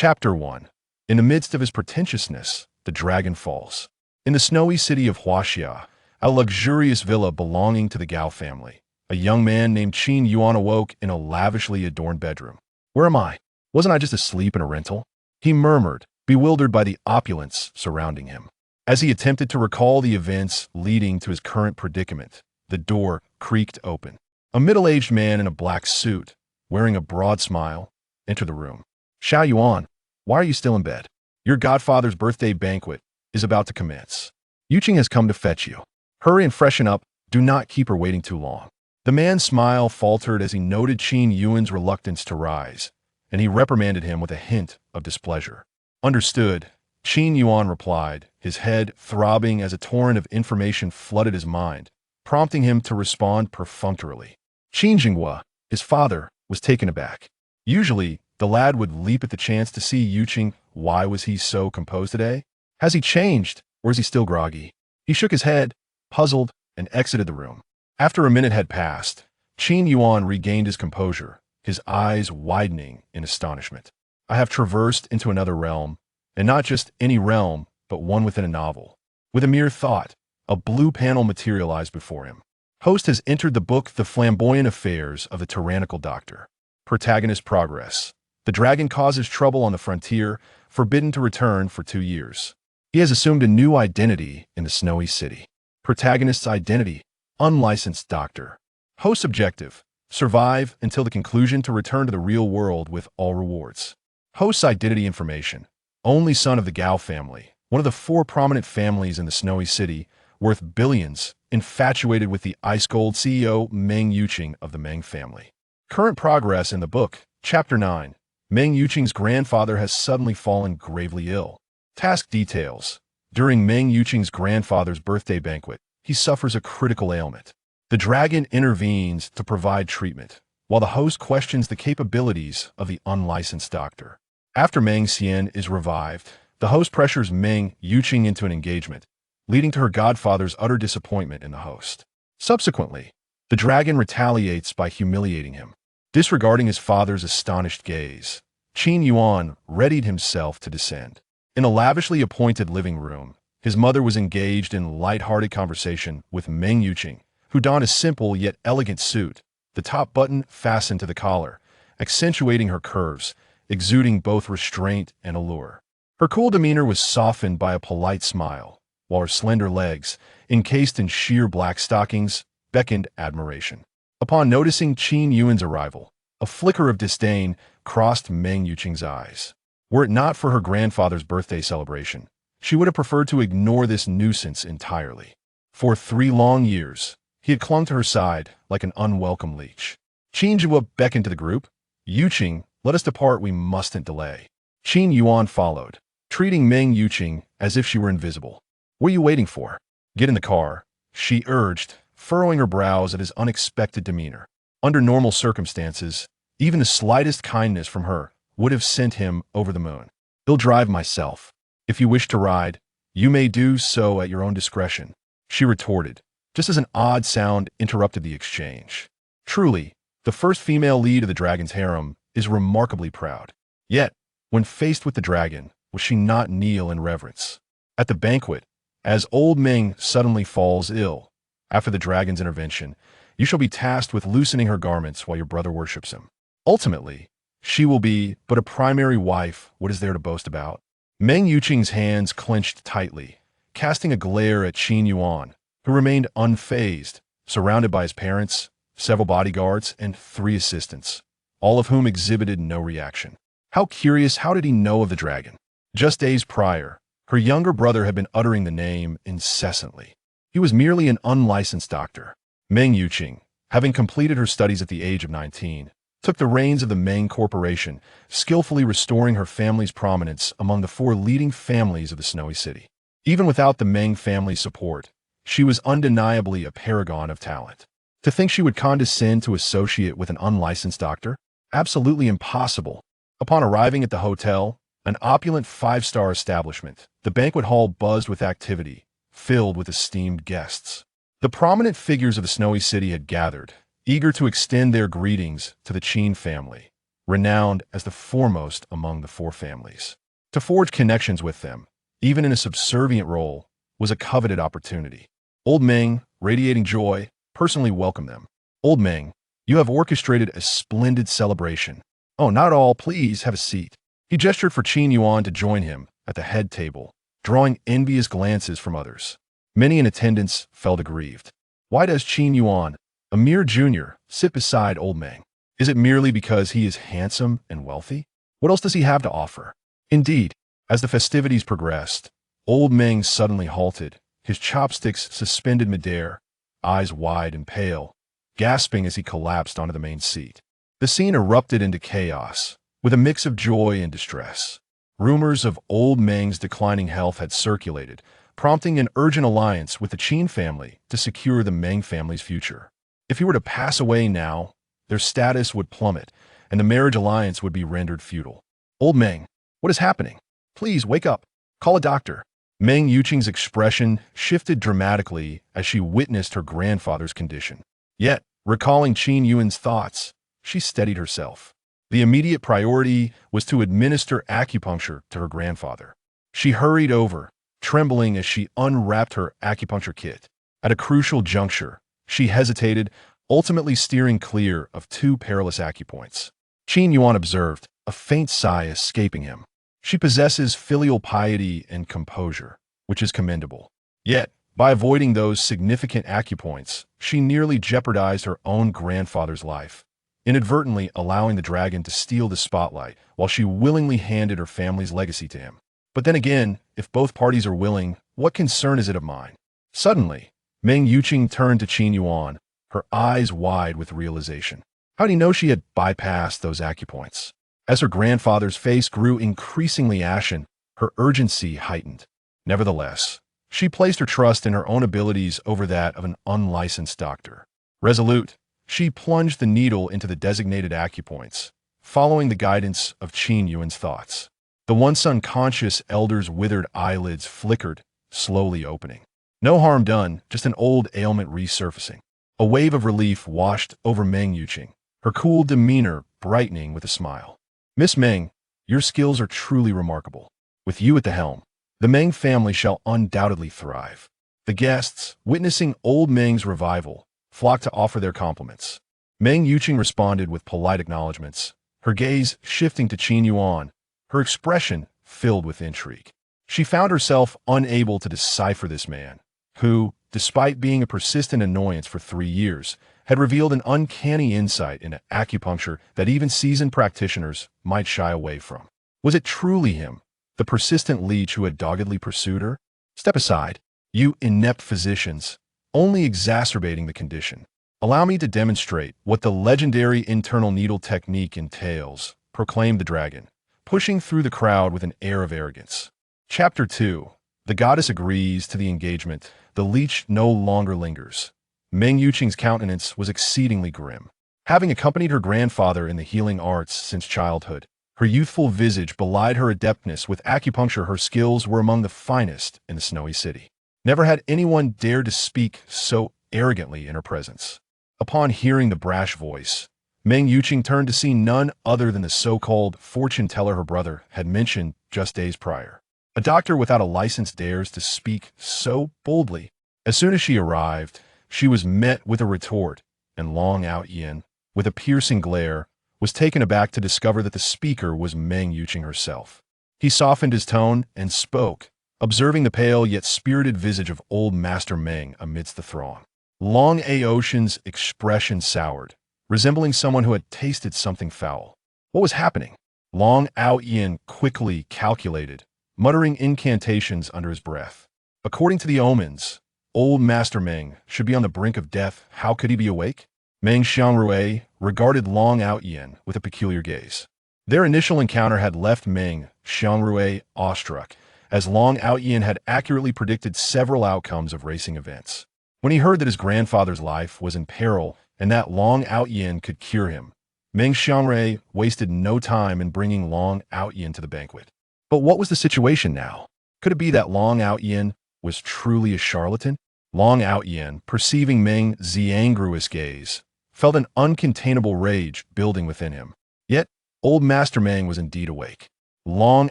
Chapter 1. In the midst of his pretentiousness, the dragon falls. In the snowy city of Huaxia, a luxurious villa belonging to the Gao family, a young man named Qin Yuan awoke in a lavishly adorned bedroom. "Where am I? Wasn't I just asleep in a rental?" he murmured, bewildered by the opulence surrounding him. As he attempted to recall the events leading to his current predicament, the door creaked open. A middle-aged man in a black suit, wearing a broad smile, entered the room. "Xiao Yuan, why are you still in bed? Your godfather's birthday banquet is about to commence. Yuqing has come to fetch you. Hurry and freshen up. Do not keep her waiting too long." The man's smile faltered as he noted Qin Yuan's reluctance to rise, and he reprimanded him with a hint of displeasure. "Understood," Qin Yuan replied, his head throbbing as a torrent of information flooded his mind, prompting him to respond perfunctorily. Qin Jinghua, his father, was taken aback. Usually, the lad would leap at the chance to see Yuqing. Why was he so composed today? Has he changed, or is he still groggy? He shook his head, puzzled, and exited the room. After a minute had passed, Qin Yuan regained his composure, his eyes widening in astonishment. "I have traversed into another realm, and not just any realm, but one within a novel." With a mere thought, a blue panel materialized before him. Host has entered the book The Flamboyant Affairs of the Tyrannical Doctor. Protagonist progress. The dragon causes trouble on the frontier, forbidden to return for 2 years. He has assumed a new identity in the snowy city. Protagonist's identity: unlicensed doctor. Host's objective: survive until the conclusion to return to the real world with all rewards. Host's identity information: only son of the Gao family, one of the 4 prominent families in the snowy city, worth billions, infatuated with the ice-cold CEO Meng Yuqing of the Meng family. Current progress in the book, Chapter 9. Meng Yuqing's grandfather has suddenly fallen gravely ill. Task details: during Meng Yuqing's grandfather's birthday banquet, he suffers a critical ailment. The dragon intervenes to provide treatment, while the host questions the capabilities of the unlicensed doctor. After Meng Xian is revived, the host pressures Meng Yuqing into an engagement, leading to her godfather's utter disappointment in the host. Subsequently, the dragon retaliates by humiliating him. Disregarding his father's astonished gaze, Qin Yuan readied himself to descend. In a lavishly appointed living room, his mother was engaged in light-hearted conversation with Meng Yuqing, who donned a simple yet elegant suit, the top button fastened to the collar, accentuating her curves, exuding both restraint and allure. Her cool demeanor was softened by a polite smile, while her slender legs, encased in sheer black stockings, beckoned admiration. Upon noticing Qin Yuan's arrival, a flicker of disdain crossed Meng Yuqing's eyes. Were it not for her grandfather's birthday celebration, she would have preferred to ignore this nuisance entirely. For 3 long years, he had clung to her side like an unwelcome leech. Qin Jinghua beckoned to the group. "Yuqing, let us depart, we mustn't delay." Qin Yuan followed, treating Meng Yuqing as if she were invisible. "What are you waiting for? Get in the car," she urged, furrowing her brows at his unexpected demeanor. Under normal circumstances, even the slightest kindness from her would have sent him over the moon. "I'll drive myself. If you wish to ride, you may do so at your own discretion," she retorted, just as an odd sound interrupted the exchange. Truly, the first female lead of the dragon's harem is remarkably proud. Yet, when faced with the dragon, will she not kneel in reverence? At the banquet, as old Meng suddenly falls ill, after the dragon's intervention, you shall be tasked with loosening her garments while your brother worships him. Ultimately, she will be but a primary wife. What is there to boast about? Meng Yuqing's hands clenched tightly, casting a glare at Qin Yuan, who remained unfazed, surrounded by his parents, several bodyguards, and 3 assistants, all of whom exhibited no reaction. How curious, how did he know of the dragon? Just days prior, her younger brother had been uttering the name incessantly. He was merely an unlicensed doctor. Meng Yuqing, having completed her studies at the age of 19, took the reins of the Meng Corporation, skillfully restoring her family's prominence among the 4 leading families of the snowy city. Even without the Meng family's support, she was undeniably a paragon of talent. To think she would condescend to associate with an unlicensed doctor? Absolutely impossible. Upon arriving at the hotel, an opulent 5-star establishment, the banquet hall buzzed with activity, filled with esteemed guests. The prominent figures of the snowy city had gathered, eager to extend their greetings to the Qin family. renowned as the foremost among the four families. To forge connections with them, even in a subservient role, was a coveted opportunity. Old Meng, radiating joy, personally welcomed them. Old Meng, you have orchestrated a splendid celebration. Oh, not all, please have a seat. He gestured for Qin Yuan to join him at the head table, drawing envious glances from others. Many in attendance felt aggrieved. Why does Qin Yuan, a mere junior, sit beside Old Meng? Is it merely because he is handsome and wealthy? What else does he have to offer? Indeed, as the festivities progressed, Old Meng suddenly halted, his chopsticks suspended midair, eyes wide and pale, gasping as he collapsed onto the main seat. The scene erupted into chaos, with a mix of joy and distress. Rumors of Old Meng's declining health had circulated, prompting an urgent alliance with the Qin family to secure the Meng family's future. If he were to pass away now, their status would plummet, and the marriage alliance would be rendered futile. Old Meng, what is happening? Please wake up. Call a doctor. Meng Yuqing's expression shifted dramatically as she witnessed her grandfather's condition. Yet, recalling Qin Yuan's thoughts, she steadied herself. The immediate priority was to administer acupuncture to her grandfather. She hurried over, trembling as she unwrapped her acupuncture kit. At a crucial juncture, she hesitated, ultimately steering clear of two perilous acupoints. Qin Yuan observed, a faint sigh escaping him. She possesses filial piety and composure, which is commendable. Yet, by avoiding those significant acupoints, she nearly jeopardized her own grandfather's life, inadvertently allowing the dragon to steal the spotlight while she willingly handed her family's legacy to him. But then again, if both parties are willing, what concern is it of mine? Suddenly, Meng Yuqing turned to Qin Yuan, her eyes wide with realization. How did he know she had bypassed those acupoints? As her grandfather's face grew increasingly ashen, her urgency heightened. Nevertheless, she placed her trust in her own abilities over that of an unlicensed doctor. Resolute, she plunged the needle into the designated acupoints, following the guidance of Qin Yuan's thoughts. The once unconscious elder's withered eyelids flickered, slowly opening. No harm done, just an old ailment resurfacing. A wave of relief washed over Meng Yuqing, her cool demeanor brightening with a smile. Miss Meng, your skills are truly remarkable. With you at the helm, the Meng family shall undoubtedly thrive. The guests, witnessing Old Meng's revival, flocked to offer their compliments. Meng Yuqing responded with polite acknowledgments, her gaze shifting to Qin Yuan, her expression filled with intrigue. She found herself unable to decipher this man, who, despite being a persistent annoyance for 3 years, had revealed an uncanny insight into acupuncture that even seasoned practitioners might shy away from. Was it truly him, the persistent leech who had doggedly pursued her? Step aside, you inept physicians, only exacerbating the condition. Allow me to demonstrate what the legendary internal needle technique entails, proclaimed the dragon, pushing through the crowd with an air of arrogance. Chapter 2. The goddess agrees to the engagement. The leech no longer lingers. Meng Yuqing's countenance was exceedingly grim. Having accompanied her grandfather in the healing arts since childhood, her youthful visage belied her adeptness with acupuncture. Her skills were among the finest in the snowy city. Never had anyone dared to speak so arrogantly in her presence. Upon hearing the brash voice, Meng Yuqing turned to see none other than the so-called fortune teller her brother had mentioned just days prior. A doctor without a license dares to speak so boldly. As soon as she arrived, she was met with a retort, and Aotian, with a piercing glare, was taken aback to discover that the speaker was Meng Yuqing herself. He softened his tone and spoke, observing the pale yet spirited visage of old Master Meng amidst the throng. Aotian's expression soured, resembling someone who had tasted something foul. What was happening? Aotian quickly calculated, muttering incantations under his breath. According to the omens, old Master Meng should be on the brink of death. How could he be awake? Meng Xiangrui regarded Aotian with a peculiar gaze. Their initial encounter had left Meng Xiangrui awestruck, as Aotian had accurately predicted several outcomes of racing events. When he heard that his grandfather's life was in peril and that Aotian could cure him, Meng Xiangrui wasted no time in bringing Aotian to the banquet. But what was the situation now? Could it be that Aotian was truly a charlatan? Aotian, perceiving Meng Xiangrui's gaze, felt an uncontainable rage building within him. Yet, Old Master Meng was indeed awake. Long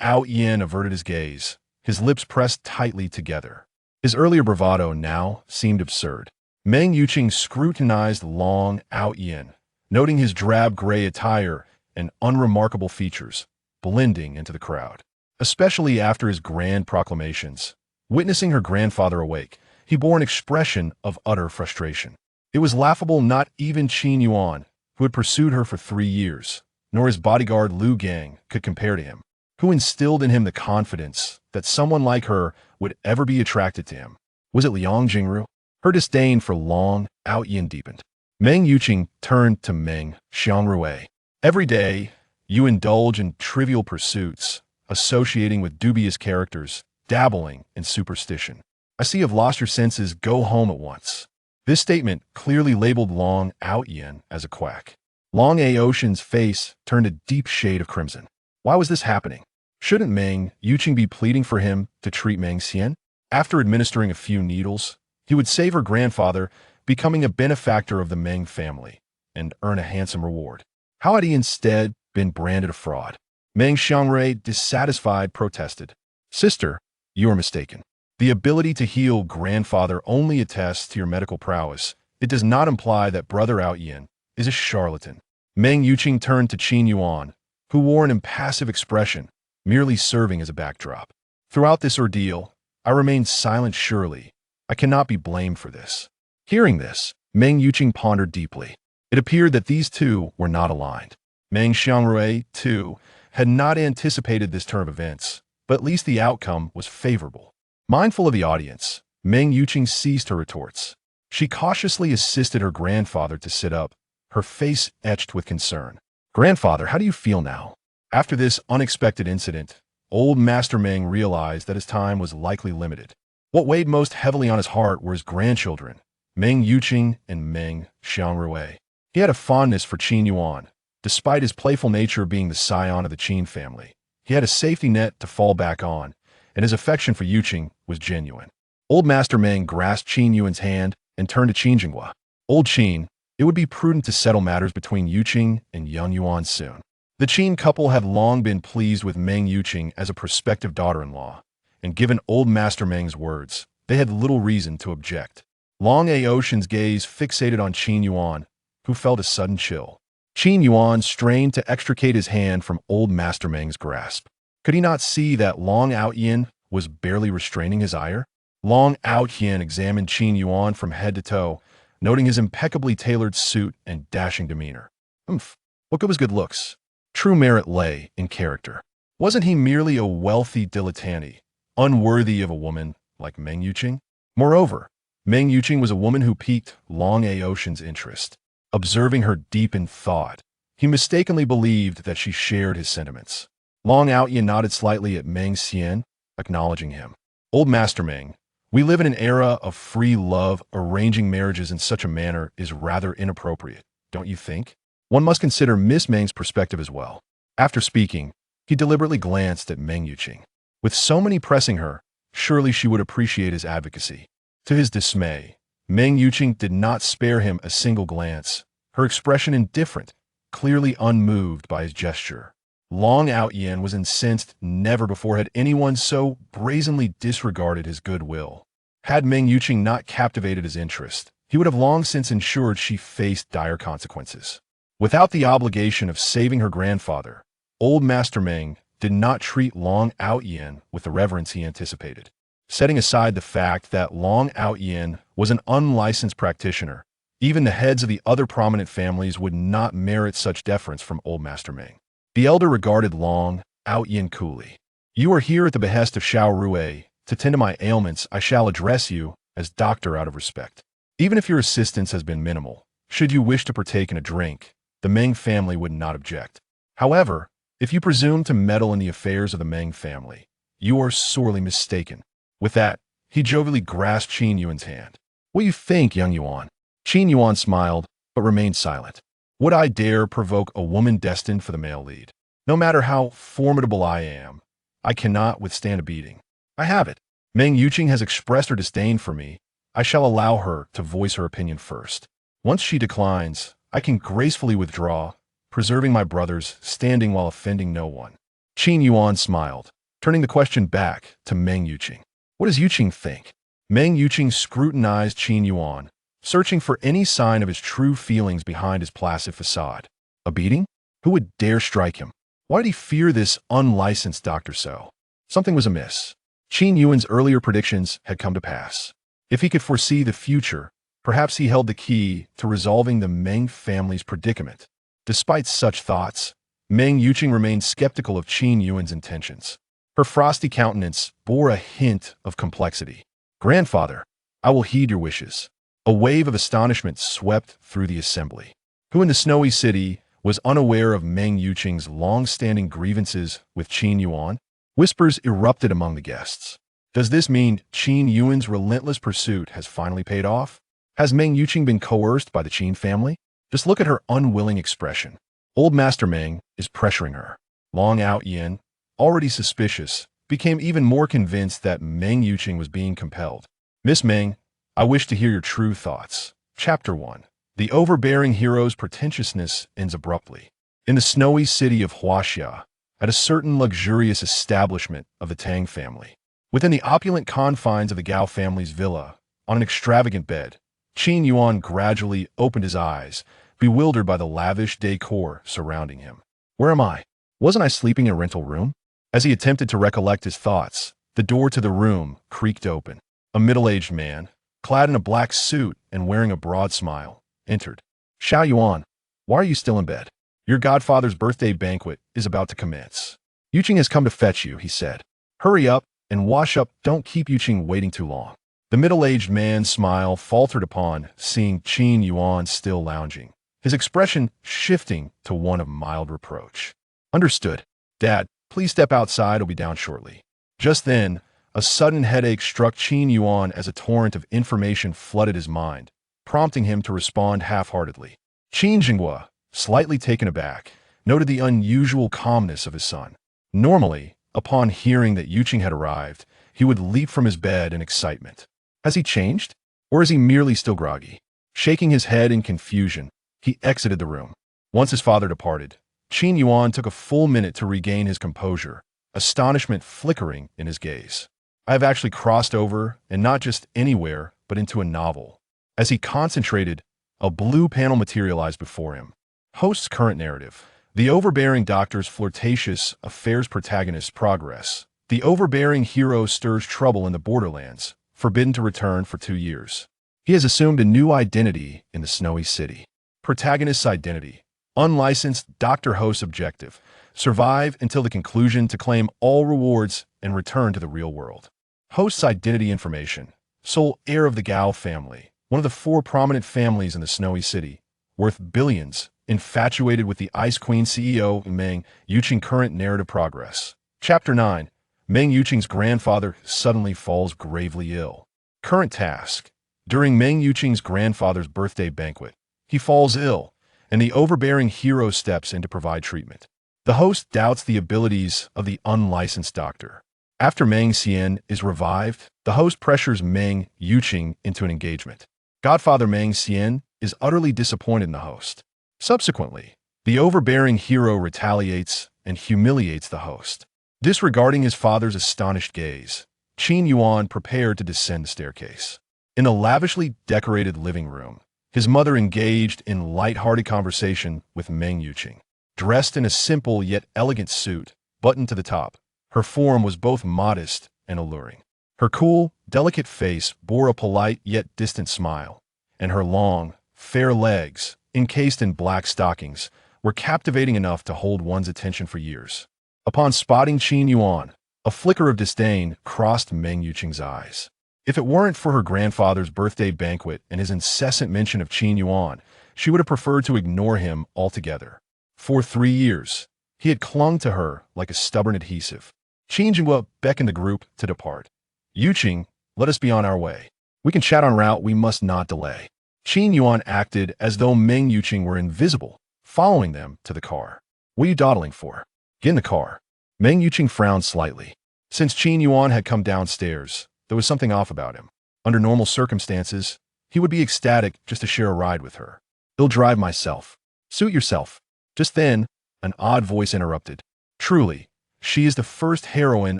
Aotian averted his gaze, his lips pressed tightly together. His earlier bravado now seemed absurd. Meng Yuqing scrutinized Long Aotian, noting his drab gray attire and unremarkable features, blending into the crowd. Especially after his grand proclamations. Witnessing her grandfather awake, he bore an expression of utter frustration. It was laughable not even Qin Yuan, who had pursued her for 3 years, nor his bodyguard Lu Gang could compare to him, who instilled in him the confidence that someone like her would ever be attracted to him. Was it Liang Jingru? Her disdain for Long Aotian deepened. Meng Yuqing turned to Meng Xiangrui. Every day, you indulge in trivial pursuits, associating with dubious characters, dabbling in superstition. I see you've lost your senses, go home at once. This statement clearly labeled Long Aotian as a quack. Long Aotian's face turned a deep shade of crimson. Why was this happening? Shouldn't Meng Yuqing be pleading for him to treat Meng Xian? After administering a few needles, he would save her grandfather, becoming a benefactor of the Meng family, and earn a handsome reward. How had he instead been branded a fraud? Meng Xiangrui, dissatisfied, protested. Sister, you are mistaken. The ability to heal grandfather only attests to your medical prowess. It does not imply that Brother Aotian is a charlatan. Meng Yuqing turned to Qin Yuan, who wore an impassive expression, merely serving as a backdrop. Throughout this ordeal, I remained silent. Surely, I cannot be blamed for this. Hearing this, Meng Yuqing pondered deeply. It appeared that these two were not aligned. Meng Xiangrui, too, had not anticipated this turn of events, but at least the outcome was favorable. Mindful of the audience, Meng Yuqing ceased her retorts. She cautiously assisted her grandfather to sit up, her face etched with concern. Grandfather, how do you feel now? After this unexpected incident, old Master Meng realized that his time was likely limited. What weighed most heavily on his heart were his grandchildren, Meng Yuqing and Meng Xiangrui. He had a fondness for Qin Yuan. Despite his playful nature being the scion of the Qin family, he had a safety net to fall back on, and his affection for Yuqing was genuine. Old Master Meng grasped Qin Yuan's hand and turned to Qin Jinghua. Old Qin, it would be prudent to settle matters between Yuqing and young Yuan soon. The Qin couple had long been pleased with Meng Yuqing as a prospective daughter-in-law, and given old Master Meng's words, they had little reason to object. Long Aotian's gaze fixated on Qin Yuan, who felt a sudden chill. Qin Yuan strained to extricate his hand from old Master Meng's grasp. Could he not see that Long Aotian was barely restraining his ire? Long Aotian examined Qin Yuan from head to toe, noting his impeccably tailored suit and dashing demeanor. What good was good looks? True merit lay in character. Wasn't he merely a wealthy dilettante, unworthy of a woman like Meng Yuqing? Moreover, Meng Yuqing was a woman who piqued Long Aotian's interest. Observing her deep in thought, he mistakenly believed that she shared his sentiments. Long Aotian nodded slightly at Meng Xian, acknowledging him. Old Master Meng, we live in an era of free love. Arranging marriages in such a manner is rather inappropriate, don't you think? One must consider Miss Meng's perspective as well. After speaking, he deliberately glanced at Meng Yuqing. With so many pressing her, surely she would appreciate his advocacy. To his dismay, Meng Yuqing did not spare him a single glance, her expression indifferent, clearly unmoved by his gesture. Long Aotian was incensed. Never before had anyone so brazenly disregarded his goodwill. Had Meng Yuqing not captivated his interest, he would have long since ensured she faced dire consequences. Without the obligation of saving her grandfather, old Master Meng did not treat Long Aotian with the reverence he anticipated. Setting aside the fact that Long Aotian was an unlicensed practitioner, even the heads of the other prominent families would not merit such deference from old Master Meng. The elder regarded Long Aotian coolly. You are here at the behest of Xiao Rui. To tend to my ailments, I shall address you as doctor out of respect. Even if your assistance has been minimal, should you wish to partake in a drink, the Meng family would not object. However, if you presume to meddle in the affairs of the Meng family, you are sorely mistaken. With that, he jovially grasped Qin Yuan's hand. What do you think, young Yuan? Qin Yuan smiled, but remained silent. Would I dare provoke a woman destined for the male lead? No matter how formidable I am, I cannot withstand a beating. I have it. Meng Yuqing has expressed her disdain for me. I shall allow her to voice her opinion first. Once she declines, I can gracefully withdraw, preserving my brothers, standing while offending no one. Qin Yuan smiled, turning the question back to Meng Yuqing. What does Yuqing think? Meng Yuqing scrutinized Qin Yuan, searching for any sign of his true feelings behind his placid facade. A beating? Who would dare strike him? Why did he fear this unlicensed doctor so? Something was amiss. Qin Yuan's earlier predictions had come to pass. If he could foresee the future, perhaps he held the key to resolving the Meng family's predicament. Despite such thoughts, Meng Yuqing remained skeptical of Qin Yuan's intentions. Her frosty countenance bore a hint of complexity. "Grandfather, I will heed your wishes." A wave of astonishment swept through the assembly. Who in the snowy city was unaware of Meng Yuqing's long-standing grievances with Qin Yuan? Whispers erupted among the guests. Does this mean Qin Yuan's relentless pursuit has finally paid off? Has Meng Yuqing been coerced by the Qin family? Just look at her unwilling expression. Old Master Meng is pressuring her. Long Aotian, already suspicious, became even more convinced that Meng Yuqing was being compelled. "Miss Meng, I wish to hear your true thoughts." Chapter 1. The overbearing hero's pretentiousness ends abruptly. In the snowy city of Huaxia, at a certain luxurious establishment of the Tang family, within the opulent confines of the Gao family's villa, on an extravagant bed, Qin Yuan gradually opened his eyes, bewildered by the lavish decor surrounding him. Where am I? Wasn't I sleeping in a rental room? As he attempted to recollect his thoughts, the door to the room creaked open. A middle-aged man, clad in a black suit and wearing a broad smile, entered. "Xiao Yuan, why are you still in bed? Your godfather's birthday banquet is about to commence. Yuqing has come to fetch you," he said. "Hurry up and wash up. Don't keep Yuqing waiting too long." The middle-aged man's smile faltered upon seeing Qin Yuan still lounging, his expression shifting to one of mild reproach. "Understood. Dad, please step outside. I'll be down shortly." Just then, a sudden headache struck Qin Yuan as a torrent of information flooded his mind, prompting him to respond half-heartedly. Qin Jinghua, slightly taken aback, noted the unusual calmness of his son. Normally, upon hearing that Yuqing had arrived, he would leap from his bed in excitement. Has he changed? Or is he merely still groggy? Shaking his head in confusion, he exited the room. Once his father departed, Qin Yuan took a full minute to regain his composure, astonishment flickering in his gaze. "I have actually crossed over, and not just anywhere, but into a novel." As he concentrated, a blue panel materialized before him. Host's current narrative. The overbearing doctor's flirtatious affairs protagonist's progress. The overbearing hero stirs trouble in the borderlands, forbidden to return for 2 years. He has assumed a new identity in the snowy city. Protagonist's identity. Unlicensed doctor-host objective. Survive until the conclusion to claim all rewards and return to the real world. Host's identity information. Sole heir of the Gao family, one of the 4 prominent families in the snowy city, worth billions, infatuated with the Ice Queen CEO Meng Yuqing. Current narrative progress. Chapter 9. Meng Yuqing's grandfather suddenly falls gravely ill. Current task. During Meng Yuqing's grandfather's birthday banquet, he falls ill, and the overbearing hero steps in to provide treatment. The host doubts the abilities of the unlicensed doctor. After Meng Xian is revived, the host pressures Meng Yuqing into an engagement. Godfather Meng Xian is utterly disappointed in the host. Subsequently, the overbearing hero retaliates and humiliates the host. Disregarding his father's astonished gaze, Qin Yuan prepared to descend the staircase. In a lavishly decorated living room, his mother engaged in light-hearted conversation with Meng Yuqing. Dressed in a simple yet elegant suit, buttoned to the top, her form was both modest and alluring. Her cool, delicate face bore a polite yet distant smile, and her long, fair legs, encased in black stockings, were captivating enough to hold one's attention for years. Upon spotting Qin Yuan, a flicker of disdain crossed Meng Yuqing's eyes. If it weren't for her grandfather's birthday banquet and his incessant mention of Qin Yuan, she would have preferred to ignore him altogether. For 3 years, he had clung to her like a stubborn adhesive. Qin Jinghua beckoned the group to depart. "Yuqing, let us be on our way. We can chat en route, we must not delay." Qin Yuan acted as though Meng Yuqing were invisible, following them to the car. "What are you dawdling for? Get in the car." Meng Yuqing frowned slightly. Since Qin Yuan had come downstairs, there was something off about him. Under normal circumstances, he would be ecstatic just to share a ride with her. "I'll drive myself." "Suit yourself." Just then, an odd voice interrupted. Truly, she is the first heroine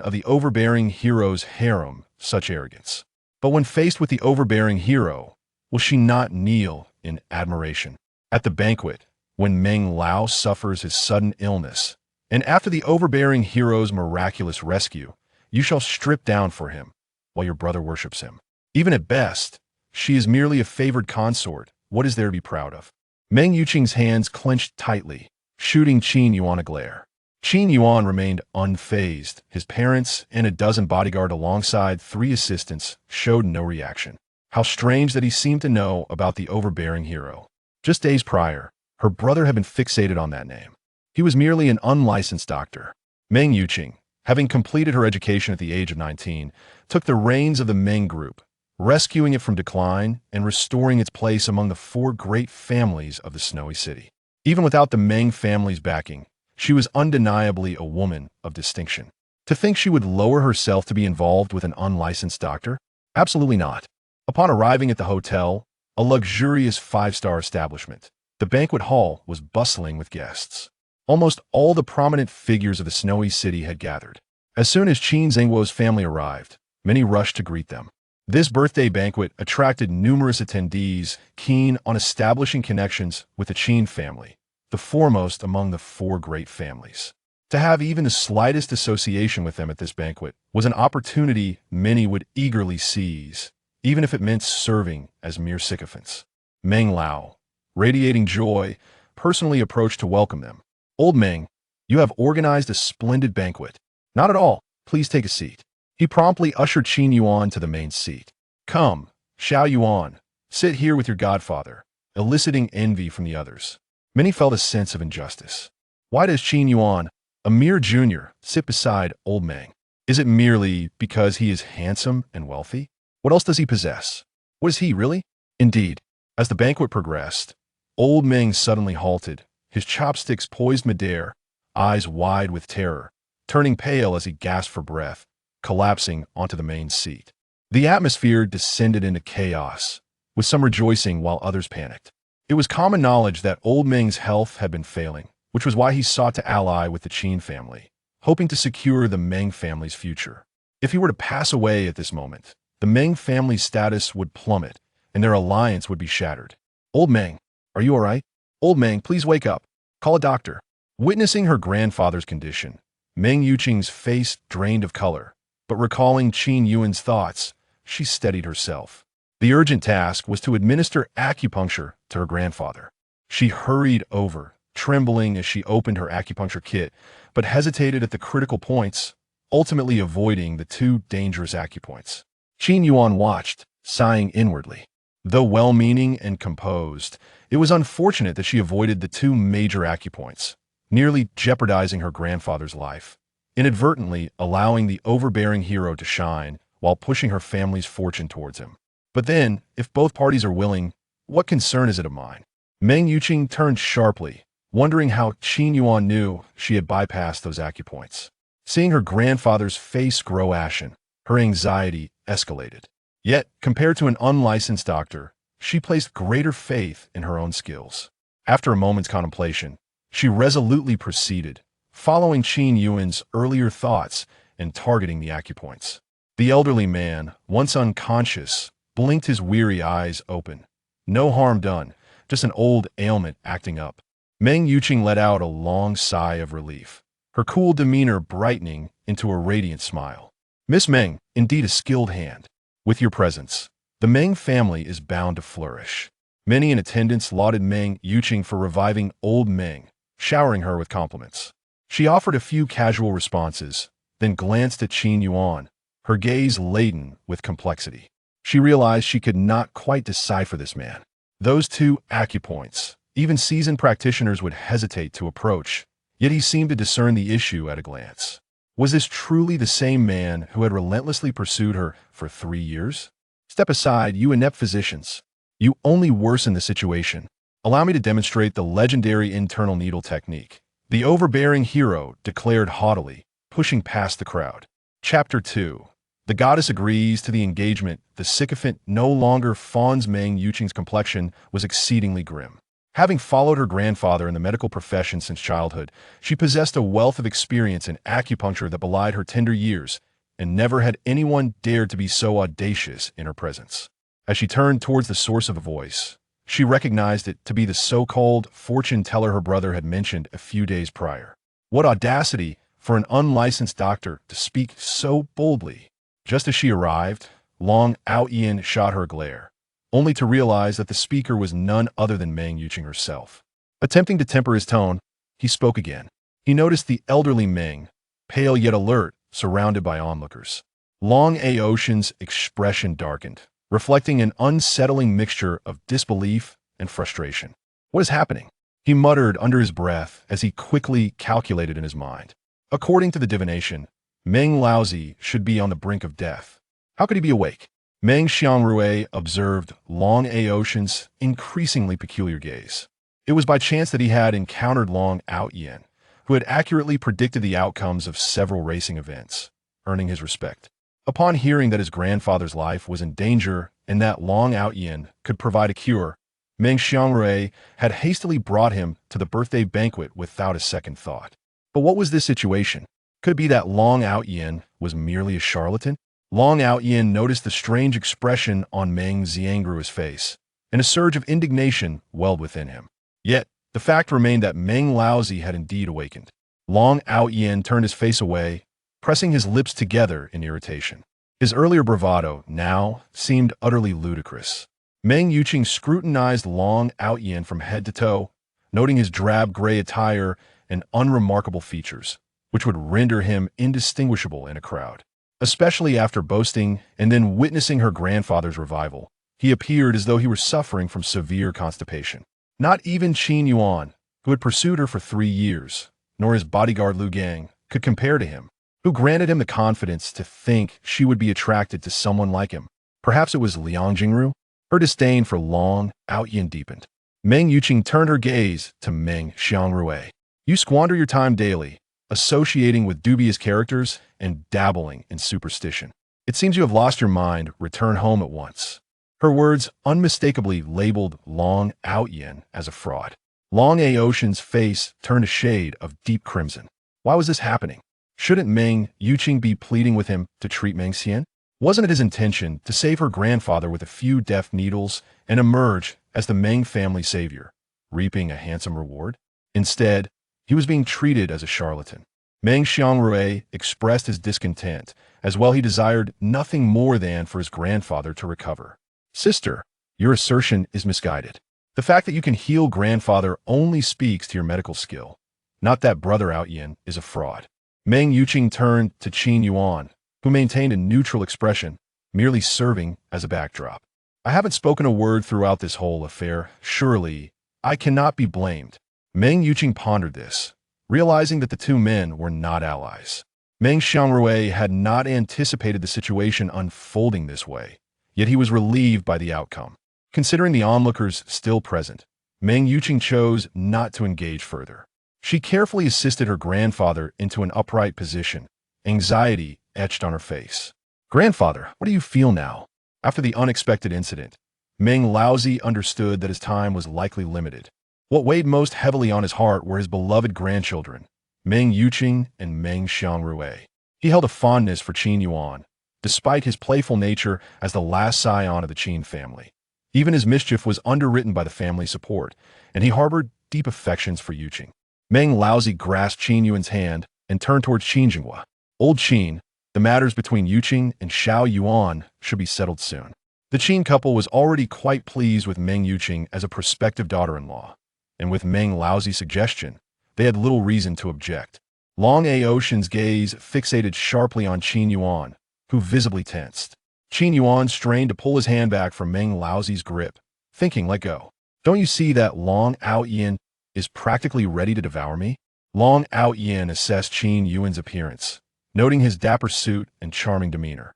of the overbearing hero's harem, such arrogance. But when faced with the overbearing hero, will she not kneel in admiration? At the banquet, when Meng Lao suffers his sudden illness, and after the overbearing hero's miraculous rescue, you shall strip down for him, while your brother worships him. Even at best, she is merely a favored consort. What is there to be proud of? Meng Yuqing's hands clenched tightly, shooting Qin Yuan a glare. Qin Yuan remained unfazed. His parents and a dozen bodyguard alongside 3 assistants showed no reaction. How strange that he seemed to know about the overbearing hero. Just days prior, her brother had been fixated on that name. He was merely an unlicensed doctor. Meng Yuqing, having completed her education at the age of 19, took the reins of the Meng group, rescuing it from decline and restoring its place among the 4 great families of the Snowy City. Even without the Meng family's backing, she was undeniably a woman of distinction. To think she would lower herself to be involved with an unlicensed doctor? Absolutely not. Upon arriving at the hotel, a luxurious 5-star establishment, the banquet hall was bustling with guests. Almost all the prominent figures of the Snowy City had gathered. As soon as Qin Zhengguo's family arrived, many rushed to greet them. This birthday banquet attracted numerous attendees keen on establishing connections with the Qin family, the foremost among the 4 great families. To have even the slightest association with them at this banquet was an opportunity many would eagerly seize, even if it meant serving as mere sycophants. Meng Lao, radiating joy, personally approached to welcome them. Old Meng, you have organized a splendid banquet. Not at all. Please take a seat. He promptly ushered Qin Yuan to the main seat. Come, Xiao Yuan, sit here with your godfather, eliciting envy from the others. Many felt a sense of injustice. Why does Qin Yuan, a mere junior, sit beside old Meng? Is it merely because he is handsome and wealthy? What else does he possess? What is he, really? Indeed, as the banquet progressed, old Meng suddenly halted, his chopsticks poised midair, eyes wide with terror, turning pale as he gasped for breath, collapsing onto the main seat. The atmosphere descended into chaos, with some rejoicing while others panicked. It was common knowledge that old Meng's health had been failing, which was why he sought to ally with the Qin family, hoping to secure the Meng family's future. If he were to pass away at this moment, the Meng family's status would plummet, and their alliance would be shattered. Old Meng, are you all right? Old Meng, please wake up. Call a doctor. Witnessing her grandfather's condition, Meng Yuqing's face drained of color, but recalling Qin Yuan's thoughts, she steadied herself. The urgent task was to administer acupuncture to her grandfather. She hurried over, trembling as she opened her acupuncture kit, but hesitated at the critical points, ultimately avoiding the 2 dangerous acupoints. Qin Yuan watched, sighing inwardly. Though well-meaning and composed, it was unfortunate that she avoided the 2 major acupoints, nearly jeopardizing her grandfather's life, inadvertently allowing the overbearing hero to shine while pushing her family's fortune towards him. But then, if both parties are willing, what concern is it of mine? Meng Yuqing turned sharply, wondering how Qin Yuan knew she had bypassed those acupoints. Seeing her grandfather's face grow ashen, her anxiety escalated. Yet, compared to an unlicensed doctor, she placed greater faith in her own skills. After a moment's contemplation, she resolutely proceeded, following Qin Yuan's earlier thoughts and targeting the acupoints. The elderly man, once unconscious, blinked his weary eyes open. No harm done, just an old ailment acting up. Meng Yuqing let out a long sigh of relief, her cool demeanor brightening into a radiant smile. Miss Meng, indeed a skilled hand. With your presence, the Meng family is bound to flourish. Many in attendance lauded Meng Yuqing for reviving old Meng, showering her with compliments. She offered a few casual responses, then glanced at Qin Yuan, her gaze laden with complexity. She realized she could not quite decipher this man. Those 2 acupoints, even seasoned practitioners would hesitate to approach, yet he seemed to discern the issue at a glance. Was this truly the same man who had relentlessly pursued her for 3 years? Step aside, you inept physicians. You only worsen the situation. Allow me to demonstrate the legendary internal needle technique. The overbearing hero declared haughtily, pushing past the crowd. Chapter 2. The goddess agrees to the engagement. The sycophant no longer fawns. Meng Yuqing's complexion was exceedingly grim. Having followed her grandfather in the medical profession since childhood, she possessed a wealth of experience in acupuncture that belied her tender years, and never had anyone dared to be so audacious in her presence. As she turned towards the source of the voice, she recognized it to be the so-called fortune teller her brother had mentioned a few days prior. What audacity for an unlicensed doctor to speak so boldly! Just as she arrived, Aotian shot her a glare, only to realize that the speaker was none other than Meng Yuqing herself. Attempting to temper his tone, he spoke again. He noticed the elderly Meng, pale yet alert, surrounded by onlookers. Aotian's expression darkened, reflecting an unsettling mixture of disbelief and frustration. What is happening? He muttered under his breath as he quickly calculated in his mind. According to the divination, Meng Laozi should be on the brink of death. How could he be awake? Meng Xiangrui observed Aotian's increasingly peculiar gaze. It was by chance that he had encountered Aotian, who had accurately predicted the outcomes of several racing events, earning his respect. Upon hearing that his grandfather's life was in danger and that Aotian could provide a cure, Meng Xiangrui had hastily brought him to the birthday banquet without a second thought. But what was this situation? Could it be that Aotian was merely a charlatan? Aotian noticed the strange expression on Meng Xiangrui's face, and a surge of indignation welled within him. Yet, the fact remained that Meng Laozi had indeed awakened. Aotian turned his face away, pressing his lips together in irritation. His earlier bravado now seemed utterly ludicrous. Meng Yuqing scrutinized Aotian from head to toe, noting his drab gray attire and unremarkable features, which would render him indistinguishable in a crowd. Especially after boasting and then witnessing her grandfather's revival, he appeared as though he were suffering from severe constipation. Not even Qin Yuan, who had pursued her for 3 years, nor his bodyguard Lu Gang, could compare to him, who granted him the confidence to think she would be attracted to someone like him. Perhaps it was Liang Jingru? Her disdain for Aotian deepened. Meng Yuqing turned her gaze to Meng Xiangrui. You squander your time daily, associating with dubious characters and dabbling in superstition. It seems you have lost your mind. Return home at once. Her words unmistakably labeled Aotian as a fraud. Aotian's face turned a shade of deep crimson. Why was this happening? Shouldn't Meng Yuqing be pleading with him to treat Meng Xian? Wasn't it his intention to save her grandfather with a few deft needles and emerge as the Meng family savior, reaping a handsome reward? Instead, he was being treated as a charlatan. Meng Xiangrui expressed his discontent, as well he desired nothing more than for his grandfather to recover. Sister, your assertion is misguided. The fact that you can heal grandfather only speaks to your medical skill, not that brother Aotian is a fraud. Meng Yuqing turned to Qin Yuan, who maintained a neutral expression, merely serving as a backdrop. I haven't spoken a word throughout this whole affair. Surely, I cannot be blamed. Meng Yuqing pondered this, realizing that the two men were not allies. Meng Xiangrui had not anticipated the situation unfolding this way, yet he was relieved by the outcome. Considering the onlookers still present, Meng Yuqing chose not to engage further. She carefully assisted her grandfather into an upright position, anxiety etched on her face. Grandfather, what do you feel now? After the unexpected incident, Meng Laozi understood that his time was likely limited. What weighed most heavily on his heart were his beloved grandchildren, Meng Yuqing and Meng Xiangrui. He held a fondness for Qin Yuan, despite his playful nature as the last scion of the Qin family. Even his mischief was underwritten by the family support, and he harbored deep affections for Yuqing. Meng Laozi grasped Qin Yuan's hand and turned towards Qin Jinghua. Old Qin, the matters between Yuqing and Xiao Yuan should be settled soon. The Qin couple was already quite pleased with Meng Yuqing as a prospective daughter-in-law, and with Meng Laozi's suggestion, they had little reason to object. Aotian's gaze fixated sharply on Qin Yuan, who visibly tensed. Qin Yuan strained to pull his hand back from Meng Laozi's grip, thinking, let go. Don't you see that Aotian is practically ready to devour me? Aotian assessed Qin Yuan's appearance, noting his dapper suit and charming demeanor.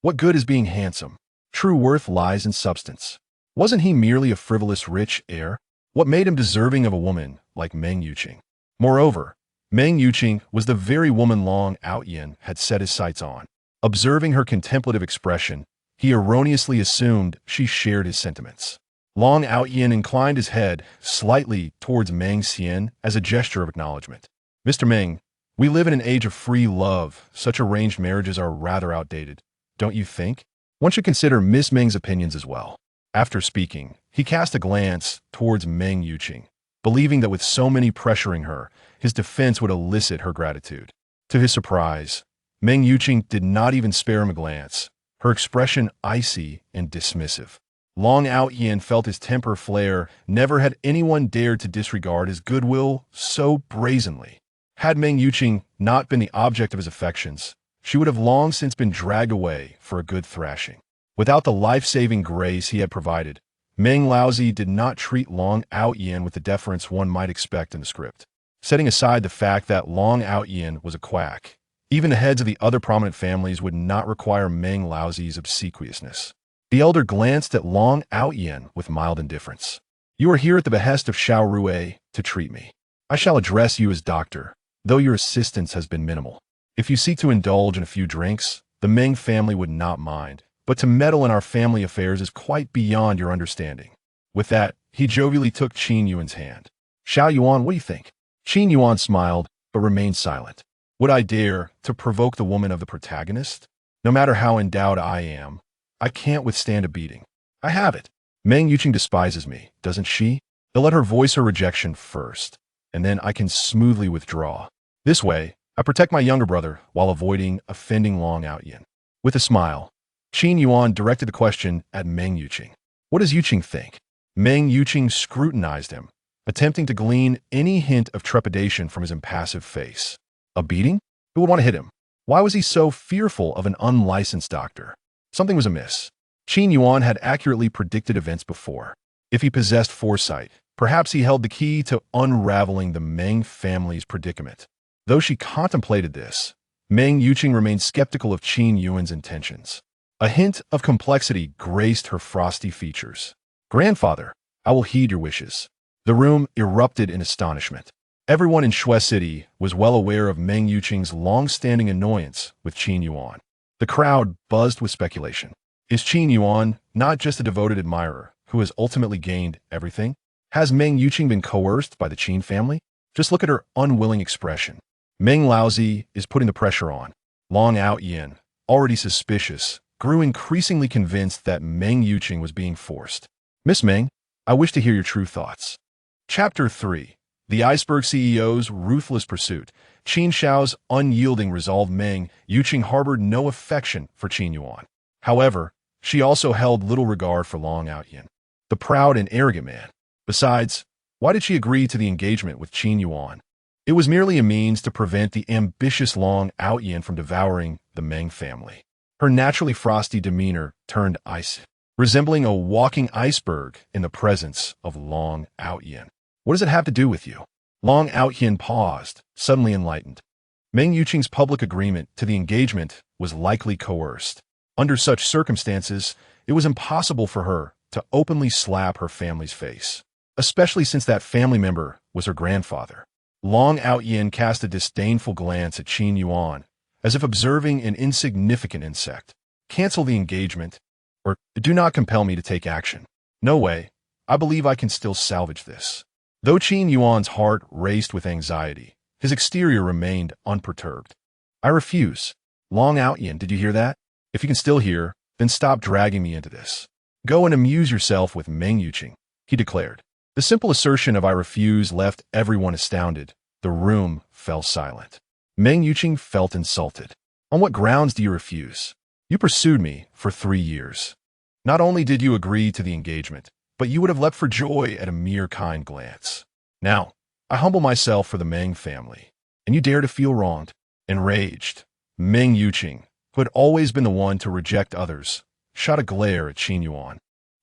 What good is being handsome? True worth lies in substance. Wasn't he merely a frivolous rich heir? What made him deserving of a woman like Meng Yuqing? Moreover, Meng Yuqing was the very woman Aotian had set his sights on. Observing her contemplative expression, he erroneously assumed she shared his sentiments. Long Aotian inclined his head slightly towards Meng Xian as a gesture of acknowledgement. Mr. Meng, we live in an age of free love. Such arranged marriages are rather outdated, don't you think? One should consider Miss Meng's opinions as well. After speaking, he cast a glance towards Meng Yuqing, believing that with so many pressuring her, his defense would elicit her gratitude. To his surprise, Meng Yuqing did not even spare him a glance, her expression icy and dismissive. Long Aotian felt his temper flare. Never had anyone dared to disregard his goodwill so brazenly. Had Meng Yuqing not been the object of his affections, she would have long since been dragged away for a good thrashing. Without the life-saving grace he had provided, Meng Laozi did not treat Long Aotian with the deference one might expect in the script. Setting aside the fact that Long Aotian was a quack, even the heads of the other prominent families would not require Meng Laozi's obsequiousness. The elder glanced at Long Aotian with mild indifference. You are here at the behest of Xiao Rue to treat me. I shall address you as doctor, though your assistance has been minimal. If you seek to indulge in a few drinks, the Meng family would not mind, but to meddle in our family affairs is quite beyond your understanding. With that, he jovially took Qin Yuan's hand. Xiao Yuan, what do you think? Qin Yuan smiled, but remained silent. Would I dare to provoke the woman of the protagonist? No matter how endowed I am, I can't withstand a beating. I have it. Meng Yuqing despises me, doesn't she? They'll let her voice her rejection first, and then I can smoothly withdraw. This way, I protect my younger brother while avoiding offending Long Aotian. With a smile, Qin Yuan directed the question at Meng Yuqing. What does Yuqing think? Meng Yuqing scrutinized him, attempting to glean any hint of trepidation from his impassive face. A beating? Who would want to hit him? Why was he so fearful of an unlicensed doctor? Something was amiss. Qin Yuan had accurately predicted events before. If he possessed foresight, perhaps he held the key to unraveling the Meng family's predicament. Though she contemplated this, Meng Yuqing remained skeptical of Qin Yuan's intentions. A hint of complexity graced her frosty features. Grandfather, I will heed your wishes. The room erupted in astonishment. Everyone in Shui City was well aware of Meng Yuqing's long-standing annoyance with Qin Yuan. The crowd buzzed with speculation. Is Qin Yuan not just a devoted admirer who has ultimately gained everything? Has Meng Yuqing been coerced by the Qin family? Just look at her unwilling expression. Meng Laozi is putting the pressure on. Long Aotian, already suspicious, grew increasingly convinced that Meng Yuqing was being forced. Miss Meng, I wish to hear your true thoughts. Chapter 3. The Iceberg CEO's Ruthless Pursuit. Qin Shao's unyielding resolve. Meng Yuqing harbored no affection for Qin Yuan. However, she also held little regard for Long Aotian, the proud and arrogant man. Besides, why did she agree to the engagement with Qin Yuan? It was merely a means to prevent the ambitious Long Aotian from devouring the Meng family. Her naturally frosty demeanor turned ice, resembling a walking iceberg in the presence of Long Aotian. What does it have to do with you? Long Aotian paused, suddenly enlightened. Meng Yuqing's public agreement to the engagement was likely coerced. Under such circumstances, it was impossible for her to openly slap her family's face, especially since that family member was her grandfather. Long Aotian cast a disdainful glance at Qin Yuan, as if observing an insignificant insect. Cancel the engagement, or do not compel me to take action. No way. I believe I can still salvage this. Though Qin Yuan's heart raced with anxiety, his exterior remained unperturbed. I refuse. Long Aotian, did you hear that? If you can still hear, then stop dragging me into this. Go and amuse yourself with Meng Yuqing, he declared. The simple assertion of I refuse left everyone astounded. The room fell silent. Meng Yuqing felt insulted. On what grounds do you refuse? You pursued me for 3 years. Not only did you agree to the engagement, but you would have leapt for joy at a mere kind glance. Now, I humble myself for the Meng family, and you dare to feel wronged. Enraged, Meng Yuqing, who had always been the one to reject others, shot a glare at Qin Yuan.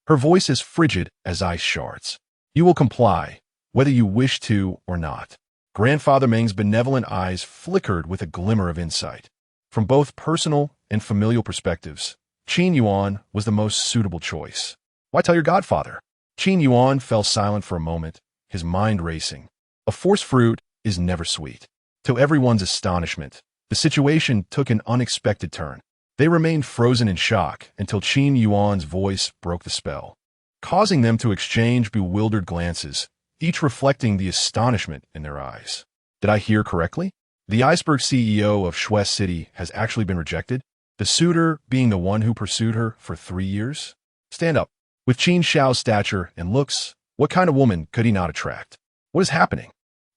Her voice as frigid as ice shards. You will comply, whether you wish to or not. Grandfather Meng's benevolent eyes flickered with a glimmer of insight. From both personal and familial perspectives, Qin Yuan was the most suitable choice. Why tell your godfather? Qin Yuan fell silent for a moment, his mind racing. A forced fruit is never sweet. To everyone's astonishment, the situation took an unexpected turn. They remained frozen in shock until Qin Yuan's voice broke the spell. causing them to exchange bewildered glances, each reflecting the astonishment in their eyes. Did I hear correctly? The iceberg CEO of Shuai City has actually been rejected? The suitor being the one who pursued her for 3 years? Stand up. With Qin Xiao's stature and looks, what kind of woman could he not attract? What is happening?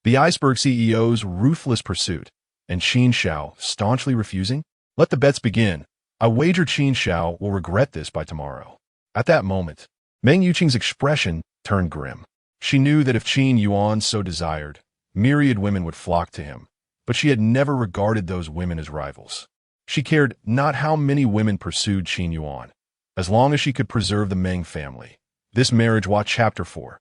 The iceberg CEO's ruthless pursuit, and Qin Xiao staunchly refusing? Let the bets begin. I wager Qin Xiao will regret this by tomorrow. At that moment, Meng Yuqing's expression turned grim. She knew that if Qin Yuan so desired, myriad women would flock to him, but she had never regarded those women as rivals. She cared not how many women pursued Qin Yuan, as long as she could preserve the Meng family. This marriage watch Chapter 4.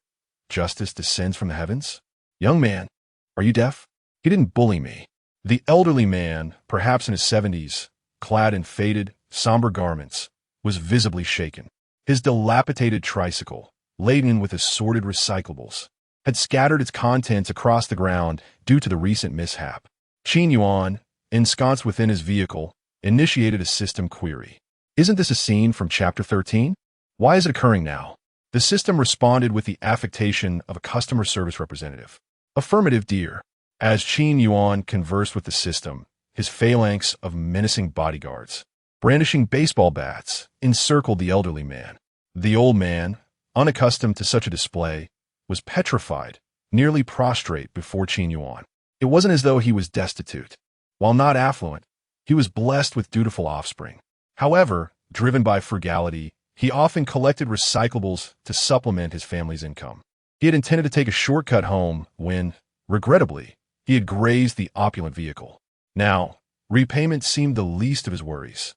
Justice descends from the heavens? Young man, are you deaf? He didn't bully me. The elderly man, perhaps in his 70s, clad in faded, somber garments, was visibly shaken. His dilapidated tricycle, laden with assorted recyclables, had scattered its contents across the ground due to the recent mishap. Qin Yuan, ensconced within his vehicle, initiated a system query. Isn't this a scene from Chapter 13? Why is it occurring now? The system responded with the affectation of a customer service representative. Affirmative, dear. As Qin Yuan conversed with the system, his phalanx of menacing bodyguards, brandishing baseball bats, encircled the elderly man. The old man, unaccustomed to such a display, was petrified, nearly prostrate before Qin Yuan. It wasn't as though he was destitute. While not affluent, he was blessed with dutiful offspring. However, driven by frugality, he often collected recyclables to supplement his family's income. He had intended to take a shortcut home when, regrettably, he had grazed the opulent vehicle. Now, repayment seemed the least of his worries.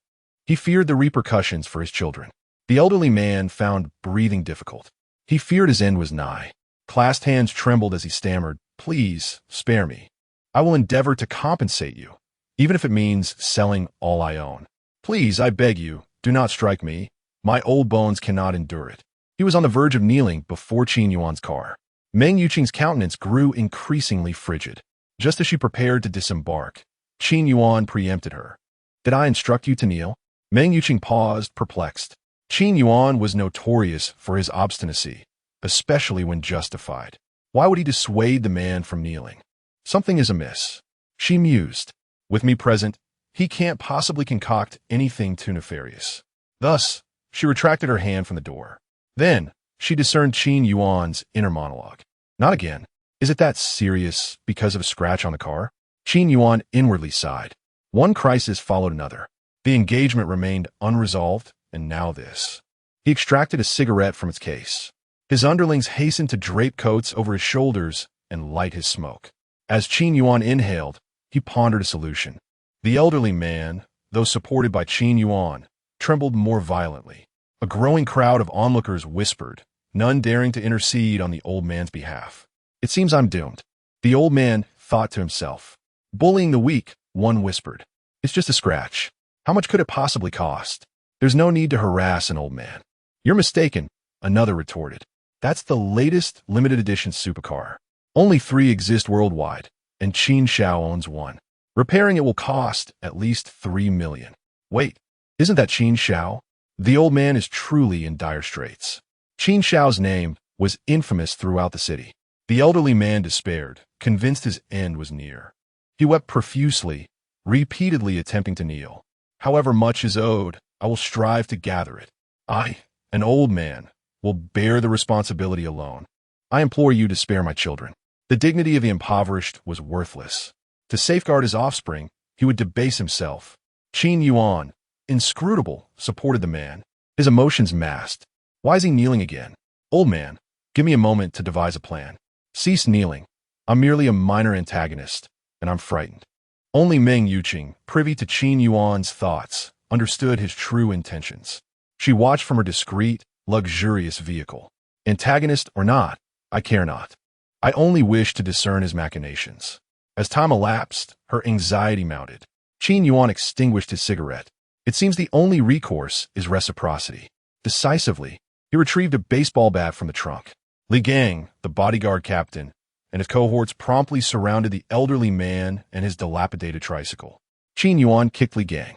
He feared the repercussions for his children. The elderly man found breathing difficult. He feared his end was nigh. Clasped hands trembled as he stammered, "Please, spare me. I will endeavor to compensate you, even if it means selling all I own. Please, I beg you, do not strike me. My old bones cannot endure it." He was on the verge of kneeling before Qin Yuan's car. Meng Yuqing's countenance grew increasingly frigid. Just as she prepared to disembark, Qin Yuan preempted her. "Did I instruct you to kneel?" Meng Yuqing paused, perplexed. Qin Yuan was notorious for his obstinacy, especially when justified. Why would he dissuade the man from kneeling? Something is amiss. She mused. With me present, he can't possibly concoct anything too nefarious. Thus, she retracted her hand from the door. Then, she discerned Qin Yuan's inner monologue. Not again. Is it that serious because of a scratch on the car? Qin Yuan inwardly sighed. One crisis followed another. The engagement remained unresolved, and now this. He extracted a cigarette from its case. His underlings hastened to drape coats over his shoulders and light his smoke. As Qin Yuan inhaled, he pondered a solution. The elderly man, though supported by Qin Yuan, trembled more violently. A growing crowd of onlookers whispered, none daring to intercede on the old man's behalf. "It seems I'm doomed," the old man thought to himself. "Bullying the weak," one whispered. "It's just a scratch. How much could it possibly cost? There's no need to harass an old man." "You're mistaken," another retorted. "That's the latest limited edition supercar. Only 3 exist worldwide, and Qin Xiao owns one. Repairing it will cost at least 3 million. Wait, isn't that Qin Xiao? The old man is truly in dire straits." Qin Xiao's name was infamous throughout the city. The elderly man despaired, convinced his end was near. He wept profusely, repeatedly attempting to kneel. "However much is owed, I will strive to gather it. I, an old man, will bear the responsibility alone. I implore you to spare my children." The dignity of the impoverished was worthless. To safeguard his offspring, he would debase himself. Qin Yuan, inscrutable, supported the man, his emotions masked. "Why is he kneeling again? Old man, give me a moment to devise a plan." "Cease kneeling. I'm merely a minor antagonist, and I'm frightened." Only Meng Yuqing, privy to Qin Yuan's thoughts, understood his true intentions. She watched from her discreet, luxurious vehicle. "Antagonist or not, I care not. I only wish to discern his machinations." As time elapsed, her anxiety mounted. Qin Yuan extinguished his cigarette. It seems the only recourse is reciprocity. Decisively, he retrieved a baseball bat from the trunk. Li Gang, the bodyguard captain, and his cohorts promptly surrounded the elderly man and his dilapidated tricycle. Qin Yuan kicked Li Gang.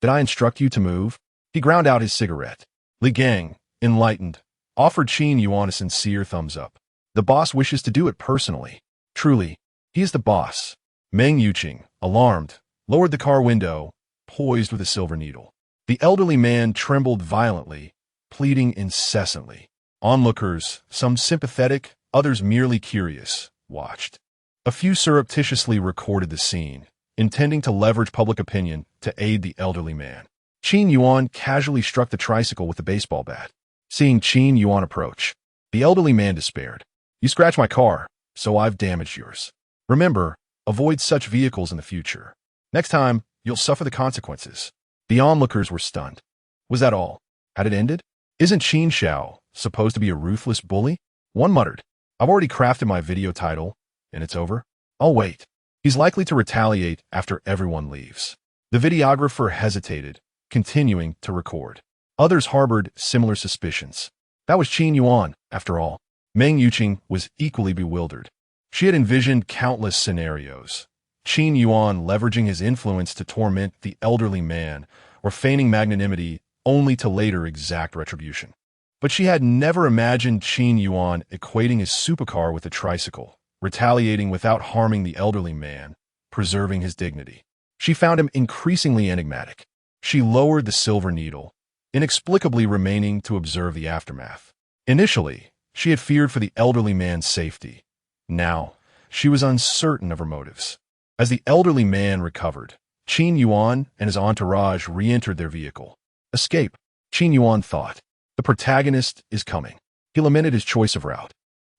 "Did I instruct you to move?" He ground out his cigarette. Li Gang, enlightened, offered Qin Yuan a sincere thumbs up. The boss wishes to do it personally. Truly, he is the boss. Meng Yuqing, alarmed, lowered the car window, poised with a silver needle. The elderly man trembled violently, pleading incessantly. Onlookers, some sympathetic, others merely curious, watched. A few surreptitiously recorded the scene, intending to leverage public opinion to aid the elderly man. Qin Yuan casually struck the tricycle with a baseball bat. Seeing Qin Yuan approach, the elderly man despaired. You scratched my car, so I've damaged yours. Remember, avoid such vehicles in the future. Next time, you'll suffer the consequences. The onlookers were stunned. Was that all? Had it ended? Isn't Qin Xiao supposed to be a ruthless bully? One muttered. I've already crafted my video title, and it's over. I'll wait. He's likely to retaliate after everyone leaves. The videographer hesitated, continuing to record. Others harbored similar suspicions. That was Qin Yuan, after all. Meng Yuqing was equally bewildered. She had envisioned countless scenarios. Qin Yuan leveraging his influence to torment the elderly man, or feigning magnanimity only to later exact retribution. But she had never imagined Qin Yuan equating his supercar with a tricycle, retaliating without harming the elderly man, preserving his dignity. She found him increasingly enigmatic. She lowered the silver needle, inexplicably remaining to observe the aftermath. Initially, she had feared for the elderly man's safety. Now, she was uncertain of her motives. As the elderly man recovered, Qin Yuan and his entourage re-entered their vehicle. Escape, Qin Yuan thought. The protagonist is coming. He lamented his choice of route.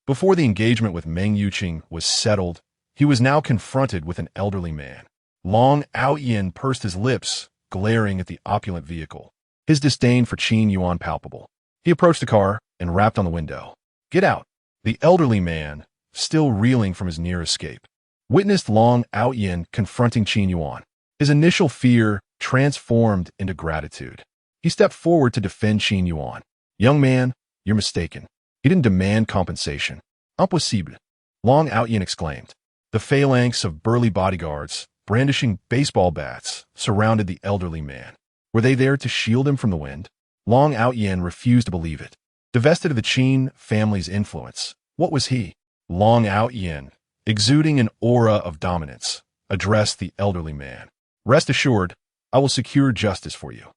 Before the engagement with Meng Yuqing was settled, he was now confronted with an elderly man. Long Aotian pursed his lips, glaring at the opulent vehicle. His disdain for Qin Yuan palpable. He approached the car and rapped on the window. Get out. The elderly man, still reeling from his near escape, witnessed Long Aotian confronting Qin Yuan. His initial fear transformed into gratitude. He stepped forward to defend Qin Yuan. Young man, you're mistaken. He didn't demand compensation. Impossible, Long Aotian exclaimed. The phalanx of burly bodyguards, brandishing baseball bats, surrounded the elderly man. Were they there to shield him from the wind? Long Aotian refused to believe it. Divested of the Qin family's influence, what was he? Long Aotian, exuding an aura of dominance, addressed the elderly man. Rest assured, I will secure justice for you.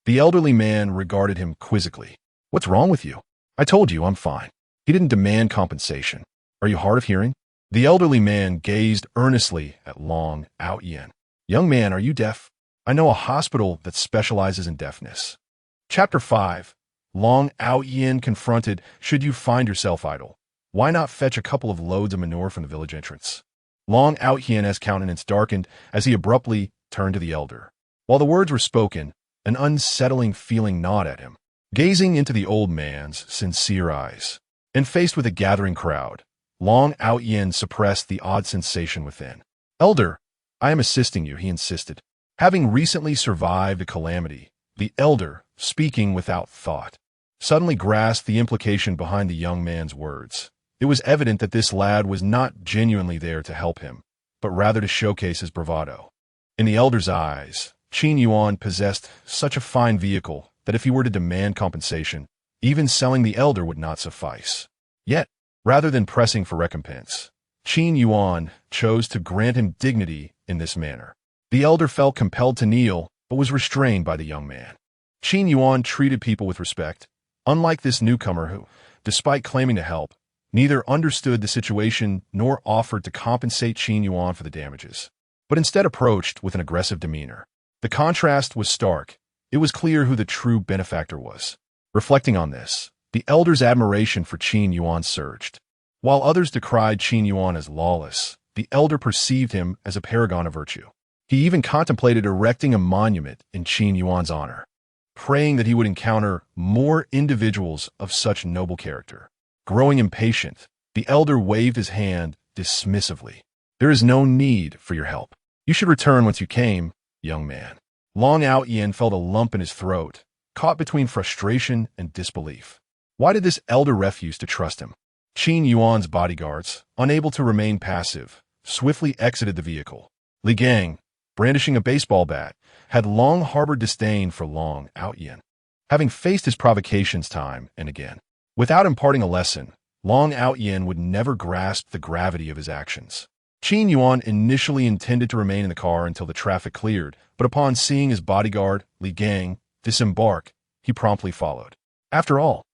The elderly man regarded him quizzically. What's wrong with you? I told you I'm fine. He didn't demand compensation. Are you hard of hearing? The elderly man gazed earnestly at Long Aotian. Young man, are you deaf? I know a hospital that specializes in deafness. Chapter 5. Long Aotian confronted, should you find yourself idle, why not fetch a couple of loads of manure from the village entrance? Long Aotian's countenance darkened as he abruptly turned to the elder. While the words were spoken, an unsettling feeling gnawed at him. Gazing into the old man's sincere eyes, and faced with a gathering crowd, Long Aotian suppressed the odd sensation within. Elder, I am assisting you, he insisted. Having recently survived a calamity, the elder, speaking without thought, suddenly grasped the implication behind the young man's words. It was evident that this lad was not genuinely there to help him, but rather to showcase his bravado. In the elder's eyes, Qin Yuan possessed such a fine vehicle that if he were to demand compensation, even selling the elder would not suffice. Yet, rather than pressing for recompense, Qin Yuan chose to grant him dignity in this manner. The elder felt compelled to kneel, but was restrained by the young man. Qin Yuan treated people with respect, unlike this newcomer who, despite claiming to help, neither understood the situation nor offered to compensate Qin Yuan for the damages, but instead approached with an aggressive demeanor. The contrast was stark. It was clear who the true benefactor was. Reflecting on this, the elder's admiration for Qin Yuan surged. While others decried Qin Yuan as lawless, the elder perceived him as a paragon of virtue. He even contemplated erecting a monument in Qin Yuan's honor, praying that he would encounter more individuals of such noble character. Growing impatient, the elder waved his hand dismissively. There is no need for your help. You should return whence you came, young man. Long Aotian felt a lump in his throat, caught between frustration and disbelief. Why did this elder refuse to trust him? Qin Yuan's bodyguards, unable to remain passive, swiftly exited the vehicle. Li Gang, brandishing a baseball bat, had long harbored disdain for Long Aotian, having faced his provocations time and again. Without imparting a lesson, Long Aotian would never grasp the gravity of his actions. Qin Yuan initially intended to remain in the car until the traffic cleared, but upon seeing his bodyguard, Li Gang, disembark, he promptly followed. After all,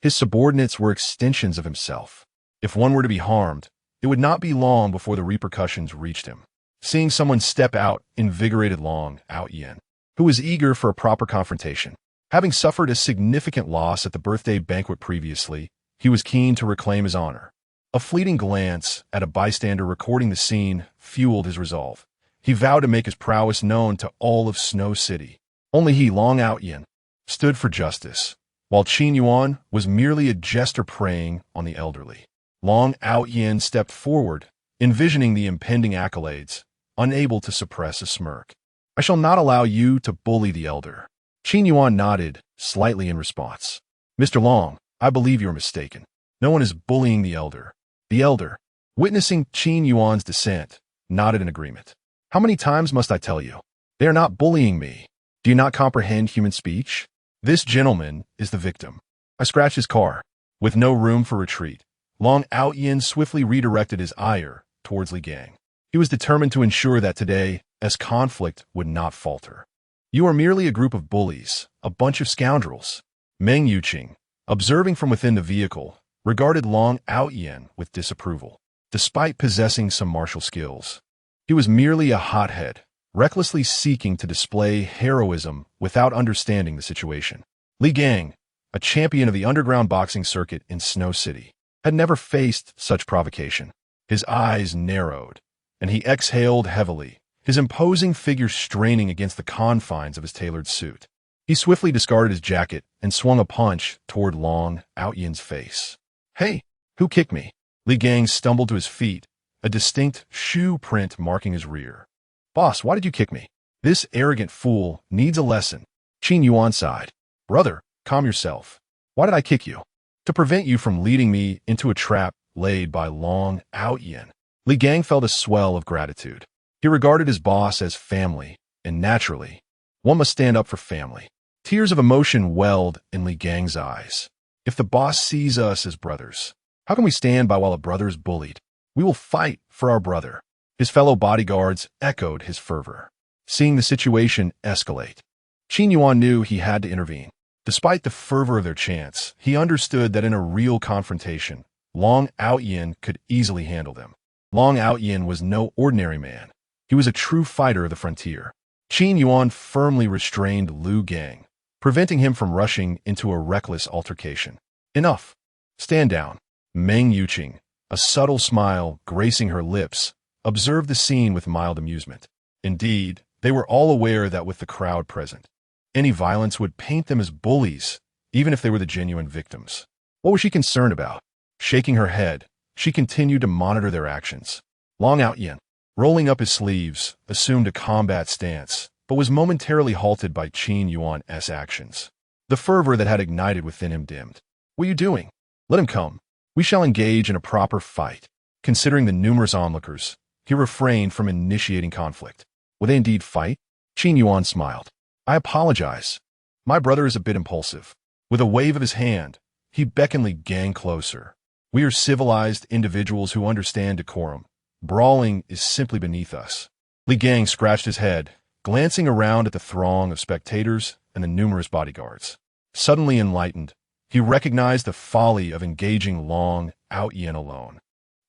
his subordinates were extensions of himself. If one were to be harmed, it would not be long before the repercussions reached him. Seeing someone step out invigorated Long Aotian, who was eager for a proper confrontation. Having suffered a significant loss at the birthday banquet previously, he was keen to reclaim his honor. A fleeting glance at a bystander recording the scene fueled his resolve. He vowed to make his prowess known to all of Snow City. Only he, Long Aotian, stood for justice, while Qin Yuan was merely a jester preying on the elderly. Long Aotian stepped forward, envisioning the impending accolades, unable to suppress a smirk. I shall not allow you to bully the elder. Qin Yuan nodded, slightly in response. Mr. Long, I believe you're mistaken. No one is bullying the elder. The elder, witnessing Qin Yuan's dissent, nodded in agreement. How many times must I tell you? They are not bullying me. Do you not comprehend human speech? This gentleman is the victim. I scratched his car. With no room for retreat, Long Aotian swiftly redirected his ire towards Li Gang. He was determined to ensure that today's conflict would not falter. You are merely a group of bullies, a bunch of scoundrels. Meng Yuqing, observing from within the vehicle, regarded Long Aotian with disapproval. Despite possessing some martial skills, he was merely a hothead, recklessly seeking to display heroism without understanding the situation. Li Gang, a champion of the underground boxing circuit in Snow City, had never faced such provocation. His eyes narrowed, and he exhaled heavily, his imposing figure straining against the confines of his tailored suit. He swiftly discarded his jacket and swung a punch toward Long Aotian's face. Hey, who kicked me? Li Gang stumbled to his feet, a distinct shoe print marking his rear. Boss, why did you kick me? This arrogant fool needs a lesson. Qin Yuan sighed. Brother, calm yourself. Why did I kick you? To prevent you from leading me into a trap laid by Long Aotian. Li Gang felt a swell of gratitude. He regarded his boss as family, and naturally, one must stand up for family. Tears of emotion welled in Li Gang's eyes. If the boss sees us as brothers, how can we stand by while a brother is bullied? We will fight for our brother. His fellow bodyguards echoed his fervor. Seeing the situation escalate, Qin Yuan knew he had to intervene. Despite the fervor of their chants, he understood that in a real confrontation, Long Aotian could easily handle them. Long Aotian was no ordinary man. He was a true fighter of the frontier. Qin Yuan firmly restrained Li Gang, preventing him from rushing into a reckless altercation. Enough. Stand down. Meng Yuqing, a subtle smile gracing her lips, observed the scene with mild amusement. Indeed, they were all aware that with the crowd present, any violence would paint them as bullies, even if they were the genuine victims. What was she concerned about? Shaking her head, she continued to monitor their actions. Long Aotian, rolling up his sleeves, assumed a combat stance, but was momentarily halted by Qin Yuan's actions. The fervor that had ignited within him dimmed. What are you doing? Let him come. We shall engage in a proper fight. Considering the numerous onlookers, he refrained from initiating conflict. Will they indeed fight? Qin Yuan smiled. I apologize. My brother is a bit impulsive. With a wave of his hand, he beckoned Li Gang closer. We are civilized individuals who understand decorum. Brawling is simply beneath us. Li Gang scratched his head, glancing around at the throng of spectators and the numerous bodyguards. Suddenly enlightened, he recognized the folly of engaging Long Aotian alone.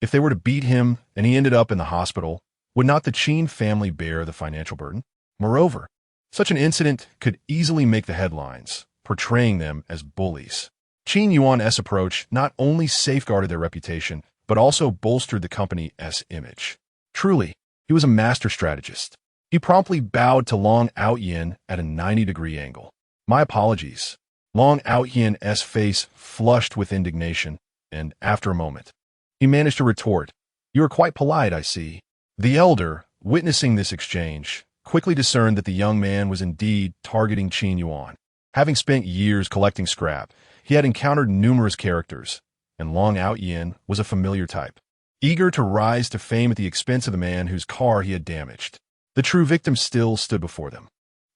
If they were to beat him and he ended up in the hospital, would not the Qin family bear the financial burden? Moreover, such an incident could easily make the headlines, portraying them as bullies. Qin Yuan's approach not only safeguarded their reputation, but also bolstered the company's image. Truly, he was a master strategist. He promptly bowed to Long Aotian at a 90-degree angle. My apologies. Long Aotian's face flushed with indignation, and after a moment, he managed to retort, You are quite polite, I see. The elder, witnessing this exchange, quickly discerned that the young man was indeed targeting Qin Yuan. Having spent years collecting scrap, he had encountered numerous characters, and Long Aotian was a familiar type, eager to rise to fame at the expense of the man whose car he had damaged. The true victim still stood before them.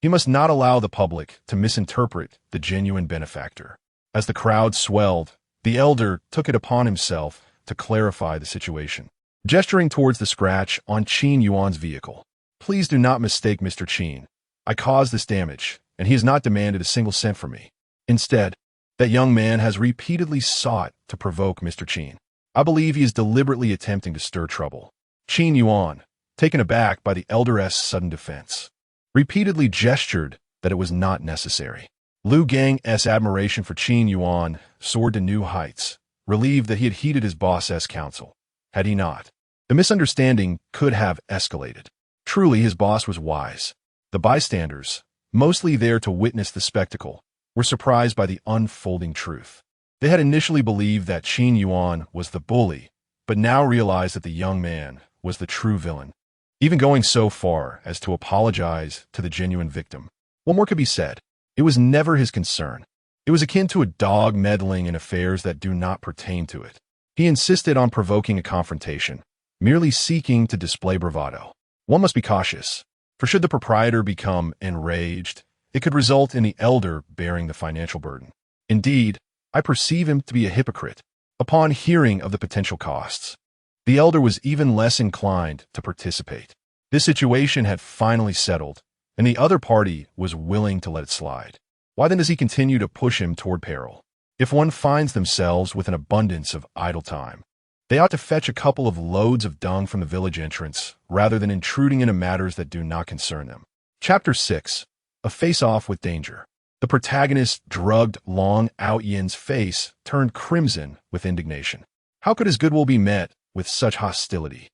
He must not allow the public to misinterpret the genuine benefactor. As the crowd swelled, The elder took it upon himself to clarify the situation, gesturing towards the scratch on Qin Yuan's vehicle. Please do not mistake Mr. Qin. I caused this damage, and he has not demanded a single cent from me. Instead, that young man has repeatedly sought to provoke Mr. Qin. I believe he is deliberately attempting to stir trouble. Qin Yuan, taken aback by the elder's sudden defense, repeatedly gestured that it was not necessary. Lu Gang's admiration for Qin Yuan soared to new heights, relieved that he had heeded his boss's counsel. Had he not, the misunderstanding could have escalated. Truly, his boss was wise. The bystanders, mostly there to witness the spectacle, were surprised by the unfolding truth. They had initially believed that Qin Yuan was the bully, but now realized that the young man was the true villain, even going so far as to apologize to the genuine victim. What more could be said? It was never his concern. It was akin to a dog meddling in affairs that do not pertain to it. He insisted on provoking a confrontation, merely seeking to display bravado. One must be cautious, for should the proprietor become enraged, it could result in the elder bearing the financial burden. Indeed, I perceive him to be a hypocrite. Upon hearing of the potential costs, the elder was even less inclined to participate. This situation had finally settled, and the other party was willing to let it slide. Why then does he continue to push him toward peril? If one finds themselves with an abundance of idle time, they ought to fetch a couple of loads of dung from the village entrance, rather than intruding into matters that do not concern them. Chapter 6. A Face-Off with Danger. The protagonist drugged Long Aotian's face turned crimson with indignation. How could his goodwill be met with such hostility?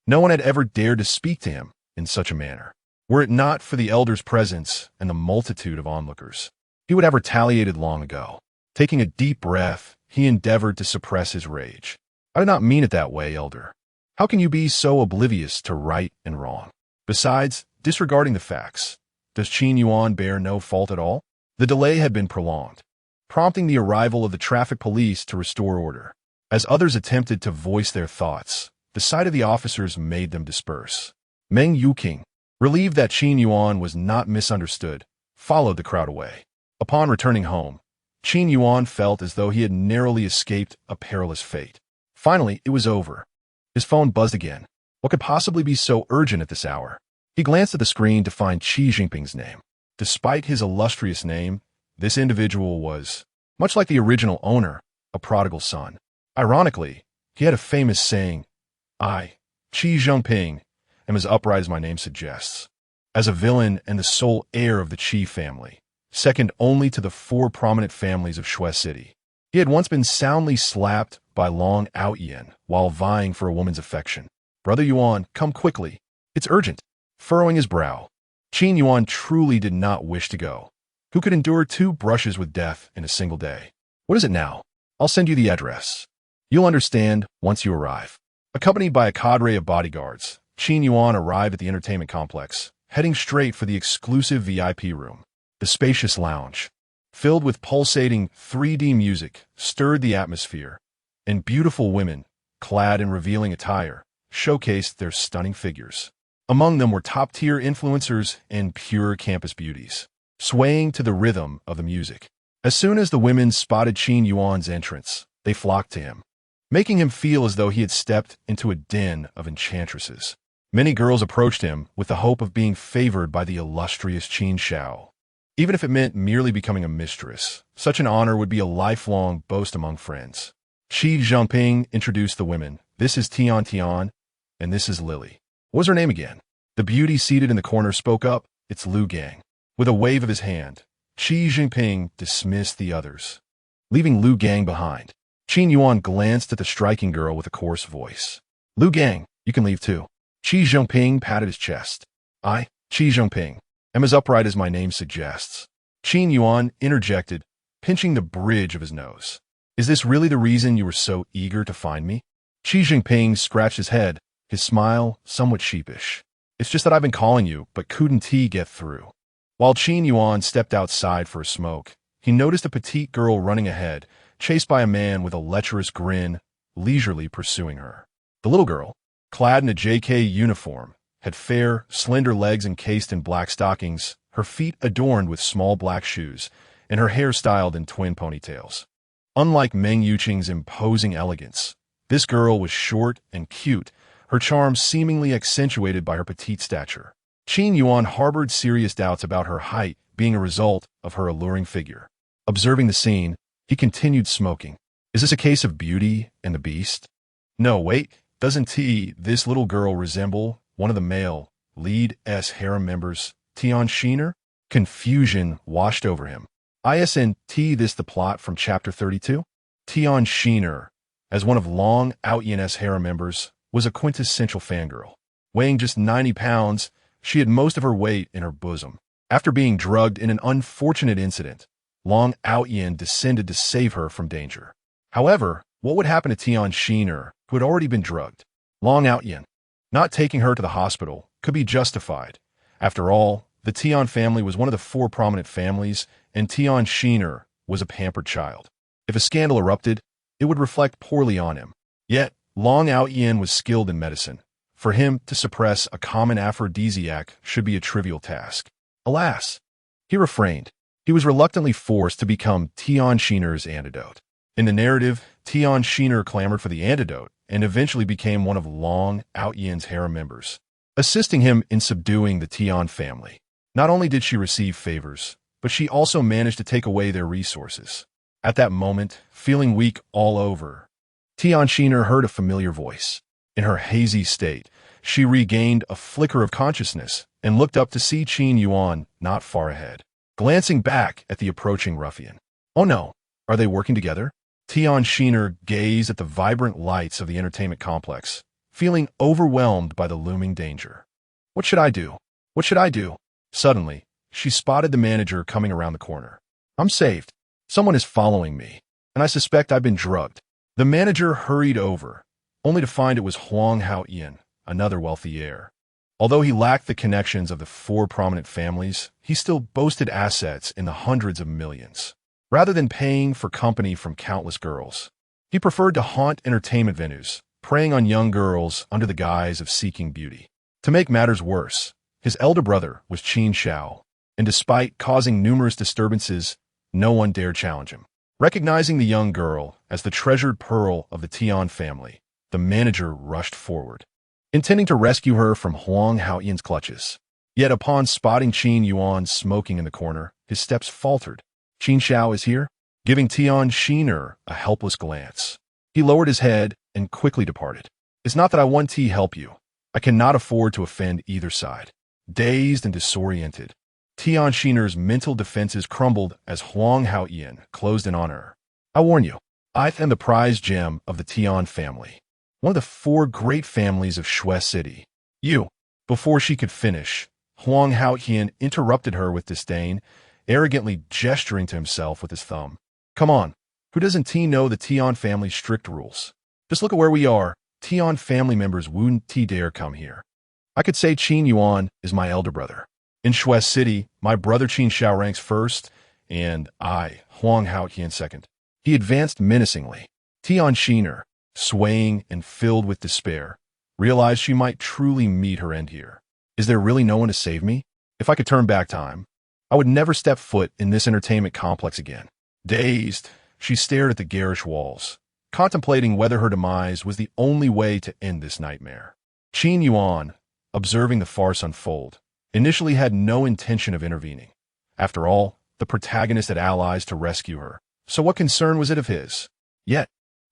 No one had ever dared to speak to him in such a manner. Were it not for the elder's presence and the multitude of onlookers, he would have retaliated long ago. Taking a deep breath, he endeavored to suppress his rage. I did not mean it that way, elder. How can you be so oblivious to right and wrong? Besides, disregarding the facts, does Qin Yuan bear no fault at all? The delay had been prolonged, prompting the arrival of the traffic police to restore order. As others attempted to voice their thoughts, the sight of the officers made them disperse. Meng Yuqing, relieved that Qin Yuan was not misunderstood, followed the crowd away. Upon returning home, Qin Yuan felt as though he had narrowly escaped a perilous fate. Finally, it was over. His phone buzzed again. What could possibly be so urgent at this hour? He glanced at the screen to find Xi Jinping's name. Despite his illustrious name, this individual was, much like the original owner, a prodigal son. Ironically, he had a famous saying, I, Xi Jinping, am as upright as my name suggests. As a villain and the sole heir of the Qi family, second only to the four prominent families of Shui City, he had once been soundly slapped by Long Aotian while vying for a woman's affection. Brother Yuan, come quickly. It's urgent. Furrowing his brow, Qin Yuan truly did not wish to go. Who could endure 2 brushes with death in a single day? What is it now? I'll send you the address. You'll understand once you arrive. Accompanied by a cadre of bodyguards, Qin Yuan arrived at the entertainment complex, heading straight for the exclusive VIP room. The spacious lounge, filled with pulsating 3D music, stirred the atmosphere, and beautiful women, clad in revealing attire, showcased their stunning figures. Among them were top-tier influencers and pure campus beauties, swaying to the rhythm of the music. As soon as the women spotted Qin Yuan's entrance, they flocked to him, making him feel as though he had stepped into a den of enchantresses. Many girls approached him with the hope of being favored by the illustrious Qin Shao. Even if it meant merely becoming a mistress, such an honor would be a lifelong boast among friends. Xi Jinping introduced the women. This is Tian Tian, and this is Lily. What was her name again? The beauty seated in the corner spoke up. It's Lu Gang. With a wave of his hand, Xi Jinping dismissed the others, leaving Lu Gang behind. Qin Yuan glanced at the striking girl with a coarse voice. Lu Gang, you can leave too. Xi Jinping patted his chest. I, Xi Jinping, am as upright as my name suggests. Qin Yuan interjected, pinching the bridge of his nose. Is this really the reason you were so eager to find me? Xi Jinping scratched his head, his smile somewhat sheepish. It's just that I've been calling you, but couldn't get through. While Qin Yuan stepped outside for a smoke, he noticed a petite girl running ahead, chased by a man with a lecherous grin, leisurely pursuing her. The little girl, clad in a JK uniform, had fair, slender legs encased in black stockings, her feet adorned with small black shoes, and her hair styled in twin ponytails. Unlike Meng Yuqing's imposing elegance, this girl was short and cute, her charm seemingly accentuated by her petite stature. Qin Yuan harbored serious doubts about her height being a result of her alluring figure. Observing the scene, he continued smoking. Is this a case of Beauty and the Beast? No, wait, doesn't this little girl resemble one of the male lead harem members, Tian Shiner? Confusion washed over him. Isn't this the plot from chapter 32? Tian Shiner, as one of Long Aotian's harem members, was a quintessential fangirl. Weighing just 90 pounds, she had most of her weight in her bosom. After being drugged in an unfortunate incident, Long Aotian descended to save her from danger. However, what would happen to Tian Shiner, who had already been drugged? Long Aotian, not taking her to the hospital, could be justified. After all, the Tian family was one of the 4 prominent families, and Tian Shiner was a pampered child. If a scandal erupted, it would reflect poorly on him. Yet, Long Aotian was skilled in medicine. For him to suppress a common aphrodisiac should be a trivial task. Alas, he refrained. He was reluctantly forced to become Tian Shiner's antidote. In the narrative, Tian Shiner clamored for the antidote and eventually became one of Long Aotian's harem members, assisting him in subduing the Tian family. Not only did she receive favors, but she also managed to take away their resources. At that moment, feeling weak all over, Tian Shiner heard a familiar voice. In her hazy state, she regained a flicker of consciousness and looked up to see Qin Yuan not far ahead, glancing back at the approaching ruffian. Oh no, are they working together? Tian Shiner gazed at the vibrant lights of the entertainment complex, feeling overwhelmed by the looming danger. What should I do? What should I do? Suddenly, she spotted the manager coming around the corner. I'm saved. Someone is following me, and I suspect I've been drugged. The manager hurried over, only to find it was Huang Haotian, another wealthy heir. Although he lacked the connections of the 4 prominent families, he still boasted assets in the hundreds of millions. Rather than paying for company from countless girls, he preferred to haunt entertainment venues, preying on young girls under the guise of seeking beauty. To make matters worse, his elder brother was Qin Shao, and despite causing numerous disturbances, no one dared challenge him. Recognizing the young girl as the treasured pearl of the Tian family, the manager rushed forward, intending to rescue her from Huang Haotian's clutches. Yet upon spotting Qin Yuan smoking in the corner, his steps faltered. Qin Shao is here, giving Tian Shiner a helpless glance. He lowered his head and quickly departed. It's not that I want to help you. I cannot afford to offend either side. Dazed and disoriented, Tian Shiner's mental defenses crumbled as Huang Haotian closed in on her. I warn you, I am the prized gem of the Tian family, one of the 4 great families of Shui City. You. Before she could finish, Huang Haotian interrupted her with disdain, arrogantly gesturing to himself with his thumb. Come on, who doesn't know the Tian family's strict rules? Just look at where we are. Tian family members wouldn't dare come here. I could say Qin Yuan is my elder brother. In Shui City, my brother Qin Shao ranks first, and I, Huang Haotian, second. He advanced menacingly. Tian Shiner, swaying and filled with despair, realized she might truly meet her end here. Is there really no one to save me? If I could turn back time, I would never step foot in this entertainment complex again. Dazed, she stared at the garish walls, contemplating whether her demise was the only way to end this nightmare. Qin Yuan, observing the farce unfold, initially had no intention of intervening. After all, the protagonist had allies to rescue her, so what concern was it of his? Yet,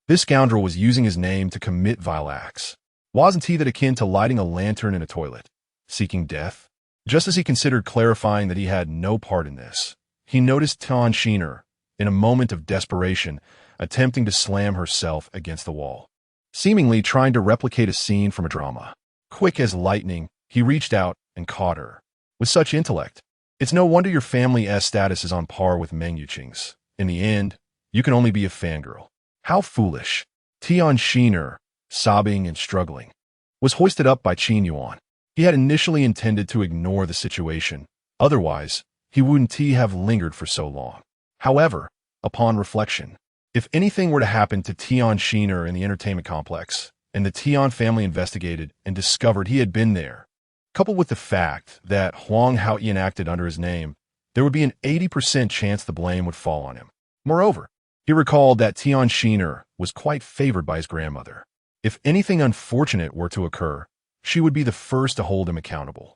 this scoundrel was using his name to commit vile acts. Wasn't he that akin to lighting a lantern in a toilet, seeking death? Just as he considered clarifying that he had no part in this, he noticed Tian Shiner, in a moment of desperation, attempting to slam herself against the wall, seemingly trying to replicate a scene from a drama. Quick as lightning, he reached out and caught her. With such intellect, it's no wonder your family's status is on par with Meng Yuqing's. In the end, you can only be a fangirl. How foolish. Tian Shiner, sobbing and struggling, was hoisted up by Qin Yuan. He had initially intended to ignore the situation. Otherwise, he wouldn't have lingered for so long. However, upon reflection, if anything were to happen to Tian Shiner in the entertainment complex, and the Tian family investigated and discovered he had been there, coupled with the fact that Huang Haotian acted under his name, there would be an 80% chance the blame would fall on him. Moreover, He recalled that Tian Shiner was quite favored by his grandmother. If anything unfortunate were to occur, she would be the first to hold him accountable.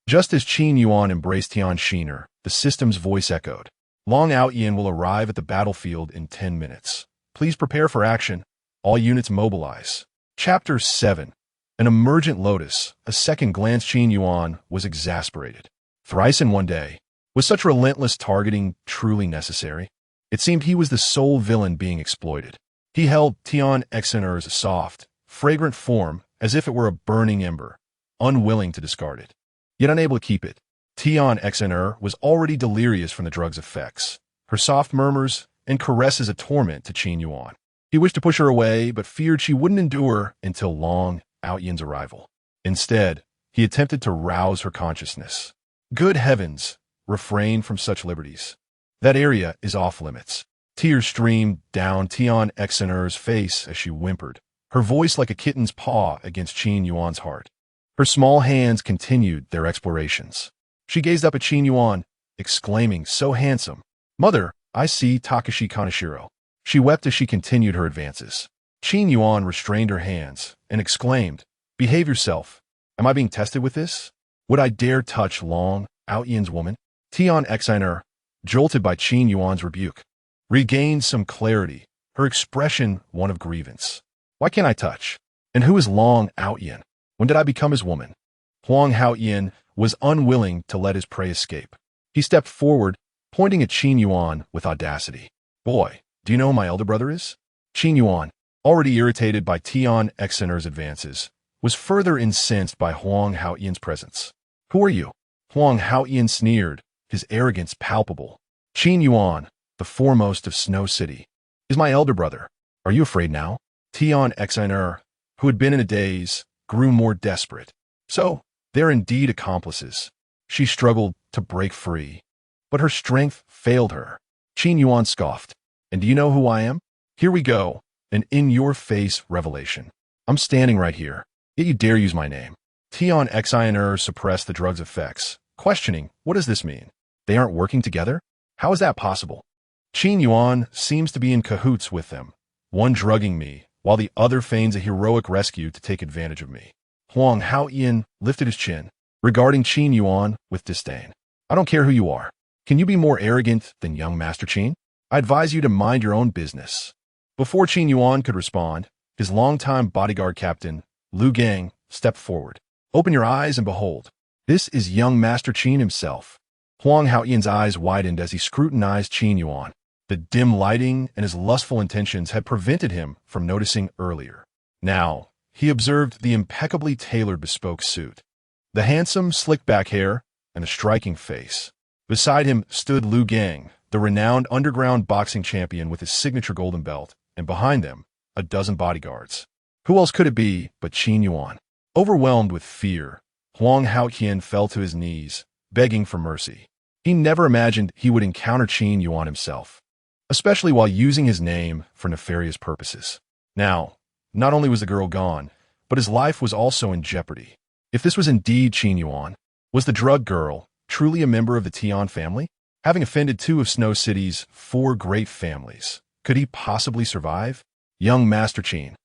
Just as Qin Yuan embraced Tian Shiner, the system's voice echoed. Long Aotian will arrive at the battlefield in 10 minutes. Please prepare for action. All units mobilize. Chapter 7. An emergent lotus. A second glance. Qin Yuan was exasperated. Thrice in one day. Was such relentless targeting truly necessary? It seemed he was the sole villain being exploited. He held Tian Xiner's soft, fragrant form as if it were a burning ember, unwilling to discard it, yet unable to keep it. Tian Xiner was already delirious from the drug's effects. Her soft murmurs and caresses a torment to Qin Yuan. He wished to push her away, but feared she wouldn't endure until Long Aotian's arrival. Instead, he attempted to rouse her consciousness. Good heavens, refrain from such liberties. That area is off limits. Tears streamed down Tian Xiner's face as she whimpered, her voice like a kitten's paw against Qin Yuan's heart. Her small hands continued their explorations. She gazed up at Qin Yuan, exclaiming, "So handsome. Mother, I see Takashi Kaneshiro." She wept as she continued her advances. Qin Yuan restrained her hands and exclaimed, "Behave yourself. Am I being tested with this? Would I dare touch Long Aotian's woman?" Tian Xiner, jolted by Qin Yuan's rebuke, regained some clarity, her expression one of grievance. "Why can't I touch? And who is Long Aotian? When did I become his woman?" Huang Aotian was unwilling to let his prey escape. He stepped forward, pointing at Qin Yuan with audacity. "Boy, do you know who my elder brother is?" Qin Yuan, already irritated by Tian Xiner's advances, was further incensed by Huang Aotian's presence. "Who are you?" Huang Aotian sneered, his arrogance palpable. "Qin Yuan, the foremost of Snow City, is my elder brother. Are you afraid now?" Tian Xiner, who had been in a daze, grew more desperate. So, they're indeed accomplices. She struggled to break free, but her strength failed her. Qin Yuan scoffed. "And do you know who I am? Here we go, an in-your-face revelation. I'm standing right here, yet you dare use my name." Tian Xiner suppressed the drug's effects, questioning, "What does this mean? They aren't working together? How is that possible? Qin Yuan seems to be in cahoots with them, one drugging me, while the other feigns a heroic rescue to take advantage of me." Huang Aotian lifted his chin, regarding Qin Yuan with disdain. "I don't care who you are. Can you be more arrogant than young Master Qin? I advise you to mind your own business." Before Qin Yuan could respond, his longtime bodyguard captain, Lu Gang, stepped forward. "Open your eyes and behold. This is young Master Qin himself." Huang Aotian's eyes widened as he scrutinized Qin Yuan. The dim lighting and his lustful intentions had prevented him from noticing earlier. Now, he observed the impeccably tailored bespoke suit, the handsome, slick-back hair, and the striking face. Beside him stood Lu Gang, the renowned underground boxing champion with his signature golden belt, and behind them, a dozen bodyguards. Who else could it be but Qin Yuan? Overwhelmed with fear, Huang Aotian fell to his knees, begging for mercy. He never imagined he would encounter Qin Yuan himself, especially while using his name for nefarious purposes. Now, not only was the girl gone, but his life was also in jeopardy. If this was indeed Qin Yuan, was the drug girl truly a member of the Tian family? Having offended two of Snow City's 4 great families, could he possibly survive? Young Master Qin.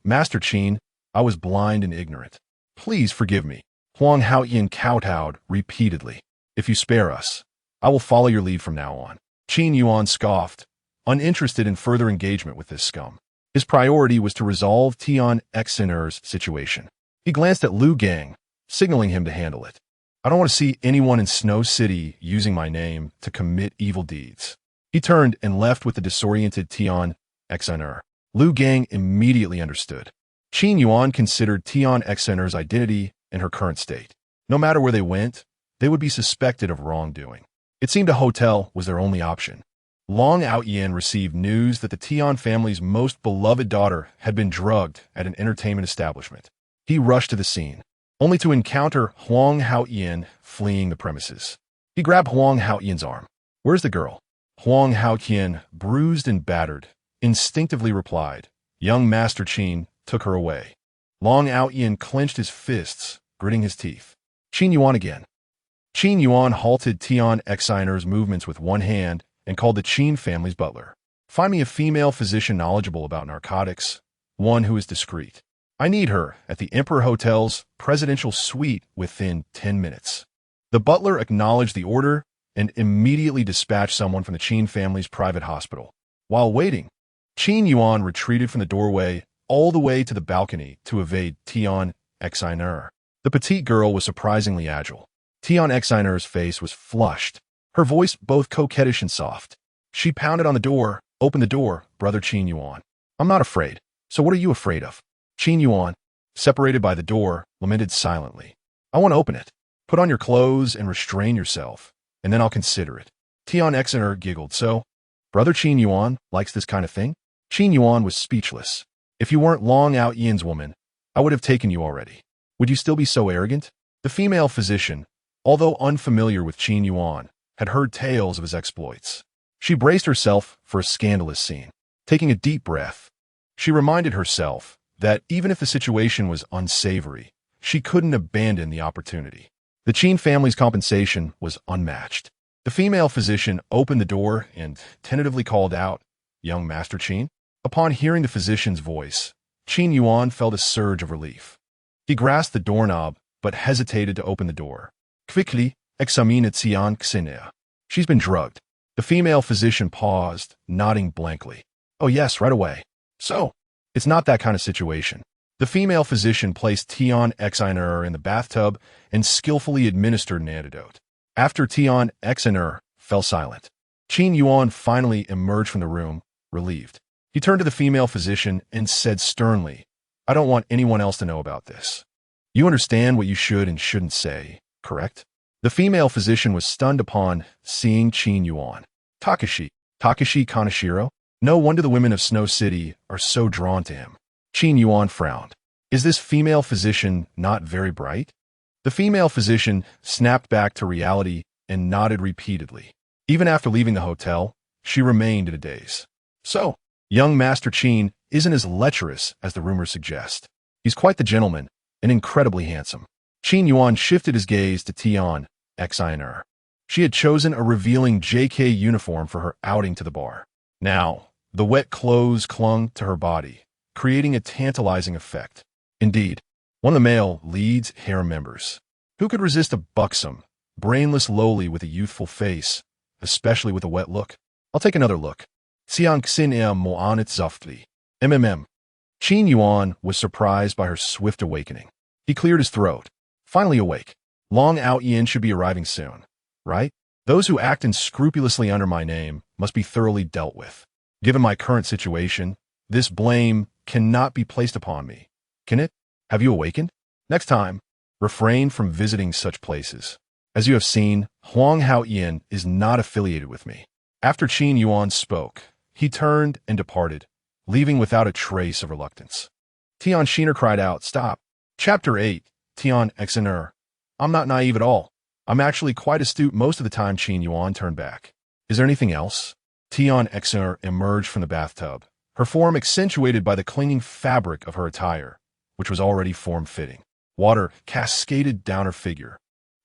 Master Qin, I was blind and ignorant. Please forgive me. Huang Aotian kowtowed repeatedly. If you spare us, I will follow your lead from now on. Qin Yuan scoffed, uninterested in further engagement with this scum. His priority was to resolve Tian Xiner's situation. He glanced at Lu Gang, signaling him to handle it. "I don't want to see anyone in Snow City using my name to commit evil deeds." He turned and left with the disoriented Tian Xiner. Lu Gang immediately understood. Qin Yuan considered Tian Xiner's identity in her current state. No matter where they went, they would be suspected of wrongdoing. It seemed a hotel was their only option. Long Aotian received news that the Tian family's most beloved daughter had been drugged at an entertainment establishment. He rushed to the scene, only to encounter Huang Aotian fleeing the premises. He grabbed Huang Aotian's arm. "Where's the girl?" Huang Aotian, bruised and battered, instinctively replied, "Young Master Qin took her away." Long Aotian clenched his fists, gritting his teeth. "Qin Yuan again." Qin Yuan halted Tian Xiner's movements with one hand and called the Qin family's butler. Find me a female physician knowledgeable about narcotics, one who is discreet. I need her at the Emperor Hotel's presidential suite within 10 minutes. The butler acknowledged the order and immediately dispatched someone from the Qin family's private hospital. While waiting, Qin Yuan retreated from the doorway all the way to the balcony to evade Tian Exiner. The petite girl was surprisingly agile. Tian Exiner's face was flushed, her voice both coquettish and soft. She pounded on the door. Open the door, brother Qin Yuan. I'm not afraid. So what are you afraid of? Qin Yuan, separated by the door, lamented silently. I want to open it. Put on your clothes and restrain yourself, and then I'll consider it. Tian Exiner giggled. So, brother Qin Yuan likes this kind of thing? Qin Yuan was speechless. If you weren't Long Aotian's woman, I would have taken you already. Would you still be so arrogant? The female physician, although unfamiliar with Qin Yuan, had heard tales of his exploits. She braced herself for a scandalous scene. Taking a deep breath, she reminded herself that even if the situation was unsavory, she couldn't abandon the opportunity. The Qin family's compensation was unmatched. The female physician opened the door and tentatively called out, "Young Master Qin?" Upon hearing the physician's voice, Qin Yuan felt a surge of relief. He grasped the doorknob, but hesitated to open the door. Quickly, examine Xian Xinea. She's been drugged. The female physician paused, nodding blankly. Oh yes, right away. So, it's not that kind of situation. The female physician placed Tian Exiner in the bathtub and skillfully administered an antidote. After Tian Exiner fell silent, Qin Yuan finally emerged from the room, relieved. He turned to the female physician and said sternly, I don't want anyone else to know about this. You understand what you should and shouldn't say, correct? The female physician was stunned upon seeing Qin Yuan. Takashi Kaneshiro? No wonder the women of Snow City are so drawn to him. Qin Yuan frowned. Is this female physician not very bright? The female physician snapped back to reality and nodded repeatedly. Even after leaving the hotel, she remained in a daze. So, young Master Qin isn't as lecherous as the rumors suggest. He's quite the gentleman and incredibly handsome. Qin Yuan shifted his gaze to Tian Exiner. She had chosen a revealing JK uniform for her outing to the bar. Now, the wet clothes clung to her body, creating a tantalizing effect. Indeed, one of the male lead's harem members. Who could resist a buxom, brainless loli with a youthful face, especially with a wet look? I'll take another look. Xiang Xinea Moanit Zuftli. MMM. Qin Yuan was surprised by her swift awakening. He cleared his throat. Finally awake. Long Aotian should be arriving soon, right? Those who act unscrupulously under my name must be thoroughly dealt with. Given my current situation, this blame cannot be placed upon me. Can it? Have you awakened? Next time, refrain from visiting such places. As you have seen, Huang Haoyan is not affiliated with me. After Qin Yuan spoke, he turned and departed, leaving without a trace of reluctance. Tian Shiner cried out, Stop. Chapter 8, Tian Exiner. I'm not naive at all. I'm actually quite astute most of the time. Qin Yuan turned back. Is there anything else? Tian Exiner emerged from the bathtub, her form accentuated by the clinging fabric of her attire, which was already form-fitting. Water cascaded down her figure,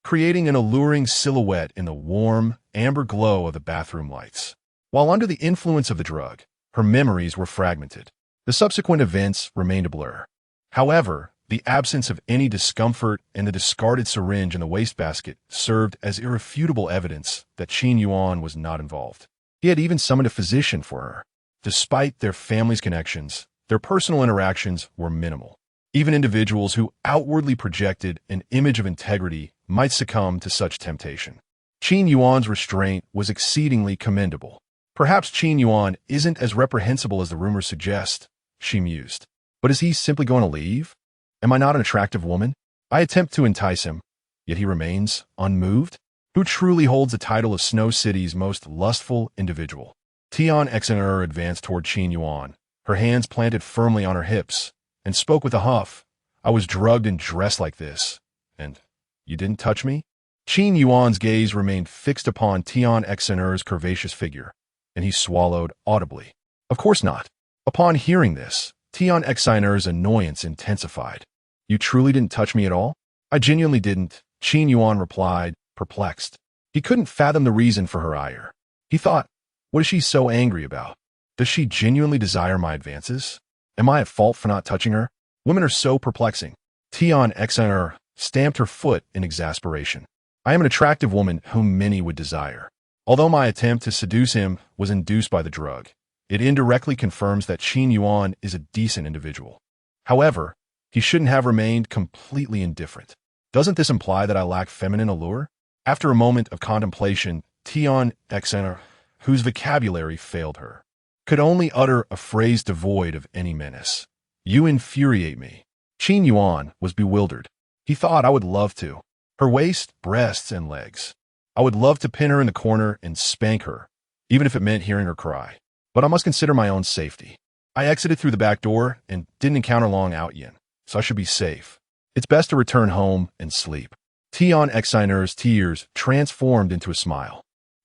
creating an alluring silhouette in the warm, amber glow of the bathroom lights. While under the influence of the drug, her memories were fragmented. The subsequent events remained a blur. However, the absence of any discomfort and the discarded syringe in the wastebasket served as irrefutable evidence that Qin Yuan was not involved. He had even summoned a physician for her. Despite their family's connections, their personal interactions were minimal. Even individuals who outwardly projected an image of integrity might succumb to such temptation. Qin Yuan's restraint was exceedingly commendable. Perhaps Qin Yuan isn't as reprehensible as the rumors suggest, she mused. But is he simply going to leave? Am I not an attractive woman? I attempt to entice him, yet he remains unmoved? Who truly holds the title of Snow City's most lustful individual? Tian Exiner advanced toward Qin Yuan, her hands planted firmly on her hips, and spoke with a huff. I was drugged and dressed like this. And you didn't touch me? Qin Yuan's gaze remained fixed upon Tian Exiner's curvaceous figure, and he swallowed audibly. Of course not. Upon hearing this, Tian Exiner's annoyance intensified. You truly didn't touch me at all? I genuinely didn't, Qin Yuan replied, perplexed. He couldn't fathom the reason for her ire. He thought, what is she so angry about? Does she genuinely desire my advances? Am I at fault for not touching her? Women are so perplexing. Tion Xnr stamped her foot in exasperation. I am an attractive woman whom many would desire. Although my attempt to seduce him was induced by the drug, it indirectly confirms that Qin Yuan is a decent individual. However, he shouldn't have remained completely indifferent. Doesn't this imply that I lack feminine allure? After a moment of contemplation, Tion Xnr, whose vocabulary failed her, could only utter a phrase devoid of any menace. You infuriate me. Qin Yuan was bewildered. He thought I would love to. Her waist, breasts, and legs. I would love to pin her in the corner and spank her, even if it meant hearing her cry. But I must consider my own safety. I exited through the back door and didn't encounter Long Aotian, so I should be safe. It's best to return home and sleep. Tion Xnr's tears transformed into a smile.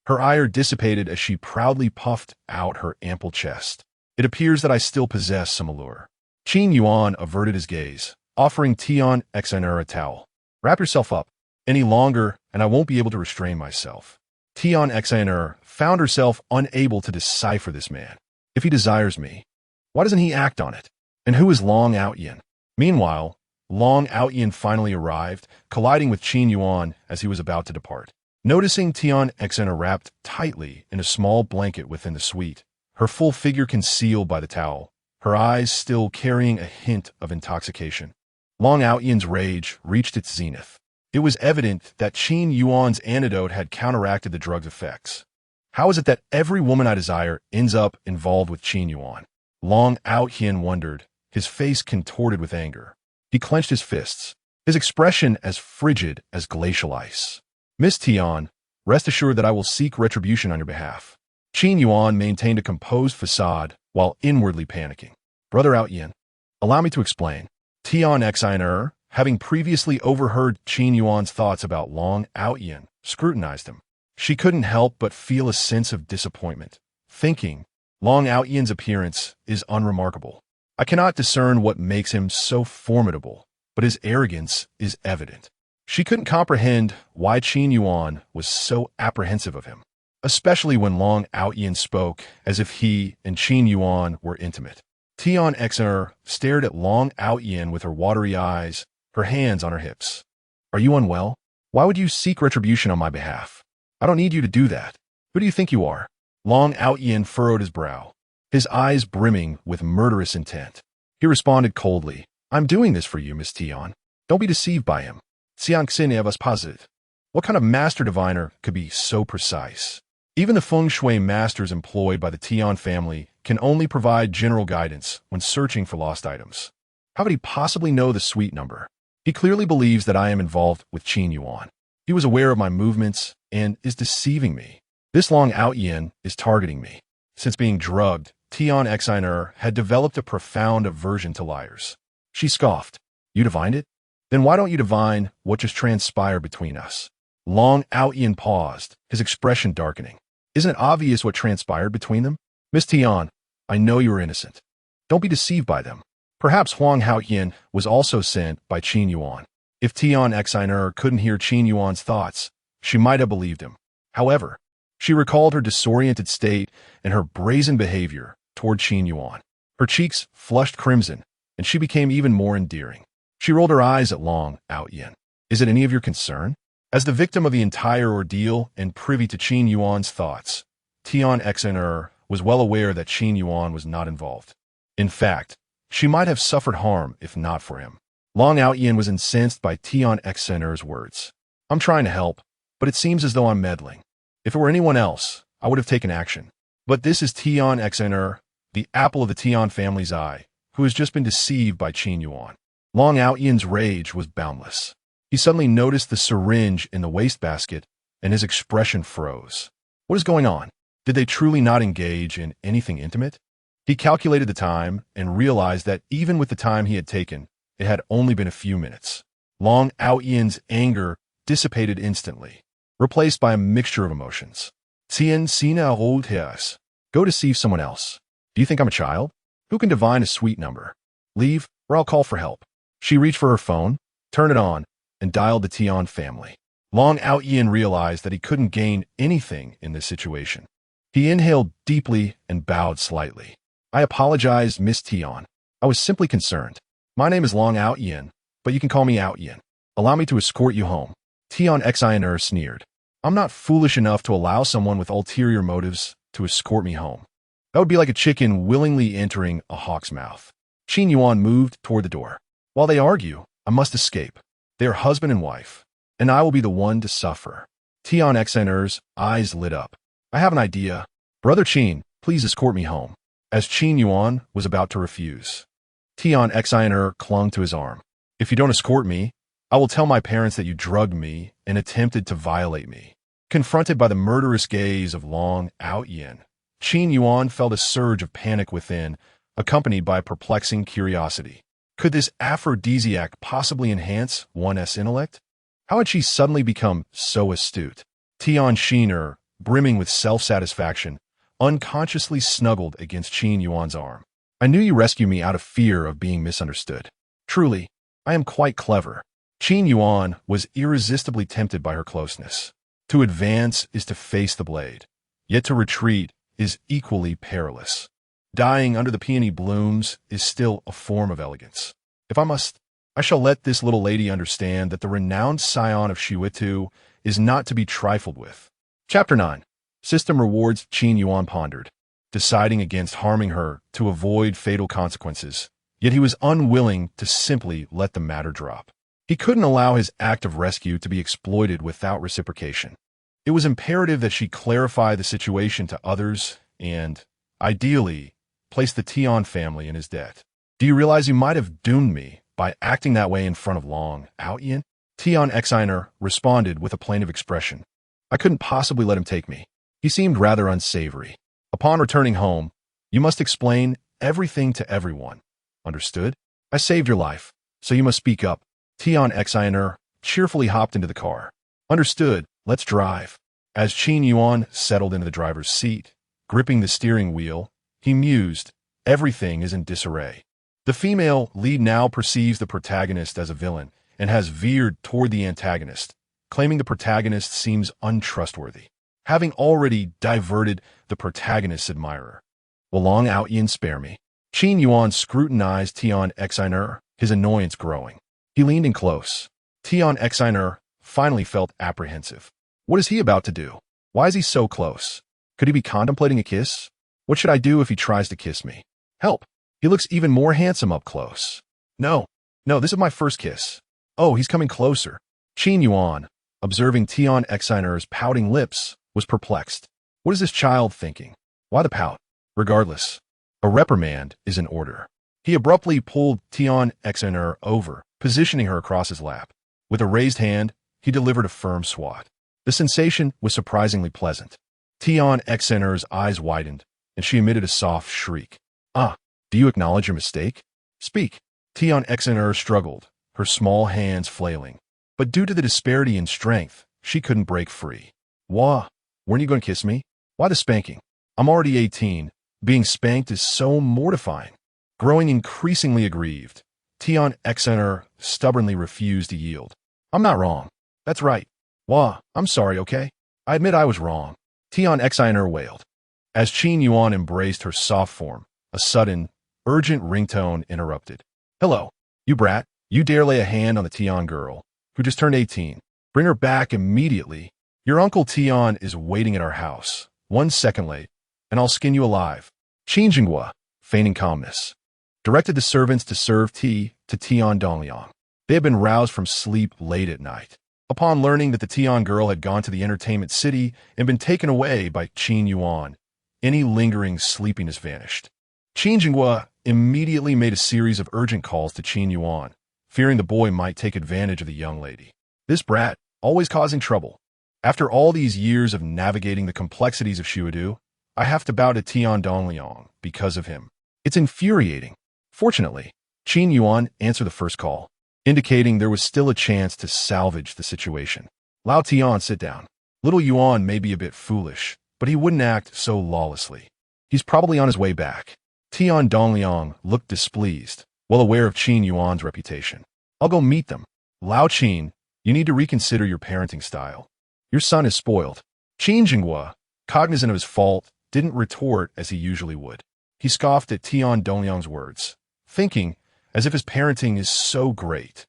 Her ire dissipated as she proudly puffed out her ample chest. It appears that I still possess some allure. Qin Yuan averted his gaze, offering Tion Xnr a towel. Wrap yourself up. Any longer, and I won't be able to restrain myself. Tion Xnr found herself unable to decipher this man. If he desires me, why doesn't he act on it? And who is Long Aotian? Meanwhile, Long Aotian finally arrived, colliding with Qin Yuan as he was about to depart. Noticing Tion Xnr wrapped tightly in a small blanket within the suite, her full figure concealed by the towel, her eyes still carrying a hint of intoxication. Long Aotian's rage reached its zenith. It was evident that Qin Yuan's antidote had counteracted the drug's effects. How is it that every woman I desire ends up involved with Qin Yuan? Long Aotian wondered, his face contorted with anger. He clenched his fists, his expression as frigid as glacial ice. Miss Tian, rest assured that I will seek retribution on your behalf. Qin Yuan maintained a composed facade while inwardly panicking. Brother Aotian, allow me to explain. Tion Xnr, having previously overheard Qin Yuan's thoughts about Long Aotian, scrutinized him. She couldn't help but feel a sense of disappointment, thinking, Long Aotian's appearance is unremarkable. I cannot discern what makes him so formidable, but his arrogance is evident. She couldn't comprehend why Qin Yuan was so apprehensive of him, especially when Long Aotian spoke as if he and Qin Yuan were intimate. Tion Xnr stared at Long Aotian with her watery eyes, her hands on her hips. Are you unwell? Why would you seek retribution on my behalf? I don't need you to do that. Who do you think you are? Long Aotian furrowed his brow, his eyes brimming with murderous intent. He responded coldly, I'm doing this for you, Miss Tion. Don't be deceived by him. Xiangxin was positive. What kind of master diviner could be so precise? Even the feng shui masters employed by the Tion family can only provide general guidance when searching for lost items. How could he possibly know the suite number? He clearly believes that I am involved with Qin Yuan. He was aware of my movements and is deceiving me. This Long Aotian is targeting me. Since being drugged, Tion Xnr had developed a profound aversion to liars. She scoffed. You divined it? Then why don't you divine what just transpired between us? Long Aotian paused, his expression darkening. Isn't it obvious what transpired between them? Miss Tion, I know you are innocent. Don't be deceived by them. Perhaps Huang Haotian was also sent by Qin Yuan. If Tion Xnr couldn't hear Qin Yuan's thoughts, she might have believed him. However, she recalled her disoriented state and her brazen behavior toward Qin Yuan. Her cheeks flushed crimson, and she became even more endearing. She rolled her eyes at Long Aotian. Is it any of your concern? As the victim of the entire ordeal and privy to Qin Yuan's thoughts, Tion Xnr was well aware that Qin Yuan was not involved. In fact, she might have suffered harm if not for him. Long Aotian was incensed by Tion Xnr's words. I'm trying to help, but it seems as though I'm meddling. If it were anyone else, I would have taken action. But this is Tion Xnr, the apple of the Tion family's eye, who has just been deceived by Qin Yuan. Long Aotian's rage was boundless. He suddenly noticed the syringe in the wastebasket, and his expression froze. What is going on? Did they truly not engage in anything intimate? He calculated the time and realized that even with the time he had taken, it had only been a few minutes. Long Aotian's anger dissipated instantly, replaced by a mixture of emotions. Tien Sina Aotian. Go deceive someone else. Do you think I'm a child? Who can divine a suite number? Leave, or I'll call for help. She reached for her phone, turned it on, and dialed the Tion family. Long Aotian realized that he couldn't gain anything in this situation. He inhaled deeply and bowed slightly. I apologized, Miss Tian. I was simply concerned. My name is Long Aotian, but you can call me Aotian. Allow me to escort you home. Tian Xiner sneered. I'm not foolish enough to allow someone with ulterior motives to escort me home. That would be like a chicken willingly entering a hawk's mouth. Qin Yuan moved toward the door. While they argue, I must escape. They are husband and wife, and I will be the one to suffer. Tian Xiner's eyes lit up. I have an idea. Brother Qin, please escort me home. As Qin Yuan was about to refuse, Tian Xiner clung to his arm. If you don't escort me, I will tell my parents that you drugged me and attempted to violate me. Confronted by the murderous gaze of Long Aotian, Qin Yuan felt a surge of panic within, accompanied by perplexing curiosity. Could this aphrodisiac possibly enhance one's intellect? How had she suddenly become so astute? Tian Xiner, brimming with self-satisfaction, unconsciously snuggled against Qin Yuan's arm. I knew you rescued me out of fear of being misunderstood. Truly, I am quite clever. Qin Yuan was irresistibly tempted by her closeness. To advance is to face the blade, yet to retreat is equally perilous. Dying under the peony blooms is still a form of elegance. If I must, I shall let this little lady understand that the renowned scion of Shiwitu is not to be trifled with. Chapter 9. System rewards. Qin Yuan pondered, deciding against harming her to avoid fatal consequences, yet he was unwilling to simply let the matter drop. He couldn't allow his act of rescue to be exploited without reciprocation. It was imperative that she clarify the situation to others and, ideally, place the Tian family in his debt. Do you realize you might have doomed me by acting that way in front of Long Aotian? Tian Xiner responded with a plaintive expression. I couldn't possibly let him take me. He seemed rather unsavory. Upon returning home, you must explain everything to everyone. Understood? I saved your life, so you must speak up. Tian Xiner cheerfully hopped into the car. Understood, let's drive. As Qin Yuan settled into the driver's seat, gripping the steering wheel, he mused, everything is in disarray. The female lead now perceives the protagonist as a villain and has veered toward the antagonist, claiming the protagonist seems untrustworthy, having already diverted the protagonist's admirer. Will Long Aotian spare me? Qin Yuan scrutinized Tian Xiner, his annoyance growing. He leaned in close. Tian Xiner finally felt apprehensive. What is he about to do? Why is he so close? Could he be contemplating a kiss? What should I do if he tries to kiss me? Help! He looks even more handsome up close. No, this is my first kiss. Oh, he's coming closer. Qin Yuan, observing Tian Xiner's pouting lips, was perplexed. What is this child thinking? Why the pout? Regardless, a reprimand is in order. He abruptly pulled Tian Xiner over, positioning her across his lap. With a raised hand, he delivered a firm swat. The sensation was surprisingly pleasant. Tian Xiner's eyes widened, and she emitted a soft shriek. Ah, do you acknowledge your mistake? Speak. Tian Xiner struggled, her small hands flailing. But due to the disparity in strength, she couldn't break free. Wah, weren't you going to kiss me? Why the spanking? I'm already 18. Being spanked is so mortifying. Growing increasingly aggrieved, Tian Xiner stubbornly refused to yield. I'm not wrong. That's right. Wah, I'm sorry, okay? I admit I was wrong. Tian Xiner wailed. As Qin Yuan embraced her soft form, a sudden, urgent ringtone interrupted. Hello, you brat. You dare lay a hand on the Tian girl, who just turned 18. Bring her back immediately. Your Uncle Tian is waiting at our house. 1 second late, and I'll skin you alive. Qin Jinghua, feigning calmness, directed the servants to serve tea to Tian Dongliang. They had been roused from sleep late at night. Upon learning that the Tian girl had gone to the entertainment city and been taken away by Qin Yuan, any lingering sleepiness vanished. Qin Jinghua immediately made a series of urgent calls to Qin Yuan, fearing the boy might take advantage of the young lady. This brat, always causing trouble. After all these years of navigating the complexities of Shiwidu, I have to bow to Tian Dongliang because of him. It's infuriating. Fortunately, Qin Yuan answered the first call, indicating there was still a chance to salvage the situation. Lao Tian, sit down. Little Yuan may be a bit foolish, but he wouldn't act so lawlessly. He's probably on his way back. Tian Dongliang looked displeased, well aware of Qin Yuan's reputation. I'll go meet them. Lao Qin, you need to reconsider your parenting style. Your son is spoiled. Qin Jinghua, cognizant of his fault, didn't retort as he usually would. He scoffed at Tian Dongliang's words, thinking as if his parenting is so great.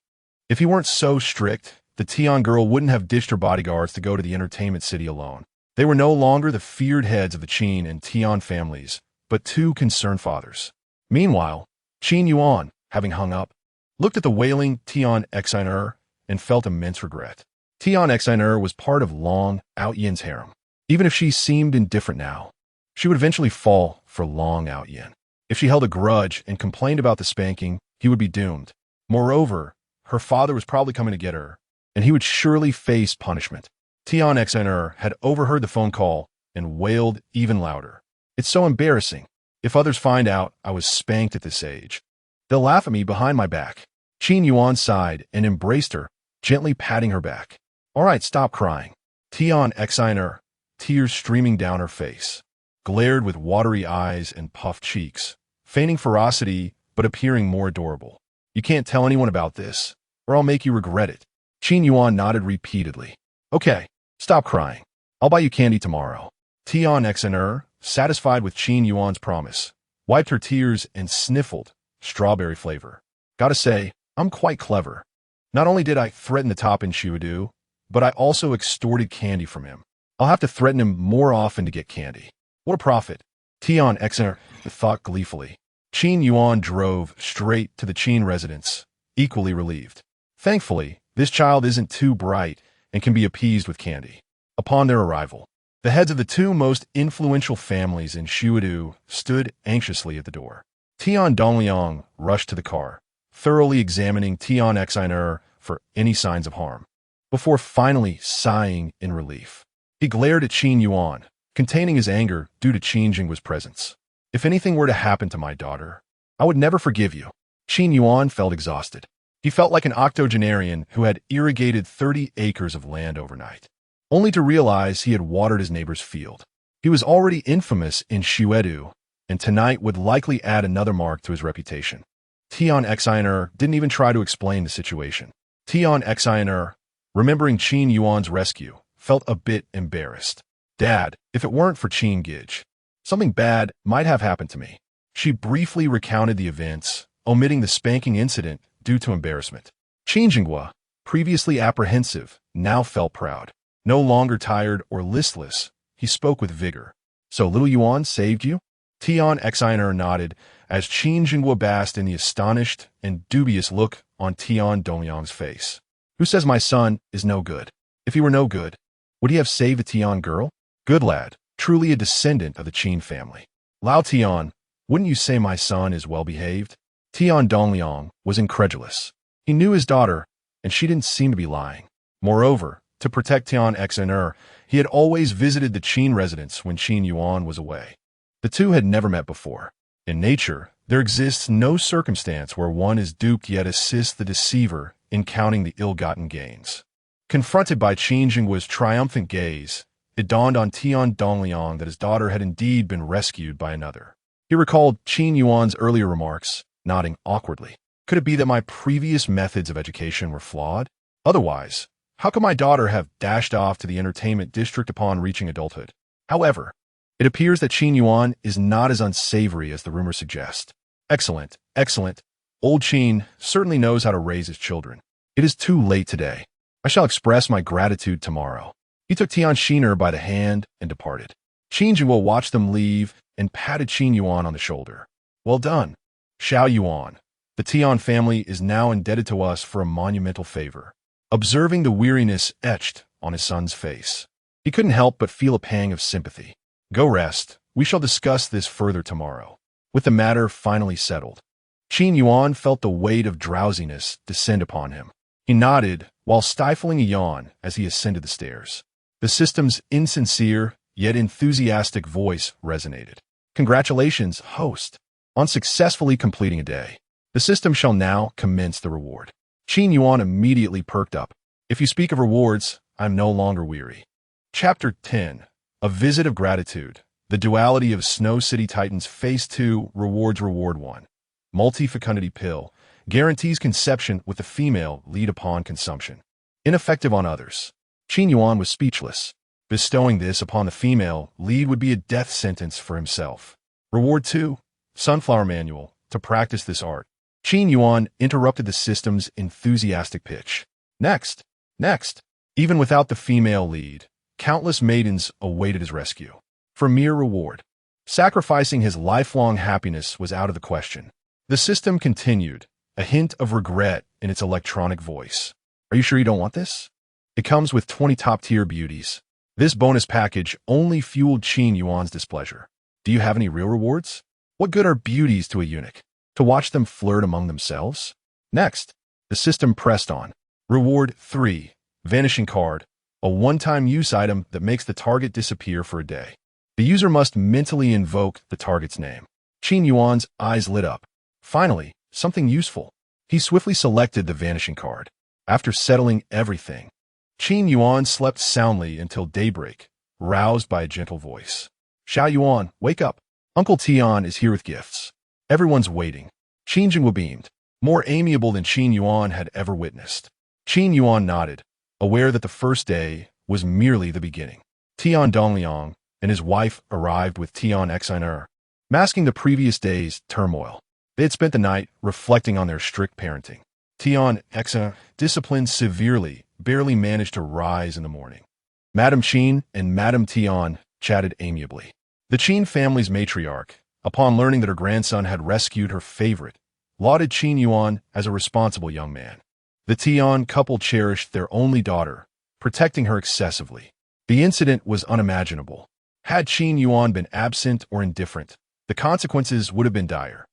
If he weren't so strict, the Tian girl wouldn't have ditched her bodyguards to go to the entertainment city alone. They were no longer the feared heads of the Qin and Tian families, but two concerned fathers. Meanwhile, Qin Yuan, having hung up, looked at the wailing Tian Exiner and felt immense regret. Tian Exiner was part of Long Aotian's harem. Even if she seemed indifferent now, she would eventually fall for Long Aotian. If she held a grudge and complained about the spanking, he would be doomed. Moreover, her father was probably coming to get her, and he would surely face punishment. Tian Exiner had overheard the phone call and wailed even louder. It's so embarrassing. If others find out I was spanked at this age, they'll laugh at me behind my back. Qin Yuan sighed and embraced her, gently patting her back. All right, stop crying. Tian Exiner, tears streaming down her face, glared with watery eyes and puffed cheeks, feigning ferocity but appearing more adorable. You can't tell anyone about this, or I'll make you regret it. Qin Yuan nodded repeatedly. Okay, stop crying. I'll buy you candy tomorrow. Tian Exiner, satisfied with Qin Yuan's promise, wiped her tears and sniffled strawberry flavor. Gotta say, I'm quite clever. Not only did I threaten the top in Shuadu, but I also extorted candy from him. I'll have to threaten him more often to get candy. What a profit. Tian Exner thought gleefully. Qin Yuan drove straight to the Qin residence, equally relieved. Thankfully, this child isn't too bright and can be appeased with candy. Upon their arrival, the heads of the two most influential families in Shuadu stood anxiously at the door. Tian Dongliang rushed to the car, thoroughly examining Tian Exiner for any signs of harm, before finally sighing in relief. He glared at Qin Yuan, containing his anger due to Qin Jingwa's presence. If anything were to happen to my daughter, I would never forgive you. Qin Yuan felt exhausted. He felt like an octogenarian who had irrigated 30 acres of land overnight, only to realize he had watered his neighbor's field. He was already infamous in Shuedu, and tonight would likely add another mark to his reputation. Tian Exiner didn't even try to explain the situation. Tian Exiner, remembering Qin Yuan's rescue, felt a bit embarrassed. Dad, if it weren't for Qin Gij, something bad might have happened to me. She briefly recounted the events, omitting the spanking incident due to embarrassment. Qin Jingwa, previously apprehensive, now felt proud. No longer tired or listless, he spoke with vigor. So little Yuan saved you? Tian Exiner nodded as Qin Jingwa basked in the astonished and dubious look on Tian Dongliang's face. Who says my son is no good? If he were no good, would he have saved the Tian girl? Good lad, truly a descendant of the Qin family. Lao Tian, wouldn't you say my son is well-behaved? Tian Dongliang was incredulous. He knew his daughter, and she didn't seem to be lying. Moreover, to protect Tian Exiner, he had always visited the Qin residence when Qin Yuan was away. The two had never met before. In nature, there exists no circumstance where one is duped yet assists the deceiver in counting the ill-gotten gains. Confronted by Qin Jingwa's triumphant gaze, it dawned on Tian Dongliang that his daughter had indeed been rescued by another. He recalled Qin Yuan's earlier remarks, nodding awkwardly. Could it be that my previous methods of education were flawed? Otherwise, how could my daughter have dashed off to the entertainment district upon reaching adulthood? However, it appears that Qin Yuan is not as unsavory as the rumors suggest. Excellent, excellent. Old Qin certainly knows how to raise his children. It is too late today. I shall express my gratitude tomorrow. He took Tian Xiner by the hand and departed. Qin Jingwa watched them leave and patted Qin Yuan on the shoulder. Well done, Xiao Yuan. The Tian family is now indebted to us for a monumental favor. Observing the weariness etched on his son's face, he couldn't help but feel a pang of sympathy. Go rest. We shall discuss this further tomorrow. With the matter finally settled, Qin Yuan felt the weight of drowsiness descend upon him. He nodded while stifling a yawn as he ascended the stairs. The system's insincere yet enthusiastic voice resonated. Congratulations, host, on successfully completing a day. The system shall now commence the reward. Qin Yuan immediately perked up. If you speak of rewards, I'm no longer weary. Chapter 10. A Visit of Gratitude. The Duality of Snow City Titans Phase 2 Rewards. Reward 1. Multi-fecundity pill. Guarantees conception with the female lead upon consumption. Ineffective on others. Qin Yuan was speechless. Bestowing this upon the female lead would be a death sentence for himself. Reward 2. Sunflower Manual. To practice this art, Qin Yuan interrupted the system's enthusiastic pitch. Next. Even without the female lead, countless maidens awaited his rescue. For mere reward, sacrificing his lifelong happiness was out of the question. The system continued, a hint of regret in its electronic voice. Are you sure you don't want this? It comes with 20 top-tier beauties. This bonus package only fueled Qin Yuan's displeasure. Do you have any real rewards? What good are beauties to a eunuch? To watch them flirt among themselves? Next, the system pressed on. Reward 3. Vanishing Card. A one-time use item that makes the target disappear for a day. The user must mentally invoke the target's name. Qin Yuan's eyes lit up. Finally, something useful. He swiftly selected the vanishing card. After settling everything, Qin Yuan slept soundly until daybreak, roused by a gentle voice. Xiao Yuan, wake up. Uncle Tian is here with gifts. Everyone's waiting. Qin Jinghua beamed, more amiable than Qin Yuan had ever witnessed. Qin Yuan nodded, aware that the first day was merely the beginning. Tian Dongliang and his wife arrived with Tian Exquisite, masking the previous day's turmoil. They had spent the night reflecting on their strict parenting. Tian Exquisite, disciplined severely, barely managed to rise in the morning. Madame Qin and Madame Tian chatted amiably. The Qin family's matriarch, upon learning that her grandson had rescued her favorite, lauded Qin Yuan as a responsible young man. The Tian couple cherished their only daughter, protecting her excessively. The incident was unimaginable. Had Qin Yuan been absent or indifferent, the consequences would have been dire.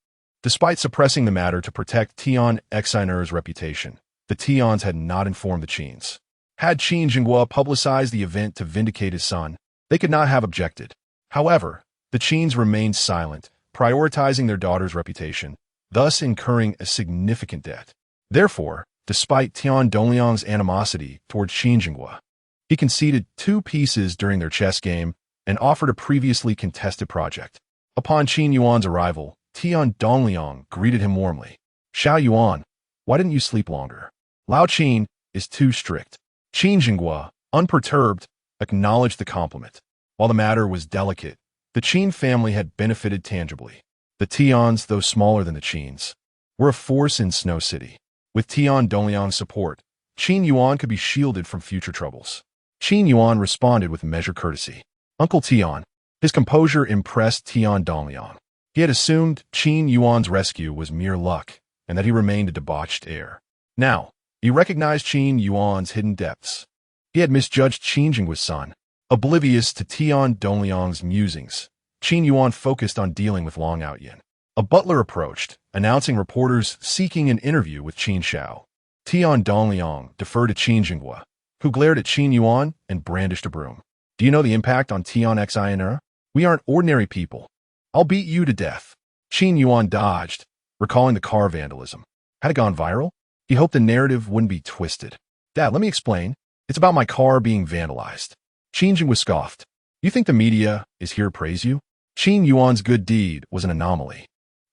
Despite suppressing the matter to protect Tian Exquisite's reputation, the Tians had not informed the Qins. Had Qin Jinghua publicized the event to vindicate his son, they could not have objected. However, the Qins remained silent, prioritizing their daughter's reputation, thus incurring a significant debt. Therefore, despite Tian Dongliang's animosity toward Qin Jinghua, he conceded 2 pieces during their chess game and offered a previously contested project. Upon Qin Yuan's arrival, Tian Dongliang greeted him warmly. Xiao Yuan, why didn't you sleep longer? Lao Qin is too strict. Qin Jinghua, unperturbed, acknowledged the compliment. While the matter was delicate, the Qin family had benefited tangibly. The Tians, though smaller than the Qins, were a force in Snow City. With Tian Dongliang's support, Qin Yuan could be shielded from future troubles. Qin Yuan responded with measured courtesy. Uncle Tian. His composure impressed Tian Dongliang. He had assumed Qin Yuan's rescue was mere luck, and that he remained a debauched heir. Now, he recognized Qin Yuan's hidden depths. He had misjudged Qin Jinghua's son. Oblivious to Tian Dongliang's musings, Qin Yuan focused on dealing with Long Aotian. A butler approached, announcing reporters seeking an interview with Qin Xiao. Tian Dongliang deferred to Qin Jinghua, who glared at Qin Yuan and brandished a broom. Do you know the impact on Tian Exquisite? We aren't ordinary people. I'll beat you to death. Qin Yuan dodged, recalling the car vandalism. Had it gone viral? He hoped the narrative wouldn't be twisted. Dad, let me explain. It's about my car being vandalized. Qin Jinghua scoffed. You think the media is here to praise you? Qin Yuan's good deed was an anomaly.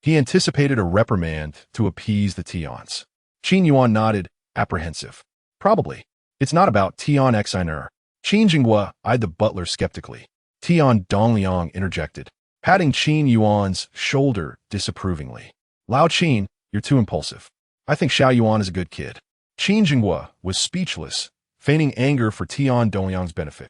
He anticipated a reprimand to appease the Tians. Qin Yuan nodded, apprehensive. Probably. It's not about Tian Exquisite. Qin Jinghua eyed the butler skeptically. Tian Dongliang interjected, patting Qin Yuan's shoulder disapprovingly. Lao Qin, you're too impulsive. I think Xiao Yuan is a good kid. Qin Jinghua was speechless, feigning anger for Tian Dongliang's benefit.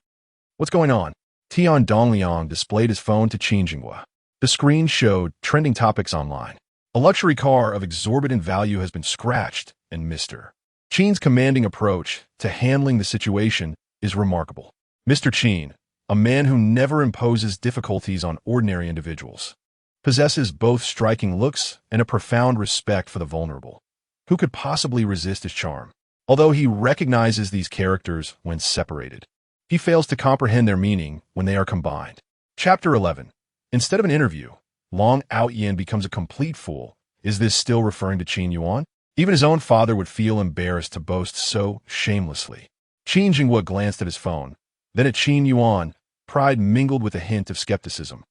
What's going on? Tian Dongliang displayed his phone to Qin Jinghua. The screen showed trending topics online. A luxury car of exorbitant value has been scratched, and Mr. Qin's commanding approach to handling the situation is remarkable. Mr. Qin, a man who never imposes difficulties on ordinary individuals, possesses both striking looks and a profound respect for the vulnerable. Who could possibly resist his charm? Although he recognizes these characters when separated, he fails to comprehend their meaning when they are combined. Chapter 11. Instead of an interview, Long Aotian becomes a complete fool. Is this still referring to Qin Yuan? Even his own father would feel embarrassed to boast so shamelessly. Qin Jinghua glanced at his phone, then at Qin Yuan, pride mingled with a hint of skepticism.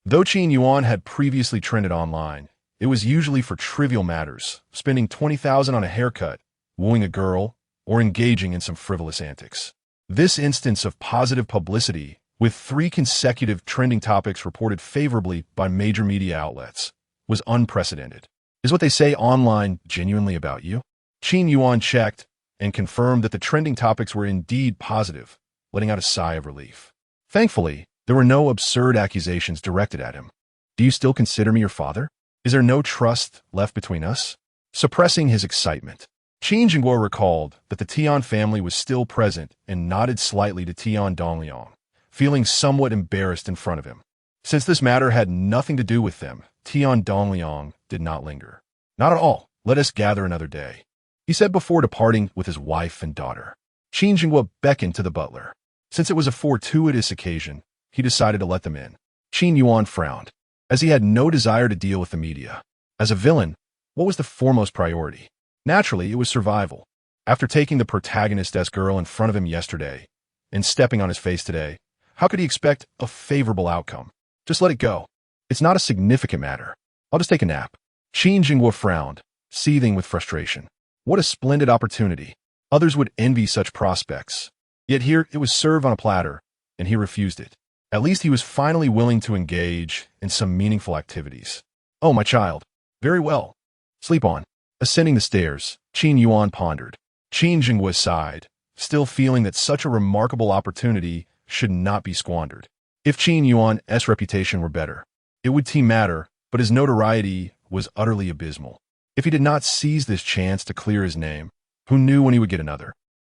Though Qin Yuan had previously trended online, it was usually for trivial matters, spending 20,000 on a haircut, wooing a girl, or engaging in some frivolous antics. This instance of positive publicity, with 3 consecutive trending topics reported favorably by major media outlets, was unprecedented. Is what they say online genuinely about you? Qin Yuan checked and confirmed that the trending topics were indeed positive, letting out a sigh of relief. Thankfully, there were no absurd accusations directed at him. Do you still consider me your father? Is there no trust left between us? Suppressing his excitement, Qin Yuan recalled that the Tian family was still present and nodded slightly to Tian Dongliang, feeling somewhat embarrassed in front of him. Since this matter had nothing to do with them, Tian Dongliang did not linger. Not at all. Let us gather another day, he said before departing with his wife and daughter. Qin Yuan beckoned to the butler. Since it was a fortuitous occasion, he decided to let them in. Qin Yuan frowned, as he had no desire to deal with the media. As a villain, what was the foremost priority? Naturally, it was survival. After taking the protagonist-esque girl in front of him yesterday and stepping on his face today, how could he expect a favorable outcome? Just let it go. It's not a significant matter. I'll just take a nap. Qin Yuan frowned, seething with frustration. What a splendid opportunity. Others would envy such prospects. Yet here it was served on a platter, and he refused it. At least he was finally willing to engage in some meaningful activities. Oh, my child. Very well. Sleep on. Ascending the stairs, Qin Yuan pondered. Qin Yuan sighed, still feeling that such a remarkable opportunity should not be squandered. If Qin Yuan's reputation were better, it would matter, but his notoriety was utterly abysmal. If he did not seize this chance to clear his name, who knew when he would get another?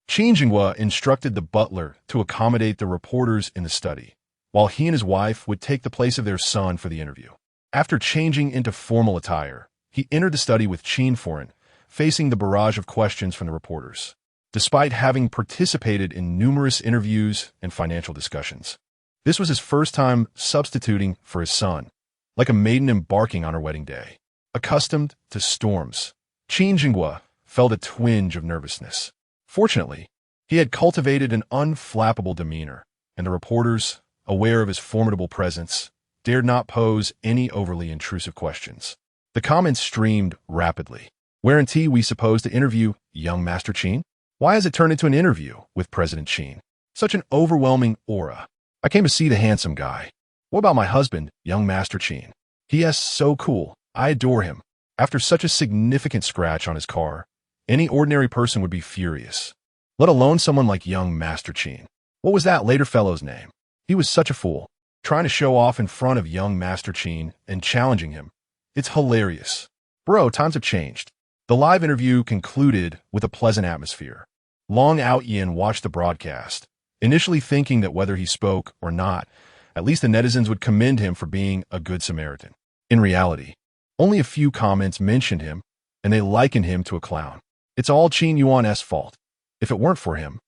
Qin Yuan instructed the butler to accommodate the reporters in the study, while he and his wife would take the place of their son for the interview. After changing into formal attire, he entered the study with Qin Yuan, facing the barrage of questions from the reporters. Despite having participated in numerous interviews and financial discussions, this was his first time substituting for his son, like a maiden embarking on her wedding day. Accustomed to storms, Qin Yuan felt a twinge of nervousness. Fortunately, he had cultivated an unflappable demeanor, and the reporters, aware of his formidable presence, dared not pose any overly intrusive questions. The comments streamed rapidly. Weren't we supposed to interview young Master Qin? Why has it turned into an interview with President Qin? Such an overwhelming aura. I came to see the handsome guy. What about my husband, young Master Qin? He is so cool. I adore him. After such a significant scratch on his car, any ordinary person would be furious, let alone someone like young Master Qin. What was that later fellow's name? He was such a fool, trying to show off in front of young Master Qin and challenging him. It's hilarious. Bro, times have changed. The live interview concluded with a pleasant atmosphere. Long Aotian watched the broadcast, initially thinking that whether he spoke or not, at least the netizens would commend him for being a good Samaritan. In reality, only a few comments mentioned him, and they likened him to a clown. It's all Qin Yuan's fault. If it weren't for him,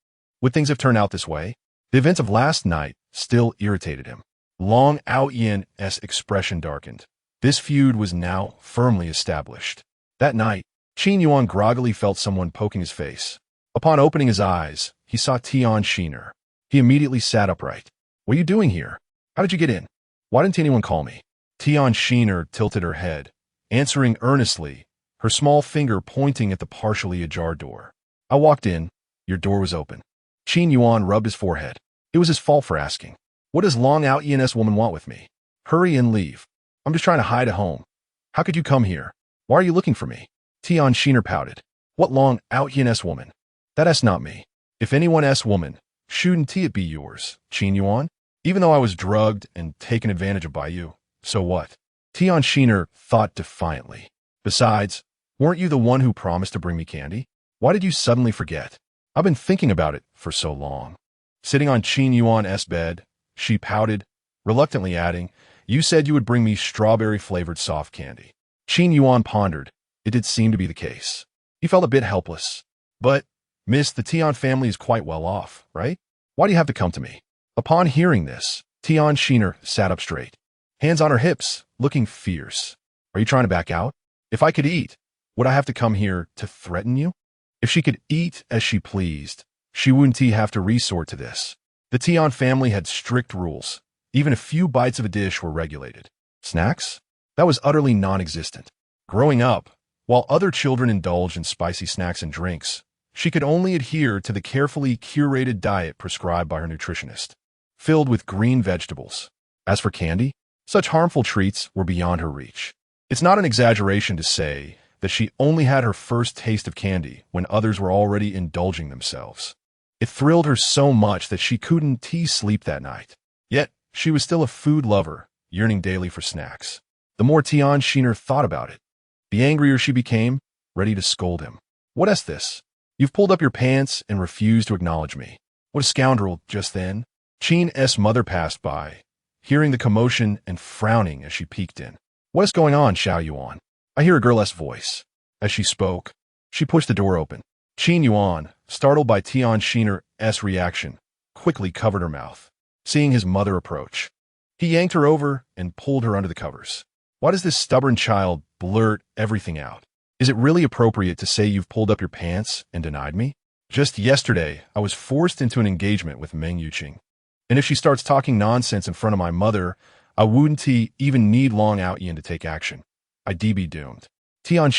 would things have turned out this way? The events of last night still irritated him. Long Aotian's expression darkened. This feud was now firmly established. That night, Qin Yuan groggily felt someone poking his face. Upon opening his eyes, he saw Tian Shiner. He immediately sat upright. What are you doing here? How did you get in? Why didn't anyone call me? Tian Shiner tilted her head, answering earnestly, her small finger pointing at the partially ajar door. I walked in. Your door was open. Qin Yuan rubbed his forehead. It was his fault for asking. What does Long Aotian's woman want with me? Hurry and leave. I'm just trying to hide at home. How could you come here? Why are you looking for me? Tian Shiner pouted. What Long Aotian's woman? That's not me. If anyone's woman, shouldn't it be yours, Qin Yuan? Even though I was drugged and taken advantage of by you, so what? Tian Shiner thought defiantly. Besides, weren't you the one who promised to bring me candy? Why did you suddenly forget? I've been thinking about it for so long. Sitting on Qin Yuan's bed, she pouted, reluctantly adding, you said you would bring me strawberry-flavored soft candy. Qin Yuan pondered. It did seem to be the case. He felt a bit helpless. But, miss, the Tian family is quite well off, right? Why do you have to come to me? Upon hearing this, Tian Shiner sat up straight, hands on her hips, looking fierce. Are you trying to back out? If I could eat, would I have to come here to threaten you? If she could eat as she pleased, she wouldn't have to resort to this. The Tian family had strict rules. Even a few bites of a dish were regulated. Snacks? That was utterly non-existent. Growing up, while other children indulged in spicy snacks and drinks, She could only adhere to the carefully curated diet prescribed by her nutritionist, filled with green vegetables. As for candy, such harmful treats were beyond her reach. It's not an exaggeration to say that she only had her first taste of candy when others were already indulging themselves. It thrilled her so much that she couldn't sleep that night. Yet, she was still a food lover, yearning daily for snacks. The more Tian thought about it, the angrier she became, ready to scold him. What is this? You've pulled up your pants and refused to acknowledge me. What a scoundrel. Just then, Qin's mother passed by, hearing the commotion and frowning as she peeked in. What is going on, Xiao Yuan? I hear a girl's voice. As she spoke, she pushed the door open. Qin Yuan, startled by Tian's reaction, quickly covered her mouth, seeing his mother approach. He yanked her over and pulled her under the covers. Why does this stubborn child blurt everything out? Is it really appropriate to say you've pulled up your pants and denied me? Just yesterday, I was forced into an engagement with Meng Yuqing. And if she starts talking nonsense in front of my mother, I wouldn't even need Long Aotian to take action. I'd be doomed. Tian,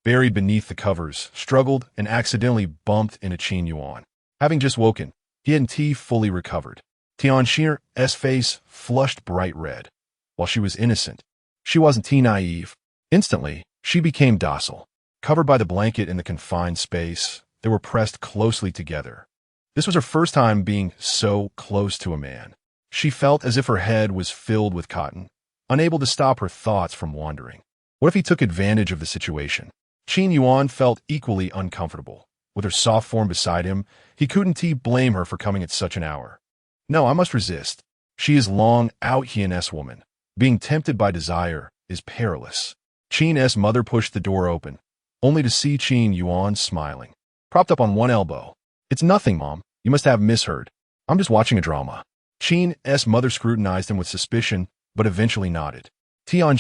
buried beneath the covers, struggled and accidentally bumped into Qin Yuan. Having just woken, he hadn't fully recovered. Tian's face flushed bright red. While she was innocent, she wasn't naive. Instantly, she became docile. Covered by the blanket in the confined space, they were pressed closely together. This was her first time being so close to a man. She felt as if her head was filled with cotton, unable to stop her thoughts from wandering. What if he took advantage of the situation? Qin Yuan felt equally uncomfortable. With her soft form beside him, he couldn't blame her for coming at such an hour. No, I must resist. She is Long Aotian's woman. Being tempted by desire is perilous. Qin's mother pushed the door open, only to see Qin Yuan smiling, propped up on one elbow. It's nothing, Mom. You must have misheard. I'm just watching a drama. Qin's mother scrutinized him with suspicion, but eventually nodded. Tian,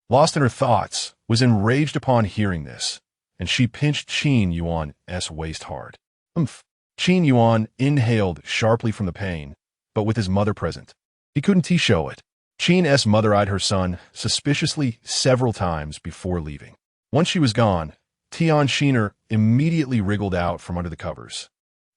lost in her thoughts, was enraged upon hearing this, and she pinched Qin Yuan's waist hard. Umph. Qin Yuan inhaled sharply from the pain, but with his mother present, he couldn't show it. Qin's mother eyed her son suspiciously several times before leaving. Once she was gone, Tian immediately wriggled out from under the covers.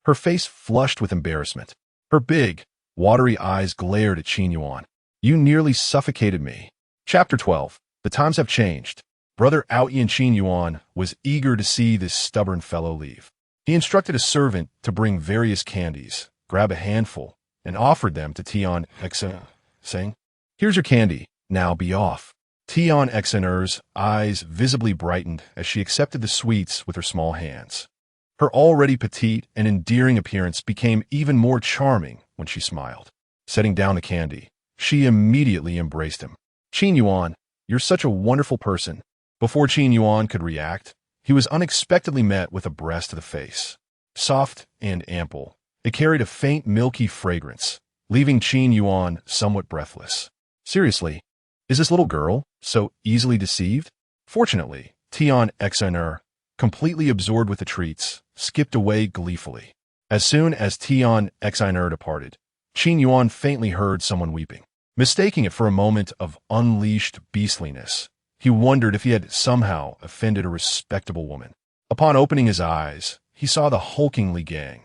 Her face flushed with embarrassment. Her big, watery eyes glared at Qin Yuan. You nearly suffocated me. Chapter 12. The times have changed. Brother Aotian Qin Yuan was eager to see this stubborn fellow leave. He instructed a servant to bring various candies, grab a handful, and offered them to Tian, saying, Here's your candy, now be off. Tian's eyes visibly brightened as she accepted the sweets with her small hands. Her already petite and endearing appearance became even more charming when she smiled. Setting down the candy, she immediately embraced him. Qin Yuan, you're such a wonderful person. Before Qin Yuan could react, he was unexpectedly met with a breast to the face. Soft and ample, it carried a faint milky fragrance, leaving Qin Yuan somewhat breathless. Seriously, is this little girl so easily deceived? Fortunately, Tian, completely absorbed with the treats, skipped away gleefully. As soon as Tian departed, Qin Yuan faintly heard someone weeping. Mistaking it for a moment of unleashed beastliness, he wondered if he had somehow offended a respectable woman. Upon opening his eyes, he saw the hulking Li Gang,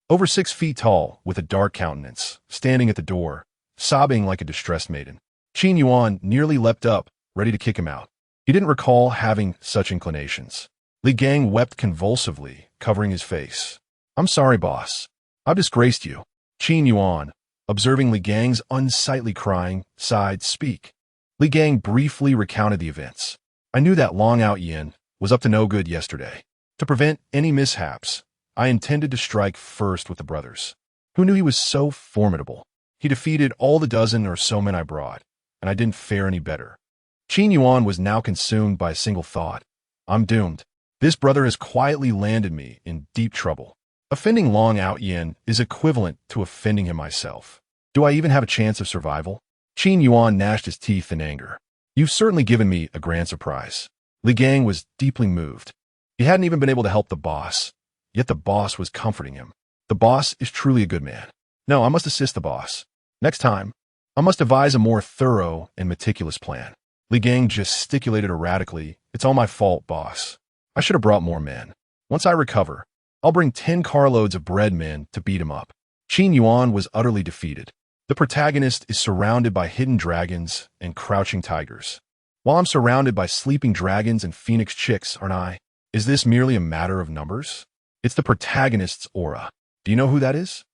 over 6 feet tall, with a dark countenance, standing at the door, sobbing like a distressed maiden. Qin Yuan nearly leapt up, ready to kick him out. He didn't recall having such inclinations. Li Gang wept convulsively, covering his face. I'm sorry, boss. I've disgraced you. Qin Yuan, observing Li Gang's unsightly crying, sighed, Speak. Li Gang briefly recounted the events. I knew that Long Aotian was up to no good yesterday. To prevent any mishaps, I intended to strike first with the brothers. Who knew he was so formidable? He defeated all the dozen or so men I brought, and I didn't fare any better. Qin Yuan was now consumed by a single thought. I'm doomed. This brother has quietly landed me in deep trouble. Offending Long Aotian is equivalent to offending him myself. Do I even have a chance of survival? Qin Yuan gnashed his teeth in anger. You've certainly given me a grand surprise. Li Gang was deeply moved. He hadn't even been able to help the boss, yet the boss was comforting him. The boss is truly a good man. No, I must assist the boss. Next time, I must devise a more thorough and meticulous plan. Li Gang gesticulated erratically. It's all my fault, boss. I should have brought more men. Once I recover, I'll bring 10 carloads of bread men to beat him up. Qin Yuan was utterly defeated. The protagonist is surrounded by hidden dragons and crouching tigers. While I'm surrounded by sleeping dragons and phoenix chicks, aren't I? Is this merely a matter of numbers? It's the protagonist's aura. Do you know who that is?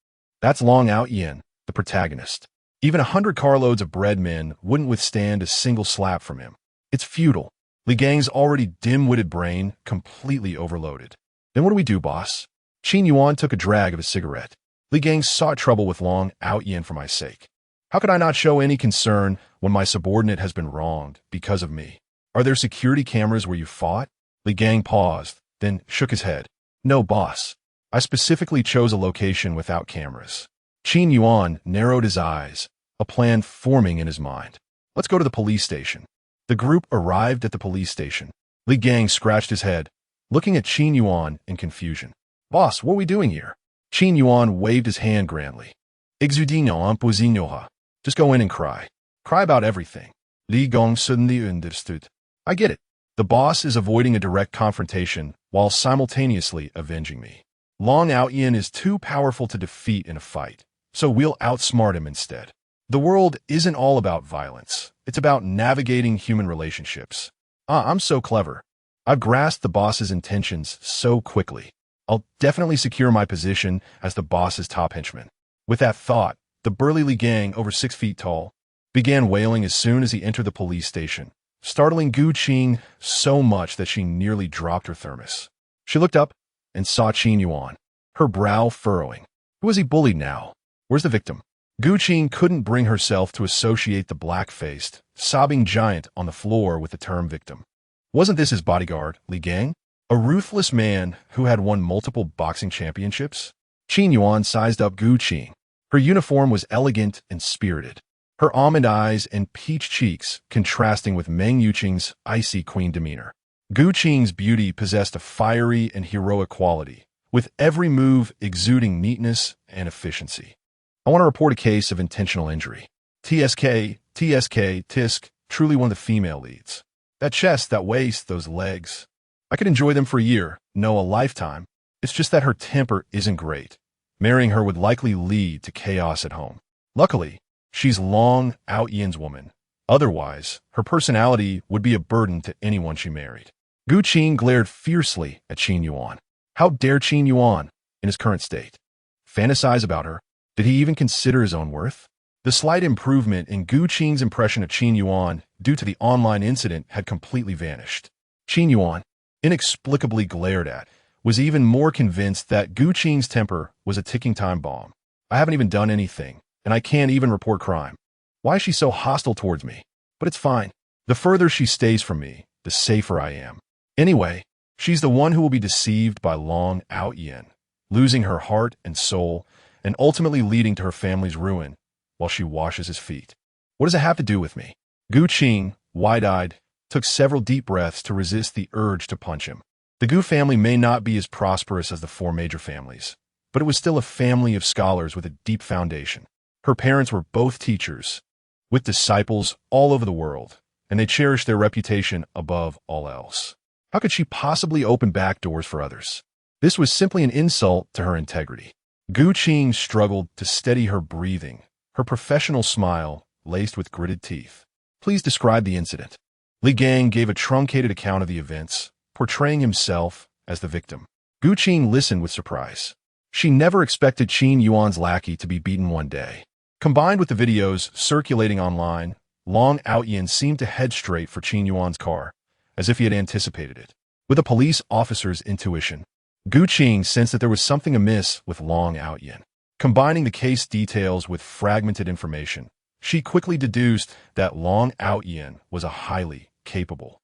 That's Long Aotian, the protagonist. Even 100 carloads of bread men wouldn't withstand a single slap from him. It's futile. Li Gang's already dim-witted brain completely overloaded. Then what do we do, boss? Qin Yuan took a drag of his cigarette. Li Gang sought trouble with Long Aotian for my sake. How could I not show any concern when my subordinate has been wronged because of me? Are there security cameras where you fought? Li Gang paused, then shook his head. No, boss. I specifically chose a location without cameras. Qin Yuan narrowed his eyes, a plan forming in his mind. Let's go to the police station. The group arrived at the police station. Li Gang scratched his head, looking at Qin Yuan in confusion. Boss, what are we doing here? Qin Yuan waved his hand grandly. Exudino imposinoha. Just go in and cry. Cry about everything. Li Gang suddenly understood. I get it. The boss is avoiding a direct confrontation while simultaneously avenging me. Long Aotian is too powerful to defeat in a fight, so we'll outsmart him instead. The world isn't all about violence. It's about navigating human relationships. I'm so clever. I've grasped the boss's intentions so quickly. I'll definitely secure my position as the boss's top henchman. With that thought, the burly Li Gang, over 6 feet tall, began wailing as soon as he entered the police station, startling Gu Qing so much that she nearly dropped her thermos. She looked up and saw Qin Yuan, her brow furrowing. Who is he bullied now? Where's the victim? Gu Qing couldn't bring herself to associate the black-faced, sobbing giant on the floor with the term victim. Wasn't this his bodyguard, Li Gang? A ruthless man who had won multiple boxing championships? Qin Yuan sized up Gu Qing. Her uniform was elegant and spirited, her almond eyes and peach cheeks contrasting with Meng Yuqing's icy queen demeanor. Gu Qing's beauty possessed a fiery and heroic quality, with every move exuding neatness and efficiency. I want to report a case of intentional injury. TSK, Tisk, truly one of the female leads. That chest, that waist, those legs. I could enjoy them for a year, no, a lifetime. It's just that her temper isn't great. Marrying her would likely lead to chaos at home. Luckily, she's Long Aotian's woman. Otherwise, her personality would be a burden to anyone she married. Gu Qing glared fiercely at Qin Yuan. How dare Qin Yuan, in his current state, fantasize about her? Did he even consider his own worth? The slight improvement in Gu Qing's impression of Qin Yuan due to the online incident had completely vanished. Qin Yuan, inexplicably glared at, was even more convinced that Gu Qing's temper was a ticking time bomb. I haven't even done anything, and I can't even report crime. Why is she so hostile towards me? But it's fine. The further she stays from me, the safer I am. Anyway, she's the one who will be deceived by Long Aotian, losing her heart and soul, and ultimately leading to her family's ruin while she washes his feet. What does it have to do with me? Gu Qing, wide-eyed, took several deep breaths to resist the urge to punch him. The Gu family may not be as prosperous as the 4 major families, but it was still a family of scholars with a deep foundation. Her parents were both teachers, with disciples all over the world, and they cherished their reputation above all else. How could she possibly open back doors for others? This was simply an insult to her integrity. Gu Qing struggled to steady her breathing, her professional smile laced with gritted teeth. Please describe the incident. Li Gang gave a truncated account of the events, portraying himself as the victim. Gu Qing listened with surprise. She never expected Qin Yuan's lackey to be beaten one day. Combined with the videos circulating online, Long Aotian seemed to head straight for Qin Yuan's car, as if he had anticipated it. With a police officer's intuition, Gu Qing sensed that there was something amiss with Long Aotian. Combining the case details with fragmented information, she quickly deduced that Long Aotian was a highly capable,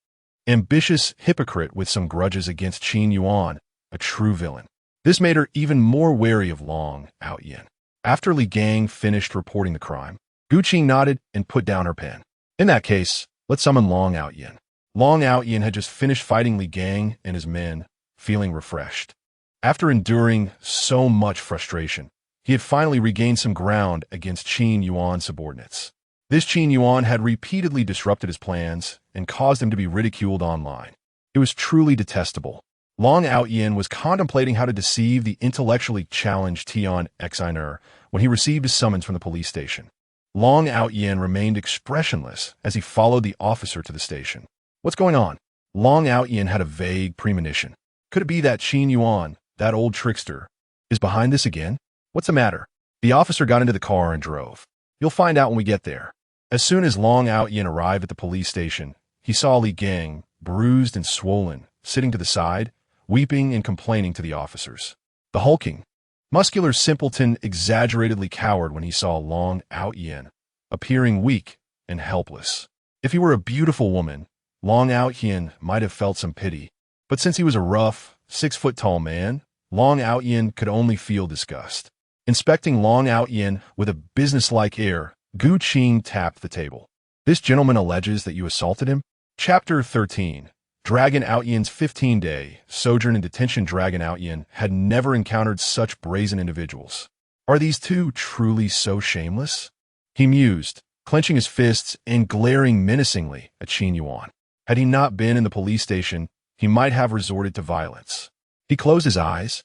ambitious hypocrite with some grudges against Qin Yuan, a true villain. This made her even more wary of Long Aotian. After Li Gang finished reporting the crime, Gu Qing nodded and put down her pen. In that case, let's summon Long Aotian. Long Aotian had just finished fighting Li Gang and his men, feeling refreshed. After enduring so much frustration, he had finally regained some ground against Qin Yuan's subordinates. This Qin Yuan had repeatedly disrupted his plans and caused him to be ridiculed online. It was truly detestable. Long Aotian was contemplating how to deceive the intellectually challenged Tian Exiner when he received a summons from the police station. Long Aotian remained expressionless as he followed the officer to the station. What's going on? Long Aotian had a vague premonition. Could it be that Qin Yuan, that old trickster, is behind this again? What's the matter? The officer got into the car and drove. You'll find out when we get there. As soon as Long Aotian arrived at the police station, he saw Li Gang, bruised and swollen, sitting to the side, weeping and complaining to the officers. The hulking, muscular simpleton exaggeratedly cowered when he saw Long Aotian, appearing weak and helpless. If he were a beautiful woman, Long Aotian might have felt some pity, but since he was a rough, 6-foot-tall man, Long Aotian could only feel disgust. Inspecting Long Aotian with a businesslike air, Gu Qing tapped the table. This gentleman alleges that you assaulted him? Chapter 13. Dragon Aotian's 15-day sojourn in detention. Dragon Aotian had never encountered such brazen individuals. Are these two truly so shameless? He mused, clenching his fists and glaring menacingly at Qin Yuan. Had he not been in the police station, he might have resorted to violence. He closed his eyes,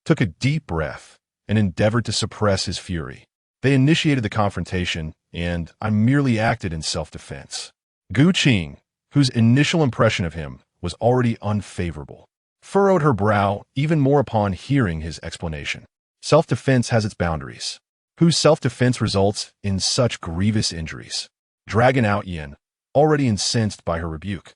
took a deep breath, and endeavored to suppress his fury. They initiated the confrontation, and I merely acted in self-defense. Gu Qing, whose initial impression of him was already unfavorable, furrowed her brow even more upon hearing his explanation. Self-defense has its boundaries. Whose self-defense results in such grievous injuries? Dragon Aotian, already incensed by her rebuke,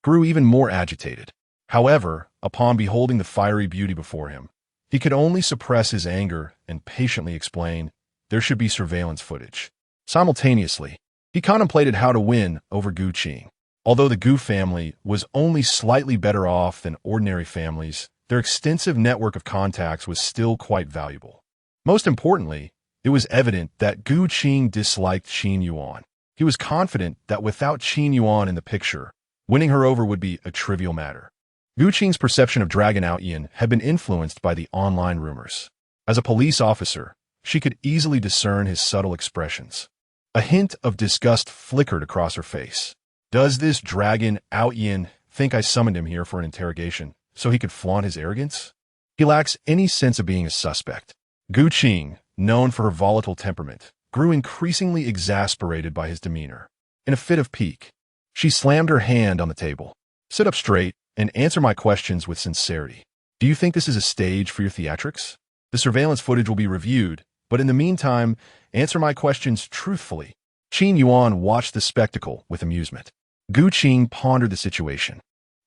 grew even more agitated. However, upon beholding the fiery beauty before him, he could only suppress his anger and patiently explain there should be surveillance footage. Simultaneously, he contemplated how to win over Gu Qing. Although the Gu family was only slightly better off than ordinary families, their extensive network of contacts was still quite valuable. Most importantly, it was evident that Gu Qing disliked Qin Yuan. He was confident that without Qin Yuan in the picture, winning her over would be a trivial matter. Gu Qing's perception of Dragon Aotian had been influenced by the online rumors. As a police officer, she could easily discern his subtle expressions. A hint of disgust flickered across her face. Does this Dragon Aotian think I summoned him here for an interrogation so he could flaunt his arrogance? He lacks any sense of being a suspect. Gu Qing, known for her volatile temperament, grew increasingly exasperated by his demeanor. In a fit of pique, she slammed her hand on the table. Sit up straight and answer my questions with sincerity. Do you think this is a stage for your theatrics? The surveillance footage will be reviewed, but in the meantime, answer my questions truthfully. Qin Yuan watched the spectacle with amusement. Gu Qing pondered the situation.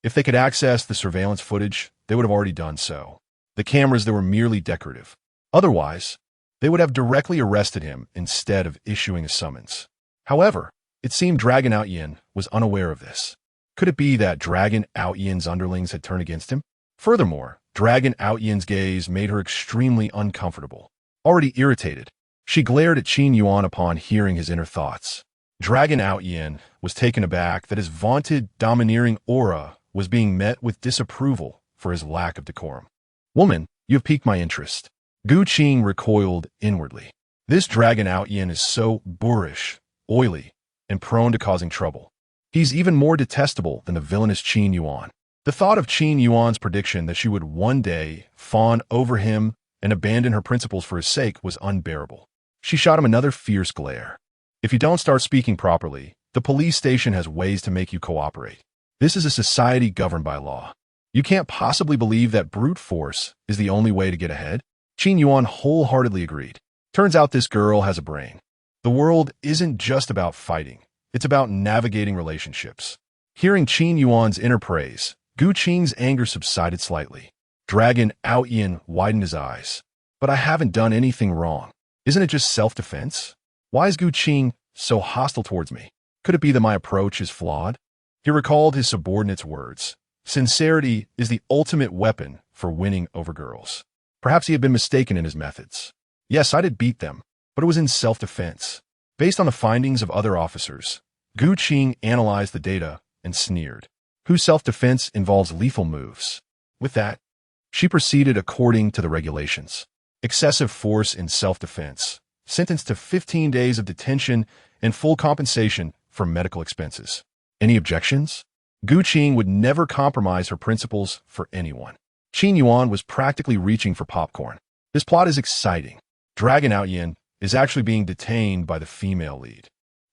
If they could access the surveillance footage, they would have already done so. The cameras there were merely decorative. Otherwise, they would have directly arrested him instead of issuing a summons. However, it seemed Dragon Aotian was unaware of this. Could it be that Dragon Aotian's underlings had turned against him? Furthermore, Dragon Aotian's gaze made her extremely uncomfortable. Already irritated, she glared at Qin Yuan upon hearing his inner thoughts. Dragon Aotian was taken aback that his vaunted domineering aura was being met with disapproval for his lack of decorum. Woman, you have piqued my interest. Gu Qing recoiled inwardly. This Dragon Aotian is so boorish, oily, and prone to causing trouble. He's even more detestable than the villainous Qin Yuan. The thought of Qin Yuan's prediction that she would one day fawn over him and abandon her principles for his sake was unbearable. She shot him another fierce glare. If you don't start speaking properly, the police station has ways to make you cooperate. This is a society governed by law. You can't possibly believe that brute force is the only way to get ahead? Qin Yuan wholeheartedly agreed. Turns out this girl has a brain. The world isn't just about fighting. It's about navigating relationships. Hearing Qin Yuan's inner praise, Gu Qing's anger subsided slightly. Dragon Aotian widened his eyes. But I haven't done anything wrong. Isn't it just self-defense? Why is Gu Qing so hostile towards me? Could it be that my approach is flawed? He recalled his subordinate's words. Sincerity is the ultimate weapon for winning over girls. Perhaps he had been mistaken in his methods. Yes, I did beat them, but it was in self-defense. Based on the findings of other officers, Gu Qing analyzed the data and sneered. Whose self-defense involves lethal moves? With that, she proceeded according to the regulations. Excessive force in self-defense, sentenced to 15 days of detention and full compensation for medical expenses. Any objections? Gu Qing would never compromise her principles for anyone. Qin Yuan was practically reaching for popcorn. This plot is exciting. Dragon Aotian is actually being detained by the female lead.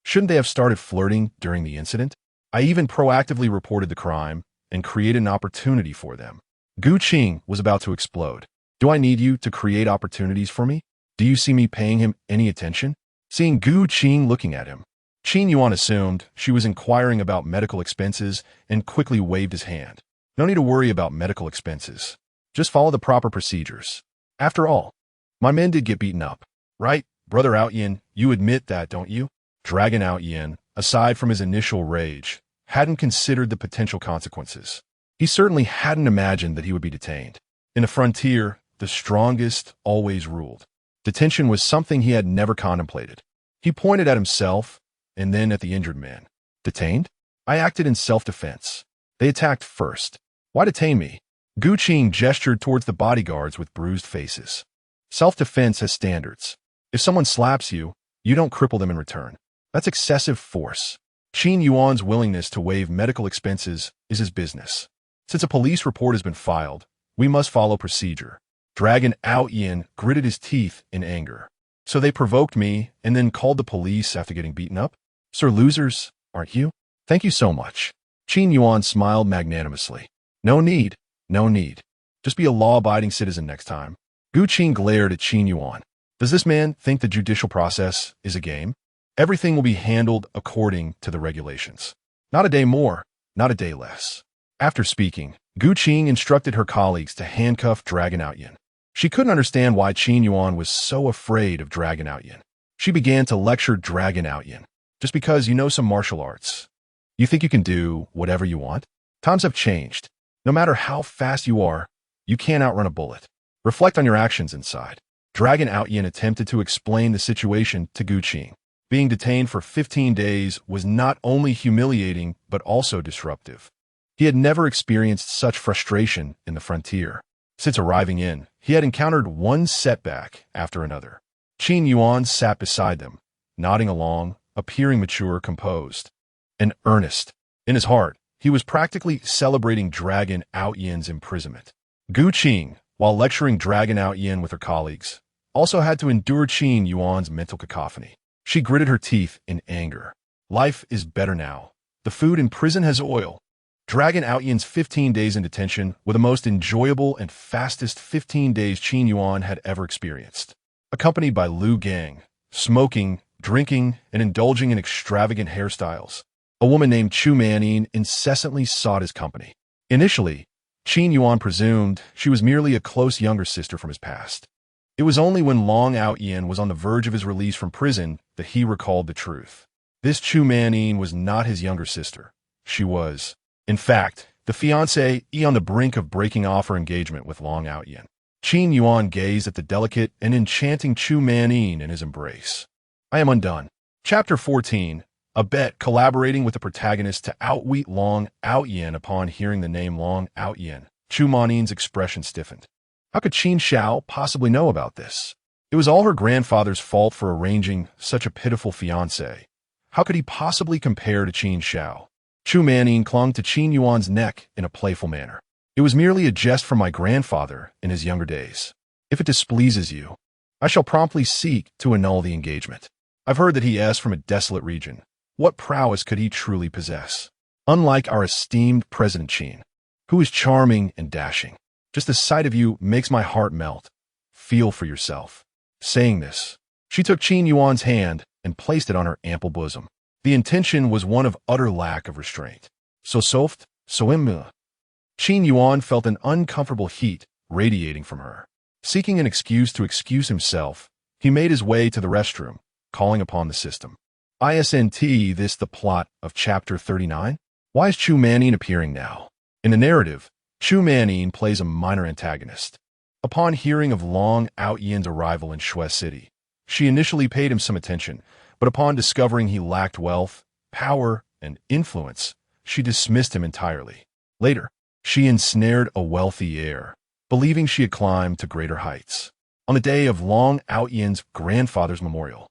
Shouldn't they have started flirting during the incident? I even proactively reported the crime and created an opportunity for them. Gu Qing was about to explode. Do I need you to create opportunities for me? Do you see me paying him any attention? Seeing Gu Qing looking at him, Qin Yuan assumed she was inquiring about medical expenses and quickly waved his hand. No need to worry about medical expenses. Just follow the proper procedures. After all, my men did get beaten up, right? Brother Aotian, you admit that, don't you? Dragon Aotian, aside from his initial rage, hadn't considered the potential consequences. He certainly hadn't imagined that he would be detained. In the frontier, the strongest always ruled. Detention was something he had never contemplated. He pointed at himself and then at the injured man. Detained? I acted in self-defense. They attacked first. Why detain me? Gu Qing gestured towards the bodyguards with bruised faces. Self-defense has standards. If someone slaps you, you don't cripple them in return. That's excessive force. Qin Yuan's willingness to waive medical expenses is his business. Since a police report has been filed, we must follow procedure. Dragon Aotian gritted his teeth in anger. So they provoked me and then called the police after getting beaten up? Sir losers, aren't you? Thank you so much. Qin Yuan smiled magnanimously. No need, no need. Just be a law-abiding citizen next time. Gu Qing glared at Qin Yuan. Does this man think the judicial process is a game? Everything will be handled according to the regulations. Not a day more, not a day less. After speaking, Gu Qing instructed her colleagues to handcuff Dragon Aotian. She couldn't understand why Qin Yuan was so afraid of Dragon Aotian. She began to lecture Dragon Aotian. Just because you know some martial arts, you think you can do whatever you want? Times have changed. No matter how fast you are, you can't outrun a bullet. Reflect on your actions inside. Dragon Aotian attempted to explain the situation to Gu Qing. Being detained for 15 days was not only humiliating, but also disruptive. He had never experienced such frustration in the frontier. Since arriving in, he had encountered one setback after another. Qin Yuan sat beside them, nodding along, appearing mature, composed, and earnest. In his heart, he was practically celebrating Dragon Aotian's imprisonment. Gu Qing, while lecturing Dragon Aotian with her colleagues, also had to endure Qin Yuan's mental cacophony. She gritted her teeth in anger. Life is better now. The food in prison has oil. Dragon Aotian's 15 days in detention were the most enjoyable and fastest 15 days Qin Yuan had ever experienced. Accompanied by Liu Gang, smoking, drinking, and indulging in extravagant hairstyles, a woman named Chu Manin incessantly sought his company. Initially, Qin Yuan presumed she was merely a close younger sister from his past. It was only when Long Aotian was on the verge of his release from prison that he recalled the truth. This Chu Manin was not his younger sister. She was, in fact, the fiancée on the brink of breaking off her engagement with Long Aotian. Qin Yuan gazed at the delicate and enchanting Chu Manin in his embrace. I am undone. Chapter 14. A bet collaborating with the protagonist to outwit Long Aotian. Upon hearing the name Long Aotian, Chu Manin's expression stiffened. How could Qin Shao possibly know about this? It was all her grandfather's fault for arranging such a pitiful fiancé. How could he possibly compare to Qin Shao? Chu Manin clung to Qin Yuan's neck in a playful manner. It was merely a jest from my grandfather in his younger days. If it displeases you, I shall promptly seek to annul the engagement. I've heard that he is from a desolate region. What prowess could he truly possess? Unlike our esteemed President Qin, who is charming and dashing. Just the sight of you makes my heart melt. Feel for yourself. Saying this, she took Qin Yuan's hand and placed it on her ample bosom. The intention was one of utter lack of restraint. So soft, so immu. Qin Yuan felt an uncomfortable heat radiating from her. Seeking an excuse to excuse himself, he made his way to the restroom, calling upon the system. Isn't this the plot of Chapter 39? Why is Chu Manin appearing now? In the narrative, Chu Manin plays a minor antagonist. Upon hearing of Long Aotian's arrival in Shui City, she initially paid him some attention, but upon discovering he lacked wealth, power, and influence, she dismissed him entirely. Later, she ensnared a wealthy heir, believing she had climbed to greater heights. On the day of Long Aotian's grandfather's memorial,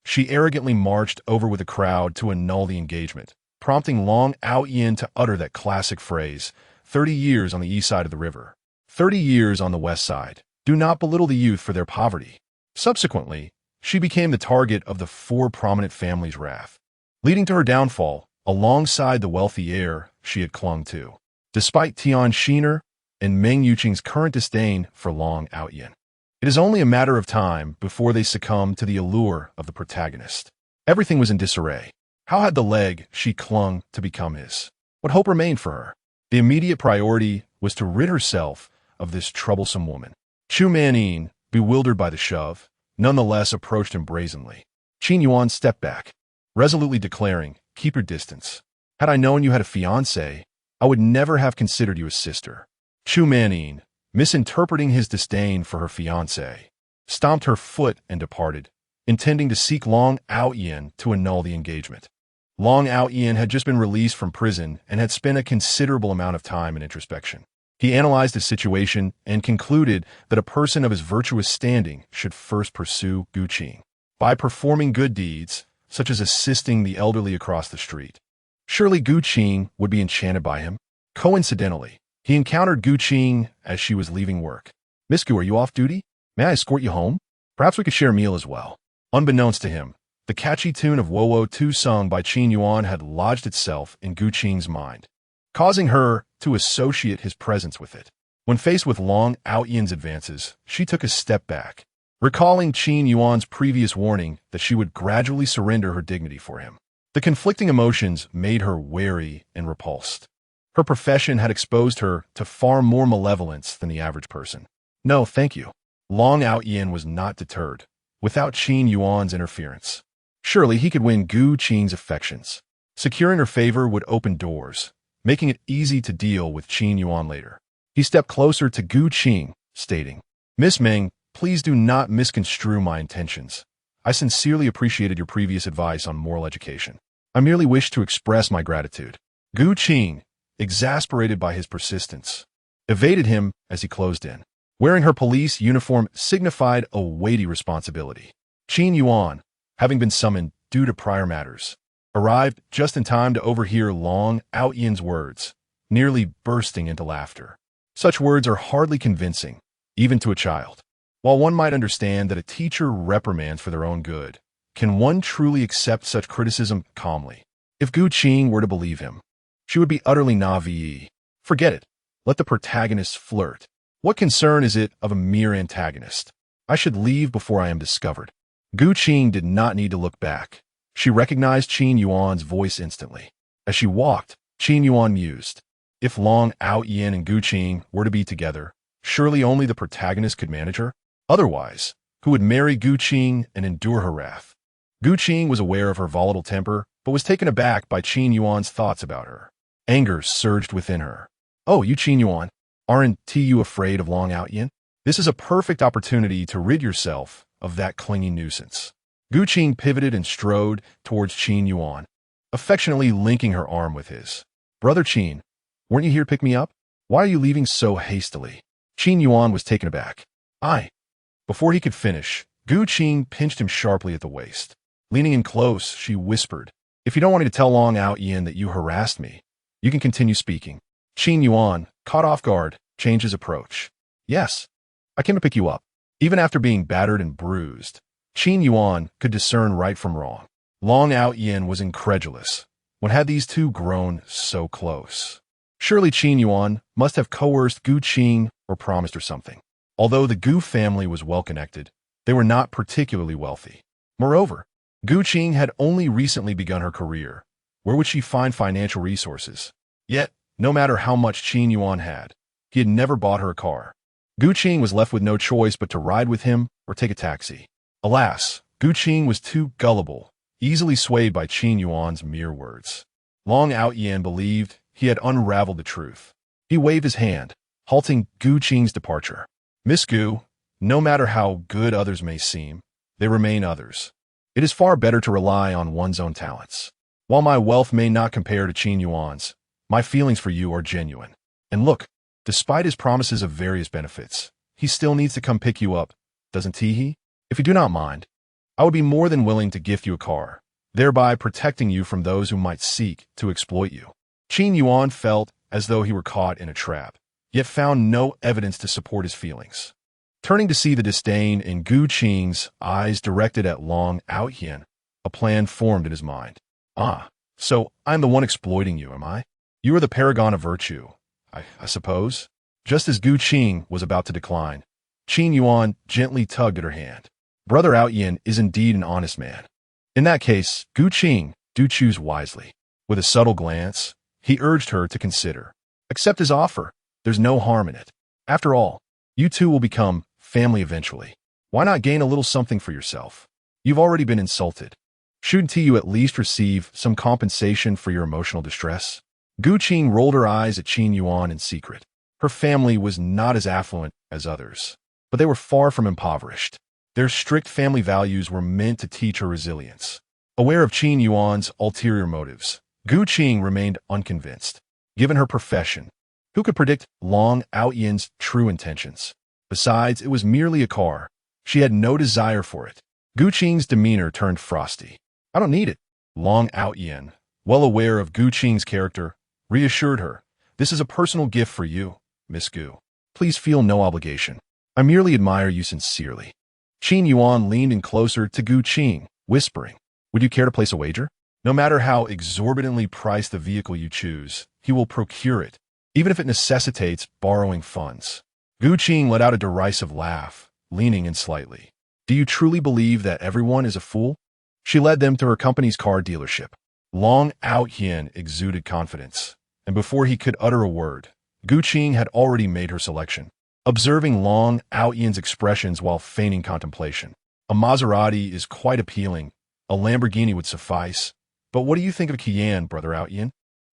she arrogantly marched over with a crowd to annul the engagement, prompting Long Aotian to utter that classic phrase, 30 years on the east side of the river. 30 years on the west side. Do not belittle the youth for their poverty. Subsequently, she became the target of the four prominent families' wrath, leading to her downfall alongside the wealthy heir she had clung to. Despite Tian Xiner and Meng Yuqing's current disdain for Long Aotian, it is only a matter of time before they succumb to the allure of the protagonist. Everything was in disarray. How had the leg she clung to become his? What hope remained for her? The immediate priority was to rid herself of this troublesome woman. Chu Manyin, bewildered by the shove, nonetheless approached him brazenly. Qin Yuan stepped back, resolutely declaring, "Keep your distance. Had I known you had a fiancé, I would never have considered you a sister." Chu Manyin, misinterpreting his disdain for her fiancé, stomped her foot and departed, intending to seek Long Aotian to annul the engagement. Long Aotian had just been released from prison and had spent a considerable amount of time in introspection. He analyzed the situation and concluded that a person of his virtuous standing should first pursue Gu Qing by performing good deeds, such as assisting the elderly across the street. Surely Gu Qing would be enchanted by him. Coincidentally, he encountered Gu Qing as she was leaving work. "Miss Gu, are you off duty? May I escort you home? Perhaps we could share a meal as well." Unbeknownst to him, the catchy tune of Wo Wo Tu sung by Qin Yuan had lodged itself in Gu Qing's mind, causing her to associate his presence with it. When faced with Long Aotian's advances, she took a step back, recalling Qin Yuan's previous warning that she would gradually surrender her dignity for him. The conflicting emotions made her wary and repulsed. Her profession had exposed her to far more malevolence than the average person. "No, thank you." Long Aotian was not deterred. Without Qin Yuan's interference, surely he could win Gu Qing's affections. Securing her favor would open doors, making it easy to deal with Qin Yuan later. He stepped closer to Gu Qing, stating, "Miss Meng, please do not misconstrue my intentions. I sincerely appreciated your previous advice on moral education. I merely wish to express my gratitude." Gu Qing, exasperated by his persistence, evaded him as he closed in. Wearing her police uniform signified a weighty responsibility. Qin Yuan, having been summoned due to prior matters, arrived just in time to overhear Long Aotian's words, nearly bursting into laughter. Such words are hardly convincing, even to a child. While one might understand that a teacher reprimands for their own good, can one truly accept such criticism calmly? If Gu Qing were to believe him, she would be utterly naive. Forget it. Let the protagonist flirt. What concern is it of a mere antagonist? I should leave before I am discovered. Gu Qing did not need to look back. She recognized Qin Yuan's voice instantly. As she walked, Qin Yuan mused. If Long Aotian and Gu Qing were to be together, surely only the protagonist could manage her. Otherwise, who would marry Gu Qing and endure her wrath? Gu Qing was aware of her volatile temper, but was taken aback by Qin Yuan's thoughts about her. Anger surged within her. "Oh, you Qin Yuan, aren't you afraid of Long Aotian? This is a perfect opportunity to rid yourself of that clinging nuisance." Gu Qing pivoted and strode towards Qin Yuan, affectionately linking her arm with his. "Brother Qin, weren't you here to pick me up? Why are you leaving so hastily?" Qin Yuan was taken aback. Before he could finish, Gu Qing pinched him sharply at the waist. Leaning in close, she whispered, "If you don't want me to tell Long Aotian that you harassed me, you can continue speaking." Qin Yuan, caught off guard, changed his approach. "Yes, I came to pick you up." Even after being battered and bruised, Qin Yuan could discern right from wrong. Long Aotian was incredulous. When had these two grown so close? Surely Qin Yuan must have coerced Gu Qing or promised her something. Although the Gu family was well-connected, they were not particularly wealthy. Moreover, Gu Qing had only recently begun her career. Where would she find financial resources? Yet, no matter how much Qin Yuan had, he had never bought her a car. Gu Qing was left with no choice but to ride with him or take a taxi. Alas, Gu Qing was too gullible, easily swayed by Qin Yuan's mere words. Long Aotian believed he had unraveled the truth. He waved his hand, halting Gu Qing's departure. "Miss Gu, no matter how good others may seem, they remain others. It is far better to rely on one's own talents. While my wealth may not compare to Qin Yuan's, my feelings for you are genuine. And look, despite his promises of various benefits, he still needs to come pick you up, doesn't he? If you do not mind, I would be more than willing to gift you a car, thereby protecting you from those who might seek to exploit you." Qin Yuan felt as though he were caught in a trap. yet found no evidence to support his feelings. Turning to see the disdain in Gu Qing's eyes directed at Long Aotian, a plan formed in his mind. Ah, so I'm the one exploiting you, am I? You are the paragon of virtue, I suppose? Just as Gu Qing was about to decline, Qin Yuan gently tugged at her hand. Brother Aotian is indeed an honest man. In that case, Gu Qing, do choose wisely. With a subtle glance, he urged her to consider. Accept his offer. There's no harm in it. After all, you two will become family eventually. Why not gain a little something for yourself? You've already been insulted. Shouldn't you at least receive some compensation for your emotional distress? Gu Qing rolled her eyes at Qin Yuan in secret. Her family was not as affluent as others, but they were far from impoverished. Their strict family values were meant to teach her resilience. Aware of Qin Yuan's ulterior motives, Gu Qing remained unconvinced. Given her profession, who could predict Long Aotian's true intentions? Besides, it was merely a car. She had no desire for it. Gu Qing's demeanor turned frosty. I don't need it. Long Aotian, well aware of Gu Qing's character, reassured her. This is a personal gift for you, Miss Gu. Please feel no obligation. I merely admire you sincerely. Qin Yuan leaned in closer to Gu Qing, whispering, would you care to place a wager? No matter how exorbitantly priced the vehicle you choose, he will procure it, even if it necessitates borrowing funds. Gu Qing let out a derisive laugh, leaning in slightly. Do you truly believe that everyone is a fool? She led them to her company's car dealership. Long Aotian exuded confidence, and before he could utter a word, Gu Qing had already made her selection. Observing Long Aotian's expressions while feigning contemplation. A Maserati is quite appealing. A Lamborghini would suffice. But what do you think of Qian, Brother Aotian?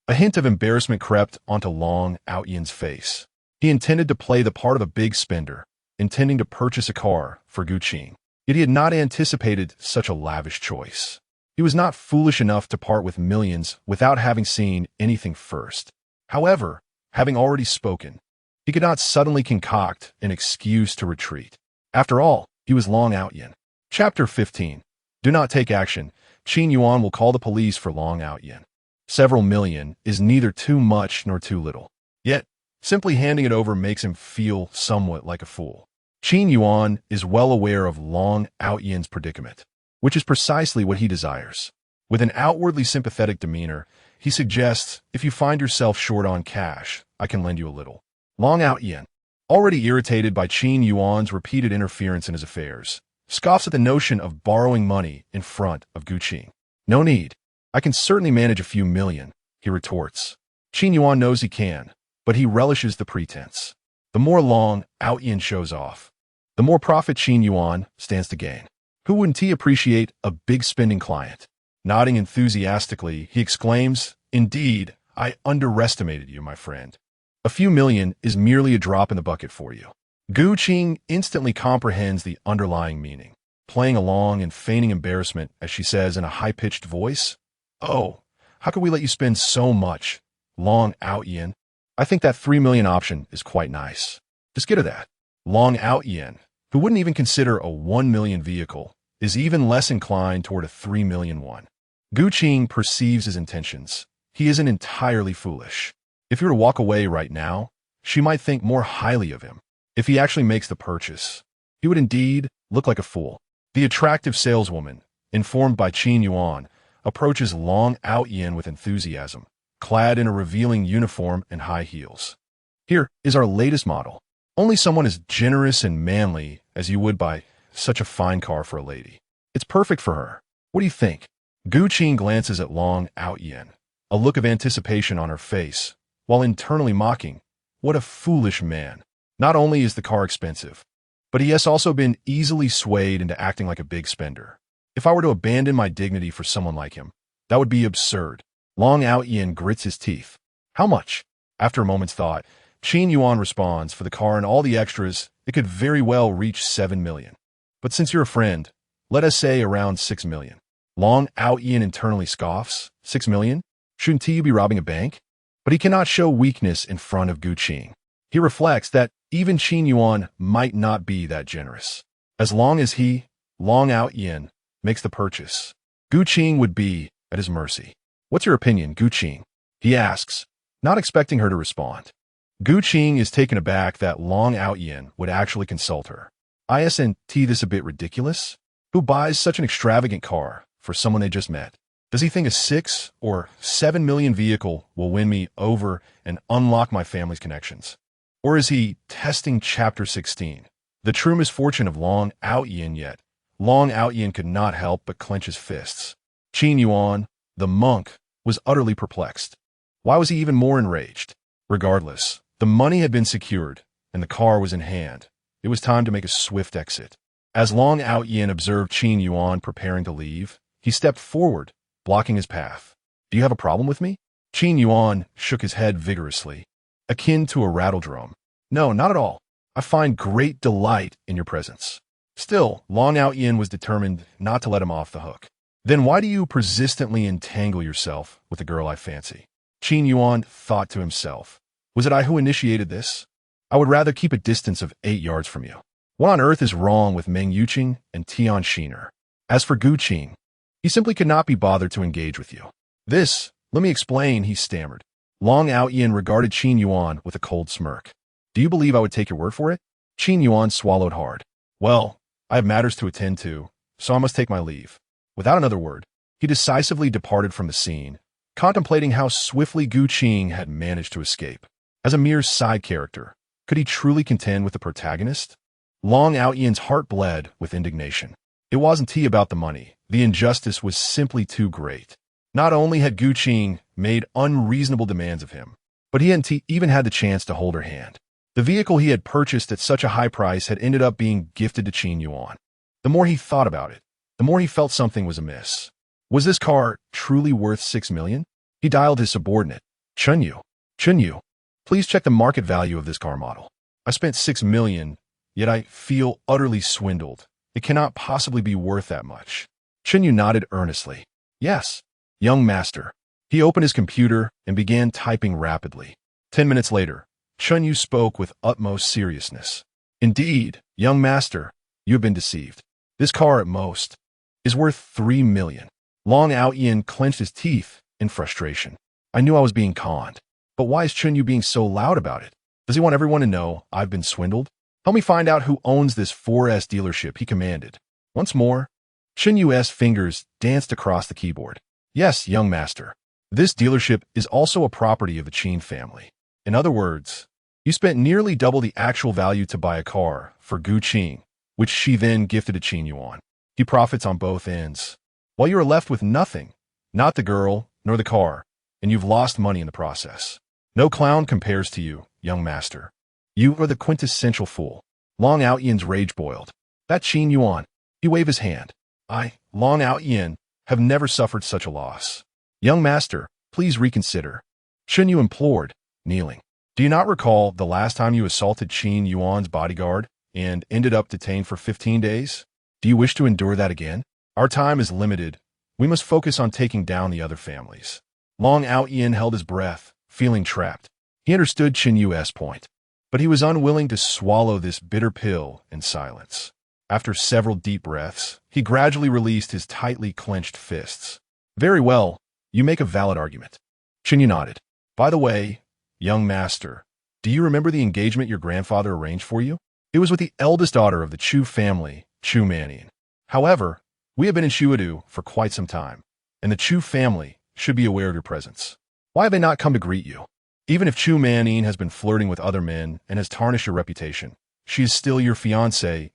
A hint of embarrassment crept onto Long Aotian's face. He intended to play the part of a big spender, intending to purchase a car for Gu Qing. Yet he had not anticipated such a lavish choice. He was not foolish enough to part with millions without having seen anything first. However, having already spoken, he could not suddenly concoct an excuse to retreat. After all, he was Long Aotian. Chapter 15. Do not take action. Qin Yuan will call the police for Long Aotian. Several million is neither too much nor too little. Yet, simply handing it over makes him feel somewhat like a fool. Qin Yuan is well aware of Long Aotian's predicament, which is precisely what he desires. With an outwardly sympathetic demeanor, he suggests, if you find yourself short on cash, I can lend you a little. Long Aotian, already irritated by Qin Yuan's repeated interference in his affairs, scoffs at the notion of borrowing money in front of Gu Qing. No need. I can certainly manage a few million, he retorts. Qin Yuan knows he can, but he relishes the pretense. The more Long Aotian shows off, the more profit Qin Yuan stands to gain. Who wouldn't he appreciate a big spending client? Nodding enthusiastically, he exclaims, indeed, I underestimated you, my friend. A few million is merely a drop in the bucket for you. Gu Qing instantly comprehends the underlying meaning, playing along and feigning embarrassment as she says in a high-pitched voice, oh, how could we let you spend so much? Long Aotian, I think that 3 million option is quite nice. Just get her that. Long Aotian, who wouldn't even consider a 1 million vehicle, is even less inclined toward a 3 million one. Gu Qing perceives his intentions. He isn't entirely foolish. If he were to walk away right now, she might think more highly of him. If he actually makes the purchase, he would indeed look like a fool. The attractive saleswoman, informed by Qin Yuan, approaches Long Aotian with enthusiasm, clad in a revealing uniform and high heels. Here is our latest model. Only someone as generous and manly as you would buy such a fine car for a lady. It's perfect for her. What do you think? Gu Qing glances at Long Aotian, a look of anticipation on her face, while internally mocking, what a foolish man. Not only is the car expensive, but he has also been easily swayed into acting like a big spender. If I were to abandon my dignity for someone like him, that would be absurd. Long Aotian grits his teeth. How much? After a moment's thought, Qin Yuan responds, for the car and all the extras, it could very well reach 7 million. But since you're a friend, let us say around 6 million. Long Aotian internally scoffs. 6 million? Shouldn't you be robbing a bank? But he cannot show weakness in front of Gu Qing. He reflects that even Qin Yuan might not be that generous. As long as he, Long Aotian, makes the purchase, Gu Qing would be at his mercy. What's your opinion, Gu Qing? He asks, not expecting her to respond. Gu Qing is taken aback that Long Aotian would actually consult her. Isn't this a bit ridiculous? Who buys such an extravagant car for someone they just met? Does he think a 6 or 7 million vehicle will win me over and unlock my family's connections? Or is he testing Chapter 16? The true misfortune of Long Aotian yet. Long Aotian could not help but clench his fists. Qin Yuan, the monk, was utterly perplexed. Why was he even more enraged? Regardless, the money had been secured, and the car was in hand. It was time to make a swift exit. As Long Aotian observed Qin Yuan preparing to leave, he stepped forward, blocking his path. Do you have a problem with me? Qin Yuan shook his head vigorously, akin to a rattledrum. No, not at all. I find great delight in your presence. Still, Long Aotian was determined not to let him off the hook. Then why do you persistently entangle yourself with the girl I fancy? Qin Yuan thought to himself. Was it I who initiated this? I would rather keep a distance of 8 yards from you. What on earth is wrong with Meng Yuqing and Tian Shiner? As for Gu Qing, he simply could not be bothered to engage with you. Let me explain, he stammered. Long Aotian regarded Qin Yuan with a cold smirk. Do you believe I would take your word for it? Qin Yuan swallowed hard. Well, I have matters to attend to, so I must take my leave. Without another word, he decisively departed from the scene, contemplating how swiftly Gu Qing had managed to escape. As a mere side character, could he truly contend with the protagonist? Long Aotian's heart bled with indignation. It wasn't about the money. The injustice was simply too great. Not only had Gu Qing made unreasonable demands of him, but he hadn't even had the chance to hold her hand. The vehicle he had purchased at such a high price had ended up being gifted to Qin Yuan. The more he thought about it, the more he felt something was amiss. Was this car truly worth 6 million? He dialed his subordinate. Chunyu, please check the market value of this car model. I spent 6 million, yet I feel utterly swindled. It cannot possibly be worth that much. Chunyu nodded earnestly. Yes, young master. He opened his computer and began typing rapidly. 10 minutes later, Chunyu spoke with utmost seriousness. Indeed, young master, you have been deceived. This car at most is worth 3 million. Long Aotian clenched his teeth in frustration. I knew I was being conned. But why is Chunyu being so loud about it? Does he want everyone to know I've been swindled? Help me find out who owns this 4S dealership, he commanded. Once more, Chunyu's fingers danced across the keyboard. Yes, young master. This dealership is also a property of the Qin family. In other words, you spent nearly double the actual value to buy a car for Gu Qing, which she then gifted to Qin Yuan. He profits on both ends, while you are left with nothing, not the girl nor the car, and you've lost money in the process. No clown compares to you, young master. You are the quintessential fool. Long Aotian's rage boiled. That Qin Yuan. He waved his hand. I, Long Aotian, have never suffered such a loss. Young master, please reconsider. Chunyu implored, kneeling. Do you not recall the last time you assaulted Qin Yuan's bodyguard and ended up detained for 15 days? Do you wish to endure that again? Our time is limited. We must focus on taking down the other families. Long Aotian held his breath, feeling trapped. He understood Chunyu's point, but he was unwilling to swallow this bitter pill in silence. After several deep breaths, he gradually released his tightly clenched fists. Very well, you make a valid argument. Chunyu nodded. By the way, young master, do you remember the engagement your grandfather arranged for you? It was with the eldest daughter of the Chu family, Chu Mannian. However, we have been in Shuadu for quite some time, and the Chu family should be aware of your presence. Why have they not come to greet you? Even if Chu Mannian has been flirting with other men and has tarnished your reputation, she is still your fiancée.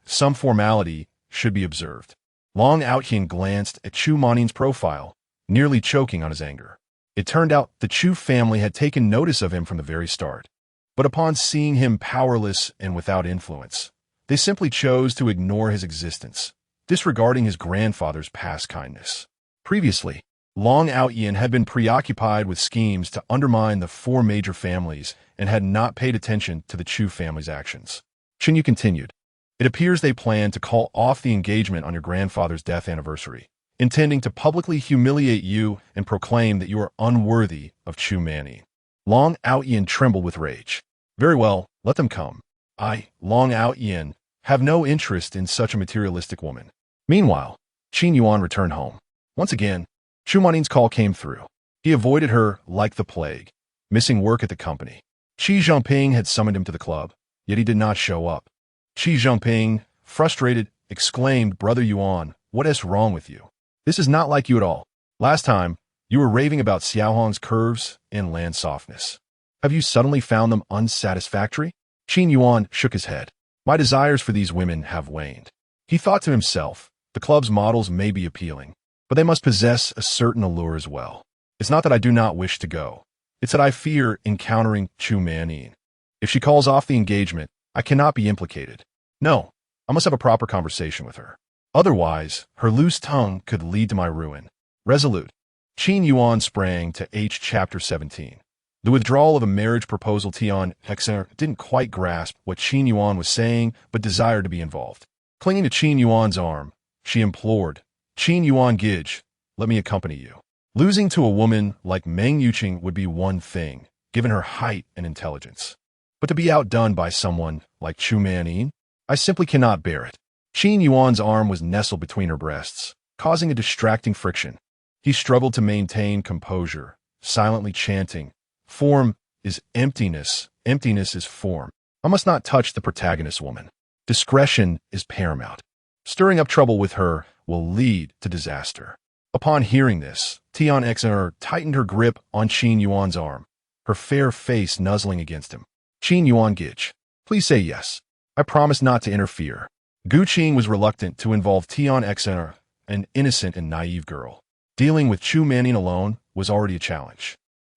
Some formality should be observed. Long Aotian glanced at Chu Mannian's profile, nearly choking on his anger. It turned out the Chu family had taken notice of him from the very start. But upon seeing him powerless and without influence, they simply chose to ignore his existence, disregarding his grandfather's past kindness. Previously, Long Aotian had been preoccupied with schemes to undermine the 4 major families and had not paid attention to the Chu family's actions. Chunyu continued. It appears they plan to call off the engagement on your grandfather's death anniversary, intending to publicly humiliate you and proclaim that you are unworthy of Chu Mannian. Long Aotian trembled with rage. Very well, let them come. I, Long Aotian, have no interest in such a materialistic woman. Meanwhile, Qin Yuan returned home. Once again, Chu Mannian's call came through. He avoided her like the plague, missing work at the company. Xi Jinping had summoned him to the club, yet he did not show up. Xi Jinping, frustrated, exclaimed, "Brother Yuan, what is wrong with you? This is not like you at all. Last time, you were raving about Xiaohong's curves and land softness. Have you suddenly found them unsatisfactory?" Qin Yuan shook his head. "My desires for these women have waned." He thought to himself, the club's models may be appealing, but they must possess a certain allure as well. It's not that I do not wish to go. It's that I fear encountering Chu Manin. If she calls off the engagement, I cannot be implicated. No, I must have a proper conversation with her. Otherwise, her loose tongue could lead to my ruin. Resolute, Qin Yuan sprang to H. Chapter 17. The withdrawal of a marriage proposal. Tian Hexer didn't quite grasp what Qin Yuan was saying, but desired to be involved. Clinging to Qin Yuan's arm, she implored, "Qin Yuan Gij, let me accompany you." Losing to a woman like Meng Yuqing would be one thing, given her height and intelligence. But to be outdone by someone like Chu Manin, I simply cannot bear it. Qin Yuan's arm was nestled between her breasts, causing a distracting friction. He struggled to maintain composure, silently chanting, "Form is emptiness, emptiness is form. I must not touch the protagonist woman. Discretion is paramount. Stirring up trouble with her will lead to disaster." Upon hearing this, Tian Xer tightened her grip on Qin Yuan's arm, her fair face nuzzling against him. "Qin Yuan Gij, please say yes. I promise not to interfere." Gu Qing was reluctant to involve Tian Xer, an innocent and naive girl. Dealing with Chu Manin alone was already a challenge.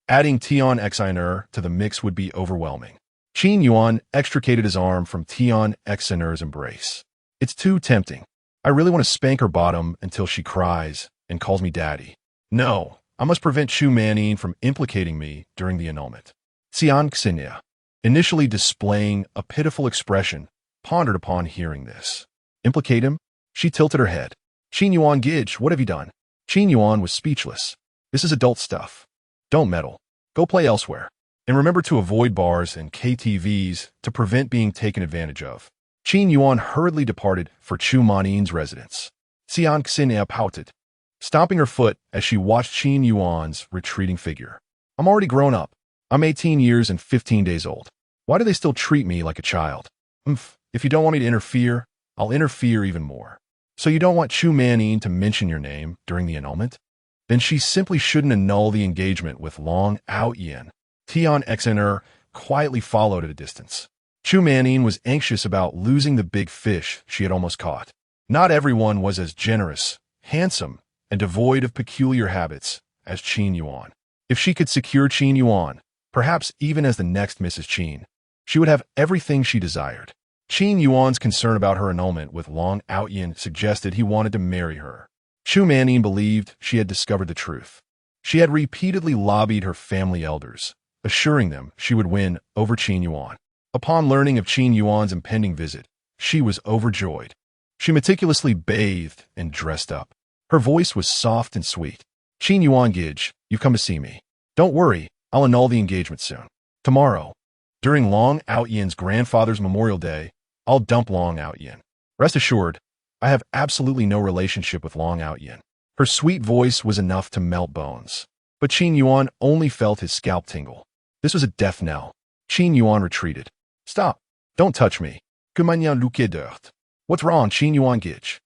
Adding Tian Xer to the mix would be overwhelming. Qin Yuan extricated his arm from Tian Xer's embrace. "It's too tempting. I really want to spank her bottom until she cries and calls me daddy. No, I must prevent Chu Manin from implicating me during the annulment." Xian Xinya, initially displaying a pitiful expression, pondered upon hearing this. Implicate him? She tilted her head. "Qin Yuan Gij, what have you done?" Qin Yuan was speechless. "This is adult stuff. Don't meddle. Go play elsewhere. And remember to avoid bars and KTVs to prevent being taken advantage of." Qin Yuan hurriedly departed for Chu Manin's residence. Xian Xinya pouted, stomping her foot as she watched Qin Yuan's retreating figure. "I'm already grown up. I'm 18 years and 15 days old. Why do they still treat me like a child? If you don't want me to interfere, I'll interfere even more. So you don't want Chu Manin to mention your name during the annulment? Then she simply shouldn't annul the engagement with Long Aotian." Tian Xer quietly followed at a distance. Chu Manin was anxious about losing the big fish she had almost caught. Not everyone was as generous, handsome, and devoid of peculiar habits as Qin Yuan. If she could secure Qin Yuan, perhaps even as the next Mrs. Qin, she would have everything she desired. Qin Yuan's concern about her annulment with Long Aotian suggested he wanted to marry her. Chu Manin believed she had discovered the truth. She had repeatedly lobbied her family elders, assuring them she would win over Qin Yuan. Upon learning of Qin Yuan's impending visit, she was overjoyed. She meticulously bathed and dressed up. Her voice was soft and sweet. "Qin Yuan Gij, you've come to see me. Don't worry, I'll annul the engagement soon. Tomorrow, during Long Aotian's grandfather's Memorial Day, I'll dump Long Aotian. Rest assured, I have absolutely no relationship with Long Aotian." Her sweet voice was enough to melt bones. But Qin Yuan only felt his scalp tingle. This was a death knell. Qin Yuan retreated. "Stop. Don't touch me. Que manière luque d'earth. What's wrong, Qin Yuan Gij?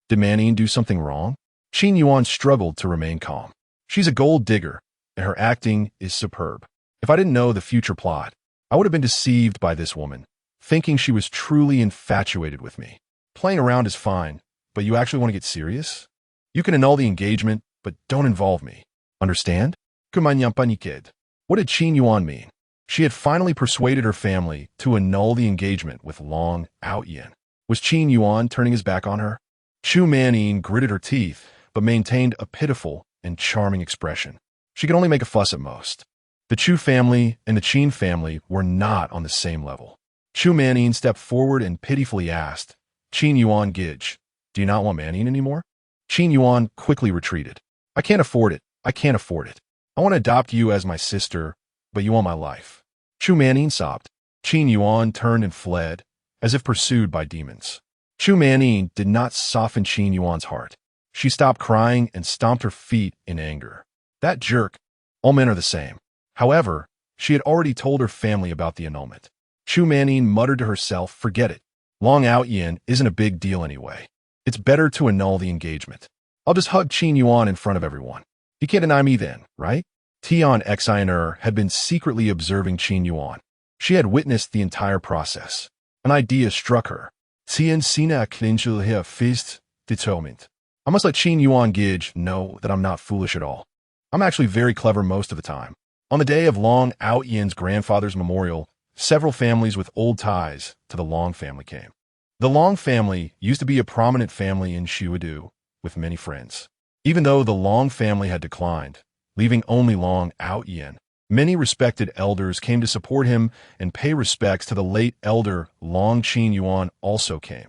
Did Manin do something wrong?" Qin Yuan struggled to remain calm. "She's a gold digger, and her acting is superb. If I didn't know the future plot, I would have been deceived by this woman, thinking she was truly infatuated with me. Playing around is fine, but you actually want to get serious? You can annul the engagement, but don't involve me. Understand? Que manière paniqued." What did Qin Yuan mean? She had finally persuaded her family to annul the engagement with Long Aotian. Was Qin Yuan turning his back on her? Chu Manin gritted her teeth, but maintained a pitiful and charming expression. She could only make a fuss at most. The Chu family and the Qin family were not on the same level. Chu Manin stepped forward and pitifully asked, "Qin Yuan Gij, do you not want Manin anymore?" Qin Yuan quickly retreated. "I can't afford it. I can't afford it. I want to adopt you as my sister, but you want my life." Chu Manin sobbed. Qin Yuan turned and fled, as if pursued by demons. Chu Manin did not soften Qin Yuan's heart. She stopped crying and stomped her feet in anger. That jerk. All men are the same. However, She had already told her family about the annulment. Chu Manning muttered to herself, forget it. Long Aotian isn't a big deal anyway. It's better to annul the engagement. I'll just hug Qin Yuan in front of everyone. You can't deny me then, right? Tian Xiner had been secretly observing Qin Yuan. She had witnessed the entire process. An idea struck her. Tian Sina Klinchel her fist determined. I must let Qin Yuan Gij know that I'm not foolish at all. I'm actually very clever most of the time. On the day of Long Aotian's grandfather's memorial, several families with old ties to the Long family came. The Long family used to be a prominent family in Shuadu, with many friends. Even though the Long family had declined, leaving only Long Aotian, many respected elders came to support him and pay respects to the late elder Long Qin Yuan also came,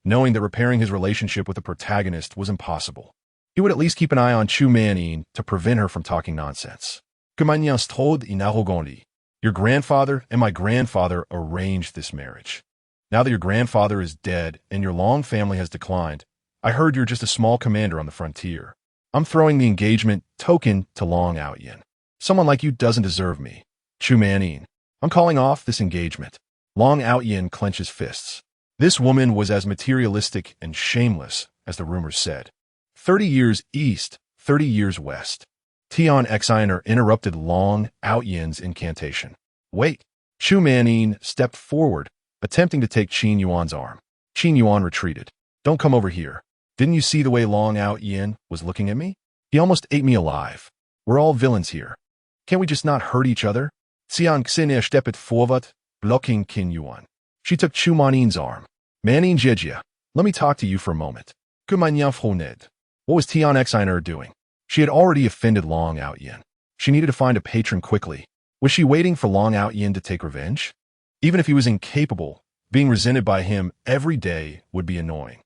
knowing that repairing his relationship with the protagonist was impossible. He would at least keep an eye on Chu Manning to prevent her from talking nonsense. Your grandfather and my grandfather arranged this marriage. Now that your grandfather is dead and your Long family has declined, I heard you're just a small commander on the frontier. I'm throwing the engagement token to Long Aotian. Someone like you doesn't deserve me. Chu Manning, I'm calling off this engagement. Long Aotian clenches fists. This woman was as materialistic and shameless as the rumors said. 30 years east, 30 years west. Tian Xiner interrupted Long Aotian's incantation. Wait. Chu Manning stepped forward, attempting to take Qin Yuan's arm. Qin Yuan retreated. Don't come over here. Didn't you see the way Long Aotian was looking at me? He almost ate me alive. We're all villains here. Can't we just not hurt each other? Tian Xiner stepped forward, blocking Qin Yuan. She took Chu Manning's arm. Manning Jejia, let me talk to you for a moment. What was Tian Xiner doing? She had already offended Long Aotian. She needed to find a patron quickly. Was she waiting for Long Aotian to take revenge? Even if he was incapable, being resented by him every day would be annoying.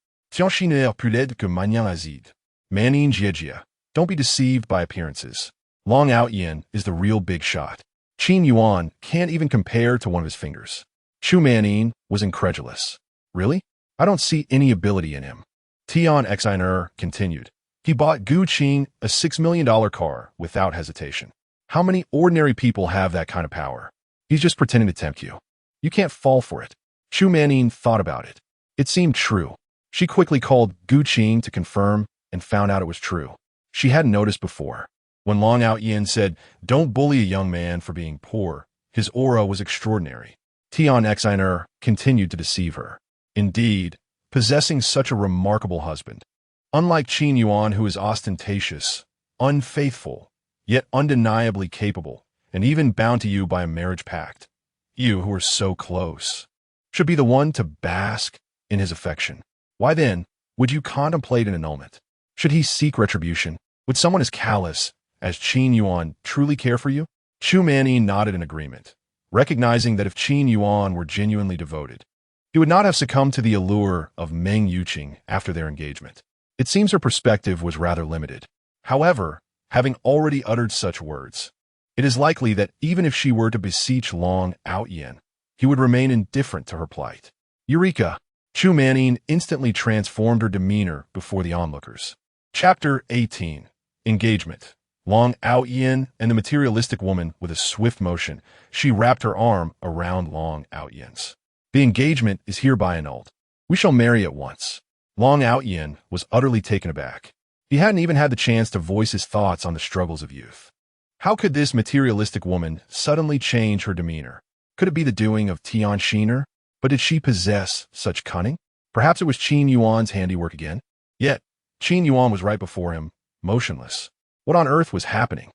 Manning Jejia, don't be deceived by appearances. Long Aotian is the real big shot. Qin Yuan can't even compare to one of his fingers. Chu Manning was incredulous. Really? I don't see any ability in him. Tian Xiner continued. He bought Gu Qing a $6 million car without hesitation. How many ordinary people have that kind of power? He's just pretending to tempt you. You can't fall for it. Chu Manning thought about it. It seemed true. She quickly called Gu Qing to confirm and found out it was true. She hadn't noticed before. When Long Aotian said, don't bully a young man for being poor, his aura was extraordinary. Tian Xiner continued to deceive her. Indeed, possessing such a remarkable husband. Unlike Qin Yuan, who is ostentatious, unfaithful, yet undeniably capable, and even bound to you by a marriage pact, you who are so close should be the one to bask in his affection. Why then would you contemplate an annulment? Should he seek retribution? Would someone as callous as Qin Yuan truly care for you? Chu Manning nodded in agreement, recognizing that if Qin Yuan were genuinely devoted, he would not have succumbed to the allure of Meng Yuqing after their engagement. It seems her perspective was rather limited. However, having already uttered such words, it is likely that even if she were to beseech Long Aotian, he would remain indifferent to her plight. Eureka! Chu Manning instantly transformed her demeanor before the onlookers. Chapter 18. Engagement. Long Aotian and the materialistic woman, with a swift motion, she wrapped her arm around Long Aotian's. The engagement is hereby annulled. We shall marry at once. Long Aotian was utterly taken aback. He hadn't even had the chance to voice his thoughts on the struggles of youth. How could this materialistic woman suddenly change her demeanor? Could it be the doing of Tian Xiner? But did she possess such cunning? Perhaps it was Qin Yuan's handiwork again? Yet, Qin Yuan was right before him, motionless. What on earth was happening?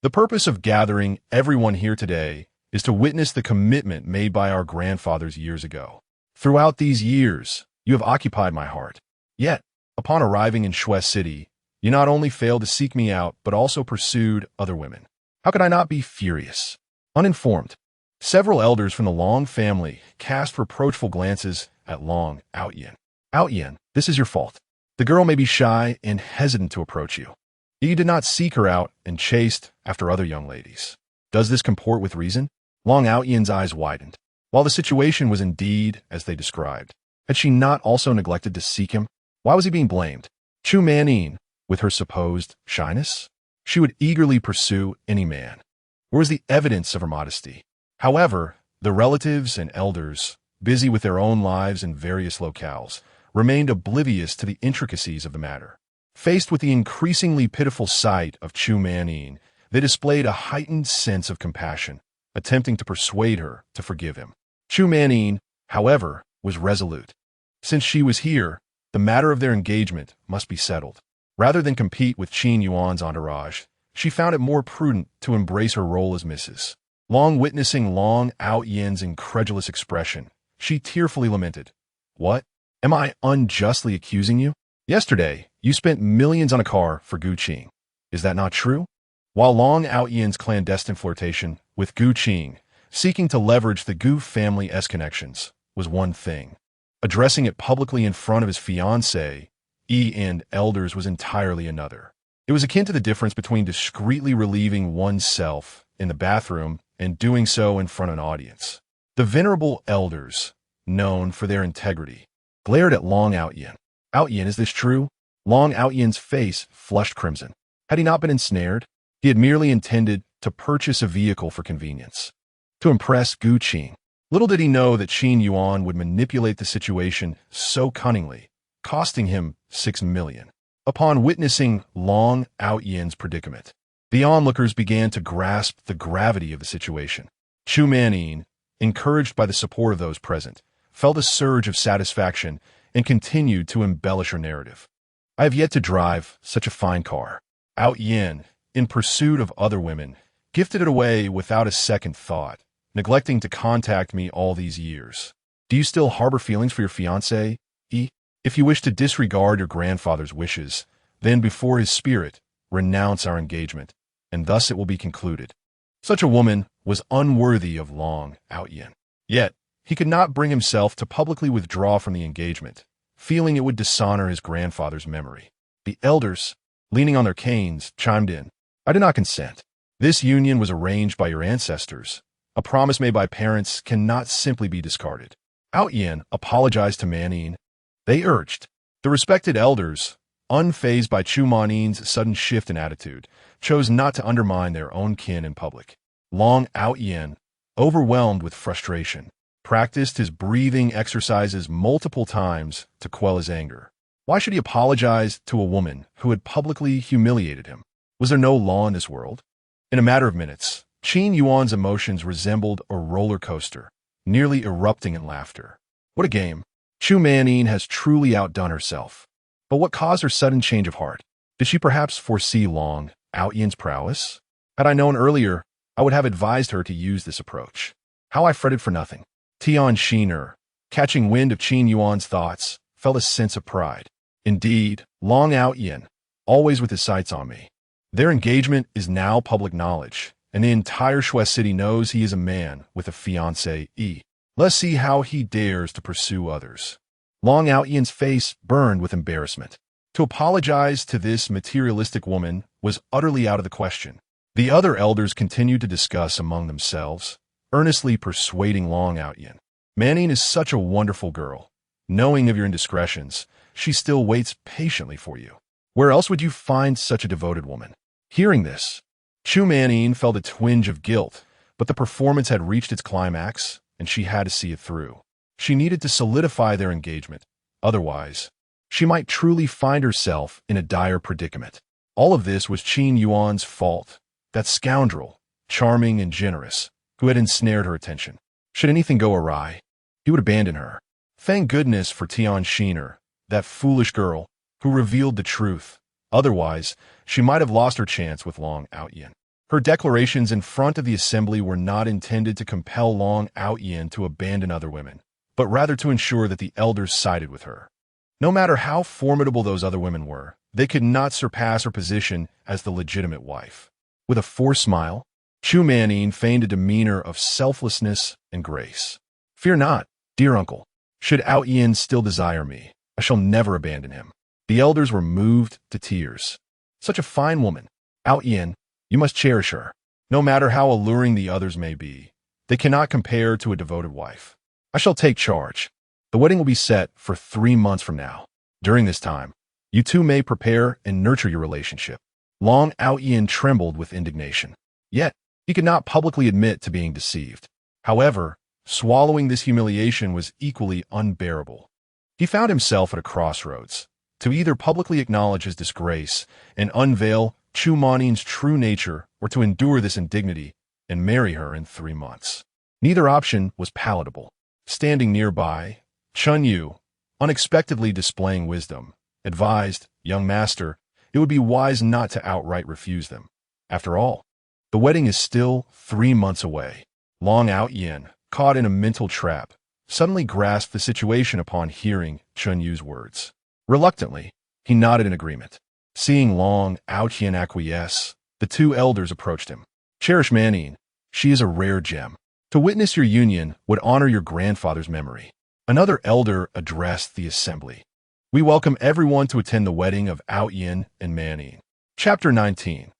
The purpose of gathering everyone here today is to witness the commitment made by our grandfathers years ago. Throughout these years, you have occupied my heart. Yet, upon arriving in Shui City, you not only failed to seek me out, but also pursued other women. How could I not be furious? Uninformed, several elders from the Long family cast reproachful glances at Long Aotian. Aotian, this is your fault. The girl may be shy and hesitant to approach you. You did not seek her out and chased after other young ladies. Does this comport with reason? Long Aotian's eyes widened. While the situation was indeed as they described, had she not also neglected to seek him? Why was he being blamed? Chu Manning, with her supposed shyness? She would eagerly pursue any man. Where was the evidence of her modesty? However, the relatives and elders, busy with their own lives in various locales, remained oblivious to the intricacies of the matter. Faced with the increasingly pitiful sight of Qin Yuan, they displayed a heightened sense of compassion, attempting to persuade her to forgive him. Qin Yuan, however, was resolute. Since she was here, the matter of their engagement must be settled. Rather than compete with Qin Yuan's entourage, she found it more prudent to embrace her role as Mrs. Long. Witnessing Aotian's incredulous expression, she tearfully lamented, "What? Am I unjustly accusing you? Yesterday, you spent millions on a car for Gu Qing. Is that not true?" While Aotian's clandestine flirtation with Gu Qing, seeking to leverage the Gu family's connections, was one thing, addressing it publicly in front of his fiancée and elders was entirely another. It was akin to the difference between discreetly relieving oneself in the bathroom and doing so in front of an audience. The venerable elders, known for their integrity, glared at Aotian. "Aotian, is this true?" Aotian's face flushed crimson. Had he not been ensnared? He had merely intended to purchase a vehicle for convenience, to impress Gu Qing. Little did he know that Qin Yuan would manipulate the situation so cunningly, costing him 6 million. Upon witnessing Aotian's predicament, the onlookers began to grasp the gravity of the situation. Qin Yuan, encouraged by the support of those present, felt a surge of satisfaction and continued to embellish her narrative. "I have yet to drive such a fine car. Aotian, in pursuit of other women, gifted it away without a second thought, neglecting to contact me all these years. Do you still harbor feelings for your fiancé? If you wish to disregard your grandfather's wishes, then before his spirit, renounce our engagement, and thus it will be concluded." Such a woman was unworthy of Aotian. Yet, he could not bring himself to publicly withdraw from the engagement, feeling it would dishonor his grandfather's memory. The elders, leaning on their canes, chimed in, "I do not consent. This union was arranged by your ancestors. A promise made by parents cannot simply be discarded." Aotian apologized to Manin. They urged. The respected elders, unfazed by Qin Yuan's sudden shift in attitude, chose not to undermine their own kin in public. Aotian, overwhelmed with frustration, practiced his breathing exercises multiple times to quell his anger. Why should he apologize to a woman who had publicly humiliated him? Was there no law in this world? In a matter of minutes, Qin Yuan's emotions resembled a roller coaster, nearly erupting in laughter. What a game! Qin Yuan has truly outdone herself. But what caused her sudden change of heart? Did she perhaps foresee Aotian's prowess? Had I known earlier, I would have advised her to use this approach. How I fretted for nothing. Tian Shiner, catching wind of Qin Yuan's thoughts, felt a sense of pride. Indeed, Aotian, always with his sights on me. Their engagement is now public knowledge, and the entire Shui city knows he is a man with a fiancée. Let's see how he dares to pursue others. Aotian's face burned with embarrassment. To apologize to this materialistic woman was utterly out of the question. The other elders continued to discuss among themselves, earnestly persuading Aotian. "Manin is such a wonderful girl. Knowing of your indiscretions, she still waits patiently for you. Where else would you find such a devoted woman?" Hearing this, Qin Yuan felt a twinge of guilt, but the performance had reached its climax, and she had to see it through. She needed to solidify their engagement. Otherwise, she might truly find herself in a dire predicament. All of this was Qin Yuan's fault, that scoundrel, charming and generous, who had ensnared her attention. Should anything go awry, he would abandon her. Thank goodness for Tian Shiner, that foolish girl, who revealed the truth. Otherwise, she might have lost her chance with Aotian. Her declarations in front of the assembly were not intended to compel Aotian to abandon other women, but rather to ensure that the elders sided with her. No matter how formidable those other women were, they could not surpass her position as the legitimate wife. With a forced smile, Qin Yuan feigned a demeanor of selflessness and grace. "Fear not, dear uncle. Should Aotian still desire me, I shall never abandon him." The elders were moved to tears. Such a fine woman. Aotian, you must cherish her. No matter how alluring the others may be, they cannot compare to a devoted wife. I shall take charge. The wedding will be set for 3 months from now. During this time, you two may prepare and nurture your relationship. Long Aotian trembled with indignation. Yet, he could not publicly admit to being deceived. However, swallowing this humiliation was equally unbearable. He found himself at a crossroads, to either publicly acknowledge his disgrace and unveil Chu Manin's true nature, or to endure this indignity and marry her in 3 months. Neither option was palatable. Standing nearby, Chun Yu, unexpectedly displaying wisdom, advised, "Young master, it would be wise not to outright refuse them. After all, the wedding is still 3 months away." Long Aotian, caught in a mental trap, suddenly grasped the situation upon hearing Chun Yu's words. Reluctantly, he nodded in agreement. Seeing Long Aotian acquiesce, the 2 elders approached him. "Cherish Manin, she is a rare gem. To witness your union would honor your grandfather's memory." Another elder addressed the assembly. "We welcome everyone to attend the wedding of Aotian and Manin." Chapter 19.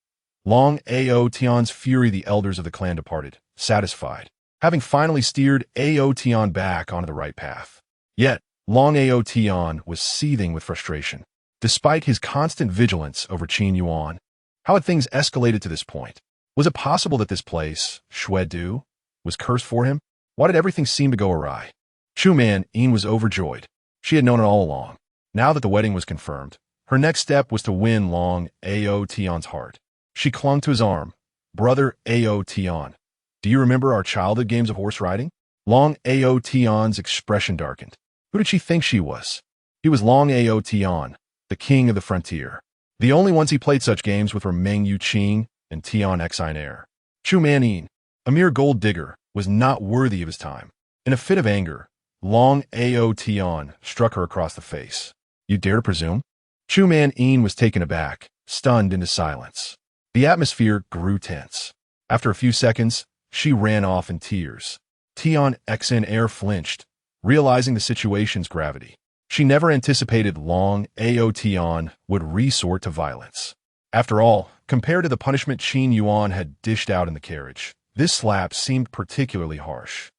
Long Aotian's fury. The elders of the clan departed, satisfied, having finally steered Aotian back onto the right path. Yet, Long Aotian was seething with frustration. Despite his constant vigilance over Qin Yuan, how had things escalated to this point? Was it possible that this place, Shuedu, was cursed for him? Why did everything seem to go awry? Chu Manin was overjoyed. She had known it all along. Now that the wedding was confirmed, her next step was to win Long Aotian's heart. She clung to his arm. "Brother Aotian, do you remember our childhood games of horse riding?" Long Aotian's expression darkened. Who did she think she was? He was Long Aotian, the king of the frontier. The only ones he played such games with were Meng Yuqing and Tian Exquisite. Chu Manin, a mere gold digger, was not worthy of his time. In a fit of anger, Long Aotian struck her across the face. "You dare to presume?" Chu Manin was taken aback, stunned into silence. The atmosphere grew tense. After a few seconds, she ran off in tears. Tian Exquisite flinched, realizing the situation's gravity. She never anticipated Long Aotian would resort to violence. After all, compared to the punishment Qin Yuan had dished out in the carriage, this slap seemed particularly harsh.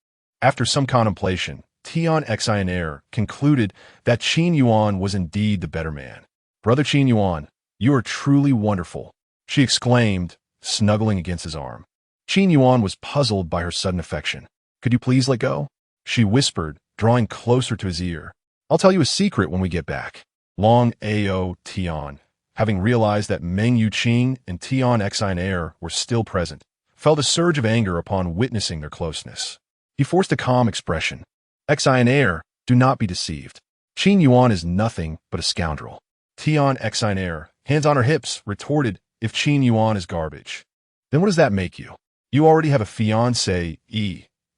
After some contemplation, Tian Exquisite concluded that Qin Yuan was indeed the better man. "Brother Qin Yuan, you are truly wonderful," she exclaimed, snuggling against his arm. Qin Yuan was puzzled by her sudden affection. "Could you please let go?" she whispered, drawing closer to his ear. "I'll tell you a secret when we get back." Long Aotian, having realized that Meng Yuqing and Tian Exquisite were still present, felt a surge of anger upon witnessing their closeness. He forced a calm expression. "Exquisite, do not be deceived. Qin Yuan is nothing but a scoundrel." Tian Exquisite, hands on her hips, retorted, "If Qin Yuan is garbage, then what does that make you? You already have a fiancé,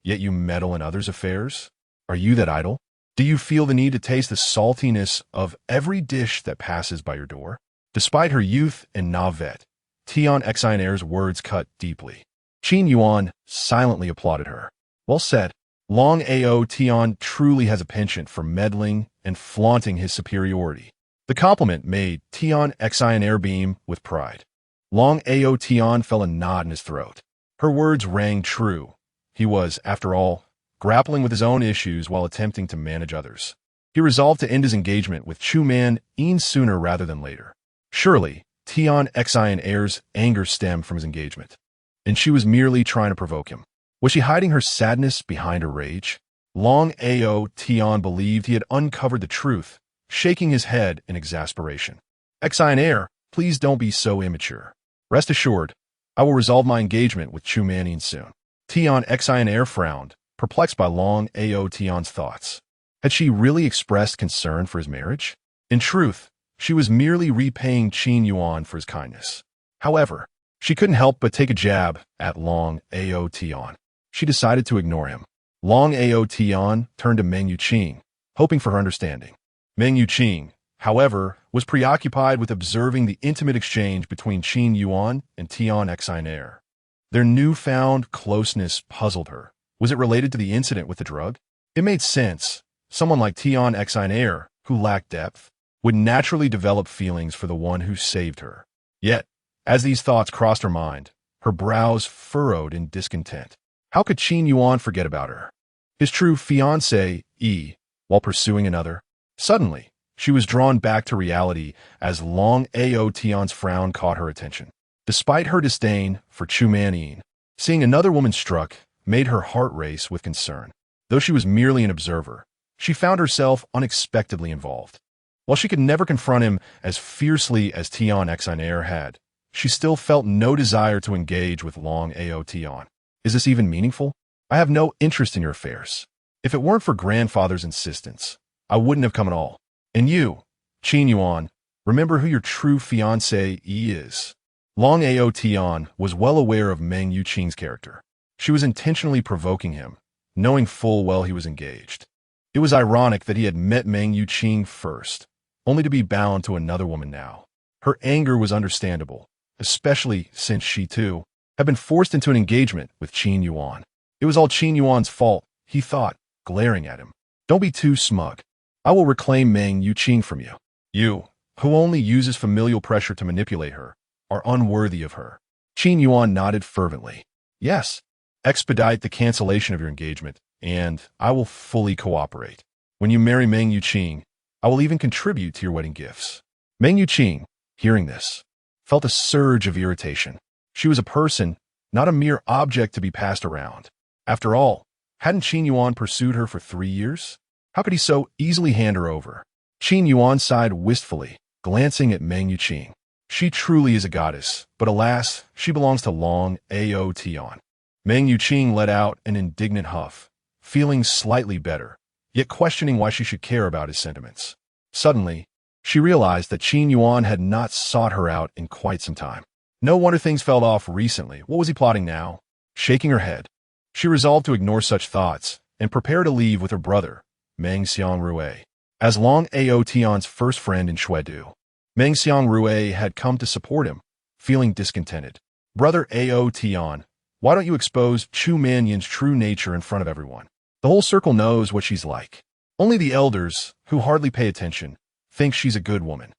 yet you meddle in others' affairs? Are you that idle? Do you feel the need to taste the saltiness of every dish that passes by your door?" Despite her youth and navet, Tian Exquisite's words cut deeply. Qin Yuan silently applauded her. "Well said. Long Aotian truly has a penchant for meddling and flaunting his superiority." The compliment made Tian Exquisite beam with pride. Long Aotian felt a knot in his throat. Her words rang true. He was, after all, grappling with his own issues while attempting to manage others. He resolved to end his engagement with Chu Manin sooner rather than later. Surely, Tian Exquisite's anger stemmed from his engagement, and she was merely trying to provoke him. Was she hiding her sadness behind her rage? Long Aotian believed he had uncovered the truth, shaking his head in exasperation. "Exquisite, please don't be so immature. Rest assured, I will resolve my engagement with Chu Manin soon." Tian Exquisite frowned, perplexed by Long Aotian's thoughts. Had she really expressed concern for his marriage? In truth, she was merely repaying Qin Yuan for his kindness. However, she couldn't help but take a jab at Long Aotian. She decided to ignore him. Long Aotian turned to Meng Yuqing, hoping for her understanding. Meng Yuqing, however, was preoccupied with observing the intimate exchange between Qin Yuan and Tian Exquisite. Their newfound closeness puzzled her. Was it related to the incident with the drug? It made sense. Someone like Tian Exquisite, who lacked depth, would naturally develop feelings for the one who saved her. Yet, as these thoughts crossed her mind, her brows furrowed in discontent. How could Qin Yuan forget about her? His true fiancée, while pursuing another? Suddenly, She was drawn back to reality as Long Aotian's frown caught her attention. Despite her disdain for Chu Manyin, seeing another woman struck made her heart race with concern. Though she was merely an observer, she found herself unexpectedly involved. While she could never confront him as fiercely as Tian Exiner had, she still felt no desire to engage with Long Aotian. Is this even meaningful? I have no interest in your affairs. If it weren't for grandfather's insistence, I wouldn't have come at all. And you, Qin Yuan, remember who your true fiancé is. Long Aotian was well aware of Meng Yuqing's character. She was intentionally provoking him, knowing full well he was engaged. It was ironic that he had met Meng Yuqing first, only to be bound to another woman now. Her anger was understandable, especially since she, too, had been forced into an engagement with Qin Yuan. It was all Qin Yuan's fault, he thought, glaring at him. Don't be too smug. I will reclaim Meng Yuqing from you. You, who only uses familial pressure to manipulate her, are unworthy of her. Qin Yuan nodded fervently. Yes, expedite the cancellation of your engagement, and I will fully cooperate. When you marry Meng Yuqing, I will even contribute to your wedding gifts. Meng Yuqing, hearing this, felt a surge of irritation. She was a person, not a mere object to be passed around. After all, hadn't Qin Yuan pursued her for 3 years? How could he so easily hand her over? Qin Yuan sighed wistfully, glancing at Meng Yuqing. She truly is a goddess, but alas, she belongs to Long Aotian. Meng Yuqing let out an indignant huff, feeling slightly better, yet questioning why she should care about his sentiments. Suddenly, she realized that Qin Yuan had not sought her out in quite some time. No wonder things fell off recently. What was he plotting now? Shaking her head, she resolved to ignore such thoughts and prepare to leave with her brother, Meng Xiangrui. As Long Aotian's first friend in Shuedu, Meng Xiangrui had come to support him, feeling discontented. Brother Aotian, why don't you expose Chu Manyin's true nature in front of everyone? The whole circle knows what she's like. Only the elders, who hardly pay attention, think she's a good woman.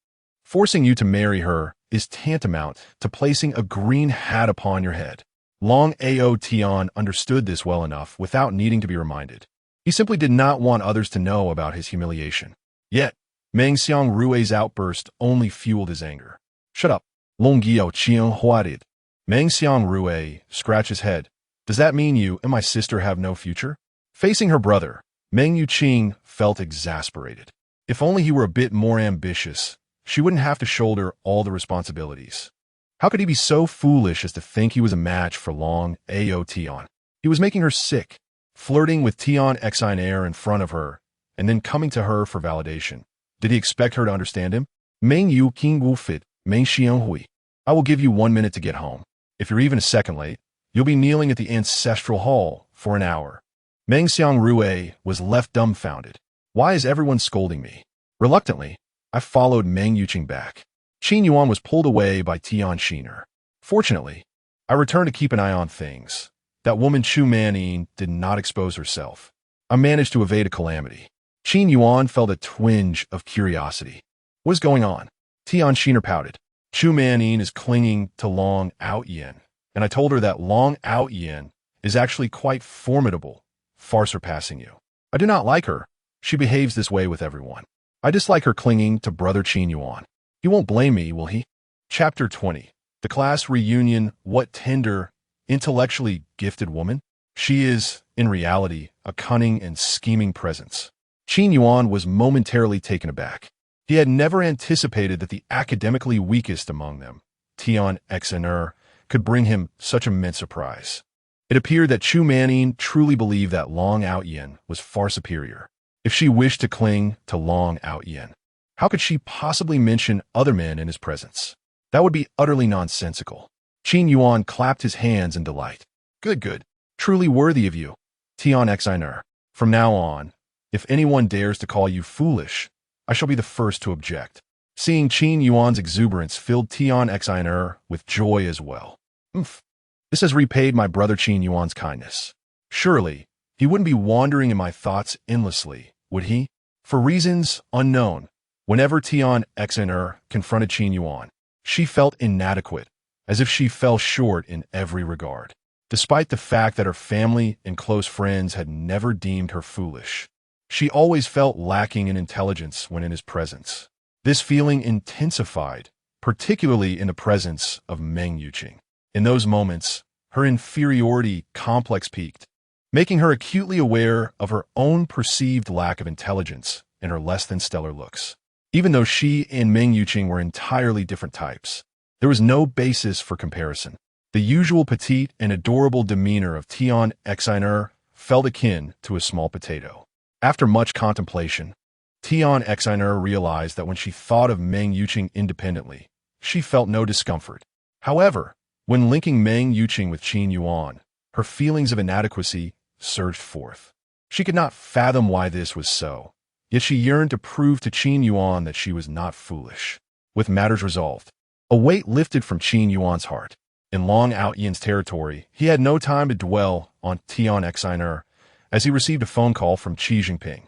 Forcing you to marry her is tantamount to placing a green hat upon your head. Long Aotian understood this well enough without needing to be reminded. He simply did not want others to know about his humiliation. Yet, Meng Xiangrui's outburst only fueled his anger. Shut up. Long Aotian huarid. Meng Xiangrui scratched his head. Does that mean you and my sister have no future? Facing her brother, Meng Yuqing felt exasperated. If only he were a bit more ambitious, she wouldn't have to shoulder all the responsibilities. How could he be so foolish as to think he was a match for Long Aotian? He was making her sick, flirting with Tian Exiner in front of her, and then coming to her for validation. Did he expect her to understand him? Meng Yuqing wu fit, Meng Xianhui. I will give you 1 minute to get home. If you're even a second late, you'll be kneeling at the ancestral hall for an hour. Meng Xiangrui was left dumbfounded. Why is everyone scolding me? Reluctantly, I followed Meng Yuqing back. Qin Yuan was pulled away by Tian Shiner. Fortunately, I returned to keep an eye on things. That woman Chu Manyin did not expose herself. I managed to evade a calamity. Qin Yuan felt a twinge of curiosity. What is going on? Tian Shiner pouted. Chu Manyin is clinging to Long Aotian, and I told her that Long Aotian is actually quite formidable, far surpassing you. I do not like her. She behaves this way with everyone. I dislike her clinging to brother Qin Yuan. He won't blame me, will he? Chapter 20. The class reunion. What tender, intellectually gifted woman? She is, in reality, a cunning and scheming presence. Qin Yuan was momentarily taken aback. He had never anticipated that the academically weakest among them, Tian Exiner, could bring him such immense surprise. It appeared that Chu Manyin truly believed that Long Aotian was far superior. If she wished to cling to Long Aotian, how could she possibly mention other men in his presence? That would be utterly nonsensical. Qin Yuan clapped his hands in delight. Good, good. Truly worthy of you, Tian Exiner. From now on, if anyone dares to call you foolish, I shall be the first to object. Seeing Qin Yuan's exuberance filled Tian Exiner with joy as well. This has repaid my brother Qin Yuan's kindness. Surely, he wouldn't be wandering in my thoughts endlessly, would he? For reasons unknown, whenever Tian Exiner confronted Qin Yuan, she felt inadequate, as if she fell short in every regard. Despite the fact that her family and close friends had never deemed her foolish, She always felt lacking in intelligence when in his presence. This feeling intensified, particularly in the presence of Meng Yuqing. In those moments, her inferiority complex peaked, making her acutely aware of her own perceived lack of intelligence and her less-than-stellar looks. Even though she and Meng Yuqing were entirely different types, there was no basis for comparison. The usual petite and adorable demeanor of Tian Yuan felt akin to a small potato. After much contemplation, Tian Yuan realized that when she thought of Meng Yuqing independently, she felt no discomfort. However, when linking Meng Yuqing with Qin Yuan, her feelings of inadequacy surged forth. She could not fathom why this was so, yet she yearned to prove to Qin Yuan that she was not foolish. With matters resolved, a weight lifted from Qin Yuan's heart. In Long Aotian's territory, he had no time to dwell on Tian Yuan as he received a phone call from Xi Jinping.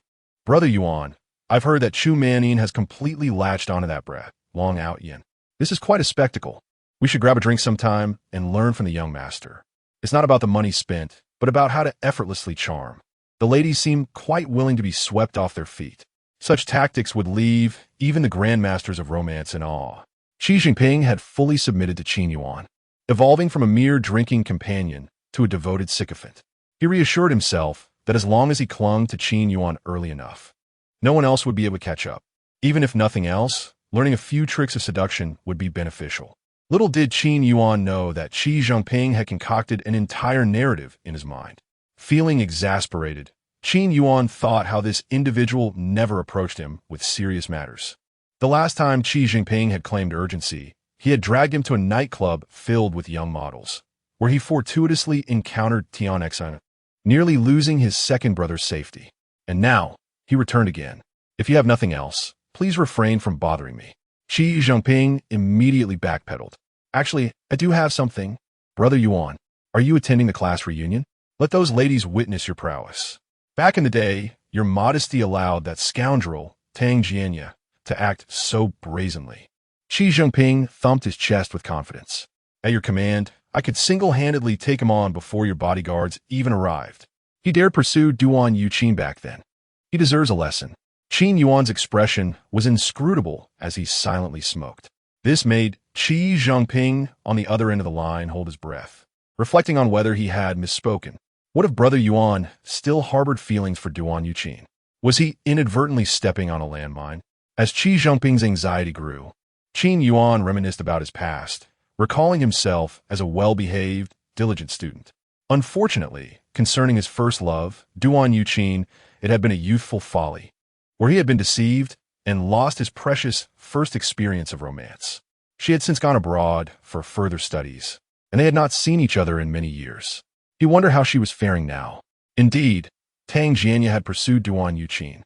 Brother Yuan, I've heard that Chu Manin has completely latched onto that brat, Long Aotian. This is quite a spectacle. We should grab a drink sometime and learn from the young master. It's not about the money spent, but about how to effortlessly charm. The ladies seem quite willing to be swept off their feet. Such tactics would leave even the grandmasters of romance in awe. Xi Jinping had fully submitted to Qin Yuan, evolving from a mere drinking companion to a devoted sycophant. He reassured himself that as long as he clung to Qin Yuan early enough, no one else would be able to catch up. Even if nothing else, learning a few tricks of seduction would be beneficial. Little did Qin Yuan know that Xi Jinping had concocted an entire narrative in his mind. Feeling exasperated, Qin Yuan thought how this individual never approached him with serious matters. The last time Xi Jinping had claimed urgency, he had dragged him to a nightclub filled with young models, where he fortuitously encountered Tian Yuan, nearly losing his second brother's safety. And now, he returned again. If you have nothing else, please refrain from bothering me. Xi Jinping immediately backpedaled. Actually, I do have something. Brother Yuan, are you attending the class reunion? Let those ladies witness your prowess. Back in the day, your modesty allowed that scoundrel, Tang Jianya, to act so brazenly. Xi Jinping thumped his chest with confidence. At your command, I could single-handedly take him on before your bodyguards even arrived. He dared pursue Duan Yuqing back then. He deserves a lesson. Qin Yuan's expression was inscrutable as he silently smoked. This made Xi Jinping on the other end of the line hold his breath, reflecting on whether he had misspoken. What if Brother Yuan still harbored feelings for Duan Yuqing? Was he inadvertently stepping on a landmine? As Xi Jinping's anxiety grew, Qin Yuan reminisced about his past, recalling himself as a well-behaved, diligent student. Unfortunately, concerning his first love, Duan Yuqing, it had been a youthful folly, where he had been deceived and lost his precious first experience of romance. She had since gone abroad for further studies, and they had not seen each other in many years. He wondered how she was faring now. Indeed, Tang Jianya had pursued Duan Yuqing,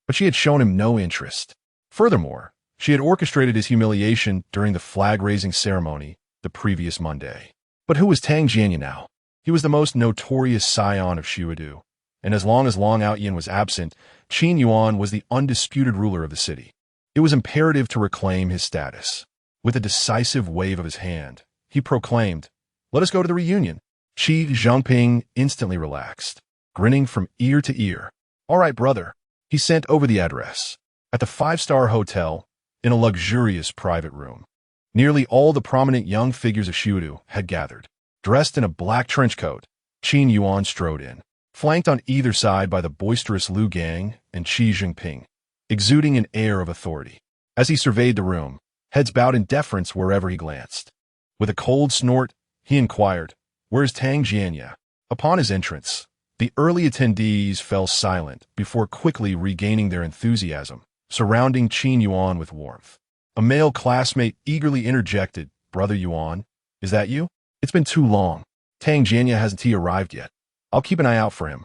but she had shown him no interest. Furthermore, she had orchestrated his humiliation during the flag-raising ceremony the previous Monday. But who was Tang Jianya now? He was the most notorious scion of Xiudu, and as long as Long Aotian was absent, Qin Yuan was the undisputed ruler of the city. It was imperative to reclaim his status. With a decisive wave of his hand, he proclaimed, "Let us go to the reunion." Xi Jinping instantly relaxed, grinning from ear to ear. "All right, brother." He sent over the address. At the five-star hotel, in a luxurious private room, nearly all the prominent young figures of Xiudu had gathered. Dressed in a black trench coat, Qin Yuan strode in, flanked on either side by the boisterous Liu Gang and Xi Jinping, exuding an air of authority. As he surveyed the room, heads bowed in deference wherever he glanced. With a cold snort, he inquired, "Where's Tang Jianya?" Upon his entrance, the early attendees fell silent before quickly regaining their enthusiasm, surrounding Qin Yuan with warmth. A male classmate eagerly interjected, "Brother Yuan, is that you? It's been too long. Tang Jianya hasn't he arrived yet? I'll keep an eye out for him.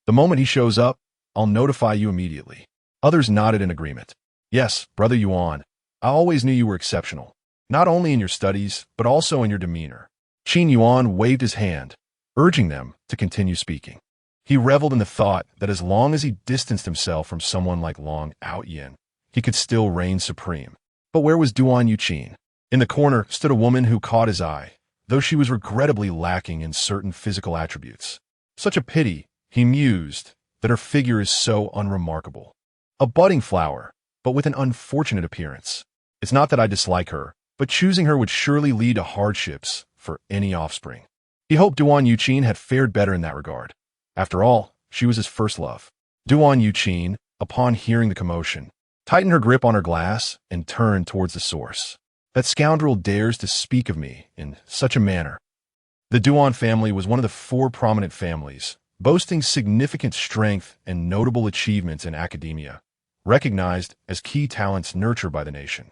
The moment he shows up, I'll notify you immediately." Others nodded in agreement. "Yes, Brother Yuan, I always knew you were exceptional, not only in your studies, but also in your demeanor." Qin Yuan waved his hand, urging them to continue speaking. He reveled in the thought that as long as he distanced himself from someone like Long Aotian, he could still reign supreme. But where was Duan Yuqing? In the corner stood a woman who caught his eye, though she was regrettably lacking in certain physical attributes. Such a pity, he mused, that her figure is so unremarkable. A budding flower, but with an unfortunate appearance. It's not that I dislike her, but choosing her would surely lead to hardships for any offspring. He hoped Duan Yuqin had fared better in that regard. After all, she was his first love. Duan Yuqin, upon hearing the commotion, tightened her grip on her glass and turned towards the source. That scoundrel dares to speak of me in such a manner. The Duan family was one of the 4 prominent families, boasting significant strength and notable achievements in academia, recognized as key talents nurtured by the nation.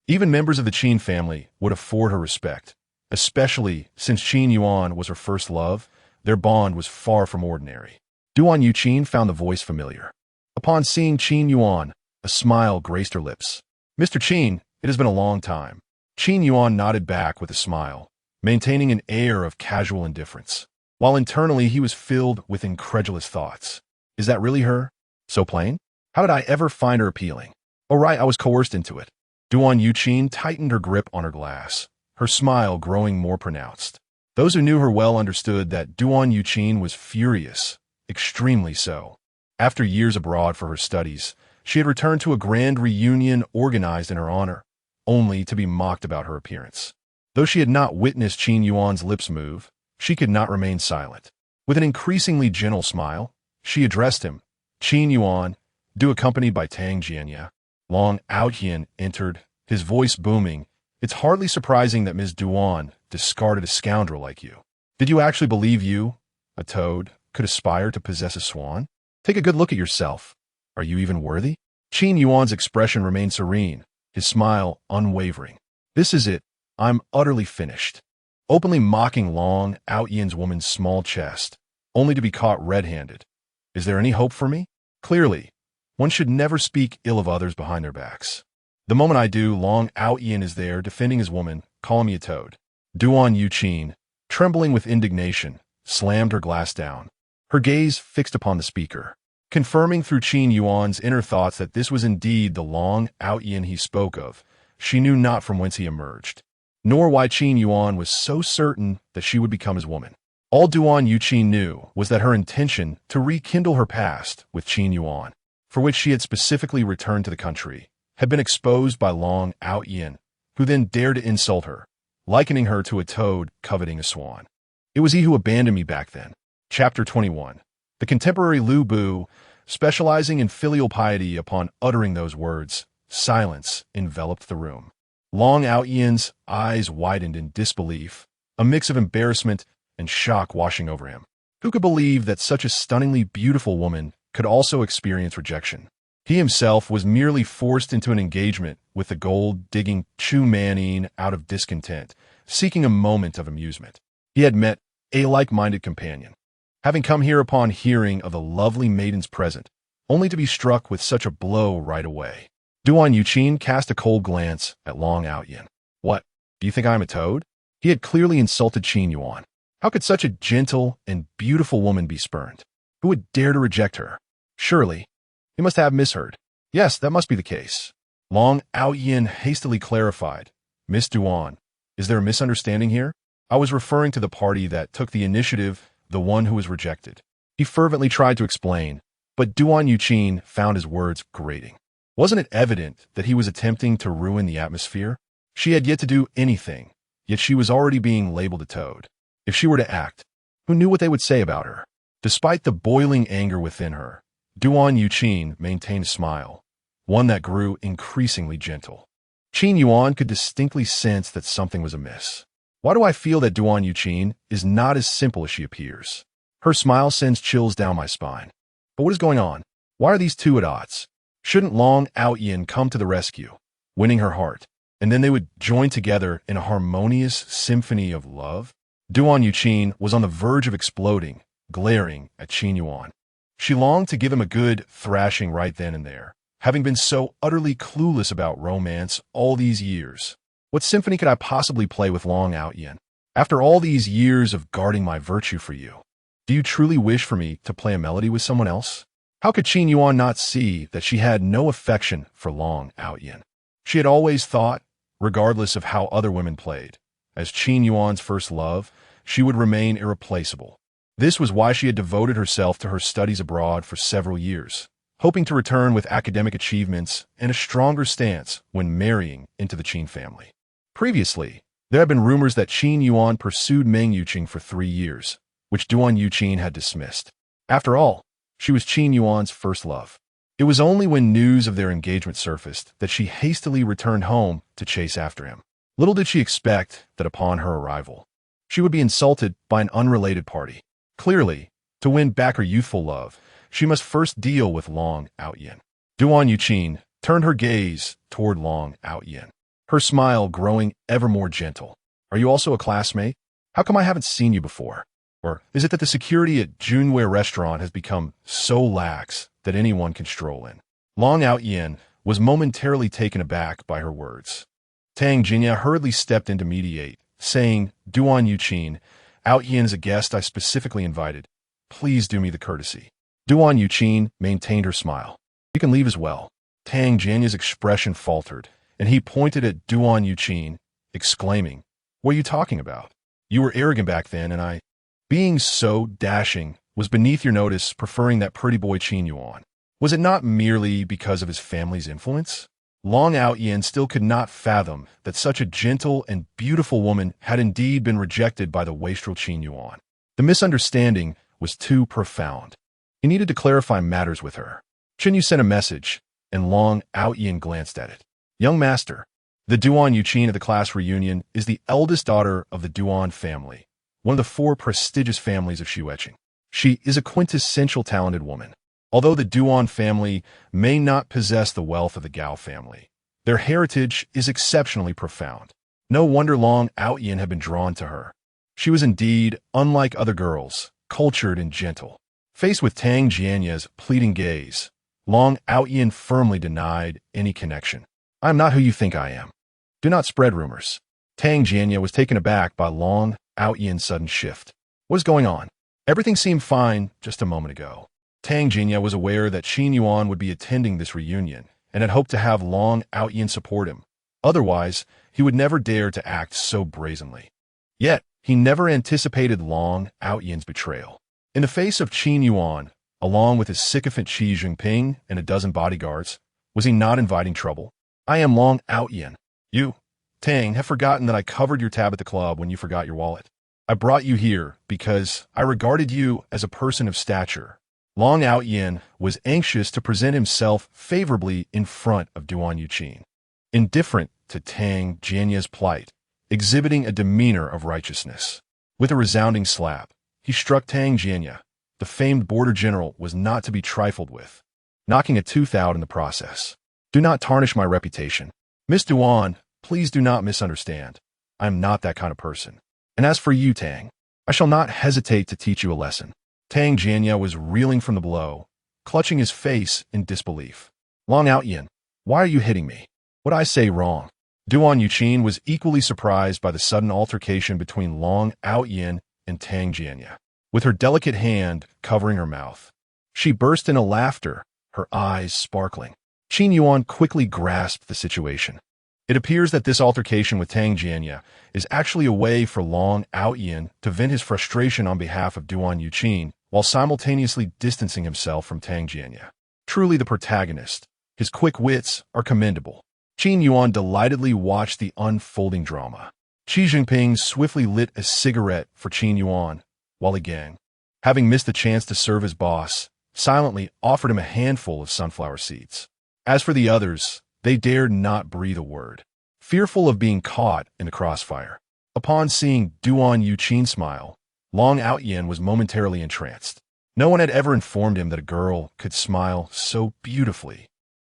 Even members of the Qin family would afford her respect, especially since Qin Yuan was her first love. Their bond was far from ordinary. Duan Yuqin found the voice familiar. Upon seeing Qin Yuan, a smile graced her lips. "Mr. Qin, it has been a long time." Qin Yuan nodded back with a smile, maintaining an air of casual indifference, while internally he was filled with incredulous thoughts. Is that really her? So plain? How did I ever find her appealing? Oh right, I was coerced into it. Duan Yuqin tightened her grip on her glass, her smile growing more pronounced. Those who knew her well understood that Duan Yuqin was furious, extremely so. After years abroad for her studies, she had returned to a grand reunion organized in her honor, only to be mocked about her appearance. Though she had not witnessed Qin Yuan's lips move, she could not remain silent. With an increasingly gentle smile, she addressed him. "Qin Yuan," accompanied by Tang Jianya. Long Aotian entered, his voice booming. "It's hardly surprising that Ms. Duan discarded a scoundrel like you. Did you actually believe you, a toad, could aspire to possess a swan? Take a good look at yourself. Are you even worthy?" Qin Yuan's expression remained serene, his smile unwavering. "This is it. I'm utterly finished." Openly mocking Long Aotian's woman's small chest, only to be caught red-handed. "Is there any hope for me? Clearly, one should never speak ill of others behind their backs. The moment I do, Long Aotian is there defending his woman, calling me a toad." Duan Yuqin, trembling with indignation, slammed her glass down, her gaze fixed upon the speaker, confirming through Qin Yuan's inner thoughts that this was indeed the Long Aotian he spoke of. She knew not from whence he emerged, nor why Qin Yuan was so certain that she would become his woman. All Duan Yuqin knew was that her intention to rekindle her past with Qin Yuan, for which she had specifically returned to the country, had been exposed by Long Aotian, who then dared to insult her, likening her to a toad coveting a swan. "It was he who abandoned me back then." Chapter 21. The contemporary Lu Bu, specializing in filial piety, upon uttering those words, silence enveloped the room. Long Aotian's eyes widened in disbelief, a mix of embarrassment and shock washing over him. Who could believe that such a stunningly beautiful woman could also experience rejection? He himself was merely forced into an engagement with the gold-digging Chu Manning out of discontent, seeking a moment of amusement. He had met a like-minded companion, having come here upon hearing of the lovely maidens present, only to be struck with such a blow right away. Duan Yuqin cast a cold glance at Long Aotian. "What, do you think I am a toad?" He had clearly insulted Qin Yuan. How could such a gentle and beautiful woman be spurned? Who would dare to reject her? Surely, he must have misheard. Yes, that must be the case. Long Aotian hastily clarified. "Miss Duan, is there a misunderstanding here? I was referring to the party that took the initiative, the one who was rejected." He fervently tried to explain, but Duan Yuqin found his words grating. Wasn't it evident that he was attempting to ruin the atmosphere? She had yet to do anything, yet she was already being labeled a toad. If she were to act, who knew what they would say about her? Despite the boiling anger within her, Duan Yuqin maintained a smile, one that grew increasingly gentle. Qin Yuan could distinctly sense that something was amiss. Why do I feel that Duan Yuqin is not as simple as she appears? Her smile sends chills down my spine. But what is going on? Why are these two at odds? Shouldn't Long Aotian come to the rescue, winning her heart, and then they would join together in a harmonious symphony of love? Duan Yuqin was on the verge of exploding, glaring at Qin Yuan. She longed to give him a good thrashing right then and there, having been so utterly clueless about romance all these years. What symphony could I possibly play with Long Aotian? After all these years of guarding my virtue for you, do you truly wish for me to play a melody with someone else? How could Qin Yuan not see that she had no affection for Long Aotian? She had always thought, regardless of how other women played, as Qin Yuan's first love, she would remain irreplaceable. This was why she had devoted herself to her studies abroad for several years, hoping to return with academic achievements and a stronger stance when marrying into the Qin family. Previously, there had been rumors that Qin Yuan pursued Meng Yuqing for 3 years, which Duan Yuqing had dismissed. After all, she was Qin Yuan's first love. It was only when news of their engagement surfaced that she hastily returned home to chase after him. Little did she expect that upon her arrival, she would be insulted by an unrelated party. Clearly, to win back her youthful love, she must first deal with Long Aotian. Duan Yuqing turned her gaze toward Long Aotian, her smile growing ever more gentle. Are you also a classmate? How come I haven't seen you before? Or is it that the security at Junwei restaurant has become so lax that anyone can stroll in? Long Aotian was momentarily taken aback by her words. Tang Jinya hurriedly stepped in to mediate, saying, Duan Yuqing, Aotian is a guest I specifically invited. Please do me the courtesy. Duan Yuqing maintained her smile. You can leave as well. Tang Jinya's expression faltered, and he pointed at Duan Yuqing, exclaiming, What are you talking about? You were arrogant back then, and I, being so dashing, was beneath your notice, preferring that pretty boy Qin Yuan. Was it not merely because of his family's influence? Long Aotian still could not fathom that such a gentle and beautiful woman had indeed been rejected by the wastrel Qin Yuan. The misunderstanding was too profound. He needed to clarify matters with her. Qin Yu sent a message, and Long Aotian glanced at it. Young master, the Duan Yuqing of the class reunion is the eldest daughter of the Duan family, one of the 4 prestigious families of Xueqing. She is a quintessential talented woman. Although the Duan family may not possess the wealth of the Gao family, their heritage is exceptionally profound. No wonder Long Aotian had been drawn to her. She was indeed, unlike other girls, cultured and gentle. Faced with Tang Jianya's pleading gaze, Long Aotian firmly denied any connection. I am not who you think I am. Do not spread rumors. Tang Jianya was taken aback by Long Aotian's sudden shift. What is going on? Everything seemed fine just a moment ago. Tang Jinya was aware that Qin Yuan would be attending this reunion and had hoped to have Long Aotian support him. Otherwise, he would never dare to act so brazenly. Yet, he never anticipated Long Aotian's betrayal. In the face of Qin Yuan, along with his sycophant Xi Jinping and a dozen bodyguards, was he not inviting trouble? I am Long Aotian. You, Tang, have forgotten that I covered your tab at the club when you forgot your wallet. I brought you here because I regarded you as a person of stature. Long Aotian was anxious to present himself favorably in front of Duan Yuqing, indifferent to Tang Jianya's plight, exhibiting a demeanor of righteousness. With a resounding slap, he struck Tang Jianya. The famed border general was not to be trifled with, knocking a tooth out in the process. Do not tarnish my reputation. Miss Duan, please do not misunderstand. I am not that kind of person. And as for you, Tang, I shall not hesitate to teach you a lesson. Tang Jianya was reeling from the blow, clutching his face in disbelief. Long Aotian, why are you hitting me? What I say wrong? Duan Yuqing was equally surprised by the sudden altercation between Long Aotian and Tang Jianya. With her delicate hand covering her mouth, she burst into laughter, her eyes sparkling. Qin Yuan quickly grasped the situation. It appears that this altercation with Tang Jianya is actually a way for Long Aotian to vent his frustration on behalf of Duan Yuqing while simultaneously distancing himself from Tang Jianya. Truly the protagonist. His quick wits are commendable. Qin Yuan delightedly watched the unfolding drama. Xi Jinping swiftly lit a cigarette for Qin Yuan, while the gang, having missed the chance to serve his boss, silently offered him a handful of sunflower seeds. As for the others, they dared not breathe a word, fearful of being caught in the crossfire. Upon seeing Duan Yuqing smile, Long Aotian was momentarily entranced. No one had ever informed him that a girl could smile so beautifully,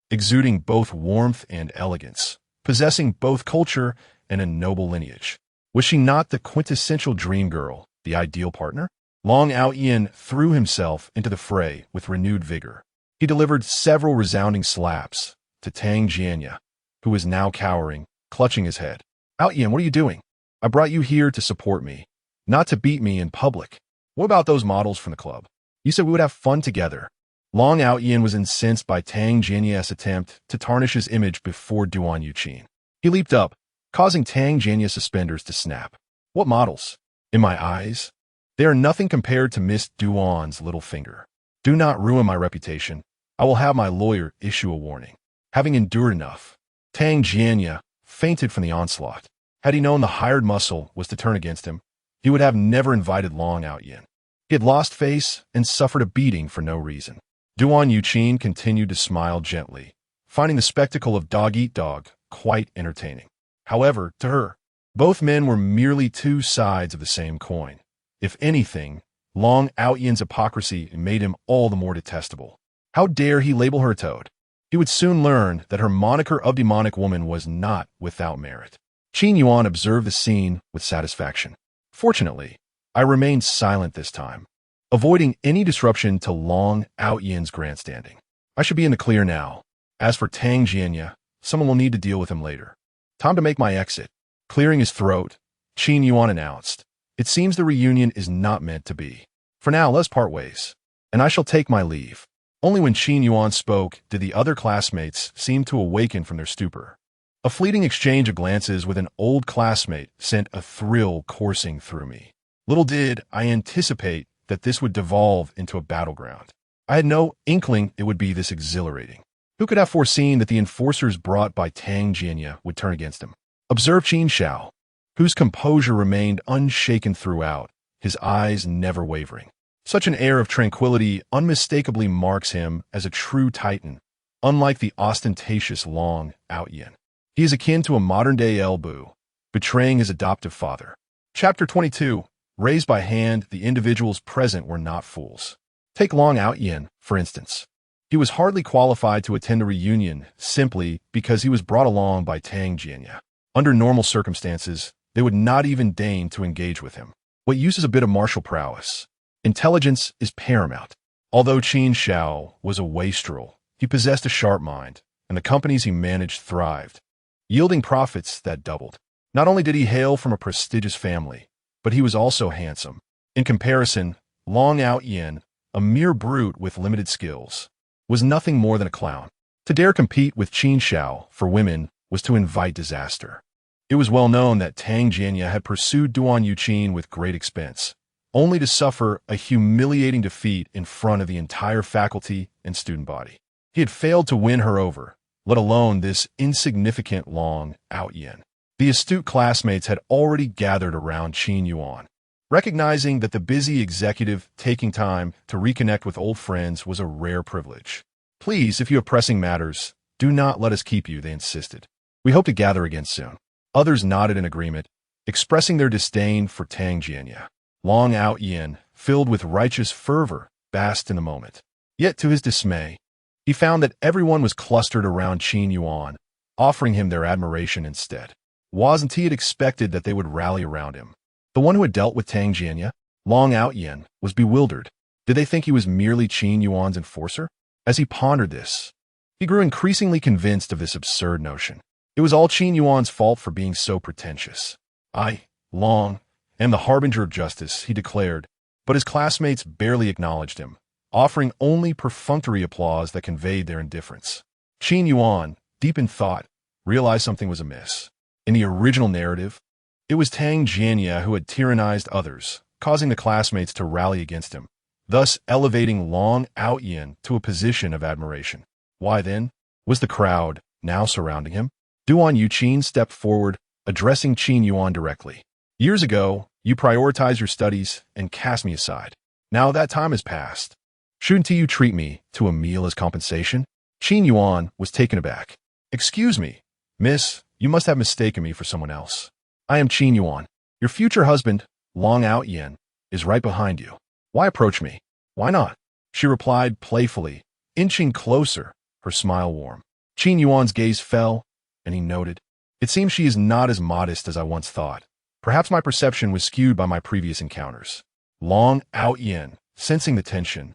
exuding both warmth and elegance, possessing both culture and a noble lineage. Was she not the quintessential dream girl, the ideal partner? Long Aotian threw himself into the fray with renewed vigor. He delivered several resounding slaps to Tang Jianya, who was now cowering, clutching his head. Aotian, what are you doing? I brought you here to support me, not to beat me in public. What about those models from the club? You said we would have fun together. Long Aotian was incensed by Tang Jianya's attempt to tarnish his image before Duan Yuqing. He leaped up, causing Tang Jianya's suspenders to snap. What models? In my eyes, They are nothing compared to Miss Duan's little finger. Do not ruin my reputation. I will have my lawyer issue a warning. Having endured enough, Tang Jianya fainted from the onslaught. Had he known the hired muscle was to turn against him, he would have never invited Long Aotian. He had lost face and suffered a beating for no reason. Duan Yuqin continued to smile gently, finding the spectacle of dog-eat-dog quite entertaining. However, to her, both men were merely two sides of the same coin. If anything, Long Aotian's hypocrisy made him all the more detestable. How dare he label her a toad? He would soon learn that her moniker of demonic woman was not without merit. Qin Yuan observed the scene with satisfaction. Fortunately, I remained silent this time, avoiding any disruption to Long Aotian's grandstanding. I should be in the clear now. As for Tang Jianya, someone will need to deal with him later. Time to make my exit. Clearing his throat, Qin Yuan announced, "It seems the reunion is not meant to be. For now, let's part ways, and I shall take my leave." Only when Qin Yuan spoke did the other classmates seem to awaken from their stupor. A fleeting exchange of glances with an old classmate sent a thrill coursing through me. Little did I anticipate that this would devolve into a battleground. I had no inkling it would be this exhilarating. Who could have foreseen that the enforcers brought by Tang Jianya would turn against him? Observe Qin Shao, whose composure remained unshaken throughout, his eyes never wavering. Such an air of tranquility unmistakably marks him as a true titan, unlike the ostentatious Long Aotian. He is akin to a modern-day El Bu, betraying his adoptive father. Chapter 22. Raised by hand, the individuals present were not fools. Take Long Aotian, for instance. He was hardly qualified to attend a reunion simply because he was brought along by Tang Jianya. Under normal circumstances, they would not even deign to engage with him. What use is a bit of martial prowess? Intelligence is paramount. Although Qin Shao was a wastrel, he possessed a sharp mind, and the companies he managed thrived, yielding profits that doubled. Not only did he hail from a prestigious family, but he was also handsome. In comparison, Long Aotian, a mere brute with limited skills, was nothing more than a clown. To dare compete with Qin Shao for women was to invite disaster. It was well known that Tang Jianya had pursued Duan Yuqin with great expense, only to suffer a humiliating defeat in front of the entire faculty and student body. He had failed to win her over, let alone this insignificant Long Aotian. The astute classmates had already gathered around Qin Yuan. Recognizing that the busy executive taking time to reconnect with old friends was a rare privilege. "Please, if you have pressing matters, do not let us keep you," they insisted. "We hope to gather again soon." Others nodded in agreement, expressing their disdain for Tang Jianya. Long Aotian, filled with righteous fervor, basked in the moment. Yet to his dismay, he found that everyone was clustered around Qin Yuan, offering him their admiration instead. Wasn't he had expected that they would rally around him? The one who had dealt with Tang Jianya, Long Aotian, was bewildered. Did they think he was merely Qin Yuan's enforcer? As he pondered this, he grew increasingly convinced of this absurd notion. It was all Qin Yuan's fault for being so pretentious. "I, Long, am the harbinger of justice," he declared, but his classmates barely acknowledged him, offering only perfunctory applause that conveyed their indifference. Qin Yuan, deep in thought, realized something was amiss. In the original narrative, it was Tang Jianya who had tyrannized others, causing the classmates to rally against him, thus elevating Long Aotian to a position of admiration. Why then was the crowd now surrounding him? Duan Yuqin stepped forward, addressing Qin Yuan directly. "Years ago, you prioritized your studies and cast me aside. Now that time has passed. Shouldn't you treat me to a meal as compensation?" Qin Yuan was taken aback. "Excuse me, miss, you must have mistaken me for someone else. I am Qin Yuan. Your future husband, Long Aotian, is right behind you. Why approach me? Why not?" she replied playfully, inching closer, her smile warm. Qin Yuan's gaze fell, and he noted, "It seems she is not as modest as I once thought. Perhaps my perception was skewed by my previous encounters." Long Aotian, sensing the tension,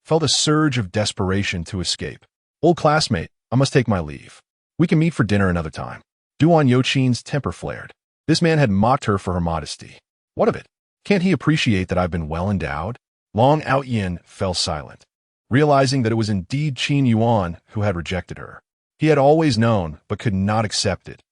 felt a surge of desperation to escape. "Old classmate, I must take my leave. We can meet for dinner another time." Duan Yuqin's temper flared. This man had mocked her for her modesty. What of it? Can't he appreciate that I've been well endowed? Long Aotian fell silent, realizing that it was indeed Qin Yuan who had rejected her. He had always known, but could not accept it,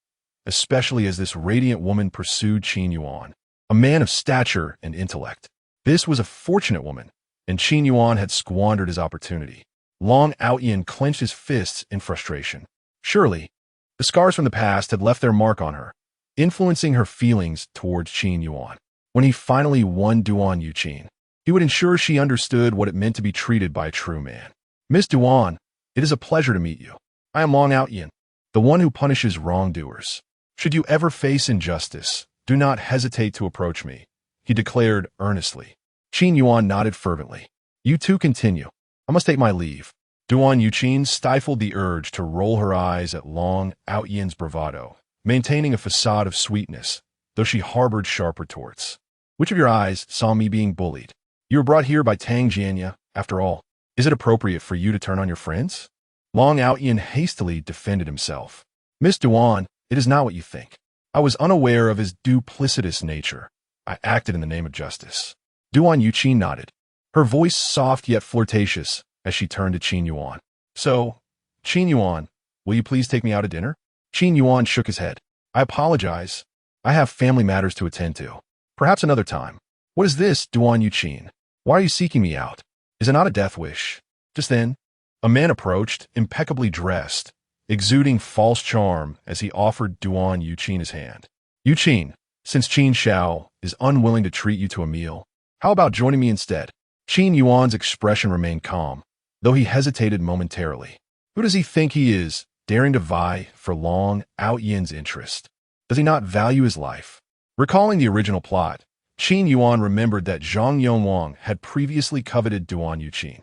especially as this radiant woman pursued Qin Yuan, a man of stature and intellect. This was a fortunate woman, and Qin Yuan had squandered his opportunity. Long Aotian clenched his fists in frustration. Surely, the scars from the past had left their mark on her, influencing her feelings towards Qin Yuan. When he finally won Duan Yuqin, he would ensure she understood what it meant to be treated by a true man. Miss Duan, it is a pleasure to meet you. I am Long Aotian, the one who punishes wrongdoers. Should you ever face injustice, do not hesitate to approach me, he declared earnestly. Qin Yuan nodded fervently. You two continue. I must take my leave. Duan Yuqin stifled the urge to roll her eyes at Long Aotian's bravado, maintaining a facade of sweetness, though she harbored sharp retorts. Which of your eyes saw me being bullied? You were brought here by Tang Jianya, after all. Is it appropriate for you to turn on your friends? Long Aotian hastily defended himself. Miss Duan, it is not what you think. I was unaware of his duplicitous nature. I acted in the name of justice. Duan Yuqin nodded, her voice soft yet flirtatious as she turned to Qin Yuan. So, Qin Yuan, will you please take me out to dinner? Qin Yuan shook his head. I apologize. I have family matters to attend to. Perhaps another time. What is this, Duan Yuqin? Why are you seeking me out? Is it not a death wish? Just then, a man approached, impeccably dressed, exuding false charm as he offered Duan Yuqin his hand. Yuqin, since Qin Xiao is unwilling to treat you to a meal, how about joining me instead? Qin Yuan's expression remained calm, though he hesitated momentarily. Who does he think he is, daring to vie for Long Aotian's interest? Does he not value his life? Recalling the original plot, Qin Yuan remembered that Zhang Yongwang had previously coveted Duan Yuqin.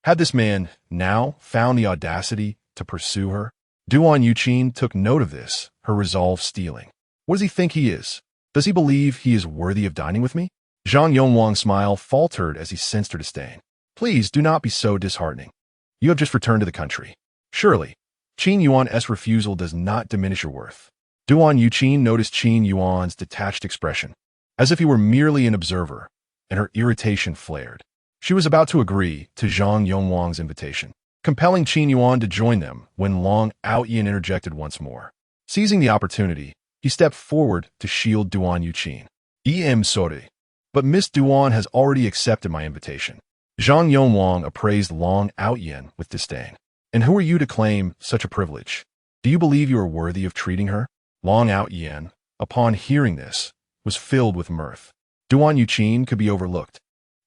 Had this man now found the audacity to pursue her? Duan Yuqin took note of this, her resolve steeling. What does he think he is? Does he believe he is worthy of dining with me? Zhang Yongwang's smile faltered as he sensed her disdain. Please do not be so disheartening. You have just returned to the country. Surely, Qin Yuan's refusal does not diminish your worth. Duan Yuqin noticed Qin Yuan's detached expression, as if he were merely an observer, and her irritation flared. She was about to agree to Zhang Yongwang's invitation, compelling Qin Yuan to join them when Long Aotian interjected once more. Seizing the opportunity, he stepped forward to shield Duan Yuqin. Sorry, but Miss Duan has already accepted my invitation. Zhang Yongwang appraised Long Aotian with disdain. And who are you to claim such a privilege? Do you believe you are worthy of treating her? Long Aotian, upon hearing this, was filled with mirth. Duan Yuqin could be overlooked,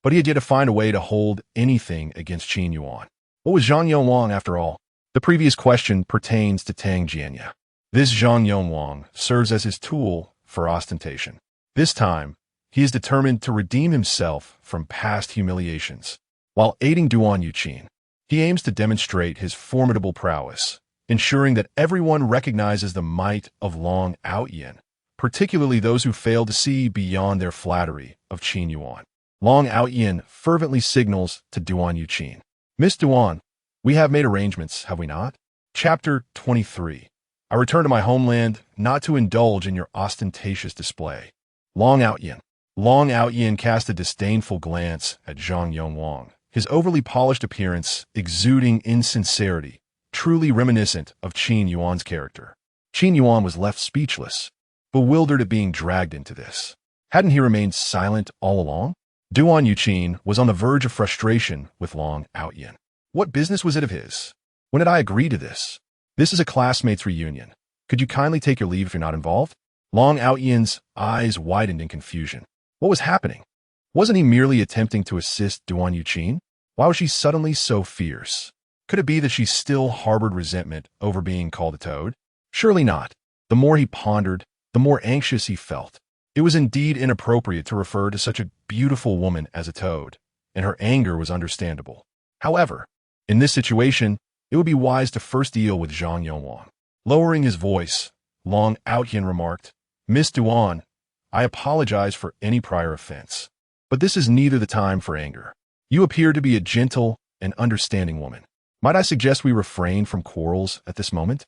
but he had yet to find a way to hold anything against Qin Yuan. What was Zhang Yongwang after all? The previous question pertains to Tang Jianya. This Zhang Yongwang serves as his tool for ostentation. This time, he is determined to redeem himself from past humiliations. While aiding Duan Yuqin, he aims to demonstrate his formidable prowess, ensuring that everyone recognizes the might of Long Aotian, particularly those who fail to see beyond their flattery of Qin Yuan. Long Aotian fervently signals to Duan Yuqin. Miss Duan, we have made arrangements, have we not? Chapter 23. I return to my homeland not to indulge in your ostentatious display. Long Aotian. Long Aotian cast a disdainful glance at Zhang Yongwang, his overly polished appearance exuding insincerity, truly reminiscent of Qin Yuan's character. Qin Yuan was left speechless, bewildered at being dragged into this. Hadn't he remained silent all along? Duan Yuqin was on the verge of frustration with Long Aotian. What business was it of his? When did I agree to this? This is a classmates' reunion. Could you kindly take your leave if you're not involved? Long Aotian's eyes widened in confusion. What was happening? Wasn't he merely attempting to assist Duan Yuqin? Why was she suddenly so fierce? Could it be that she still harbored resentment over being called a toad? Surely not. The more he pondered, the more anxious he felt. It was indeed inappropriate to refer to such a beautiful woman as a toad, and her anger was understandable. However, in this situation, it would be wise to first deal with Zhang Yongwang. Lowering his voice, Long Aotian remarked, Miss Duan, I apologize for any prior offense, but this is neither the time for anger. You appear to be a gentle and understanding woman. Might I suggest we refrain from quarrels at this moment?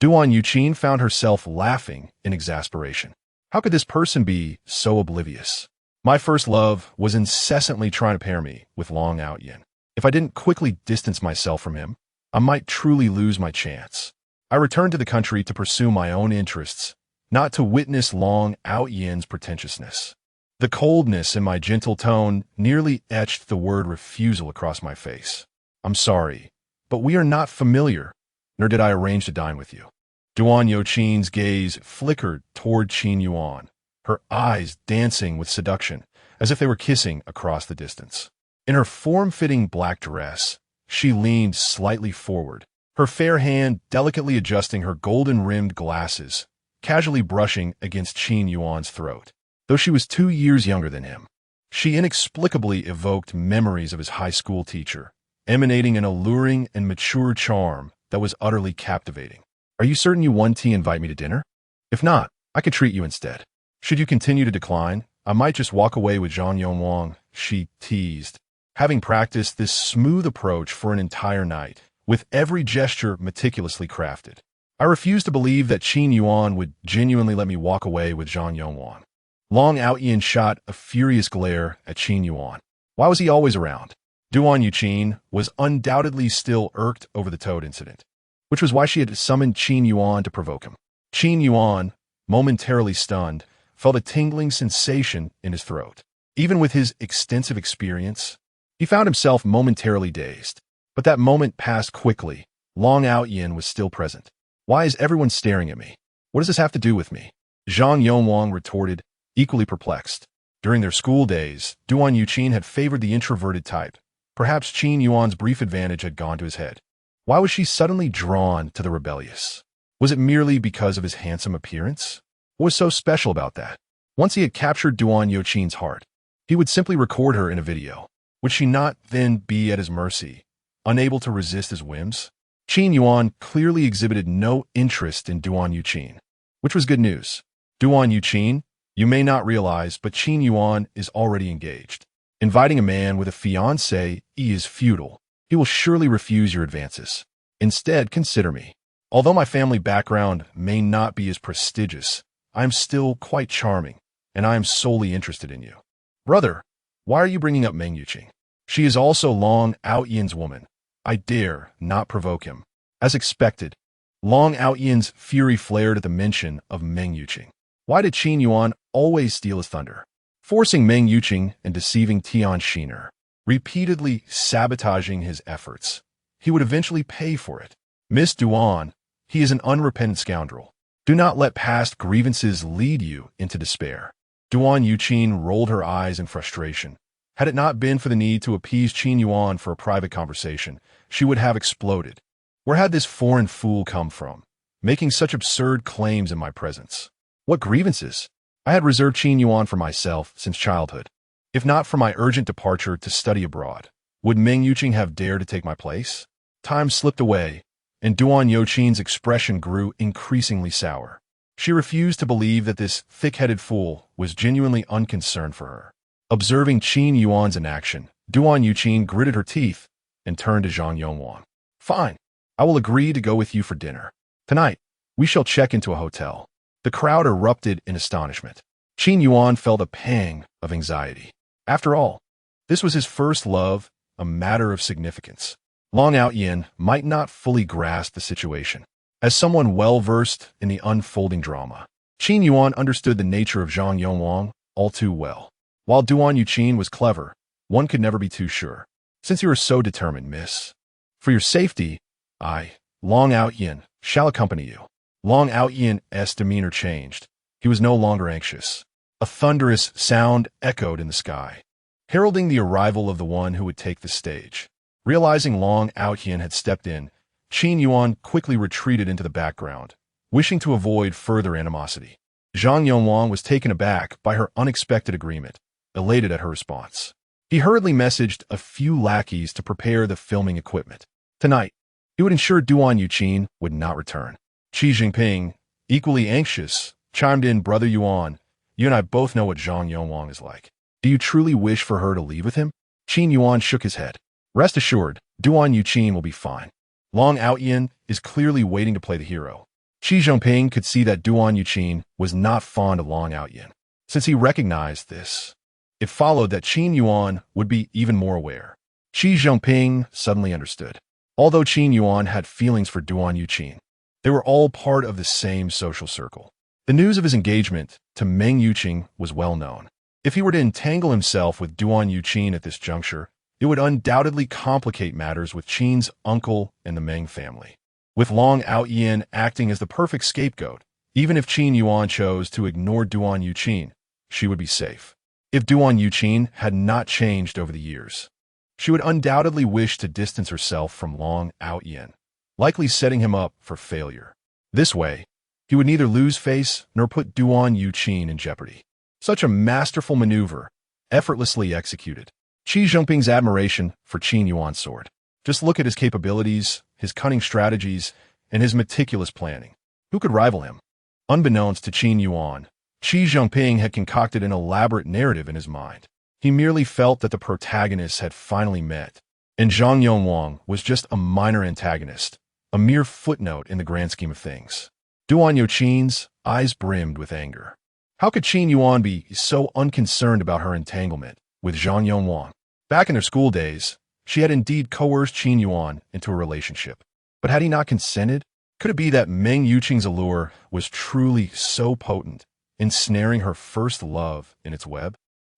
Duan Yuqin found herself laughing in exasperation. How could this person be so oblivious? My first love was incessantly trying to pair me with Long Aotian. If I didn't quickly distance myself from him, I might truly lose my chance. I returned to the country to pursue my own interests, not to witness Long Aotian's pretentiousness. The coldness in my gentle tone nearly etched the word refusal across my face. I'm sorry, but we are not familiar, nor did I arrange to dine with you. Duan Yuqin's gaze flickered toward Qin Yuan, her eyes dancing with seduction, as if they were kissing across the distance. In her form-fitting black dress, she leaned slightly forward, her fair hand delicately adjusting her golden-rimmed glasses, casually brushing against Qin Yuan's throat. Though she was 2 years younger than him, she inexplicably evoked memories of his high school teacher, emanating an alluring and mature charm that was utterly captivating. Are you certain you want to invite me to dinner? If not, I could treat you instead. Should you continue to decline, I might just walk away with Zhang Yongwang, she teased, having practiced this smooth approach for an entire night, with every gesture meticulously crafted. I refused to believe that Qin Yuan would genuinely let me walk away with Zhang Yongwang. Long Aotian shot a furious glare at Qin Yuan. Why was he always around? Duan Yuqin was undoubtedly still irked over the toad incident, which was why she had summoned Qin Yuan to provoke him. Qin Yuan, momentarily stunned, felt a tingling sensation in his throat. Even with his extensive experience, he found himself momentarily dazed. But that moment passed quickly. Long Aotian was still present. Why is everyone staring at me? What does this have to do with me? Zhang Yongwang retorted, equally perplexed. During their school days, Duan Yuqin had favored the introverted type. Perhaps Qin Yuan's brief advantage had gone to his head. Why was she suddenly drawn to the rebellious? Was it merely because of his handsome appearance? What was so special about that? Once he had captured Duan Yuqin's heart, he would simply record her in a video. Would she not then be at his mercy, unable to resist his whims? Qin Yuan clearly exhibited no interest in Duan Yuqin, which was good news. Duan Yuqin, you may not realize, but Qin Yuan is already engaged. Inviting a man with a fiancé is futile. He will surely refuse your advances. Instead, consider me. Although my family background may not be as prestigious, I am still quite charming, and I am solely interested in you. Brother, why are you bringing up Meng Yuqing? She is also Long Aotian's woman. I dare not provoke him. As expected, Long Aotian's fury flared at the mention of Meng Yuqing. Why did Qin Yuan always steal his thunder? Forcing Meng Yuqing and deceiving Tian Xiner, repeatedly sabotaging his efforts. He would eventually pay for it. Miss Duan, he is an unrepentant scoundrel. Do not let past grievances lead you into despair. Duan Yuqin rolled her eyes in frustration. Had it not been for the need to appease Qin Yuan for a private conversation, she would have exploded. Where had this foreign fool come from, making such absurd claims in my presence? What grievances? I had reserved Qin Yuan for myself since childhood. If not for my urgent departure to study abroad, would Meng Yuqing have dared to take my place? Time slipped away, and Duan Yuqin's expression grew increasingly sour. She refused to believe that this thick-headed fool was genuinely unconcerned for her. Observing Qin Yuan's inaction, Duan Yuqin gritted her teeth and turned to Zhang Yongwang. Fine, I will agree to go with you for dinner. Tonight, we shall check into a hotel. The crowd erupted in astonishment. Qin Yuan felt a pang of anxiety. After all, this was his first love, a matter of significance. Long Aotian might not fully grasp the situation. As someone well-versed in the unfolding drama, Qin Yuan understood the nature of Zhang Yongwang all too well. While Duan Yuqin was clever, one could never be too sure. Since you are so determined, miss, for your safety, I, Long Aotian, shall accompany you. Long Aotian's demeanor changed. He was no longer anxious. A thunderous sound echoed in the sky, heralding the arrival of the one who would take the stage. Realizing Long Aotian had stepped in, Qin Yuan quickly retreated into the background, wishing to avoid further animosity. Zhang Yongwang was taken aback by her unexpected agreement, elated at her response. He hurriedly messaged a few lackeys to prepare the filming equipment. Tonight, he would ensure Duan Yuqin would not return. Xi Jinping, equally anxious, chimed in, Brother Yuan, you and I both know what Zhang Yongwang is like. Do you truly wish for her to leave with him? Qin Yuan shook his head. Rest assured, Duan Yuqin will be fine. Long Aotian is clearly waiting to play the hero. Xi Jinping could see that Duan Yuqin was not fond of Long Aotian. Since he recognized this, it followed that Qin Yuan would be even more aware. Xi Jinping suddenly understood. Although Qin Yuan had feelings for Duan Yuqin, they were all part of the same social circle. The news of his engagement to Meng Yuqing was well known. If he were to entangle himself with Duan Yuqin at this juncture, it would undoubtedly complicate matters with Qin's uncle and the Meng family. With Long Aotian acting as the perfect scapegoat, even if Qin Yuan chose to ignore Duan Yuqin, she would be safe. If Duan Yuqin had not changed over the years, she would undoubtedly wish to distance herself from Long Aotian, likely setting him up for failure. This way, he would neither lose face nor put Duan Yuqin in jeopardy. Such a masterful maneuver, effortlessly executed. Qi Jinping's admiration for Qin Yuan's sword. Just look at his capabilities, his cunning strategies, and his meticulous planning. Who could rival him? Unbeknownst to Qin Yuan, Qi Jinping had concocted an elaborate narrative in his mind. He merely felt that the protagonists had finally met, and Zhang Yongwang was just a minor antagonist, a mere footnote in the grand scheme of things. Duan Yuqin's eyes brimmed with anger. How could Qin Yuan be so unconcerned about her entanglement with Zhang Yongwang? Back in their school days, she had indeed coerced Qin Yuan into a relationship. But had he not consented? Could it be that Meng Yuqing's allure was truly so potent, ensnaring her first love in its web?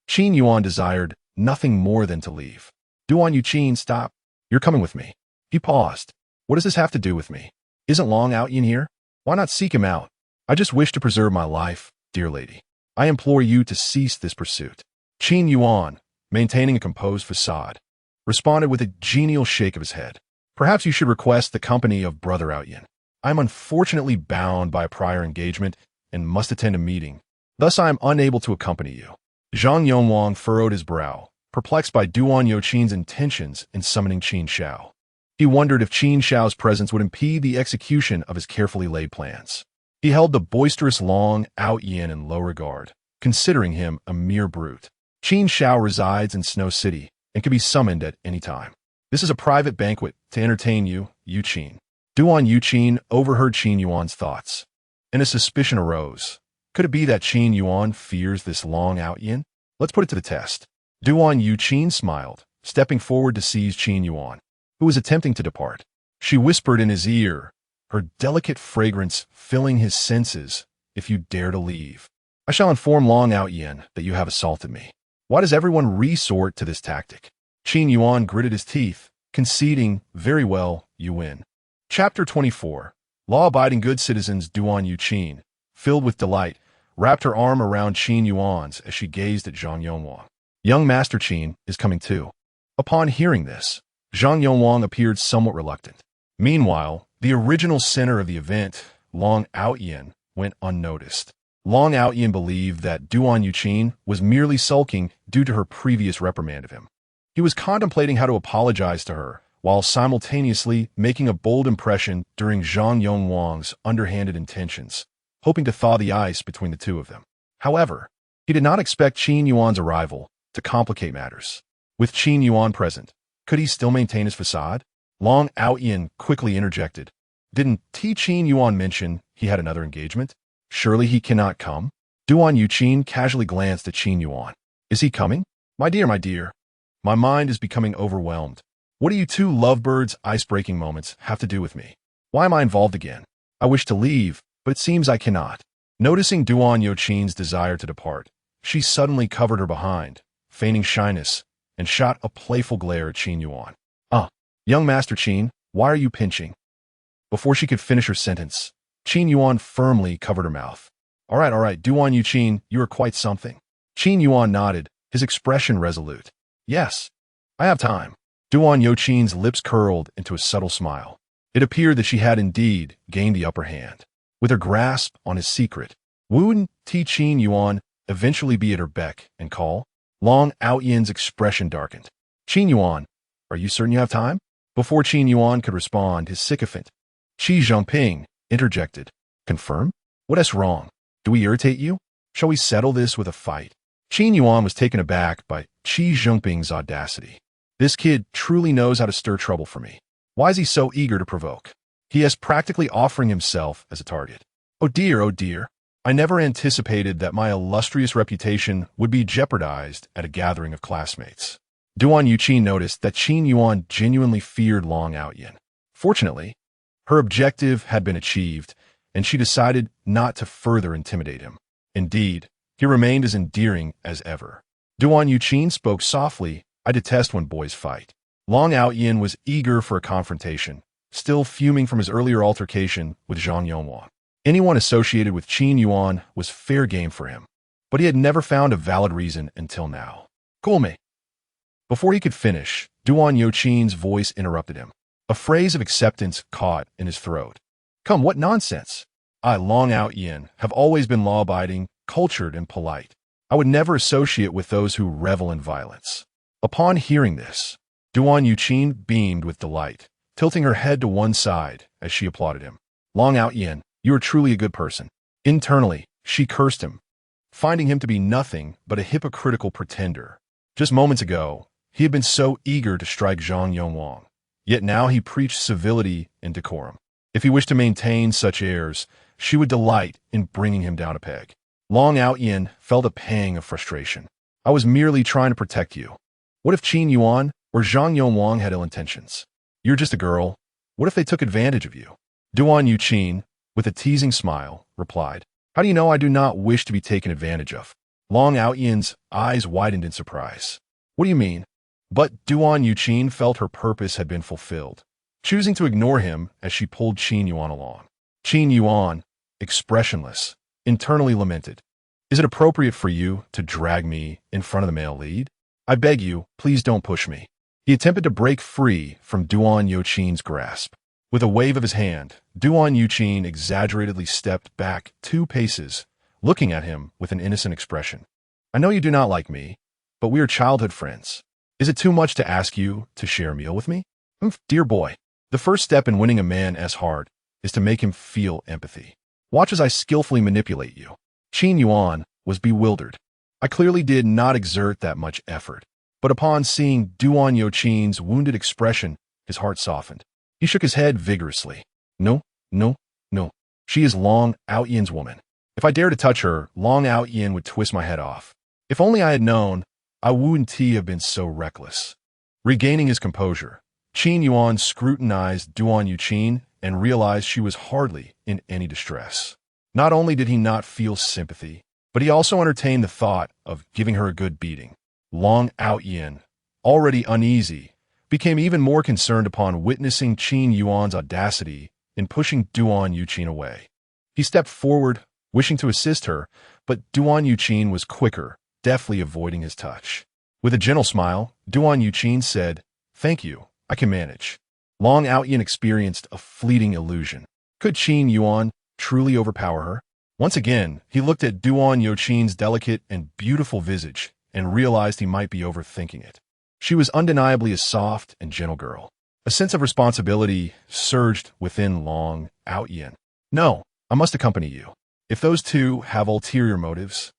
Qin Yuan desired nothing more than to leave. Duan Yuqin, stop. You're coming with me. He paused. What does this have to do with me? Isn't Long Aotian here? Why not seek him out? I just wish to preserve my life, dear lady. I implore you to cease this pursuit. Qin Yuan, maintaining a composed facade, responded with a genial shake of his head. Perhaps you should request the company of Brother Aotian. I am unfortunately bound by a prior engagement and must attend a meeting. Thus I am unable to accompany you. Zhang Yongwang furrowed his brow, perplexed by Duan Yuqin's intentions in summoning Qin Shao. He wondered if Qin Shao's presence would impede the execution of his carefully laid plans. He held the boisterous Long Aotian in low regard, considering him a mere brute. Qin Shao resides in Snow City and can be summoned at any time. This is a private banquet to entertain you, Yuqin. Duan Yuqin overheard Qin Yuan's thoughts, and a suspicion arose. Could it be that Qin Yuan fears this Long Aotian? Let's put it to the test. Duan Yuqin smiled, stepping forward to seize Qin Yuan, who was attempting to depart. She whispered in his ear, her delicate fragrance filling his senses, if you dare to leave, I shall inform Long Aotian that you have assaulted me. Why does everyone resort to this tactic? Qin Yuan gritted his teeth, conceding, very well, you win. Chapter 24. Law-abiding good citizens Duan Yuqin, filled with delight, wrapped her arm around Qin Yuan's as she gazed at Zhang Yongwang. Young Master Qin is coming too. Upon hearing this, Zhang Yongwang appeared somewhat reluctant. Meanwhile, the original center of the event, Long Aotian, went unnoticed. Long Aotian believed that Duan Yuqin was merely sulking due to her previous reprimand of him. He was contemplating how to apologize to her, while simultaneously making a bold impression during Zhang Yongwang's underhanded intentions, hoping to thaw the ice between the two of them. However, he did not expect Qin Yuan's arrival to complicate matters. With Qin Yuan present, could he still maintain his facade? Long Aotian quickly interjected. Didn't Qin Yuan mention he had another engagement? Surely he cannot come? Duan Yuqin casually glanced at Qin Yuan. Is he coming? My dear, my mind is becoming overwhelmed. What do you two lovebirds' ice-breaking moments have to do with me? Why am I involved again? I wish to leave, but it seems I cannot. Noticing Duan Yuqin's desire to depart, she suddenly covered her behind, feigning shyness, and shot a playful glare at Qin Yuan. Young Master Qin, why are you pinching? Before she could finish her sentence, Qin Yuan firmly covered her mouth. All right, Duan Yuqin, you are quite something. Qin Yuan nodded, his expression resolute. Yes, I have time. Duan Yuqin's lips curled into a subtle smile. It appeared that she had indeed gained the upper hand. With her grasp on his secret, wouldn't Qin Yuan eventually be at her beck and call? Long Aotian's expression darkened. Qin Yuan, are you certain you have time? Before Qin Yuan could respond, his sycophant, Qi Jinping, interjected. Confirm? What is wrong? Do we irritate you? Shall we settle this with a fight? Qin Yuan was taken aback by Qi Jinping's audacity. This kid truly knows how to stir trouble for me. Why is he so eager to provoke? He is practically offering himself as a target. Oh dear, I never anticipated that my illustrious reputation would be jeopardized at a gathering of classmates. Duan Yuqin noticed that Qin Yuan genuinely feared Long Aotian. Fortunately, her objective had been achieved, and she decided not to further intimidate him. Indeed, he remained as endearing as ever. Duan Yuqin spoke softly. I detest when boys fight. Long Aotian was eager for a confrontation, still fuming from his earlier altercation with Zhang Yonghuang. Anyone associated with Qin Yuan was fair game for him, but he had never found a valid reason until now. Cool me. Before he could finish, Duan Yuqin's voice interrupted him. A phrase of acceptance caught in his throat. Come, what nonsense! I, Long Aotian, have always been law-abiding, cultured, and polite. I would never associate with those who revel in violence. Upon hearing this, Duan Yuqin beamed with delight, tilting her head to one side as she applauded him. Long Aotian, you are truly a good person. Internally, she cursed him, finding him to be nothing but a hypocritical pretender. Just moments ago, he had been so eager to strike Zhang Yonghuang, yet now he preached civility and decorum. If he wished to maintain such airs, she would delight in bringing him down a peg. Long Aotian felt a pang of frustration. I was merely trying to protect you. What if Qin Yuan or Zhang Yonghuang had ill intentions? You're just a girl. What if they took advantage of you? Duan Yuqin, with a teasing smile, replied, How do you know I do not wish to be taken advantage of? Long Aotian's eyes widened in surprise. What do you mean? But Duan Yuqin felt her purpose had been fulfilled, choosing to ignore him as she pulled Qin Yuan along. Qin Yuan, expressionless, internally lamented. Is it appropriate for you to drag me in front of the male lead? I beg you, please don't push me. He attempted to break free from Duan Yuqin's grasp. With a wave of his hand, Duan Yuqin exaggeratedly stepped back 2 paces, looking at him with an innocent expression. I know you do not like me, but we are childhood friends. Is it too much to ask you to share a meal with me? Dear boy, the first step in winning a man as hard is to make him feel empathy. Watch as I skillfully manipulate you. Qin Yuan was bewildered. I clearly did not exert that much effort, but upon seeing Duan Yuqin's wounded expression, his heart softened. He shook his head vigorously. No, no, no. She is Long Aotian's woman. If I dare to touch her, Long Aotian would twist my head off. If only I had known, I wouldn't have been so reckless. Regaining his composure, Qin Yuan scrutinized Duan Yuqin and realized she was hardly in any distress. Not only did he not feel sympathy, but he also entertained the thought of giving her a good beating. Long Aotian, already uneasy, became even more concerned upon witnessing Qin Yuan's audacity in pushing Duan Yuqin away. He stepped forward, wishing to assist her, but Duan Yuqin was quicker, deftly avoiding his touch. With a gentle smile, Duan Yuqin said, Thank you, I can manage. Long Aotian experienced a fleeting illusion. Could Qin Yuan truly overpower her? Once again, he looked at Duan Yuqin's delicate and beautiful visage and realized he might be overthinking it. She was undeniably a soft and gentle girl. A sense of responsibility surged within Long Aotian. No, I must accompany you. If those two have ulterior motives,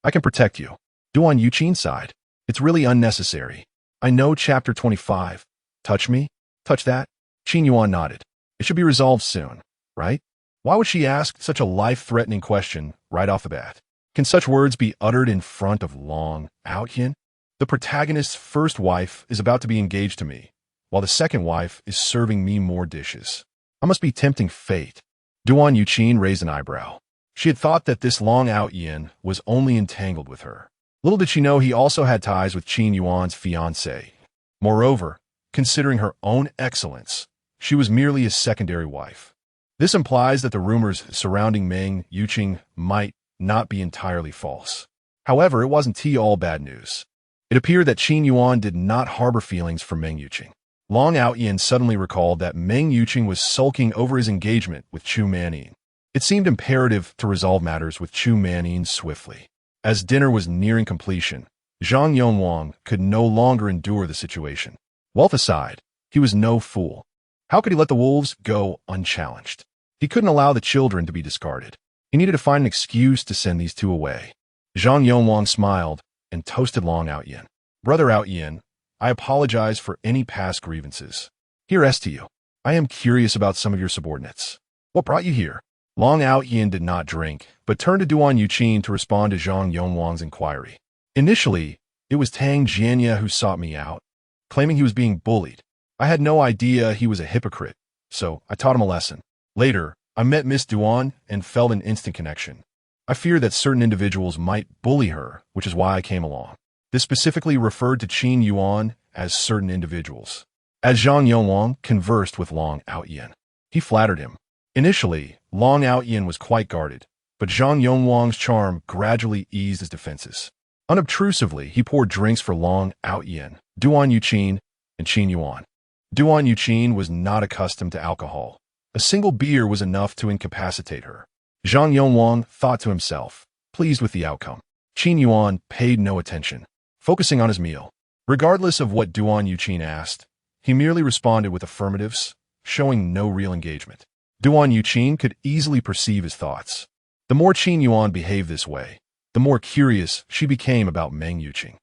I can protect you. Duan Yuqin sighed. It's really unnecessary. I know Chapter 25. Touch me? Touch that? Qin Yuan nodded. It should be resolved soon, right? Why would she ask such a life-threatening question right off the bat? Can such words be uttered in front of Long Aotian? The protagonist's first wife is about to be engaged to me, while the second wife is serving me more dishes. I must be tempting fate. Duan Yuqin raised an eyebrow. She had thought that this Long Aotian was only entangled with her. Little did she know he also had ties with Qin Yuan's fiancée. Moreover, considering her own excellence, she was merely his secondary wife. This implies that the rumors surrounding Meng Yuqing might not be entirely false. However, it wasn't all bad news. It appeared that Qin Yuan did not harbor feelings for Meng Yuqing. Long Aotian suddenly recalled that Meng Yuqing was sulking over his engagement with Chu Manin. It seemed imperative to resolve matters with Chu Manin swiftly. As dinner was nearing completion, Zhang Yonghuang could no longer endure the situation. Wealth aside, he was no fool. How could he let the wolves go unchallenged? He couldn't allow the children to be discarded. He needed to find an excuse to send these two away. Zhang Yonghuang smiled and toasted Long Aotian. Brother Aotian, I apologize for any past grievances. Here's to you. I am curious about some of your subordinates. What brought you here? Long Aotian did not drink, but turned to Duan Yuqin to respond to Zhang Yonghuang's inquiry. Initially, it was Tang Jianya who sought me out, claiming he was being bullied. I had no idea he was a hypocrite, so I taught him a lesson. Later, I met Miss Duan and felt an instant connection. I fear that certain individuals might bully her, which is why I came along. This specifically referred to Qin Yuan as certain individuals. As Zhang Yonglong conversed with Long Aotian, he flattered him. Initially, Long Aotian was quite guarded, but Zhang Yonglong's charm gradually eased his defenses. Unobtrusively, he poured drinks for Long Aotian, Duan Yuqin, and Qin Yuan. Duan Yuqin was not accustomed to alcohol. A single beer was enough to incapacitate her. Zhang Yonglong thought to himself, pleased with the outcome. Qin Yuan paid no attention, focusing on his meal. Regardless of what Duan Yuqin asked, he merely responded with affirmatives, showing no real engagement. Duan Yuqin could easily perceive his thoughts. The more Qin Yuan behaved this way, the more curious she became about Meng Yuqing.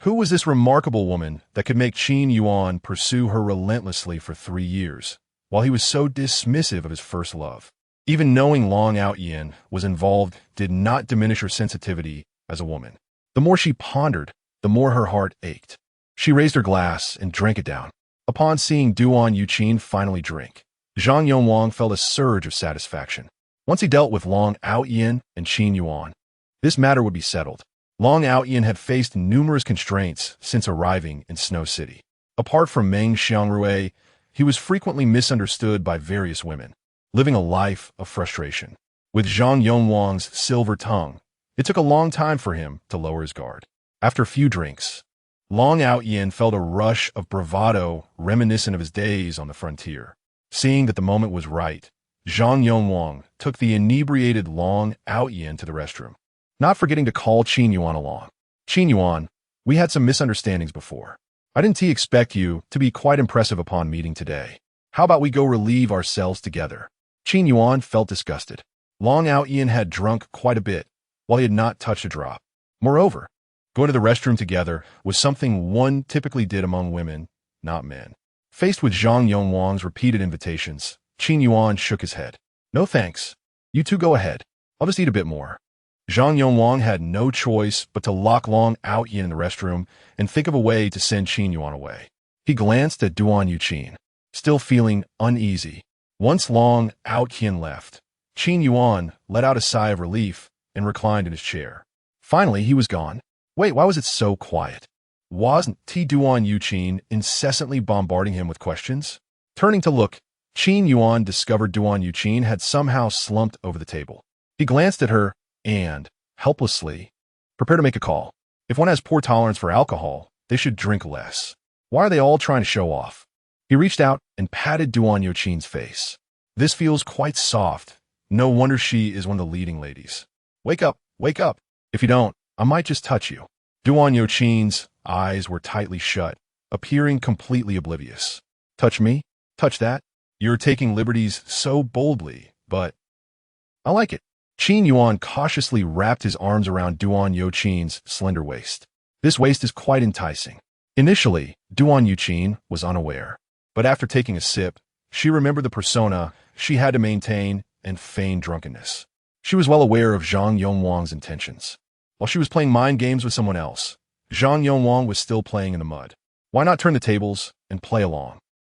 Who was this remarkable woman that could make Qin Yuan pursue her relentlessly for 3 years, while he was so dismissive of his first love? Even knowing Long Aotian was involved did not diminish her sensitivity as a woman. The more she pondered, the more her heart ached. She raised her glass and drank it down. Upon seeing Duan Yuqin finally drink, Zhang Yonglong felt a surge of satisfaction. Once he dealt with Long Aotian and Qin Yuan, this matter would be settled. Long Aotian had faced numerous constraints since arriving in Snow City. Apart from Meng Xiangrui, he was frequently misunderstood by various women, living a life of frustration. With Zhang Yonglong's silver tongue, it took a long time for him to lower his guard. After a few drinks, Long Aotian felt a rush of bravado reminiscent of his days on the frontier. Seeing that the moment was right, Zhang Yonglong took the inebriated Long Aotian to the restroom, not forgetting to call Qin Yuan along. Qin Yuan, we had some misunderstandings before. I didn't expect you to be quite impressive upon meeting today. How about we go relieve ourselves together? Qin Yuan felt disgusted. Long Aotian had drunk quite a bit, while he had not touched a drop. Moreover, going to the restroom together was something one typically did among women, not men. Faced with Zhang Yonglong's repeated invitations, Qin Yuan shook his head. No thanks. You two go ahead. I'll just eat a bit more. Zhang Yonglong had no choice but to lock Long Aotian in the restroom and think of a way to send Qin Yuan away. He glanced at Duan Yuqin, still feeling uneasy. Once Long Aotian left, Qin Yuan let out a sigh of relief and reclined in his chair. Finally, he was gone. Wait, why was it so quiet? Wasn't Duan Yuqin incessantly bombarding him with questions? Turning to look, Qin Yuan discovered Duan Yuqin had somehow slumped over the table. He glanced at her and, helplessly, prepared to make a call. If one has poor tolerance for alcohol, they should drink less. Why are they all trying to show off? He reached out and patted Duan Yuqin's face. This feels quite soft. No wonder she is one of the leading ladies. Wake up, wake up. If you don't, I might just touch you. Duan Yuqin's eyes were tightly shut, appearing completely oblivious. Touch me? Touch that? You're taking liberties so boldly, but I like it. Qin Yuan cautiously wrapped his arms around Duan Yuqin's slender waist. This waist is quite enticing. Initially, Duan Yuqin was unaware, but after taking a sip, she remembered the persona she had to maintain and feign drunkenness. She was well aware of Zhang Yonglong's intentions. While she was playing mind games with someone else, Zhang Yonglong was still playing in the mud. Why not turn the tables and play along?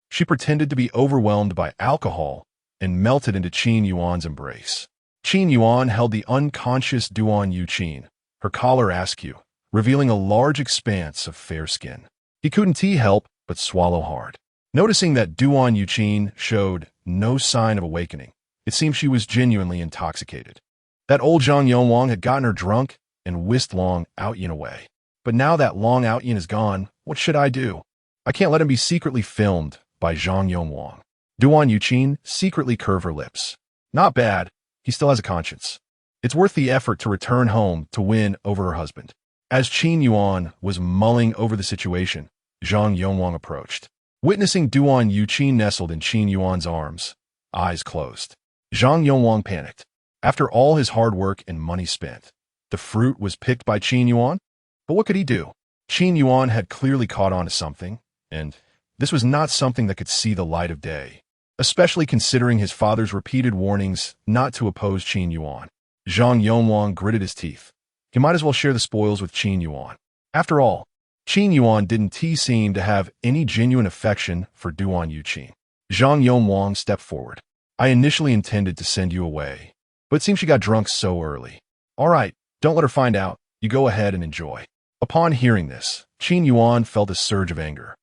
She pretended to be overwhelmed by alcohol and melted into Qin Yuan's embrace. Qin Yuan held the unconscious Duan Yuqin, her collar askew, revealing a large expanse of fair skin. He couldn't help but swallow hard. Noticing that Duan Yuqin showed no sign of awakening, it seemed she was genuinely intoxicated. That old Zhang Yonglong had gotten her drunk and whisked Long Aotian away. But now that Long Aotian is gone, what should I do? I can't let him be secretly filmed by Zhang Yonglong. Duan Yuqin secretly curved her lips. Not bad. He still has a conscience. It's worth the effort to return home to win over her husband. As Qin Yuan was mulling over the situation, Zhang Yonglong approached. Witnessing Duan Yuqin nestled in Qin Yuan's arms, eyes closed, Zhang Yonglong panicked. After all his hard work and money spent, the fruit was picked by Qin Yuan? But what could he do? Qin Yuan had clearly caught on to something, and this was not something that could see the light of day, especially considering his father's repeated warnings not to oppose Qin Yuan. Zhang Yonglong gritted his teeth. He might as well share the spoils with Qin Yuan. After all, Qin Yuan didn't seem to have any genuine affection for Duan Yuqin. Zhang Yonglong stepped forward. I initially intended to send you away, but it seems you got drunk so early. All right, don't let her find out. You go ahead and enjoy. Upon hearing this, Qin Yuan felt a surge of anger.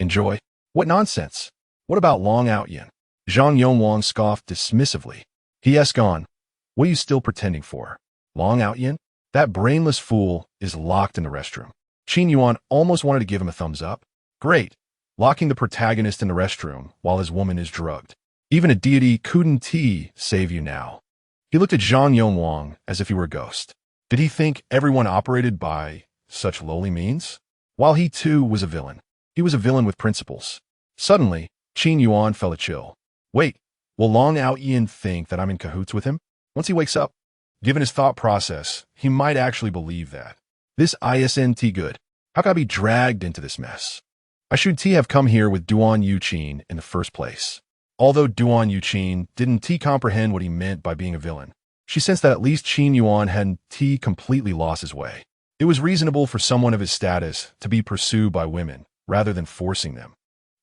Enjoy? What nonsense! What about Long Aotian? Zhang Yongwang scoffed dismissively. He asked on, what are you still pretending for? Long Aotian? That brainless fool is locked in the restroom. Qin Yuan almost wanted to give him a thumbs up. Great. Locking the protagonist in the restroom while his woman is drugged. Even a deity couldn't save you now. He looked at Zhang Yongwang as if he were a ghost. Did he think everyone operated by such lowly means? While he too was a villain. He was a villain with principles. Suddenly, Qin Yuan felt a chill. Wait, will Long Aotian think that I'm in cahoots with him? Once he wakes up, given his thought process, he might actually believe that. This isn't good. How could I be dragged into this mess? I should have come here with Duan Yuqin in the first place. Although Duan Yuqin didn't comprehend what he meant by being a villain, she sensed that at least Qin Yuan hadn't completely lost his way. It was reasonable for someone of his status to be pursued by women rather than forcing them.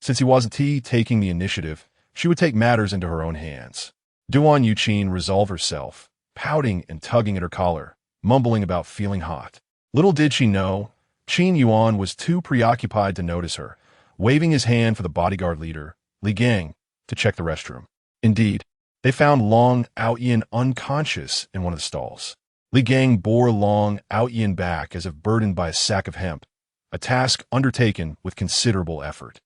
Since he wasn't taking the initiative, she would take matters into her own hands. Duan Yuqin resolved herself, pouting and tugging at her collar, mumbling about feeling hot. Little did she know, Qin Yuan was too preoccupied to notice her, waving his hand for the bodyguard leader, Li Gang, to check the restroom. Indeed, they found Long Aotian unconscious in one of the stalls. Li Gang bore Long Aotian back as if burdened by a sack of hemp, a task undertaken with considerable effort.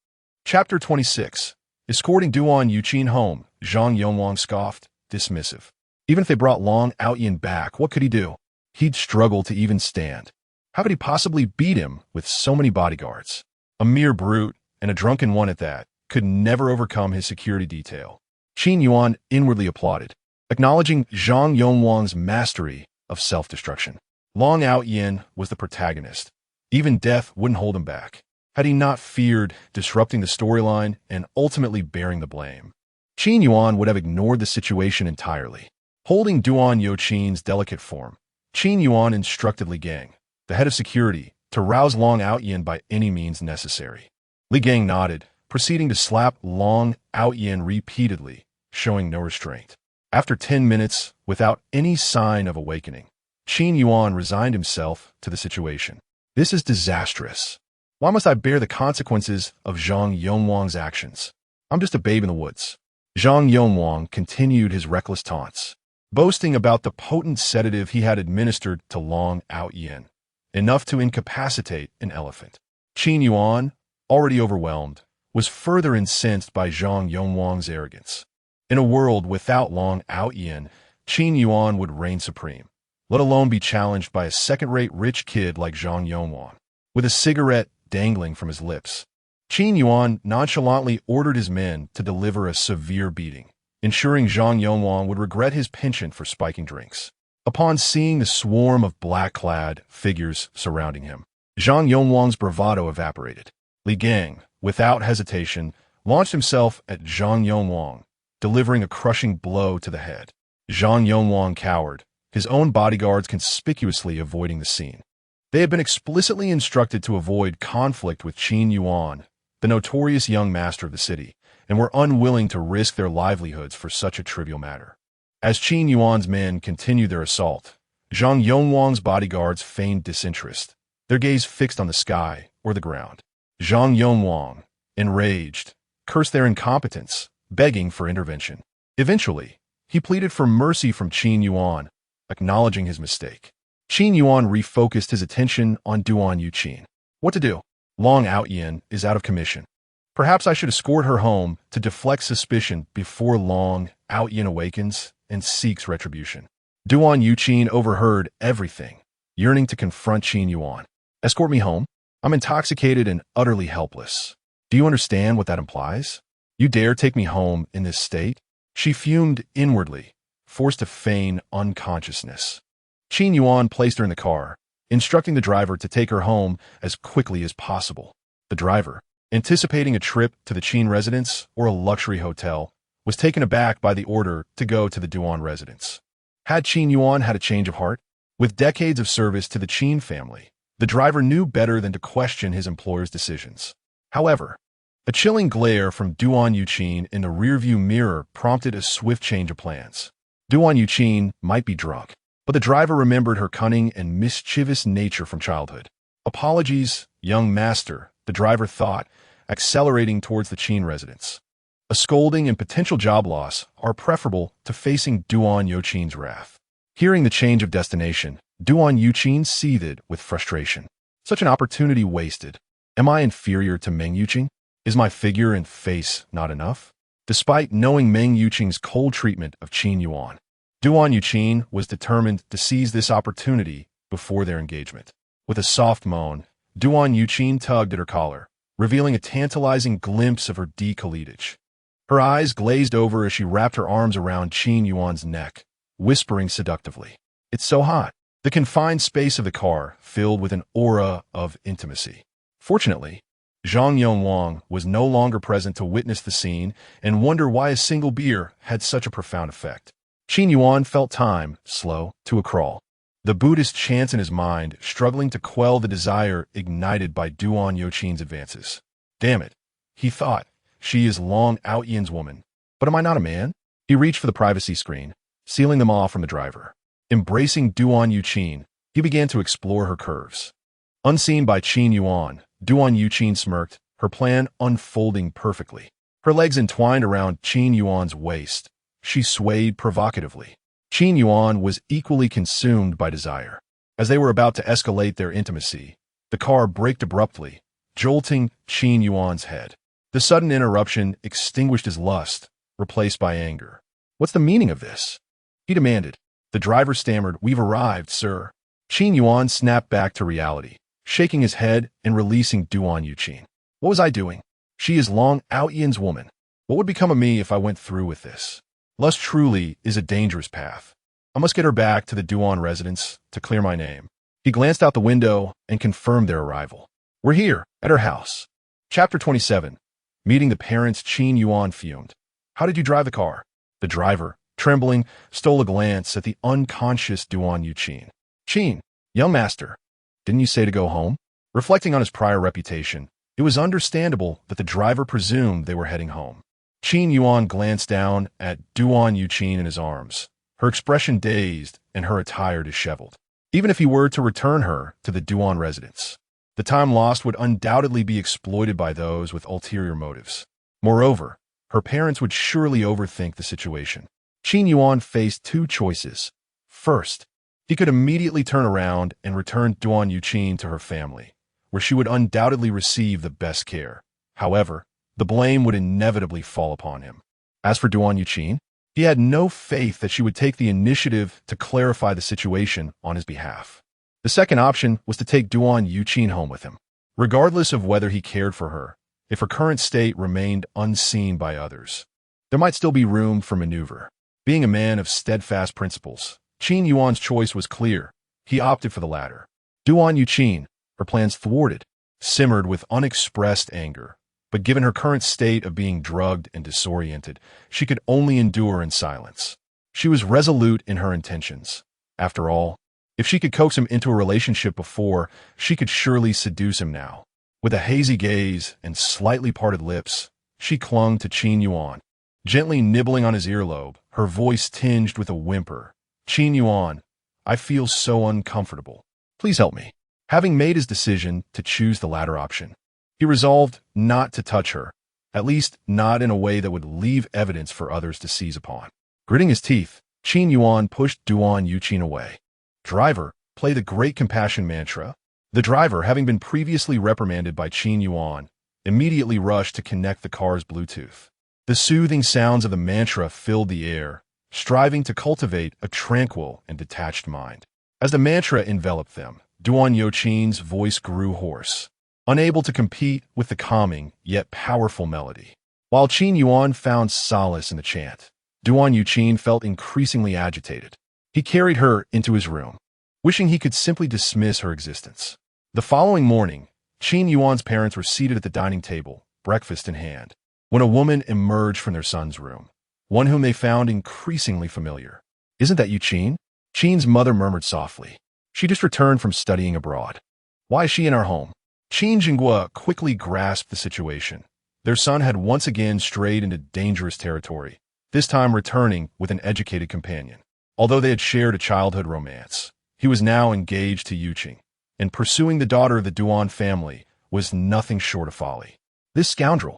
Chapter 26. Escorting Duan Yuqin home, Zhang Yongwang scoffed, dismissive. Even if they brought Long Aotian back, what could he do? He'd struggle to even stand. How could he possibly beat him with so many bodyguards? A mere brute, and a drunken one at that, could never overcome his security detail. Qin Yuan inwardly applauded, acknowledging Zhang Yongwang's mastery of self-destruction. Long Aotian was the protagonist. Even death wouldn't hold him back, had he not feared disrupting the storyline and ultimately bearing the blame. Qin Yuan would have ignored the situation entirely. Holding Duan Yuqin's delicate form, Qin Yuan instructed Li Gang, the head of security, to rouse Long Aotian by any means necessary. Li Gang nodded, proceeding to slap Long Aotian repeatedly, showing no restraint. After 10 minutes, without any sign of awakening, Qin Yuan resigned himself to the situation. This is disastrous. Why must I bear the consequences of Zhang Yongwang's actions? I'm just a babe in the woods. Zhang Yongwang continued his reckless taunts, boasting about the potent sedative he had administered to Long Aotian, enough to incapacitate an elephant. Qin Yuan, already overwhelmed, was further incensed by Zhang Yongwang's arrogance. In a world without Long Aotian, Qin Yuan would reign supreme, let alone be challenged by a second-rate rich kid like Zhang Yongwang. With a cigarette dangling from his lips, Qin Yuan nonchalantly ordered his men to deliver a severe beating, ensuring Zhang Yongwang would regret his penchant for spiking drinks. Upon seeing the swarm of black-clad figures surrounding him, Zhang Yongwang's bravado evaporated. Li Gang, without hesitation, launched himself at Zhang Yongwang, delivering a crushing blow to the head. Zhang Yongwang cowered, his own bodyguards conspicuously avoiding the scene. They had been explicitly instructed to avoid conflict with Qin Yuan, the notorious young master of the city, and were unwilling to risk their livelihoods for such a trivial matter. As Qin Yuan's men continued their assault, Zhang Yongwang's bodyguards feigned disinterest, their gaze fixed on the sky or the ground. Zhang Yongwang, enraged, cursed their incompetence, begging for intervention. Eventually, he pleaded for mercy from Qin Yuan, acknowledging his mistake. Qin Yuan refocused his attention on Duan Yuqin. What to do? Long Aotian is out of commission. Perhaps I should escort her home to deflect suspicion before Long Aotian awakens and seeks retribution. Duan Yuqin overheard everything, yearning to confront Qin Yuan. Escort me home? I'm intoxicated and utterly helpless. Do you understand what that implies? You dare take me home in this state? She fumed inwardly, forced to feign unconsciousness. Qin Yuan placed her in the car, instructing the driver to take her home as quickly as possible. The driver, anticipating a trip to the Qin residence or a luxury hotel, was taken aback by the order to go to the Duan residence. Had Qin Yuan had a change of heart? With decades of service to the Qin family, the driver knew better than to question his employer's decisions. However, a chilling glare from Duan Yuqin in the rearview mirror prompted a swift change of plans. Duan Yuqin might be drunk, but the driver remembered her cunning and mischievous nature from childhood. "Apologies, young master," the driver thought, accelerating towards the Qin residence. A scolding and potential job loss are preferable to facing Duan Yuqin's wrath. Hearing the change of destination, Duan Yuqin seethed with frustration. Such an opportunity wasted. Am I inferior to Meng Yuqing? Is my figure and face not enough? Despite knowing Meng Yuqing's cold treatment of Qin Yuan, Duan Yuqin was determined to seize this opportunity before their engagement. With a soft moan, Duan Yuqin tugged at her collar, revealing a tantalizing glimpse of her décolletage. Her eyes glazed over as she wrapped her arms around Qin Yuan's neck, whispering seductively, "It's so hot." The confined space of the car filled with an aura of intimacy. Fortunately, Zhang Yongwang was no longer present to witness the scene and wonder why a single beer had such a profound effect. Qin Yuan felt time slow to a crawl. The Buddhist chants in his mind, struggling to quell the desire ignited by Duan Yuqin's advances. Damn it, he thought. She is Long Aotian's woman. But am I not a man? He reached for the privacy screen, sealing them off from the driver. Embracing Duan Yuqin, he began to explore her curves. Unseen by Qin Yuan, Duan Yuqin smirked, her plan unfolding perfectly. Her legs entwined around Qin Yuan's waist. She swayed provocatively. Qin Yuan was equally consumed by desire. As they were about to escalate their intimacy, the car braked abruptly, jolting Qin Yuan's head. The sudden interruption extinguished his lust, replaced by anger. "What's the meaning of this?" he demanded. The driver stammered, "We've arrived, sir." Qin Yuan snapped back to reality, shaking his head and releasing Duan Yuqin. "What was I doing? She is Long Aotian's woman. What would become of me if I went through with this? Lust truly is a dangerous path. I must get her back to the Duan residence to clear my name." He glanced out the window and confirmed their arrival. "We're here, at her house." Chapter 27. Meeting the parents, Qin Yuan fumed. "How did you drive the car?" The driver, trembling, stole a glance at the unconscious Duan Yuqin. "Qin, young master, didn't you say to go home?" Reflecting on his prior reputation, it was understandable that the driver presumed they were heading home. Qin Yuan glanced down at Duan Yuqin in his arms, her expression dazed and her attire disheveled. Even if he were to return her to the Duan residence, the time lost would undoubtedly be exploited by those with ulterior motives. Moreover, her parents would surely overthink the situation. Qin Yuan faced two choices. First, he could immediately turn around and return Duan Yuqin to her family, where she would undoubtedly receive the best care. However, the blame would inevitably fall upon him. As for Duan Yuqin, he had no faith that she would take the initiative to clarify the situation on his behalf. The second option was to take Duan Yuqin home with him. Regardless of whether he cared for her, if her current state remained unseen by others, there might still be room for maneuver. Being a man of steadfast principles, Qin Yuan's choice was clear. He opted for the latter. Duan Yuqin, her plans thwarted, simmered with unexpressed anger. But given her current state of being drugged and disoriented, she could only endure in silence. She was resolute in her intentions. After all, if she could coax him into a relationship before, she could surely seduce him now. With a hazy gaze and slightly parted lips, she clung to Qin Yuan, gently nibbling on his earlobe, her voice tinged with a whimper. "Qin Yuan, I feel so uncomfortable. Please help me." Having made his decision to choose the latter option, he resolved not to touch her, at least not in a way that would leave evidence for others to seize upon. Gritting his teeth, Qin Yuan pushed Duan Yuqin away. "Driver, play the Great Compassion mantra." The driver, having been previously reprimanded by Qin Yuan, immediately rushed to connect the car's Bluetooth. The soothing sounds of the mantra filled the air, striving to cultivate a tranquil and detached mind. As the mantra enveloped them, Duan Yuqin's voice grew hoarse, unable to compete with the calming yet powerful melody. While Qin Yuan found solace in the chant, Duan Yuqin felt increasingly agitated. He carried her into his room, wishing he could simply dismiss her existence. The following morning, Qin Yuan's parents were seated at the dining table, breakfast in hand, when a woman emerged from their son's room, one whom they found increasingly familiar. "Isn't that you, Qin?" Qin's mother murmured softly. "She just returned from studying abroad. Why is she in our home?" Qin Jinghua quickly grasped the situation. Their son had once again strayed into dangerous territory, this time returning with an educated companion. Although they had shared a childhood romance, he was now engaged to Yuqing, and pursuing the daughter of the Duan family was nothing short of folly. This scoundrel!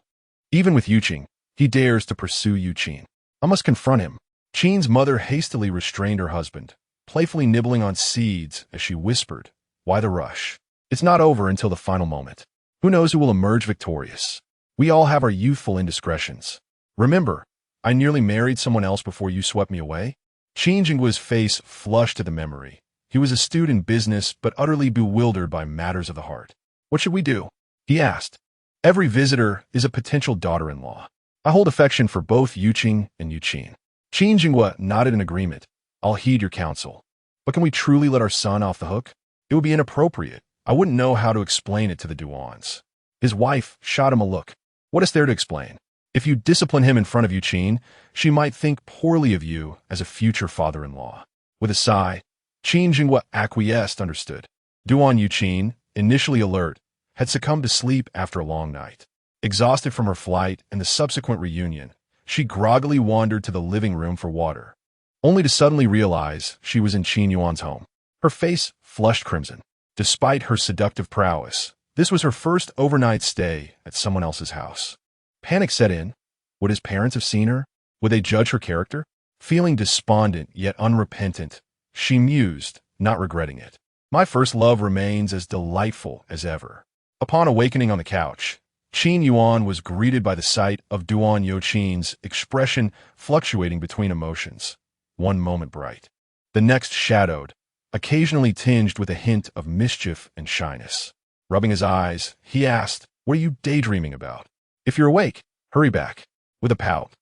Even with Yuqing, he dares to pursue Yuqing. I must confront him. Qin's mother hastily restrained her husband, playfully nibbling on seeds as she whispered, "Why the rush? It's not over until the final moment. Who knows who will emerge victorious? We all have our youthful indiscretions. Remember, I nearly married someone else before you swept me away?" Qin Jingua's face flushed at the memory. He was astute in business, but utterly bewildered by matters of the heart. "What should we do?" he asked. "Every visitor is a potential daughter-in-law. I hold affection for both Yuqing and Yuqin." Qin Jingua nodded in agreement. "I'll heed your counsel. But can we truly let our son off the hook? It would be inappropriate. I wouldn't know how to explain it to the Duans." His wife shot him a look. "What is there to explain? If you discipline him in front of Yuqin, she might think poorly of you as a future father-in-law." With a sigh, Qin Jinghua acquiesced, understood. Duan Yuqin, initially alert, had succumbed to sleep after a long night. Exhausted from her flight and the subsequent reunion, she groggily wandered to the living room for water, only to suddenly realize she was in Qin Yuan's home. Her face flushed crimson. Despite her seductive prowess, this was her first overnight stay at someone else's house. Panic set in. Would his parents have seen her? Would they judge her character? Feeling despondent yet unrepentant, she mused, not regretting it. "My first love remains as delightful as ever." Upon awakening on the couch, Qin Yuan was greeted by the sight of Duan Yuqing's expression fluctuating between emotions, one moment bright, the next shadowed, occasionally tinged with a hint of mischief and shyness. Rubbing his eyes, he asked, "What are you daydreaming about? If you're awake, hurry back." With a pout,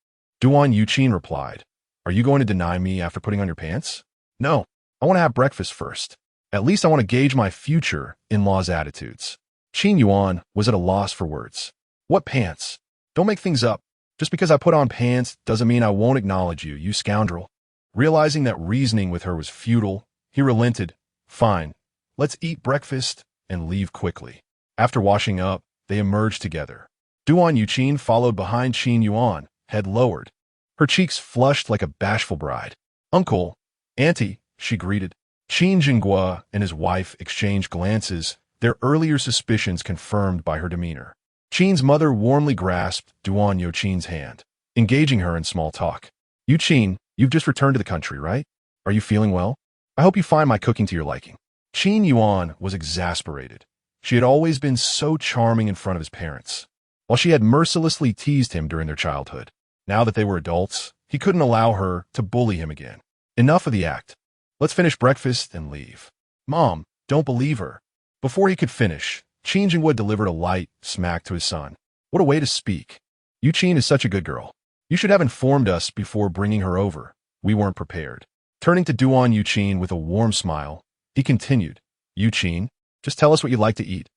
Duan Yuqing replied, "Are you going to deny me after putting on your pants?" "No, I want to have breakfast first. At least I want to gauge my future in-laws' attitudes." Qin Yuan was at a loss for words. "What pants? Don't make things up. Just because I put on pants doesn't mean I won't acknowledge you, you scoundrel." Realizing that reasoning with her was futile, he relented. "Fine, let's eat breakfast and leave quickly." After washing up, they emerged together. Duan Yuqing followed behind Qin Yuan, head lowered. Her cheeks flushed like a bashful bride. "Uncle, Auntie," she greeted. Qin Jinghua and his wife exchanged glances, their earlier suspicions confirmed by her demeanor. Qin's mother warmly grasped Duan Yuqing's hand, engaging her in small talk. "Yuqing, you've just returned to the country, right? Are you feeling well? I hope you find my cooking to your liking." Qin Yuan was exasperated. She had always been so charming in front of his parents, while she had mercilessly teased him during their childhood. Now that they were adults, he couldn't allow her to bully him again. Enough of the act. Let's finish breakfast and leave. Mom, don't believe her. Before he could finish, Qin Jinghua delivered a light smack to his son. What a way to speak. Yuqing is such a good girl. You should have informed us before bringing her over. We weren't prepared. Turning to Duan Yuqing with a warm smile, he continued, "Yuqing, just tell us what you'd like to eat.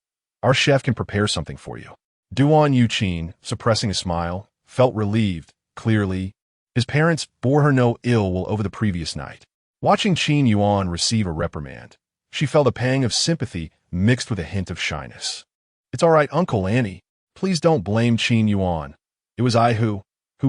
Our chef can prepare something for you." Duan Yuqing, suppressing a smile, felt relieved. Clearly, his parents bore her no ill will over the previous night. Watching Qin Yuan receive a reprimand, she felt a pang of sympathy mixed with a hint of shyness. "It's all right, Uncle Annie. Please don't blame Qin Yuan. It was I who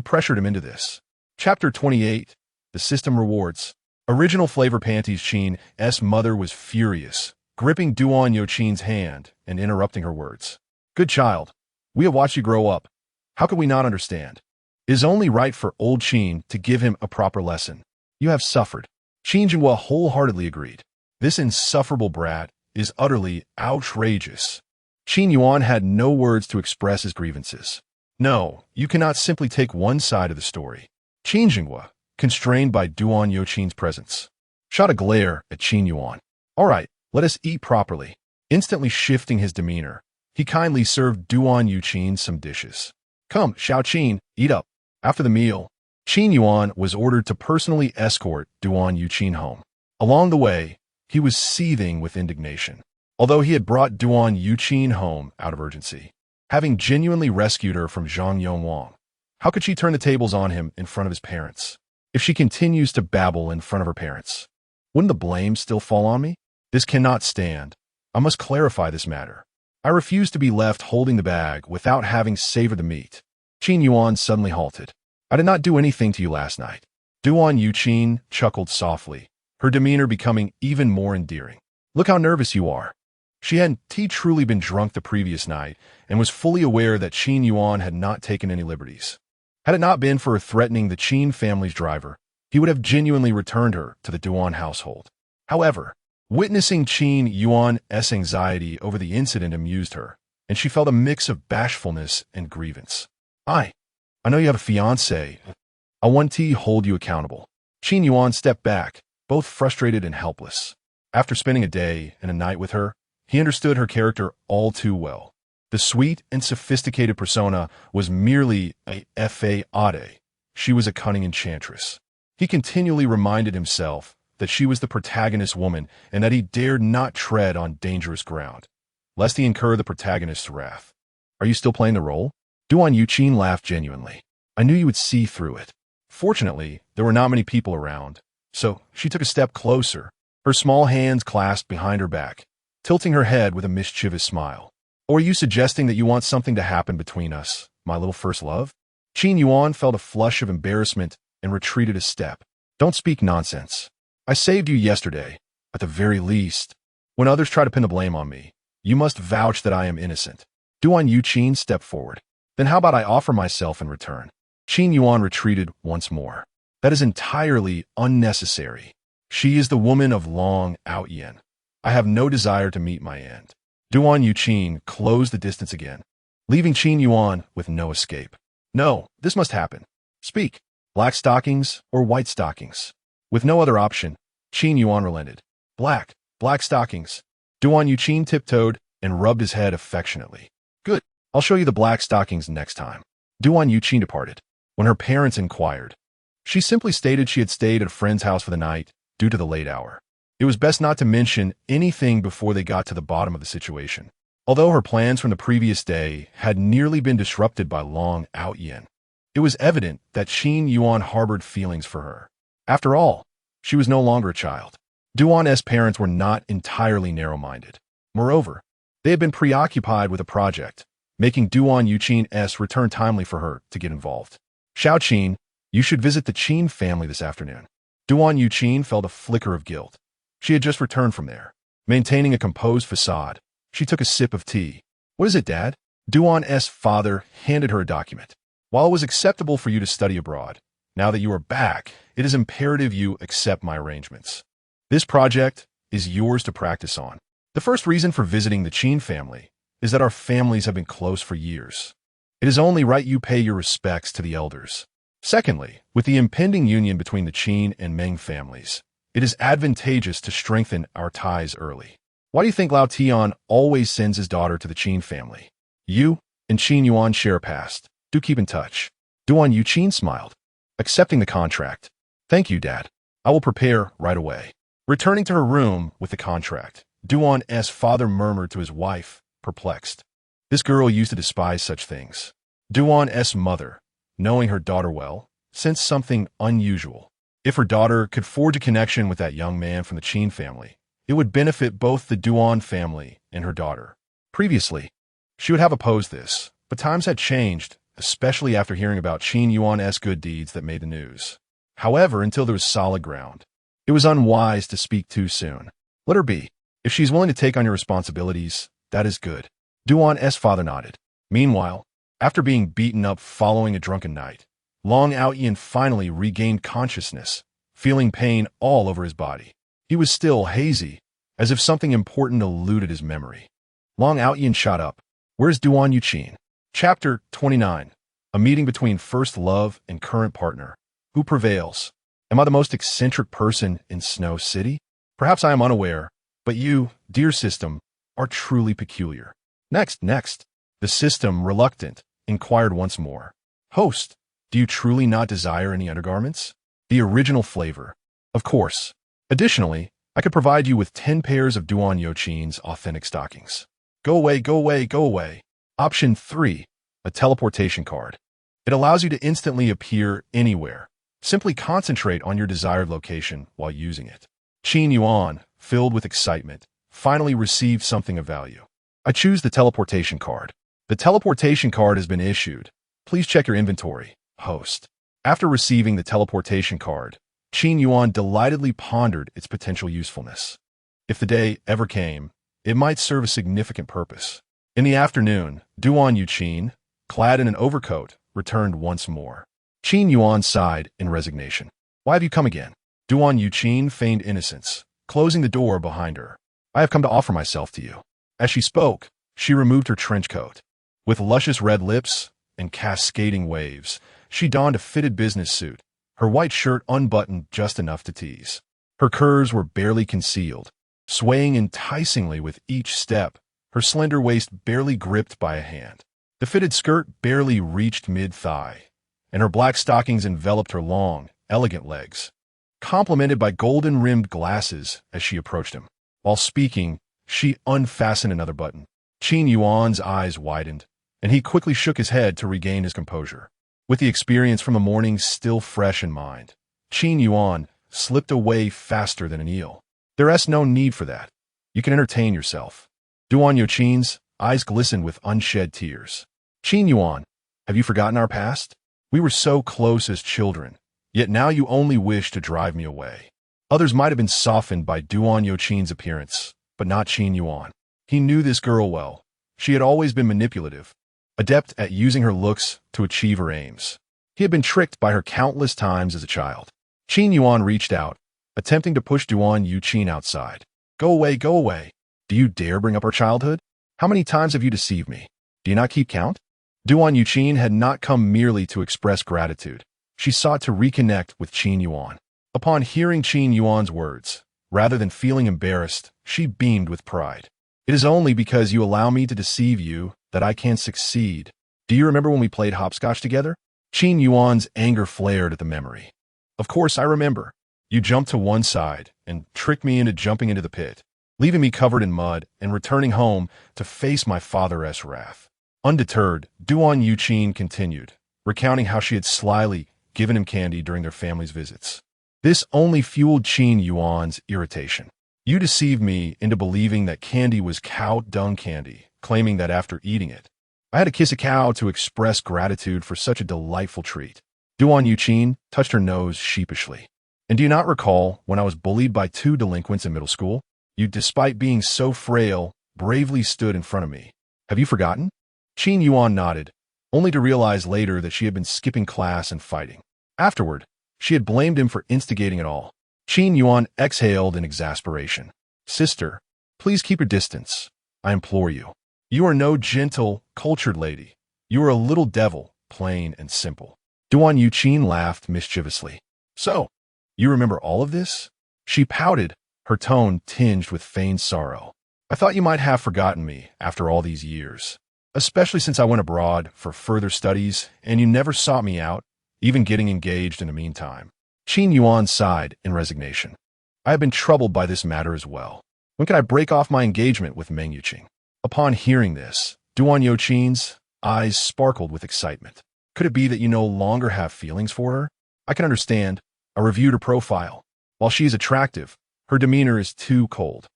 pressured him into this." Chapter 28, The System Rewards. Original Flavor Panties. Qin's mother was furious, gripping Duan Yuqing's hand and interrupting her words. "Good child. We have watched you grow up. How could we not understand? It is only right for old Qin to give him a proper lesson. You have suffered." Qin Jinghua wholeheartedly agreed. This insufferable brat is utterly outrageous. Qin Yuan had no words to express his grievances. "No, you cannot simply take one side of the story." Qin Jinghua, constrained by Duan Yuqing's presence, shot a glare at Qin Yuan. "All right, let us eat properly." Instantly shifting his demeanor, he kindly served Duan Yuqing some dishes. "Come, Xiao Qin, eat up." After the meal, Qin Yuan was ordered to personally escort Duan Yuqing home. Along the way, he was seething with indignation. Although he had brought Duan Yuqing home out of urgency, having genuinely rescued her from Zhang Yongwang, how could she turn the tables on him in front of his parents? If she continues to babble in front of her parents, wouldn't the blame still fall on me? This cannot stand. I must clarify this matter. I refuse to be left holding the bag without having savored the meat. Qin Yuan suddenly halted. "I did not do anything to you last night. Duan Yuqin chuckled softly, her demeanor becoming even more endearing. Look how nervous you are. She hadn't truly been drunk the previous night and was fully aware that Qin Yuan had not taken any liberties. Had it not been for her threatening the Qin family's driver, he would have genuinely returned her to the Duan household. However, witnessing Qin Yuan's anxiety over the incident amused her, and she felt a mix of bashfulness and grievance. I know you have a fiancé. I want to hold you accountable. Qin Yuan stepped back, both frustrated and helpless. After spending a day and a night with her, he understood her character all too well. The sweet and sophisticated persona was merely a fade. She was a cunning enchantress. He continually reminded himself that she was the protagonist woman and that he dared not tread on dangerous ground, lest he incur the protagonist's wrath. Are you still playing the role? Duan Yuqin laughed genuinely. I knew you would see through it. Fortunately, there were not many people around, so she took a step closer, her small hands clasped behind her back, tilting her head with a mischievous smile. Or are you suggesting that you want something to happen between us, my little first love? Qin Yuan felt a flush of embarrassment and retreated a step. Don't speak nonsense. I saved you yesterday, at the very least. When others try to pin the blame on me, you must vouch that I am innocent. Duan Yuqin stepped forward. Then how about I offer myself in return? Qin Yuan retreated once more. That is entirely unnecessary. She is the woman of long Aotian. I have no desire to meet my end. Duan Yuqin closed the distance again, leaving Qin Yuan with no escape. No, this must happen. Speak. Black stockings or white stockings? With no other option, Qin Yuan relented. Black stockings. Duan Yuqin tiptoed and rubbed his head affectionately. Good. I'll show you the black stockings next time. Duan Yuqin departed. When her parents inquired, she simply stated she had stayed at a friend's house for the night due to the late hour. It was best not to mention anything before they got to the bottom of the situation. Although her plans from the previous day had nearly been disrupted by Long Aotian, it was evident that Qin Yuan harbored feelings for her. After all, she was no longer a child. Duan's parents were not entirely narrow-minded. Moreover, they had been preoccupied with a project, making Duan Yuqin's return timely for her to get involved. Xiao Qin, you should visit the Qin family this afternoon. Duan Yuqin felt a flicker of guilt. She had just returned from there. Maintaining a composed facade, she took a sip of tea. What is it, Dad? Duan's father handed her a document. While it was acceptable for you to study abroad, now that you are back, it is imperative you accept my arrangements. This project is yours to practice on. The first reason for visiting the Qin family is that our families have been close for years. It is only right you pay your respects to the elders. Secondly, with the impending union between the Qin and Meng families, it is advantageous to strengthen our ties early. Why do you think Aotian always sends his daughter to the Qin family? You and Qin Yuan share a past. Do keep in touch. Duan Yuqin smiled, accepting the contract. Thank you, Dad. I will prepare right away. Returning to her room with the contract, Duan's father murmured to his wife, perplexed. This girl used to despise such things. Duan's mother, knowing her daughter well, sensed something unusual. If her daughter could forge a connection with that young man from the Qin family, it would benefit both the Duan family and her daughter. Previously, she would have opposed this, but times had changed, especially after hearing about Qin Yuan's good deeds that made the news. However, until there was solid ground, it was unwise to speak too soon. Let her be. If she's willing to take on your responsibilities, that is good. Duan's father nodded. Meanwhile, after being beaten up following a drunken night, Long Aotian finally regained consciousness, feeling pain all over his body. He was still hazy, as if something important eluded his memory. Long Aotian shot up. Where's Duan Yuqin? Chapter 29. A meeting between first love and current partner. Who prevails? Am I the most eccentric person in Snow City? Perhaps I am unaware, but you, dear system, are truly peculiar. Next. The system, reluctant, inquired once more. Host, do you truly not desire any undergarments? The original flavor. Of course. Additionally, I could provide you with 10 pairs of Duan Yuqin's authentic stockings. Go away. Option 3. A teleportation card. It allows you to instantly appear anywhere. Simply concentrate on your desired location while using it. Qin Yuan, filled with excitement, finally received something of value. I choose the teleportation card. The teleportation card has been issued. Please check your inventory, host. After receiving the teleportation card, Qin Yuan delightedly pondered its potential usefulness. If the day ever came, it might serve a significant purpose. In the afternoon, Duan Yuqin, clad in an overcoat, returned once more. Qin Yuan sighed in resignation. "Why have you come again?" Duan Yuqin feigned innocence, closing the door behind her. "I have come to offer myself to you." As she spoke, she removed her trench coat. With luscious red lips and cascading waves, she donned a fitted business suit, her white shirt unbuttoned just enough to tease. Her curves were barely concealed, swaying enticingly with each step, her slender waist barely gripped by a hand. The fitted skirt barely reached mid-thigh, and her black stockings enveloped her long, elegant legs, complemented by golden-rimmed glasses as she approached him. While speaking, she unfastened another button. Qin Yuan's eyes widened, and he quickly shook his head to regain his composure. With the experience from the morning still fresh in mind, Qin Yuan slipped away faster than an eel. "There's no need for that. You can entertain yourself." Duan Yuqin's eyes glistened with unshed tears. "Qin Yuan, have you forgotten our past? We were so close as children, yet now you only wish to drive me away." Others might have been softened by Duan Yuqin's appearance, but not Qin Yuan. He knew this girl well. She had always been manipulative, adept at using her looks to achieve her aims. He had been tricked by her countless times as a child. Qin Yuan reached out, attempting to push Duan Yuqin outside. "Go away, go away. Do you dare bring up our childhood? How many times have you deceived me? Do you not keep count?" Duan Yuqin had not come merely to express gratitude. She sought to reconnect with Qin Yuan. Upon hearing Qin Yuan's words, rather than feeling embarrassed, she beamed with pride. "It is only because you allow me to deceive you that I can succeed. Do you remember when we played hopscotch together?" Qin Yuan's anger flared at the memory. "Of course I remember. You jumped to one side and tricked me into jumping into the pit, leaving me covered in mud and returning home to face my father's wrath." Undeterred, Duan Yuqin continued, recounting how she had slyly given him candy during their family's visits. This only fueled Qin Yuan's irritation. "You deceived me into believing that candy was cow dung candy, claiming that after eating it, I had to kiss a cow to express gratitude for such a delightful treat." Duan Yuqin touched her nose sheepishly. "And do you not recall when I was bullied by two delinquents in middle school? You, despite being so frail, bravely stood in front of me. Have you forgotten?" Qin Yuan nodded, only to realize later that she had been skipping class and fighting. Afterward, she had blamed him for instigating it all. Qin Yuan exhaled in exasperation. "Sister, please keep your distance. I implore you. You are no gentle, cultured lady. You are a little devil, plain and simple." Duan Yuqin laughed mischievously. "So, you remember all of this?" She pouted, her tone tinged with feigned sorrow. "I thought you might have forgotten me after all these years, especially since I went abroad for further studies and you never sought me out, even getting engaged in the meantime." Qin Yuan sighed in resignation. "I have been troubled by this matter as well. When can I break off my engagement with Meng Yuqing?" Upon hearing this, Duan Yuqin's eyes sparkled with excitement. "Could it be that you no longer have feelings for her? I can understand. I reviewed her profile. While she is attractive, her demeanor is too cold,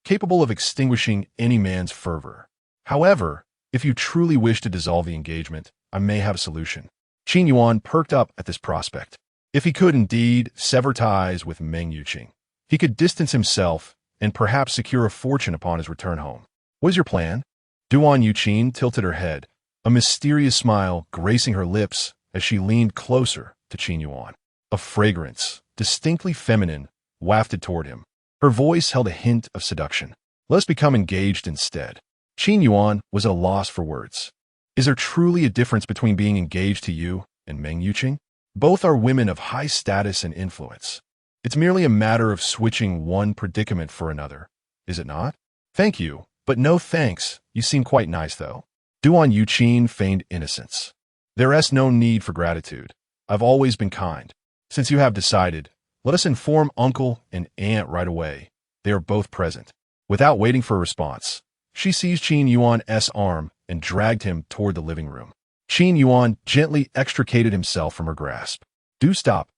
capable of extinguishing any man's fervor. However, if you truly wish to dissolve the engagement, I may have a solution." Qin Yuan perked up at this prospect. If he could indeed sever ties with Meng Yuqing, he could distance himself and perhaps secure a fortune upon his return home. "What is your plan?" Duan Yuqin tilted her head, a mysterious smile gracing her lips as she leaned closer to Qin Yuan. A fragrance, distinctly feminine, wafted toward him. Her voice held a hint of seduction. "Let us become engaged instead." Qin Yuan was at a loss for words. Is there truly a difference between being engaged to you and Meng Yuqing? Both are women of high status and influence. It's merely a matter of switching one predicament for another, is it not? "Thank you, but no thanks. You seem quite nice, though." Duan Yuqin feigned innocence. "There's no need for gratitude. I've always been kind. Since you have decided, let us inform uncle and aunt right away. They are both present." Without waiting for a response, she seized Qin Yuan's arm and dragged him toward the living room. Qin Yuan gently extricated himself from her grasp. "Do stop.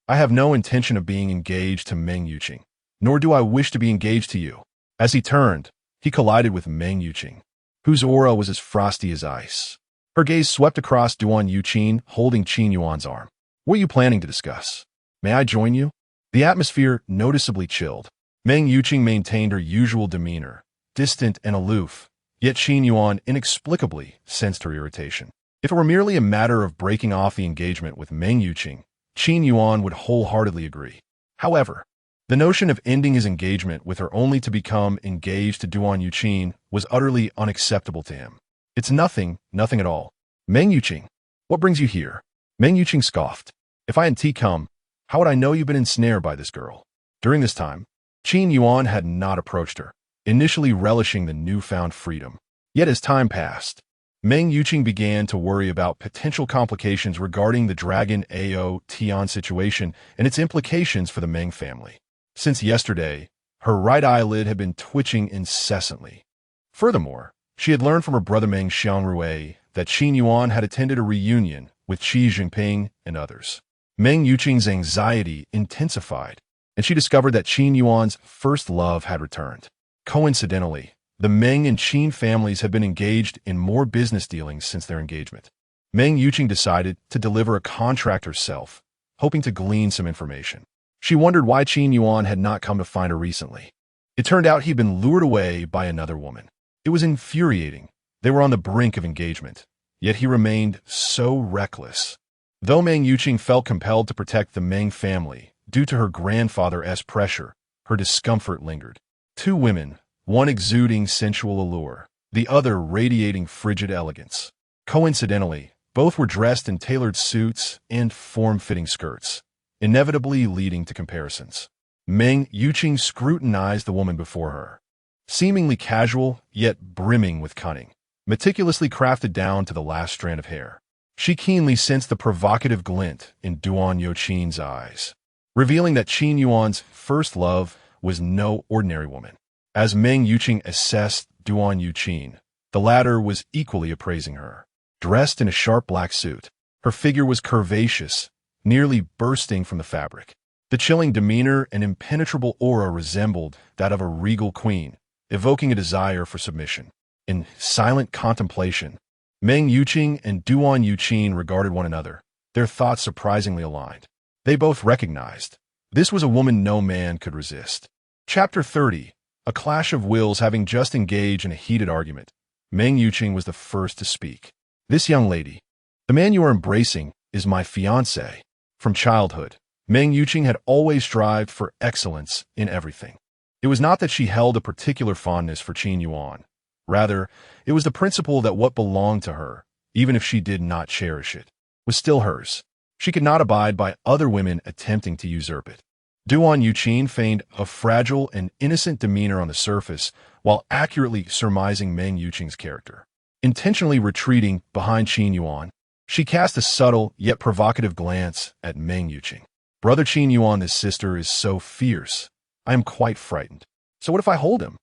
I have no intention of being engaged to Meng Yuqing, nor do I wish to be engaged to you." As he turned, he collided with Meng Yuqing, whose aura was as frosty as ice. Her gaze swept across Duan Yuqin, holding Qin Yuan's arm. What are you planning to discuss? May I join you? The atmosphere noticeably chilled. Meng Yuqing maintained her usual demeanor, distant and aloof, yet Qin Yuan inexplicably sensed her irritation. If it were merely a matter of breaking off the engagement with Meng Yuqing, Qin Yuan would wholeheartedly agree. However, the notion of ending his engagement with her only to become engaged to Duan Yuqing was utterly unacceptable to him. It's nothing at all. Meng Yuqing, what brings you here? Meng Yuqing scoffed. If I hadn't come, how would I know you've been ensnared by this girl? During this time, Qin Yuan had not approached her, initially relishing the newfound freedom. Yet as time passed, Meng Yuqing began to worry about potential complications regarding the dragon Aotian situation and its implications for the Meng family. Since yesterday, her right eyelid had been twitching incessantly. Furthermore, she had learned from her brother Meng Xiangrui that Qin Yuan had attended a reunion with Xi Jinping and others. Meng Yuqing's anxiety intensified, and she discovered that Qin Yuan's first love had returned. Coincidentally, the Meng and Qin families had been engaged in more business dealings since their engagement. Meng Yuqing decided to deliver a contract herself, hoping to glean some information. She wondered why Qin Yuan had not come to find her recently. It turned out he'd been lured away by another woman. It was infuriating. They were on the brink of engagement, yet he remained so reckless. Though Meng Yuqing felt compelled to protect the Meng family due to her grandfather's pressure, her discomfort lingered. Two women, one exuding sensual allure, the other radiating frigid elegance. Coincidentally, both were dressed in tailored suits and form-fitting skirts, inevitably leading to comparisons. Meng Yuqing scrutinized the woman before her. Seemingly casual, yet brimming with cunning, meticulously crafted down to the last strand of hair. She keenly sensed the provocative glint in Duan Yuqing's eyes, revealing that Qin Yuan's first love was no ordinary woman. As Meng Yuqing assessed Duan Yuqing, the latter was equally appraising her. Dressed in a sharp black suit, her figure was curvaceous, nearly bursting from the fabric. The chilling demeanor and impenetrable aura resembled that of a regal queen, evoking a desire for submission. In silent contemplation, Meng Yuqing and Duan Yuqing regarded one another, their thoughts surprisingly aligned. They both recognized this was a woman no man could resist. Chapter 30. A clash of wills. Having just engaged in a heated argument, Meng Yuqing was the first to speak. This young lady, the man you are embracing, is my fiancé. From childhood, Meng Yuqing had always strived for excellence in everything. It was not that she held a particular fondness for Qin Yuan. Rather, it was the principle that what belonged to her, even if she did not cherish it, was still hers. She could not abide by other women attempting to usurp it. Duan Yuqing feigned a fragile and innocent demeanor on the surface while accurately surmising Meng Yuqing's character. Intentionally retreating behind Qin Yuan, she cast a subtle yet provocative glance at Meng Yuqing. Brother Qin Yuan, this sister is so fierce. I am quite frightened. So what if I hold him?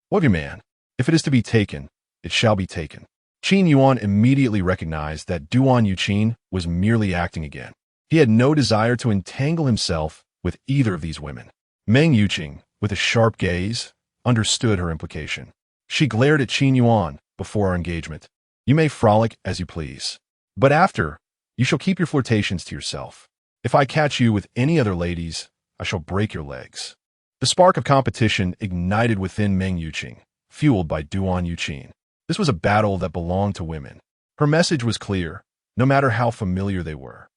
What of you, man? If it is to be taken, it shall be taken. Qin Yuan immediately recognized that Duan Yuqing was merely acting again. He had no desire to entangle himself with either of these women. Meng Yuqing, with a sharp gaze, understood her implication. She glared at Qin Yuan before our engagement. You may frolic as you please, but after, you shall keep your flirtations to yourself. If I catch you with any other ladies, I shall break your legs. The spark of competition ignited within Meng Yuqing, fueled by Duan Yuqing. This was a battle that belonged to women. Her message was clear, no matter how familiar they were.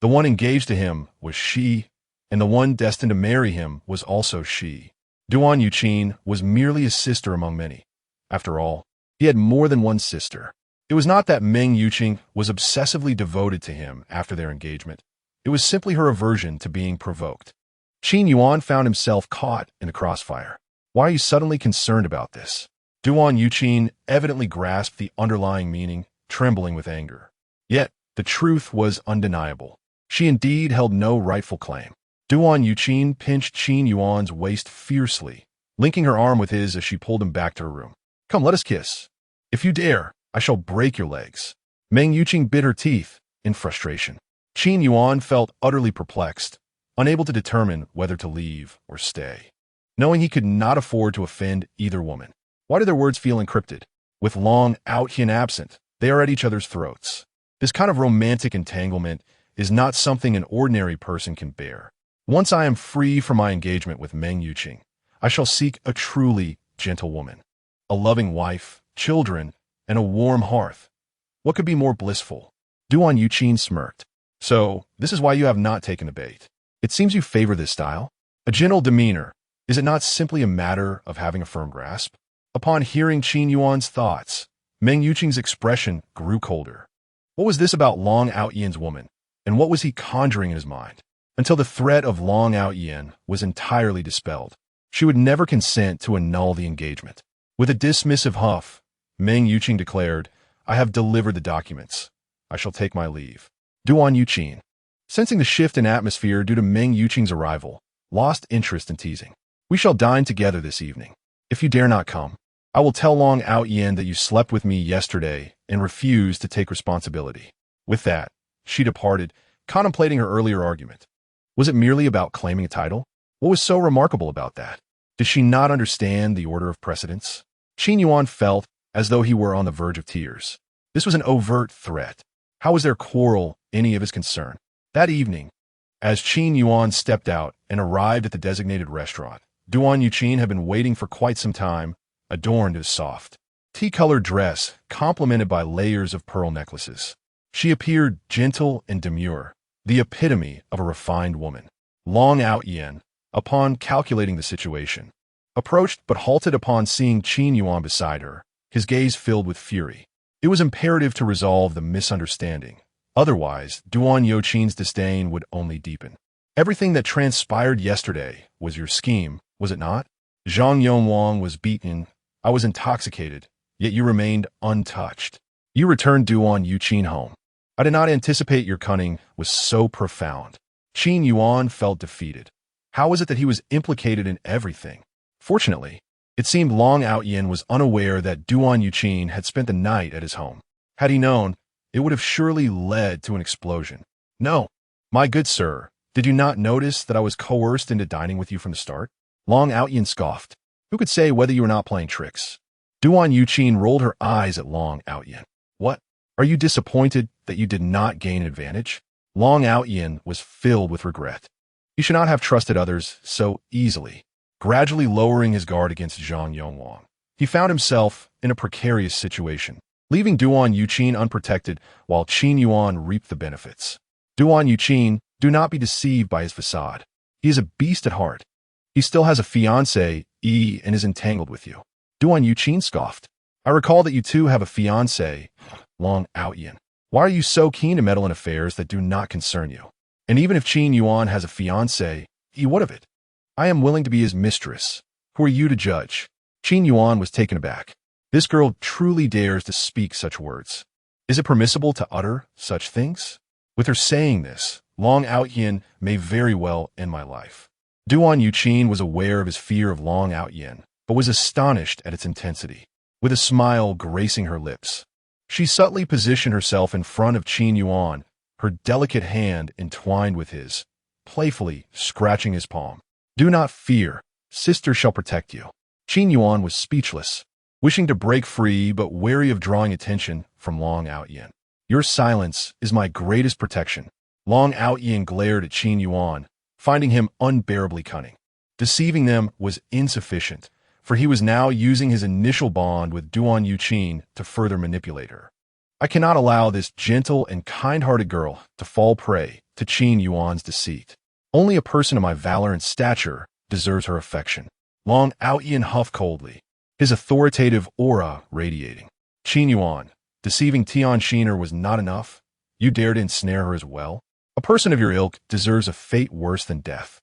The one engaged to him was she, and the one destined to marry him was also she. Duan Yuqing was merely a sister among many. After all, he had more than one sister. It was not that Meng Yuqing was obsessively devoted to him after their engagement. It was simply her aversion to being provoked. Qin Yuan found himself caught in the crossfire. Why are you suddenly concerned about this? Duan Yuqing evidently grasped the underlying meaning, trembling with anger. Yet, the truth was undeniable. She indeed held no rightful claim. Duan Yuqing pinched Qin Yuan's waist fiercely, linking her arm with his as she pulled him back to her room. Come, let us kiss. If you dare, I shall break your legs. Meng Yuqing bit her teeth in frustration. Qin Yuan felt utterly perplexed, unable to determine whether to leave or stay. Knowing he could not afford to offend either woman. Why do their words feel encrypted? With long Aotian absent, they are at each other's throats. This kind of romantic entanglement is not something an ordinary person can bear. Once I am free from my engagement with Meng Yuqing, I shall seek a truly gentle woman, a loving wife, children, and a warm hearth. What could be more blissful? Duan Yuqing smirked. So, this is why you have not taken the bait. It seems you favor this style? A gentle demeanor. Is it not simply a matter of having a firm grasp? Upon hearing Qin Yuan's thoughts, Meng Yuqing's expression grew colder. What was this about Long Aotian's woman, and what was he conjuring in his mind? Until the threat of Long Aotian was entirely dispelled, she would never consent to annul the engagement. With a dismissive huff, Meng Yuqing declared, I have delivered the documents. I shall take my leave. Duan Yuqing, sensing the shift in atmosphere due to Meng Yuqing's arrival, lost interest in teasing. We shall dine together this evening. If you dare not come, I will tell Long Aotian that you slept with me yesterday and refused to take responsibility. With that, she departed, contemplating her earlier argument. Was it merely about claiming a title? What was so remarkable about that? Did she not understand the order of precedence? Qin Yuan felt as though he were on the verge of tears. This was an overt threat. How was their quarrel any of his concern? That evening, as Qin Yuan stepped out and arrived at the designated restaurant, Duan Yuqing had been waiting for quite some time, adorned in a soft, tea-colored dress complemented by layers of pearl necklaces. She appeared gentle and demure, the epitome of a refined woman. Long Aotian, upon calculating the situation, approached but halted upon seeing Qin Yuan beside her, his gaze filled with fury. It was imperative to resolve the misunderstanding. Otherwise, Duan Yuqing's disdain would only deepen. Everything that transpired yesterday was your scheme, was it not? Zhang Yongwang was beaten. I was intoxicated, yet you remained untouched. You returned Duan Yuqing home. I did not anticipate your cunning was so profound. Qin Yuan felt defeated. How was it that he was implicated in everything? Fortunately, it seemed Long Aotian was unaware that Duan Yuqing had spent the night at his home. Had he known, it would have surely led to an explosion. No, my good sir, did you not notice that I was coerced into dining with you from the start? Long Aotian scoffed. Who could say whether you were not playing tricks? Duan Yuqing rolled her eyes at Long Aotian. What? Are you disappointed that you did not gain an advantage? Long Aotian was filled with regret. You should not have trusted others so easily. Gradually lowering his guard against Zhang Yongwang, he found himself in a precarious situation, leaving Duan Yuqing unprotected while Qin Yuan reaped the benefits. Duan Yuqing, do not be deceived by his facade. He is a beast at heart. He still has a fiancée, and is entangled with you. Duan Yuqing scoffed. I recall that you too have a fiancé, Long Aotian. Why are you so keen to meddle in affairs that do not concern you? And even if Qin Yuan has a fiancé, what of it? I am willing to be his mistress. Who are you to judge? Qin Yuan was taken aback. This girl truly dares to speak such words. Is it permissible to utter such things? With her saying this, Long Aotian may very well end my life. Duan Yuqing was aware of his fear of Long Aotian, but was astonished at its intensity. With a smile gracing her lips, she subtly positioned herself in front of Qin Yuan, her delicate hand entwined with his, playfully scratching his palm. Do not fear, sister shall protect you. Qin Yuan was speechless, wishing to break free but wary of drawing attention from Long Aotian. Your silence is my greatest protection. Long Aotian glared at Qin Yuan, finding him unbearably cunning. Deceiving them was insufficient, for he was now using his initial bond with Duan Yuqing to further manipulate her. I cannot allow this gentle and kind-hearted girl to fall prey to Qin Yuan's deceit. Only a person of my valor and stature deserves her affection. Long Aotian huffed coldly, his authoritative aura radiating. Qin Yuan, deceiving Tian Xiner was not enough. You dare to ensnare her as well? A person of your ilk deserves a fate worse than death.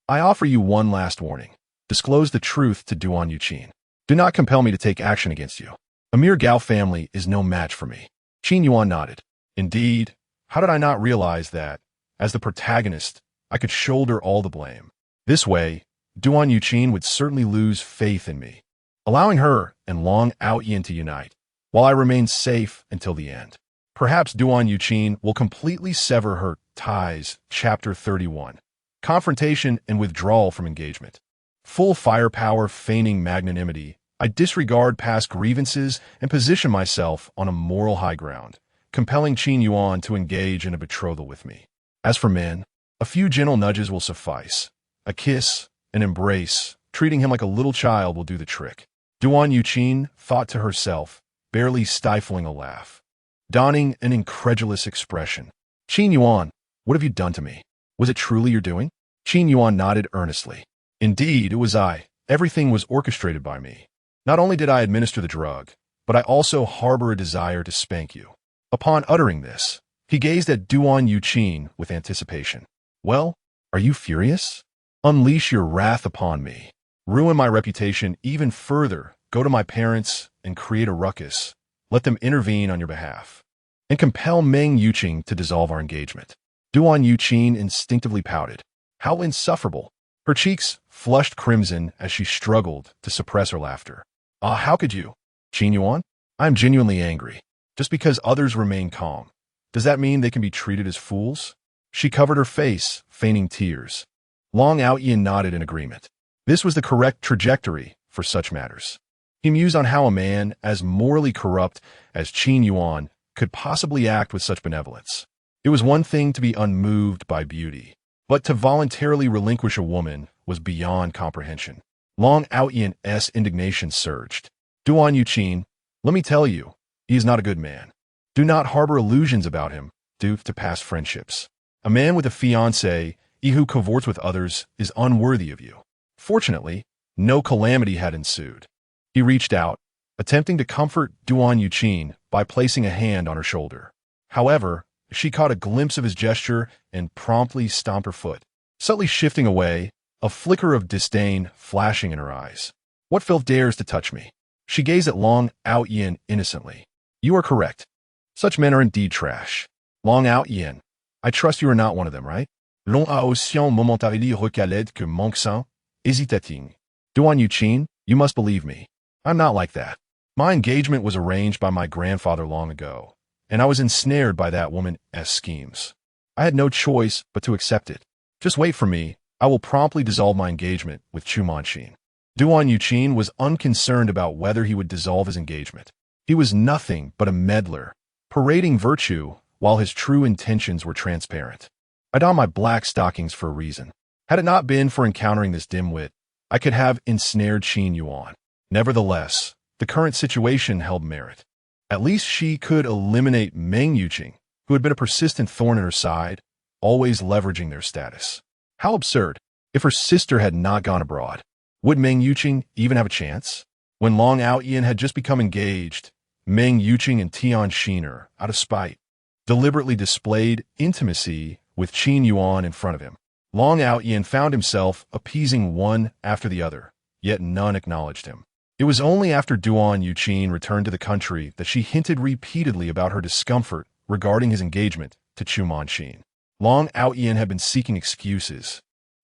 I offer you one last warning. Disclose the truth to Duan Yuqing. Do not compel me to take action against you. A mere Gao family is no match for me. Qin Yuan nodded. Indeed, how did I not realize that, as the protagonist, I could shoulder all the blame? This way, Duan Yuqing would certainly lose faith in me, allowing her and Long Aotian to unite, while I remain safe until the end. Perhaps Duan Yuqing will completely sever her ties. Chapter 31. Confrontation and withdrawal from engagement. Full firepower feigning magnanimity, I disregard past grievances and position myself on a moral high ground, compelling Qin Yuan to engage in a betrothal with me. As for men, a few gentle nudges will suffice. A kiss, an embrace, treating him like a little child will do the trick. Duan Yuqin thought to herself, barely stifling a laugh, donning an incredulous expression. Qin Yuan, what have you done to me? Was it truly your doing? Qin Yuan nodded earnestly. Indeed, it was I. Everything was orchestrated by me. Not only did I administer the drug, but I also harbor a desire to spank you. Upon uttering this, he gazed at Duan Yuqin with anticipation. Well, are you furious? Unleash your wrath upon me. Ruin my reputation even further. Go to my parents and create a ruckus. Let them intervene on your behalf. And compel Meng Yuqing to dissolve our engagement. Duan Yuqin instinctively pouted. How insufferable. Her cheeks flushed crimson as she struggled to suppress her laughter. How could you? Qin Yuan? I am genuinely angry. Just because others remain calm, does that mean they can be treated as fools? She covered her face, feigning tears. Long Aotian nodded in agreement. This was the correct trajectory for such matters. He mused on how a man as morally corrupt as Qin Yuan could possibly act with such benevolence. It was one thing to be unmoved by beauty, but to voluntarily relinquish a woman was beyond comprehension. Long Aotian's indignation surged. Duan Yuqin, let me tell you, he is not a good man. Do not harbor illusions about him due to past friendships. A man with a fiancée who cavorts with others is unworthy of you. Fortunately, no calamity had ensued. He reached out, attempting to comfort Duan Yuqin by placing a hand on her shoulder. However, she caught a glimpse of his gesture and promptly stomped her foot, subtly shifting away, a flicker of disdain flashing in her eyes. What filth dares to touch me? She gazed at Long Aotian innocently. You are correct. Such men are indeed trash. Long Aotian, I trust you are not one of them, right? Long Aotian momentarily recalait que Monxin hésitating. Duan Yuqin, you must believe me. I'm not like that. My engagement was arranged by my grandfather long ago, and I was ensnared by that woman's schemes. I had no choice but to accept it. Just wait for me. I will promptly dissolve my engagement with Chu Manqin. Duan Yuqin was unconcerned about whether he would dissolve his engagement. He was nothing but a meddler, parading virtue while his true intentions were transparent. I donned my black stockings for a reason. Had it not been for encountering this dimwit, I could have ensnared Qin Yuan. Nevertheless, the current situation held merit. At least she could eliminate Meng Yuqing, who had been a persistent thorn in her side, always leveraging their status. How absurd. If her sister had not gone abroad, would Meng Yuqing even have a chance? When Long Aotian had just become engaged, Meng Yuqing and Tian Xiner, out of spite, deliberately displayed intimacy with Qin Yuan in front of him. Long Aotian found himself appeasing one after the other, yet none acknowledged him. It was only after Duan Yuqin returned to the country that she hinted repeatedly about her discomfort regarding his engagement to Chu Manqin. Long Aotian had been seeking excuses,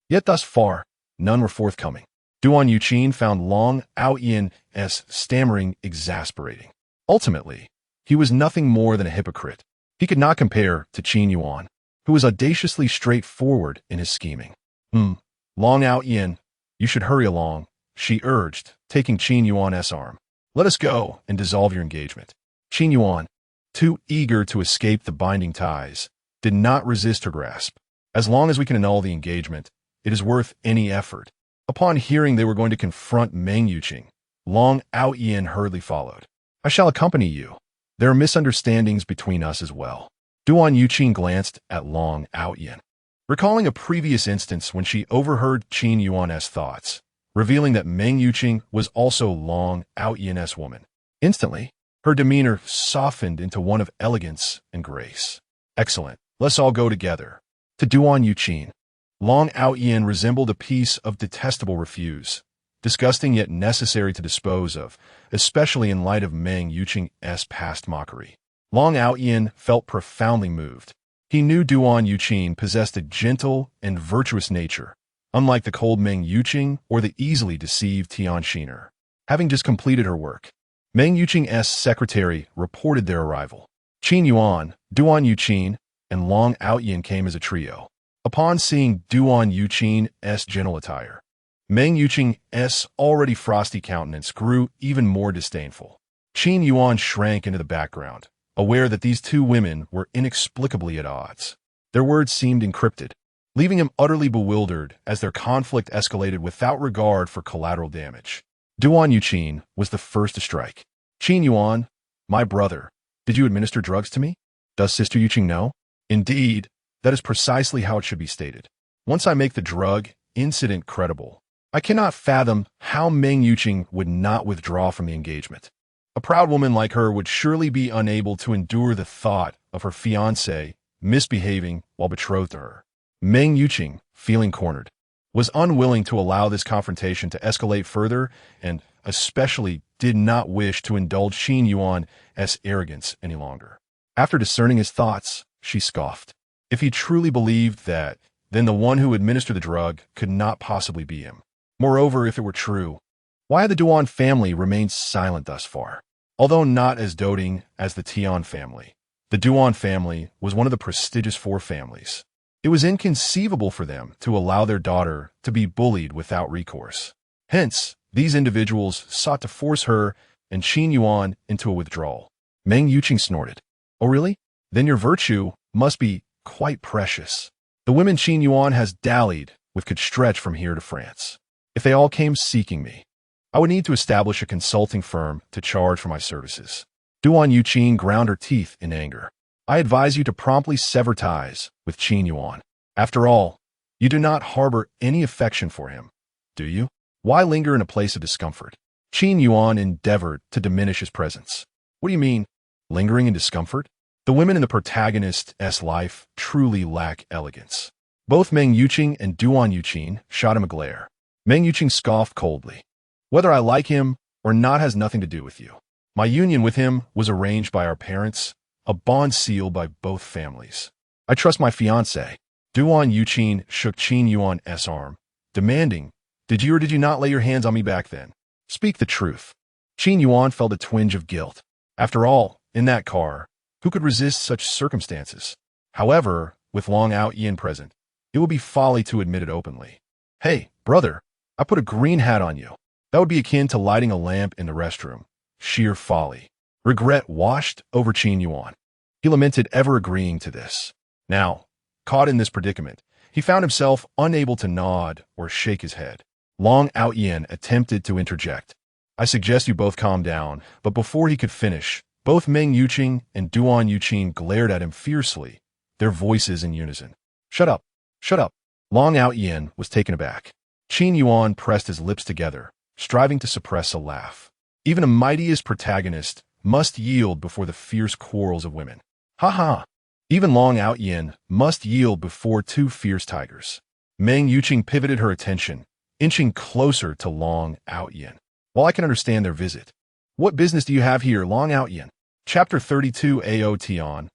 yet thus far, none were forthcoming. Duan Yuqin found Long Aotian's stammering exasperating. Ultimately, he was nothing more than a hypocrite. He could not compare to Qin Yuan, who was audaciously straightforward in his scheming. Long Aotian, you should hurry along, she urged, taking Qin Yuan's arm. Let us go and dissolve your engagement. Qin Yuan, too eager to escape the binding ties, did not resist her grasp. As long as we can annul the engagement, it is worth any effort. Upon hearing they were going to confront Meng Yuqing, Long Aotian hurriedly followed. I shall accompany you. There are misunderstandings between us as well. Duan Yuqing glanced at Long Aotian, recalling a previous instance when she overheard Qin Yuan's thoughts, revealing that Meng Yuqing was also Long Aotian's woman. Instantly, her demeanor softened into one of elegance and grace. Excellent. Let's all go together. To Duan Yuqing, Long Aotian resembled a piece of detestable refuse, disgusting yet necessary to dispose of, especially in light of Meng Yuqing's past mockery. Long Aotian felt profoundly moved. He knew Duan Yuqing possessed a gentle and virtuous nature, unlike the cold Meng Yuqing or the easily deceived Tian Xiner. Having just completed her work, Meng Yuqing's secretary reported their arrival. Qin Yuan, Duan Yuqing, and Long Aotian came as a trio. Upon seeing Duan Yuqing's gentle attire, Meng Yuqing's already frosty countenance grew even more disdainful. Qin Yuan shrank into the background, aware that these two women were inexplicably at odds. Their words seemed encrypted, leaving him utterly bewildered as their conflict escalated without regard for collateral damage. Duan Yuqin was the first to strike. Qin Yuan, my brother, did you administer drugs to me? Does Sister Yuqing know? Indeed, that is precisely how it should be stated. Once I make the drug incident credible, I cannot fathom how Meng Yuqing would not withdraw from the engagement. A proud woman like her would surely be unable to endure the thought of her fiancé misbehaving while betrothed to her. Meng Yuqing, feeling cornered, was unwilling to allow this confrontation to escalate further and especially did not wish to indulge Qin Yuan's arrogance any longer. After discerning his thoughts, she scoffed. If he truly believed that, then the one who administered the drug could not possibly be him. Moreover, if it were true, why had the Duan family remained silent thus far? Although not as doting as the Tian family, the Duan family was one of the prestigious four families. It was inconceivable for them to allow their daughter to be bullied without recourse. Hence, these individuals sought to force her and Qin Yuan into a withdrawal. Meng Yuqing snorted. Oh really? Then your virtue must be quite precious. The women Qin Yuan has dallied with could stretch from here to France. If they all came seeking me, I would need to establish a consulting firm to charge for my services. Duan Yuqing ground her teeth in anger. I advise you to promptly sever ties with Qin Yuan. After all, you do not harbor any affection for him, do you? Why linger in a place of discomfort? Qin Yuan endeavored to diminish his presence. What do you mean, lingering in discomfort? The women in the protagonist's life truly lack elegance. Both Meng Yuqing and Duan Yuqing shot him a glare. Meng Yuqing scoffed coldly. Whether I like him or not has nothing to do with you. My union with him was arranged by our parents, a bond sealed by both families. I trust my fiancé. Duan Yuqing shook Qin Yuan's arm, demanding, did you or did you not lay your hands on me back then? Speak the truth. Qin Yuan felt a twinge of guilt. After all, in that car, who could resist such circumstances? However, with Long Aotian present, it would be folly to admit it openly. Hey, brother, I put a green hat on you. That would be akin to lighting a lamp in the restroom. Sheer folly. Regret washed over Qin Yuan. He lamented ever agreeing to this. Now, caught in this predicament, he found himself unable to nod or shake his head. Long Aotian attempted to interject. I suggest you both calm down, but before he could finish, both Meng Yuqing and Duan Yuqing glared at him fiercely, their voices in unison. Shut up, shut up. Long Aotian was taken aback. Qin Yuan pressed his lips together, striving to suppress a laugh. Even a mightiest protagonist must yield before the fierce quarrels of women. Ha ha! Even Long Aotian must yield before two fierce tigers. Meng Yuqing pivoted her attention, inching closer to Long Aotian. While I can understand their visit, what business do you have here, Long Aotian? Chapter 32 Aotian.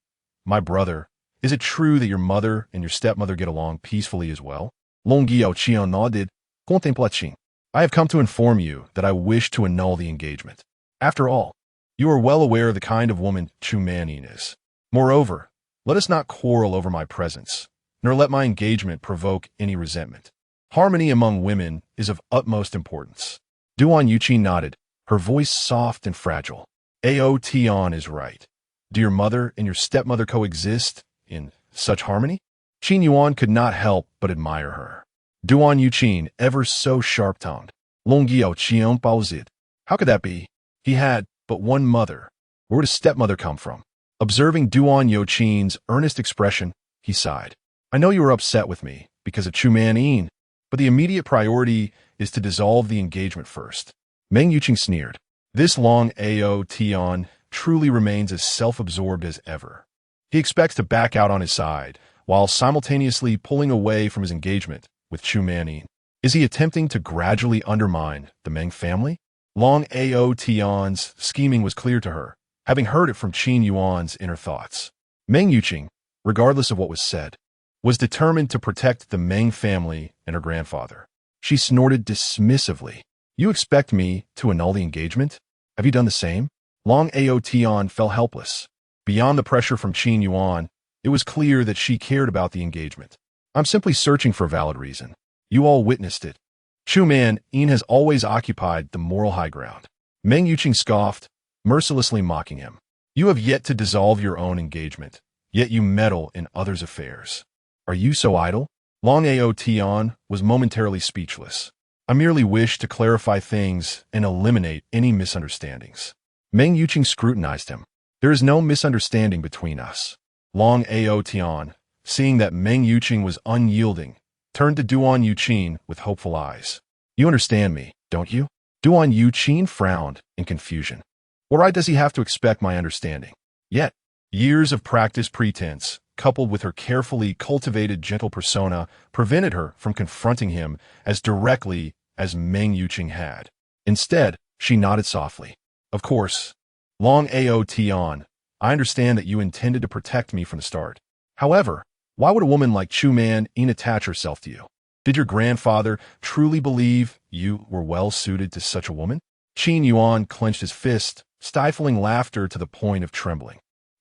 My brother, is it true that your mother and your stepmother get along peacefully as well? Long Aotian nodded, contemplating. I have come to inform you that I wish to annul the engagement. After all, you are well aware of the kind of woman Chu Manin is. Moreover, let us not quarrel over my presence, nor let my engagement provoke any resentment. Harmony among women is of utmost importance. Duan Yuqing nodded, her voice soft and fragile. Aotian is right. Do your mother and your stepmother coexist in such harmony? Qin Yuan could not help but admire her. Duan Yuqing, ever so sharp-tongued. Long Aotian paused. How could that be? He had but one mother. Where would a stepmother come from? Observing Duan Yuqing's earnest expression, he sighed. I know you are upset with me because of Chu Manin, but the immediate priority is to dissolve the engagement first. Meng Yuqing sneered. This Long Aotian truly remains as self-absorbed as ever. He expects to back out on his side, while simultaneously pulling away from his engagement with Chu Manin. Is he attempting to gradually undermine the Meng family? Long Aotian's scheming was clear to her, having heard it from Qin Yuan's inner thoughts. Meng Yuqing, regardless of what was said, was determined to protect the Meng family and her grandfather. She snorted dismissively. You expect me to annul the engagement? Have you done the same? Long Aotian fell helpless. Beyond the pressure from Qin Yuan, it was clear that she cared about the engagement. I'm simply searching for a valid reason. You all witnessed it. Chu Manin has always occupied the moral high ground. Meng Yuqing scoffed, mercilessly mocking him. You have yet to dissolve your own engagement, yet you meddle in others' affairs. Are you so idle? Long Aotian was momentarily speechless. I merely wish to clarify things and eliminate any misunderstandings. Meng Yuqing scrutinized him. There is no misunderstanding between us. Long Aotian, seeing that Meng Yuqing was unyielding, turned to Duan Yuqing with hopeful eyes. You understand me, don't you? Duan Yuqing frowned in confusion. What right does he have to expect my understanding? Yet, years of practice pretense, coupled with her carefully cultivated gentle persona, prevented her from confronting him as directly as Meng Yuqing had. Instead, she nodded softly. Of course, Long Aotian, I understand that you intended to protect me from the start. However, why would a woman like Chu Man attach herself to you? Did your grandfather truly believe you were well suited to such a woman? Qin Yuan clenched his fist, stifling laughter to the point of trembling.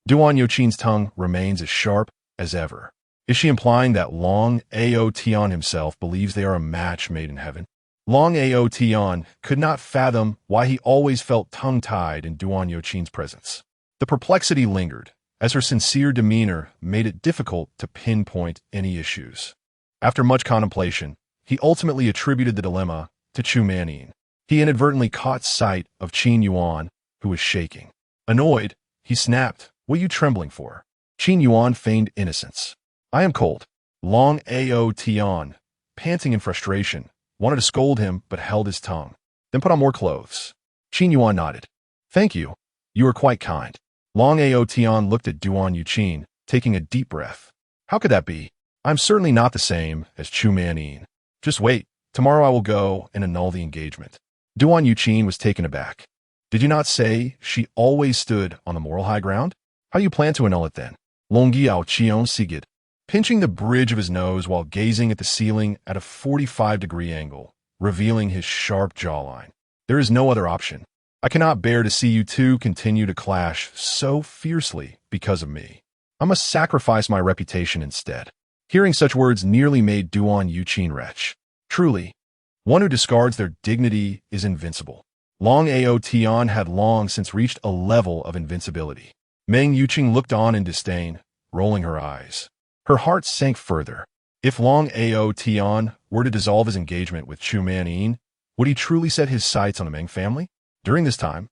Duan Yuqing's tongue remains as sharp as ever. Is she implying that Long Aotian himself believes they are a match made in heaven? Long Aotian could not fathom why he always felt tongue-tied in Duan Yuqing's presence. The perplexity lingered, as her sincere demeanor made it difficult to pinpoint any issues. After much contemplation, he ultimately attributed the dilemma to Chu Manyin. He inadvertently caught sight of Qin Yuan, who was shaking. Annoyed, he snapped, "What are you trembling for?" Qin Yuan feigned innocence. "I am cold." Long Aotian, panting in frustration, wanted to scold him but held his tongue. "Then put on more clothes." Qin Yuan nodded. "Thank you. You are quite kind." Long Aotian looked at Duan Yuqing, taking a deep breath. "How could that be? I'm certainly not the same as Chu Manyin. Just wait. Tomorrow I will go and annul the engagement." Duan Yuqing was taken aback. "Did you not say she always stood on the moral high ground? How do you plan to annul it then?" Longyi Aotian sighed, pinching the bridge of his nose while gazing at the ceiling at a 45-degree angle, revealing his sharp jawline. "There is no other option. I cannot bear to see you two continue to clash so fiercely because of me. I must sacrifice my reputation instead." Hearing such words nearly made Duan Yuqing retch. Truly, one who discards their dignity is invincible. Long Aotian had long since reached a level of invincibility. Meng Yuqing looked on in disdain, rolling her eyes. Her heart sank further. If Long Aotian were to dissolve his engagement with Chu Manyin, would he truly set his sights on the Meng family? During this time,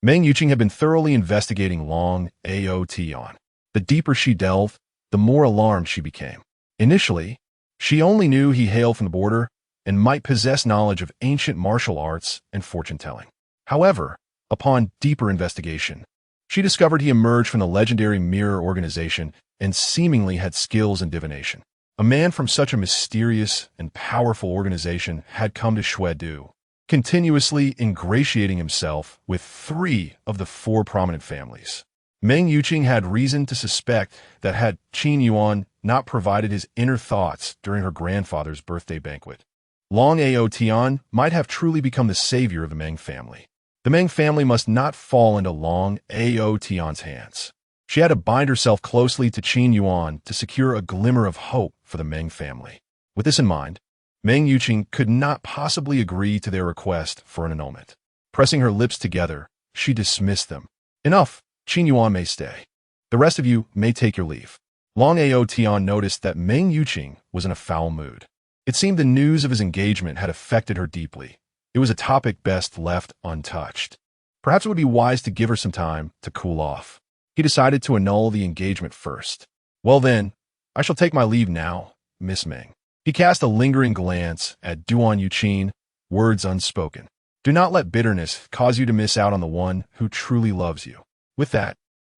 Meng Yuqing had been thoroughly investigating Long Aotian. The deeper she delved, the more alarmed she became. Initially, she only knew he hailed from the border and might possess knowledge of ancient martial arts and fortune-telling. However, upon deeper investigation, she discovered he emerged from the legendary Mirror organization and seemingly had skills in divination. A man from such a mysterious and powerful organization had come to Xuedu, continuously ingratiating himself with 3 of the 4 prominent families. Meng Yuqing had reason to suspect that had Qin Yuan not provided his inner thoughts during her grandfather's birthday banquet, Long Aotian might have truly become the savior of the Meng family. The Meng family must not fall into Long Aotian's hands. She had to bind herself closely to Qin Yuan to secure a glimmer of hope for the Meng family. With this in mind, Meng Yuqing could not possibly agree to their request for an annulment. Pressing her lips together, she dismissed them. "Enough. Qin Yuan may stay. The rest of you may take your leave." Long Aotian noticed that Meng Yuqing was in a foul mood. It seemed the news of his engagement had affected her deeply. It was a topic best left untouched. Perhaps it would be wise to give her some time to cool off. He decided to annul the engagement first. "Well then, I shall take my leave now, Miss Meng." He cast a lingering glance at Duan Yuqing, words unspoken. "Do not let bitterness cause you to miss out on the one who truly loves you." With that,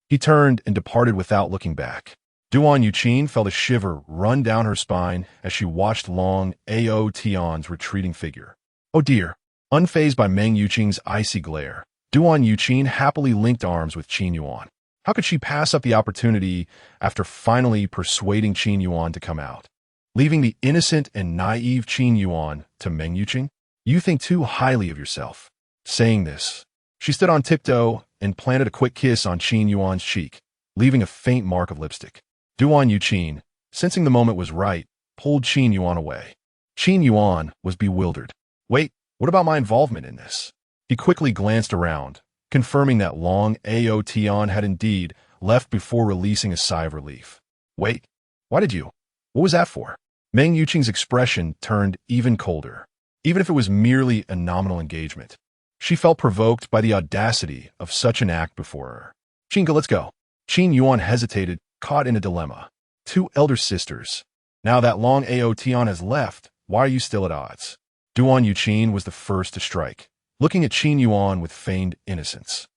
he turned and departed without looking back. Duan Yuqing felt a shiver run down her spine as she watched Long Aotian's retreating figure. Oh dear! Unfazed by Meng Yuqing's icy glare, Duan Yuqing happily linked arms with Qin Yuan. How could she pass up the opportunity after finally persuading Qin Yuan to come out? Leaving the innocent and naive Qin Yuan to Meng Yuqing? "You think too highly of yourself." Saying this, she stood on tiptoe and planted a quick kiss on Qin Yuan's cheek, leaving a faint mark of lipstick. Duan Yuqing, sensing the moment was right, pulled Qin Yuan away. Qin Yuan was bewildered. "Wait, what about my involvement in this?" He quickly glanced around, confirming that Long Aotian had indeed left before releasing a sigh of relief. Wait, why did you? What was that for? Meng Yuqing's expression turned even colder. Even if it was merely a nominal engagement, she felt provoked by the audacity of such an act before her. Qinga, let's go. Qin Yuan hesitated, caught in a dilemma. Two elder sisters. Now that long Aotian has left, why are you still at odds? Duan Yuqin was the first to strike, looking at Qin Yuan with feigned innocence.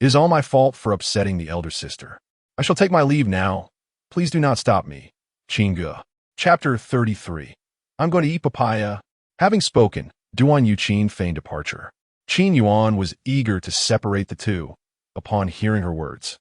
It is all my fault for upsetting the elder sister. I shall take my leave now. Please do not stop me. Qinga. Chapter 33. I'm going to eat papaya. Having spoken, Duan Yuqin feigned departure. Qin Yuan was eager to separate the two. Upon hearing her words,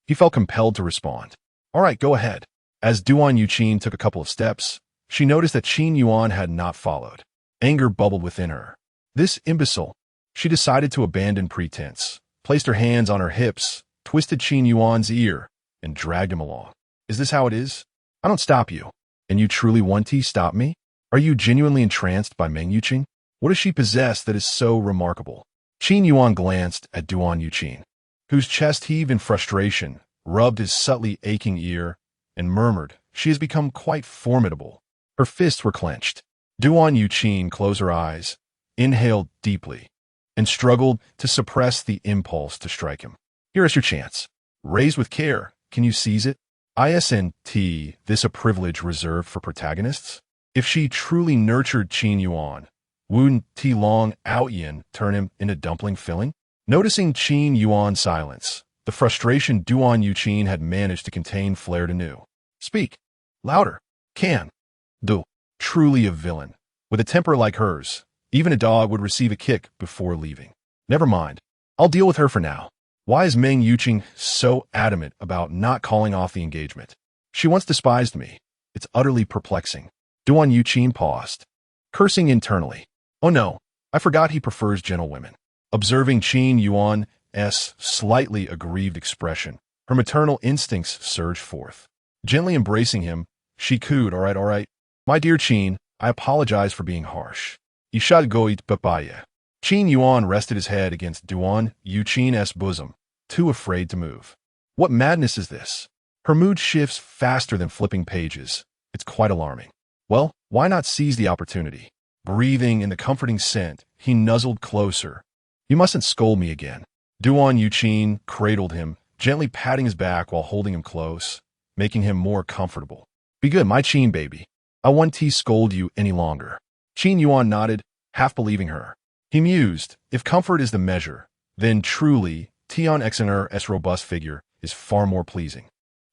he felt compelled to respond. All right, go ahead. As Duan Yuqin took a couple of steps, she noticed that Qin Yuan had not followed. Anger bubbled within her. This imbecile. She decided to abandon pretense, placed her hands on her hips, twisted Qin Yuan's ear, and dragged him along. Is this how it is? I don't stop you. And you truly want to stop me? Are you genuinely entranced by Meng Yuqing? What does she possess that is so remarkable? Qin Yuan glanced at Duan Yuqing, whose chest heaved in frustration, rubbed his subtly aching ear, and murmured, she has become quite formidable. Her fists were clenched. Duan Yuqing closed her eyes, inhaled deeply, and struggled to suppress the impulse to strike him. Here is your chance. Raised with care, can you seize it? Isn't this a privilege reserved for protagonists? If she truly nurtured Qin Yuan, wouldn't Long Aotian turn him into dumpling filling? Noticing Qin Yuan's silence, the frustration Duan Yuqing had managed to contain flared anew. Speak. Louder. Can. Do. Truly a villain. With a temper like hers, even a dog would receive a kick before leaving. Never mind. I'll deal with her for now. Why is Meng Yuqing so adamant about not calling off the engagement? She once despised me. It's utterly perplexing. Duan Yuqing paused, cursing internally. Oh no, I forgot he prefers gentlewomen. Observing Qin Yuan's slightly aggrieved expression, her maternal instincts surged forth. Gently embracing him, she cooed, all right. My dear Qin, I apologize for being harsh. You should go eat papaya. Qin Yuan rested his head against Duan Yuqing's bosom, too afraid to move. What madness is this? Her mood shifts faster than flipping pages. It's quite alarming. Well, why not seize the opportunity? Breathing in the comforting scent, he nuzzled closer. You mustn't scold me again. Duan Yuqing cradled him, gently patting his back while holding him close, making him more comfortable. Be good, my Qin baby. I won't scold you any longer. Qin Yuan nodded, half believing her. He mused, if comfort is the measure, then truly, Tian Xner's robust figure is far more pleasing.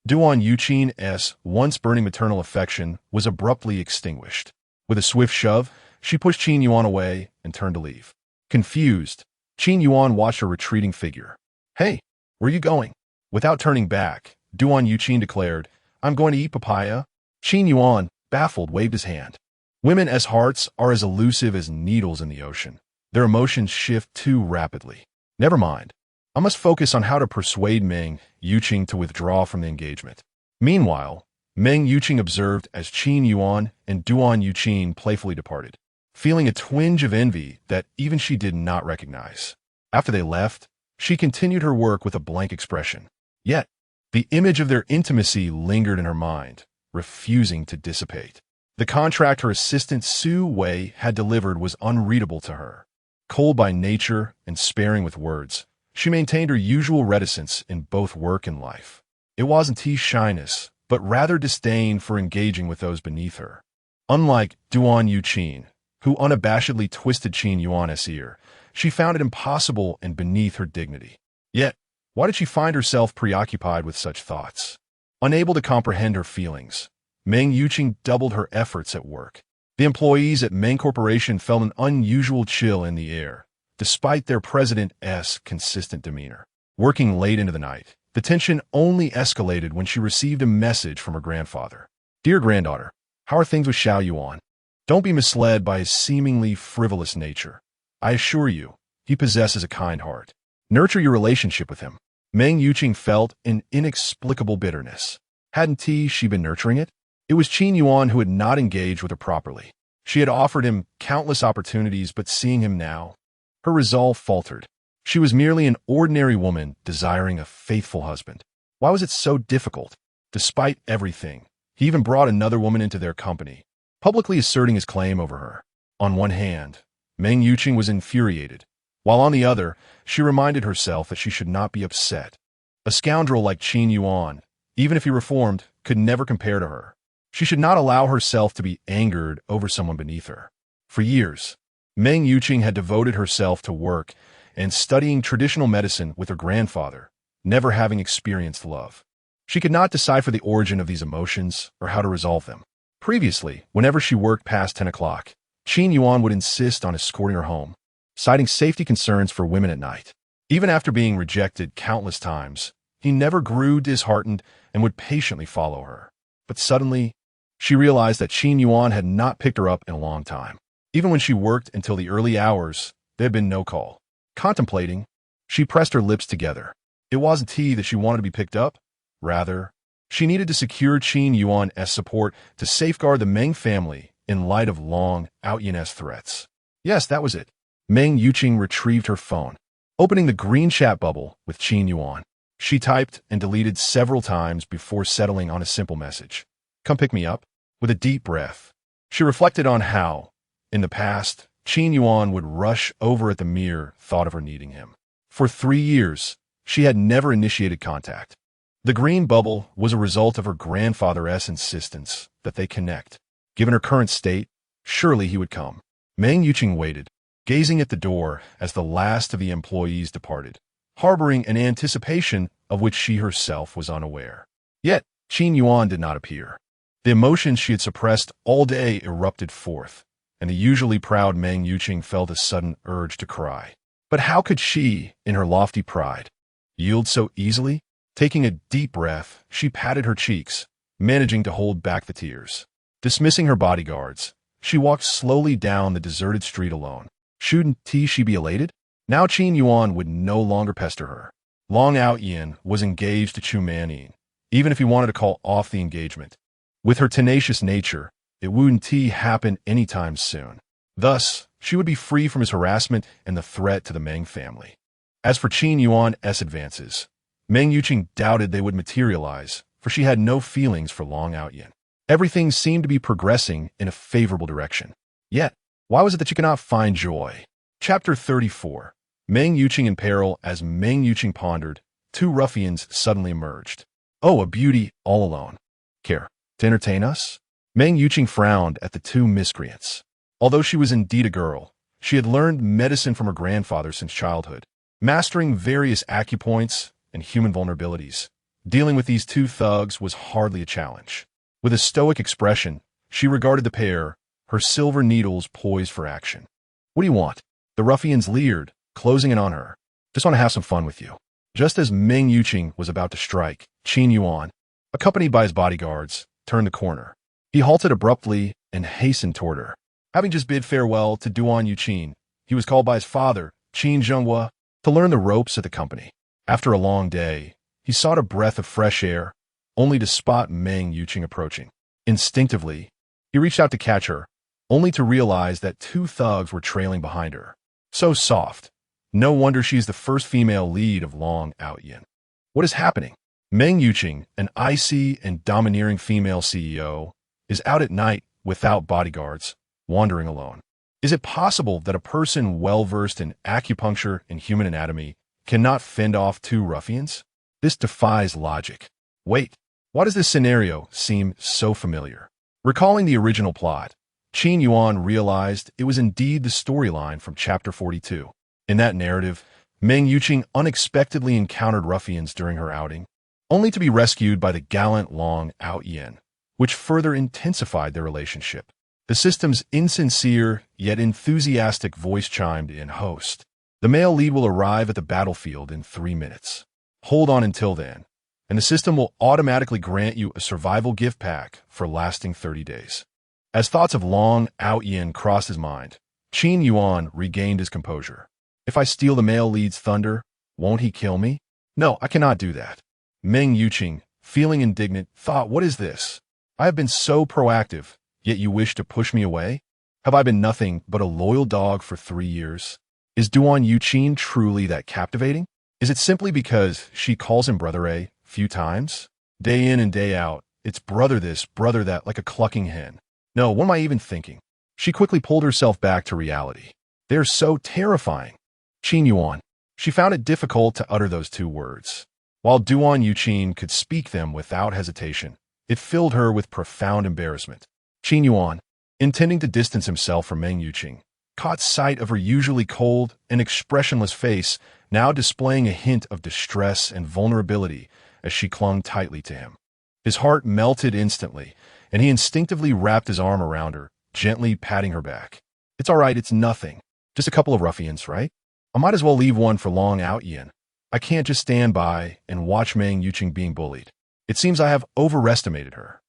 Duan Yuqing's once burning maternal affection was abruptly extinguished. With a swift shove, she pushed Qin Yuan away and turned to leave. Confused, Qin Yuan watched her retreating figure. Hey, where are you going? Without turning back, Duan Yuqing declared, I'm going to eat papaya. Qin Yuan, baffled, waved his hand. Women's hearts are as elusive as needles in the ocean. Their emotions shift too rapidly. Never mind. I must focus on how to persuade Meng Yuqing to withdraw from the engagement. Meanwhile, Meng Yuqing observed as Qin Yuan and Duan Yuqing playfully departed, feeling a twinge of envy that even she did not recognize. After they left, she continued her work with a blank expression. Yet, the image of their intimacy lingered in her mind, refusing to dissipate. The contract her assistant Su Wei had delivered was unreadable to her. Cold by nature and sparing with words, she maintained her usual reticence in both work and life. It wasn't shyness, but rather disdain for engaging with those beneath her. Unlike Duan Yuqing, who unabashedly twisted Qin Yuan's ear, she found it impossible and beneath her dignity. Yet, why did she find herself preoccupied with such thoughts? Unable to comprehend her feelings, Meng Yuqing doubled her efforts at work. The employees at Meng Corporation felt an unusual chill in the air, despite their president's consistent demeanor. Working late into the night, the tension only escalated when she received a message from her grandfather. Dear granddaughter, how are things with Xiao Yuan? Don't be misled by his seemingly frivolous nature. I assure you, he possesses a kind heart. Nurture your relationship with him. Meng Yuqing felt an inexplicable bitterness. Hadn't she been nurturing it? It was Qin Yuan who had not engaged with her properly. She had offered him countless opportunities, but seeing him now, her resolve faltered. She was merely an ordinary woman desiring a faithful husband. Why was it so difficult? Despite everything, he even brought another woman into their company, publicly asserting his claim over her. On one hand, Meng Yuqing was infuriated, while on the other, she reminded herself that she should not be upset. A scoundrel like Qin Yuan, even if he reformed, could never compare to her. She should not allow herself to be angered over someone beneath her. For years, Meng Yuqing had devoted herself to work and studying traditional medicine with her grandfather, never having experienced love. She could not decipher the origin of these emotions or how to resolve them. Previously, whenever she worked past 10 o'clock, Qin Yuan would insist on escorting her home, citing safety concerns for women at night. Even after being rejected countless times, he never grew disheartened and would patiently follow her. But suddenly, she realized that Qin Yuan had not picked her up in a long time. Even when she worked until the early hours, there had been no call. Contemplating, she pressed her lips together. It wasn't he that she wanted to be picked up. Rather, she needed to secure Qin Yuan's support to safeguard the Meng family in light of long Aotian threats. Yes, that was it. Meng Yuqing retrieved her phone, opening the green chat bubble with Qin Yuan. She typed and deleted several times before settling on a simple message. Come pick me up. With a deep breath, she reflected on how, in the past, Qin Yuan would rush over at the mere thought of her needing him. For 3 years, she had never initiated contact. The green bubble was a result of her grandfather's insistence that they connect. Given her current state, surely he would come. Meng Yuqing waited, gazing at the door as the last of the employees departed, harboring an anticipation of which she herself was unaware. Yet, Qin Yuan did not appear. The emotions she had suppressed all day erupted forth, and the usually proud Meng Yuqing felt a sudden urge to cry. But how could she, in her lofty pride, yield so easily? Taking a deep breath, she patted her cheeks, managing to hold back the tears. Dismissing her bodyguards, she walked slowly down the deserted street alone. Shouldn't she be elated? Now Qin Yuan would no longer pester her. Long Aotian was engaged to Chu Manin, even if he wanted to call off the engagement. With her tenacious nature, it wouldn't happen anytime soon. Thus, she would be free from his harassment and the threat to the Meng family. As for Qin Yuan's advances, Meng Yuqing doubted they would materialize, for she had no feelings for Long Aotian. Everything seemed to be progressing in a favorable direction. Yet, why was it that she could not find joy? Chapter 34. Meng Yuqing in peril. As Meng Yuqing pondered, 2 ruffians suddenly emerged. Oh, a beauty all alone. Care to entertain us? Meng Yuqing frowned at the 2 miscreants. Although she was indeed a girl, she had learned medicine from her grandfather since childhood, mastering various acupoints and human vulnerabilities. Dealing with these 2 thugs was hardly a challenge. With a stoic expression, she regarded the pair, her silver needles poised for action. What do you want? The ruffians leered, closing in on her. Just want to have some fun with you. Just as Meng Yuqing was about to strike, Qin Yuan, accompanied by his bodyguards, turned the corner. He halted abruptly and hastened toward her. Having just bid farewell to Duan Yuqing, he was called by his father, Qin Zhenghua, to learn the ropes of the company. After a long day, he sought a breath of fresh air, only to spot Meng Yuqing approaching. Instinctively, he reached out to catch her, only to realize that 2 thugs were trailing behind her. So soft. No wonder she is the first female lead of Long Aotian. What is happening? Meng Yuqing, an icy and domineering female CEO, is out at night without bodyguards, wandering alone. Is it possible that a person well-versed in acupuncture and human anatomy cannot fend off 2 ruffians? This defies logic. Wait, why does this scenario seem so familiar? Recalling the original plot, Qin Yuan realized it was indeed the storyline from Chapter 42. In that narrative, Meng Yuqing unexpectedly encountered ruffians during her outing, only to be rescued by the gallant Long Aotian, which further intensified their relationship. The system's insincere yet enthusiastic voice chimed in, "Host, the male lead will arrive at the battlefield in 3 minutes. Hold on until then, and the system will automatically grant you a survival gift pack for lasting 30 days. As thoughts of Long Aotian crossed his mind, Qin Yuan regained his composure. If I steal the male lead's thunder, won't he kill me? No, I cannot do that. Meng Yuqing, feeling indignant, thought, what is this? I have been so proactive, yet you wish to push me away? Have I been nothing but a loyal dog for 3 years? Is Duan Yuqing truly that captivating? Is it simply because she calls him Brother A, few times? Day in and day out, it's brother this, brother that, like a clucking hen. No, what am I even thinking? She quickly pulled herself back to reality. They're so terrifying. Qin Yuan. She found it difficult to utter those two words. While Duan Yuqin could speak them without hesitation, it filled her with profound embarrassment. Qin Yuan, intending to distance himself from Meng Yuqing, caught sight of her usually cold and expressionless face, now displaying a hint of distress and vulnerability as she clung tightly to him. His heart melted instantly, and he instinctively wrapped his arm around her, gently patting her back. It's all right, it's nothing. Just a couple of ruffians, right? I might as well leave one for long Aotian. I can't just stand by and watch Meng Yuqing being bullied. It seems I have overestimated her.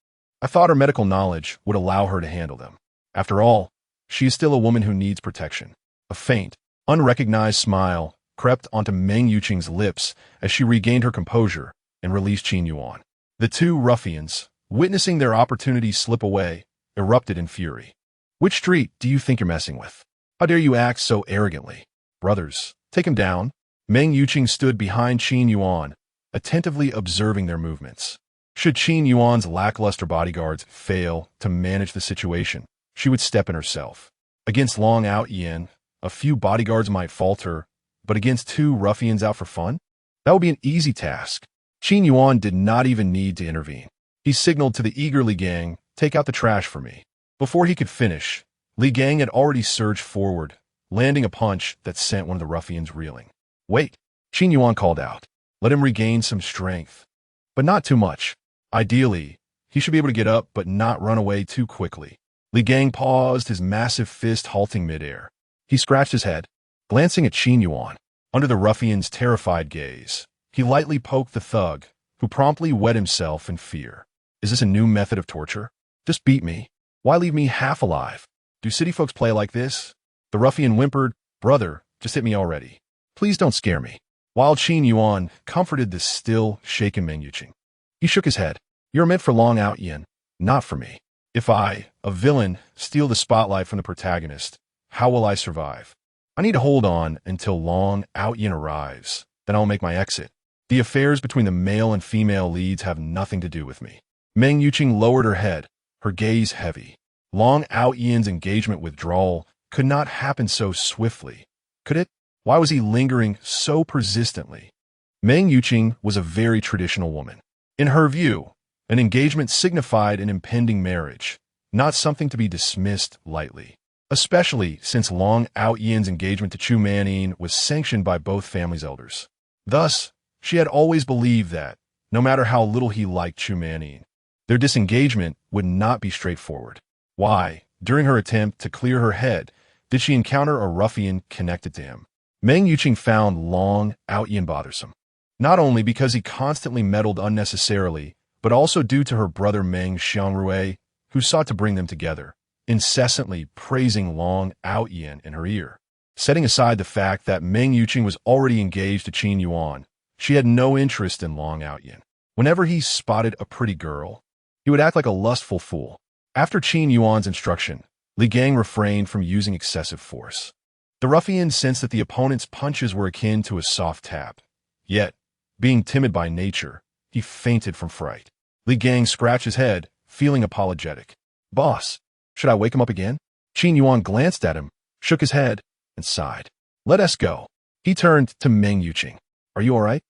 I thought her medical knowledge would allow her to handle them. After all, she is still a woman who needs protection. A faint, unrecognized smile crept onto Meng Yuqing's lips as she regained her composure and released Qin Yuan. The two ruffians, witnessing their opportunity slip away, erupted in fury. Which street do you think you're messing with? How dare you act so arrogantly? Brothers, take him down. Meng Yuqing stood behind Qin Yuan, attentively observing their movements. Should Qin Yuan's lackluster bodyguards fail to manage the situation, she would step in herself. Against Long Aotian, a few bodyguards might falter, but against two ruffians out for fun? That would be an easy task. Qin Yuan did not even need to intervene. He signaled to the eager Li Gang, "Take out the trash for me." Before he could finish, Li Gang had already surged forward, landing a punch that sent one of the ruffians reeling. "Wait," Qin Yuan called out. "Let him regain some strength. But not too much. Ideally, he should be able to get up but not run away too quickly." Li Gang paused, his massive fist halting midair. He scratched his head, glancing at Qin Yuan. Under the ruffian's terrified gaze, he lightly poked the thug, who promptly wet himself in fear. Is this a new method of torture? Just beat me. Why leave me half alive? Do city folks play like this? The ruffian whimpered, "Brother, just hit me already. Please don't scare me." While Qin Yuan comforted the still shaken Meng Yuqing, he shook his head. "You're meant for Long Aotian, not for me. If I, a villain, steal the spotlight from the protagonist, how will I survive? I need to hold on until Long Aotian arrives. Then I'll make my exit. The affairs between the male and female leads have nothing to do with me." Meng Yuqing lowered her head, her gaze heavy. Long Aotian's engagement withdrawal could not happen so swiftly, could it? Why was he lingering so persistently? Meng Yuqing was a very traditional woman. In her view, an engagement signified an impending marriage, not something to be dismissed lightly, especially since Long Aotian's engagement to Chu Manin was sanctioned by both families' elders. Thus, she had always believed that, no matter how little he liked Chu Manin, their disengagement would not be straightforward. Why, during her attempt to clear her head, did she encounter a ruffian connected to him? Meng Yuqing found Long Aotian bothersome, not only because he constantly meddled unnecessarily, but also due to her brother Meng Xiangrui, who sought to bring them together, incessantly praising Long Aotian in her ear. Setting aside the fact that Meng Yuqing was already engaged to Qin Yuan, she had no interest in Long Aotian. Whenever he spotted a pretty girl, he would act like a lustful fool. After Qin Yuan's instruction, Li Gang refrained from using excessive force. The ruffian sensed that the opponent's punches were akin to a soft tap. Yet, being timid by nature, he fainted from fright. Li Gang scratched his head, feeling apologetic. "Boss, should I wake him up again?" Qin Yuan glanced at him, shook his head, and sighed. "Let us go." He turned to Meng Yuqing. "Are you all right?"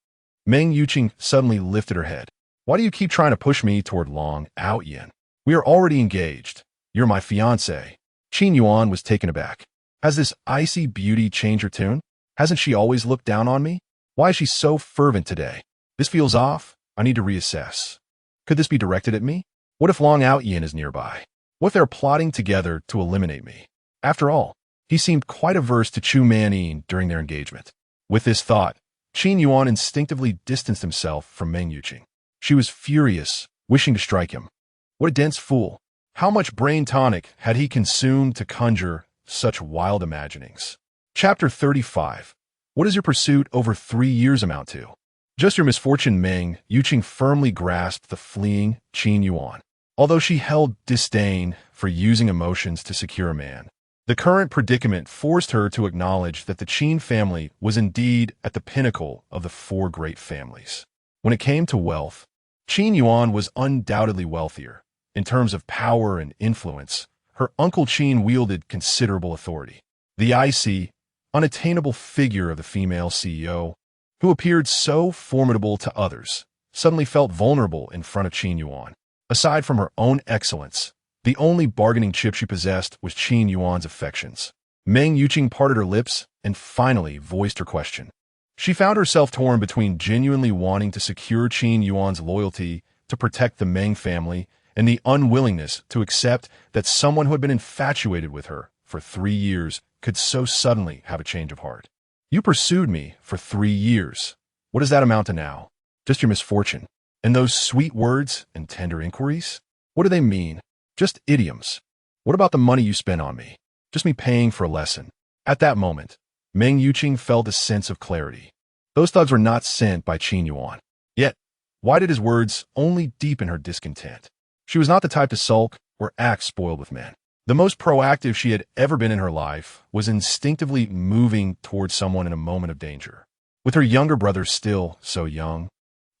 Meng Yuqing suddenly lifted her head. "Why do you keep trying to push me toward Long Aotian? We are already engaged. You're my fiancé." Qin Yuan was taken aback. Has this icy beauty changed her tune? Hasn't she always looked down on me? Why is she so fervent today? This feels off. I need to reassess. Could this be directed at me? What if Long Aotian is nearby? What if they're plotting together to eliminate me? After all, he seemed quite averse to Chu Manin during their engagement. With this thought, Qin Yuan instinctively distanced himself from Meng Yuqing. She was furious, wishing to strike him. What a dense fool. How much brain tonic had he consumed to conjure such wild imaginings? Chapter 35. What does your pursuit over 3 years amount to? Just your misfortune. Meng Yuqing firmly grasped the fleeing Qin Yuan. Although she held disdain for using emotions to secure a man, the current predicament forced her to acknowledge that the Qin family was indeed at the pinnacle of the 4 great families. When it came to wealth, Qin Yuan was undoubtedly wealthier. In terms of power and influence, her uncle Qin wielded considerable authority. The icy, unattainable figure of the female CEO, who appeared so formidable to others, suddenly felt vulnerable in front of Qin Yuan. Aside from her own excellence, the only bargaining chip she possessed was Qin Yuan's affections. Meng Yuqing parted her lips and finally voiced her question. She found herself torn between genuinely wanting to secure Qin Yuan's loyalty to protect the Meng family and the unwillingness to accept that someone who had been infatuated with her for 3 years could so suddenly have a change of heart. You pursued me for 3 years. What does that amount to now? Just your misfortune. And those sweet words and tender inquiries? What do they mean? Just idioms. What about the money you spent on me? Just me paying for a lesson. At that moment, Meng Yuqing felt a sense of clarity. Those thugs were not sent by Qin Yuan. Yet, why did his words only deepen her discontent? She was not the type to sulk or act spoiled with men. The most proactive she had ever been in her life was instinctively moving towards someone in a moment of danger. With her younger brother still so young,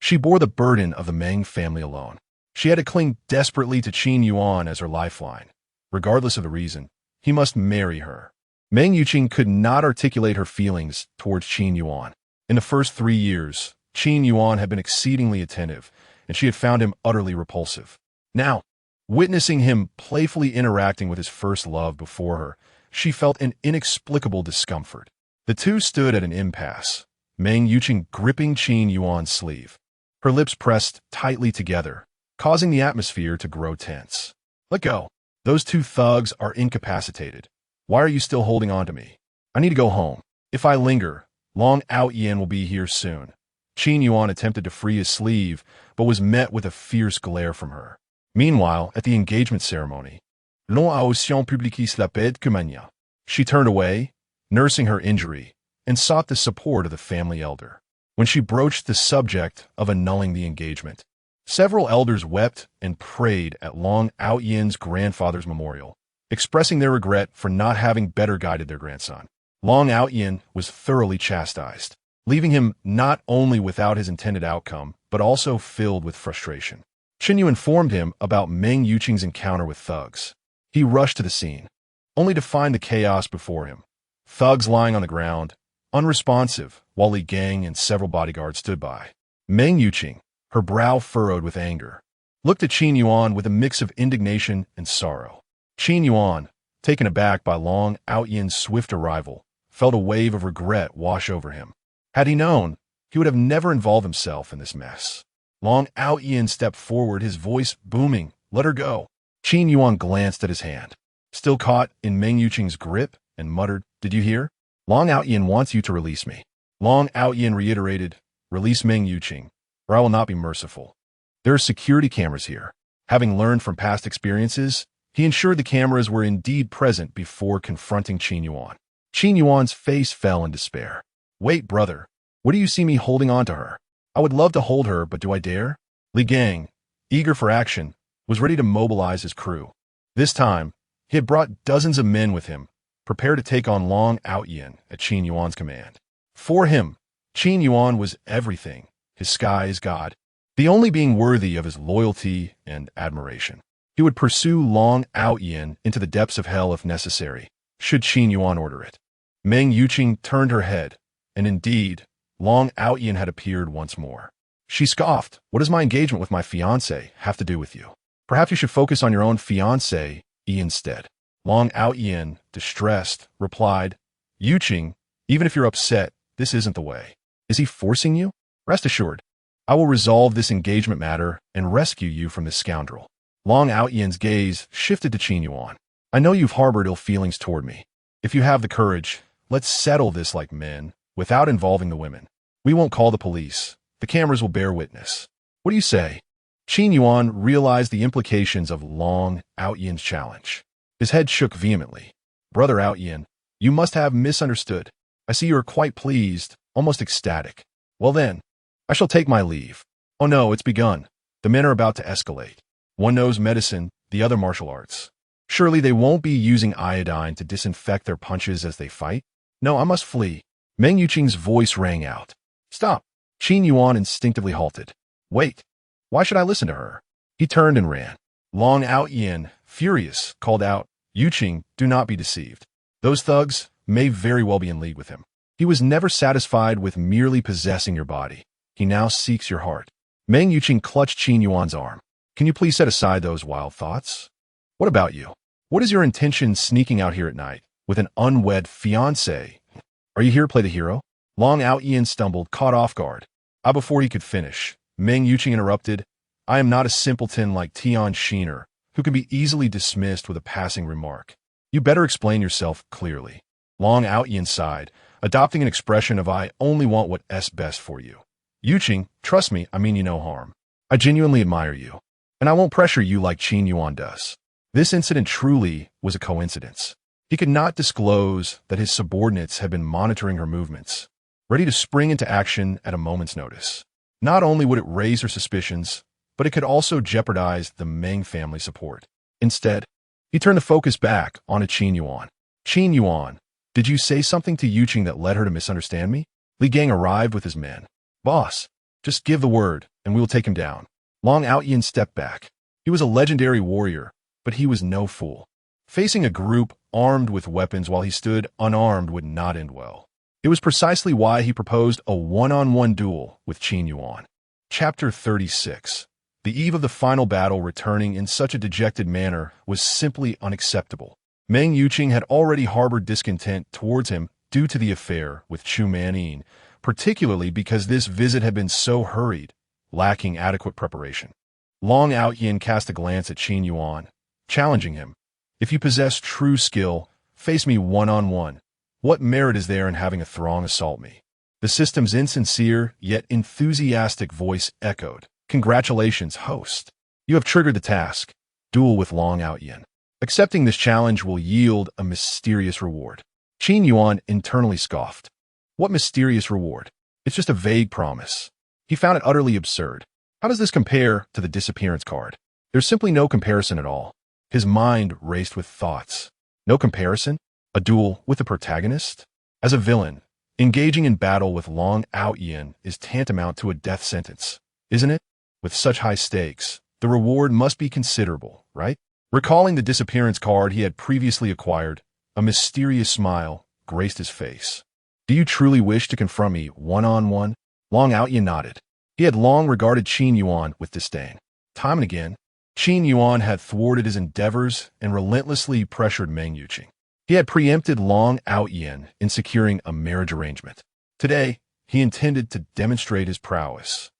she bore the burden of the Meng family alone. She had to cling desperately to Qin Yuan as her lifeline. Regardless of the reason, he must marry her. Meng Yuqing could not articulate her feelings towards Qin Yuan. In the first 3 years, Qin Yuan had been exceedingly attentive, and she had found him utterly repulsive. Now, witnessing him playfully interacting with his first love before her, she felt an inexplicable discomfort. The two stood at an impasse, Meng Yuqing gripping Qin Yuan's sleeve. Her lips pressed tightly together, causing the atmosphere to grow tense. Let go. Those two thugs are incapacitated. Why are you still holding on to me? I need to go home. If I linger, Long Aotian will be here soon. Qin Yuan attempted to free his sleeve, but was met with a fierce glare from her. Meanwhile, at the engagement ceremony, Long Aotian publiquise la paix que mania. She turned away, nursing her injury, and sought the support of the family elder. When she broached the subject of annulling the engagement, several elders wept and prayed at Long Aotian's grandfather's memorial, expressing their regret for not having better guided their grandson. Long Aotian was thoroughly chastised, leaving him not only without his intended outcome, but also filled with frustration. Qin Yuan informed him about Meng Yuqing's encounter with thugs. He rushed to the scene, only to find the chaos before him. Thugs lying on the ground, unresponsive, while Li Gang and several bodyguards stood by. Meng Yuqing, her brow furrowed with anger, looked at Qin Yuan with a mix of indignation and sorrow. Qin Yuan, taken aback by Long Aotian's swift arrival, felt a wave of regret wash over him. Had he known, he would have never involved himself in this mess. Long Aotian stepped forward, his voice booming, "Let her go." Qin Yuan glanced at his hand, still caught in Meng Yuqing's grip, and muttered, "Did you hear? Long Aotian wants you to release me." Long Aotian reiterated, "Release Meng Yuqing, or I will not be merciful." There are security cameras here. Having learned from past experiences, he ensured the cameras were indeed present before confronting Qin Yuan. Qin Yuan's face fell in despair. "Wait, brother. What do you see me holding on to her? I would love to hold her, but do I dare?" Li Gang, eager for action, was ready to mobilize his crew. This time, he had brought dozens of men with him, prepared to take on Long Aotian at Qin Yuan's command. For him, Qin Yuan was everything, his sky is God, the only being worthy of his loyalty and admiration. He would pursue Long Aotian into the depths of hell if necessary, should Qin Yuan order it. Meng Yuqing turned her head, and indeed, Long Aotian had appeared once more. She scoffed, "What does my engagement with my fiancé have to do with you? Perhaps you should focus on your own fiancé instead." Long Aotian, distressed, replied, "Yuqing, even if you're upset, this isn't the way. Is he forcing you? Rest assured, I will resolve this engagement matter and rescue you from this scoundrel." Long Aotian's gaze shifted to Qin Yuan. "I know you've harbored ill feelings toward me. If you have the courage, let's settle this like men, without involving the women. We won't call the police. The cameras will bear witness. What do you say?" Qin Yuan realized the implications of Long Aotian's challenge. His head shook vehemently. "Brother Aotian, you must have misunderstood. I see you are quite pleased, almost ecstatic. Well then, I shall take my leave." "Oh no, it's begun. The men are about to escalate. One knows medicine, the other martial arts. Surely they won't be using iodine to disinfect their punches as they fight? No, I must flee." Meng Yuqing's voice rang out. "Stop. Qin Yuan instinctively halted. Wait, why should I listen to her? He turned and ran. Long Aotian, furious, called out, Yuqing, do not be deceived. Those thugs may very well be in league with him. He was never satisfied with merely possessing your body. He now seeks your heart. Meng Yuqing clutched Qin Yuan's arm. Can you please set aside those wild thoughts? What about you? What is your intention sneaking out here at night with an unwed fiancé? Are you here to play the hero? Long Aotian stumbled, caught off guard. Before he could finish, Meng Yuqing interrupted. I am not a simpleton like Tian Sheener, who can be easily dismissed with a passing remark. You better explain yourself clearly. Long Aotian sighed, adopting an expression of I only want what's best for you. Yuqing, trust me, I mean you no harm. I genuinely admire you, and I won't pressure you like Qin Yuan does. This incident truly was a coincidence. He could not disclose that his subordinates had been monitoring her movements, ready to spring into action at a moment's notice. Not only would it raise her suspicions, but it could also jeopardize the Meng family support. Instead, he turned the focus back onto Qin Yuan. Qin Yuan, did you say something to Yuqing that led her to misunderstand me? Li Gang arrived with his men. Boss, just give the word, and we will take him down. Long Aotian stepped back. He was a legendary warrior, but he was no fool. Facing a group armed with weapons while he stood unarmed would not end well. It was precisely why he proposed a one-on-one duel with Qin Yuan. Chapter 36. The eve of the final battle returning in such a dejected manner was simply unacceptable. Meng Yuqing had already harbored discontent towards him due to the affair with Chu Manyin, particularly because this visit had been so hurried, lacking adequate preparation. Long Aotian cast a glance at Qin Yuan, challenging him. If you possess true skill, face me one-on-one. What merit is there in having a throng assault me? The system's insincere yet enthusiastic voice echoed. Congratulations, host. You have triggered the task. Duel with Long Aotian. Accepting this challenge will yield a mysterious reward. Qin Yuan internally scoffed. What mysterious reward? It's just a vague promise. He found it utterly absurd. How does this compare to the disappearance card? There's simply no comparison at all. His mind raced with thoughts. No comparison? A duel with the protagonist? As a villain, engaging in battle with Long Aotian is tantamount to a death sentence, isn't it? With such high stakes, the reward must be considerable, right? Recalling the disappearance card he had previously acquired, a mysterious smile graced his face. Do you truly wish to confront me one-on-one? Long Aotian nodded. He had long regarded Qin Yuan with disdain. Time and again, Qin Yuan had thwarted his endeavors and relentlessly pressured Meng Yuqing. He had preempted Long Aotian in securing a marriage arrangement. Today, he intended to demonstrate his prowess.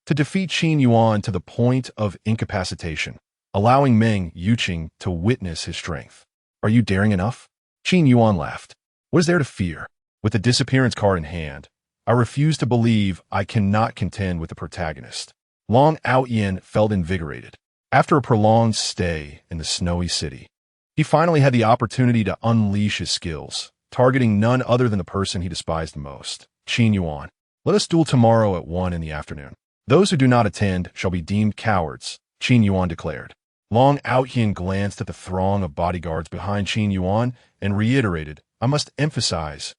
To defeat Qin Yuan to the point of incapacitation, allowing Meng Yuqing to witness his strength. Are you daring enough? Qin Yuan laughed. What is there to fear? With the disappearance card in hand, I refuse to believe I cannot contend with the protagonist. Long Aotian felt invigorated. After a prolonged stay in the snowy city, he finally had the opportunity to unleash his skills, targeting none other than the person he despised the most, Qin Yuan. Let us duel tomorrow at 1 in the afternoon. Those who do not attend shall be deemed cowards, Qin Yuan declared. Long Aotian glanced at the throng of bodyguards behind Qin Yuan and reiterated, I must emphasize,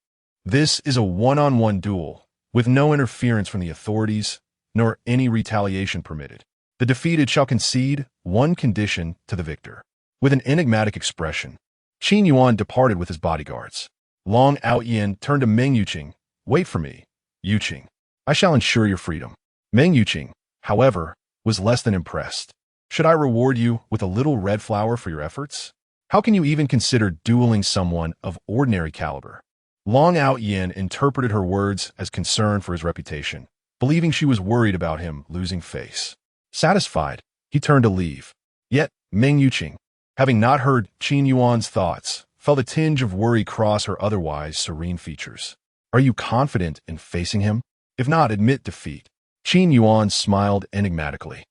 this is a one-on-one duel, with no interference from the authorities, nor any retaliation permitted. The defeated shall concede one condition to the victor. With an enigmatic expression, Qin Yuan departed with his bodyguards. Long Aotian turned to Meng Yuqing. Wait for me, Yuqing. I shall ensure your freedom. Meng Yuqing, however, was less than impressed. Should I reward you with a little red flower for your efforts? How can you even consider dueling someone of ordinary caliber? Long Aotian interpreted her words as concern for his reputation, believing she was worried about him losing face. Satisfied, he turned to leave. Yet, Meng Yuqing, having not heard Qin Yuan's thoughts, felt a tinge of worry cross her otherwise serene features. Are you confident in facing him? If not, admit defeat. Qin Yuan smiled enigmatically.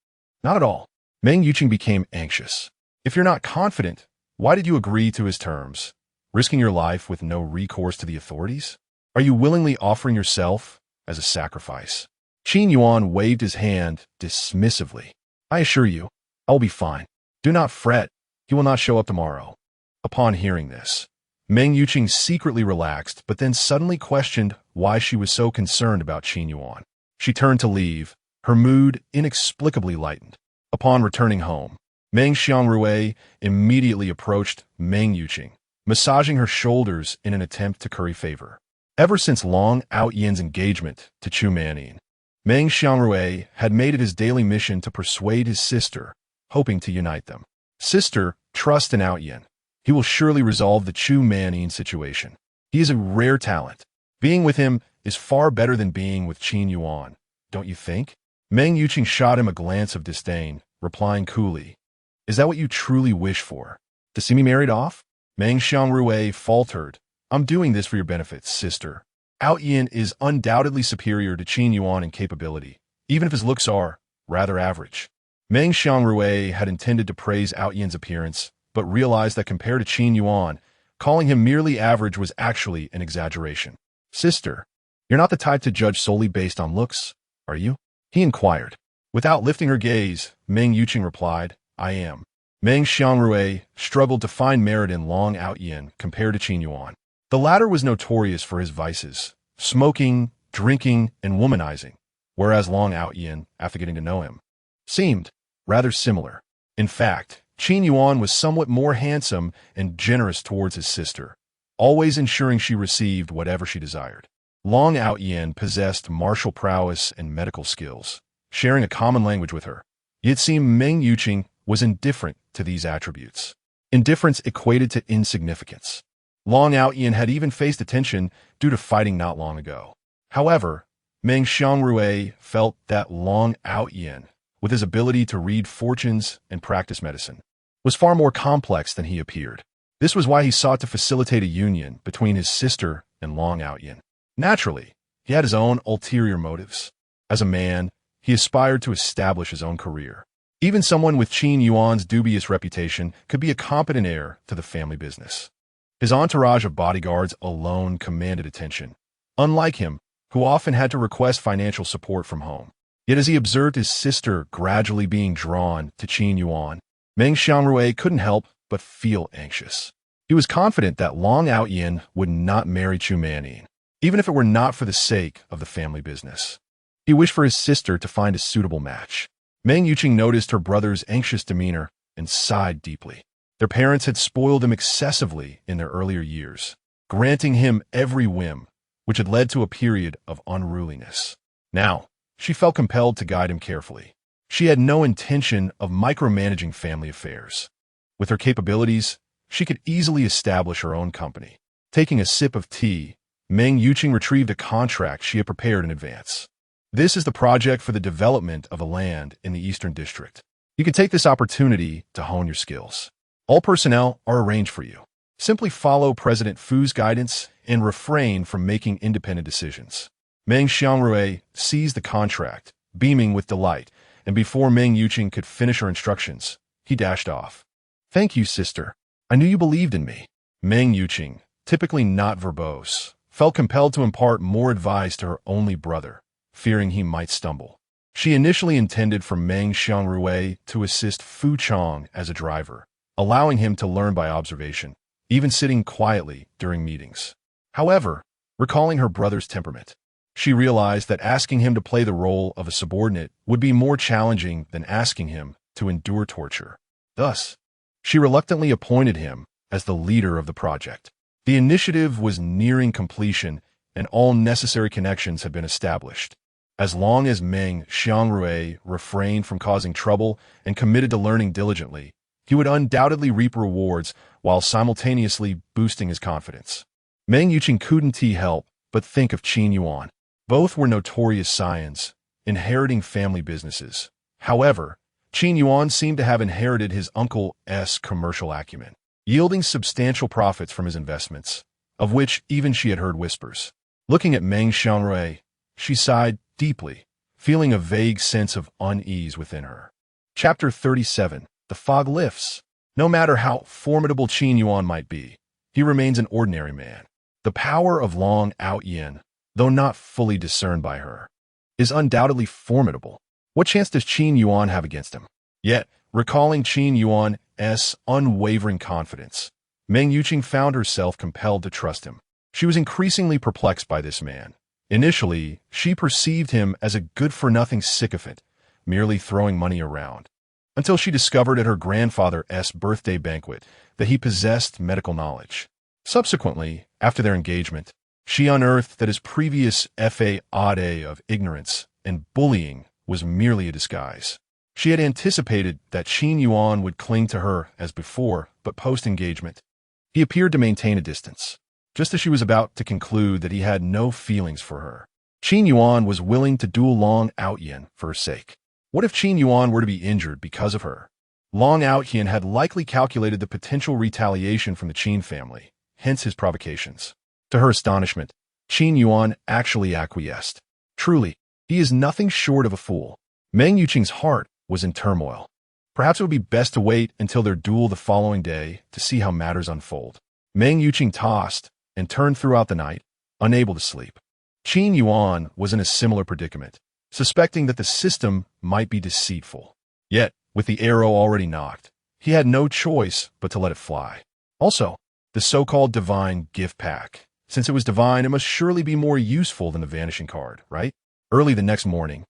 Not at all. Meng Yuqing became anxious. If you're not confident, why did you agree to his terms, risking your life with no recourse to the authorities? Are you willingly offering yourself as a sacrifice? Qin Yuan waved his hand dismissively. I assure you, I will be fine. Do not fret. He will not show up tomorrow. Upon hearing this, Meng Yuqing secretly relaxed, but then suddenly questioned why she was so concerned about Qin Yuan. She turned to leave, her mood inexplicably lightened. Upon returning home, Meng Xiangrui immediately approached Meng Yuqing, massaging her shoulders in an attempt to curry favor. Ever since Long Aotian's engagement to Chu Manin, Meng Xiangrui had made it his daily mission to persuade his sister, hoping to unite them. Sister, trust in Aotian. He will surely resolve the Chu Manin situation. He is a rare talent. Being with him is far better than being with Qin Yuan, don't you think? Meng Yuqing shot him a glance of disdain, replying coolly, "Is that what you truly wish for? To see me married off?" Meng Xiangrui faltered, "I'm doing this for your benefit, sister. Aotian is undoubtedly superior to Qin Yuan in capability, even if his looks are rather average." Meng Xiangrui had intended to praise Aotian's appearance, but realized that compared to Qin Yuan, calling him merely average was actually an exaggeration. "Sister, you're not the type to judge solely based on looks, are you?" he inquired. Without lifting her gaze, Meng Yuqing replied, "I am." Meng Xiangrui struggled to find merit in Long Aotian compared to Qin Yuan. The latter was notorious for his vices, smoking, drinking, and womanizing, whereas Long Aotian, after getting to know him, seemed rather similar. In fact, Qin Yuan was somewhat more handsome and generous towards his sister, always ensuring she received whatever she desired. Long Aotian possessed martial prowess and medical skills, sharing a common language with her. It seemed Meng Yuqing was indifferent to these attributes. Indifference equated to insignificance. Long Aotian had even faced attention due to fighting not long ago. However, Meng Xiangrui felt that Long Aotian, with his ability to read fortunes and practice medicine, was far more complex than he appeared. This was why he sought to facilitate a union between his sister and Long Aotian. Naturally, he had his own ulterior motives. As a man, he aspired to establish his own career. Even someone with Qin Yuan's dubious reputation could be a competent heir to the family business. His entourage of bodyguards alone commanded attention, unlike him, who often had to request financial support from home. Yet as he observed his sister gradually being drawn to Qin Yuan, Meng Xiangrui couldn't help but feel anxious. He was confident that Long Aotian would not marry Chu Manin, even if it were not for the sake of the family business. He wished for his sister to find a suitable match. Meng Yuqing noticed her brother's anxious demeanor and sighed deeply. Their parents had spoiled him excessively in their earlier years, granting him every whim, which had led to a period of unruliness. Now, she felt compelled to guide him carefully. She had no intention of micromanaging family affairs. With her capabilities, she could easily establish her own company. Taking a sip of tea, Meng Yuqing retrieved a contract she had prepared in advance. "This is the project for the development of a land in the Eastern District. You can take this opportunity to hone your skills. All personnel are arranged for you. Simply follow President Fu's guidance and refrain from making independent decisions." Meng Xiangrui seized the contract, beaming with delight, and before Meng Yuqing could finish her instructions, he dashed off. "Thank you, sister. I knew you believed in me." Meng Yuqing, typically not verbose, felt compelled to impart more advice to her only brother, fearing he might stumble. She initially intended for Meng Xiangrui to assist Fu Chong as a driver, allowing him to learn by observation, even sitting quietly during meetings. However, recalling her brother's temperament, she realized that asking him to play the role of a subordinate would be more challenging than asking him to endure torture. Thus, she reluctantly appointed him as the leader of the project. The initiative was nearing completion, and all necessary connections had been established. As long as Meng Xiangrui refrained from causing trouble and committed to learning diligently, he would undoubtedly reap rewards while simultaneously boosting his confidence. Meng Yuqing couldn't help but think of Qin Yuan. Both were notorious scions, inheriting family businesses. However, Qin Yuan seemed to have inherited his uncle's commercial acumen, yielding substantial profits from his investments, of which even she had heard whispers. Looking at Meng Xiangrui, she sighed deeply, feeling a vague sense of unease within her. Chapter 37. The fog lifts. No matter how formidable Qin Yuan might be, he remains an ordinary man. The power of Long Aotian, though not fully discerned by her, is undoubtedly formidable. What chance does Qin Yuan have against him? Yet, recalling Qin Yuan's unwavering confidence, Meng Yuqing found herself compelled to trust him. She was increasingly perplexed by this man, Initially, she perceived him as a good-for-nothing sycophant, merely throwing money around, until she discovered at her grandfather's birthday banquet that he possessed medical knowledge. Subsequently, after their engagement, she unearthed that his previous facade of ignorance and bullying was merely a disguise. She had anticipated that Qin Yuan would cling to her as before, but post-engagement, he appeared to maintain a distance, just as she was about to conclude that he had no feelings for her. Qin Yuan was willing to duel Long Aotian for her sake. What if Qin Yuan were to be injured because of her? Long Aotian had likely calculated the potential retaliation from the Qin family, hence his provocations. To her astonishment, Qin Yuan actually acquiesced. Truly, he is nothing short of a fool. Meng Yuqing's heart was in turmoil. Perhaps it would be best to wait until their duel the following day to see how matters unfold. Meng Yuqing tossed and turned throughout the night, unable to sleep. Qin Yuan was in a similar predicament, suspecting that the system might be deceitful. Yet, with the arrow already knocked, he had no choice but to let it fly. Also, the so-called divine gift pack. Since it was divine, it must surely be more useful than the vanishing card, right? Early the next morning,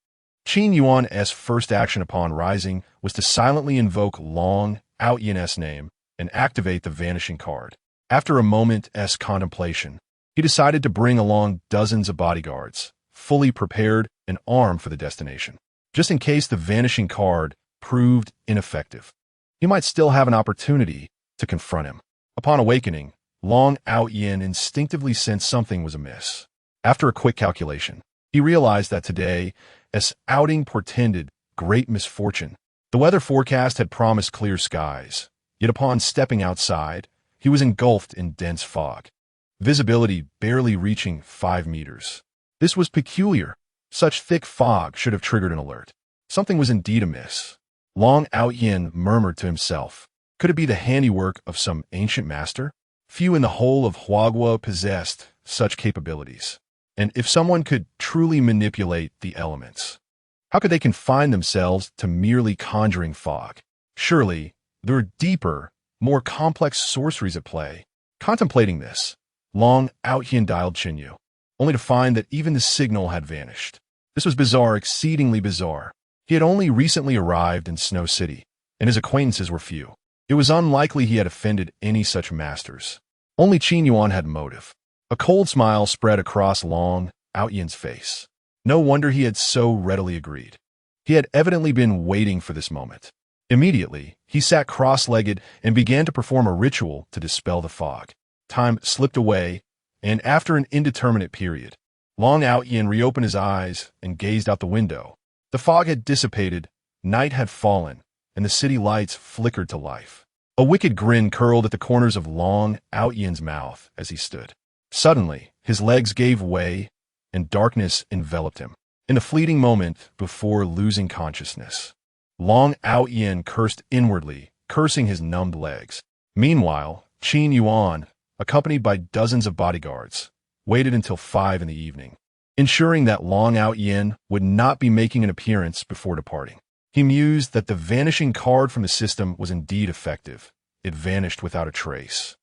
Qin Yuan's first action upon rising was to silently invoke Long Aotian's name and activate the vanishing card. After a moment's contemplation, he decided to bring along dozens of bodyguards, fully prepared and armed for the destination. Just in case the vanishing card proved ineffective, he might still have an opportunity to confront him. Upon awakening, Long Aotian instinctively sensed something was amiss. After a quick calculation, he realized that today's outing portended great misfortune. The weather forecast had promised clear skies, yet upon stepping outside, he was engulfed in dense fog, visibility barely reaching 5 meters. This was peculiar. Such thick fog should have triggered an alert. Something was indeed amiss. Long Aotian murmured to himself, could it be the handiwork of some ancient master? Few in the whole of Huagua possessed such capabilities. And if someone could truly manipulate the elements, how could they confine themselves to merely conjuring fog? Surely, there are deeper, more complex sorceries at play. Contemplating this, Long Aotian dialed Qin Yuan, only to find that even the signal had vanished. This was bizarre, exceedingly bizarre. He had only recently arrived in Snow City, and his acquaintances were few. It was unlikely he had offended any such masters. Only Qin Yuan had motive. A cold smile spread across Long Aotian's face. No wonder he had so readily agreed. He had evidently been waiting for this moment. Immediately, he sat cross-legged and began to perform a ritual to dispel the fog. Time slipped away, and after an indeterminate period, Long Aotian reopened his eyes and gazed out the window. The fog had dissipated, night had fallen, and the city lights flickered to life. A wicked grin curled at the corners of Long Aotian's mouth as he stood. Suddenly, his legs gave way, and darkness enveloped him. In a fleeting moment before losing consciousness, Long Aotian cursed inwardly, cursing his numbed legs. Meanwhile, Qin Yuan, accompanied by dozens of bodyguards, waited until 5 in the evening, ensuring that Long Aotian would not be making an appearance before departing. He mused that the vanishing card from the system was indeed effective. It vanished without a trace,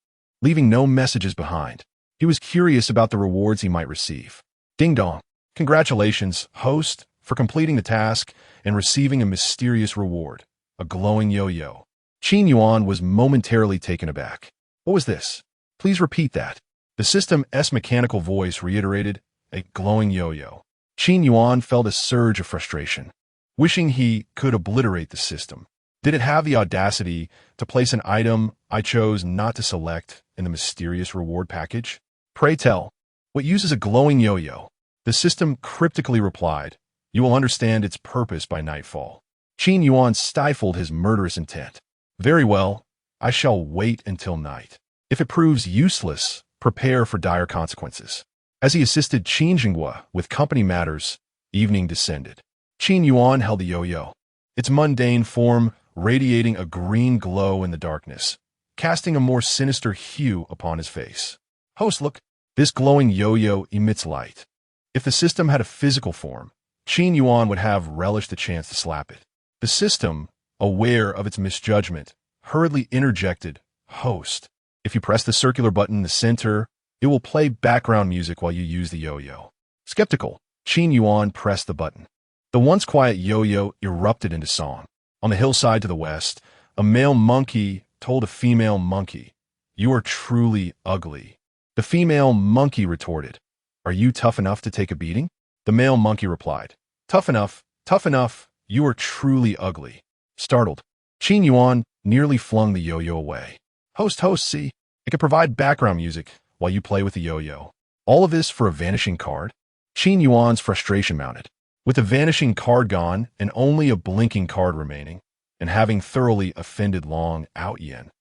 leaving no messages behind. He was curious about the rewards he might receive. Ding dong. Congratulations, host, for completing the task and receiving a mysterious reward, a glowing yo-yo. Qin Yuan was momentarily taken aback. What was this? Please repeat that. The system's mechanical voice reiterated, a glowing yo-yo. Qin Yuan felt a surge of frustration, wishing he could obliterate the system. Did it have the audacity to place an item I chose not to select in the mysterious reward package? Pray tell, what uses a glowing yo-yo? The system cryptically replied, you will understand its purpose by nightfall. Qin Yuan stifled his murderous intent. Very well, I shall wait until night. If it proves useless, prepare for dire consequences. As he assisted Qin Jinghua with company matters, evening descended. Qin Yuan held the yo-yo, its mundane form radiating a green glow in the darkness, casting a more sinister hue upon his face. Host, look, this glowing yo-yo emits light. If the system had a physical form, Qin Yuan would have relished the chance to slap it. The system, aware of its misjudgment, hurriedly interjected, host, if you press the circular button in the center, it will play background music while you use the yo-yo. Skeptical, Qin Yuan pressed the button. The once quiet yo-yo erupted into song. On the hillside to the west, a male monkey told a female monkey, "You are truly ugly." The female monkey retorted, "Are you tough enough to take a beating?" The male monkey replied, tough enough, you are truly ugly." Startled, Qin Yuan nearly flung the yo-yo away. Host, see, it can provide background music while you play with the yo-yo. All of this for a vanishing card? Qin Yuan's frustration mounted. With the vanishing card gone and only a blinking card remaining, and having thoroughly offended Long Aotian,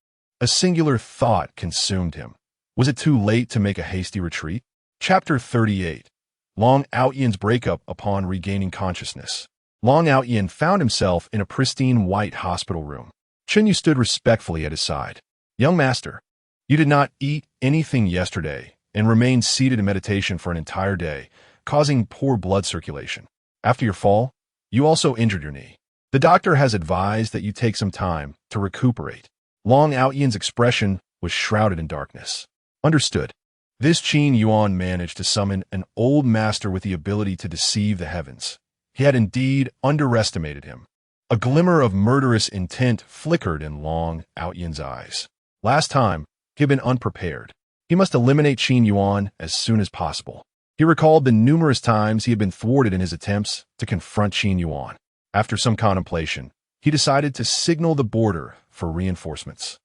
a singular thought consumed him. Was it too late to make a hasty retreat? Chapter 38. Long Aotian's breakup upon regaining consciousness. Long Aotian found himself in a pristine white hospital room. Qin Yu stood respectfully at his side. "Young master, you did not eat anything yesterday and remained seated in meditation for an entire day, causing poor blood circulation. After your fall, you also injured your knee. The doctor has advised that you take some time to recuperate." Long Aotian's expression was shrouded in darkness. Understood. This Qin Yuan managed to summon an old master with the ability to deceive the heavens. He had indeed underestimated him. A glimmer of murderous intent flickered in Long Aotian's eyes. Last time, he had been unprepared. He must eliminate Qin Yuan as soon as possible. He recalled the numerous times he had been thwarted in his attempts to confront Qin Yuan. After some contemplation, he decided to signal the border for reinforcements.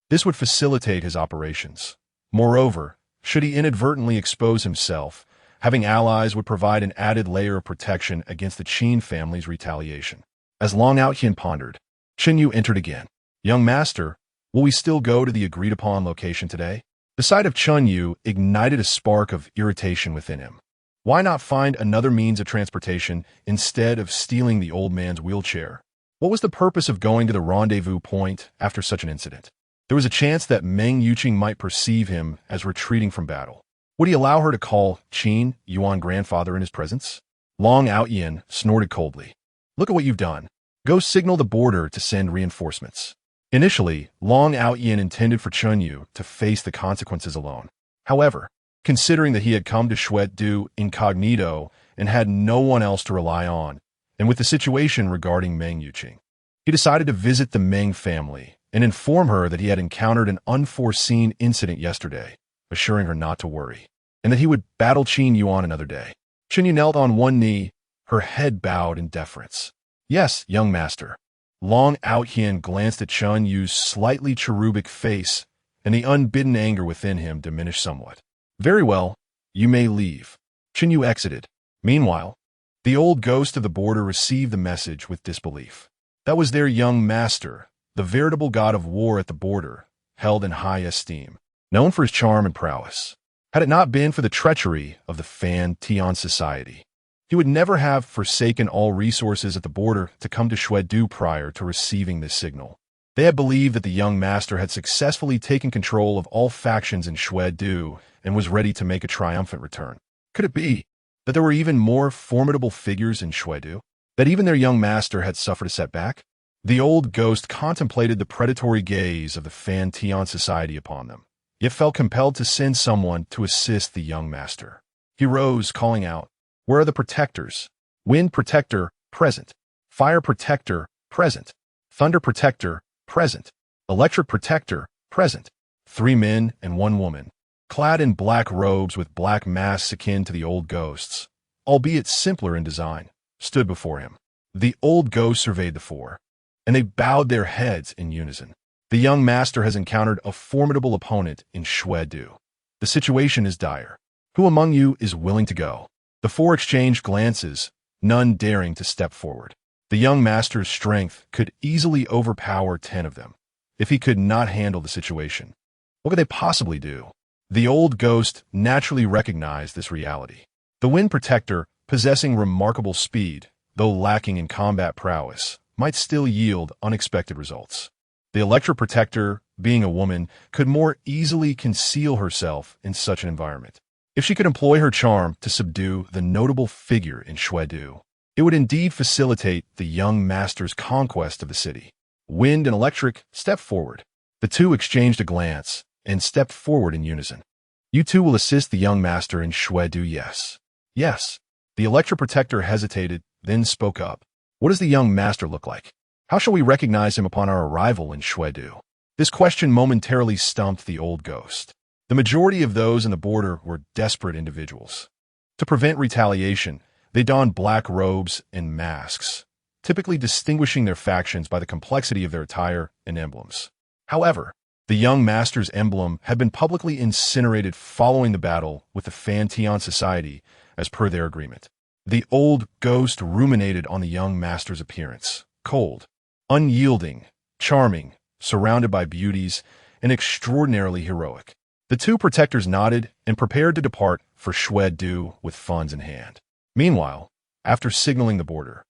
This would facilitate his operations. Moreover, should he inadvertently expose himself, having allies would provide an added layer of protection against the Qin family's retaliation. As Long Aotian pondered, Qin Yu entered again. "Young master, will we still go to the agreed-upon location today?" The sight of Qin Yu ignited a spark of irritation within him. Why not find another means of transportation instead of stealing the old man's wheelchair? What was the purpose of going to the rendezvous point after such an incident? There was a chance that Meng Yuqing might perceive him as retreating from battle. Would he allow her to call Qin Yuan grandfather in his presence? Long Aotian snorted coldly. "Look at what you've done. Go signal the border to send reinforcements." Initially, Long Aotian intended for Qin Yu to face the consequences alone. However, considering that he had come to Xuedu incognito and had no one else to rely on, and with the situation regarding Meng Yuqing, he decided to visit the Meng family and inform her that he had encountered an unforeseen incident yesterday, assuring her not to worry, and that he would battle Qin Yuan another day. Qin Yu knelt on one knee, her head bowed in deference. "Yes, young master." Long Aotian glanced at Qin Yu's slightly cherubic face, and the unbidden anger within him diminished somewhat. "Very well, you may leave." Qin Yu exited. Meanwhile, the old ghost of the border received the message with disbelief. That was their young master, the veritable god of war at the border, held in high esteem, known for his charm and prowess. Had it not been for the treachery of the Fan Tian society, he would never have forsaken all resources at the border to come to Xuedu prior to receiving this signal. They had believed that the young master had successfully taken control of all factions in Xuedu and was ready to make a triumphant return. Could it be that there were even more formidable figures in Xuedu? That even their young master had suffered a setback? The old ghost contemplated the predatory gaze of the Fan Tian society upon them, yet felt compelled to send someone to assist the young master. He rose, calling out, "Where are the protectors? Wind protector, present. Fire protector, present. Thunder protector, present. Electric protector, present." 3 men and 1 woman, clad in black robes with black masks akin to the old ghost's, albeit simpler in design, stood before him. The old ghost surveyed the 4, and they bowed their heads in unison. The young master has encountered a formidable opponent in Xuedu. The situation is dire. Who among you is willing to go? The 4 exchanged glances, none daring to step forward. The young master's strength could easily overpower 10 of them. If he could not handle the situation, what could they possibly do? The old ghost naturally recognized this reality. The Wind Protector, possessing remarkable speed, though lacking in combat prowess, might still yield unexpected results. The Electric Protector, being a woman, could more easily conceal herself in such an environment. If she could employ her charm to subdue the notable figure in Xuedu, it would indeed facilitate the young master's conquest of the city. Wind and Electric stepped forward. The 2 exchanged a glance and stepped forward in unison. "You 2 will assist the young master in Xuedu, yes." Yes. The electroprotector hesitated, then spoke up. What does the young master look like? How shall we recognize him upon our arrival in Shuedu? This question momentarily stumped the old ghost. The majority of those in the border were desperate individuals. To prevent retaliation, they donned black robes and masks, typically distinguishing their factions by the complexity of their attire and emblems. However, the young master's emblem had been publicly incinerated following the battle with the Fantian Society, as per their agreement. The old ghost ruminated on the young master's appearance, cold, unyielding, charming, surrounded by beauties, and extraordinarily heroic. The two protectors nodded and prepared to depart for Shuedu with funds in hand. Meanwhile, after signaling the border,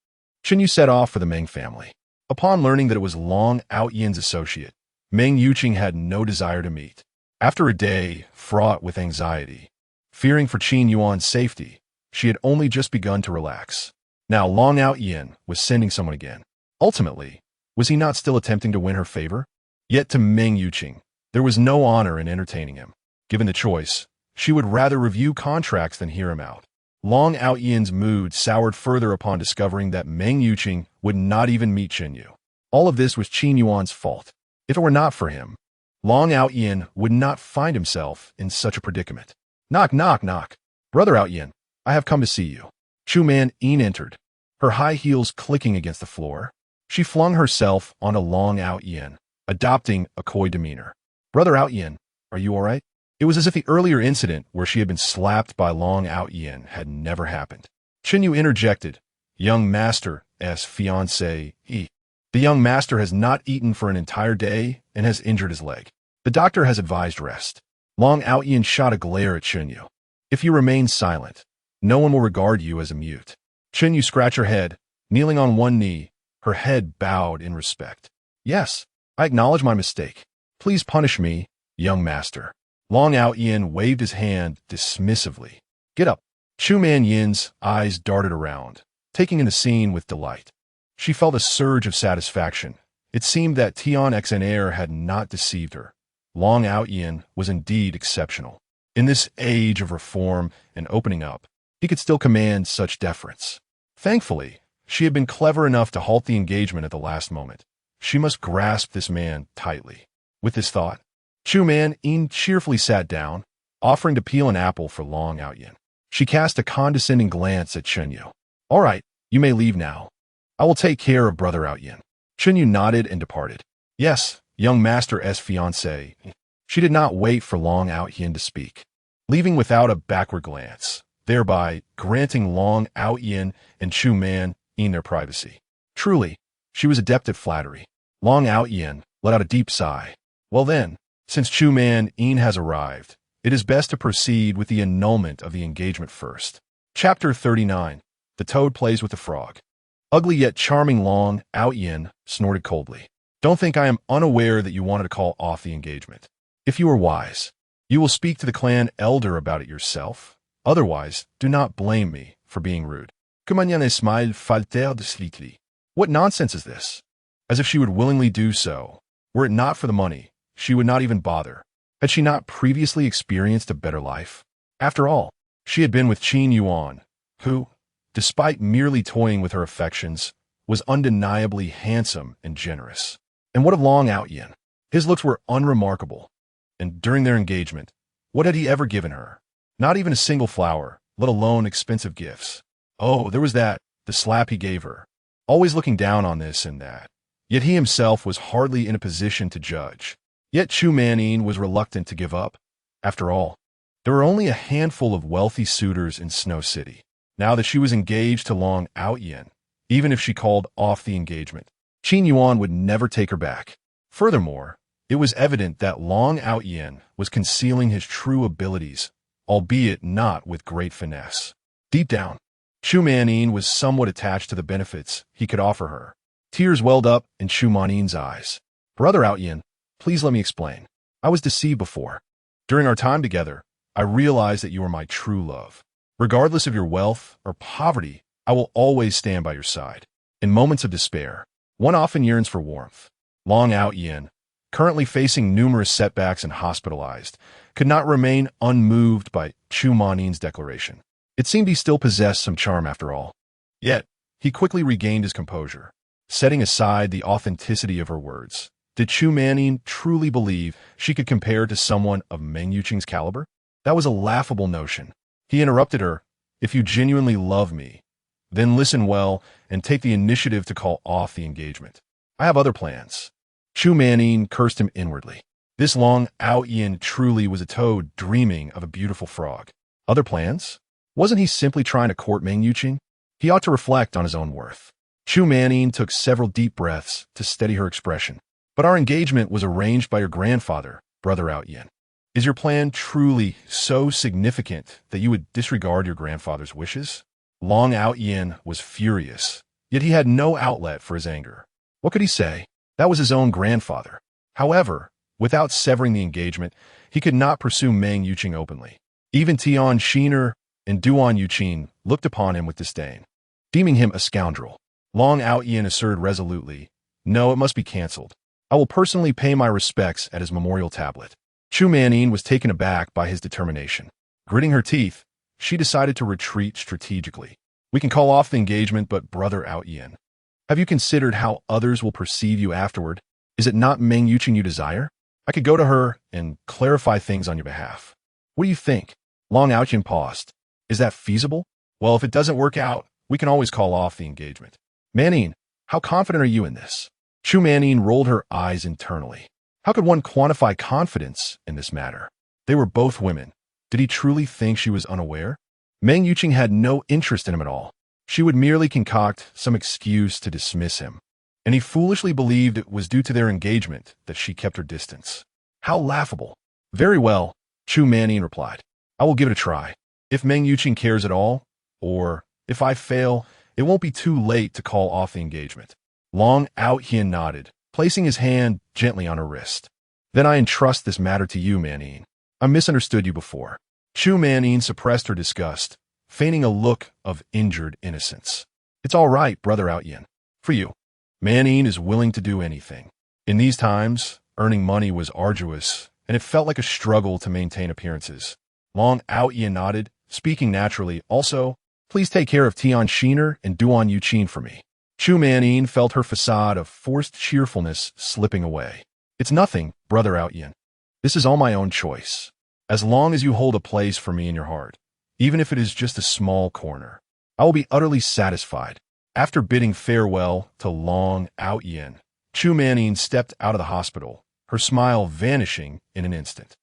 Qin Yuan set off for the Meng family. Upon learning that it was Long Aotian's associate, Meng Yuqing had no desire to meet. After a day fraught with anxiety, fearing for Qin Yuan's safety, she had only just begun to relax. Now Long Aotian was sending someone again. Ultimately, was he not still attempting to win her favor? Yet to Meng Yuqing, there was no honor in entertaining him. Given the choice, she would rather review contracts than hear him out. Long Aotian's mood soured further upon discovering that Meng Yuqing would not even meet Qin Yu. All of this was Qin Yuan's fault. If it were not for him, Long Aotian would not find himself in such a predicament. Knock, knock, knock. Brother Aotian, I have come to see you. Chu Man Yin entered, her high heels clicking against the floor. She flung herself onto Long Aotian, adopting a coy demeanor. Brother Aotian, are you all right? It was as if the earlier incident where she had been slapped by Long Aotian had never happened. Qin Yu interjected, young master's fiancé. The young master has not eaten for an entire day and has injured his leg. The doctor has advised rest. Long Aotian shot a glare at Qin Yu. If you remain silent, no one will regard you as a mute. Qin Yu scratched her head, kneeling on one knee, her head bowed in respect. Yes, I acknowledge my mistake. Please punish me, young master. Long Aotian waved his hand dismissively. Get up. Chu Man Yin's eyes darted around, taking in the scene with delight. She felt a surge of satisfaction. It seemed that Tian Xnair had not deceived her. Long Aotian was indeed exceptional. In this age of reform and opening up, he could still command such deference. Thankfully, she had been clever enough to halt the engagement at the last moment. She must grasp this man tightly. With this thought, Chu Man Yin cheerfully sat down, offering to peel an apple for Long Aotian. She cast a condescending glance at Qin Yu. All right, you may leave now. I will take care of Brother Aotian. Qin Yu nodded and departed. Yes, young master's fiancé. She did not wait for Long Aotian to speak, leaving without a backward glance, thereby granting Long Aotian and Chu Man Yin their privacy. Truly, she was adept at flattery. Long Aotian let out a deep sigh. Well then, since Chu Man Yin has arrived, it is best to proceed with the annulment of the engagement first. Chapter 39. The Toad Plays with the Frog. Ugly yet charming Long Aotian snorted coldly. Don't think I am unaware that you wanted to call off the engagement. If you are wise, you will speak to the clan elder about it yourself. Otherwise, do not blame me for being rude. Que mañana smile falter de slitli. What nonsense is this? As if she would willingly do so. Were it not for the money, she would not even bother. Had she not previously experienced a better life? After all, she had been with Qin Yuan, who, despite merely toying with her affections, was undeniably handsome and generous. And what of Long Aotian? His looks were unremarkable. And during their engagement, what had he ever given her? Not even a single flower, let alone expensive gifts. Oh, there was that, the slap he gave her. Always looking down on this and that. Yet he himself was hardly in a position to judge. Yet Chu Man Yin was reluctant to give up. After all, there were only a handful of wealthy suitors in Snow City. Now that she was engaged to Long Aotian, even if she called off the engagement, Qin Yuan would never take her back. Furthermore, it was evident that Long Aotian was concealing his true abilities, albeit not with great finesse. Deep down, Chu Man Yin was somewhat attached to the benefits he could offer her. Tears welled up in Chu Man Yin's eyes. Brother Aotian, please let me explain. I was deceived before. During our time together, I realized that you are my true love. Regardless of your wealth or poverty, I will always stand by your side. In moments of despair, one often yearns for warmth. Long Aotian, currently facing numerous setbacks and hospitalized, could not remain unmoved by Chu Man Yin's declaration. It seemed he still possessed some charm after all. Yet, he quickly regained his composure, setting aside the authenticity of her words. Did Chu Manning truly believe she could compare to someone of Meng Yuqing's caliber? That was a laughable notion. He interrupted her. If you genuinely love me, then listen well and take the initiative to call off the engagement. I have other plans. Chu Manning cursed him inwardly. This long Aotian truly was a toad dreaming of a beautiful frog. Other plans? Wasn't he simply trying to court Meng Yuqing? He ought to reflect on his own worth. Chu Manning took several deep breaths to steady her expression. But our engagement was arranged by your grandfather, Brother Aotian. Is your plan truly so significant that you would disregard your grandfather's wishes? Long Aotian was furious, yet he had no outlet for his anger. What could he say? That was his own grandfather. However, without severing the engagement, he could not pursue Meng Yuqing openly. Even Tian Shiner and Duan Yuqing looked upon him with disdain, deeming him a scoundrel. Long Aotian asserted resolutely, "No, it must be cancelled. I will personally pay my respects at his memorial tablet." Chu Manning was taken aback by his determination. Gritting her teeth, she decided to retreat strategically. We can call off the engagement, but Brother Aotian, have you considered how others will perceive you afterward? Is it not Meng Yuqing you desire? I could go to her and clarify things on your behalf. What do you think? Long Aotian paused. Is that feasible? Well, if it doesn't work out, we can always call off the engagement. Manning, how confident are you in this? Chu Manning rolled her eyes internally. How could one quantify confidence in this matter? They were both women. Did he truly think she was unaware? Meng Yuqing had no interest in him at all. She would merely concoct some excuse to dismiss him. And he foolishly believed it was due to their engagement that she kept her distance. How laughable. Very well, Chu Manning replied. I will give it a try. If Meng Yuqing cares at all, or if I fail, it won't be too late to call off the engagement. Long Aotian nodded, placing his hand gently on her wrist. Then I entrust this matter to you, Manning. I misunderstood you before. Chu Manning suppressed her disgust, feigning a look of injured innocence. It's all right, Brother Aotian. For you. Manning is willing to do anything. In these times, earning money was arduous, and it felt like a struggle to maintain appearances. Long Aotian nodded, speaking naturally. Also, please take care of Tian Shiner and Duan Yuqing for me. Chu Manning felt her facade of forced cheerfulness slipping away. It's nothing, Brother Aotian. This is all my own choice. As long as you hold a place for me in your heart, even if it is just a small corner, I will be utterly satisfied. After bidding farewell to Long Aotian, Chu Manning stepped out of the hospital, her smile vanishing in an instant.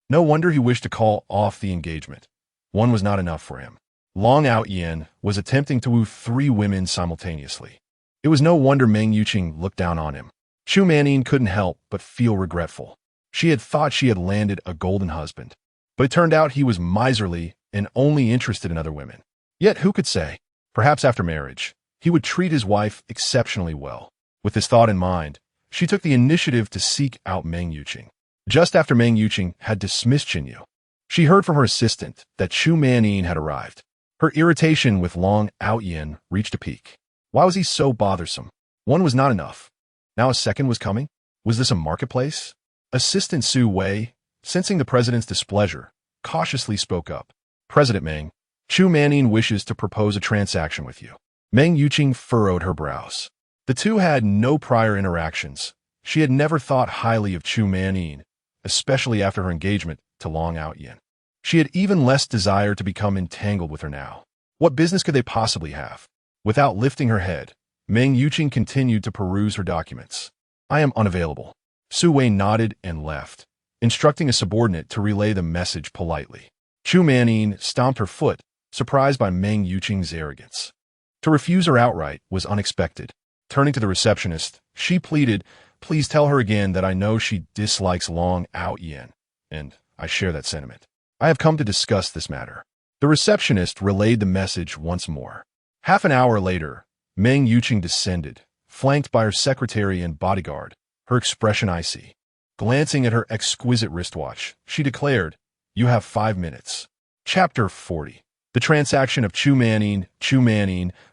No wonder he wished to call off the engagement. One was not enough for him. Long Aotian was attempting to woo 3 women simultaneously. It was no wonder Meng Yuqing looked down on him. Chu Manning couldn't help but feel regretful. She had thought she had landed a golden husband, but it turned out he was miserly and only interested in other women. Yet who could say? Perhaps after marriage, he would treat his wife exceptionally well. With this thought in mind, she took the initiative to seek out Meng Yuqing. Just after Meng Yuqing had dismissed Qin Yuan, she heard from her assistant that Chu Manning had arrived. Her irritation with Long Aotian reached a peak. Why was he so bothersome? One was not enough. Now a second was coming? Was this a marketplace? Assistant Su Wei, sensing the president's displeasure, cautiously spoke up. President Meng, Chu Manning wishes to propose a transaction with you. Meng Yuqing furrowed her brows. The two had no prior interactions. She had never thought highly of Chu Manning, especially after her engagement to Long Aotian. She had even less desire to become entangled with her now. What business could they possibly have? Without lifting her head, Meng Yuqing continued to peruse her documents. I am unavailable. Su Wei nodded and left, instructing a subordinate to relay the message politely. Chu Manning stomped her foot, surprised by Meng Yuqing's arrogance. To refuse her outright was unexpected. Turning to the receptionist, she pleaded, please tell her again that I know she dislikes Long Aotian, and I share that sentiment. I have come to discuss this matter. The receptionist relayed the message once more. Half an hour later, Meng Yuqing descended, flanked by her secretary and bodyguard, her expression icy. Glancing at her exquisite wristwatch, she declared, you have 5 minutes. Chapter 40. The transaction of Chu Manning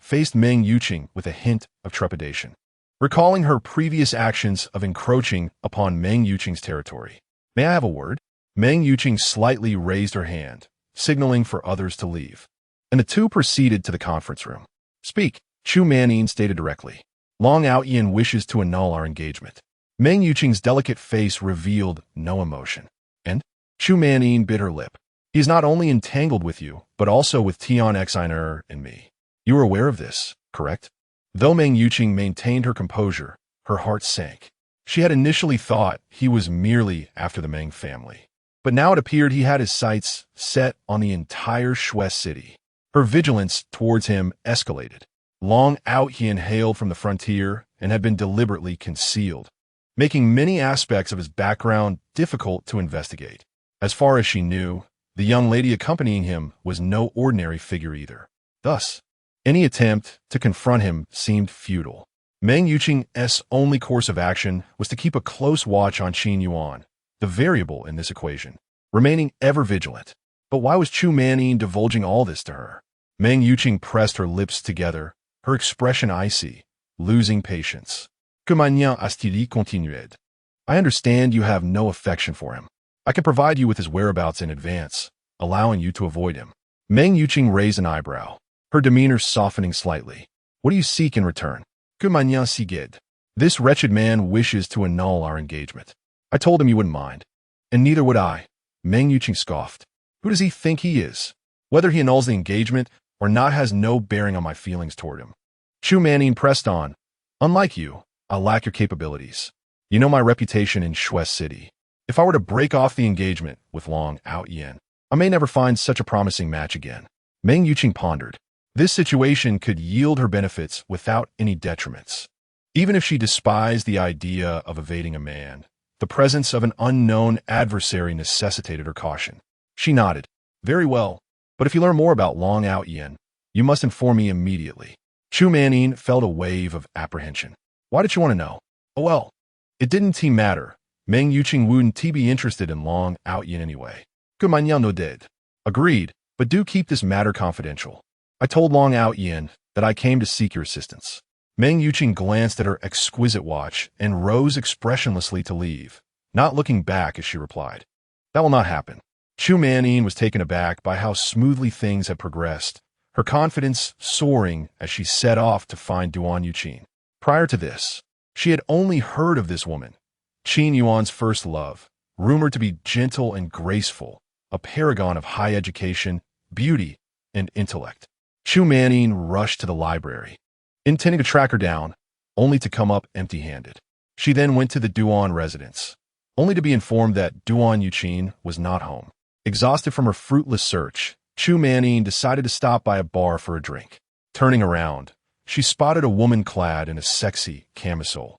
faced Meng Yuqing with a hint of trepidation, recalling her previous actions of encroaching upon Meng Yuqing's territory. May I have a word? Meng Yuqing slightly raised her hand, signaling for others to leave. and the two proceeded to the conference room. Speak, Chu Manin stated directly. Long Aotian wishes to annul our engagement. Meng Yuqing's delicate face revealed no emotion. And? Chu Manin bit her lip. He is not only entangled with you, but also with Tian Xiner and me. You are aware of this, correct? Though Meng Yuqing maintained her composure, her heart sank. She had initially thought he was merely after the Meng family. But now it appeared he had his sights set on the entire Shui city. Her vigilance towards him escalated. Long Aotian hailed from the frontier and had been deliberately concealed, making many aspects of his background difficult to investigate. As far as she knew, the young lady accompanying him was no ordinary figure either. Thus, any attempt to confront him seemed futile. Meng Yuqing's only course of action was to keep a close watch on Qin Yuan, the variable in this equation, remaining ever vigilant. But why was Chu Manin divulging all this to her? Meng Yuqing pressed her lips together, her expression icy, losing patience. Que manière a-t-il continué? I understand you have no affection for him. I can provide you with his whereabouts in advance, allowing you to avoid him. Meng Yuqing raised an eyebrow, her demeanor softening slightly. What do you seek in return? Que manière sigue? This wretched man wishes to annul our engagement. I told him you wouldn't mind. And neither would I. Meng Yuqing scoffed. Who does he think he is? Whether he annuls the engagement or not has no bearing on my feelings toward him. Chu Manin pressed on. Unlike you, I lack your capabilities. You know my reputation in Shui City. If I were to break off the engagement with Long Aotian, I may never find such a promising match again. Meng Yuqing pondered. This situation could yield her benefits without any detriments. Even if she despised the idea of evading a man, the presence of an unknown adversary necessitated her caution. She nodded. Very well, but if you learn more about Long Aotian, you must inform me immediately. Chu Manin felt a wave of apprehension. Why did you want to know? Oh well, it didn't matter. Meng Yuqing wouldn't be interested in Long Aotian anyway. Que manière no did. Agreed, but do keep this matter confidential. I told Long Aotian that I came to seek your assistance. Meng Yuqing glanced at her exquisite watch and rose expressionlessly to leave, not looking back as she replied. That will not happen. Chu Manin was taken aback by how smoothly things had progressed, her confidence soaring as she set off to find Duan Yuqing. Prior to this, she had only heard of this woman, Qin Yuan's first love, rumored to be gentle and graceful, a paragon of high education, beauty, and intellect. Chu Manin rushed to the library, intending to track her down, only to come up empty-handed. She then went to the Duan residence, only to be informed that Duan Yuqing was not home. Exhausted from her fruitless search, Chu Manin decided to stop by a bar for a drink. Turning around, she spotted a woman clad in a sexy camisole,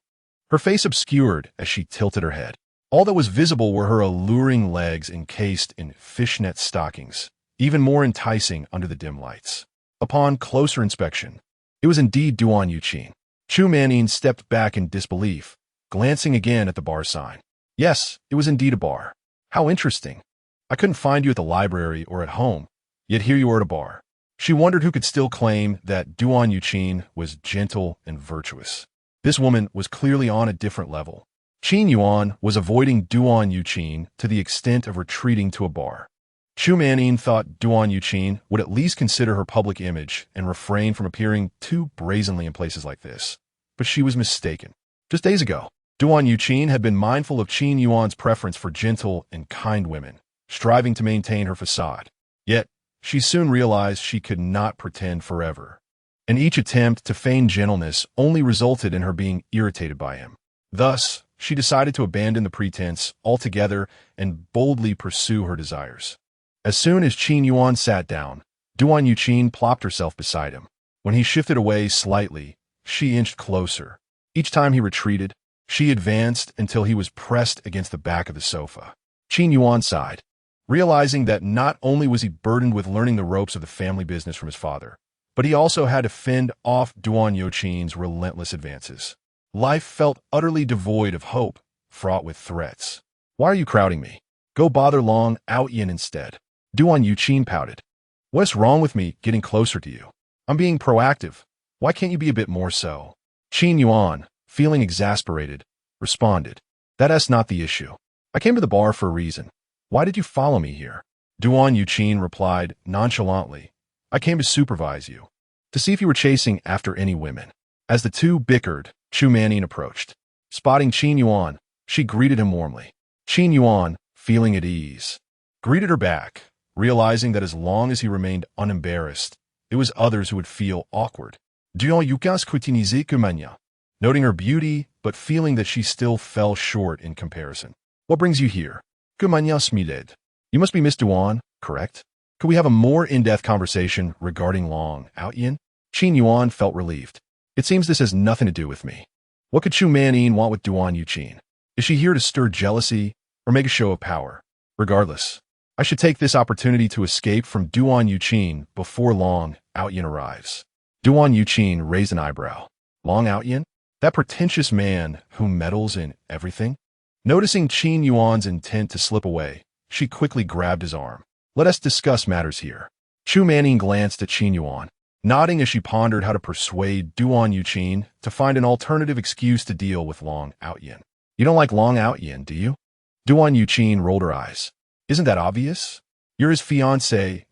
her face obscured as she tilted her head. All that was visible were her alluring legs encased in fishnet stockings, even more enticing under the dim lights. Upon closer inspection, it was indeed Duan Yuqing. Chu Manin stepped back in disbelief, glancing again at the bar sign. Yes, it was indeed a bar. How interesting. I couldn't find you at the library or at home, yet here you are at a bar. She wondered who could still claim that Duan Yuqing was gentle and virtuous. This woman was clearly on a different level. Qin Yuan was avoiding Duan Yuqing to the extent of retreating to a bar. Chu Manin thought Duan Yuqing would at least consider her public image and refrain from appearing too brazenly in places like this. But she was mistaken. Just days ago, Duan Yuqing had been mindful of Qin Yuan's preference for gentle and kind women, striving to maintain her facade. Yet, she soon realized she could not pretend forever, and each attempt to feign gentleness only resulted in her being irritated by him. Thus, she decided to abandon the pretense altogether and boldly pursue her desires. As soon as Qin Yuan sat down, Duan Yuqing plopped herself beside him. When he shifted away slightly, she inched closer. Each time he retreated, she advanced until he was pressed against the back of the sofa. Qin Yuan sighed, realizing that not only was he burdened with learning the ropes of the family business from his father, but he also had to fend off Duan Yuqing's relentless advances. Life felt utterly devoid of hope, fraught with threats. Why are you crowding me? Go bother Long Aotian instead. Duan Yuqing pouted. What's wrong with me getting closer to you? I'm being proactive. Why can't you be a bit more so? Qin Yuan, feeling exasperated, responded. That's not the issue. I came to the bar for a reason. Why did you follow me here? Duan Yuqing replied nonchalantly, I came to supervise you, to see if you were chasing after any women. As the two bickered, Chu Manning approached. Spotting Qin Yuan, she greeted him warmly. Qin Yuan, feeling at ease, greeted her back, realizing that as long as he remained unembarrassed, it was others who would feel awkward. Duan Yukan scrutinisait que mania, noting her beauty, but feeling that she still fell short in comparison. What brings you here? Que mania smiled. You must be Miss Duan, correct? Could we have a more in-depth conversation regarding Long Aotian? Qin Yuan felt relieved. It seems this has nothing to do with me. What could Chu Manning want with Duan Yuqin? Is she here to stir jealousy or make a show of power? Regardless, I should take this opportunity to escape from Duan Yuqin before Long Aotian arrives. Duan Yuqin raised an eyebrow. Long Aotian? That pretentious man who meddles in everything? Noticing Qin Yuan's intent to slip away, she quickly grabbed his arm. Let us discuss matters here. Chu Manning glanced at Qin Yuan, nodding as she pondered how to persuade Duan Yuqin to find an alternative excuse to deal with Long Aotian. You don't like Long Aotian, do you? Duan Yuqin rolled her eyes. Isn't that obvious? You're his fiancé.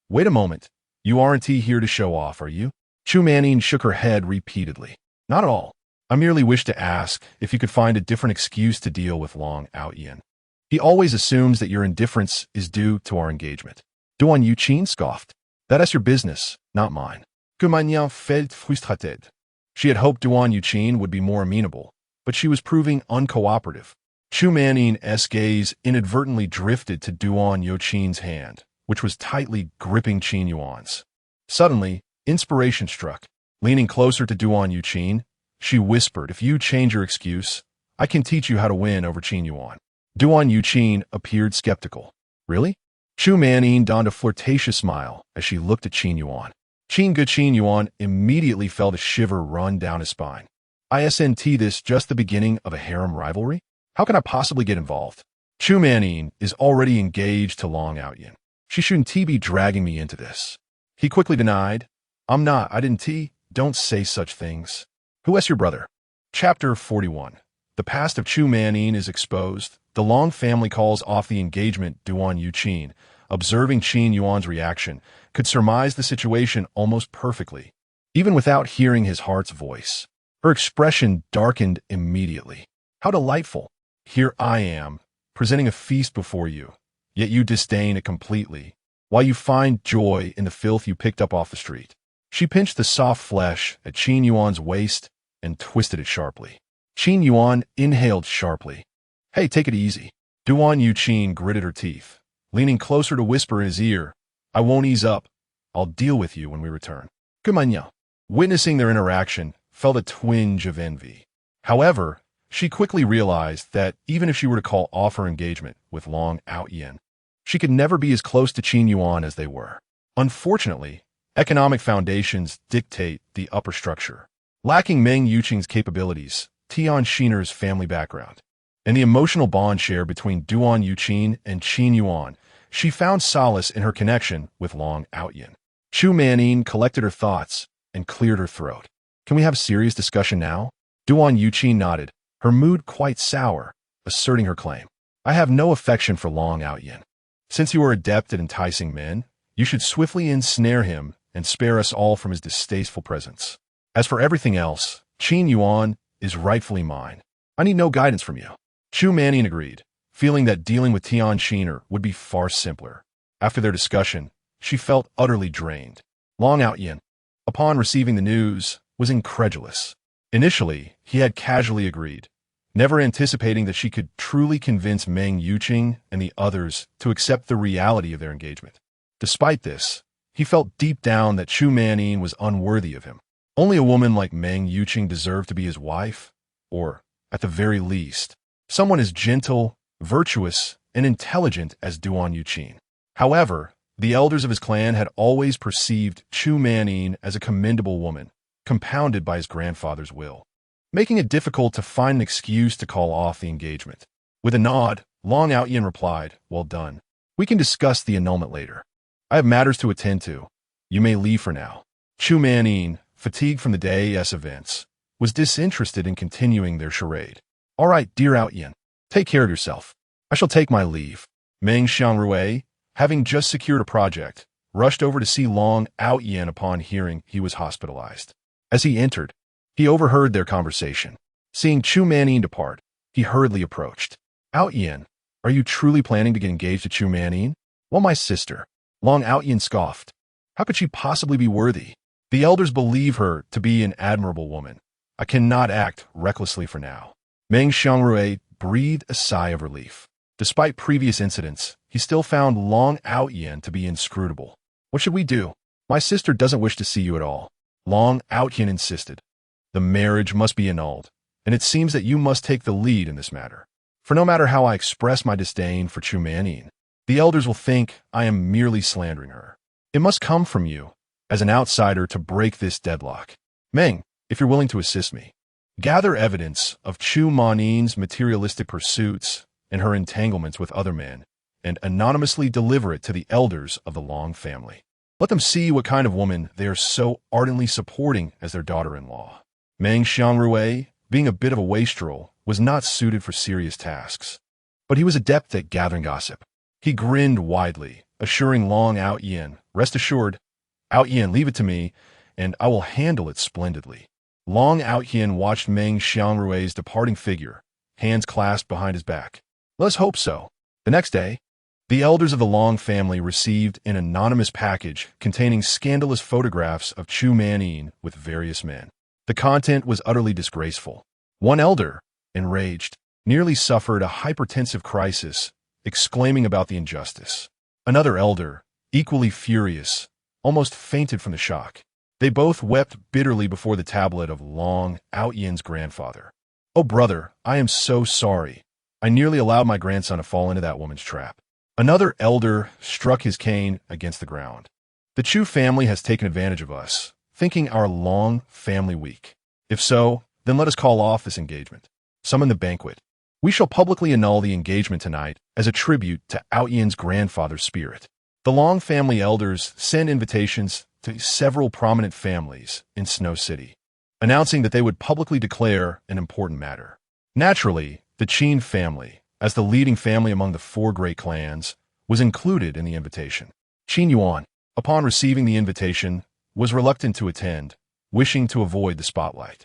Wait a moment. You aren't here to show off, are you? Chu Manning shook her head repeatedly. Not at all. I merely wish to ask if you could find a different excuse to deal with Long Aotian. He always assumes that your indifference is due to our engagement. Duan Yuqin scoffed. That is your business, not mine. Que Magnan felt frustrated. She had hoped Duan Yuqin would be more amenable, but she was proving uncooperative. Chu Manning's gaze inadvertently drifted to Duan Yuqin's hand, which was tightly gripping Qin Yuan's. Suddenly, inspiration struck. Leaning closer to Duan Yuqin, she whispered, if you change your excuse, I can teach you how to win over Qin Yuan. Duan Yuqin appeared skeptical. Really? Chu Manning donned a flirtatious smile as she looked at Qin Yuan. Qin Yuan immediately felt a shiver run down his spine. Isn't this just the beginning of a harem rivalry? How can I possibly get involved? Chu Manning is already engaged to Long Aotian. She shouldn't be dragging me into this. He quickly denied. I'm not, I didn't. Don't say such things. Who is your brother? Chapter 41. The past of Chu Manning is exposed. The Long family calls off the engagement. Duan Yuqin, observing Qin Yuan's reaction, could surmise the situation almost perfectly, even without hearing his heart's voice. Her expression darkened immediately. How delightful. Here I am, presenting a feast before you, yet you disdain it completely, while you find joy in the filth you picked up off the street. She pinched the soft flesh at Qin Yuan's waist and twisted it sharply. Qin Yuan inhaled sharply. Hey, take it easy. Duan Yuqin gritted her teeth, leaning closer to whisper in his ear, I won't ease up. I'll deal with you when we return. Kumanya. Witnessing their interaction, felt a twinge of envy. However, she quickly realized that even if she were to call off her engagement with Long Aotian, she could never be as close to Qin Yuan as they were. Unfortunately, economic foundations dictate the upper structure. Lacking Meng Yuqing's capabilities, Tian Xiner's family background, and the emotional bond share between Duan Yuqin and Qin Yuan, she found solace in her connection with Long Aotian. Chu Manning collected her thoughts and cleared her throat. Can we have a serious discussion now? Duan Yuqin nodded, her mood quite sour, asserting her claim. I have no affection for Long Aotian. Since you are adept at enticing men, you should swiftly ensnare him and spare us all from his distasteful presence. As for everything else, Qin Yuan is rightfully mine. I need no guidance from you. Chu Manning agreed, feeling that dealing with Tian Xiner would be far simpler. After their discussion, she felt utterly drained. Long Aotian, upon receiving the news, was incredulous. Initially, he had casually agreed, never anticipating that she could truly convince Meng Yuqing and the others to accept the reality of their engagement. Despite this, he felt deep down that Chu Manning was unworthy of him. Only a woman like Meng Yuqing deserved to be his wife, or, at the very least, someone as gentle, virtuous, and intelligent as Duan Yuqin. However, the elders of his clan had always perceived Chu Manning as a commendable woman, compounded by his grandfather's will, making it difficult to find an excuse to call off the engagement. With a nod, Long Aotian replied, well done. We can discuss the annulment later. I have matters to attend to. You may leave for now. Chu Manning, fatigued from the day's events, was disinterested in continuing their charade. All right, dear Aotian, take care of yourself. I shall take my leave. Meng Xiangrui, having just secured a project, rushed over to see Long Aotian upon hearing he was hospitalized. As he entered, he overheard their conversation. Seeing Chu Manin depart, he hurriedly approached. Aotian, are you truly planning to get engaged to Chu Manin? Well, my sister. Long Aotian scoffed. How could she possibly be worthy? The elders believe her to be an admirable woman. I cannot act recklessly for now. Meng Xiangrui breathed a sigh of relief. Despite previous incidents, he still found Long Aotian to be inscrutable. What should we do? My sister doesn't wish to see you at all. Long Aotian insisted. The marriage must be annulled, and it seems that you must take the lead in this matter. For no matter how I express my disdain for Chu Manin, the elders will think I am merely slandering her. It must come from you, as an outsider, to break this deadlock. Meng, if you're willing to assist me, gather evidence of Chu Manin's materialistic pursuits and her entanglements with other men, and anonymously deliver it to the elders of the Long family. Let them see what kind of woman they are so ardently supporting as their daughter-in-law. Meng Xiangrui, being a bit of a wastrel, was not suited for serious tasks, but he was adept at gathering gossip. He grinned widely, assuring Long Aotian, rest assured, Aotian, leave it to me, and I will handle it splendidly. Long Aotian watched Meng Xiangrui's departing figure, hands clasped behind his back. Let's hope so. The next day, the elders of the Long family received an anonymous package containing scandalous photographs of Chu Manin with various men. The content was utterly disgraceful. One elder, enraged, nearly suffered a hypertensive crisis, exclaiming about the injustice. Another elder, equally furious, almost fainted from the shock. They both wept bitterly before the tablet of Long Aotian's grandfather. Oh, brother, I am so sorry. I nearly allowed my grandson to fall into that woman's trap. Another elder struck his cane against the ground. The Chu family has taken advantage of us, thinking our Long family weak. If so, then let us call off this engagement. Summon the banquet. We shall publicly annul the engagement tonight as a tribute to Aotian's grandfather's spirit. The Long family elders send invitations to several prominent families in Snow City, announcing that they would publicly declare an important matter. Naturally, the Qin family, as the leading family among the four great clans, was included in the invitation. Qin Yuan, upon receiving the invitation, was reluctant to attend, wishing to avoid the spotlight.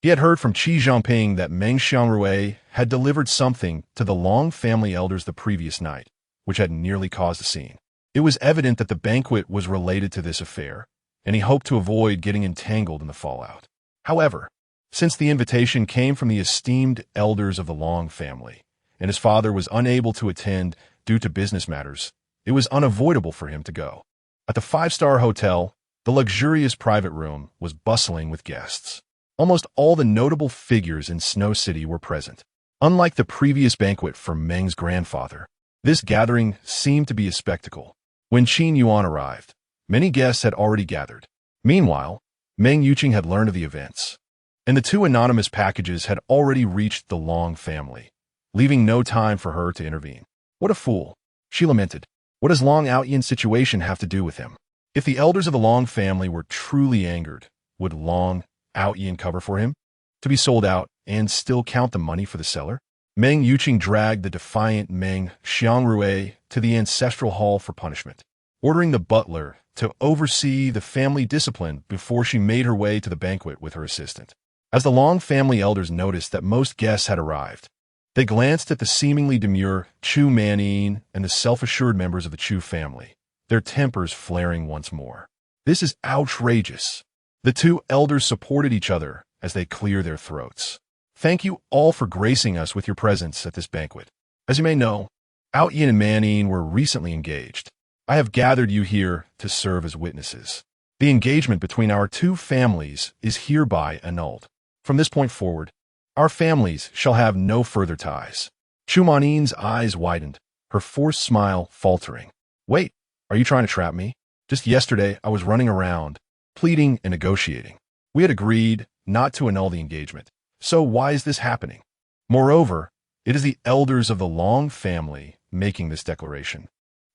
He had heard from Qi Zhongping that Meng Xiangrui had delivered something to the Long family elders the previous night, which had nearly caused a scene. It was evident that the banquet was related to this affair, and he hoped to avoid getting entangled in the fallout. However, since the invitation came from the esteemed elders of the Long family, and his father was unable to attend due to business matters, it was unavoidable for him to go. At the five-star hotel, the luxurious private room was bustling with guests. Almost all the notable figures in Snow City were present. Unlike the previous banquet for Meng's grandfather, this gathering seemed to be a spectacle. When Qin Yuan arrived, many guests had already gathered. Meanwhile, Meng Yuqing had learned of the events, and the two anonymous packages had already reached the Long family, leaving no time for her to intervene. What a fool, she lamented. What does Long Aotian's situation have to do with him? If the elders of the Long family were truly angered, would Long Aotian cover for him? To be sold out and still count the money for the seller? Meng Yuqing dragged the defiant Meng Xiangrui to the ancestral hall for punishment, ordering the butler to oversee the family discipline before she made her way to the banquet with her assistant. As the Long family elders noticed that most guests had arrived, they glanced at the seemingly demure Chu Manin and the self-assured members of the Chu family, their tempers flaring once more. This is outrageous. The two elders supported each other as they cleared their throats. Thank you all for gracing us with your presence at this banquet. As you may know, Aotian and Manin were recently engaged. I have gathered you here to serve as witnesses. The engagement between our two families is hereby annulled. From this point forward, our families shall have no further ties. Chu Manin's eyes widened, her forced smile faltering. Wait, are you trying to trap me? Just yesterday, I was running around, pleading and negotiating. We had agreed not to annul the engagement. So why is this happening? Moreover, it is the elders of the Long family making this declaration,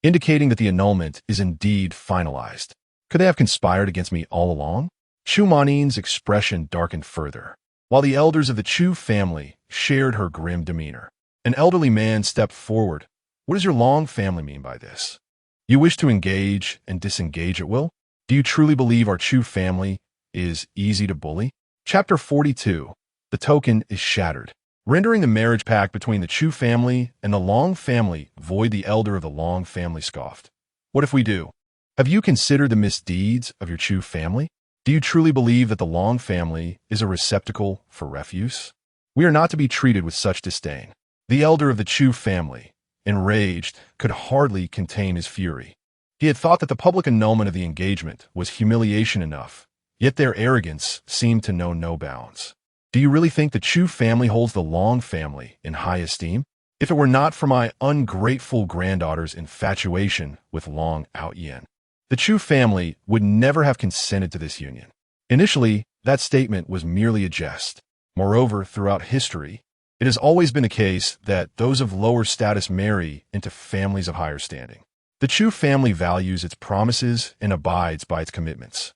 indicating that the annulment is indeed finalized. Could they have conspired against me all along? Chu Manin's expression darkened further, while the elders of the Chu family shared her grim demeanor. An elderly man stepped forward. What does your Long family mean by this? You wish to engage and disengage at will? Do you truly believe our Chu family is easy to bully? Chapter 42. The token is shattered. Rendering the marriage pact between the Chu family and the Long family void, the elder of the Long family scoffed. What if we do? Have you considered the misdeeds of your Chu family? Do you truly believe that the Long family is a receptacle for refuse? We are not to be treated with such disdain. The elder of the Chu family, enraged, could hardly contain his fury. He had thought that the public annulment of the engagement was humiliation enough, yet their arrogance seemed to know no bounds. Do you really think the Chu family holds the Long family in high esteem? If it were not for my ungrateful granddaughter's infatuation with Long Aotian, the Chu family would never have consented to this union. Initially, that statement was merely a jest. Moreover, throughout history, it has always been the case that those of lower status marry into families of higher standing. The Chu family values its promises and abides by its commitments.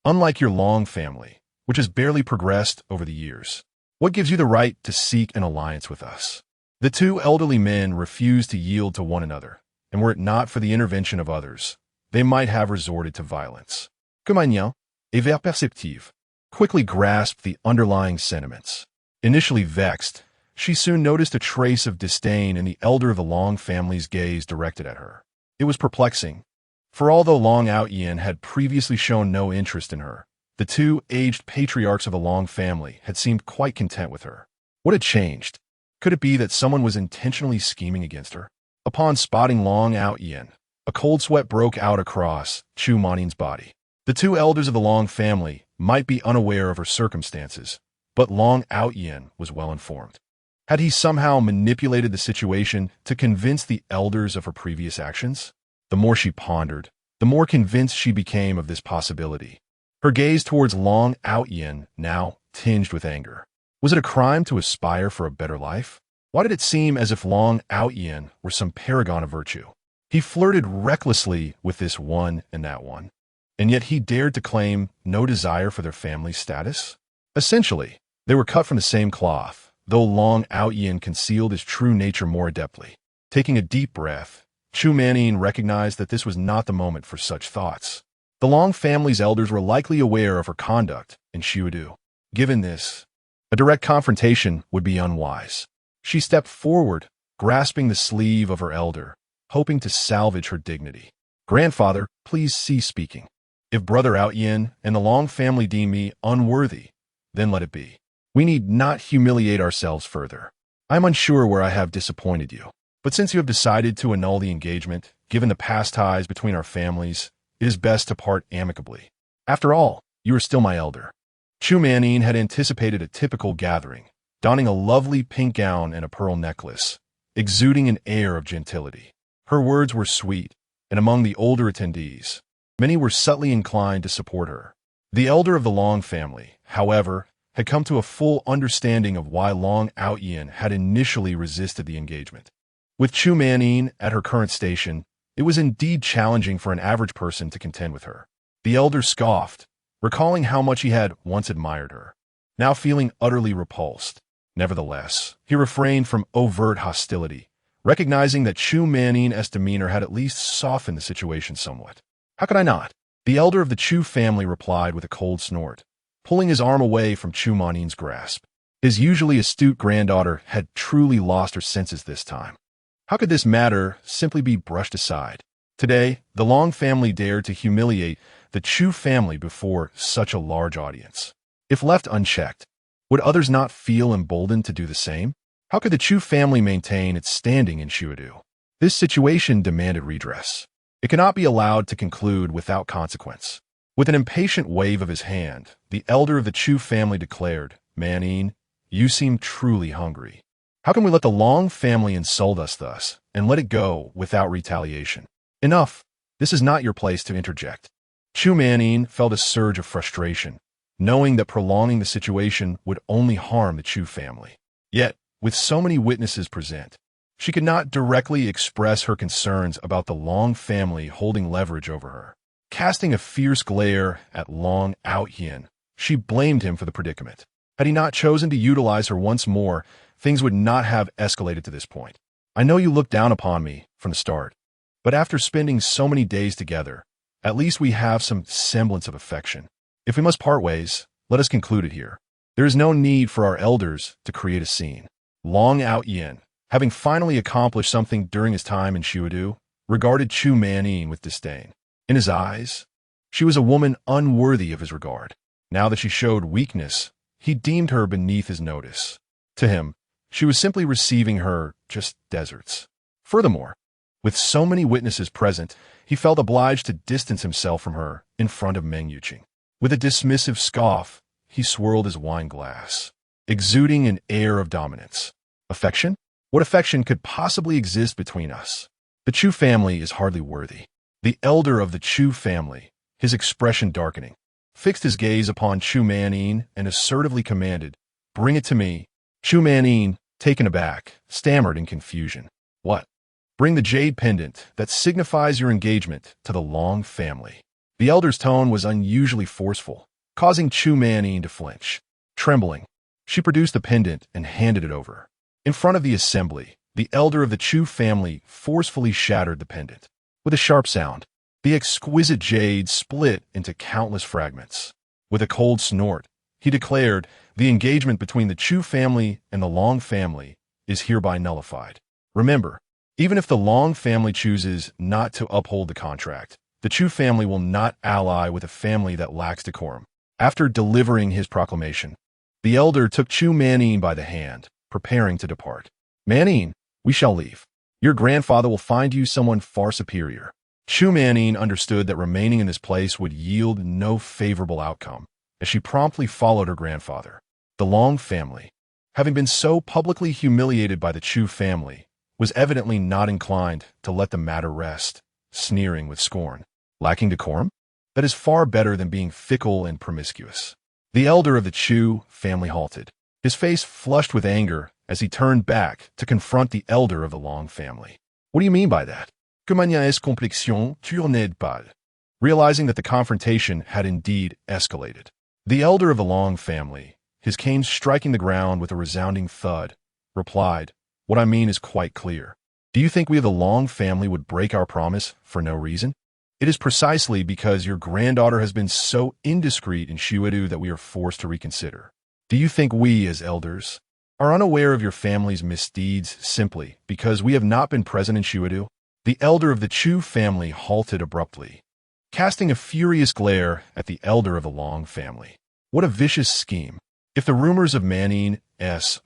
Unlike your Long family, which has barely progressed over the years. What gives you the right to seek an alliance with us? The two elderly men refused to yield to one another, and were it not for the intervention of others, they might have resorted to violence. Compagnon, et vers perceptive, quickly grasped the underlying sentiments. Initially vexed, she soon noticed a trace of disdain in the elder of the Long family's gaze directed at her. It was perplexing, for although Long Aotian had previously shown no interest in her, the two aged patriarchs of the Long family had seemed quite content with her. What had changed? Could it be that someone was intentionally scheming against her? Upon spotting Long Aotian, a cold sweat broke out across Chu Manin's body. The two elders of the Long family might be unaware of her circumstances, but Long Aotian was well informed. Had he somehow manipulated the situation to convince the elders of her previous actions? The more she pondered, the more convinced she became of this possibility. Her gaze towards Long Aotian now tinged with anger. Was it a crime to aspire for a better life? Why did it seem as if Long Aotian were some paragon of virtue? He flirted recklessly with this one and that one, and yet he dared to claim no desire for their family status? Essentially, they were cut from the same cloth, though Long Aotian concealed his true nature more adeptly. Taking a deep breath, Chu Manin recognized that this was not the moment for such thoughts. The Long family's elders were likely aware of her conduct in Xiudu. Given this, a direct confrontation would be unwise. She stepped forward, grasping the sleeve of her elder, hoping to salvage her dignity. Grandfather, please cease speaking. If Brother Aotian and the Long family deem me unworthy, then let it be. We need not humiliate ourselves further. I am unsure where I have disappointed you, but since you have decided to annul the engagement, given the past ties between our families, it is best to part amicably. After all, you are still my elder. Chu Manin had anticipated a typical gathering, donning a lovely pink gown and a pearl necklace, exuding an air of gentility. Her words were sweet, and among the older attendees, many were subtly inclined to support her. The elder of the Long family, however, had come to a full understanding of why Long Aotian had initially resisted the engagement. With Chu Manin at her current station, it was indeed challenging for an average person to contend with her. The elder scoffed, recalling how much he had once admired her, now feeling utterly repulsed. Nevertheless, he refrained from overt hostility, recognizing that Chu Manin's demeanor had at least softened the situation somewhat. How could I not? The elder of the Chu family replied with a cold snort, pulling his arm away from Chu Manin's grasp. His usually astute granddaughter had truly lost her senses this time. How could this matter simply be brushed aside? Today, the Long family dared to humiliate the Chu family before such a large audience. If left unchecked, would others not feel emboldened to do the same? How could the Chu family maintain its standing in Xiudu? This situation demanded redress. It cannot be allowed to conclude without consequence. With an impatient wave of his hand, the elder of the Chu family declared, "Manin, you seem truly hungry. How can we let the Long family insult us thus, and let it go without retaliation? Enough. This is not your place to interject." Chu Manin felt a surge of frustration, knowing that prolonging the situation would only harm the Chu family. Yet, with so many witnesses present, she could not directly express her concerns about the Long family holding leverage over her. Casting a fierce glare at Long Aotian, she blamed him for the predicament. Had he not chosen to utilize her once more, things would not have escalated to this point. "I know you looked down upon me from the start. But after spending so many days together, at least we have some semblance of affection. If we must part ways, let us conclude it here. There is no need for our elders to create a scene. Long Aotian, having finally accomplished something during his time in Shuadu, regarded Chu Manin with disdain. In his eyes, she was a woman unworthy of his regard. Now that she showed weakness, he deemed her beneath his notice. To him, she was simply receiving her just deserts. Furthermore, with so many witnesses present, he felt obliged to distance himself from her in front of Meng Yuqing. With a dismissive scoff, he swirled his wine glass, exuding an air of dominance. Affection? What affection could possibly exist between us? The Chu family is hardly worthy. The elder of the Chu family, his expression darkening, fixed his gaze upon Chu Manin and assertively commanded, "Bring it to me." Chu Manin, taken aback, stammered in confusion. "What?" "Bring the jade pendant that signifies your engagement to the Long family." The elder's tone was unusually forceful, causing Chu Manin to flinch. Trembling, she produced the pendant and handed it over. In front of the assembly, the elder of the Chu family forcefully shattered the pendant. With a sharp sound, the exquisite jade split into countless fragments. With a cold snort, he declared, "The engagement between the Chu family and the Long family is hereby nullified." Remember, even if the Long family chooses not to uphold the contract, the Chu family will not ally with a family that lacks decorum. After delivering his proclamation, the elder took Chu Manin by the hand, preparing to depart. "Manin, we shall leave. Your grandfather will find you someone far superior." Chu Manin understood that remaining in this place would yield no favorable outcome, as she promptly followed her grandfather. The Long family, having been so publicly humiliated by the Chu family, was evidently not inclined to let the matter rest, sneering with scorn. Lacking decorum? That is far better than being fickle and promiscuous. The elder of the Chu family halted, his face flushed with anger as he turned back to confront the elder of the Long family. "What do you mean by that? Que manière complexion tournée pas?" Realizing that the confrontation had indeed escalated, the elder of the Long family, his cane striking the ground with a resounding thud, replied, "What I mean is quite clear. Do you think we of the Long family would break our promise for no reason? It is precisely because your granddaughter has been so indiscreet in Shuadu that we are forced to reconsider. Do you think we, as elders, are unaware of your family's misdeeds simply because we have not been present in Shuadu?" The elder of the Chu family halted abruptly, casting a furious glare at the elder of the Long family. What a vicious scheme! If the rumors of Manin's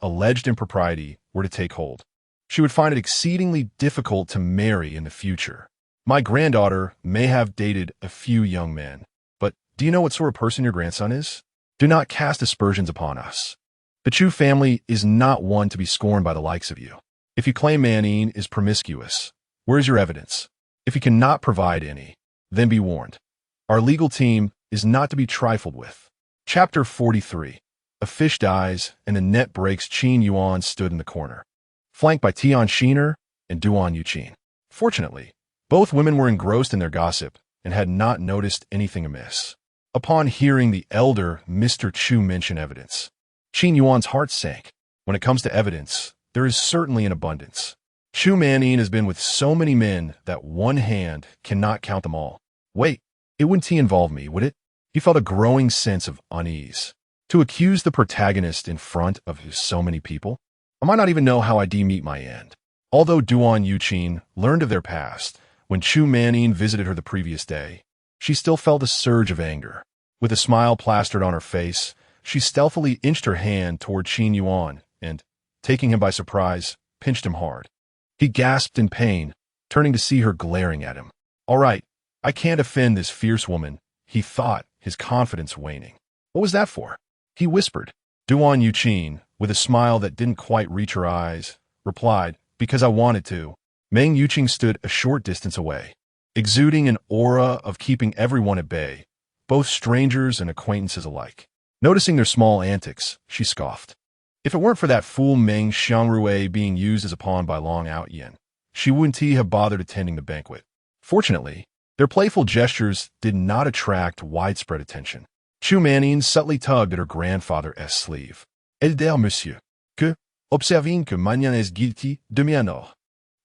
alleged impropriety were to take hold, she would find it exceedingly difficult to marry in the future. My granddaughter may have dated a few young men, but do you know what sort of person your grandson is? Do not cast aspersions upon us. The Chu family is not one to be scorned by the likes of you. If you claim Manin is promiscuous, where is your evidence? If you cannot provide any, then be warned. Our legal team is not to be trifled with. Chapter 43. A fish dies and the net breaks. Qin Yuan stood in the corner, flanked by Tian Shiner and Duan Yuqing. Fortunately, both women were engrossed in their gossip and had not noticed anything amiss. Upon hearing the elder Mr. Chu mention evidence, Qin Yuan's heart sank. When it comes to evidence, there is certainly an abundance. Chu Manin has been with so many men that one hand cannot count them all. Wait, it wouldn't involve me, would it? He felt a growing sense of unease. To accuse the protagonist in front of so many people? I might not even know how I meet my end. Although Duan Yuqing learned of their past when Chu Manin visited her the previous day, she still felt a surge of anger. With a smile plastered on her face, she stealthily inched her hand toward Qin Yuan and, taking him by surprise, pinched him hard. He gasped in pain, turning to see her glaring at him. "All right, I can't offend this fierce woman," he thought, his confidence waning. "What was that for?" he whispered. Duan Yuqing, with a smile that didn't quite reach her eyes, replied, "Because I wanted to." Meng Yuqing stood a short distance away, exuding an aura of keeping everyone at bay, both strangers and acquaintances alike. Noticing their small antics, she scoffed. If it weren't for that fool Meng Xiangrui being used as a pawn by Long Aotian, she wouldn't have bothered attending the banquet. Fortunately, their playful gestures did not attract widespread attention. Chu Manin subtly tugged at her grandfather's sleeve. "Elder monsieur, que, observing que Magnan est guilty de mianor."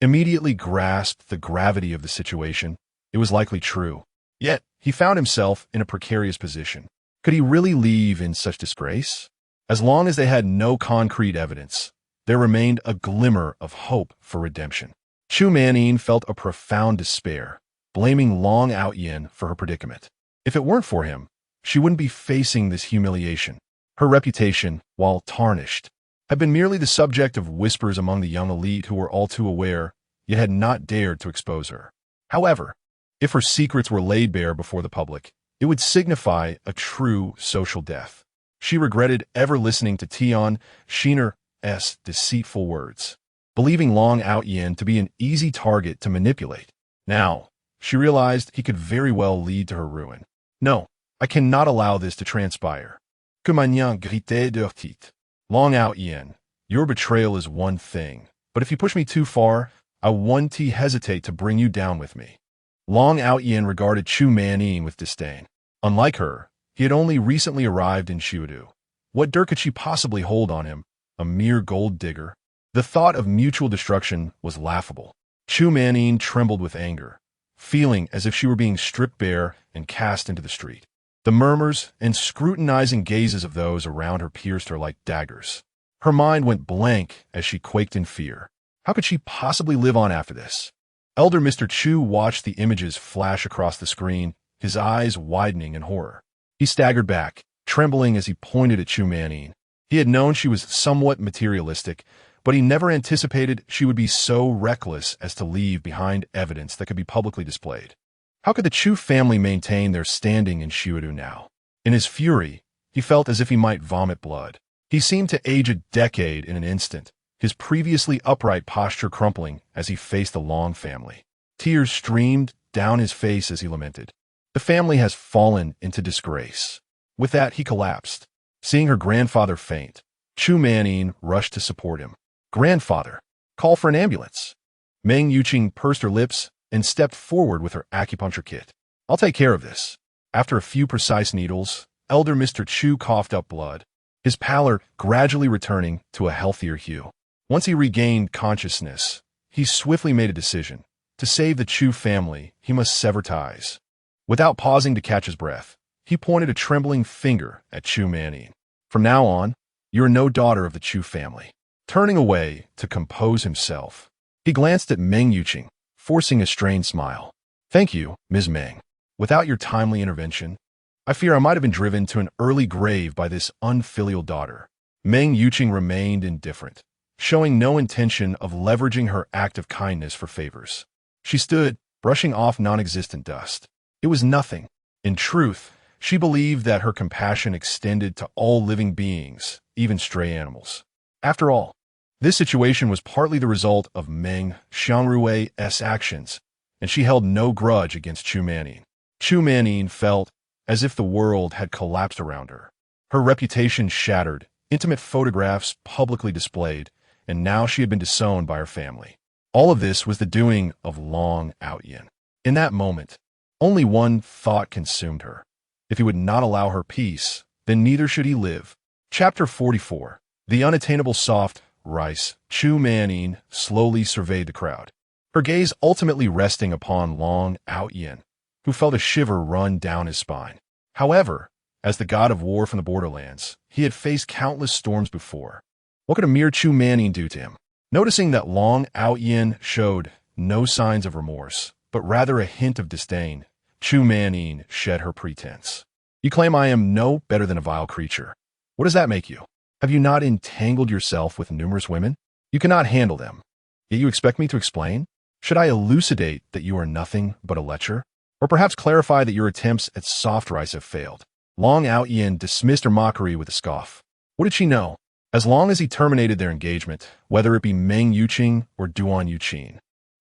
immediately grasped the gravity of the situation. It was likely true. Yet, he found himself in a precarious position. Could he really leave in such disgrace? As long as they had no concrete evidence, there remained a glimmer of hope for redemption. Chu Manin felt a profound despair, blaming Long Aotian for her predicament. If it weren't for him, she wouldn't be facing this humiliation. Her reputation, while tarnished, had been merely the subject of whispers among the young elite who were all too aware, yet had not dared to expose her. However, if her secrets were laid bare before the public, it would signify a true social death. She regretted ever listening to Tian Xiner's deceitful words, believing Long Aotian to be an easy target to manipulate. Now, she realized he could very well lead to her ruin. No, I cannot allow this to transpire. Que magnan grité d'ortit. Long Aotian, your betrayal is one thing, but if you push me too far, I won't hesitate to bring you down with me. Long Aotian regarded Chu Manin with disdain. Unlike her, he had only recently arrived in Xiudu. What dirt could she possibly hold on him? A mere gold digger? The thought of mutual destruction was laughable. Chu Manin trembled with anger, feeling as if she were being stripped bare and cast into the street. The murmurs and scrutinizing gazes of those around her pierced her like daggers. Her mind went blank as she quaked in fear. How could she possibly live on after this? Elder Mr. Chu watched the images flash across the screen, his eyes widening in horror. He staggered back, trembling as he pointed at Chu Manin. He had known she was somewhat materialistic, but he never anticipated she would be so reckless as to leave behind evidence that could be publicly displayed. How could the Chu family maintain their standing in Xiudu now? In his fury, he felt as if he might vomit blood. He seemed to age a decade in an instant, his previously upright posture crumpling as he faced the Long family. Tears streamed down his face as he lamented. The family has fallen into disgrace. With that, he collapsed. Seeing her grandfather faint, Chu Manin rushed to support him. Grandfather, call for an ambulance. Meng Yuqing pursed her lips and stepped forward with her acupuncture kit. I'll take care of this. After a few precise needles, Elder Mr. Chu coughed up blood, his pallor gradually returning to a healthier hue. Once he regained consciousness, he swiftly made a decision. To save the Chu family, he must sever ties. Without pausing to catch his breath, he pointed a trembling finger at Chu Manin. From now on, you are no daughter of the Chu family. Turning away to compose himself, he glanced at Meng Yuqing, forcing a strained smile. Thank you, Ms. Meng. Without your timely intervention, I fear I might have been driven to an early grave by this unfilial daughter. Meng Yuqing remained indifferent, showing no intention of leveraging her act of kindness for favors. She stood, brushing off non-existent dust. It was nothing. In truth, she believed that her compassion extended to all living beings, even stray animals. After all, this situation was partly the result of Meng Xiangrui's actions, and she held no grudge against Chu Manin. Chu Manin felt as if the world had collapsed around her. Her reputation shattered, intimate photographs publicly displayed, and now she had been disowned by her family. All of this was the doing of Long Aotian. In that moment, only one thought consumed her. If he would not allow her peace, then neither should he live. Chapter 44. The unattainable soft rice. Chu Manin slowly surveyed the crowd, her gaze ultimately resting upon Long Aotian, who felt a shiver run down his spine. However, as the god of war from the borderlands, he had faced countless storms before. What could a mere Chu Manin do to him? Noticing that Long Aotian showed no signs of remorse, but rather a hint of disdain, Chu Manin shed her pretense. You claim I am no better than a vile creature. What does that make you? Have you not entangled yourself with numerous women? You cannot handle them. Yet you expect me to explain? Should I elucidate that you are nothing but a lecher? Or perhaps clarify that your attempts at soft rice have failed? Long Aotian dismissed her mockery with a scoff. What did she know? As long as he terminated their engagement, whether it be Meng Yuqing or Duan Yuqin,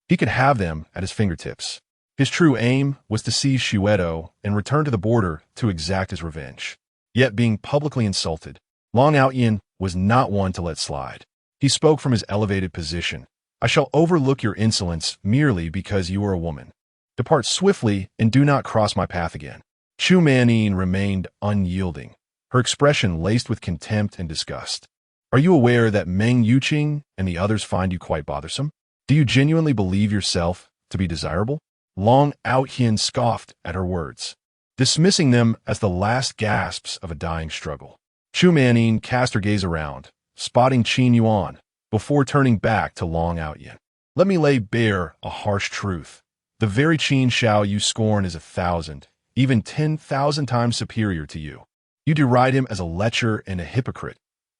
he could have them at his fingertips. His true aim was to seize Xiudu and return to the border to exact his revenge. Yet being publicly insulted, Long Aotian was not one to let slide. He spoke from his elevated position. I shall overlook your insolence merely because you are a woman. Depart swiftly and do not cross my path again. Chu Manin remained unyielding, her expression laced with contempt and disgust. Are you aware that Meng Yuqing and the others find you quite bothersome? Do you genuinely believe yourself to be desirable? Long Aotian scoffed at her words, dismissing them as the last gasps of a dying struggle. Chu Manin cast her gaze around, spotting Qin Yuan, before turning back to Long Aotian. Let me lay bare a harsh truth. The very Qin Xiao you scorn is 1,000, even 10,000 times superior to you. You deride him as a lecher and a hypocrite.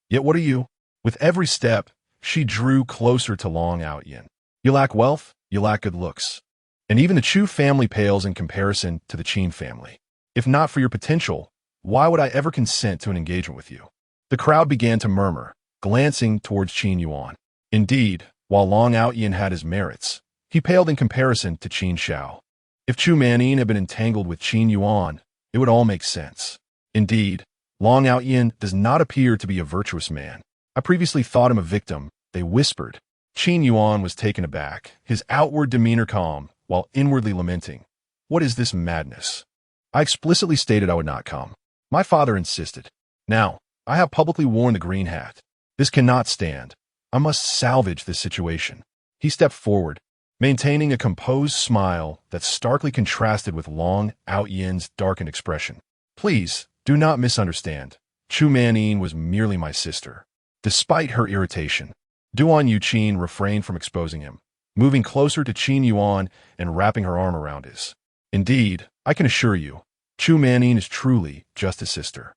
Yet what are you? With every step, she drew closer to Long Aotian. You lack wealth, you lack good looks. And even the Chu family pales in comparison to the Qin family. If not for your potential, why would I ever consent to an engagement with you? The crowd began to murmur, glancing towards Qin Yuan. Indeed, while Long Aotian had his merits, he paled in comparison to Qin Xiao. If Chu Manin had been entangled with Qin Yuan, it would all make sense. Indeed, Long Aotian does not appear to be a virtuous man. I previously thought him a victim, they whispered. Qin Yuan was taken aback, his outward demeanor calm, while inwardly lamenting. What is this madness? I explicitly stated I would not come. My father insisted. Now, I have publicly worn the green hat. This cannot stand. I must salvage this situation. He stepped forward, maintaining a composed smile that starkly contrasted with Long Aotian's darkened expression. Please, do not misunderstand. Chu Manin was merely my sister. Despite her irritation, Duan Yuqin refrained from exposing him, moving closer to Qin Yuan and wrapping her arm around his. Indeed, I can assure you, Chu Manin is truly just his sister.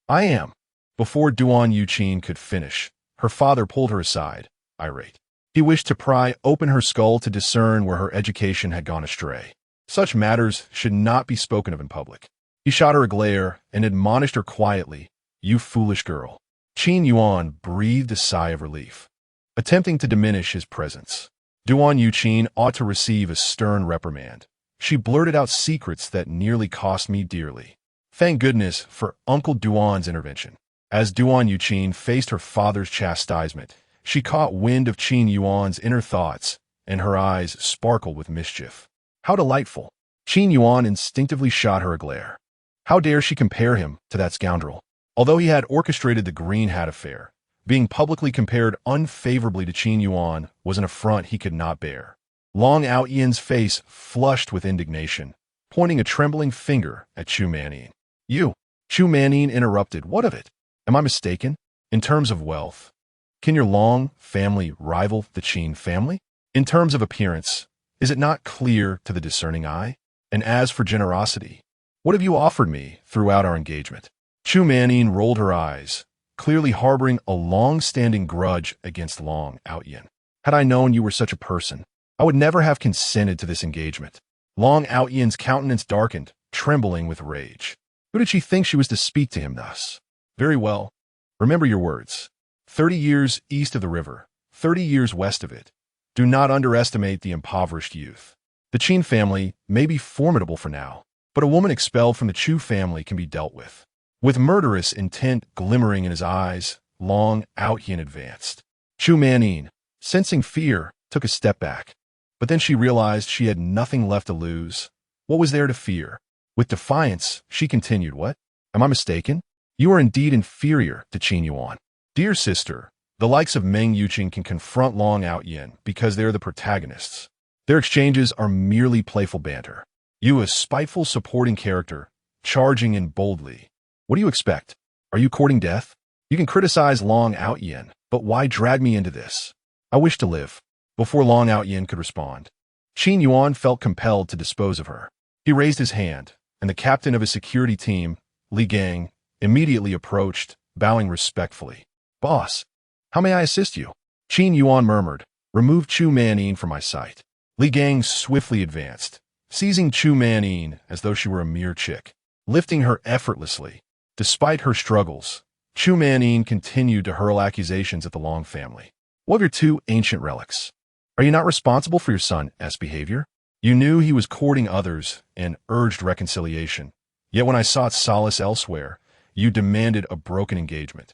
I am. Before Duan Yuqin could finish, her father pulled her aside, irate. He wished to pry open her skull to discern where her education had gone astray. Such matters should not be spoken of in public. He shot her a glare and admonished her quietly, "You foolish girl." Qin Yuan breathed a sigh of relief, attempting to diminish his presence. Duan Yuqin ought to receive a stern reprimand. She blurted out secrets that nearly cost me dearly. Thank goodness for Uncle Duan's intervention. As Duan Yuqin faced her father's chastisement, she caught wind of Qin Yuan's inner thoughts, and her eyes sparkled with mischief. How delightful! Qin Yuan instinctively shot her a glare. How dare she compare him to that scoundrel? Although he had orchestrated the green hat affair, being publicly compared unfavorably to Qin Yuan was an affront he could not bear. Long Aotian's face flushed with indignation, pointing a trembling finger at Chu Manin. You! Chu Manin interrupted. What of it? Am I mistaken? In terms of wealth, can your Long family rival the Qin family? In terms of appearance, is it not clear to the discerning eye? And as for generosity, what have you offered me throughout our engagement? Chu Manin rolled her eyes, clearly harboring a long-standing grudge against Long Aotian. Had I known you were such a person, I would never have consented to this engagement. Long Aotian's countenance darkened, trembling with rage. Who did she think she was to speak to him thus? Very well. Remember your words. 30 years east of the river, 30 years west of it. Do not underestimate the impoverished youth. The Qin family may be formidable for now, but a woman expelled from the Chu family can be dealt with. With murderous intent glimmering in his eyes, Long Aotian advanced. Chu Manin, sensing fear, took a step back. But then she realized she had nothing left to lose. What was there to fear? With defiance, she continued, What? Am I mistaken? You are indeed inferior to Qin Yuan. Dear sister, the likes of Meng Yuqing can confront Long Aotian because they're the protagonists. Their exchanges are merely playful banter. You, a spiteful supporting character, charging in boldly. What do you expect? Are you courting death? You can criticize Long Aotian, but why drag me into this? I wish to live. Before Long Aotian could respond, Qin Yuan felt compelled to dispose of her. He raised his hand, and the captain of his security team, Li Gang, immediately approached, bowing respectfully. Boss, how may I assist you? Qin Yuan murmured, Remove Chu Manin from my sight. Li Gang swiftly advanced, seizing Chu Manin as though she were a mere chick, lifting her effortlessly. Despite her struggles, Chu Manin continued to hurl accusations at the Long family. What of your two ancient relics? Are you not responsible for your son's behavior? You knew he was courting others and urged reconciliation. Yet when I sought solace elsewhere, you demanded a broken engagement.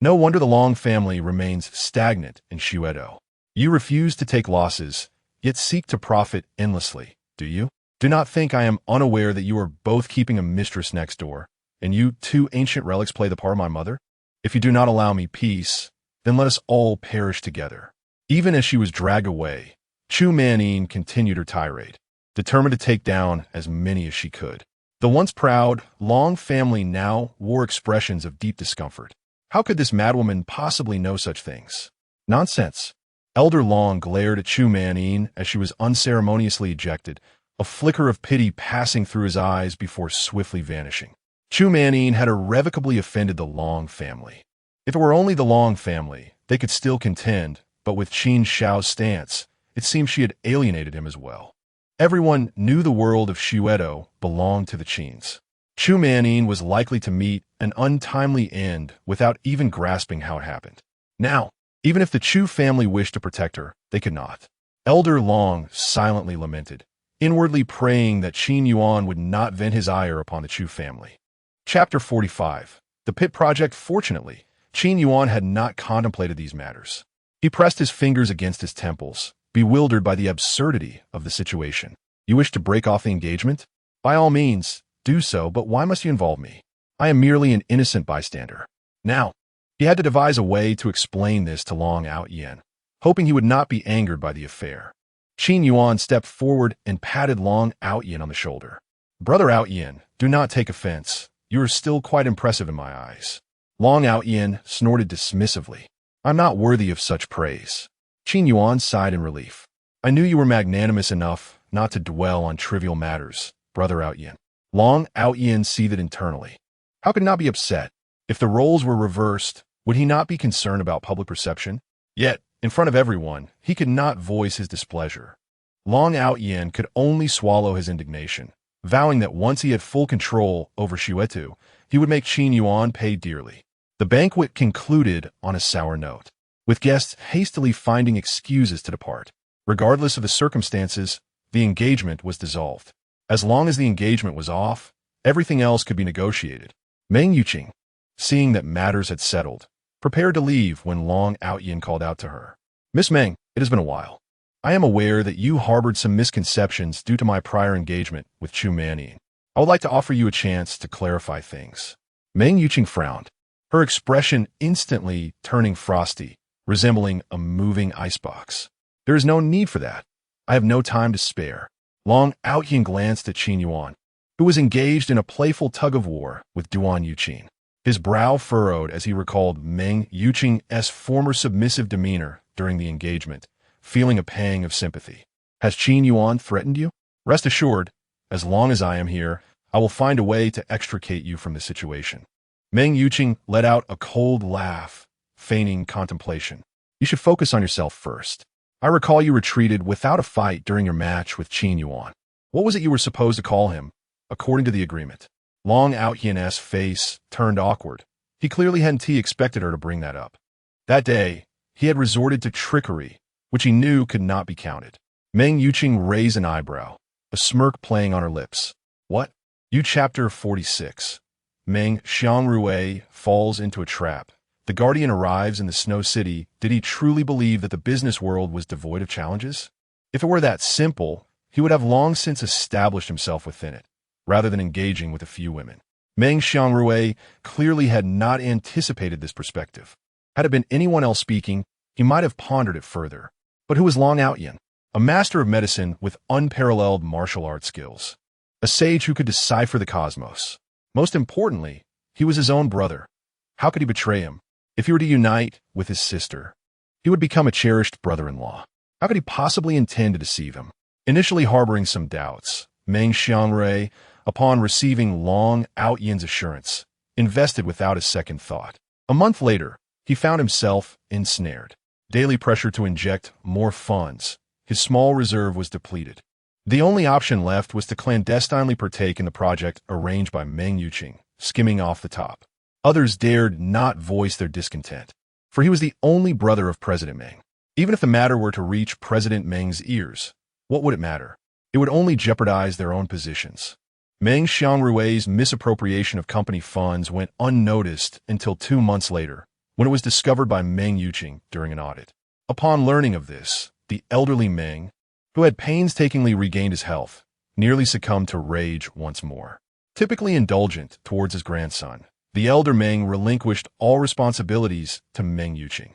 No wonder the Long family remains stagnant in Shuedo. You refuse to take losses, yet seek to profit endlessly, do you? Do not think I am unaware that you are both keeping a mistress next door, and you two ancient relics play the part of my mother? If you do not allow me peace, then let us all perish together. Even as she was dragged away, Chu Manin continued her tirade, determined to take down as many as she could. The once proud, Long family now wore expressions of deep discomfort. How could this madwoman possibly know such things? Nonsense. Elder Long glared at Chu Manin as she was unceremoniously ejected, a flicker of pity passing through his eyes before swiftly vanishing. Chu Manin had irrevocably offended the Long family. If it were only the Long family, they could still contend, but with Qin Xiao's stance, it seemed she had alienated him as well. Everyone knew the world of Shuedo belonged to the Qins. Chu Manin was likely to meet an untimely end without even grasping how it happened. Now, even if the Chu family wished to protect her, they could not. Elder Long silently lamented, inwardly praying that Qin Yuan would not vent his ire upon the Chu family. Chapter 45. The Pit Project. Fortunately, Qin Yuan had not contemplated these matters. He pressed his fingers against his temples, bewildered by the absurdity of the situation. You wish to break off the engagement? By all means, do so, but why must you involve me? I am merely an innocent bystander. Now, he had to devise a way to explain this to Long Aotian, hoping he would not be angered by the affair. Qin Yuan stepped forward and patted Long Aotian on the shoulder. Brother Aotian, do not take offense. You are still quite impressive in my eyes. Long Aotian snorted dismissively. I'm not worthy of such praise. Qin Yuan sighed in relief. I knew you were magnanimous enough not to dwell on trivial matters, Brother Aotian. Long Aotian seethed internally. How could he not be upset? If the roles were reversed, would he not be concerned about public perception? Yet, in front of everyone, he could not voice his displeasure. Long Aotian could only swallow his indignation, vowing that once he had full control over Shuetu, he would make Qin Yuan pay dearly. The banquet concluded on a sour note, with guests hastily finding excuses to depart. Regardless of the circumstances, the engagement was dissolved. As long as the engagement was off, everything else could be negotiated. Meng Yuqing, seeing that matters had settled, prepared to leave when Long Aotian called out to her. Miss Meng, it has been a while. I am aware that you harbored some misconceptions due to my prior engagement with Chu Manin. I would like to offer you a chance to clarify things. Meng Yuqing frowned, her expression instantly turning frosty, resembling a moving icebox. There is no need for that. I have no time to spare. Long Aotian glanced at Qin Yuan, who was engaged in a playful tug-of-war with Duan Yuqing. His brow furrowed as he recalled Meng Yuqing's former submissive demeanor during the engagement, feeling a pang of sympathy. Has Qin Yuan threatened you? Rest assured, as long as I am here, I will find a way to extricate you from the situation. Meng Yuqing let out a cold laugh, feigning contemplation. You should focus on yourself first. I recall you retreated without a fight during your match with Qin Yuan. What was it you were supposed to call him, according to the agreement? Long Aotian's face turned awkward. He clearly hadn't expected her to bring that up. That day, he had resorted to trickery, which he knew could not be counted. Meng Yuqing raised an eyebrow, a smirk playing on her lips. What? You Chapter 46. Meng Xiangrui falls into a trap. The Guardian arrives in the Snow City. Did he truly believe that the business world was devoid of challenges? If it were that simple, he would have long since established himself within it, rather than engaging with a few women. Meng Xiangrui clearly had not anticipated this perspective. Had it been anyone else speaking, he might have pondered it further. But who was Long Aotian? A master of medicine with unparalleled martial arts skills. A sage who could decipher the cosmos. Most importantly, he was his own brother. How could he betray him? If he were to unite with his sister, he would become a cherished brother-in-law. How could he possibly intend to deceive him? Initially harboring some doubts, Meng Xiangrui, upon receiving Long Aotian's assurance, invested without a second thought. A month later, he found himself ensnared. Daily pressure to inject more funds. His small reserve was depleted. The only option left was to clandestinely partake in the project arranged by Meng Yuqing, skimming off the top. Others dared not voice their discontent, for he was the only brother of President Meng. Even if the matter were to reach President Meng's ears, what would it matter? It would only jeopardize their own positions. Meng Xiangrui's misappropriation of company funds went unnoticed until 2 months later, when it was discovered by Meng Yuqing during an audit. Upon learning of this, the elderly Meng, who had painstakingly regained his health, nearly succumbed to rage once more. Typically indulgent towards his grandson, the elder Meng relinquished all responsibilities to Meng Yuqing.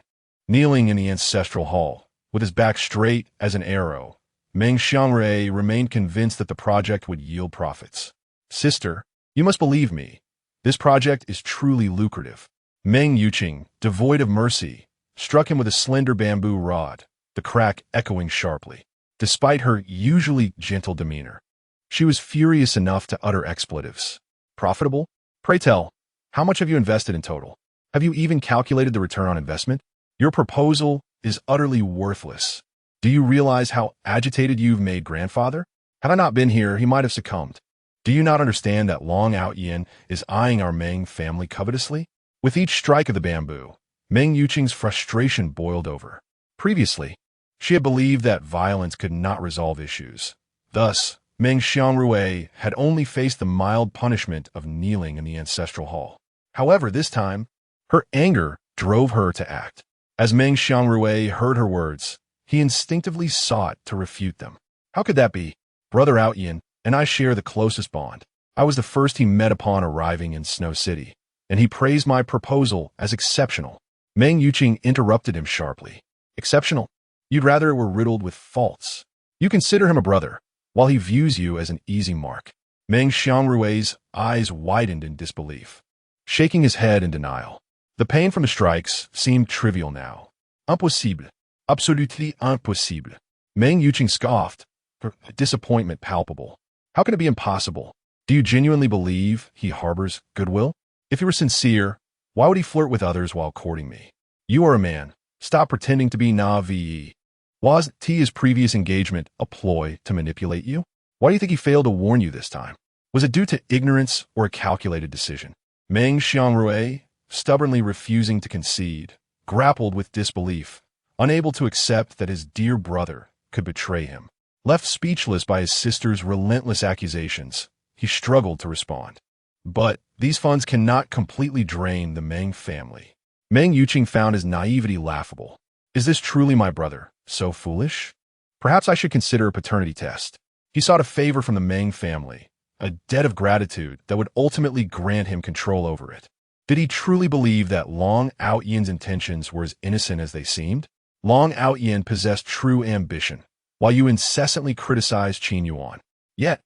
Kneeling in the ancestral hall, with his back straight as an arrow, Meng Xiangrui remained convinced that the project would yield profits. "Sister, you must believe me. This project is truly lucrative." Meng Yuqing, devoid of mercy, struck him with a slender bamboo rod, the crack echoing sharply. Despite her usually gentle demeanor, she was furious enough to utter expletives. "Profitable? Pray tell, how much have you invested in total? Have you even calculated the return on investment? Your proposal is utterly worthless. Do you realize how agitated you've made grandfather? Had I not been here, he might have succumbed. Do you not understand that Long Aotian is eyeing our Meng family covetously?" With each strike of the bamboo, Meng Yuqing's frustration boiled over. Previously, she had believed that violence could not resolve issues. Thus, Meng Xiangrui had only faced the mild punishment of kneeling in the ancestral hall. However, this time, her anger drove her to act. As Meng Xiangrui heard her words, he instinctively sought to refute them. "How could that be? Brother Aotian and I share the closest bond. I was the first he met upon arriving in Snow City, and he praised my proposal as exceptional." Meng Yuqing interrupted him sharply. "Exceptional? You'd rather it were riddled with faults. You consider him a brother, while he views you as an easy mark." Meng Xiangrui's eyes widened in disbelief, shaking his head in denial. The pain from the strikes seemed trivial now. "Impossible. Absolutely impossible." Meng Yuqing scoffed, her disappointment palpable. "How can it be impossible? Do you genuinely believe he harbors goodwill? If he were sincere, why would he flirt with others while courting me? You are a man. Stop pretending to be naive. Was his previous engagement a ploy to manipulate you? Why do you think he failed to warn you this time? Was it due to ignorance or a calculated decision?" Meng Xiangrui, stubbornly refusing to concede, grappled with disbelief, unable to accept that his dear brother could betray him. Left speechless by his sister's relentless accusations, he struggled to respond. "But these funds cannot completely drain the Meng family." Meng Yuqing found his naivety laughable. "Is this truly my brother? So foolish? Perhaps I should consider a paternity test." He sought a favor from the Meng family, a debt of gratitude that would ultimately grant him control over it. Did he truly believe that Long Aotian's intentions were as innocent as they seemed? Long Aotian possessed true ambition, while you incessantly criticized Qin Yuan. Yet,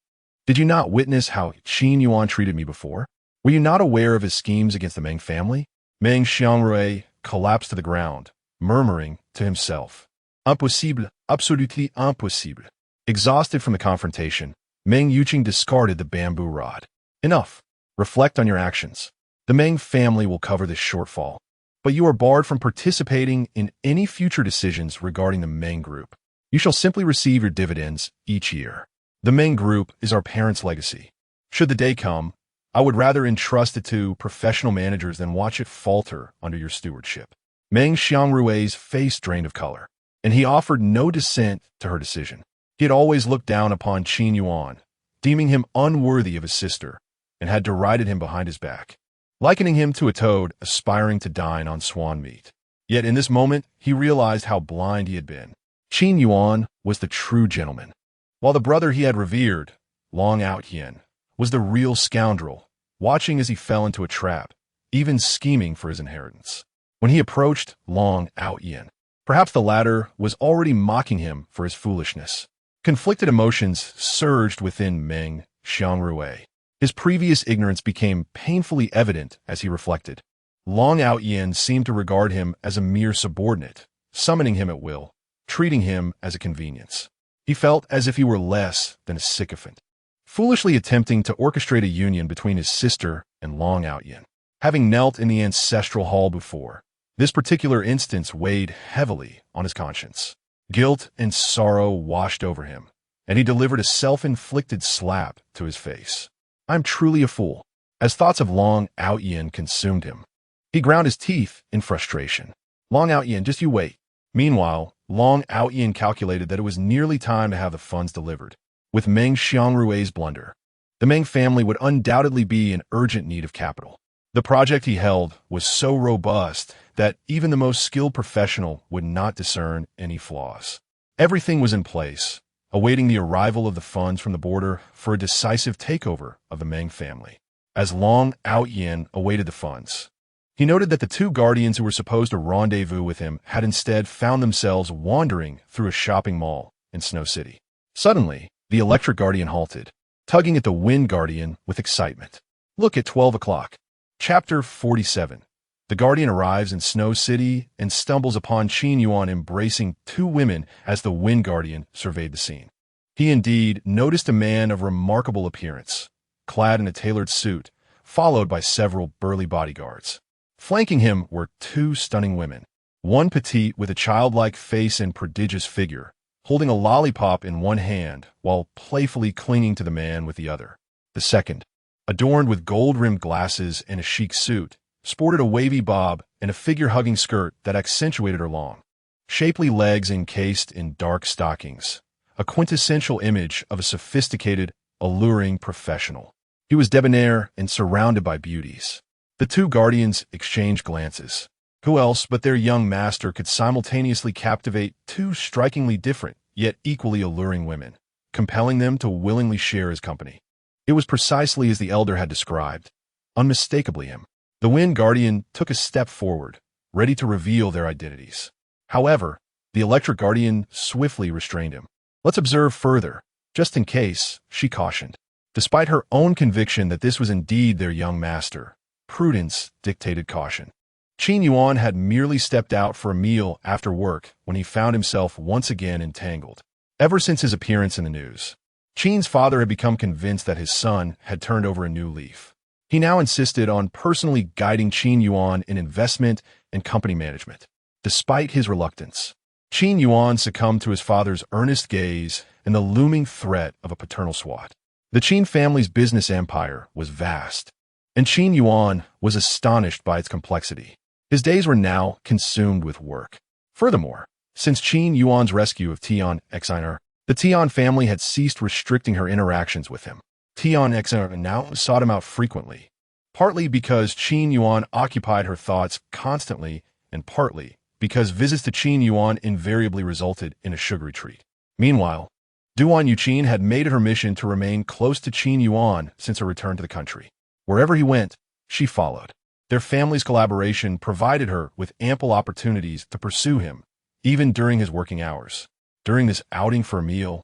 did you not witness how Qin Yuan treated me before? Were you not aware of his schemes against the Meng family? Meng Xiangrui collapsed to the ground, murmuring to himself, "Impossible, absolutely impossible." Exhausted from the confrontation, Meng Yuqing discarded the bamboo rod. "Enough. Reflect on your actions. The Meng family will cover this shortfall, but you are barred from participating in any future decisions regarding the Meng Group. You shall simply receive your dividends each year. The Meng Group is our parents' legacy. Should the day come, I would rather entrust it to professional managers than watch it falter under your stewardship." Meng Xiangrui's face drained of color, and he offered no dissent to her decision. He had always looked down upon Qin Yuan, deeming him unworthy of his sister, and had derided him behind his back, likening him to a toad aspiring to dine on swan meat. Yet in this moment, he realized how blind he had been. Qin Yuan was the true gentleman, while the brother he had revered, Long Aotian, was the real scoundrel, watching as he fell into a trap, even scheming for his inheritance. When he approached Long Aotian, perhaps the latter was already mocking him for his foolishness. Conflicted emotions surged within Meng Xiangrui. His previous ignorance became painfully evident as he reflected. Long Aotian seemed to regard him as a mere subordinate, summoning him at will, treating him as a convenience. He felt as if he were less than a sycophant, foolishly attempting to orchestrate a union between his sister and Long Aotian. Having knelt in the ancestral hall before, this particular instance weighed heavily on his conscience. Guilt and sorrow washed over him, and he delivered a self-inflicted slap to his face. "I'm truly a fool," as thoughts of Long Aotian consumed him. He ground his teeth in frustration. "Long Aotian, just you wait." Meanwhile, Long Aotian calculated that it was nearly time to have the funds delivered. With Meng Xiangrui's blunder, the Meng family would undoubtedly be in urgent need of capital. The project he held was so robust that even the most skilled professional would not discern any flaws. Everything was in place, awaiting the arrival of the funds from the border for a decisive takeover of the Meng family. As Long Aotian awaited the funds, He noted that the two guardians who were supposed to rendezvous with him had instead found themselves wandering through a shopping mall in Snow City. Suddenly, the electric guardian halted, tugging at the wind guardian with excitement. Look at 12 o'clock. Chapter 47. The guardian arrives in Snow City and stumbles upon Qin Yuan embracing two women as the wind guardian surveyed the scene. He indeed noticed a man of remarkable appearance, clad in a tailored suit, followed by several burly bodyguards. Flanking him were two stunning women, one petite with a childlike face and prodigious figure, holding a lollipop in one hand while playfully clinging to the man with the other. The second, adorned with gold-rimmed glasses and a chic suit, sported a wavy bob and a figure-hugging skirt that accentuated her long, shapely legs encased in dark stockings, a quintessential image of a sophisticated, alluring professional. He was debonair and surrounded by beauties. The two guardians exchanged glances. Who else but their young master could simultaneously captivate two strikingly different, yet equally alluring women, compelling them to willingly share his company? It was precisely as the elder had described, unmistakably him. The wind guardian took a step forward, ready to reveal their identities. However, the electric guardian swiftly restrained him. Let's observe further, just in case, she cautioned. Despite her own conviction that this was indeed their young master, prudence dictated caution. Qin Yuan had merely stepped out for a meal after work when he found himself once again entangled. Ever since his appearance in the news, Qin's father had become convinced that his son had turned over a new leaf. He now insisted on personally guiding Qin Yuan in investment and company management. Despite his reluctance, Qin Yuan succumbed to his father's earnest gaze and the looming threat of a paternal swat. The Qin family's business empire was vast, and Qin Yuan was astonished by its complexity. His days were now consumed with work. Furthermore, since Qin Yuan's rescue of Tian Exiner, the Tian family had ceased restricting her interactions with him. Tian Exiner now sought him out frequently, partly because Qin Yuan occupied her thoughts constantly, and partly because visits to Qin Yuan invariably resulted in a sugary treat. Meanwhile, Duan Yuqin had made it her mission to remain close to Qin Yuan since her return to the country. Wherever he went, she followed. Their family's collaboration provided her with ample opportunities to pursue him, even during his working hours. During this outing for a meal,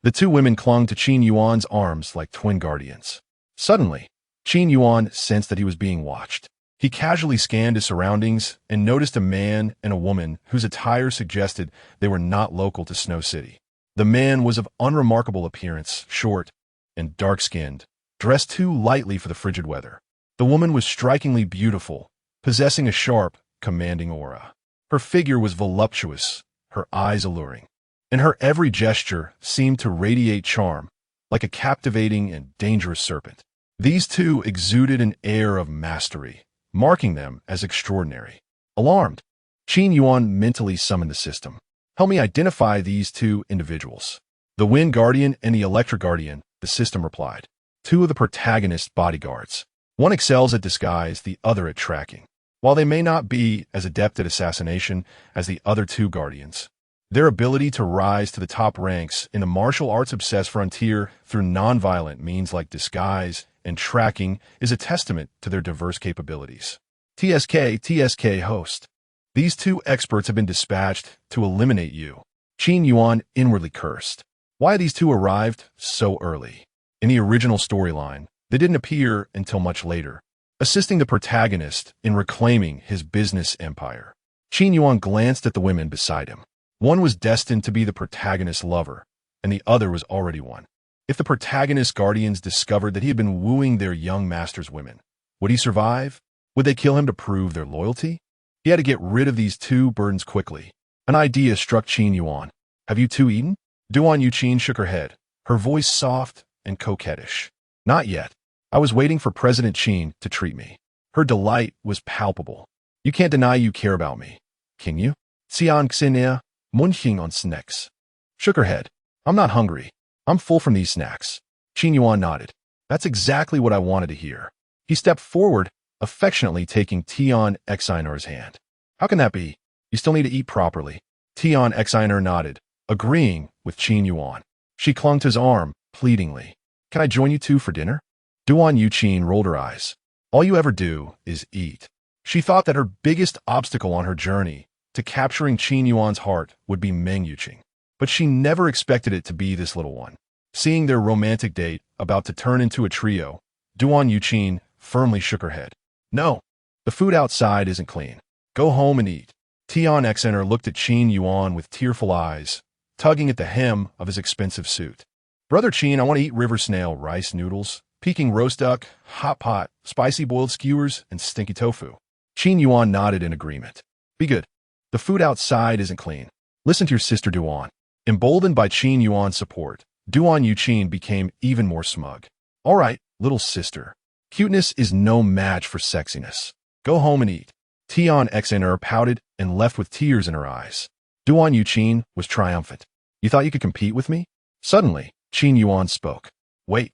the two women clung to Qin Yuan's arms like twin guardians. Suddenly, Qin Yuan sensed that he was being watched. He casually scanned his surroundings and noticed a man and a woman whose attire suggested they were not local to Snow City. The man was of unremarkable appearance, short and dark-skinned, dressed too lightly for the frigid weather. The woman was strikingly beautiful, possessing a sharp, commanding aura. Her figure was voluptuous, her eyes alluring, and her every gesture seemed to radiate charm, like a captivating and dangerous serpent. These two exuded an air of mastery, marking them as extraordinary. Alarmed, Qin Yuan mentally summoned the system. Help me identify these two individuals. The Wind Guardian and the Electric Guardian, the system replied. Two of the protagonist's bodyguards. One excels at disguise, the other at tracking. While they may not be as adept at assassination as the other two guardians, their ability to rise to the top ranks in the martial arts-obsessed frontier through non-violent means like disguise and tracking is a testament to their diverse capabilities. TSK host. These two experts have been dispatched to eliminate you. Qin Yuan inwardly cursed. Why these two arrived so early? In the original storyline, they didn't appear until much later, assisting the protagonist in reclaiming his business empire. Qin Yuan glanced at the women beside him. One was destined to be the protagonist's lover, and the other was already one. If the protagonist's guardians discovered that he had been wooing their young master's women, would he survive? Would they kill him to prove their loyalty? He had to get rid of these two burdens quickly. An idea struck Qin Yuan. Have you two eaten? Duan Yuqin shook her head, her voice soft and coquettish. Not yet. I was waiting for President Qin to treat me. Her delight was palpable. You can't deny you care about me, can you? Xian Xinia, munching on snacks. Shook her head. I'm not hungry. I'm full from these snacks. Qin Yuan nodded. That's exactly what I wanted to hear. He stepped forward, affectionately taking Tian Exinor's hand. How can that be? You still need to eat properly. Tian Exinor nodded, agreeing with Qin Yuan. She clung to his arm, pleadingly. Can I join you two for dinner? Duan Yuqin rolled her eyes. All you ever do is eat. She thought that her biggest obstacle on her journey to capturing Qin Yuan's heart would be Meng Yuqing. But she never expected it to be this little one. Seeing their romantic date about to turn into a trio, Duan Yuqing firmly shook her head. No, the food outside isn't clean. Go home and eat. Tian Xener looked at Qin Yuan with tearful eyes, tugging at the hem of his expensive suit. Brother Qin, I want to eat river snail, rice noodles, Peking roast duck, hot pot, spicy boiled skewers, and stinky tofu. Qin Yuan nodded in agreement. Be good. The food outside isn't clean. Listen to your sister Duan. Emboldened by Qin Yuan's support, Duan Yuqing became even more smug. All right, little sister. Cuteness is no match for sexiness. Go home and eat. Tian Xener pouted and left with tears in her eyes. Duan Yuqing was triumphant. You thought you could compete with me? Suddenly, Qin Yuan spoke. Wait.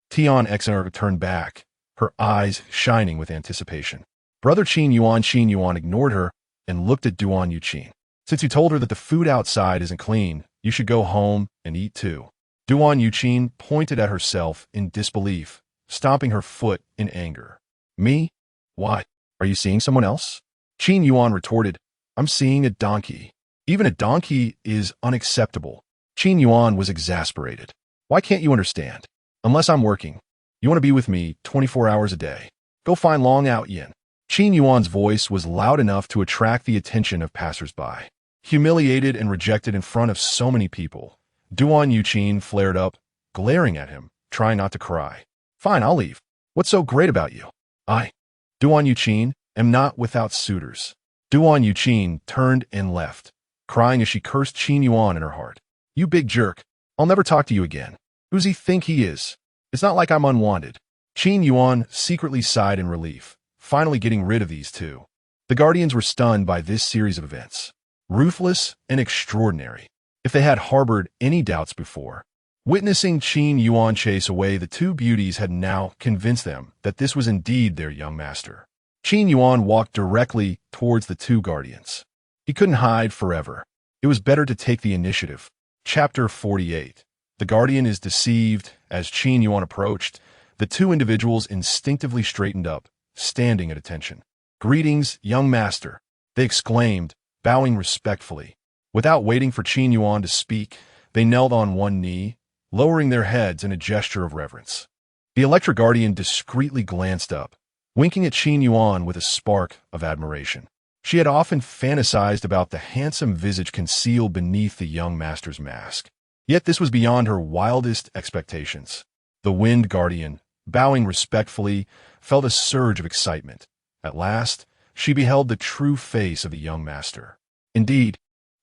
Tian Xener turned back, her eyes shining with anticipation. Brother Qin Yuan ignored her and looked at Duan Yuqing. Since you told her that the food outside isn't clean, you should go home and eat too. Duan Yuqing pointed at herself in disbelief, stomping her foot in anger. Me? Why? Are you seeing someone else? Qin Yuan retorted, I'm seeing a donkey. Even a donkey is unacceptable. Qin Yuan was exasperated. Why can't you understand? Unless I'm working, you want to be with me 24 hours a day. Go find Long Aotian. Qin Yuan's voice was loud enough to attract the attention of passers-by. Humiliated and rejected in front of so many people, Duan Yuqing flared up, glaring at him, trying not to cry. Fine, I'll leave. What's so great about you? I, Duan Yuqing, am not without suitors. Duan Yuqing turned and left, crying as she cursed Qin Yuan in her heart. You big jerk. I'll never talk to you again. Who's he think he is? It's not like I'm unwanted. Qin Yuan secretly sighed in relief, finally getting rid of these two. The Guardians were stunned by this series of events. Ruthless and extraordinary. If they had harbored any doubts before, witnessing Qin Yuan chase away the two beauties had now convinced them that this was indeed their young master. Qin Yuan walked directly towards the two Guardians. He couldn't hide forever. It was better to take the initiative. Chapter 48. The Guardian is deceived. As Qin Yuan approached, the two individuals instinctively straightened up, standing at attention. Greetings, young master, they exclaimed, bowing respectfully. Without waiting for Qin Yuan to speak, they knelt on one knee, lowering their heads in a gesture of reverence. The Electric Guardian discreetly glanced up, winking at Qin Yuan with a spark of admiration. She had often fantasized about the handsome visage concealed beneath the young master's mask. Yet this was beyond her wildest expectations. The Wind Guardian, bowing respectfully, felt a surge of excitement. At last, she beheld the true face of the young master. Indeed,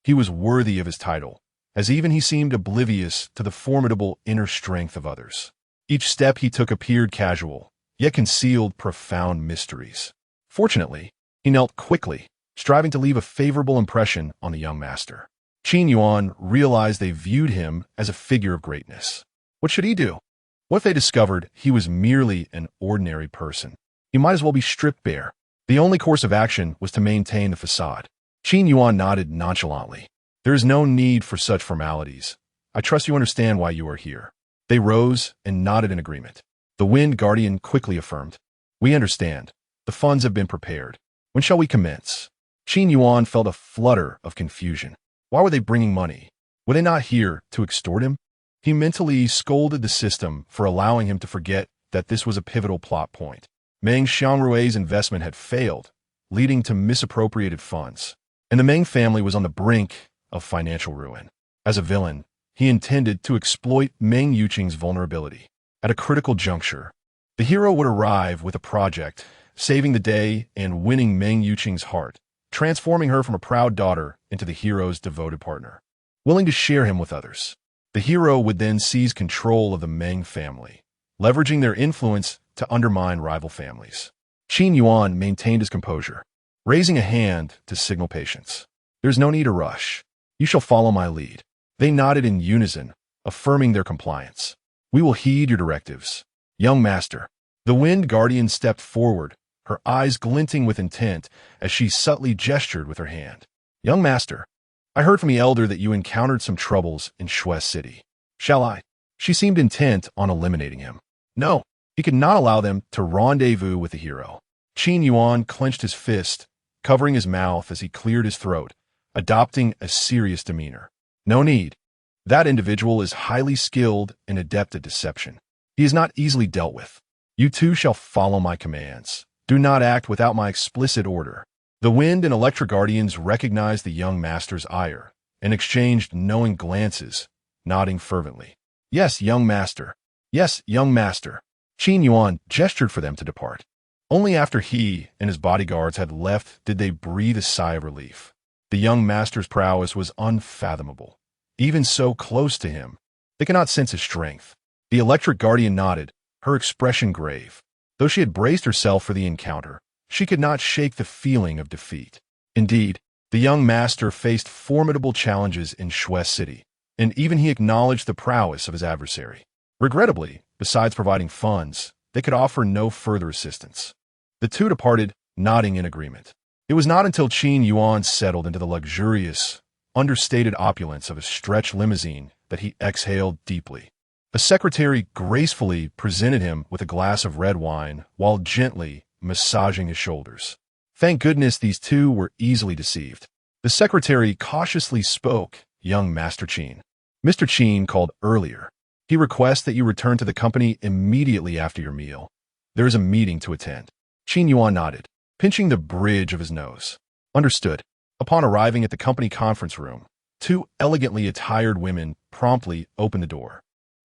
he was worthy of his title, as even he seemed oblivious to the formidable inner strength of others. Each step he took appeared casual, yet concealed profound mysteries. Fortunately, he knelt quickly, striving to leave a favorable impression on the young master. Qin Yuan realized they viewed him as a figure of greatness. What should he do? What if they discovered he was merely an ordinary person? He might as well be stripped bare. The only course of action was to maintain the facade. Qin Yuan nodded nonchalantly. There is no need for such formalities. I trust you understand why you are here. They rose and nodded in agreement. The Wind Guardian quickly affirmed. We understand. The funds have been prepared. When shall we commence? Qin Yuan felt a flutter of confusion. Why were they bringing money? Were they not here to extort him? He mentally scolded the system for allowing him to forget that this was a pivotal plot point. Meng Xiangrui's investment had failed, leading to misappropriated funds, and the Meng family was on the brink of financial ruin. As a villain, he intended to exploit Meng Yuqing's vulnerability. At a critical juncture, the hero would arrive with a project, saving the day and winning Meng Yuqing's heart, transforming her from a proud daughter into the hero's devoted partner, willing to share him with others. The hero would then seize control of the Meng family, leveraging their influence to undermine rival families. Qin Yuan maintained his composure, raising a hand to signal patience. There's no need to rush. You shall follow my lead. They nodded in unison, affirming their compliance. We will heed your directives. Young master. The Wind Guardian stepped forward, her eyes glinting with intent as she subtly gestured with her hand. Young master, I heard from the elder that you encountered some troubles in Shui City. Shall I? She seemed intent on eliminating him. No, he could not allow them to rendezvous with the hero. Qin Yuan clenched his fist, covering his mouth as he cleared his throat, adopting a serious demeanor. No need. That individual is highly skilled and adept at deception. He is not easily dealt with. You two shall follow my commands. Do not act without my explicit order. The wind and electric guardians recognized the young master's ire and exchanged knowing glances, nodding fervently. Yes, young master. Yes, young master. Qin Yuan gestured for them to depart. Only after he and his bodyguards had left did they breathe a sigh of relief. The young master's prowess was unfathomable. Even so close to him, they could not sense his strength. The electric guardian nodded, her expression grave. Though she had braced herself for the encounter, she could not shake the feeling of defeat. Indeed, the young master faced formidable challenges in Shues City, and even he acknowledged the prowess of his adversary. Regrettably, besides providing funds, they could offer no further assistance. The two departed, nodding in agreement. It was not until Qin Yuan settled into the luxurious, understated opulence of a stretch limousine that he exhaled deeply. A secretary gracefully presented him with a glass of red wine while gently massaging his shoulders. Thank goodness these two were easily deceived. The secretary cautiously spoke, "Young Master Qin. Mr. Qin called earlier. He requests that you return to the company immediately after your meal. There is a meeting to attend." Qin Yuan nodded, pinching the bridge of his nose. Understood. Upon arriving at the company conference room, two elegantly attired women promptly opened the door.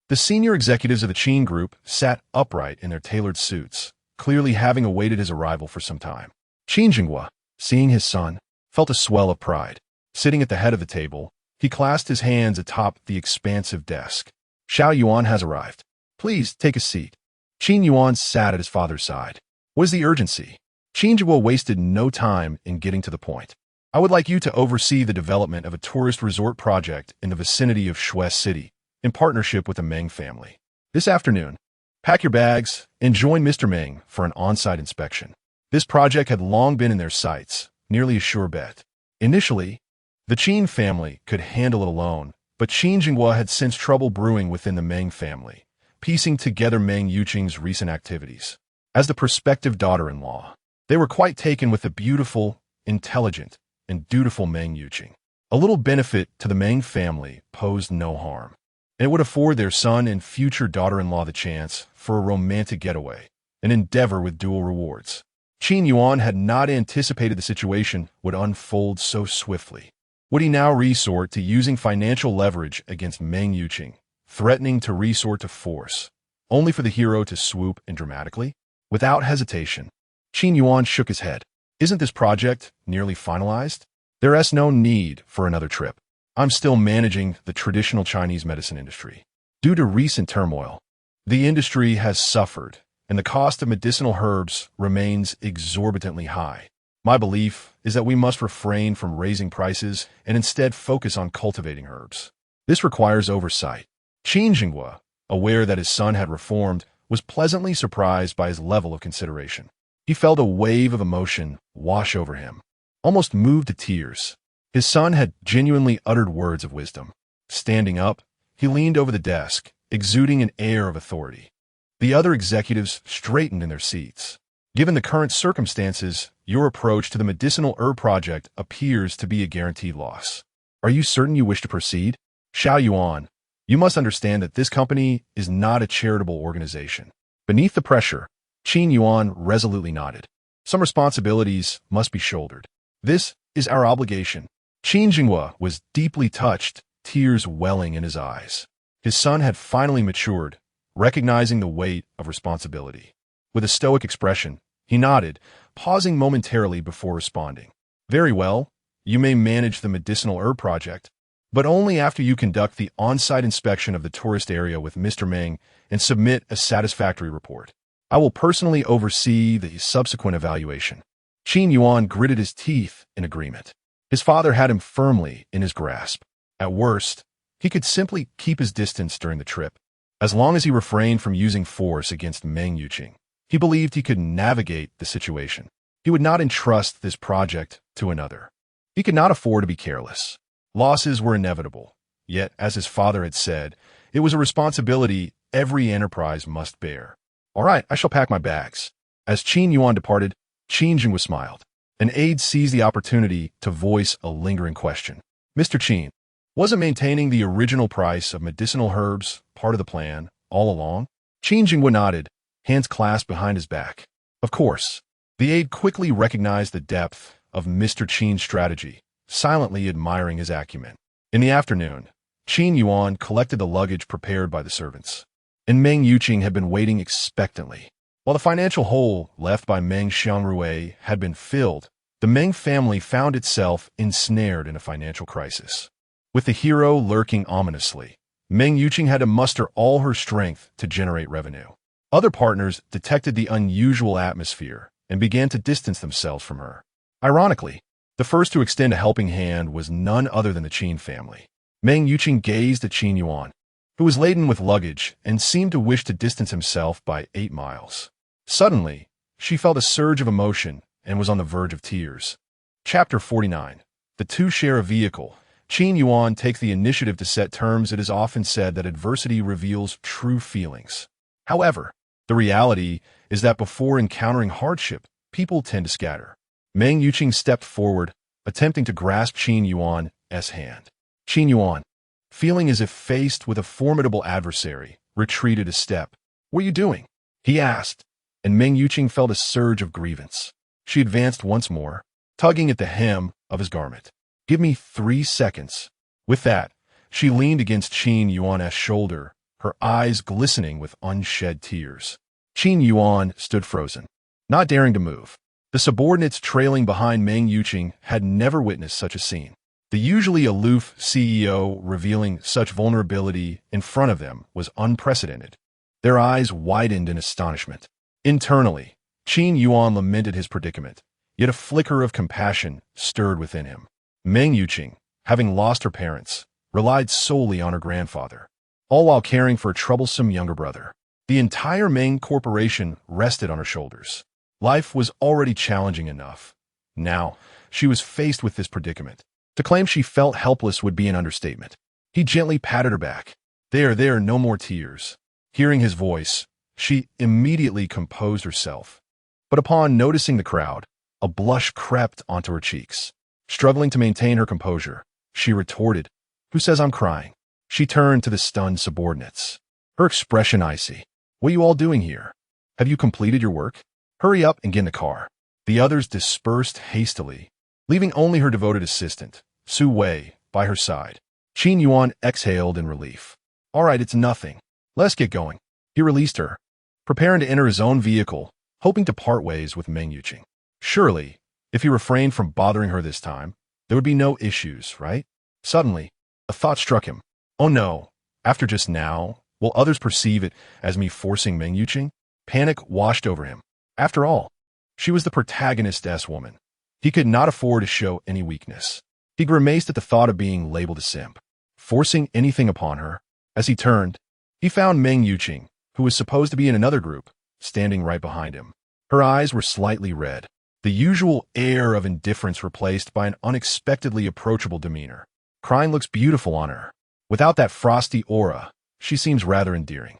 The senior executives of the Qin group sat upright in their tailored suits, clearly having awaited his arrival for some time. Qin Jinghua, seeing his son, felt a swell of pride. Sitting at the head of the table, he clasped his hands atop the expansive desk. "Xiao Yuan has arrived. Please take a seat." Qin Yuan sat at his father's side. What is the urgency? Qin Jinghua wasted no time in getting to the point. "I would like you to oversee the development of a tourist resort project in the vicinity of Shues City, in partnership with the Meng family. This afternoon, pack your bags and join Mr. Meng for an on-site inspection." This project had long been in their sights, nearly a sure bet. Initially, the Qin family could handle it alone, but Qin Jinghua had sensed trouble brewing within the Meng family, piecing together Meng Yuqing's recent activities. As the prospective daughter-in-law, they were quite taken with the beautiful, intelligent, and dutiful Meng Yuqing. A little benefit to the Meng family posed no harm, and it would afford their son and future daughter-in-law the chance for a romantic getaway, an endeavor with dual rewards. Qin Yuan had not anticipated the situation would unfold so swiftly. Would he now resort to using financial leverage against Meng Yuqing, threatening to resort to force, only for the hero to swoop in dramatically? Without hesitation, Qin Yuan shook his head. "Isn't this project nearly finalized? There is no need for another trip. I'm still managing the traditional Chinese medicine industry. Due to recent turmoil, the industry has suffered, and the cost of medicinal herbs remains exorbitantly high. My belief is that we must refrain from raising prices and instead focus on cultivating herbs. This requires oversight." Qin Jinghua, aware that his son had reformed, was pleasantly surprised by his level of consideration. He felt a wave of emotion wash over him, almost moved to tears. His son had genuinely uttered words of wisdom. Standing up, he leaned over the desk, exuding an air of authority. The other executives straightened in their seats. "Given the current circumstances, your approach to the medicinal herb project appears to be a guaranteed loss. Are you certain you wish to proceed? Xiao Yuan, you must understand that this company is not a charitable organization." Beneath the pressure, Qin Yuan resolutely nodded. "Some responsibilities must be shouldered. This is our obligation." Qin Jinghua was deeply touched, tears welling in his eyes. His son had finally matured, recognizing the weight of responsibility. With a stoic expression, he nodded, pausing momentarily before responding. "Very well, you may manage the medicinal herb project, but only after you conduct the on-site inspection of the tourist area with Mr. Meng and submit a satisfactory report. I will personally oversee the subsequent evaluation." Qin Yuan gritted his teeth in agreement. His father had him firmly in his grasp. At worst, he could simply keep his distance during the trip. As long as he refrained from using force against Meng Yuqing, he believed he could navigate the situation. He would not entrust this project to another. He could not afford to be careless. Losses were inevitable, yet, as his father had said, it was a responsibility every enterprise must bear. "All right, I shall pack my bags." As Qin Yuan departed, Qin Yuan smiled. An aide seized the opportunity to voice a lingering question. Mr. Qin, wasn't maintaining the original price of medicinal herbs part of the plan all along? Qin Yuan nodded, hands clasped behind his back. Of course. The aide quickly recognized the depth of Mr. Qin's strategy, silently admiring his acumen. In the afternoon, Qin Yuan collected the luggage prepared by the servants, and Meng Yuqing had been waiting expectantly. While the financial hole left by Meng Xiangrui had been filled, the Meng family found itself ensnared in a financial crisis. With the hero lurking ominously, Meng Yuqing had to muster all her strength to generate revenue. Other partners detected the unusual atmosphere and began to distance themselves from her. Ironically, the first to extend a helping hand was none other than the Qin family. Meng Yuqing gazed at Qin Yuan, who was laden with luggage and seemed to wish to distance himself by 8 miles. Suddenly, she felt a surge of emotion and was on the verge of tears. Chapter 49. The two share a vehicle. Qin Yuan takes the initiative to set terms. It is often said that adversity reveals true feelings. However, the reality is that before encountering hardship, people tend to scatter. Meng Yuqing stepped forward, attempting to grasp Qin Yuan's hand. Qin Yuan, feeling as if faced with a formidable adversary, retreated a step. "What are you doing?" he asked, and Meng Yuqing felt a surge of grievance. She advanced once more, tugging at the hem of his garment. "Give me 3 seconds." With that, she leaned against Qin Yuan's shoulder, her eyes glistening with unshed tears. Qin Yuan stood frozen, not daring to move. The subordinates trailing behind Meng Yuqing had never witnessed such a scene. The usually aloof CEO revealing such vulnerability in front of them was unprecedented. Their eyes widened in astonishment. Internally, Qin Yuan lamented his predicament, yet a flicker of compassion stirred within him. Meng Yuqing, having lost her parents, relied solely on her grandfather, all while caring for a troublesome younger brother. The entire Meng corporation rested on her shoulders. Life was already challenging enough. Now, she was faced with this predicament. To claim she felt helpless would be an understatement. He gently patted her back. There, no more tears." Hearing his voice, she immediately composed herself. But upon noticing the crowd, a blush crept onto her cheeks. Struggling to maintain her composure, she retorted, "Who says I'm crying?" She turned to the stunned subordinates, her expression icy. "What are you all doing here? Have you completed your work? Hurry up and get in the car." The others dispersed hastily, leaving only her devoted assistant, Su Wei, by her side. Qin Yuan exhaled in relief. "All right, it's nothing. Let's get going." He released her, preparing to enter his own vehicle, hoping to part ways with Meng Yuqing. Surely, if he refrained from bothering her this time, there would be no issues, right? Suddenly, a thought struck him. Oh no, after just now, will others perceive it as me forcing Meng Yuqing? Panic washed over him. After all, she was the protagonist's woman. He could not afford to show any weakness. He grimaced at the thought of being labeled a simp, forcing anything upon her. As he turned, he found Meng Yuqing, who was supposed to be in another group, standing right behind him. Her eyes were slightly red, the usual air of indifference replaced by an unexpectedly approachable demeanor. "Crying looks beautiful on her. Without that frosty aura, she seems rather endearing.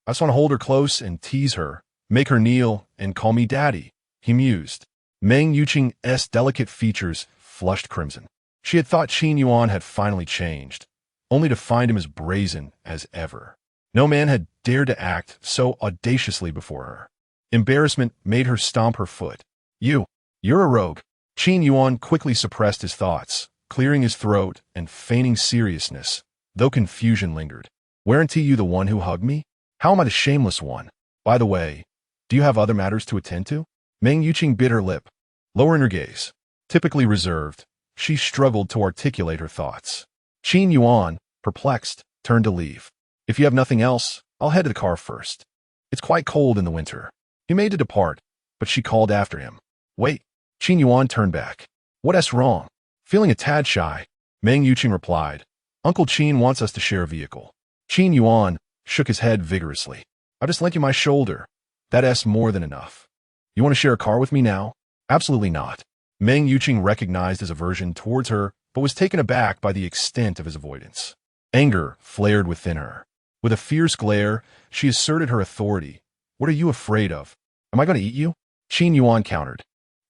I just want to hold her close and tease her, make her kneel and call me daddy," he mused. Meng Yuqing's delicate features flushed crimson. She had thought Qin Yuan had finally changed, only to find him as brazen as ever. No man had dared to act so audaciously before her. Embarrassment made her stomp her foot. You're a rogue." Qin Yuan quickly suppressed his thoughts, clearing his throat and feigning seriousness, though confusion lingered. "Weren't you the one who hugged me? How am I the shameless one? By the way, do you have other matters to attend to?" Meng Yuqing bit her lip, lowering her gaze. Typically reserved, she struggled to articulate her thoughts. Qin Yuan, perplexed, turned to leave. "If you have nothing else, I'll head to the car first. It's quite cold in the winter." He made to depart, but she called after him. "Wait." Qin Yuan turned back. "What's wrong?" Feeling a tad shy, Meng Yuqing replied, "Uncle Qin wants us to share a vehicle." Qin Yuan shook his head vigorously. "I'll just lend you my shoulder. That's more than enough. You want to share a car with me now?" "Absolutely not." Meng Yuqing recognized his aversion towards her, but was taken aback by the extent of his avoidance. Anger flared within her. With a fierce glare, she asserted her authority. "What are you afraid of? Am I going to eat you?" Qin Yuan countered.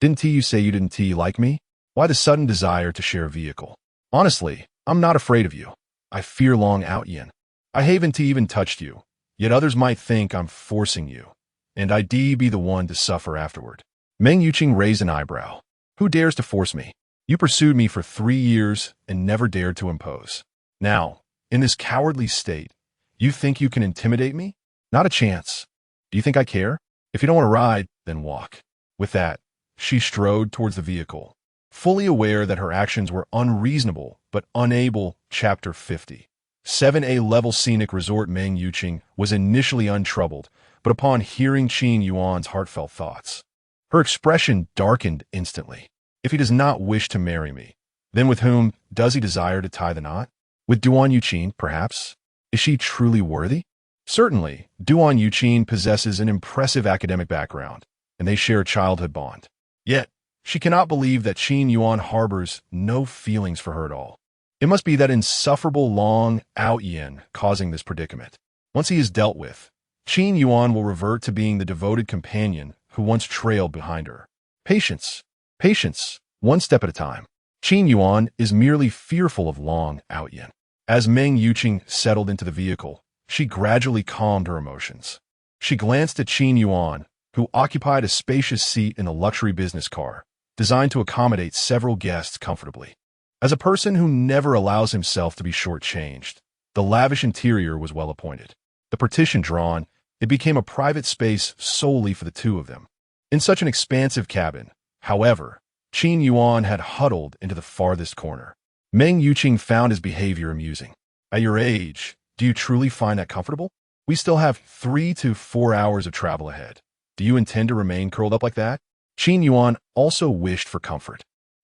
Didn't you say you didn't like me? Why the sudden desire to share a vehicle? Honestly, I'm not afraid of you. I fear long Aotian. I haven't even touched you, yet others might think I'm forcing you, and I'd be the one to suffer afterward. Meng Yuqing raised an eyebrow. Who dares to force me? You pursued me for 3 years and never dared to impose. Now, in this cowardly state, you think you can intimidate me? Not a chance. Do you think I care? If you don't want to ride, then walk. With that, she strode towards the vehicle, fully aware that her actions were unreasonable but unable. Chapter 50. 7A level scenic resort. Meng Yuqing was initially untroubled, but upon hearing Qin Yuan's heartfelt thoughts, her expression darkened instantly. If he does not wish to marry me, then with whom does he desire to tie the knot? With Duan Yuqing, perhaps? Is she truly worthy? Certainly, Duan Yuqing possesses an impressive academic background, and they share a childhood bond. Yet, she cannot believe that Qin Yuan harbors no feelings for her at all. It must be that insufferable long Aotian causing this predicament. Once he is dealt with, Qin Yuan will revert to being the devoted companion who once trailed behind her. Patience. Patience. One step at a time. Qin Yuan is merely fearful of long Aotian. As Meng Yuqing settled into the vehicle, she gradually calmed her emotions. She glanced at Qin Yuan, who occupied a spacious seat in a luxury business car, designed to accommodate several guests comfortably. As a person who never allows himself to be shortchanged, the lavish interior was well appointed. The partition drawn, it became a private space solely for the two of them. In such an expansive cabin, however, Qin Yuan had huddled into the farthest corner. Meng Yuqing found his behavior amusing. At your age, do you truly find that comfortable? We still have 3 to 4 hours of travel ahead. Do you intend to remain curled up like that? Qin Yuan also wished for comfort.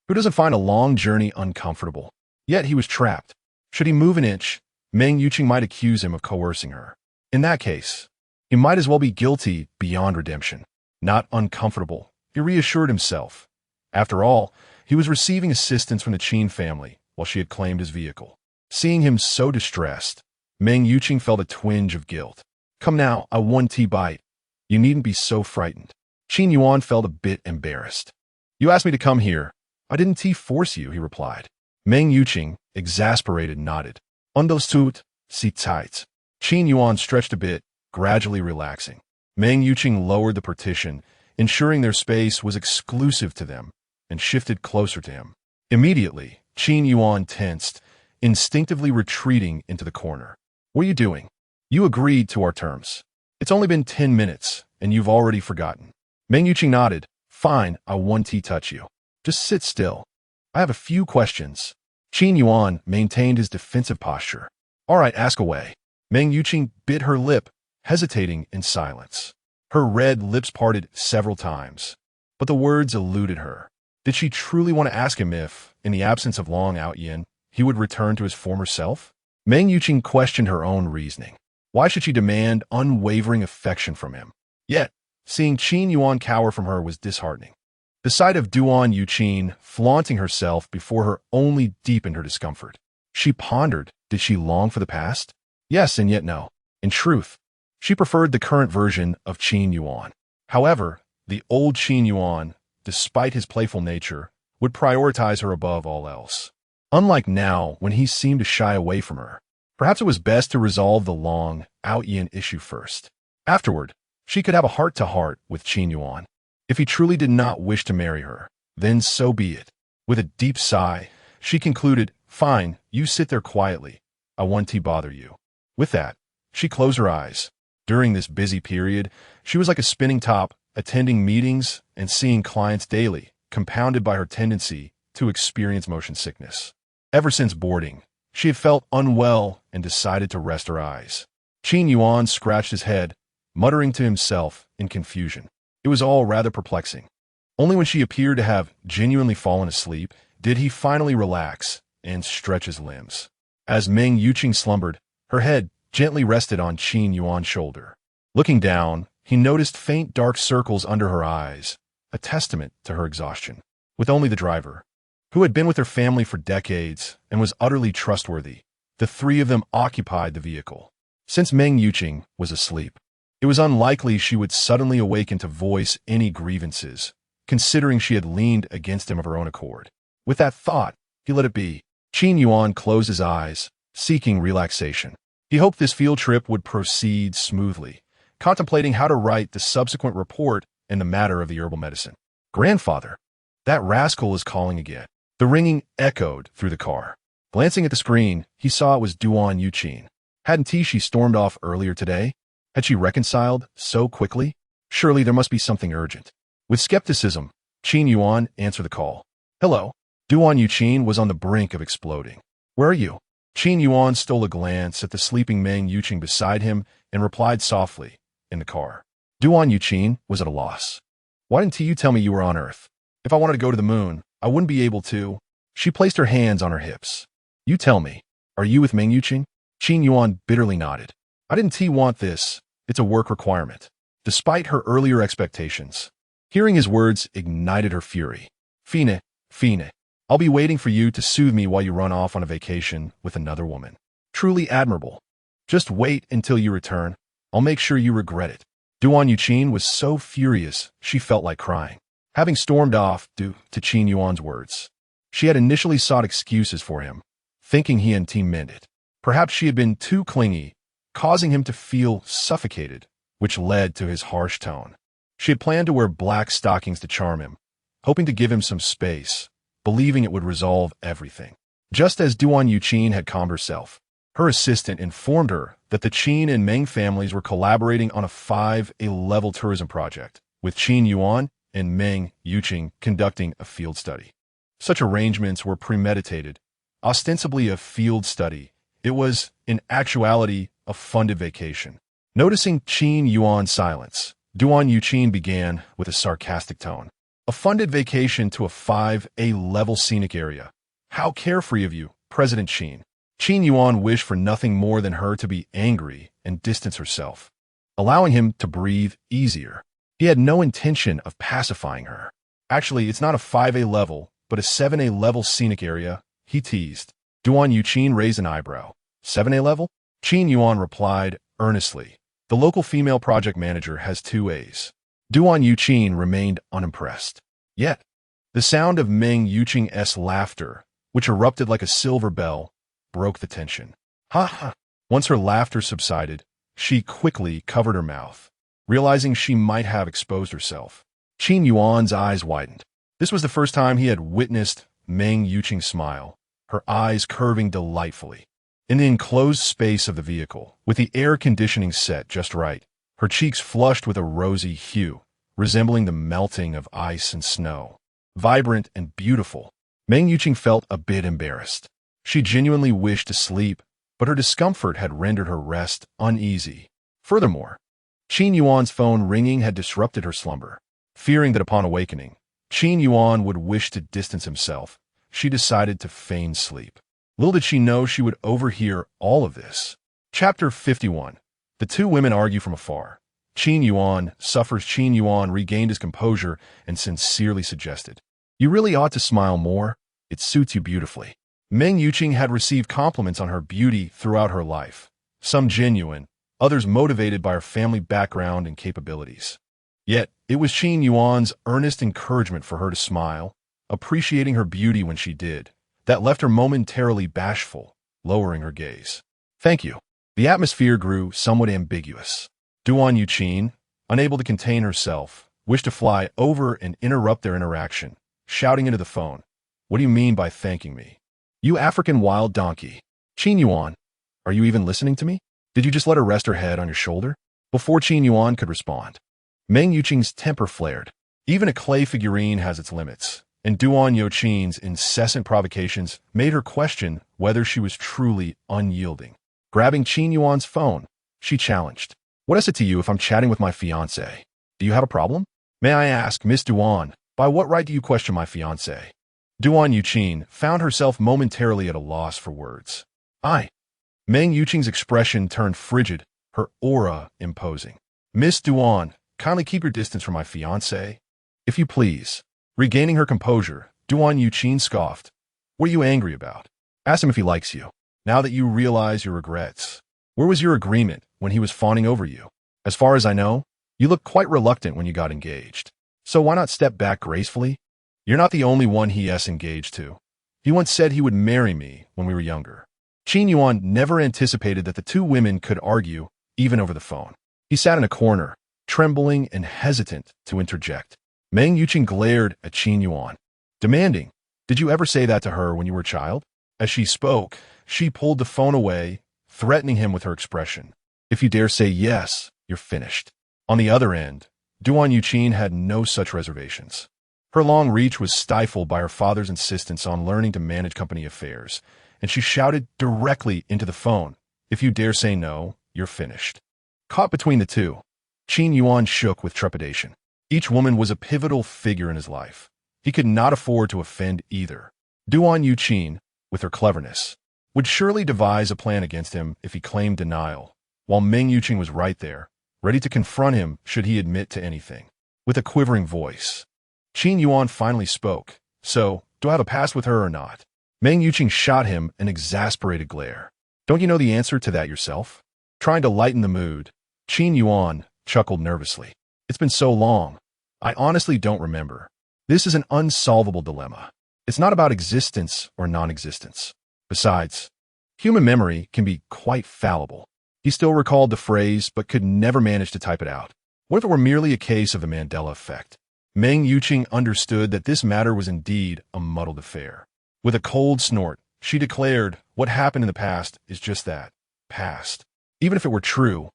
Who doesn't find a long journey uncomfortable? Yet he was trapped. Should he move an inch, Meng Yuqing might accuse him of coercing her. In that case, he might as well be guilty beyond redemption. Not uncomfortable, he reassured himself. After all, he was receiving assistance from the Qin family while she had claimed his vehicle. Seeing him so distressed, Meng Yuqing felt a twinge of guilt. Come now, I want tea bite. You needn't be so frightened. Qin Yuan felt a bit embarrassed. You asked me to come here. I didn't force you, he replied. Meng Yuqing, exasperated, nodded. Understood, sit tight. Qin Yuan stretched a bit, gradually relaxing. Meng Yuqing lowered the partition, ensuring their space was exclusive to them, and shifted closer to him. Immediately, Qin Yuan tensed, instinctively retreating into the corner. What are you doing? You agreed to our terms. It's only been 10 minutes, and you've already forgotten. Meng Yuqing nodded. Fine, I won't touch you. Just sit still. I have a few questions. Qin Yuan maintained his defensive posture. All right, ask away. Meng Yuqing bit her lip, hesitating in silence. Her red lips parted several times, but the words eluded her. Did she truly want to ask him if, in the absence of Long Aotian, he would return to his former self? Meng Yuqing questioned her own reasoning. Why should she demand unwavering affection from him? Yet, seeing Qin Yuan cower from her was disheartening. The sight of Duan Yuqing flaunting herself before her only deepened her discomfort. She pondered, did she long for the past? Yes, and yet no. In truth, she preferred the current version of Qin Yuan. However, the old Qin Yuan, despite his playful nature, would prioritize her above all else. Unlike now, when he seemed to shy away from her. Perhaps it was best to resolve the Long Aotian issue first. Afterward, she could have a heart-to-heart with Qin Yuan. If he truly did not wish to marry her, then so be it. With a deep sigh, she concluded, Fine, you sit there quietly. I won't bother you. With that, she closed her eyes. During this busy period, she was like a spinning top, attending meetings and seeing clients daily, compounded by her tendency to experience motion sickness. Ever since boarding, she had felt unwell and decided to rest her eyes. Qin Yuan scratched his head, muttering to himself in confusion. It was all rather perplexing. Only when she appeared to have genuinely fallen asleep did he finally relax and stretch his limbs. As Meng Yuqing slumbered, her head gently rested on Qin Yuan's shoulder. Looking down, he noticed faint dark circles under her eyes, a testament to her exhaustion. With only the driver, who had been with her family for decades and was utterly trustworthy, the three of them occupied the vehicle. Since Meng Yuqing was asleep, it was unlikely she would suddenly awaken to voice any grievances, considering she had leaned against him of her own accord. With that thought, he let it be. Qin Yuan closed his eyes, seeking relaxation. He hoped this field trip would proceed smoothly, contemplating how to write the subsequent report in the matter of the herbal medicine. Grandfather, that rascal is calling again. The ringing echoed through the car. Glancing at the screen, he saw it was Duan Yuqin. Hadn't she stormed off earlier today? Had she reconciled so quickly? Surely there must be something urgent. With skepticism, Qin Yuan answered the call. Hello. Duan Yuqin was on the brink of exploding. Where are you? Qin Yuan stole a glance at the sleeping Meng Yuqing beside him and replied softly, in the car. Duan Yuqin was at a loss. Why didn't you tell me you were on Earth? If I wanted to go to the moon, I wouldn't be able to. She placed her hands on her hips. You tell me, are you with Meng Yuqing? Qin Yuan bitterly nodded. I didn't want this. It's a work requirement. Despite her earlier expectations, hearing his words ignited her fury. Fine. I'll be waiting for you to soothe me while you run off on a vacation with another woman. Truly admirable. Just wait until you return. I'll make sure you regret it. Duan Yuqin was so furious she felt like crying, having stormed off due to Qin Yuan's words. She had initially sought excuses for him, thinking he and Team meant it. Perhaps she had been too clingy, causing him to feel suffocated, which led to his harsh tone. She had planned to wear black stockings to charm him, hoping to give him some space, believing it would resolve everything. Just as Duan Yuqin had calmed herself, her assistant informed her that the Qin and Meng families were collaborating on a 5A-level tourism project, with Qin Yuan and Meng Yuqing conducting a field study. Such arrangements were premeditated, ostensibly a field study. It was, in actuality, a funded vacation. Noticing Qin Yuan's silence, Duan Yuqin began with a sarcastic tone. A funded vacation to a 5A-level scenic area. How carefree of you, President Qin. Qin Yuan wished for nothing more than her to be angry and distance herself, allowing him to breathe easier. He had no intention of pacifying her. Actually, it's not a 5A level, but a 7A level scenic area, he teased. Duan Yuqin raised an eyebrow. 7A level? Qin Yuan replied earnestly. The local female project manager has 2As. Duan Yuqin remained unimpressed. Yet, the sound of Meng Yuqing's laughter, which erupted like a silver bell, broke the tension. Ha ha! Once her laughter subsided, she quickly covered her mouth, realizing she might have exposed herself. Qin Yuan's eyes widened. This was the first time he had witnessed Meng Yuqing smile, her eyes curving delightfully. In the enclosed space of the vehicle, with the air conditioning set just right, her cheeks flushed with a rosy hue, resembling the melting of ice and snow. Vibrant and beautiful, Meng Yuqing felt a bit embarrassed. She genuinely wished to sleep, but her discomfort had rendered her rest uneasy. Furthermore, Qin Yuan's phone ringing had disrupted her slumber. Fearing that upon awakening, Qin Yuan would wish to distance himself, she decided to feign sleep. Little did she know she would overhear all of this. Chapter 51. The two women argue from afar. Qin Yuan regained his composure and sincerely suggested, You really ought to smile more. It suits you beautifully. Meng Yuqing had received compliments on her beauty throughout her life, some genuine, others motivated by her family background and capabilities. Yet, it was Qin Yuan's earnest encouragement for her to smile, appreciating her beauty when she did, that left her momentarily bashful, lowering her gaze. Thank you. The atmosphere grew somewhat ambiguous. Duan Yuqin, unable to contain herself, wished to fly over and interrupt their interaction, shouting into the phone, What do you mean by thanking me? You African wild donkey. Qin Yuan, are you even listening to me? Did you just let her rest her head on your shoulder? Before Qin Yuan could respond, Meng Yuqing's temper flared. Even a clay figurine has its limits, and Duan Yuqing's incessant provocations made her question whether she was truly unyielding. Grabbing Qin Yuan's phone, she challenged, What is it to you if I'm chatting with my fiancé? Do you have a problem? May I ask, Miss Duan, by what right do you question my fiancé? Duan Yuqing found herself momentarily at a loss for words. Meng Yuqing's expression turned frigid, her aura imposing. Miss Duan, kindly keep your distance from my fiancé. If you please. Regaining her composure, Duan Yuqing scoffed. What are you angry about? Ask him if he likes you. Now that you realize your regrets. Where was your agreement when he was fawning over you? As far as I know, you looked quite reluctant when you got engaged. So why not step back gracefully? You're not the only one he is engaged to. He once said he would marry me when we were younger. Qin Yuan never anticipated that the two women could argue, even over the phone. He sat in a corner, trembling and hesitant to interject. Meng Yuqing glared at Qin Yuan, demanding, "Did you ever say that to her when you were a child?" As she spoke, she pulled the phone away, threatening him with her expression. "If you dare say yes, you're finished." On the other end, Duan Yuqing had no such reservations. Her long reach was stifled by her father's insistence on learning to manage company affairs, and she shouted directly into the phone, "If you dare say no, you're finished." Caught between the two, Qin Yuan shook with trepidation. Each woman was a pivotal figure in his life. He could not afford to offend either. Duan Yuqing, with her cleverness, would surely devise a plan against him if he claimed denial, while Meng Yuqing was right there, ready to confront him should he admit to anything. With a quivering voice, Qin Yuan finally spoke. "So, do I have a past with her or not?" Meng Yuqing shot him an exasperated glare. "Don't you know the answer to that yourself?" Trying to lighten the mood, Qin Yuan chuckled nervously. "It's been so long. I honestly don't remember. This is an unsolvable dilemma. It's not about existence or non-existence. Besides, human memory can be quite fallible." He still recalled the phrase, but could never manage to type it out. What if it were merely a case of the Mandela effect? Meng Yuqing understood that this matter was indeed a muddled affair. With a cold snort, she declared, "What happened in the past is just that, past. Even if it were true,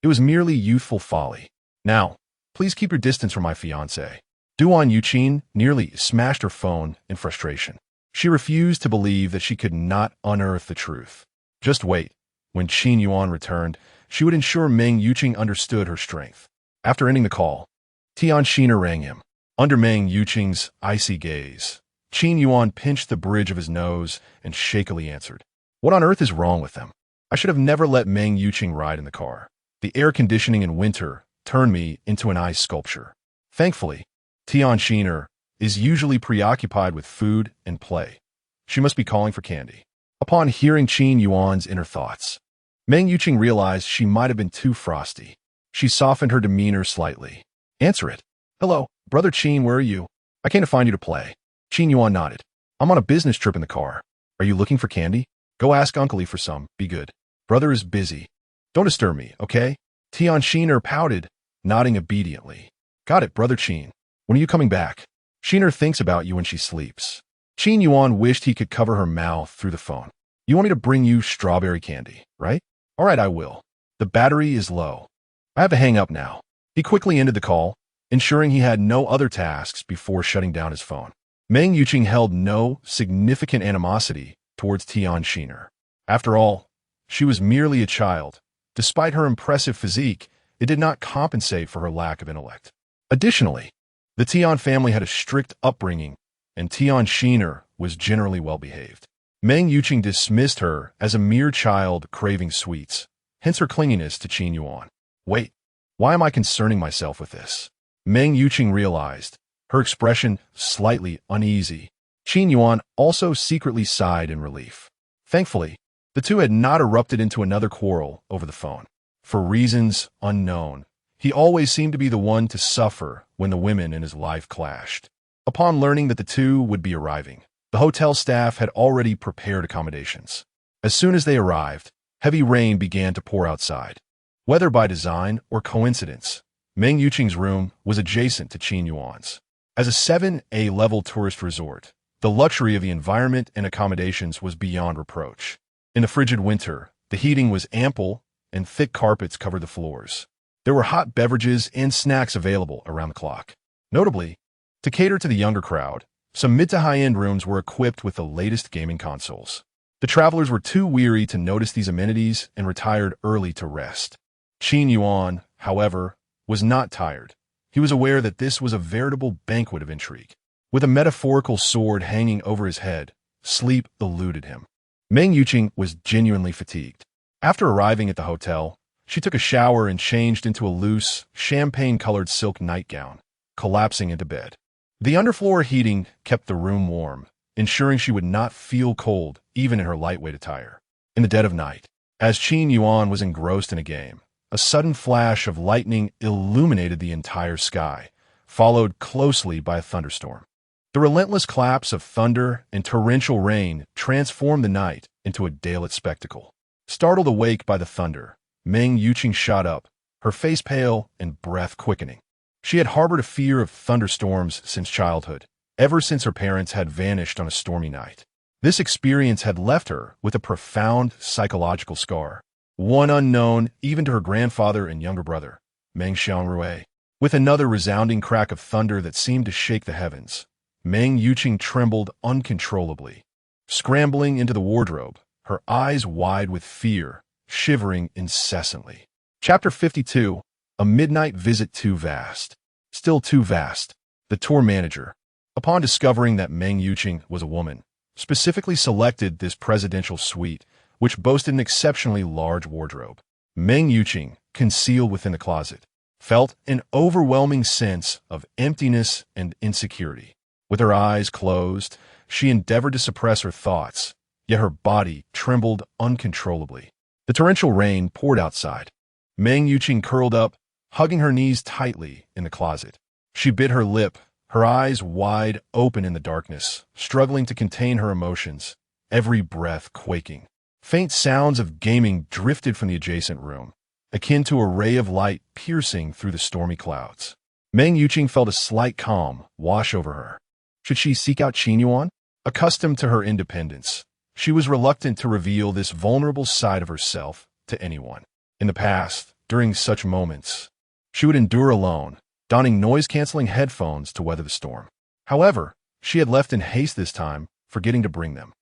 it was merely youthful folly. Now, please keep your distance from my fiancé." Duan Yuqing nearly smashed her phone in frustration. She refused to believe that she could not unearth the truth. Just wait. When Qin Yuan returned, she would ensure Meng Yuqing understood her strength. After ending the call, Tian Shiner rang him. Under Meng Yuqing's icy gaze, Qin Yuan pinched the bridge of his nose and shakily answered, "What on earth is wrong with them? I should have never let Meng Yuqing ride in the car. The air conditioning in winter turned me into an ice sculpture." Thankfully, Tian Shiner is usually preoccupied with food and play. She must be calling for candy. Upon hearing Qin Yuan's inner thoughts, Meng Yuqing realized she might have been too frosty. She softened her demeanor slightly. "Answer it." "Hello, Brother Qin, where are you? I came to find you to play." Qin Yuan nodded. "I'm on a business trip in the car. Are you looking for candy? Go ask Uncle Lee for some. Be good. Brother is busy. Don't disturb me, okay?" Tian Shiner pouted, nodding obediently. "Got it, Brother Qin. When are you coming back?" "Shiner thinks about you when she sleeps." Qin Yuan wished he could cover her mouth through the phone. "You want me to bring you strawberry candy, right? All right, I will. The battery is low. I have to hang up now." He quickly ended the call, ensuring he had no other tasks before shutting down his phone. Meng Yuqing held no significant animosity towards Tian Shiner. After all, she was merely a child. Despite her impressive physique, it did not compensate for her lack of intellect. Additionally, the Tian family had a strict upbringing, and Tian Shiner was generally well-behaved. Meng Yuqing dismissed her as a mere child craving sweets, hence her clinginess to Qin Yuan. Wait, why am I concerning myself with this? Meng Yuqing realized, her expression slightly uneasy. Qin Yuan also secretly sighed in relief. Thankfully, the two had not erupted into another quarrel over the phone. For reasons unknown, he always seemed to be the one to suffer when the women in his life clashed. Upon learning that the two would be arriving, the hotel staff had already prepared accommodations. As soon as they arrived, heavy rain began to pour outside. Whether by design or coincidence, Meng Yuqing's room was adjacent to Qin Yuan's. As a 7A-level tourist resort, the luxury of the environment and accommodations was beyond reproach. In the frigid winter, the heating was ample and thick carpets covered the floors. There were hot beverages and snacks available around the clock. Notably, to cater to the younger crowd, some mid to high-end rooms were equipped with the latest gaming consoles. The travelers were too weary to notice these amenities and retired early to rest. Qin Yuan, however, was not tired. He was aware that this was a veritable banquet of intrigue. With a metaphorical sword hanging over his head, sleep eluded him. Meng Yuqing was genuinely fatigued. After arriving at the hotel, she took a shower and changed into a loose, champagne-colored silk nightgown, collapsing into bed. The underfloor heating kept the room warm, ensuring she would not feel cold even in her lightweight attire. In the dead of night, as Qin Yuan was engrossed in a game, a sudden flash of lightning illuminated the entire sky, followed closely by a thunderstorm. The relentless claps of thunder and torrential rain transformed the night into a daylit spectacle. Startled awake by the thunder, Meng Yuqing shot up, her face pale and breath quickening. She had harbored a fear of thunderstorms since childhood, ever since her parents had vanished on a stormy night. This experience had left her with a profound psychological scar, one unknown even to her grandfather and younger brother, Meng Xiangrui. With another resounding crack of thunder that seemed to shake the heavens, Meng Yuqing trembled uncontrollably. Scrambling into the wardrobe, her eyes wide with fear, shivering incessantly. Chapter 52. A midnight visit too vast. Still too vast. The tour manager, upon discovering that Meng Yuqing was a woman, specifically selected this presidential suite, which boasted an exceptionally large wardrobe. Meng Yuqing, concealed within the closet, felt an overwhelming sense of emptiness and insecurity. With her eyes closed, she endeavored to suppress her thoughts, yet her body trembled uncontrollably. The torrential rain poured outside. Meng Yuqing curled up, hugging her knees tightly in the closet. She bit her lip, her eyes wide open in the darkness, struggling to contain her emotions, every breath quaking. Faint sounds of gaming drifted from the adjacent room, akin to a ray of light piercing through the stormy clouds. Meng Yuqing felt a slight calm wash over her. Should she seek out Qin Yuan? Accustomed to her independence, she was reluctant to reveal this vulnerable side of herself to anyone. In the past, during such moments, she would endure alone, donning noise-canceling headphones to weather the storm. However, she had left in haste this time, forgetting to bring them.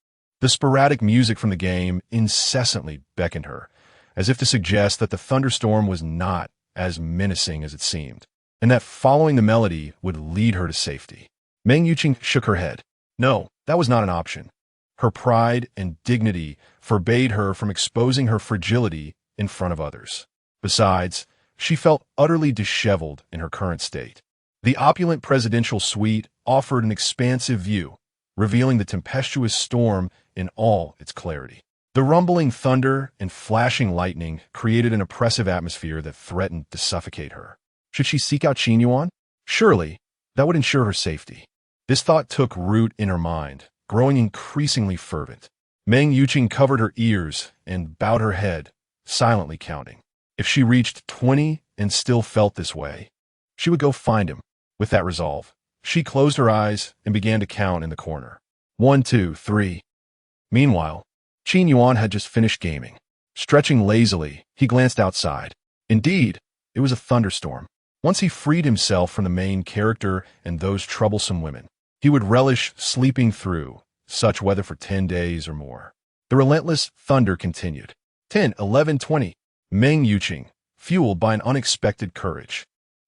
The sporadic music from the game incessantly beckoned her, as if to suggest that the thunderstorm was not as menacing as it seemed, and that following the melody would lead her to safety. Meng Yuqing shook her head. No, that was not an option. Her pride and dignity forbade her from exposing her fragility in front of others. Besides, she felt utterly disheveled in her current state. The opulent presidential suite offered an expansive view, revealing the tempestuous storm in all its clarity. The rumbling thunder and flashing lightning created an oppressive atmosphere that threatened to suffocate her. Should she seek out Qin Yuan? Surely, that would ensure her safety. This thought took root in her mind, growing increasingly fervent. Meng Yuqing covered her ears and bowed her head, silently counting. If she reached 20 and still felt this way, she would go find him. With that resolve, she closed her eyes and began to count in the corner. 1, 2, 3. Meanwhile, Qin Yuan had just finished gaming. Stretching lazily, he glanced outside. Indeed, it was a thunderstorm. Once he freed himself from the main character and those troublesome women, he would relish sleeping through such weather for 10 days or more. The relentless thunder continued. 10, 11, 20. Meng Yuqing, fueled by an unexpected courage,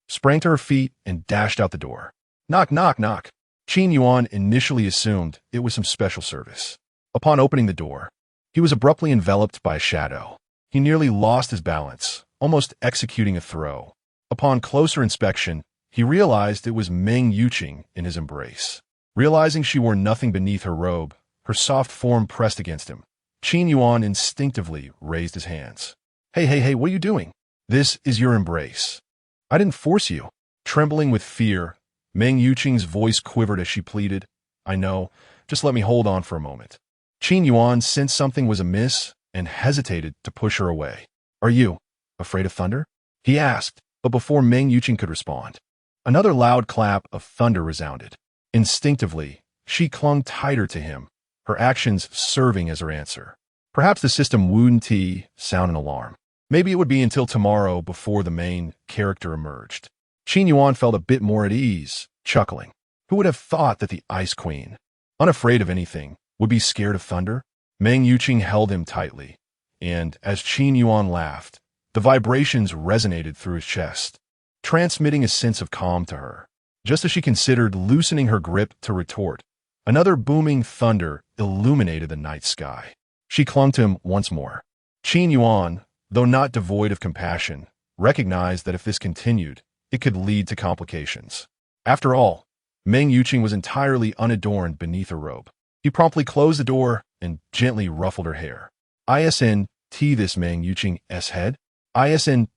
sprang to her feet and dashed out the door. Knock, knock, knock. Qin Yuan initially assumed it was some special service. Upon opening the door, he was abruptly enveloped by a shadow. He nearly lost his balance, almost executing a throw. Upon closer inspection, he realized it was Meng Yuqing in his embrace. Realizing she wore nothing beneath her robe, her soft form pressed against him, Qin Yuan instinctively raised his hands. Hey, what are you doing? This is your embrace. I didn't force you. Trembling with fear, Meng Yuqing's voice quivered as she pleaded. I know, just let me hold on for a moment. Qin Yuan sensed something was amiss and hesitated to push her away. Are you afraid of thunder? He asked, but before Meng Yuqing could respond, another loud clap of thunder resounded. Instinctively, she clung tighter to him, her actions serving as her answer. Perhaps the system wouldn't sound an alarm. Maybe it would be until tomorrow before the main character emerged. Qin Yuan felt a bit more at ease, chuckling. Who would have thought that the Ice Queen, unafraid of anything, would be scared of thunder? Meng Yuqing held him tightly, and as Qin Yuan laughed, the vibrations resonated through his chest, transmitting a sense of calm to her. Just as she considered loosening her grip to retort, another booming thunder illuminated the night sky. She clung to him once more. Qin Yuan, though not devoid of compassion, recognized that if this continued, it could lead to complications. After all, Meng Yuqing was entirely unadorned beneath her robe. He promptly closed the door and gently ruffled her hair. Isn't this Meng Yuqing's head? Isn't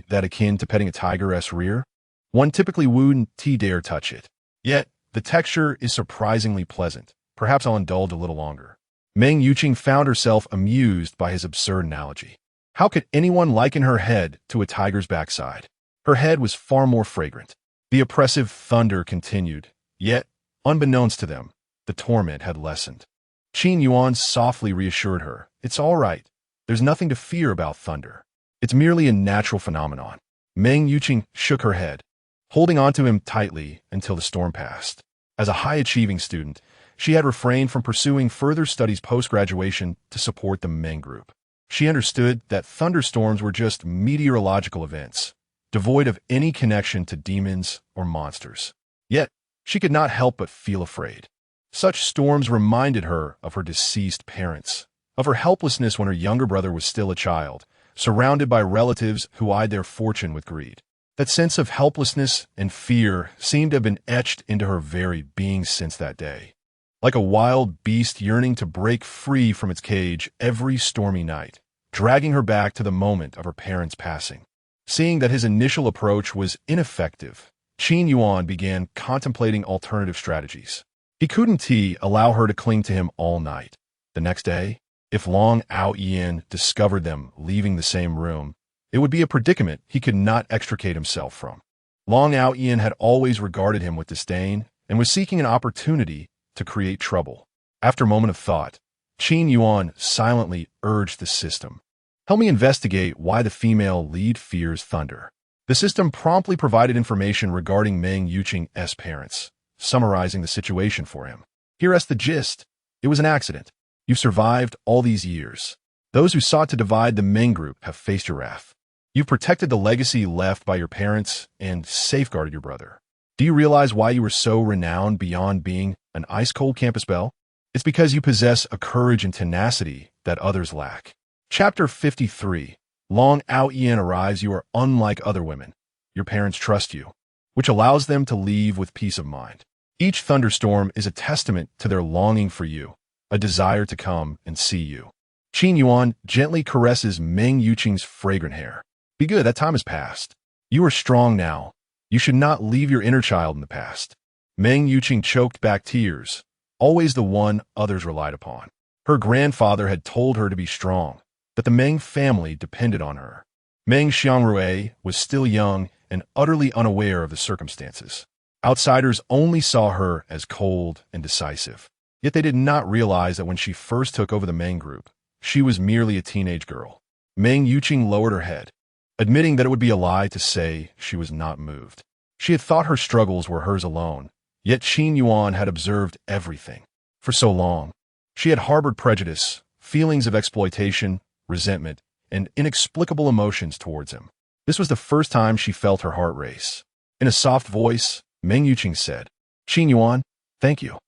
that akin to petting a tiger's rear? One typically wouldn't dare touch it. Yet, the texture is surprisingly pleasant. Perhaps I'll indulge a little longer. Meng Yuqing found herself amused by his absurd analogy. How could anyone liken her head to a tiger's backside? Her head was far more fragrant. The oppressive thunder continued, yet, unbeknownst to them, the torment had lessened. Qin Yuan softly reassured her, "It's all right. There's nothing to fear about thunder. It's merely a natural phenomenon." Meng Yuqing shook her head, holding onto him tightly until the storm passed. As a high-achieving student, she had refrained from pursuing further studies post-graduation to support the Meng group. She understood that thunderstorms were just meteorological events, devoid of any connection to demons or monsters. Yet, she could not help but feel afraid. Such storms reminded her of her deceased parents, of her helplessness when her younger brother was still a child, surrounded by relatives who eyed their fortune with greed. That sense of helplessness and fear seemed to have been etched into her very being since that day. Like a wild beast yearning to break free from its cage every stormy night, dragging her back to the moment of her parents' passing. Seeing that his initial approach was ineffective, Qin Yuan began contemplating alternative strategies. He couldn't allow her to cling to him all night. The next day, if Long Aotian discovered them leaving the same room, it would be a predicament he could not extricate himself from. Long Aotian had always regarded him with disdain and was seeking an opportunity to create trouble. After a moment of thought, Qin Yuan silently urged the system, "Help me investigate why the female lead fears thunder." The system promptly provided information regarding Meng Yuqing's parents, summarizing the situation for him. "Here's the gist. It was an accident. You've survived all these years. Those who sought to divide the Meng group have faced your wrath. You've protected the legacy left by your parents and safeguarded your brother. Do you realize why you were so renowned beyond being an ice-cold campus belle? It's because you possess a courage and tenacity that others lack." Chapter 53. Long Aotian arrives. You are unlike other women. Your parents trust you, which allows them to leave with peace of mind. Each thunderstorm is a testament to their longing for you, a desire to come and see you. Qin Yuan gently caresses Meng Yuqing's fragrant hair. "Be good, that time has passed. You are strong now. You should not leave your inner child in the past." Meng Yuqing choked back tears, always the one others relied upon. Her grandfather had told her to be strong, that the Meng family depended on her. Meng Xiangrui was still young and utterly unaware of the circumstances. Outsiders only saw her as cold and decisive. Yet they did not realize that when she first took over the Meng group, she was merely a teenage girl. Meng Yuqing lowered her head, admitting that it would be a lie to say she was not moved. She had thought her struggles were hers alone, yet Qin Yuan had observed everything. For so long, she had harbored prejudice, feelings of exploitation, resentment, and inexplicable emotions towards him. This was the first time she felt her heart race. In a soft voice, Meng Yuqing said, "Qin Yuan, thank you."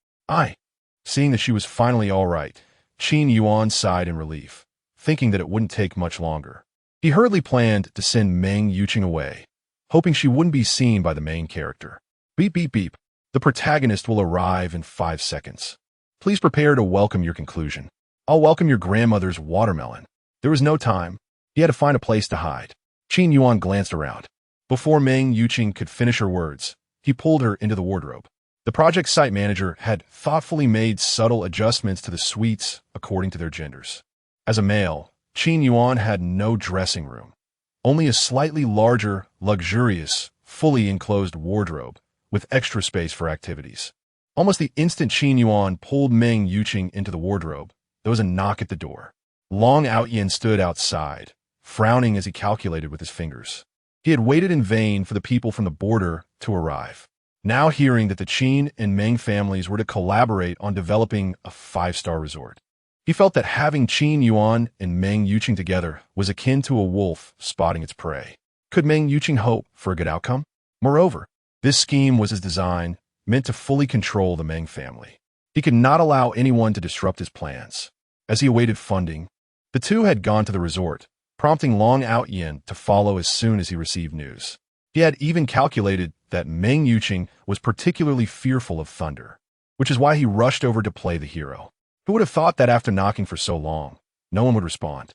Seeing that she was finally all right, Qin Yuan sighed in relief, thinking that it wouldn't take much longer. He hurriedly planned to send Meng Yuqing away, hoping she wouldn't be seen by the main character. Beep, beep, beep. The protagonist will arrive in 5 seconds. Please prepare to welcome your conclusion. I'll welcome your grandmother's watermelon. There was no time. He had to find a place to hide. Qin Yuan glanced around. Before Meng Yuqing could finish her words, he pulled her into the wardrobe. The project site manager had thoughtfully made subtle adjustments to the suites according to their genders. As a male, Qin Yuan had no dressing room, only a slightly larger, luxurious, fully enclosed wardrobe with extra space for activities. Almost the instant Qin Yuan pulled Meng Yuqing into the wardrobe, there was a knock at the door. Long Aotian stood outside, frowning as he calculated with his fingers. He had waited in vain for the people from the border to arrive. Now hearing that the Qin and Meng families were to collaborate on developing a 5-star resort, he felt that having Qin Yuan and Meng Yuqing together was akin to a wolf spotting its prey. Could Meng Yuqing hope for a good outcome? Moreover, this scheme was his design, meant to fully control the Meng family. He could not allow anyone to disrupt his plans. As he awaited funding, the two had gone to the resort, prompting Long Aotian to follow as soon as he received news. He had even calculated that Meng Yuqing was particularly fearful of thunder, which is why he rushed over to play the hero. Who would have thought that after knocking for so long, no one would respond?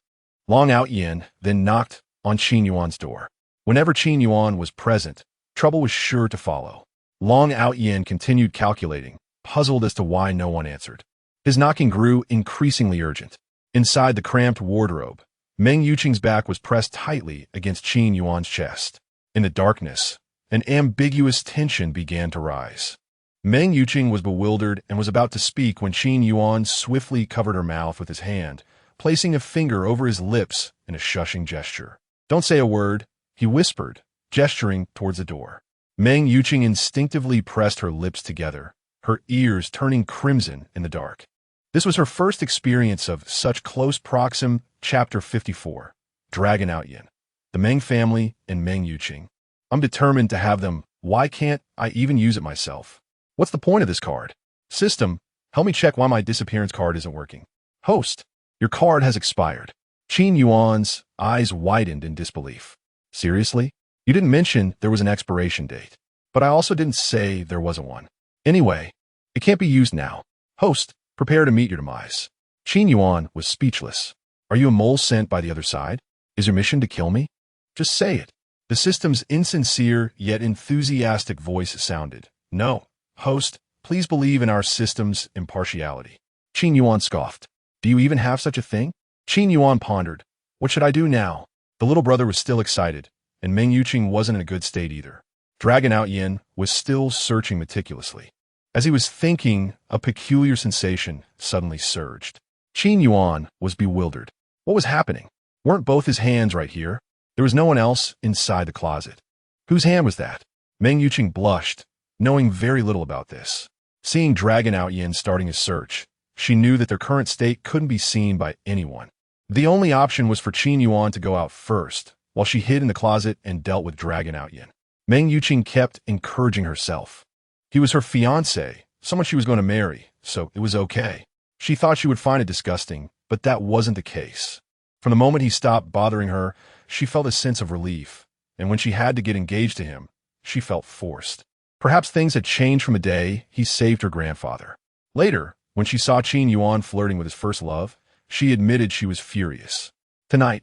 Long Aotian then knocked on Qin Yuan's door. Whenever Qin Yuan was present, Trouble was sure to follow. Long Aotian continued calculating, puzzled as to why no one answered. His knocking grew increasingly urgent. Inside the cramped wardrobe, Meng Yuqing's back was pressed tightly against Qin Yuan's chest. In the darkness, an ambiguous tension began to rise. Meng Yuqing was bewildered and was about to speak when Qin Yuan swiftly covered her mouth with his hand, placing a finger over his lips in a shushing gesture. "Don't say a word," he whispered, gesturing towards the door. Meng Yuqing instinctively pressed her lips together, her ears turning crimson in the dark. This was her first experience of such close proximity. Chapter 54. Dragon Aotian. The Meng family and Meng Yuqing. I'm determined to have them. Why can't I even use it myself? What's the point of this card? System, help me check why my disappearance card isn't working. Host, your card has expired. Qin Yuan's eyes widened in disbelief. Seriously? You didn't mention there was an expiration date, but I also didn't say there wasn't one. Anyway, it can't be used now. Host, prepare to meet your demise. Qin Yuan was speechless. Are you a mole sent by the other side? Is your mission to kill me? Just say it. The system's insincere yet enthusiastic voice sounded. No, host, please believe in our system's impartiality. Qin Yuan scoffed. Do you even have such a thing? Qin Yuan pondered. What should I do now? The little brother was still excited, and Meng Yuqing wasn't in a good state either. Dragon Aotian was still searching meticulously. As he was thinking, a peculiar sensation suddenly surged. Qin Yuan was bewildered. What was happening? Weren't both his hands right here? There was no one else inside the closet. Whose hand was that? Meng Yuqing blushed, knowing very little about this. Seeing Dragon Aotian starting his search, she knew that their current state couldn't be seen by anyone. The only option was for Qin Yuan to go out first, while she hid in the closet and dealt with Dragon Aotian. Meng Yuqing kept encouraging herself. He was her fiancé, someone she was going to marry, so it was okay. She thought she would find it disgusting, but that wasn't the case. From the moment he stopped bothering her, she felt a sense of relief, and when she had to get engaged to him, she felt forced. Perhaps things had changed from the day he saved her grandfather. Later, when she saw Qin Yuan flirting with his first love, she admitted she was furious. Tonight,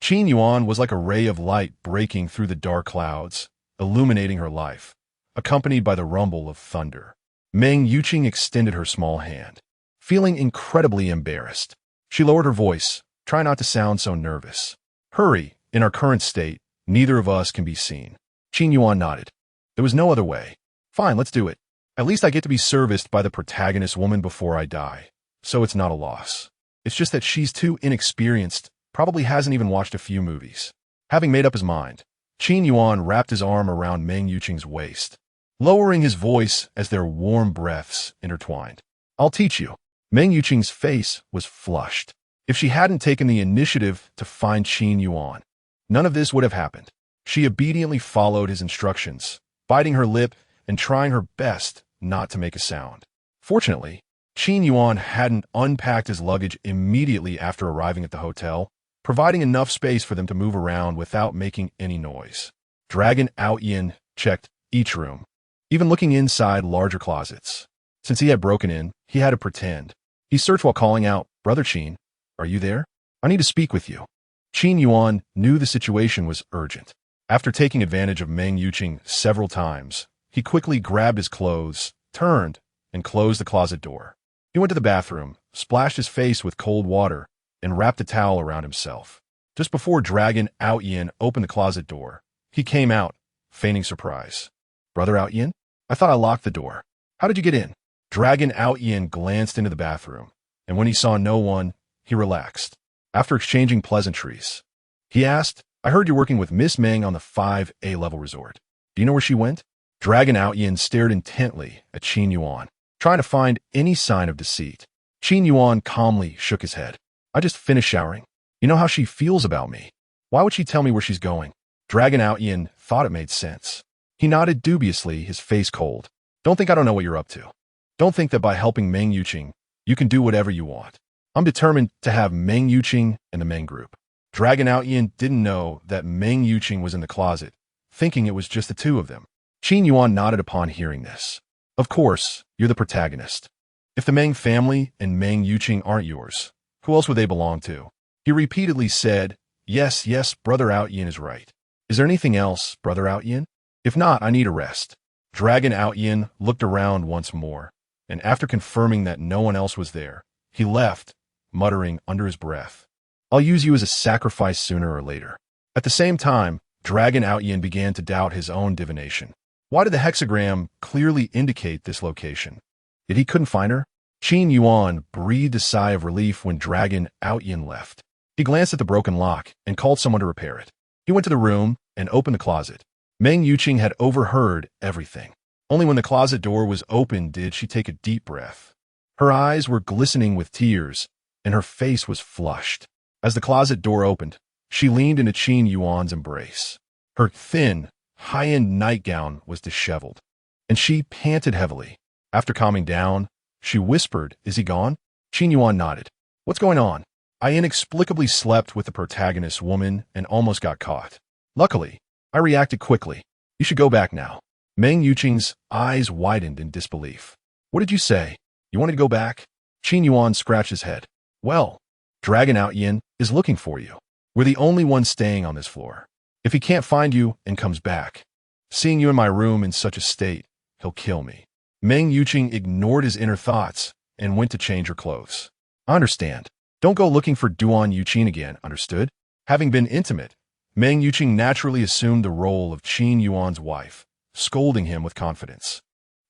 Qin Yuan was like a ray of light breaking through the dark clouds, illuminating her life, accompanied by the rumble of thunder. Meng Yuqing extended her small hand. Feeling incredibly embarrassed, she lowered her voice, trying not to sound so nervous. Hurry, in our current state, neither of us can be seen. Qin Yuan nodded. There was no other way. Fine, let's do it. At least I get to be serviced by the protagonist woman before I die, so it's not a loss. It's just that she's too inexperienced, probably hasn't even watched a few movies. Having made up his mind, Qin Yuan wrapped his arm around Meng Yuqing's waist, lowering his voice as their warm breaths intertwined. I'll teach you. Meng Yuqing's face was flushed. If she hadn't taken the initiative to find Qin Yuan, none of this would have happened. She obediently followed his instructions, biting her lip and trying her best not to make a sound. Fortunately, Qin Yuan hadn't unpacked his luggage immediately after arriving at the hotel, providing enough space for them to move around without making any noise. Dragon Aotian checked each room, even looking inside larger closets. Since he had broken in, he had to pretend. He searched while calling out, "Brother Qin, are you there? I need to speak with you." Qin Yuan knew the situation was urgent. After taking advantage of Meng Yuqing several times, he quickly grabbed his clothes, turned, and closed the closet door. He went to the bathroom, splashed his face with cold water, and wrapped a towel around himself. Just before Dragon Aotian opened the closet door, he came out, feigning surprise. "Brother Aotian? I thought I locked the door. How did you get in?" Dragon Aotian glanced into the bathroom, and when he saw no one, he relaxed. After exchanging pleasantries, he asked, "I heard you're working with Miss Meng on the 5A level resort. Do you know where she went?" Dragon Aotian stared intently at Qin Yuan, trying to find any sign of deceit. Qin Yuan calmly shook his head. "I just finished showering. You know how she feels about me. Why would she tell me where she's going?" Dragon Aotian thought it made sense. He nodded dubiously, his face cold. "Don't think I don't know what you're up to. Don't think that by helping Meng Yuqing, you can do whatever you want. I'm determined to have Meng Yuqing and the Meng group." Dragon Aotian didn't know that Meng Yuqing was in the closet, thinking it was just the two of them. Qin Yuan nodded upon hearing this. "Of course, you're the protagonist. If the Meng family and Meng Yuqing aren't yours, who else would they belong to?" He repeatedly said, yes, Brother Aotian is right. "Is there anything else, Brother Aotian?" If not, I need a rest. Dragon Aotian looked around once more, and after confirming that no one else was there, he left, muttering under his breath, I'll use you as a sacrifice sooner or later. At the same time, Dragon Aotian began to doubt his own divination. Why did the hexagram clearly indicate this location? Yet he couldn't find her? Qin Yuan breathed a sigh of relief when Dragon Aotian left. He glanced at the broken lock and called someone to repair it. He went to the room and opened the closet. Meng Yuqing had overheard everything. Only when the closet door was open did she take a deep breath. Her eyes were glistening with tears, and her face was flushed. As the closet door opened, she leaned into Qin Yuan's embrace. Her thin, high-end nightgown was disheveled, and she panted heavily. After calming down, she whispered, Is he gone? Qin Yuan nodded. What's going on? I inexplicably slept with the protagonist's woman and almost got caught. Luckily, I reacted quickly. You should go back now. Meng Yuqing's eyes widened in disbelief. What did you say? You wanted to go back? Qin Yuan scratched his head. Well, Dragon Aotian is looking for you. We're the only ones staying on this floor. If he can't find you and comes back, seeing you in my room in such a state, he'll kill me. Meng Yuqing ignored his inner thoughts and went to change her clothes. I understand. Don't go looking for Duan Yuqing again, understood? Having been intimate, Meng Yuqing naturally assumed the role of Qin Yuan's wife, scolding him with confidence.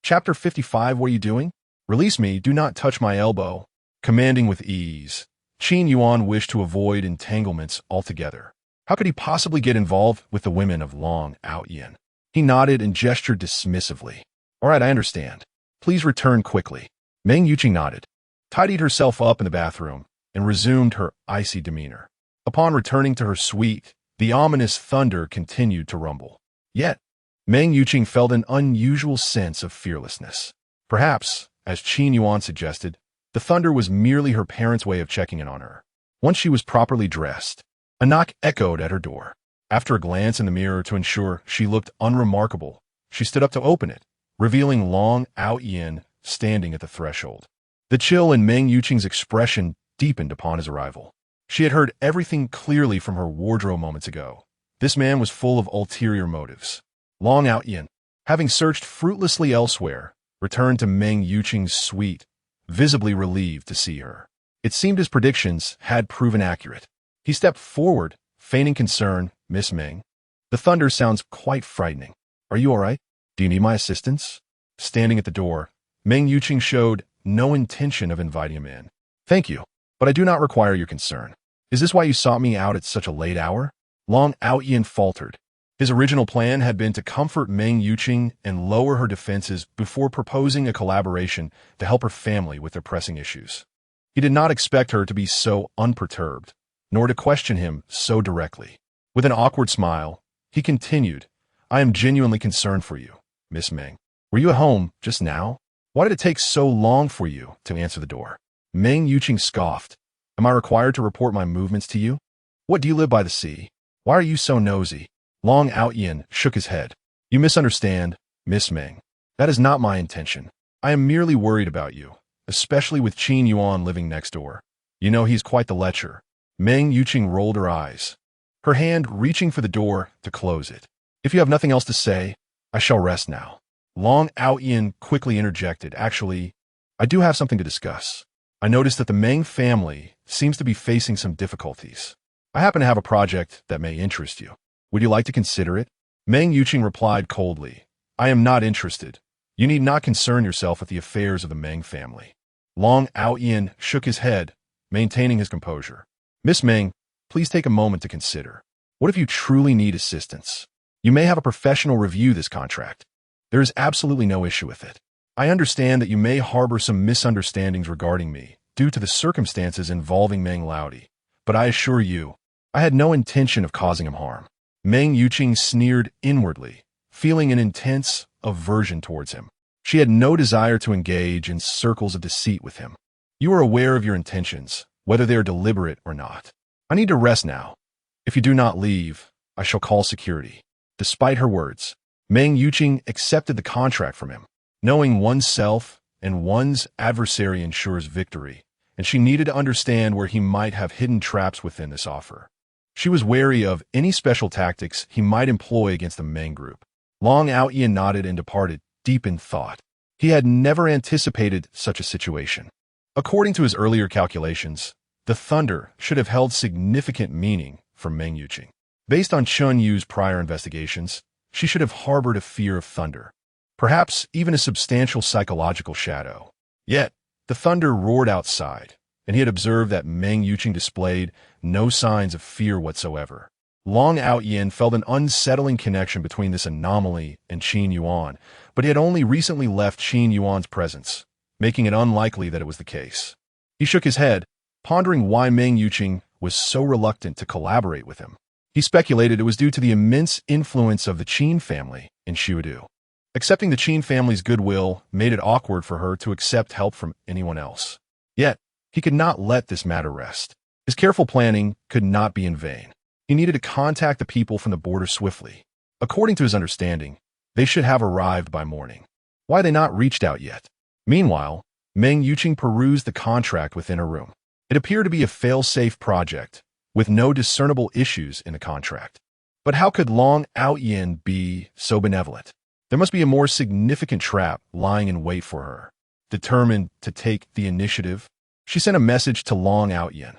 Chapter 55. What are you doing? Release me, do not touch my elbow. Commanding with ease, Qin Yuan wished to avoid entanglements altogether. How could he possibly get involved with the women of Long Aotian? He nodded and gestured dismissively. All right, I understand. Please return quickly. Meng Yuqing nodded, tidied herself up in the bathroom, and resumed her icy demeanor. Upon returning to her suite, the ominous thunder continued to rumble. Yet, Meng Yuqing felt an unusual sense of fearlessness. Perhaps, as Qin Yuan suggested, the thunder was merely her parents' way of checking in on her. Once she was properly dressed, a knock echoed at her door. After a glance in the mirror to ensure she looked unremarkable, she stood up to open it, revealing Long Aotian standing at the threshold. The chill in Meng Yuqing's expression deepened upon his arrival. She had heard everything clearly from her wardrobe moments ago. This man was full of ulterior motives. Long Aotian, having searched fruitlessly elsewhere, returned to Meng Yuqing's suite, visibly relieved to see her. It seemed his predictions had proven accurate. He stepped forward, feigning concern. Miss Meng, the thunder sounds quite frightening. Are you all right? Do you need my assistance? Standing at the door, Meng Yuqing showed no intention of inviting him in. Thank you, but I do not require your concern. Is this why you sought me out at such a late hour? Long Aotian faltered. His original plan had been to comfort Meng Yuqing and lower her defenses before proposing a collaboration to help her family with their pressing issues. He did not expect her to be so unperturbed, nor to question him so directly. With an awkward smile, he continued, I am genuinely concerned for you, Miss Meng. Were you at home just now? Why did it take so long for you to answer the door? Meng Yuqing scoffed. Am I required to report my movements to you? What, do you live by the sea? Why are you so nosy? Long Aotian shook his head. You misunderstand, Miss Meng. That is not my intention. I am merely worried about you, especially with Qin Yuan living next door. You know he's quite the lecher. Meng Yuqing rolled her eyes, her hand reaching for the door to close it. If you have nothing else to say, I shall rest now. Long Aotian quickly interjected. Actually, I do have something to discuss. I noticed that the Meng family seems to be facing some difficulties. I happen to have a project that may interest you. Would you like to consider it? Meng Yuqing replied coldly. I am not interested. You need not concern yourself with the affairs of the Meng family. Long Aotian shook his head, maintaining his composure. Miss Meng, please take a moment to consider. What if you truly need assistance? You may have a professional review this contract. There is absolutely no issue with it. I understand that you may harbor some misunderstandings regarding me due to the circumstances involving Meng Laudi, but I assure you, I had no intention of causing him harm. Meng Yuqing sneered inwardly, feeling an intense aversion towards him. She had no desire to engage in circles of deceit with him. You are aware of your intentions, whether they are deliberate or not. I need to rest now. If you do not leave, I shall call security. Despite her words, Meng Yuqing accepted the contract from him. Knowing oneself and one's adversary ensures victory, and she needed to understand where he might have hidden traps within this offer. She was wary of any special tactics he might employ against the Meng group. Long Aotian nodded and departed, deep in thought. He had never anticipated such a situation. According to his earlier calculations, the thunder should have held significant meaning for Meng Yuqing. Based on Qin Yu's prior investigations, she should have harbored a fear of thunder, perhaps even a substantial psychological shadow. Yet, the thunder roared outside, and he had observed that Meng Yuqing displayed no signs of fear whatsoever. Long Aotian felt an unsettling connection between this anomaly and Qin Yuan, but he had only recently left Qin Yuan's presence, making it unlikely that it was the case. He shook his head, pondering why Meng Yuqing was so reluctant to collaborate with him. He speculated it was due to the immense influence of the Qin family in Xiudu. Accepting the Qin family's goodwill made it awkward for her to accept help from anyone else. Yet, he could not let this matter rest. His careful planning could not be in vain. He needed to contact the people from the border swiftly. According to his understanding, they should have arrived by morning. Why had they not reached out yet? Meanwhile, Meng Yuqing perused the contract within her room. It appeared to be a fail-safe project, with no discernible issues in the contract. But how could Long Aotian be so benevolent? There must be a more significant trap lying in wait for her. Determined to take the initiative, she sent a message to Long Aotian.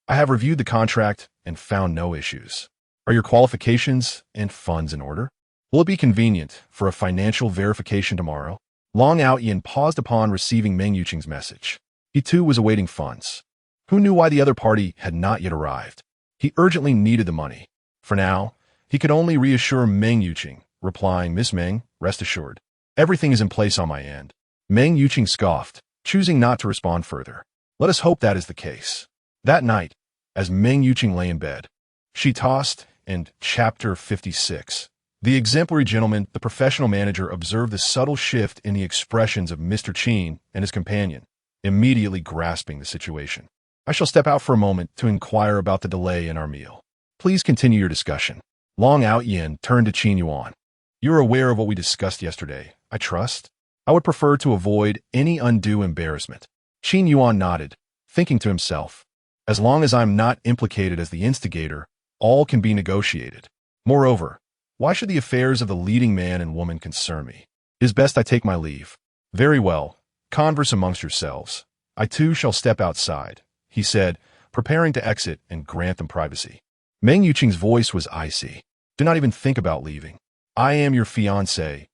I have reviewed the contract and found no issues. Are your qualifications and funds in order? Will it be convenient for a financial verification tomorrow? Long Aotian paused upon receiving Meng Yuqing's message. He too was awaiting funds. Who knew why the other party had not yet arrived? He urgently needed the money. For now, he could only reassure Meng Yuqing, replying, Miss Meng, rest assured. Everything is in place on my end. Meng Yuqing scoffed, choosing not to respond further. Let us hope that is the case. That night, as Meng Yuqing lay in bed, she tossed, and Chapter 56. The exemplary gentleman, the professional manager, observed the subtle shift in the expressions of Mr. Qin and his companion, immediately grasping the situation. I shall step out for a moment to inquire about the delay in our meal. Please continue your discussion. Long Aotian turned to Qin Yuan. You're aware of what we discussed yesterday, I trust? I would prefer to avoid any undue embarrassment. Qin Yuan nodded, thinking to himself, as long as I'm not implicated as the instigator, all can be negotiated. Moreover, why should the affairs of the leading man and woman concern me? It is best I take my leave. Very well, converse amongst yourselves. I too shall step outside, he said, preparing to exit and grant them privacy. Meng Yuqing's voice was icy. Do not even think about leaving. I am your fiancé.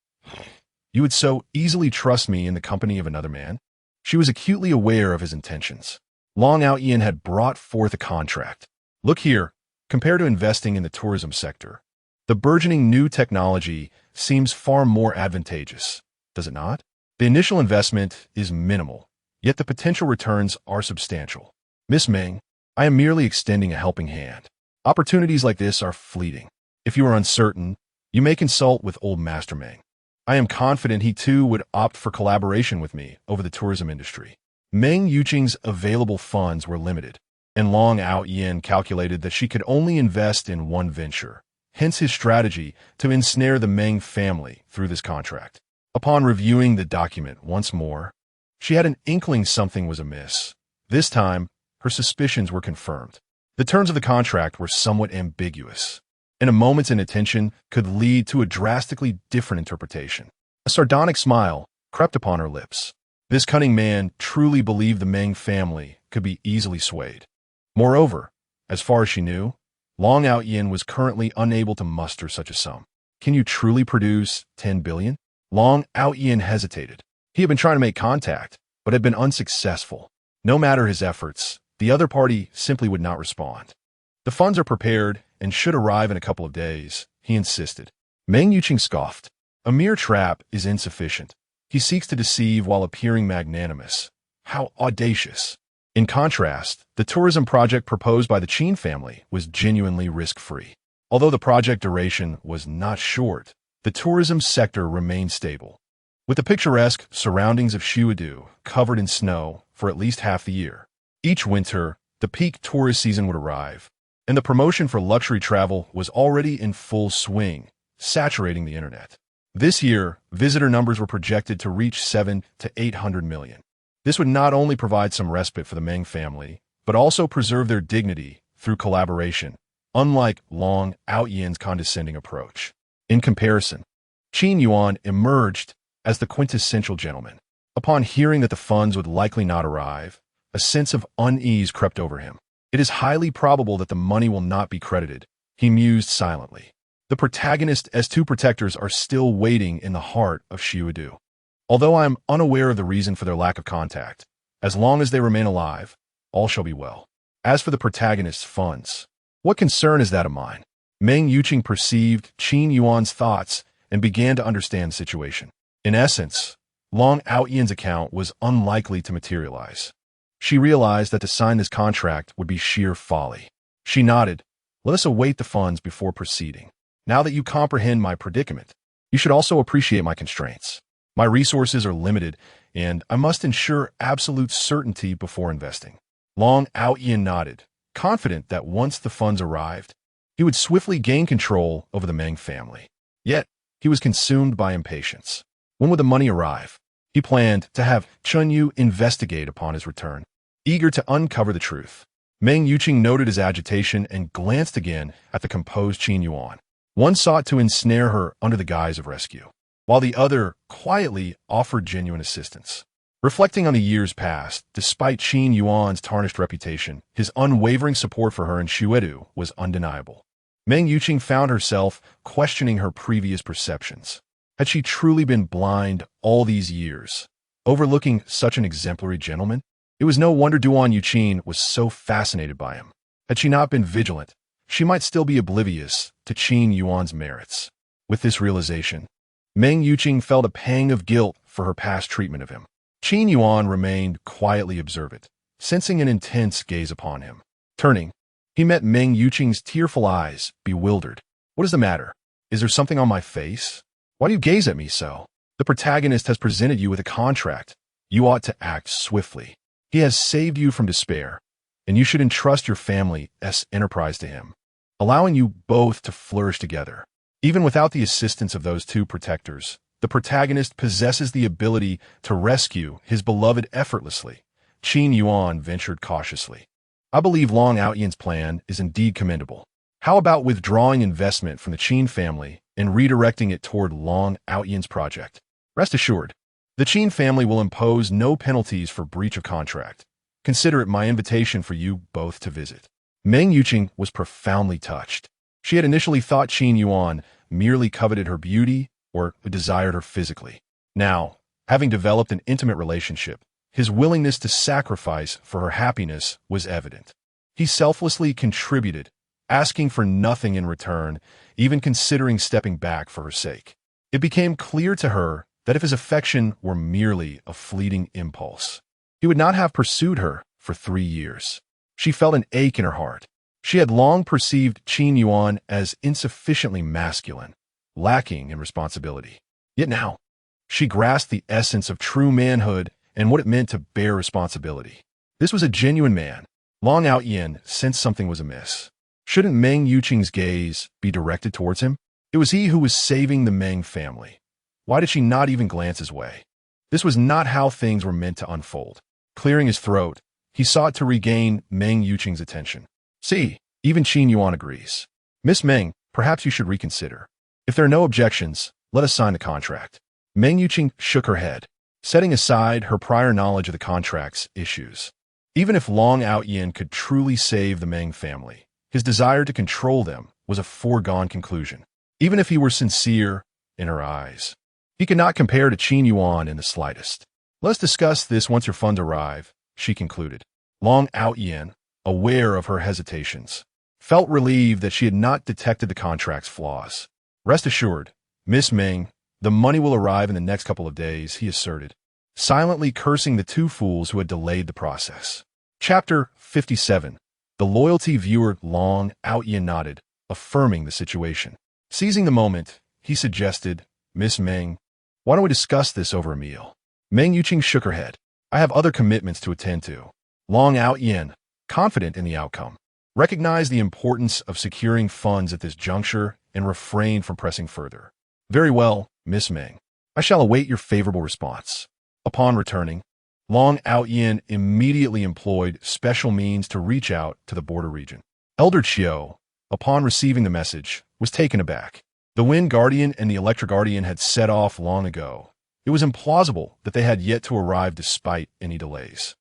You would so easily trust me in the company of another man? She was acutely aware of his intentions. Long Aotian had brought forth a contract. Look here, compared to investing in the tourism sector, the burgeoning new technology seems far more advantageous, does it not? The initial investment is minimal, yet the potential returns are substantial. Miss Meng, I am merely extending a helping hand. Opportunities like this are fleeting. If you are uncertain, you may consult with old Master Meng. I am confident he too would opt for collaboration with me over the tourism industry. Meng Yuqing's available funds were limited, and Long Aotian calculated that she could only invest in one venture, hence his strategy to ensnare the Meng family through this contract. Upon reviewing the document once more, she had an inkling something was amiss. This time, her suspicions were confirmed. The terms of the contract were somewhat ambiguous, and a moment's inattention could lead to a drastically different interpretation. A sardonic smile crept upon her lips. This cunning man truly believed the Meng family could be easily swayed. Moreover, as far as she knew, Long Aotian was currently unable to muster such a sum. Can you truly produce 10 billion? Long Aotian hesitated. He had been trying to make contact, but had been unsuccessful. No matter his efforts, the other party simply would not respond. The funds are prepared and should arrive in a couple of days, he insisted. Meng Yuqing scoffed. A mere trap is insufficient. He seeks to deceive while appearing magnanimous. How audacious. In contrast, the tourism project proposed by the Qin family was genuinely risk-free. Although the project duration was not short, the tourism sector remained stable. With the picturesque surroundings of Xiudu covered in snow for at least half the year, each winter, the peak tourist season would arrive, and the promotion for luxury travel was already in full swing, saturating the internet. This year, visitor numbers were projected to reach 700 to 800 million. This would not only provide some respite for the Meng family, but also preserve their dignity through collaboration, unlike Long Aotian's condescending approach. In comparison, Qin Yuan emerged as the quintessential gentleman. Upon hearing that the funds would likely not arrive, a sense of unease crept over him. It is highly probable that the money will not be credited, he mused silently. The protagonist's two protectors are still waiting in the heart of Xiudu. Although I am unaware of the reason for their lack of contact, as long as they remain alive, all shall be well. As for the protagonist's funds, what concern is that of mine? Meng Yuqing perceived Qin Yuan's thoughts and began to understand the situation. In essence, Long Aotian's account was unlikely to materialize. She realized that to sign this contract would be sheer folly. She nodded. Let us await the funds before proceeding. Now that you comprehend my predicament, you should also appreciate my constraints. My resources are limited, and I must ensure absolute certainty before investing. Long Aotian nodded, confident that once the funds arrived, he would swiftly gain control over the Meng family. Yet, he was consumed by impatience. When would the money arrive? He planned to have Chunyu investigate upon his return. Eager to uncover the truth, Meng Yuqing noted his agitation and glanced again at the composed Qin Yuan. One sought to ensnare her under the guise of rescue, while the other quietly offered genuine assistance. Reflecting on the years past, despite Qin Yuan's tarnished reputation, his unwavering support for her and Xiudu was undeniable. Meng Yuqing found herself questioning her previous perceptions. Had she truly been blind all these years, overlooking such an exemplary gentleman? It was no wonder Duan Yuqing was so fascinated by him. Had she not been vigilant, she might still be oblivious to Qin Yuan's merits. With this realization, Meng Yuqing felt a pang of guilt for her past treatment of him. Qin Yuan remained quietly observant, sensing an intense gaze upon him. Turning, he met Meng Yuqing's tearful eyes, bewildered. What is the matter? Is there something on my face? Why do you gaze at me so? The protagonist has presented you with a contract. You ought to act swiftly. He has saved you from despair, and you should entrust your family's enterprise to him, allowing you both to flourish together. Even without the assistance of those two protectors, the protagonist possesses the ability to rescue his beloved effortlessly. Qin Yuan ventured cautiously. I believe Long Aotian's plan is indeed commendable. How about withdrawing investment from the Qin family and redirecting it toward Long Aotian's project? Rest assured, the Qin family will impose no penalties for breach of contract. Consider it my invitation for you both to visit. Meng Yuqing was profoundly touched. She had initially thought Qin Yuan merely coveted her beauty or desired her physically. Now, having developed an intimate relationship, his willingness to sacrifice for her happiness was evident. He selflessly contributed, asking for nothing in return, even considering stepping back for her sake. It became clear to her that if his affection were merely a fleeting impulse, he would not have pursued her for 3 years. She felt an ache in her heart. She had long perceived Qin Yuan as insufficiently masculine, lacking in responsibility. Yet now, she grasped the essence of true manhood and what it meant to bear responsibility. This was a genuine man. Long Aotian sensed something was amiss. Shouldn't Meng Yuqing's gaze be directed towards him? It was he who was saving the Meng family. Why did she not even glance his way? This was not how things were meant to unfold. Clearing his throat, he sought to regain Meng Yuqing's attention. See, even Qin Yuan agrees. Miss Meng, perhaps you should reconsider. If there are no objections, let us sign the contract. Meng Yuqing shook her head, setting aside her prior knowledge of the contract's issues. Even if Long Aotian could truly save the Meng family, his desire to control them was a foregone conclusion. Even if he were sincere in her eyes, he could not compare to Qin Yuan in the slightest. Let's discuss this once your funds arrive, she concluded. Long Aotian, aware of her hesitations, felt relieved that she had not detected the contract's flaws. Rest assured, Miss Meng, the money will arrive in the next couple of days, he asserted, silently cursing the two fools who had delayed the process. Chapter 57. The loyalty viewer. Long Aotian nodded, affirming the situation. Seizing the moment, he suggested, Miss Meng, why don't we discuss this over a meal? Meng Yuqing shook her head. I have other commitments to attend to. Long Aotian, confident in the outcome, recognized the importance of securing funds at this juncture and refrained from pressing further. Very well, Miss Meng. I shall await your favorable response. Upon returning, Long Aotian immediately employed special means to reach out to the border region. Elder Chiu, upon receiving the message, was taken aback. The Wind Guardian and the Electric Guardian had set off long ago. It was implausible that they had yet to arrive despite any delays.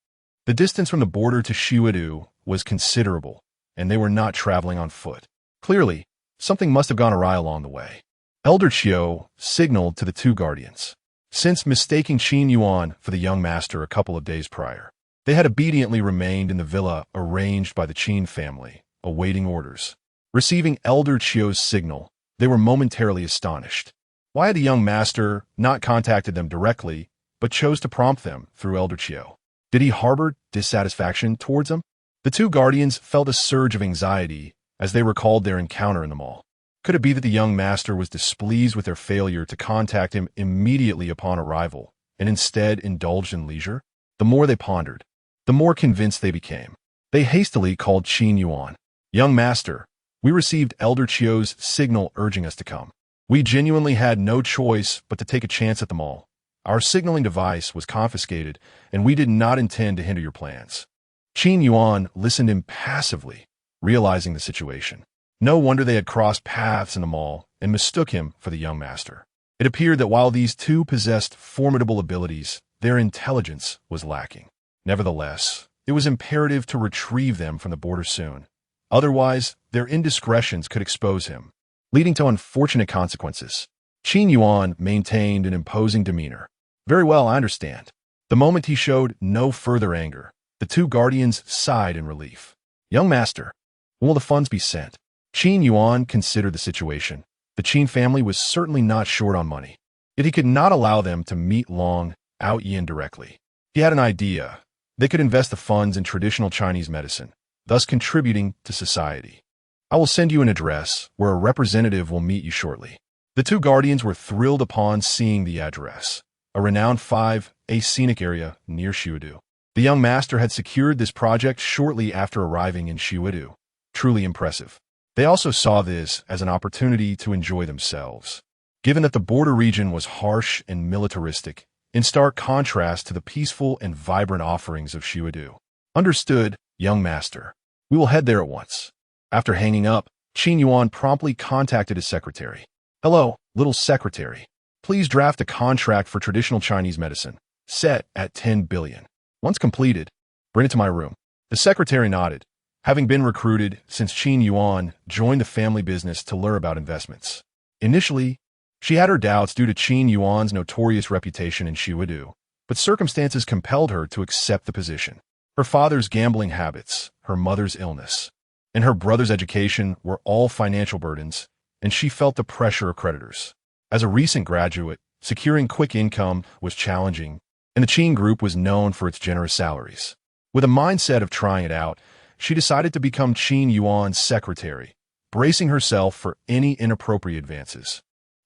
The distance from the border to Shiwedu was considerable, and they were not traveling on foot. Clearly, something must have gone awry along the way. Elder Qiu signaled to the two guardians. Since mistaking Qin Yuan for the young master a couple of days prior, they had obediently remained in the villa arranged by the Qin family, awaiting orders. Receiving Elder Qiu's signal, they were momentarily astonished. Why had the young master not contacted them directly, but chose to prompt them through Elder Qiu? Did he harbor dissatisfaction towards them? The two guardians felt a surge of anxiety as they recalled their encounter in the mall. Could it be that the young master was displeased with their failure to contact him immediately upon arrival, and instead indulged in leisure? The more they pondered, the more convinced they became. They hastily called Qin Yuan. "Young master, we received Elder Qiu's signal urging us to come. We genuinely had no choice but to take a chance at the mall. Our signaling device was confiscated, and we did not intend to hinder your plans." Qin Yuan listened impassively, realizing the situation. No wonder they had crossed paths in the mall and mistook him for the young master. It appeared that while these two possessed formidable abilities, their intelligence was lacking. Nevertheless, it was imperative to retrieve them from the border soon. Otherwise, their indiscretions could expose him, leading to unfortunate consequences. Qin Yuan maintained an imposing demeanor. "Very well, I understand." The moment he showed no further anger, the two guardians sighed in relief. "Young master, when will the funds be sent?" Qin Yuan considered the situation. The Qin family was certainly not short on money, yet he could not allow them to meet Aotian directly. He had an idea. They could invest the funds in traditional Chinese medicine, thus contributing to society. "I will send you an address where a representative will meet you shortly." The two guardians were thrilled upon seeing the address, a renowned 5A scenic area near Shiwedu. The young master had secured this project shortly after arriving in Shiwedu. Truly impressive. They also saw this as an opportunity to enjoy themselves. Given that the border region was harsh and militaristic, in stark contrast to the peaceful and vibrant offerings of Shiwedu. "Understood, young master. We will head there at once." After hanging up, Qin Yuan promptly contacted his secretary. "Hello, little secretary. Please draft a contract for traditional Chinese medicine, set at 10 billion. Once completed, bring it to my room." The secretary nodded, having been recruited since Qin Yuan joined the family business to learn about investments. Initially, she had her doubts due to Qin Yuan's notorious reputation in Shiwedu, but circumstances compelled her to accept the position. Her father's gambling habits, her mother's illness, and her brother's education were all financial burdens, and she felt the pressure of creditors. As a recent graduate, securing quick income was challenging, and the Qin group was known for its generous salaries. With a mindset of trying it out, she decided to become Qin Yuan's secretary, bracing herself for any inappropriate advances.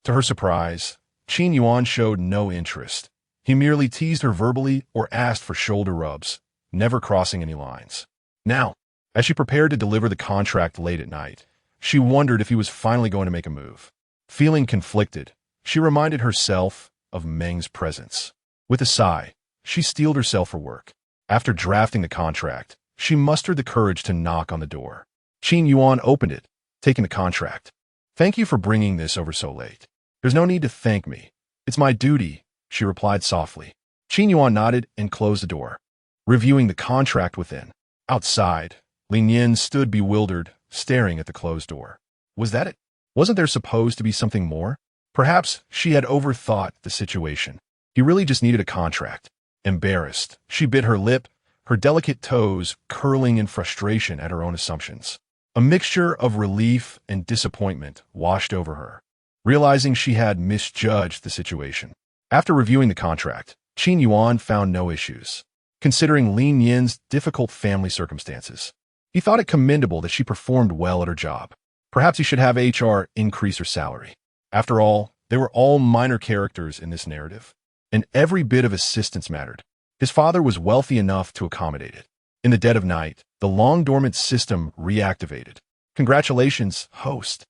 To her surprise, Qin Yuan showed no interest. He merely teased her verbally or asked for shoulder rubs, never crossing any lines. Now, as she prepared to deliver the contract late at night, she wondered if he was finally going to make a move. Feeling conflicted, she reminded herself of Meng's presence. With a sigh, she steeled herself for work. After drafting the contract, she mustered the courage to knock on the door. Qin Yuan opened it, taking the contract. "Thank you for bringing this over so late." "There's no need to thank me. It's my duty," she replied softly. Qin Yuan nodded and closed the door, reviewing the contract within. Outside, Lin Yin stood bewildered, staring at the closed door. Was that it? Wasn't there supposed to be something more? Perhaps she had overthought the situation. He really just needed a contract. Embarrassed, she bit her lip, her delicate toes curling in frustration at her own assumptions. A mixture of relief and disappointment washed over her, realizing she had misjudged the situation. After reviewing the contract, Qin Yuan found no issues, considering Lin Yin's difficult family circumstances. He thought it commendable that she performed well at her job. Perhaps he should have HR increase her salary. After all, they were all minor characters in this narrative, and every bit of assistance mattered. His father was wealthy enough to accommodate it. In the dead of night, the long-dormant system reactivated. Congratulations, host,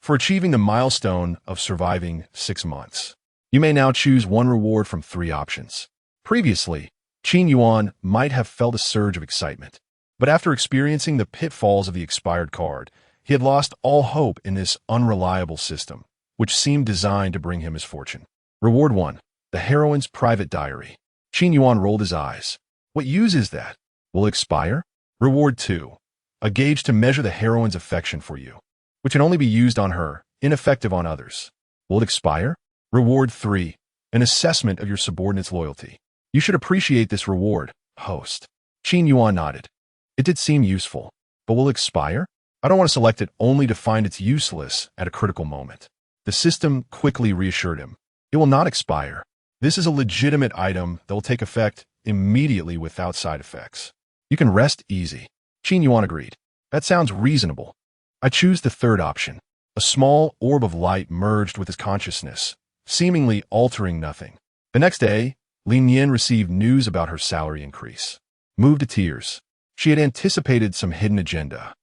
for achieving the milestone of surviving 6 months. You may now choose one reward from 3 options. Previously, Qin Yuan might have felt a surge of excitement, but after experiencing the pitfalls of the expired card, he had lost all hope in this unreliable system. which seemed designed to bring him misfortune. Reward 1. The heroine's private diary. Qin Yuan rolled his eyes. What use is that? Will it expire? Reward 2. A gauge to measure the heroine's affection for you, which can only be used on her, ineffective on others. Will it expire? Reward 3. An assessment of your subordinate's loyalty. You should appreciate this reward, host. Qin Yuan nodded. It did seem useful, but will it expire? I don't want to select it only to find it's useless at a critical moment. The system quickly reassured him. It will not expire. This is a legitimate item that will take effect immediately without side effects. You can rest easy. Qin Yuan agreed. That sounds reasonable. I choose the third option. A small orb of light merged with his consciousness, seemingly altering nothing. The next day, Lin Yin received news about her salary increase. Moved to tears. She had anticipated some hidden agenda.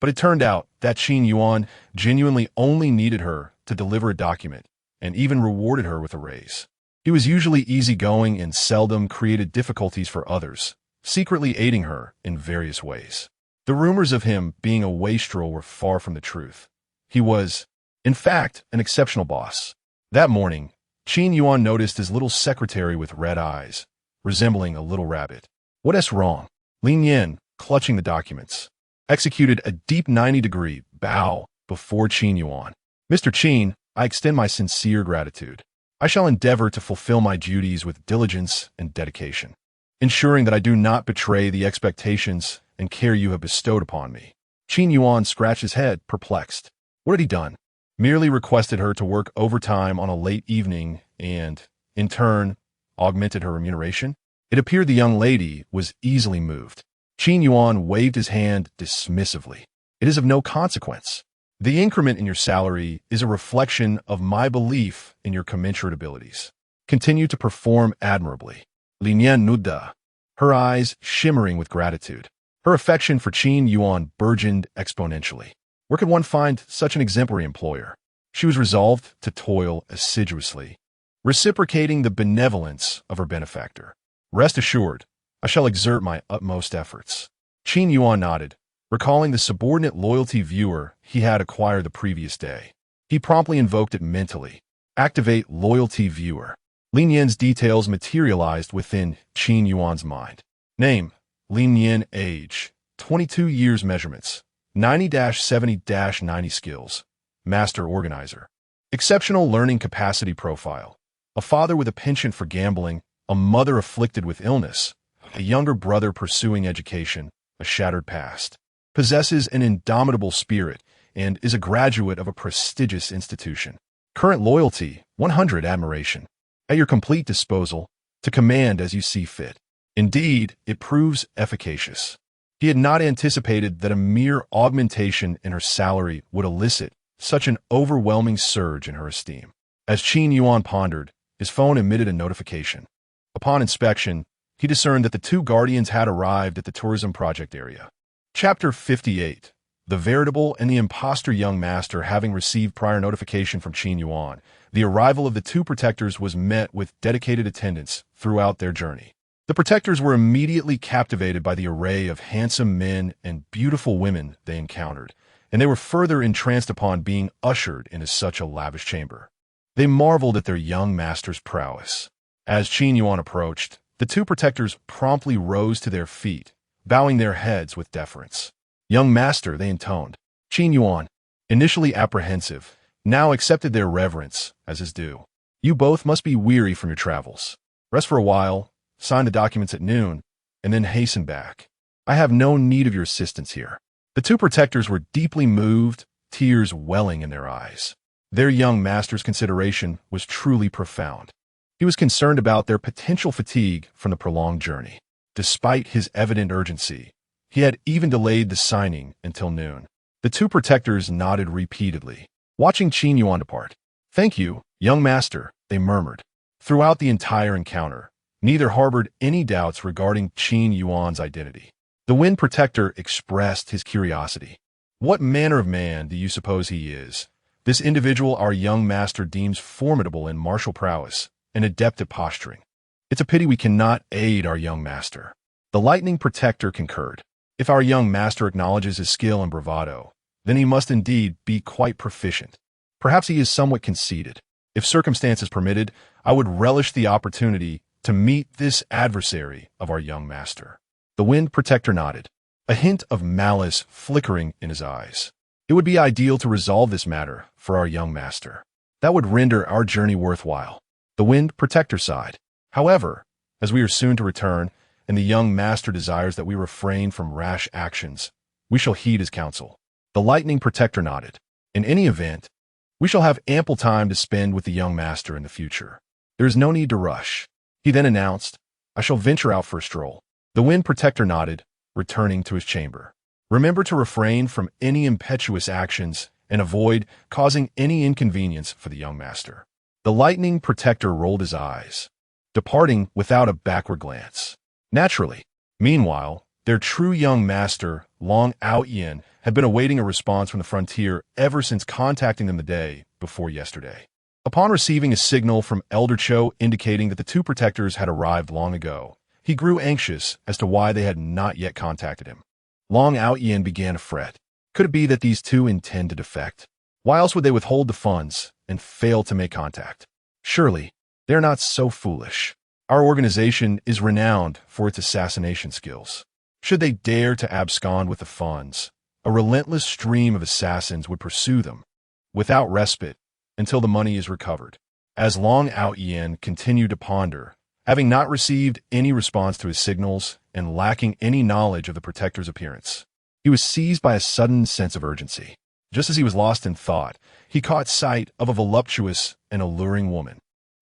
But it turned out that Qin Yuan genuinely only needed her to deliver a document, and even rewarded her with a raise. He was usually easygoing and seldom created difficulties for others, secretly aiding her in various ways. The rumors of him being a wastrel were far from the truth. He was, in fact, an exceptional boss. That morning, Qin Yuan noticed his little secretary with red eyes, resembling a little rabbit. What's wrong? Lin Yin, clutching the documents, executed a deep 90-degree bow before Qin Yuan. Mr. Qin, I extend my sincere gratitude. I shall endeavor to fulfill my duties with diligence and dedication, ensuring that I do not betray the expectations and care you have bestowed upon me. Qin Yuan scratched his head, perplexed. What had he done? Merely requested her to work overtime on a late evening and, in turn, augmented her remuneration? It appeared the young lady was easily moved. Qin Yuan waved his hand dismissively. It is of no consequence. The increment in your salary is a reflection of my belief in your commensurate abilities. Continue to perform admirably. Lin Yin nodded, her eyes shimmering with gratitude. Her affection for Qin Yuan burgeoned exponentially. Where could one find such an exemplary employer? She was resolved to toil assiduously, reciprocating the benevolence of her benefactor. Rest assured, I shall exert my utmost efforts. Qin Yuan nodded, recalling the subordinate loyalty viewer he had acquired the previous day. He promptly invoked it mentally. Activate loyalty viewer. Lin Yin's details materialized within Qin Yuan's mind. Name, Lin Yin. Age, 22 years. Measurements, 90-70-90 skills. Master organizer. Exceptional learning capacity profile. A father with a penchant for gambling, a mother afflicted with illness, a younger brother pursuing education, a shattered past. Possesses an indomitable spirit and is a graduate of a prestigious institution. Current loyalty, 100. Admiration. At your complete disposal, to command as you see fit. Indeed, it proves efficacious. He had not anticipated that a mere augmentation in her salary would elicit such an overwhelming surge in her esteem. As Qin Yuan pondered, his phone emitted a notification. Upon inspection, he discerned that the two guardians had arrived at the tourism project area. Chapter 58. The veritable and the imposter young master. Having received prior notification from Qin Yuan, the arrival of the two protectors was met with dedicated attendance throughout their journey. The protectors were immediately captivated by the array of handsome men and beautiful women they encountered, and they were further entranced upon being ushered into such a lavish chamber. They marveled at their young master's prowess. As Qin Yuan approached, the two protectors promptly rose to their feet, bowing their heads with deference. Young master, they intoned. Qin Yuan, initially apprehensive, now accepted their reverence as his due. You both must be weary from your travels. Rest for a while, sign the documents at noon, and then hasten back. I have no need of your assistance here. The two protectors were deeply moved, tears welling in their eyes. Their young master's consideration was truly profound. He was concerned about their potential fatigue from the prolonged journey. Despite his evident urgency, he had even delayed the signing until noon. The two protectors nodded repeatedly, watching Qin Yuan depart. Thank you, young master, they murmured. Throughout the entire encounter, neither harbored any doubts regarding Qin Yuan's identity. The Wind Protector expressed his curiosity. What manner of man do you suppose he is? This individual our young master deems formidable in martial prowess and adept at posturing. It's a pity we cannot aid our young master. The Lightning Protector concurred. If our young master acknowledges his skill and bravado, then he must indeed be quite proficient. Perhaps he is somewhat conceited. If circumstances permitted, I would relish the opportunity to meet this adversary of our young master. The Wind Protector nodded, a hint of malice flickering in his eyes. It would be ideal to resolve this matter for our young master. That would render our journey worthwhile. The Wind Protector sighed. However, as we are soon to return, and the young master desires that we refrain from rash actions, we shall heed his counsel. The Lightning Protector nodded. In any event, we shall have ample time to spend with the young master in the future. There is no need to rush. He then announced, I shall venture out for a stroll. The Wind Protector nodded, returning to his chamber. Remember to refrain from any impetuous actions and avoid causing any inconvenience for the young master. The Lightning Protector rolled his eyes, departing without a backward glance. Naturally, meanwhile, their true young master, Long Aotian, had been awaiting a response from the frontier ever since contacting them the day before yesterday. Upon receiving a signal from Elder Cho indicating that the two protectors had arrived long ago, he grew anxious as to why they had not yet contacted him. Long Aotian began to fret. Could it be that these two intend to defect? Why else would they withhold the funds and fail to make contact? Surely, they are not so foolish. Our organization is renowned for its assassination skills. Should they dare to abscond with the funds, a relentless stream of assassins would pursue them, without respite, until the money is recovered. As Long Aotian continued to ponder, having not received any response to his signals and lacking any knowledge of the protector's appearance, he was seized by a sudden sense of urgency. Just as he was lost in thought, he caught sight of a voluptuous and alluring woman.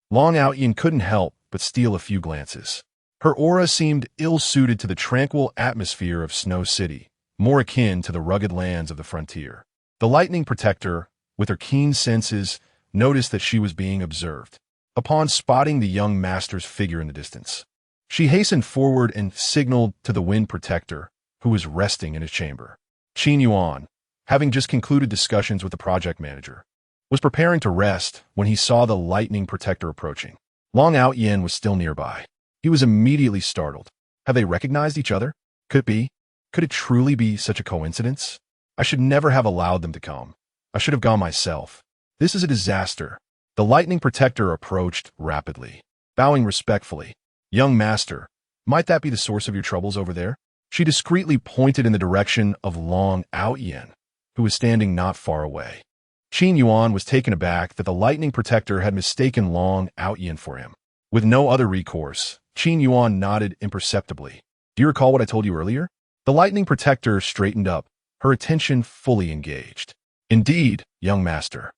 Long Aotian couldn't help but steal a few glances. Her aura seemed ill-suited to the tranquil atmosphere of Snow City, more akin to the rugged lands of the frontier. The Lightning Protector, with her keen senses, noticed that she was being observed. Upon spotting the young master's figure in the distance, she hastened forward and signaled to the Wind Protector, who was resting in his chamber. Qin Yuan, having just concluded discussions with the project manager, was preparing to rest when he saw the Lightning Protector approaching. Long Aotian was still nearby. He was immediately startled. Have they recognized each other? Could it be? Could it truly be such a coincidence? I should never have allowed them to come. I should have gone myself. This is a disaster. The Lightning Protector approached rapidly, bowing respectfully. Young master, might that be the source of your troubles over there? She discreetly pointed in the direction of Long Aotian, who was standing not far away. Qin Yuan was taken aback that the Lightning Protector had mistaken Long Aotian for him. With no other recourse, Qin Yuan nodded imperceptibly. Do you recall what I told you earlier? The Lightning Protector straightened up, her attention fully engaged. Indeed, young master.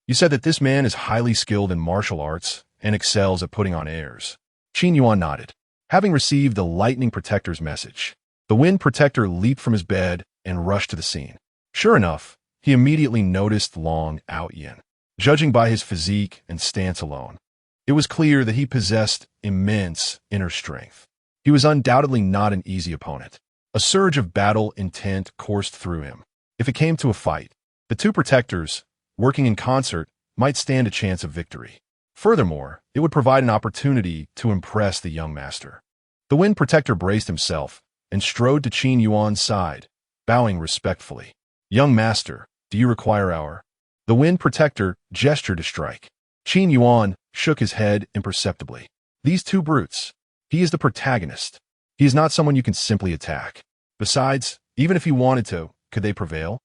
You said that this man is highly skilled in martial arts and excels at putting on airs. Qin Yuan nodded. Having received the Lightning Protector's message, the Wind Protector leaped from his bed and rushed to the scene. Sure enough, he immediately noticed Long Aotian. Judging by his physique and stance alone, it was clear that he possessed immense inner strength. He was undoubtedly not an easy opponent. A surge of battle intent coursed through him. If it came to a fight, the two protectors, working in concert, might stand a chance of victory. Furthermore, it would provide an opportunity to impress the young master. The Wind Protector braced himself and strode to Qin Yuan's side, bowing respectfully. Young master, do you require our... The Wind Protector gestured to strike. Qin Yuan shook his head imperceptibly. These two brutes. He is the protagonist. He is not someone you can simply attack. Besides, even if he wanted to, could they prevail?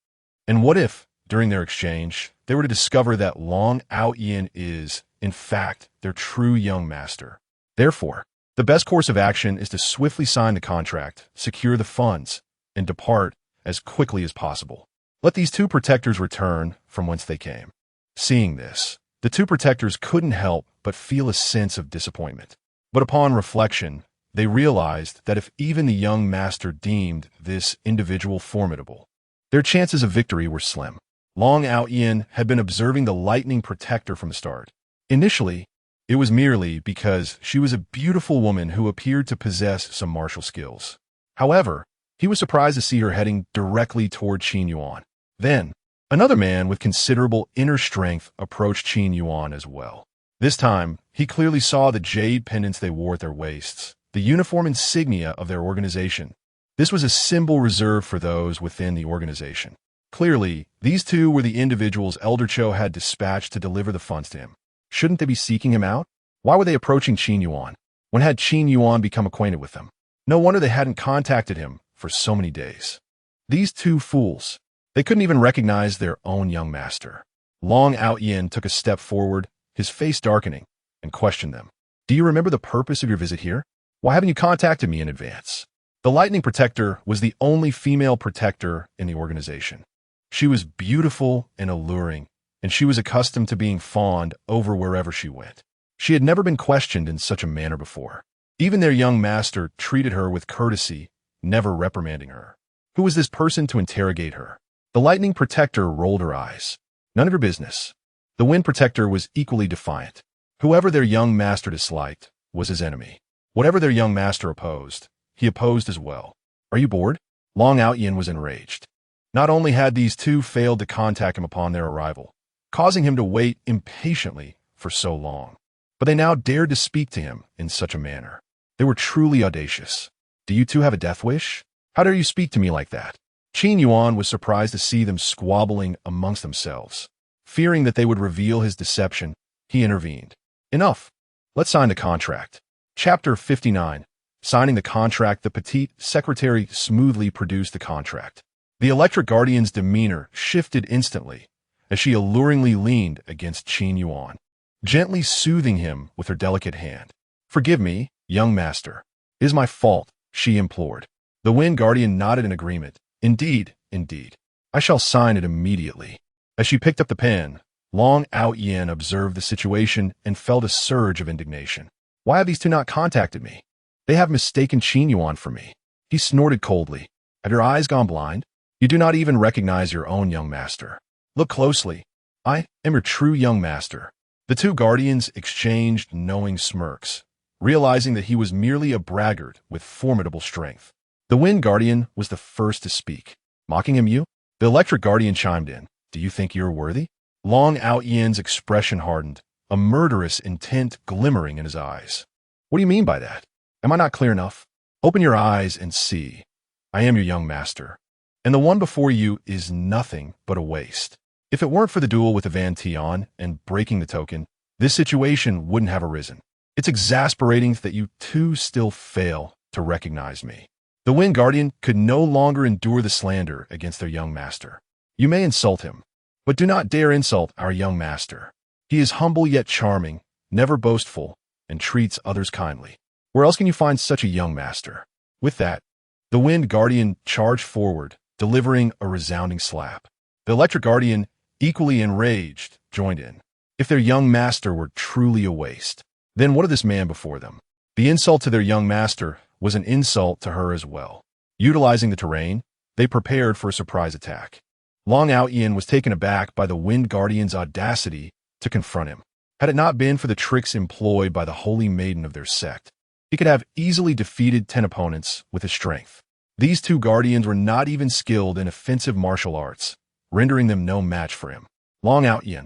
And what if, during their exchange, they were to discover that Long Aotian is, in fact, their true young master? Therefore, the best course of action is to swiftly sign the contract, secure the funds, and depart as quickly as possible. Let these two protectors return from whence they came. Seeing this, the two protectors couldn't help but feel a sense of disappointment. But upon reflection, they realized that if even the young master deemed this individual formidable, their chances of victory were slim. Long Aotian had been observing the Lightning Protector from the start. Initially, it was merely because she was a beautiful woman who appeared to possess some martial skills. However, he was surprised to see her heading directly toward Qin Yuan. Then, another man with considerable inner strength approached Qin Yuan as well. This time, he clearly saw the jade pendants they wore at their waists, the uniform insignia of their organization. This was a symbol reserved for those within the organization. Clearly, these two were the individuals Elder Cho had dispatched to deliver the funds to him. Shouldn't they be seeking him out? Why were they approaching Qin Yuan? When had Qin Yuan become acquainted with them? No wonder they hadn't contacted him for so many days. These two fools. They couldn't even recognize their own young master. Long Aotian took a step forward, his face darkening, and questioned them. Do you remember the purpose of your visit here? Why haven't you contacted me in advance? The Lightning Protector was the only female protector in the organization. She was beautiful and alluring, and she was accustomed to being fawned over wherever she went. She had never been questioned in such a manner before. Even their young master treated her with courtesy, never reprimanding her. Who was this person to interrogate her? The Lightning Protector rolled her eyes. None of your business. The Wind Protector was equally defiant. Whoever their young master disliked was his enemy. Whatever their young master opposed, he opposed as well. Are you bored? Long Aotian was enraged. Not only had these two failed to contact him upon their arrival, causing him to wait impatiently for so long, but they now dared to speak to him in such a manner. They were truly audacious. Do you two have a death wish? How dare you speak to me like that? Qin Yuan was surprised to see them squabbling amongst themselves. Fearing that they would reveal his deception, he intervened. Enough. Let's sign the contract. Chapter 59. Signing the contract. The petite secretary smoothly produced the contract. The Electric Guardian's demeanor shifted instantly as she alluringly leaned against Qin Yuan, gently soothing him with her delicate hand. Forgive me, young master. It is my fault, she implored. The Wind Guardian nodded in agreement. Indeed, indeed. I shall sign it immediately. As she picked up the pen, Long Aotian observed the situation and felt a surge of indignation. Why have these two not contacted me? They have mistaken Qin Yuan for me. He snorted coldly. Have your eyes gone blind? You do not even recognize your own young master. Look closely. I am your true young master. The two guardians exchanged knowing smirks, realizing that he was merely a braggart with formidable strength. The Wind Guardian was the first to speak. Mocking him, you? The Electric Guardian chimed in. Do you think you're worthy? Long Aotian's expression hardened, a murderous intent glimmering in his eyes. What do you mean by that? Am I not clear enough? Open your eyes and see. I am your young master, and the one before you is nothing but a waste. If it weren't for the duel with the Van Tian and breaking the token, this situation wouldn't have arisen. It's exasperating that you two still fail to recognize me. The Wind Guardian could no longer endure the slander against their young master. You may insult him, but do not dare insult our young master. He is humble yet charming, never boastful, and treats others kindly. Where else can you find such a young master? With that, the Wind Guardian charged forward, delivering a resounding slap. The Electric Guardian, equally enraged, joined in. If their young master were truly a waste, then what of this man before them? The insult to their young master was an insult to her as well. Utilizing the terrain, they prepared for a surprise attack. Long Aotian was taken aback by the Wind Guardian's audacity to confront him. Had it not been for the tricks employed by the holy maiden of their sect, he could have easily defeated 10 opponents with his strength. These two guardians were not even skilled in offensive martial arts, rendering them no match for him. Long Aotian,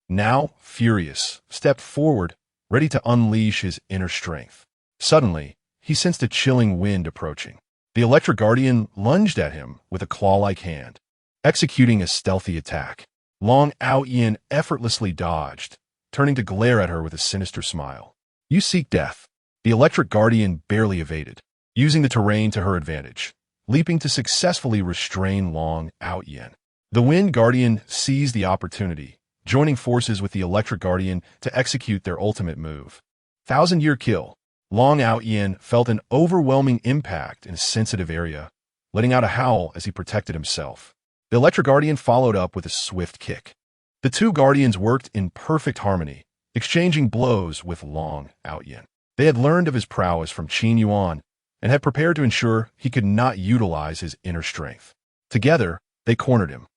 now furious, stepped forward, ready to unleash his inner strength. Suddenly, he sensed a chilling wind approaching. The Electric Guardian lunged at him with a claw-like hand, executing a stealthy attack. Long Aotian effortlessly dodged, turning to glare at her with a sinister smile. You seek death. The Electric Guardian barely evaded, using the terrain to her advantage, leaping to successfully restrain Long Aotian. The Wind Guardian seized the opportunity, joining forces with the Electric Guardian to execute their ultimate move. 1,000-year kill. Long Aotian felt an overwhelming impact in a sensitive area, letting out a howl as he protected himself. The Electric Guardian followed up with a swift kick. The two guardians worked in perfect harmony, exchanging blows with Long Aotian. They had learned of his prowess from Qin Yuan and had prepared to ensure he could not utilize his inner strength. Together, they cornered him.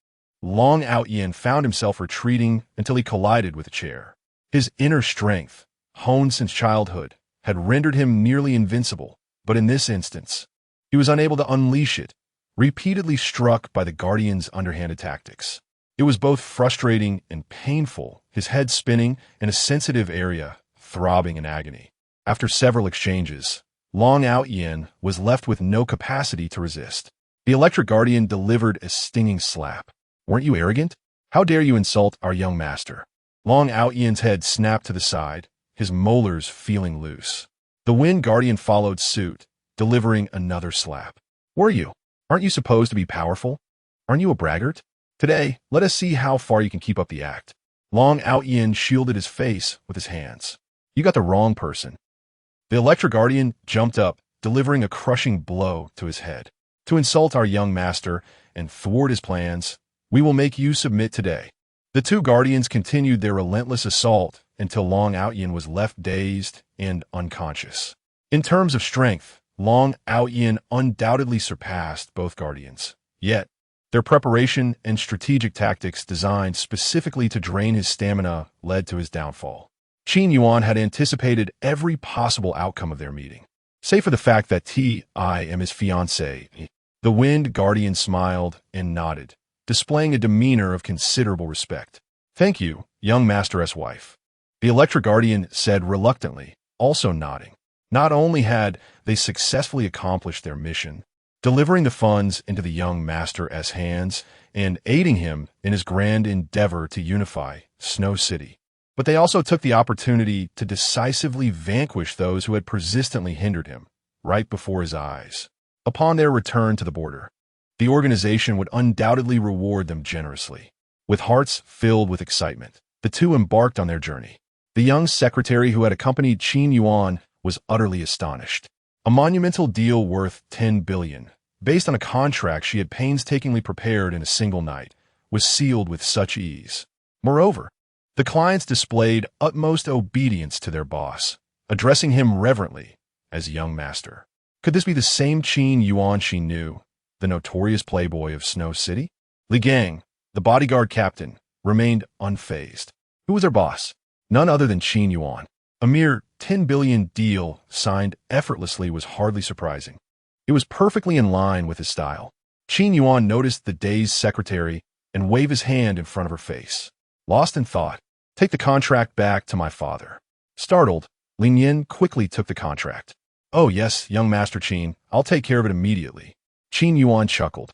Long Aotian found himself retreating until he collided with a chair. His inner strength, honed since childhood, had rendered him nearly invincible, but in this instance, he was unable to unleash it, repeatedly struck by the Guardian's underhanded tactics. It was both frustrating and painful, his head spinning and a sensitive area throbbing in agony. After several exchanges, Long Aotian was left with no capacity to resist. The Electric Guardian delivered a stinging slap. Weren't you arrogant? How dare you insult our young master? Long Aotian's head snapped to the side, his molars feeling loose. The Wind Guardian followed suit, delivering another slap. Were you? Aren't you supposed to be powerful? Aren't you a braggart? Today, let us see how far you can keep up the act. Long Aotian shielded his face with his hands. You got the wrong person. The Electric Guardian jumped up, delivering a crushing blow to his head. To insult our young master and thwart his plans, we will make you submit today. The two guardians continued their relentless assault until Long Aotian was left dazed and unconscious. In terms of strength, Long Aotian undoubtedly surpassed both guardians. Yet, their preparation and strategic tactics designed specifically to drain his stamina led to his downfall. Qin Yuan had anticipated every possible outcome of their meeting. Save for the fact that I am his fiancé. The Wind Guardian smiled and nodded, displaying a demeanor of considerable respect. Thank you, young master's wife. The Electric Guardian said reluctantly, also nodding. Not only had they successfully accomplished their mission, delivering the funds into the young master's hands and aiding him in his grand endeavor to unify Snow City, but they also took the opportunity to decisively vanquish those who had persistently hindered him, right before his eyes. Upon their return to the border, the organization would undoubtedly reward them generously. With hearts filled with excitement, the two embarked on their journey. The young secretary who had accompanied Qin Yuan was utterly astonished. A monumental deal worth 10 billion, based on a contract she had painstakingly prepared in a single night, was sealed with such ease. Moreover, the clients displayed utmost obedience to their boss, addressing him reverently as young master. Could this be the same Qin Yuan she knew, the notorious playboy of Snow City? Li Gang, the bodyguard captain, remained unfazed. Who was their boss? None other than Qin Yuan. A mere 10 billion deal signed effortlessly was hardly surprising. It was perfectly in line with his style. Qin Yuan noticed the dazed secretary and waved his hand in front of her face. Lost in thought, take the contract back to my father. Startled, Lin Yin quickly took the contract. Oh yes, young Master Qin, I'll take care of it immediately. Qin Yuan chuckled,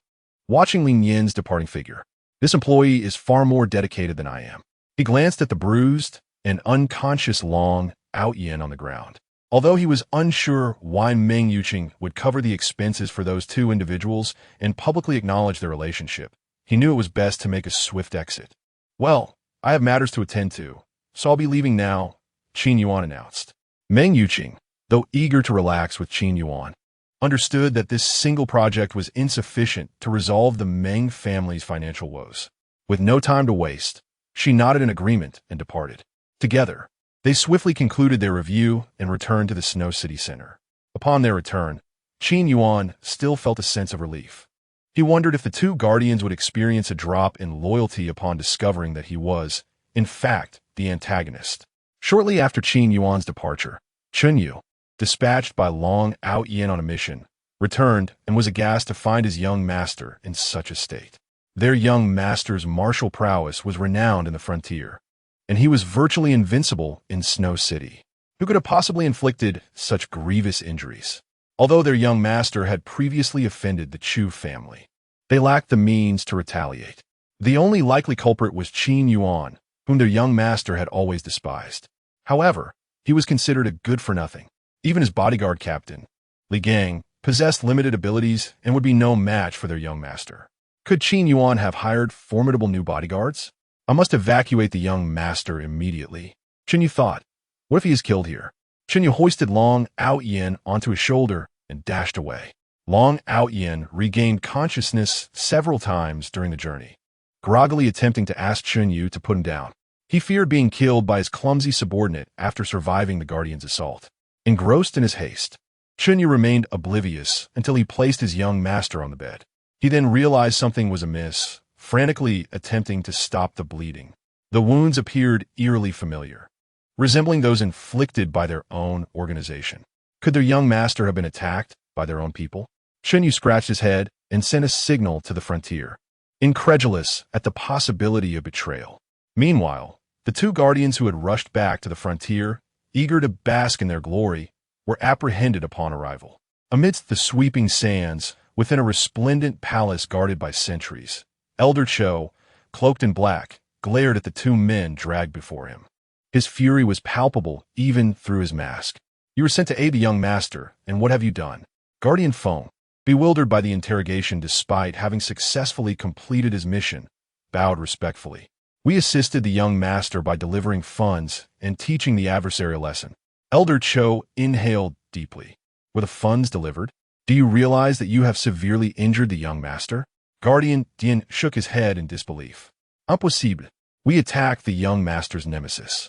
watching Lin Yin's departing figure. This employee is far more dedicated than I am. He glanced at the bruised and unconscious Long Aotian on the ground. Although he was unsure why Meng Yuqing would cover the expenses for those two individuals and publicly acknowledge their relationship, he knew it was best to make a swift exit. Well, I have matters to attend to, so I'll be leaving now, Qin Yuan announced. Meng Yuqing, though eager to relax with Qin Yuan, understood that this single project was insufficient to resolve the Meng family's financial woes. With no time to waste, she nodded in agreement and departed. Together, they swiftly concluded their review and returned to the Snow City Center. Upon their return, Qin Yuan still felt a sense of relief. He wondered if the two guardians would experience a drop in loyalty upon discovering that he was, in fact, the antagonist. Shortly after Qin Yuan's departure, Chun Yu, dispatched by Long Aotian on a mission, returned and was aghast to find his young master in such a state. Their young master's martial prowess was renowned in the frontier, and he was virtually invincible in Snow City. Who could have possibly inflicted such grievous injuries? Although their young master had previously offended the Chu family, they lacked the means to retaliate. The only likely culprit was Qin Yuan, whom their young master had always despised. However, he was considered a good-for-nothing. Even his bodyguard captain, Li Gang, possessed limited abilities and would be no match for their young master. Could Qin Yuan have hired formidable new bodyguards? I must evacuate the young master immediately, Qin Yu thought. What if he is killed here? Qin Yu hoisted Long Aotian onto his shoulder and dashed away. Long Aotian regained consciousness several times during the journey, groggily attempting to ask Qin Yu to put him down. He feared being killed by his clumsy subordinate after surviving the Guardian's assault. Engrossed in his haste, Qin Yu remained oblivious until he placed his young master on the bed. He then realized something was amiss, frantically attempting to stop the bleeding. The wounds appeared eerily familiar, resembling those inflicted by their own organization. Could their young master have been attacked by their own people? Qin Yu scratched his head and sent a signal to the frontier, incredulous at the possibility of betrayal. Meanwhile, the two guardians who had rushed back to the frontier, eager to bask in their glory, were apprehended upon arrival. Amidst the sweeping sands, within a resplendent palace guarded by sentries, Elder Cho, cloaked in black, glared at the two men dragged before him. His fury was palpable even through his mask. You were sent to aid the young master, and what have you done? Guardian Feng, bewildered by the interrogation despite having successfully completed his mission, bowed respectfully. We assisted the young master by delivering funds and teaching the adversary a lesson. Elder Cho inhaled deeply. Were the funds delivered? Do you realize that you have severely injured the young master? Guardian Dian shook his head in disbelief. Impossible. We attacked the young master's nemesis.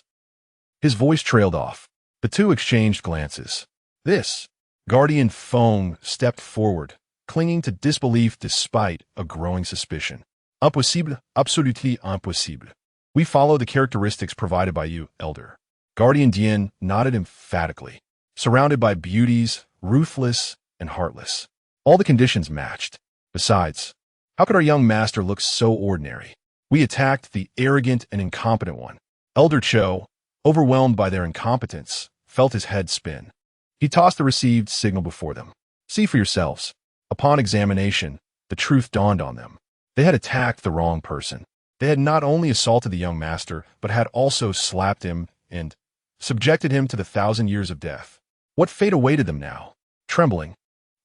His voice trailed off. The two exchanged glances. This. Guardian Feng stepped forward, clinging to disbelief despite a growing suspicion. Impossible, absolutely impossible. We follow the characteristics provided by you, Elder. Guardian Dian nodded emphatically. Surrounded by beauties, ruthless and heartless. All the conditions matched. Besides, how could our young master look so ordinary? We attacked the arrogant and incompetent one. Elder Cho, overwhelmed by their incompetence, felt his head spin. He tossed the received signal before them. See for yourselves. Upon examination, the truth dawned on them. They had attacked the wrong person. They had not only assaulted the young master, but had also slapped him and subjected him to the 1,000 years of death. What fate awaited them now? Trembling,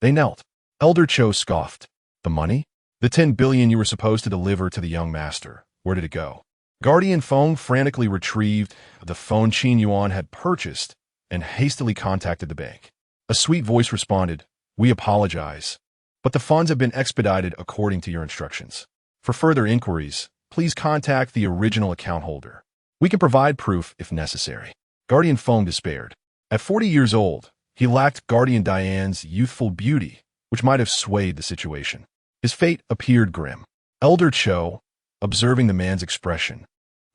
they knelt. Elder Cho scoffed. The money? The 10 billion you were supposed to deliver to the young master. Where did it go? Guardian Feng frantically retrieved the phone Qin Yuan had purchased and hastily contacted the bank. A sweet voice responded, We apologize, but the funds have been expedited according to your instructions. For further inquiries, please contact the original account holder. We can provide proof if necessary. Guardian Feng despaired. At 40 years old, he lacked Guardian Diane's youthful beauty, which might have swayed the situation. His fate appeared grim. Elder Cho, observing the man's expression,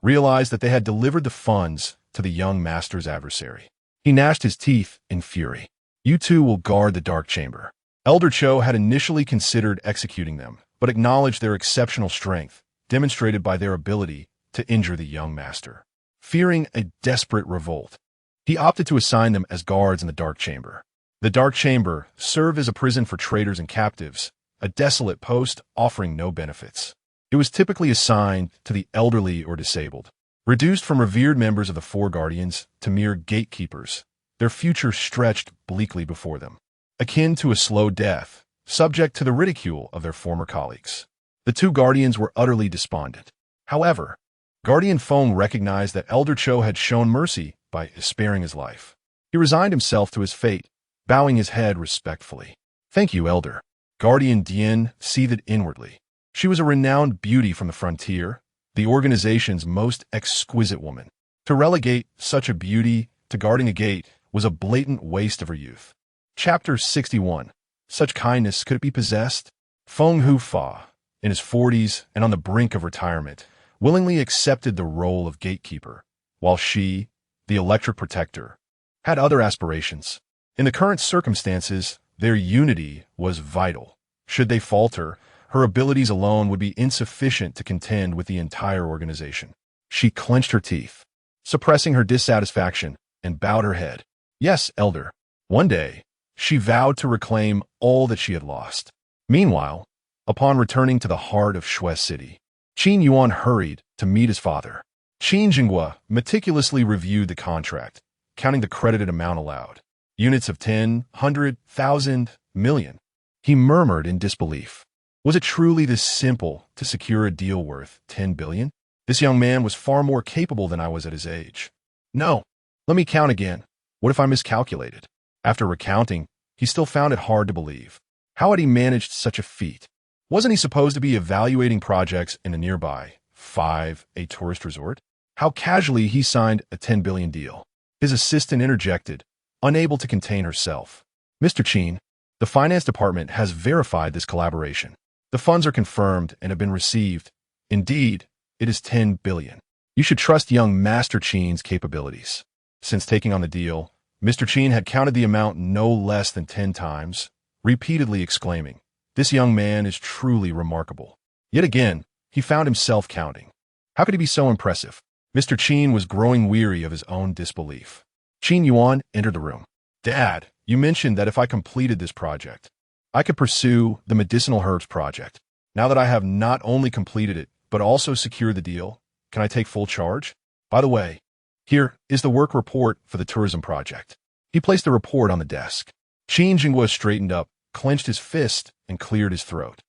realized that they had delivered the funds to the young master's adversary. He gnashed his teeth in fury. You two will guard the dark chamber. Elder Cho had initially considered executing them, but acknowledged their exceptional strength, demonstrated by their ability to injure the young master. Fearing a desperate revolt, he opted to assign them as guards in the dark chamber. The dark chamber served as a prison for traitors and captives, a desolate post offering no benefits. It was typically assigned to the elderly or disabled. Reduced from revered members of the Four Guardians to mere gatekeepers, their future stretched bleakly before them, akin to a slow death, subject to the ridicule of their former colleagues. The two guardians were utterly despondent. However, Guardian Feng recognized that Elder Cho had shown mercy by sparing his life. He resigned himself to his fate, bowing his head respectfully. Thank you, Elder. Guardian Dian seethed inwardly. She was a renowned beauty from the frontier, the organization's most exquisite woman. To relegate such a beauty to guarding a gate was a blatant waste of her youth. Chapter 61. Such kindness, could it be possessed? Feng Hufa, in his 40s and on the brink of retirement, willingly accepted the role of gatekeeper, while she, the electric protector, had other aspirations. In the current circumstances, their unity was vital. Should they falter, her abilities alone would be insufficient to contend with the entire organization. She clenched her teeth, suppressing her dissatisfaction, and bowed her head. Yes, Elder. One day, she vowed to reclaim all that she had lost. Meanwhile, upon returning to the heart of Shui City, Qin Yuan hurried to meet his father. Qin Jinghua meticulously reviewed the contract, counting the credited amount aloud. Units of 10, 100, 1,000, million. He murmured in disbelief. Was it truly this simple to secure a deal worth 10 billion? This young man was far more capable than I was at his age. No, let me count again. What if I miscalculated? After recounting, he still found it hard to believe. How had he managed such a feat? Wasn't he supposed to be evaluating projects in a nearby, a tourist resort? How casually he signed a 10 billion deal. His assistant interjected, unable to contain herself. Mr. Qin, the finance department has verified this collaboration. The funds are confirmed and have been received. Indeed, it is 10 billion. You should trust young Master Qin's capabilities. Since taking on the deal, Mr. Qin had counted the amount no less than 10 times, repeatedly exclaiming, This young man is truly remarkable. Yet again, he found himself counting. How could he be so impressive? Mr. Qin was growing weary of his own disbelief. Qin Yuan entered the room. Dad, you mentioned that if I completed this project, I could pursue the medicinal herbs project. Now that I have not only completed it, but also secure the deal. Can I take full charge? By the way, here is the work report for the tourism project. He placed the report on the desk. Qin Yuan straightened up, clenched his fist, and cleared his throat.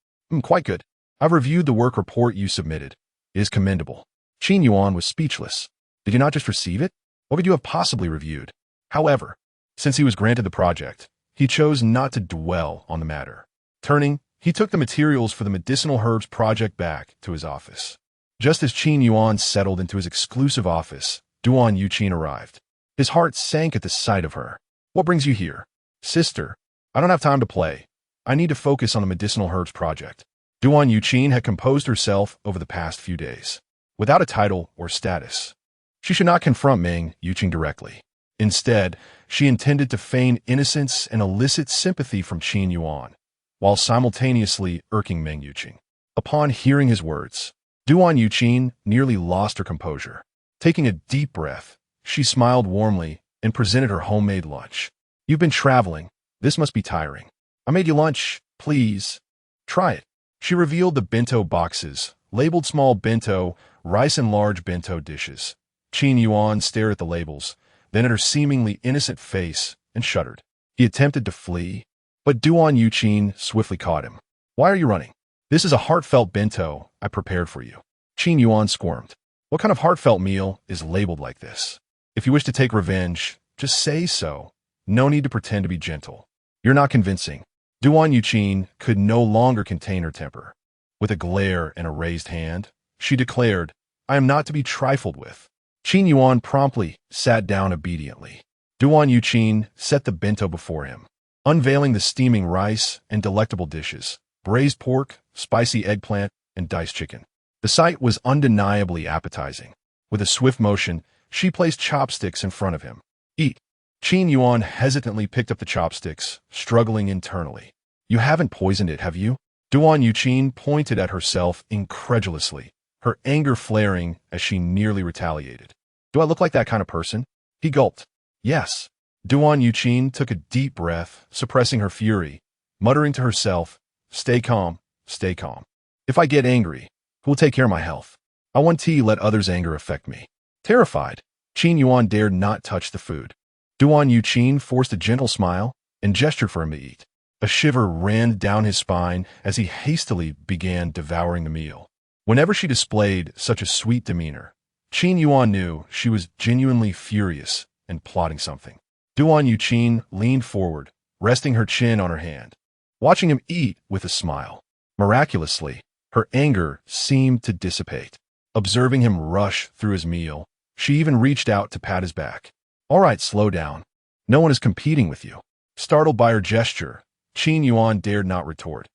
Quite good. I've reviewed the work report you submitted. It is commendable. Qin Yuan was speechless. Did you not just receive it? What could you have possibly reviewed? However, since he was granted the project, he chose not to dwell on the matter. Turning, he took the materials for the medicinal herbs project back to his office. Just as Qin Yuan settled into his exclusive office, Duan Yuqin arrived. His heart sank at the sight of her. What brings you here? Sister, I don't have time to play. I need to focus on the medicinal herbs project. Duan Yuqin had composed herself over the past few days. Without a title or status, she should not confront Meng Yuqing directly. Instead, she intended to feign innocence and elicit sympathy from Qin Yuan, while simultaneously irking Meng Yuqing. Upon hearing his words, Duan Yuqin nearly lost her composure. Taking a deep breath, she smiled warmly and presented her homemade lunch. You've been traveling. This must be tiring. I made you lunch. Please, try it. She revealed the bento boxes, labeled small bento, rice and large bento dishes. Qin Yuan stared at the labels, then at her seemingly innocent face, and shuddered. He attempted to flee, but Duan Yuqin swiftly caught him. Why are you running? This is a heartfelt bento I prepared for you. Qin Yuan squirmed. What kind of heartfelt meal is labeled like this? If you wish to take revenge, just say so. No need to pretend to be gentle. You're not convincing. Duan Yuqin could no longer contain her temper. With a glare and a raised hand, she declared, I am not to be trifled with. Qin Yuan promptly sat down obediently. Duan Yuqin set the bento before him, unveiling the steaming rice and delectable dishes, braised pork, spicy eggplant, and diced chicken. The sight was undeniably appetizing. With a swift motion, she placed chopsticks in front of him. Eat. Qin Yuan hesitantly picked up the chopsticks, struggling internally. You haven't poisoned it, have you? Duan Yuqin pointed at herself incredulously, her anger flaring as she nearly retaliated. Do I look like that kind of person? He gulped. Yes. Duan Yuqin took a deep breath, suppressing her fury, muttering to herself, Stay calm, stay calm. If I get angry, who will take care of my health? I want to let others' anger affect me. Terrified, Qin Yuan dared not touch the food. Duan Yuqin forced a gentle smile and gestured for him to eat. A shiver ran down his spine as he hastily began devouring the meal. Whenever she displayed such a sweet demeanor, Qin Yuan knew she was genuinely furious and plotting something. Duan Yuqin leaned forward, resting her chin on her hand, watching him eat with a smile. Miraculously, her anger seemed to dissipate. Observing him rush through his meal, she even reached out to pat his back. All right, slow down. No one is competing with you. Startled by her gesture, Qin Yuan dared not retort,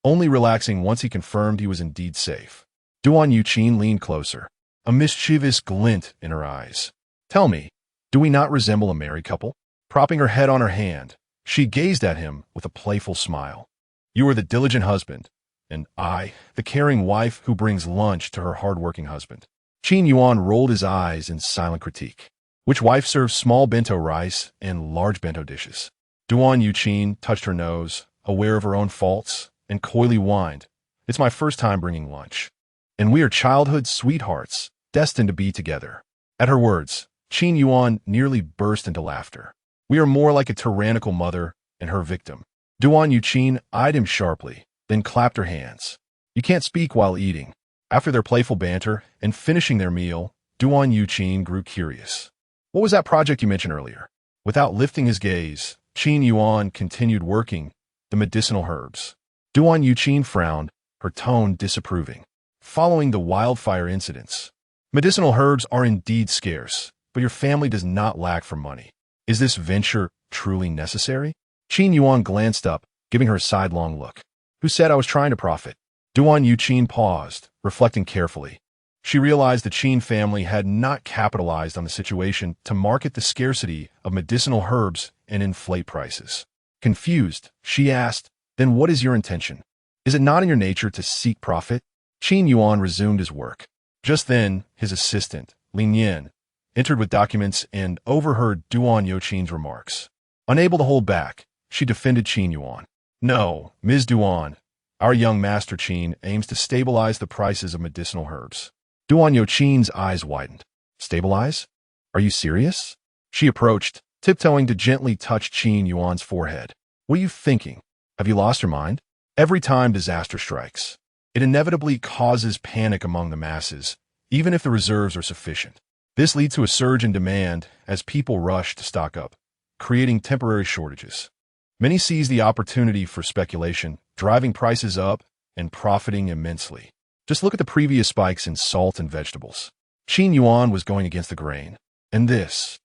only relaxing once he confirmed he was indeed safe. Duan Yuqin leaned closer, a mischievous glint in her eyes. Tell me, do we not resemble a married couple? Propping her head on her hand, she gazed at him with a playful smile. You are the diligent husband, and I, the caring wife who brings lunch to her hard-working husband. Qin Yuan rolled his eyes in silent critique. Which wife serves small bento rice and large bento dishes? Duan Yuqin touched her nose, aware of her own faults, and coyly whined. It's my first time bringing lunch. And we are childhood sweethearts, destined to be together. At her words, Qin Yuan nearly burst into laughter. We are more like a tyrannical mother and her victim. Duan Yuqin eyed him sharply, then clapped her hands. You can't speak while eating. After their playful banter and finishing their meal, Duan Yuqin grew curious. What was that project you mentioned earlier? Without lifting his gaze, Qin Yuan continued working the medicinal herbs. Duan Yuqin frowned, her tone disapproving. Following the wildfire incidents, medicinal herbs are indeed scarce, but your family does not lack for money. Is this venture truly necessary? Qin Yuan glanced up, giving her a sidelong look. Who said I was trying to profit? Duan Yuqin paused, reflecting carefully. She realized the Qin family had not capitalized on the situation to market the scarcity of medicinal herbs and inflate prices. Confused, she asked, then what is your intention? Is it not in your nature to seek profit? Qin Yuan resumed his work. Just then, his assistant, Lin Yin, entered with documents and overheard Duan Yuqin's remarks. Unable to hold back, she defended Qin Yuan. No, Ms. Duan, Our young master Qin aims to stabilize the prices of medicinal herbs. Duan Qin's eyes widened. Stabilize? Are you serious? She approached, tiptoeing to gently touch Qin Yuan's forehead. What are you thinking? Have you lost your mind? Every time disaster strikes, it inevitably causes panic among the masses, even if the reserves are sufficient. This leads to a surge in demand as people rush to stock up, creating temporary shortages. Many seize the opportunity for speculation, driving prices up and profiting immensely. Just look at the previous spikes in salt and vegetables. Qin Yuan was going against the grain. And this.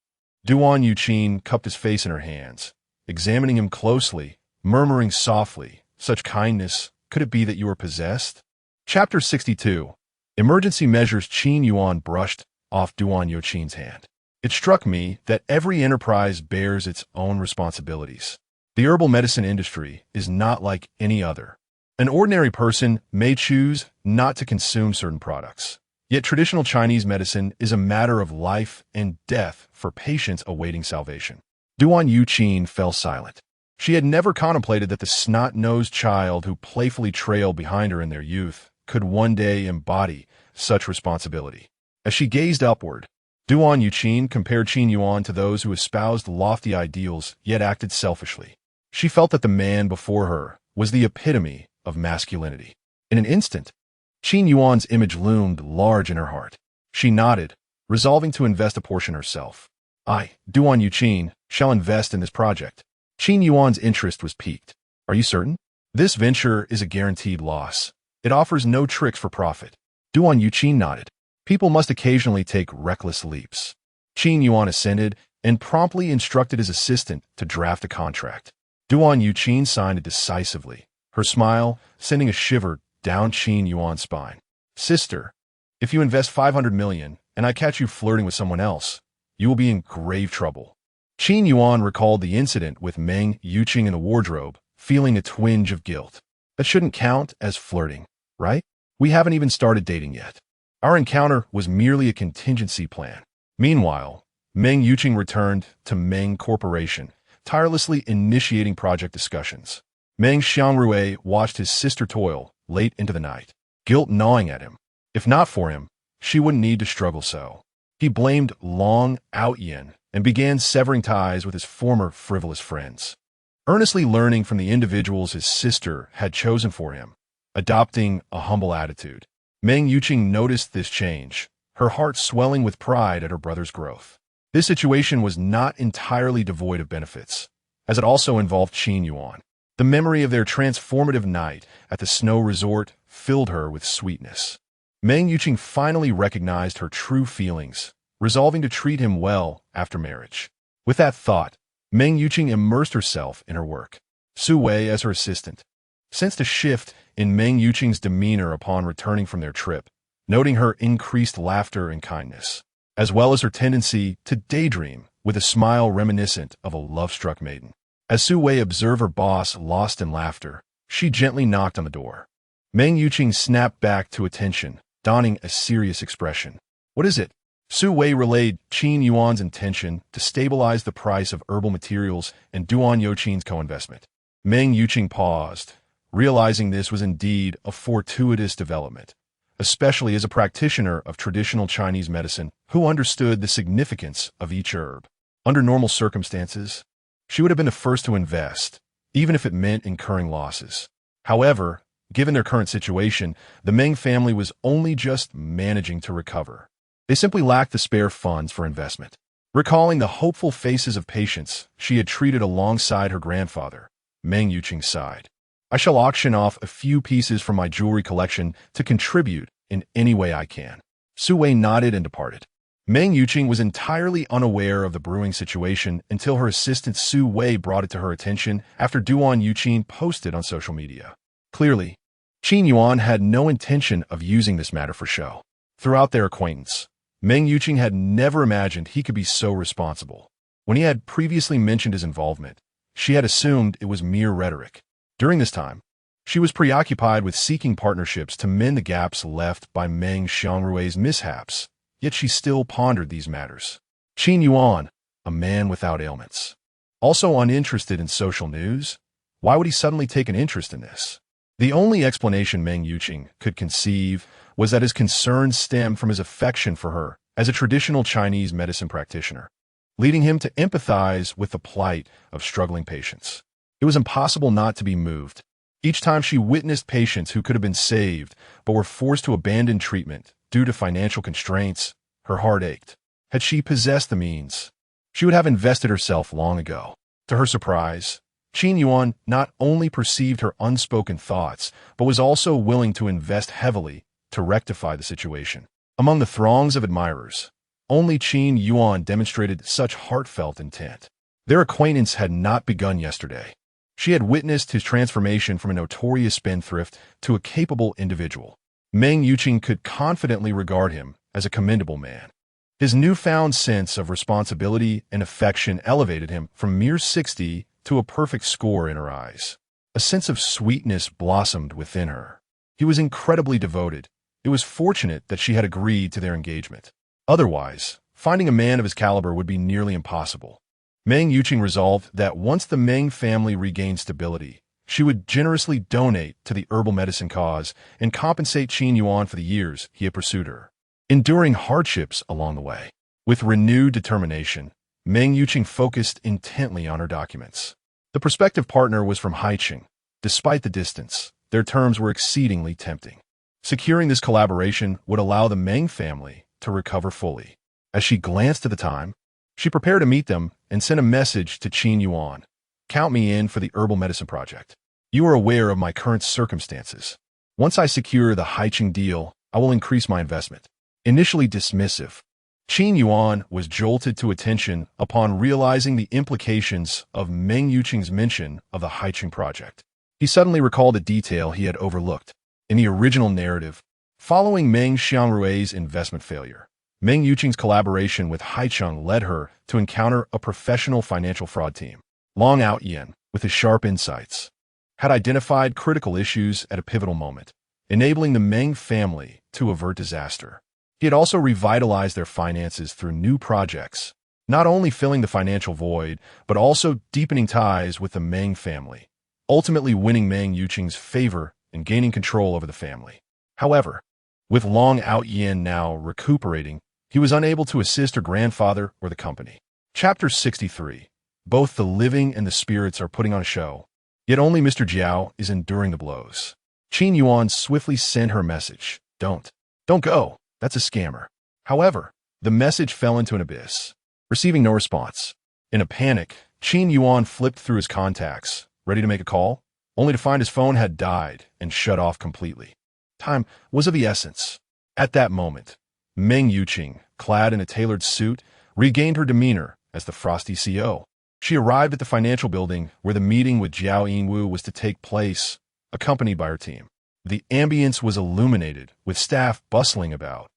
Duan Qin cupped his face in her hands, examining him closely, murmuring softly, "Such kindness, could it be that you were possessed?" Chapter 62. Emergency measures. Qin Yuan brushed off Duan Qin's hand. It struck me that every enterprise bears its own responsibilities. The herbal medicine industry is not like any other. An ordinary person may choose not to consume certain products. Yet traditional Chinese medicine is a matter of life and death for patients awaiting salvation. Duan Qin fell silent. She had never contemplated that the snot-nosed child who playfully trailed behind her in their youth could one day embody such responsibility. As she gazed upward, Duan Qin compared Qin Yuan to those who espoused lofty ideals yet acted selfishly. She felt that the man before her was the epitome of masculinity. In an instant, Qin Yuan's image loomed large in her heart. She nodded, resolving to invest a portion herself. I, Duan Qin, shall invest in this project. Qin Yuan's interest was piqued. Are you certain? This venture is a guaranteed loss. It offers no tricks for profit. Duan Qin nodded. People must occasionally take reckless leaps. Qin Yuan assented and promptly instructed his assistant to draft a contract. Duan Qin signed it decisively, her smile sending a shiver down Qin Yuan's spine. Sister, if you invest 500 million and I catch you flirting with someone else, you will be in grave trouble. Qin Yuan recalled the incident with Meng Yuqing in the wardrobe, feeling a twinge of guilt. That shouldn't count as flirting, right? We haven't even started dating yet. Our encounter was merely a contingency plan. Meanwhile, Meng Yuqing returned to Meng Corporation, tirelessly initiating project discussions. Meng Xiangrui watched his sister toil late into the night, guilt gnawing at him. If not for him, she wouldn't need to struggle so. He blamed Long Aotian and began severing ties with his former frivolous friends. Earnestly learning from the individuals his sister had chosen for him, adopting a humble attitude. Meng Yuqing noticed this change, her heart swelling with pride at her brother's growth. This situation was not entirely devoid of benefits, as it also involved Qin Yuan. The memory of their transformative night at the snow resort filled her with sweetness. Meng Yuqing finally recognized her true feelings, resolving to treat him well after marriage. With that thought, Meng Yuqing immersed herself in her work. Su Wei as her assistant sensed a shift in Meng Yuqing's demeanor upon returning from their trip, noting her increased laughter and kindness, as well as her tendency to daydream with a smile reminiscent of a love-struck maiden. As Su Wei observed her boss lost in laughter, she gently knocked on the door. Meng Yuqing snapped back to attention, donning a serious expression. What is it? Su Wei relayed Qin Yuan's intention to stabilize the price of herbal materials and Duan Qin's co-investment. Meng Yuqing paused, realizing this was indeed a fortuitous development, especially as a practitioner of traditional Chinese medicine who understood the significance of each herb. Under normal circumstances, she would have been the first to invest, even if it meant incurring losses. However, given their current situation, the Meng family was only just managing to recover. They simply lacked the spare funds for investment. Recalling the hopeful faces of patients she had treated alongside her grandfather, Meng Yuqing sighed. I shall auction off a few pieces from my jewelry collection to contribute in any way I can. Su Wei nodded and departed. Meng Yuqing was entirely unaware of the brewing situation until her assistant Su Wei brought it to her attention after Duan Qin posted on social media. Clearly, Qin Yuan had no intention of using this matter for show. Throughout their acquaintance, Meng Yuqing had never imagined he could be so responsible. When he had previously mentioned his involvement, she had assumed it was mere rhetoric. During this time, she was preoccupied with seeking partnerships to mend the gaps left by Meng Xiangrui's mishaps, yet she still pondered these matters. Qin Yuan, a man without ailments. Also uninterested in social news, why would he suddenly take an interest in this? The only explanation Meng Yuqing could conceive was that his concerns stemmed from his affection for her as a traditional Chinese medicine practitioner, leading him to empathize with the plight of struggling patients. It was impossible not to be moved. Each time she witnessed patients who could have been saved but were forced to abandon treatment due to financial constraints, her heart ached. Had she possessed the means, she would have invested herself long ago. To her surprise, Qin Yuan not only perceived her unspoken thoughts, but was also willing to invest heavily to rectify the situation. Among the throngs of admirers, only Qin Yuan demonstrated such heartfelt intent. Their acquaintance had not begun yesterday. She had witnessed his transformation from a notorious spendthrift to a capable individual. Meng Yuqing could confidently regard him as a commendable man. His newfound sense of responsibility and affection elevated him from mere 60 to a perfect score in her eyes. A sense of sweetness blossomed within her. He was incredibly devoted. It was fortunate that she had agreed to their engagement. Otherwise, finding a man of his caliber would be nearly impossible. Meng Yuqing resolved that once the Meng family regained stability, she would generously donate to the herbal medicine cause and compensate Qin Yuan for the years he had pursued her, enduring hardships along the way. With renewed determination, Meng Yuqing focused intently on her documents. The prospective partner was from Haiqing. Despite the distance, their terms were exceedingly tempting. Securing this collaboration would allow the Meng family to recover fully. As she glanced at the time, she prepared to meet them and sent a message to Qin Yuan. Count me in for the herbal medicine project. You are aware of my current circumstances. Once I secure the Haiqing deal, I will increase my investment. Initially dismissive, Qin Yuan was jolted to attention upon realizing the implications of Meng Yuqing's mention of the Haiqing project. He suddenly recalled a detail he had overlooked. In the original narrative, following Meng Xiangrui's investment failure, Meng Yuqing's collaboration with Haicheng led her to encounter a professional financial fraud team. Aotian, with his sharp insights, had identified critical issues at a pivotal moment, enabling the Meng family to avert disaster. He had also revitalized their finances through new projects, not only filling the financial void, but also deepening ties with the Meng family, ultimately winning Meng Yuqing's favor and gaining control over the family. However, with Aotian now recuperating, he was unable to assist her grandfather or the company. Chapter 63. Both the living and the spirits are putting on a show, yet only Mr. Jiao is enduring the blows. Qin Yuan swiftly sent her message. Don't go. That's a scammer. However, the message fell into an abyss, receiving no response. In a panic, Qin Yuan flipped through his contacts, ready to make a call, only to find his phone had died and shut off completely. Time was of the essence. At that moment, Meng Yuqing, clad in a tailored suit, regained her demeanor as the frosty CO. She arrived at the financial building where the meeting with Jiao Yingwu was to take place, accompanied by her team. The ambience was illuminated, with staff bustling about,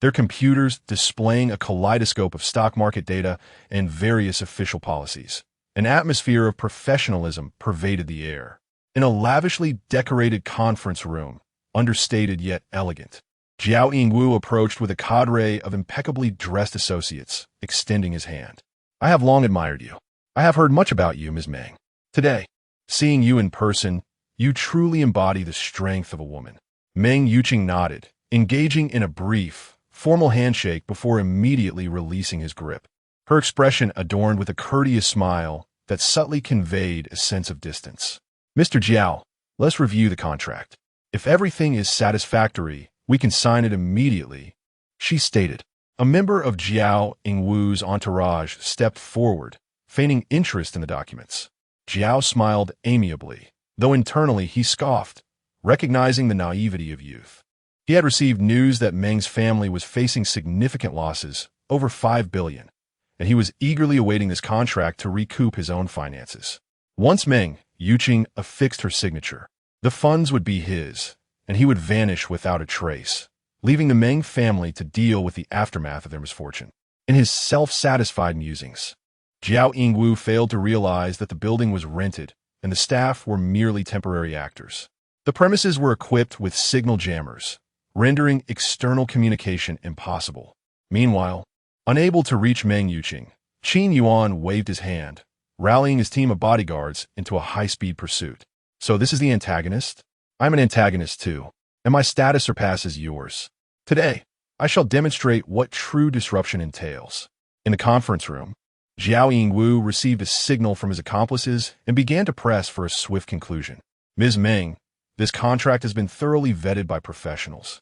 their computers displaying a kaleidoscope of stock market data and various official policies. An atmosphere of professionalism pervaded the air. In a lavishly decorated conference room, understated yet elegant, Jiao Yingwu approached with a cadre of impeccably dressed associates, extending his hand. I have long admired you. I have heard much about you, Ms. Meng. Today, seeing you in person, you truly embody the strength of a woman. Meng Yuqing nodded, engaging in a brief, formal handshake before immediately releasing his grip. Her expression adorned with a courteous smile that subtly conveyed a sense of distance. Mr. Jiao, let's review the contract. If everything is satisfactory, we can sign it immediately, she stated. A member of Jiao Yingwu's entourage stepped forward, feigning interest in the documents. Jiao smiled amiably, though internally he scoffed, recognizing the naivety of youth. He had received news that Meng's family was facing significant losses, over 5 billion, and he was eagerly awaiting this contract to recoup his own finances. Once Meng Yuqing affixed her signature, the funds would be his, and he would vanish without a trace, leaving the Meng family to deal with the aftermath of their misfortune. In his self-satisfied musings, Jiao Yingwu failed to realize that the building was rented and the staff were merely temporary actors. The premises were equipped with signal jammers, rendering external communication impossible. Meanwhile, unable to reach Meng Yuqing, Qin Yuan waved his hand, rallying his team of bodyguards into a high-speed pursuit. So this is the antagonist? I'm an antagonist too, and my status surpasses yours. Today, I shall demonstrate what true disruption entails. In the conference room, Jiao Yingwu received a signal from his accomplices and began to press for a swift conclusion. Ms. Meng, this contract has been thoroughly vetted by professionals.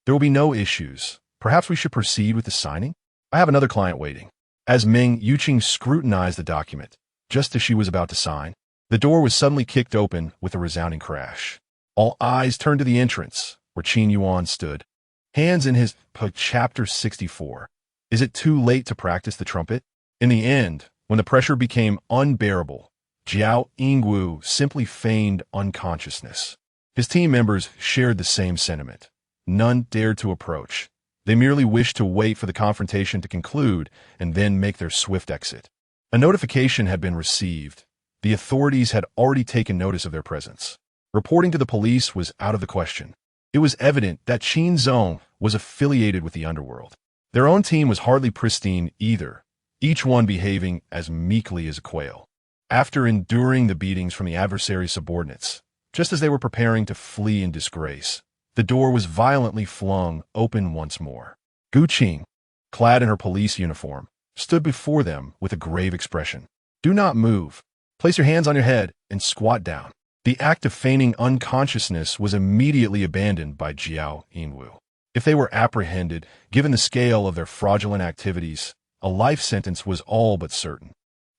There will be no issues. Perhaps we should proceed with the signing? I have another client waiting. As Meng Yuqing scrutinized the document, just as she was about to sign, the door was suddenly kicked open with a resounding crash. All eyes turned to the entrance, where Qin Yuan stood, hands in his Chapter 64. Is it too late to practice the trumpet? In the end, when the pressure became unbearable, Jiao Yingwu simply feigned unconsciousness. His team members shared the same sentiment. None dared to approach. They merely wished to wait for the confrontation to conclude and then make their swift exit. A notification had been received. The authorities had already taken notice of their presence. Reporting to the police was out of the question. It was evident that Qin Zhong was affiliated with the underworld. Their own team was hardly pristine either, each one behaving as meekly as a quail. After enduring the beatings from the adversary's subordinates, just as they were preparing to flee in disgrace, the door was violently flung open once more. Gu Qing, clad in her police uniform, stood before them with a grave expression. Do not move. Place your hands on your head and squat down. The act of feigning unconsciousness was immediately abandoned by Jiao Yingwu. If they were apprehended, given the scale of their fraudulent activities, a life sentence was all but certain.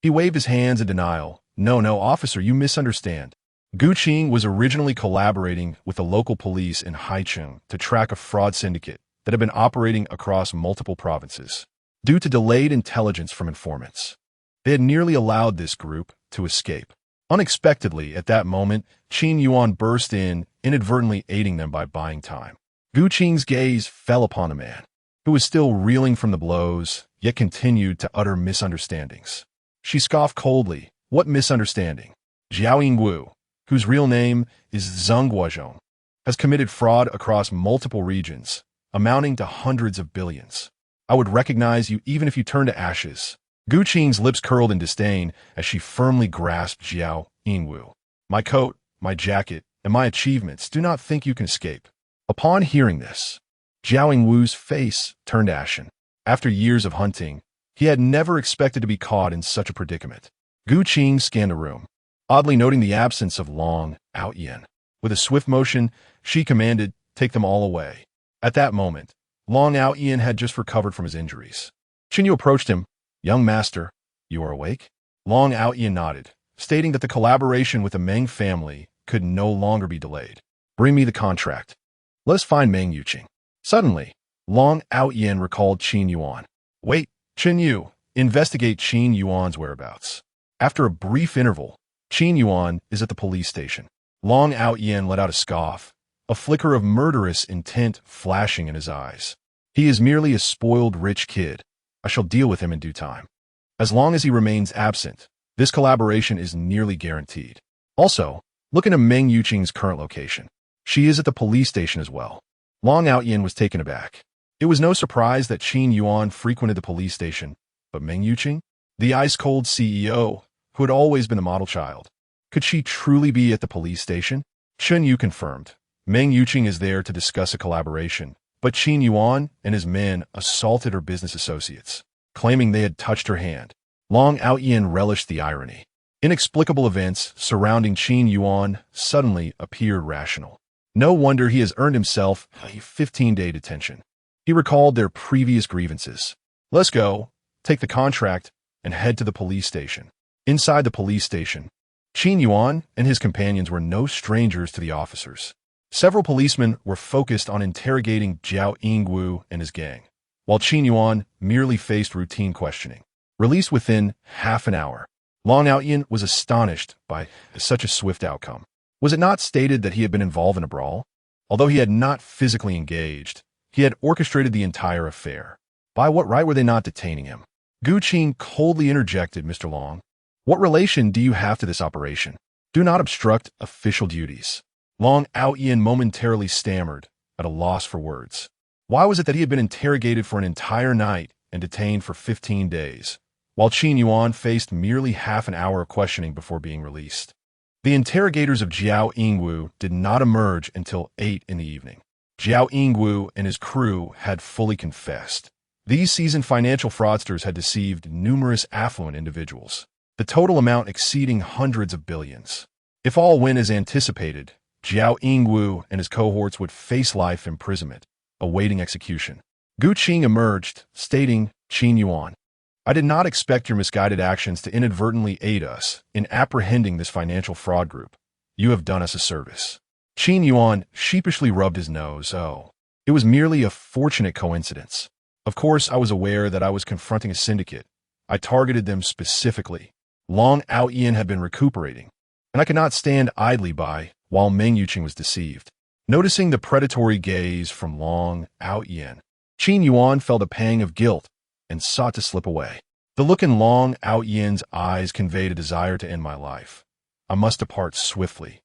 He waved his hands in denial. No, officer, you misunderstand. Gu Qing was originally collaborating with the local police in Haicheng to track a fraud syndicate that had been operating across multiple provinces. Due to delayed intelligence from informants, they had nearly allowed this group to escape. Unexpectedly, at that moment, Qin Yuan burst in, inadvertently aiding them by buying time. Gu Qing's gaze fell upon a man who was still reeling from the blows, yet continued to utter misunderstandings. She scoffed coldly. What misunderstanding? Jiao Yingwu, whose real name is Zheng Guozhong, has committed fraud across multiple regions, amounting to hundreds of billions. I would recognize you even if you turn to ashes. Gu Qing's lips curled in disdain as she firmly grasped Jiao Yingwu. My coat, my jacket, and my achievements, do not think you can escape. Upon hearing this, Jiao Yingwu's face turned ashen. After years of hunting, he had never expected to be caught in such a predicament. Gu Qing scanned the room, oddly noting the absence of Long Aotian. With a swift motion, she commanded, take them all away. At that moment, Long Aotian had just recovered from his injuries. Qin Yu approached him. Young master, you are awake? Long Aotian nodded, stating that the collaboration with the Meng family could no longer be delayed. Bring me the contract. Let us find Meng Yuqing. Suddenly, Long Aotian recalled Qin Yuan. Wait, Qin Yu, investigate Qin Yuan's whereabouts. After a brief interval, Qin Yuan is at the police station. Long Aotian let out a scoff, a flicker of murderous intent flashing in his eyes. He is merely a spoiled rich kid. I shall deal with him in due time. As long as he remains absent, this collaboration is nearly guaranteed. Also, look into Meng Yuqing's current location. She is at the police station as well. Long Aotian was taken aback. It was no surprise that Qin Yuan frequented the police station, but Meng Yuqing, the ice-cold CEO, who had always been a model child, could she truly be at the police station? Qin Yu confirmed. Meng Yuqing is there to discuss a collaboration, but Qin Yuan and his men assaulted her business associates, claiming they had touched her hand. Long Aotian relished the irony. Inexplicable events surrounding Qin Yuan suddenly appeared rational. No wonder he has earned himself a 15-day detention. He recalled their previous grievances. Let's go, take the contract, and head to the police station. Inside the police station, Qin Yuan and his companions were no strangers to the officers. Several policemen were focused on interrogating Jiao Yingwu and his gang, while Qin Yuan merely faced routine questioning. Released within half an hour, Long Aotian was astonished by such a swift outcome. Was it not stated that he had been involved in a brawl? Although he had not physically engaged, he had orchestrated the entire affair. By what right were they not detaining him? Gu Qing coldly interjected, Mr. Long. What relation do you have to this operation? Do not obstruct official duties. Long Aotian momentarily stammered, at a loss for words. Why was it that he had been interrogated for an entire night and detained for 15 days, while Qin Yuan faced merely half an hour of questioning before being released? The interrogators of Jiao Yingwu did not emerge until 8 in the evening. Jiao Yingwu and his crew had fully confessed. These seasoned financial fraudsters had deceived numerous affluent individuals, the total amount exceeding hundreds of billions. If all went as anticipated, Jiao Yingwu and his cohorts would face life imprisonment, awaiting execution. Gu Qing emerged, stating, "Qin Yuan, I did not expect your misguided actions to inadvertently aid us in apprehending this financial fraud group. You have done us a service." Qin Yuan sheepishly rubbed his nose. "Oh, it was merely a fortunate coincidence. Of course, I was aware that I was confronting a syndicate. I targeted them specifically. Long Aotian had been recuperating, and I could not stand idly by while Meng Yuqing was deceived." Noticing the predatory gaze from Long Aotian, Qin Yuan felt a pang of guilt and sought to slip away. The look in Long Aotian's eyes conveyed a desire to end my life. I must depart swiftly.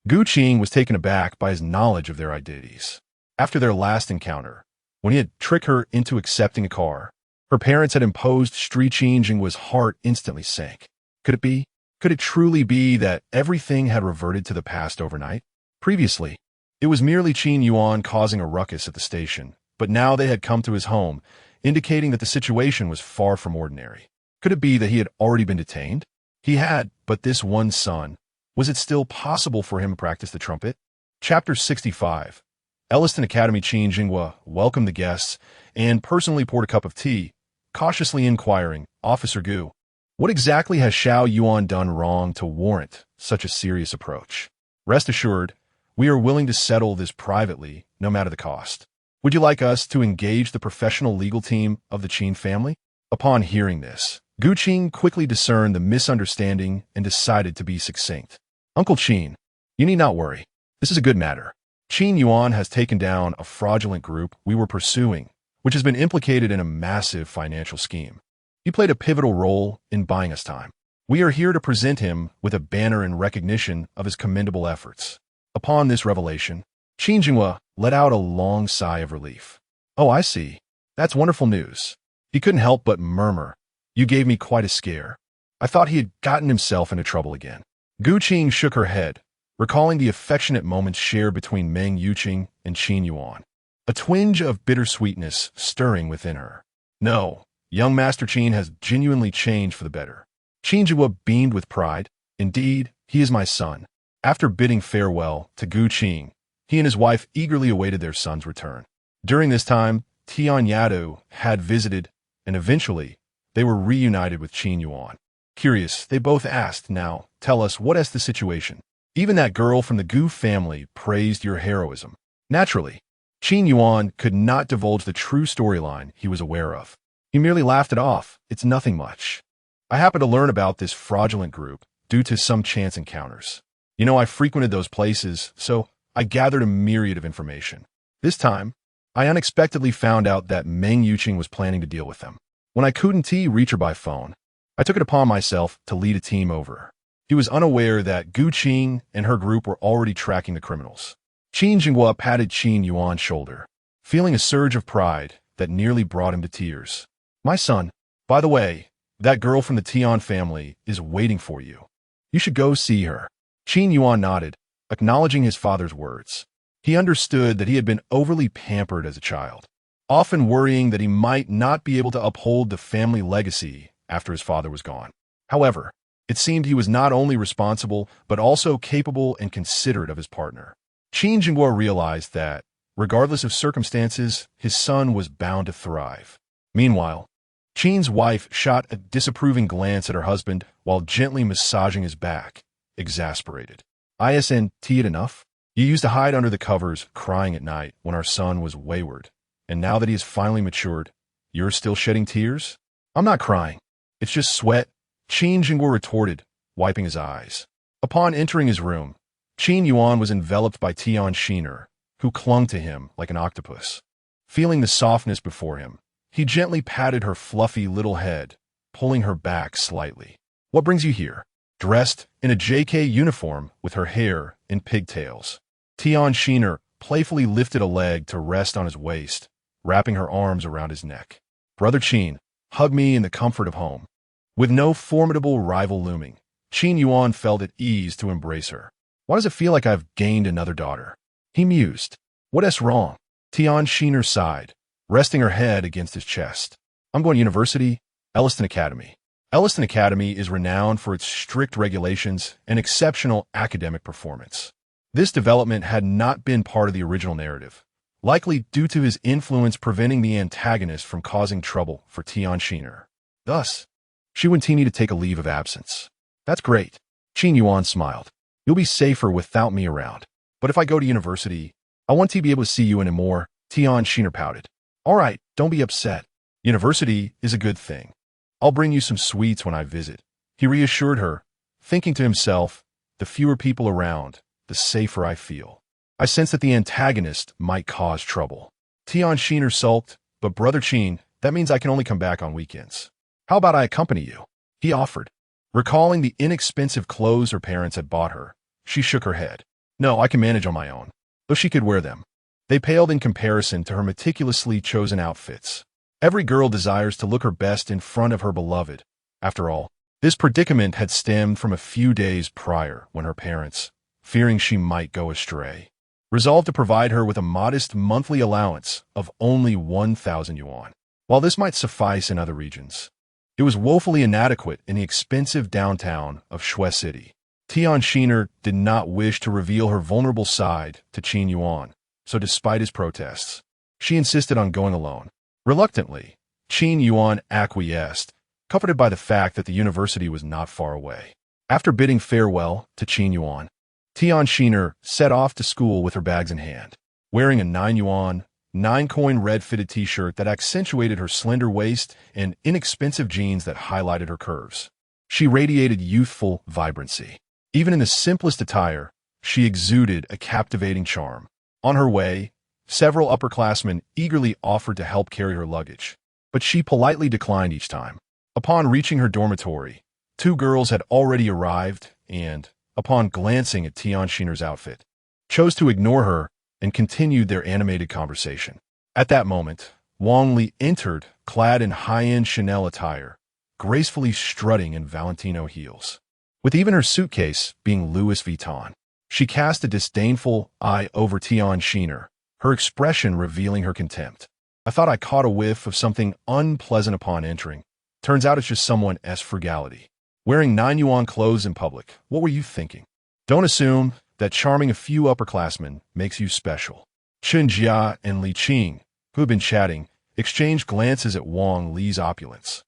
Gu Qing was taken aback by his knowledge of their identities. After their last encounter, when he had tricked her into accepting a car, her parents had imposed Stri Qingjing's heart instantly sank. Could it be? Could it truly be that everything had reverted to the past overnight? Previously, it was merely Qin Yuan causing a ruckus at the station, but now they had come to his home, indicating that the situation was far from ordinary. Could it be that he had already been detained? He had but this one son. Was it still possible for him to practice the trumpet? Chapter 65. Elliston Academy. Qin Jinghua welcomed the guests and personally poured a cup of tea, cautiously inquiring, "Officer Gu, what exactly has Xiao Yuan done wrong to warrant such a serious approach? Rest assured, we are willing to settle this privately, no matter the cost. Would you like us to engage the professional legal team of the Qin family?" Upon hearing this, Gu Qing quickly discerned the misunderstanding and decided to be succinct. "Uncle Qin, you need not worry. This is a good matter. Qin Yuan has taken down a fraudulent group we were pursuing, which has been implicated in a massive financial scheme. He played a pivotal role in buying us time. We are here to present him with a banner in recognition of his commendable efforts." Upon this revelation, Qin Jinghua let out a long sigh of relief. "Oh, I see. That's wonderful news." He couldn't help but murmur, "You gave me quite a scare. I thought he had gotten himself into trouble again." Gu Qing shook her head, recalling the affectionate moments shared between Meng Yuqing and Qin Yuan, a twinge of bittersweetness stirring within her. "No, young Master Qin has genuinely changed for the better." Qin Jinghua beamed with pride. "Indeed, he is my son." After bidding farewell to Gu Qing, he and his wife eagerly awaited their son's return. During this time, Tian Yadu had visited, and eventually, they were reunited with Qin Yuan. Curious, they both asked, "Now, tell us, what is the situation? Even that girl from the Gu family praised your heroism." Naturally, Qin Yuan could not divulge the true storyline he was aware of. He merely laughed it off. "It's nothing much. I happened to learn about this fraudulent group due to some chance encounters. You know, I frequented those places, so I gathered a myriad of information. This time, I unexpectedly found out that Meng Yuqing was planning to deal with them. When I couldn't reach her by phone, I took it upon myself to lead a team over. He was unaware that Gu Qing and her group were already tracking the criminals." Qin Jinghua patted Qin Yuan's shoulder, feeling a surge of pride that nearly brought him to tears. "My son, by the way, that girl from the Tian family is waiting for you. You should go see her." Qin Yuan nodded, acknowledging his father's words. He understood that he had been overly pampered as a child, often worrying that he might not be able to uphold the family legacy after his father was gone. However, it seemed he was not only responsible, but also capable and considerate of his partner. Qin Jinghua realized that, regardless of circumstances, his son was bound to thrive. Meanwhile, Qin's wife shot a disapproving glance at her husband while gently massaging his back, exasperated. "Isn't it enough? You used to hide under the covers, crying at night when our son was wayward. And now that he has finally matured, you're still shedding tears?" "I'm not crying. It's just sweat," Qin Jinghua retorted, wiping his eyes. Upon entering his room, Qin Yuan was enveloped by Tian Shiner, who clung to him like an octopus. Feeling the softness before him, he gently patted her fluffy little head, pulling her back slightly. "What brings you here?" Dressed in a JK uniform with her hair in pigtails, Tian Shiner playfully lifted a leg to rest on his waist, wrapping her arms around his neck. "Brother Qin, hug me in the comfort of home." With no formidable rival looming, Qin Yuan felt at ease to embrace her. Why does it feel like I've gained another daughter? He mused. What's wrong? Tianxiner sighed, resting her head against his chest. I'm going to university, Elliston Academy. Elliston Academy is renowned for its strict regulations and exceptional academic performance. This development had not been part of the original narrative, likely due to his influence preventing the antagonist from causing trouble for Tianxiner. Thus, she would need to take a leave of absence. That's great. Qin Yuan smiled. You'll be safer without me around. But if I go to university, I want to be able to see you anymore. Tianxiner pouted. All right, don't be upset. University is a good thing. I'll bring you some sweets when I visit. He reassured her, thinking to himself, the fewer people around, the safer I feel. I sense that the antagonist might cause trouble. Tianxiner sulked, but Brother Qin, that means I can only come back on weekends. How about I accompany you? He offered. Recalling the inexpensive clothes her parents had bought her, she shook her head. No, I can manage on my own. Though she could wear them. They paled in comparison to her meticulously chosen outfits. Every girl desires to look her best in front of her beloved. After all, this predicament had stemmed from a few days prior when her parents, fearing she might go astray, resolved to provide her with a modest monthly allowance of only 1,000 yuan. While this might suffice in other regions, it was woefully inadequate in the expensive downtown of Shui City. Tianxiner did not wish to reveal her vulnerable side to Qin Yuan, so despite his protests, she insisted on going alone. Reluctantly, Qin Yuan acquiesced, comforted by the fact that the university was not far away. After bidding farewell to Qin Yuan, Tianxiner set off to school with her bags in hand, wearing a 9 yuan, 9-coin red-fitted t-shirt that accentuated her slender waist and inexpensive jeans that highlighted her curves. She radiated youthful vibrancy. Even in the simplest attire, she exuded a captivating charm. On her way, several upperclassmen eagerly offered to help carry her luggage, but she politely declined each time. Upon reaching her dormitory, 2 girls had already arrived and, upon glancing at Tianxiner's outfit, chose to ignore her and continued their animated conversation. At that moment, Wang Li entered, clad in high-end Chanel attire, gracefully strutting in Valentino heels. With even her suitcase being Louis Vuitton, she cast a disdainful eye over Tianxiner, her expression revealing her contempt. I thought I caught a whiff of something unpleasant upon entering. Turns out it's just someone's frugality. Wearing 9 yuan clothes in public, what were you thinking? Don't assume that charming a few upperclassmen makes you special. Chen Jia and Li Qing, who had been chatting, exchanged glances at Wang Li's opulence,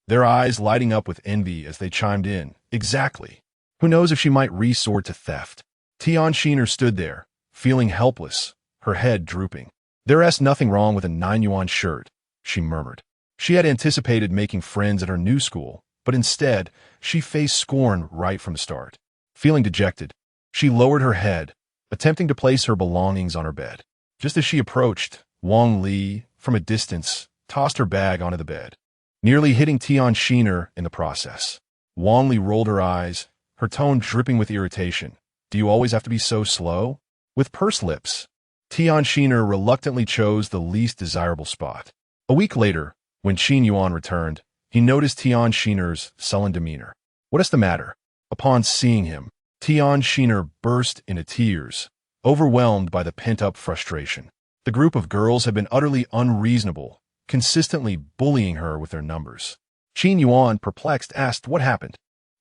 their eyes lighting up with envy as they chimed in. Exactly. Who knows if she might resort to theft? Tianxiner stood there, feeling helpless, her head drooping. There's nothing wrong with a 9 yuan shirt, she murmured. She had anticipated making friends at her new school, but instead, she faced scorn right from the start. Feeling dejected, she lowered her head, attempting to place her belongings on her bed. Just as she approached, Wang Li, from a distance, tossed her bag onto the bed, nearly hitting Tianxiner in the process. Wang Li rolled her eyes, her tone dripping with irritation. Do you always have to be so slow? With pursed lips, Tianxiner reluctantly chose the least desirable spot. A week later, when Qin Yuan returned, he noticed Tianxiner's sullen demeanor. What is the matter? Upon seeing him, Tianxiner burst into tears, overwhelmed by the pent-up frustration. The group of girls had been utterly unreasonable, consistently bullying her with their numbers. Qin Yuan, perplexed, asked what happened.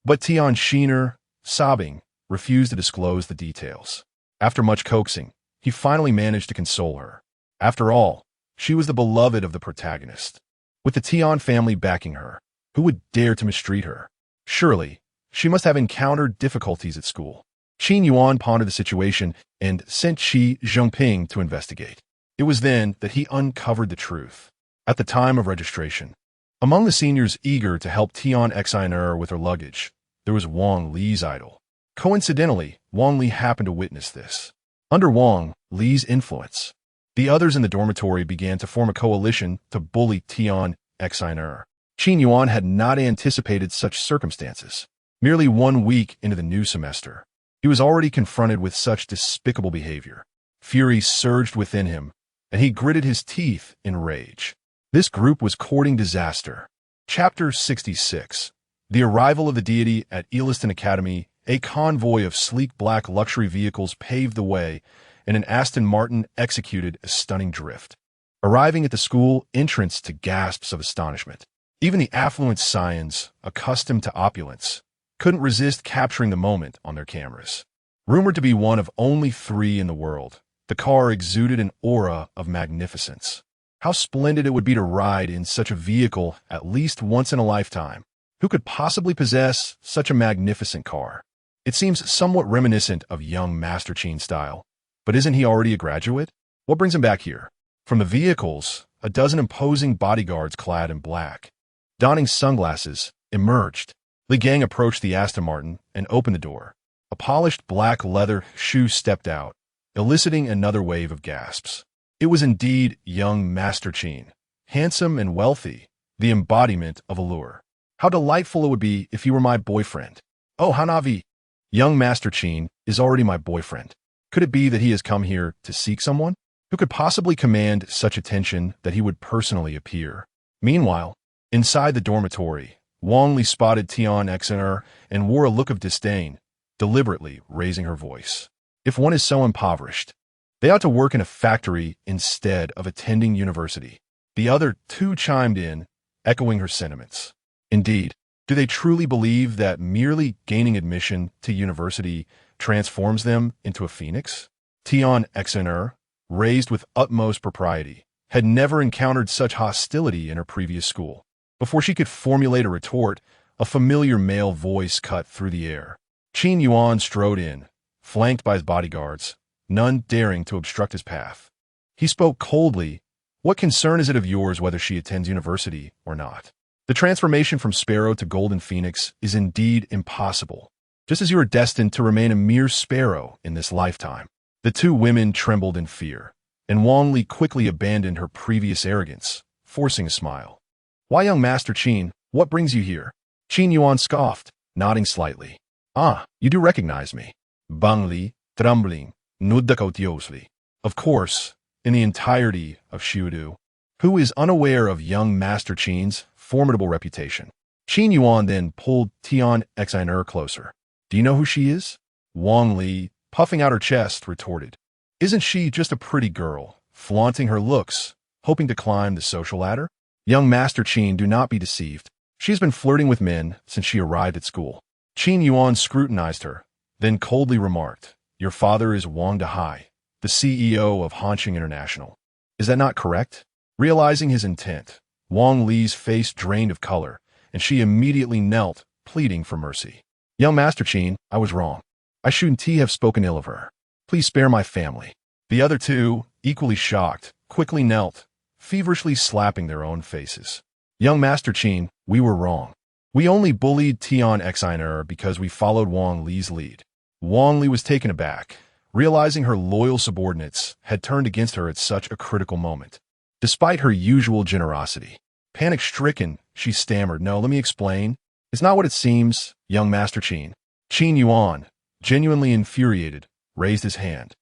But Tianxiner, sobbing, refused to disclose the details. After much coaxing, he finally managed to console her. After all, she was the beloved of the protagonist. With the Tian family backing her, who would dare to mistreat her? Surely, she must have encountered difficulties at school. Qin Yuan pondered the situation and sent Qi Zhengping to investigate. It was then that he uncovered the truth. At the time of registration, among the seniors eager to help Tianxiner with her luggage, there was Wang Li's idol. Coincidentally, Wang Li happened to witness this. Under Wang Li's influence, the others in the dormitory began to form a coalition to bully Tianxiner. Qin Yuan had not anticipated such circumstances. Merely 1 week into the new semester, he was already confronted with such despicable behavior. Fury surged within him, and he gritted his teeth in rage. This group was courting disaster. Chapter 66. The arrival of the deity at Eliston Academy, a convoy of sleek black luxury vehicles paved the way, and an Aston Martin executed a stunning drift. Arriving at the school, entrance to gasps of astonishment. Even the affluent scions, accustomed to opulence, couldn't resist capturing the moment on their cameras. Rumored to be one of only 3 in the world, the car exuded an aura of magnificence. How splendid it would be to ride in such a vehicle at least once in a lifetime. Who could possibly possess such a magnificent car? It seems somewhat reminiscent of young Master Qin style. But isn't he already a graduate? What brings him back here? From the vehicles, a dozen imposing bodyguards clad in black, donning sunglasses, emerged. Li Gang approached the Aston Martin and opened the door. A polished black leather shoe stepped out, eliciting another wave of gasps. It was indeed young Master Qin, handsome and wealthy, the embodiment of allure. How delightful it would be if he were my boyfriend. Oh, Hanavi! Young Master Qin is already my boyfriend. Could it be that he has come here to seek someone? Who could possibly command such attention that he would personally appear? Meanwhile, inside the dormitory, Wang Li spotted Tian Exener and wore a look of disdain, deliberately raising her voice. If one is so impoverished, they ought to work in a factory instead of attending university. The other 2 chimed in, echoing her sentiments. Indeed, do they truly believe that merely gaining admission to university transforms them into a phoenix? Tian Exener, raised with utmost propriety, had never encountered such hostility in her previous school. Before she could formulate a retort, a familiar male voice cut through the air. Qin Yuan strode in, flanked by his bodyguards, none daring to obstruct his path. He spoke coldly. What concern is it of yours whether she attends university or not? The transformation from sparrow to golden phoenix is indeed impossible, just as you are destined to remain a mere sparrow in this lifetime. The 2 women trembled in fear, and Wang Li quickly abandoned her previous arrogance, forcing a smile. Why, young Master Qin, what brings you here? Qin Yuan scoffed, nodding slightly. Ah, you do recognize me. Bang Li, trembling, nudakotiously. Of course, in the entirety of Xiudu, who is unaware of young Master Qin's formidable reputation. Qin Yuan then pulled Tian Exener closer. Do you know who she is? Wang Li, puffing out her chest, retorted. Isn't she just a pretty girl, flaunting her looks, hoping to climb the social ladder? Young Master Qin, do not be deceived. She's been flirting with men since she arrived at school. Qin Yuan scrutinized her, then coldly remarked, Your father is Wang Dehai, the CEO of Hanqing International. Is that not correct? Realizing his intent, Wang Li's face drained of color, and she immediately knelt, pleading for mercy. Young Master Qin, I was wrong. I shouldn't have spoken ill of her. Please spare my family. The other 2, equally shocked, quickly knelt, feverishly slapping their own faces. Young Master Qin, we were wrong. We only bullied Tian Exener because we followed Wang Li's lead. Wang Li was taken aback, realizing her loyal subordinates had turned against her at such a critical moment. Despite her usual generosity, panic-stricken, she stammered, No, let me explain. It's not what it seems, young Master Qin. Qin Yuan, genuinely infuriated, raised his hand,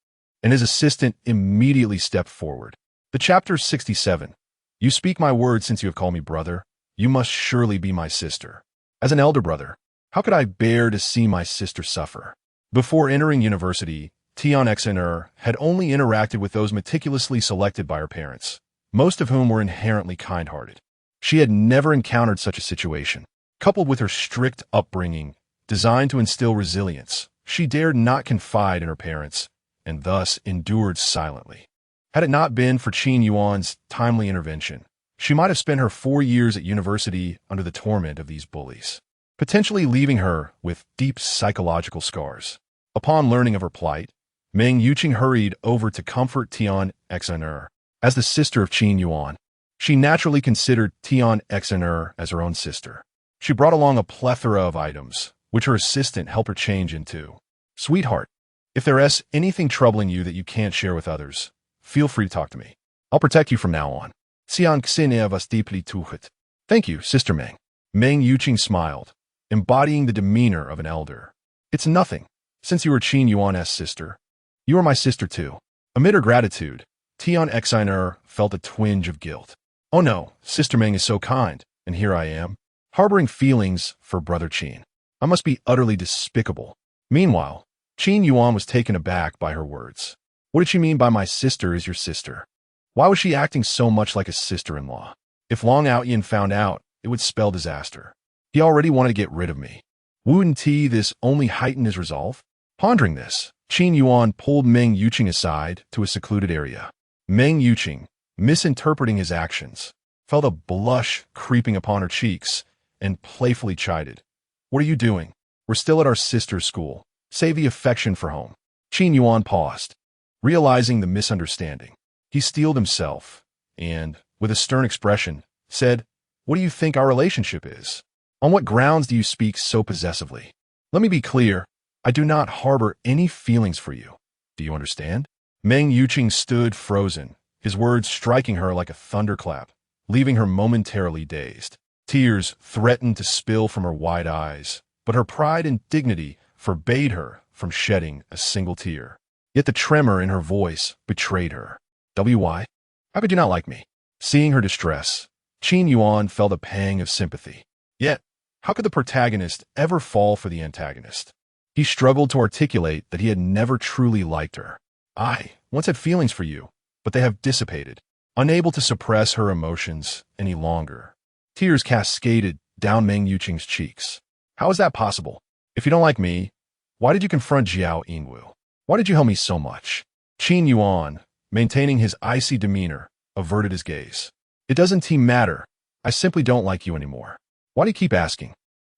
and his assistant immediately stepped forward. The chapter 67. You speak my words since you have called me brother. You must surely be my sister. As an elder brother, how could I bear to see my sister suffer? Before entering university, Tian Exener had only interacted with those meticulously selected by her parents, most of whom were inherently kind-hearted. She had never encountered such a situation. Coupled with her strict upbringing, designed to instill resilience, she dared not confide in her parents, and thus endured silently. Had it not been for Qin Yuan's timely intervention, she might have spent her 4 years at university under the torment of these bullies, potentially leaving her with deep psychological scars. Upon learning of her plight, Meng Yuqing hurried over to comfort Tian Exener. As the sister of Qin Yuan, she naturally considered Tian Exener as her own sister. She brought along a plethora of items, which her assistant helped her change into. Sweetheart, if there is anything troubling you that you can't share with others, feel free to talk to me. I'll protect you from now on. Xiang Xin was deeply tuhet. Thank you, Sister Meng. Meng Yuqing smiled, embodying the demeanor of an elder. It's nothing. Since you are Qin Yuan's sister, you are my sister too. Amid her gratitude, Tian Exener felt a twinge of guilt. Oh no, Sister Meng is so kind, and here I am, harboring feelings for brother Qin. I must be utterly despicable. Meanwhile, Qin Yuan was taken aback by her words. What did she mean by my sister is your sister? Why was she acting so much like a sister-in-law? If Long Aotian found out, it would spell disaster. He already wanted to get rid of me. Wouldn't this only heighten his resolve? Pondering this, Qin Yuan pulled Meng Yuqing aside to a secluded area. Meng Yuqing, misinterpreting his actions, felt a blush creeping upon her cheeks and playfully chided. What are you doing? We're still at our sister's school. Save the affection for home. Qin Yuan paused, realizing the misunderstanding. He steeled himself and, with a stern expression, said, What do you think our relationship is? On what grounds do you speak so possessively? Let me be clear. I do not harbor any feelings for you. Do you understand? Meng Yuqing stood frozen, his words striking her like a thunderclap, leaving her momentarily dazed. Tears threatened to spill from her wide eyes, but her pride and dignity forbade her from shedding a single tear. Yet the tremor in her voice betrayed her. Why? How could you not like me? Seeing her distress, Qin Yuan felt a pang of sympathy. Yet, how could the protagonist ever fall for the antagonist? He struggled to articulate that he had never truly liked her. I once had feelings for you, but they have dissipated. Unable to suppress her emotions any longer, tears cascaded down Meng Yuqing's cheeks. How is that possible? If you don't like me, why did you confront Jiao Yingwu? Why did you help me so much? Qin Yuan, maintaining his icy demeanor, averted his gaze. It doesn't matter. I simply don't like you anymore. Why do you keep asking?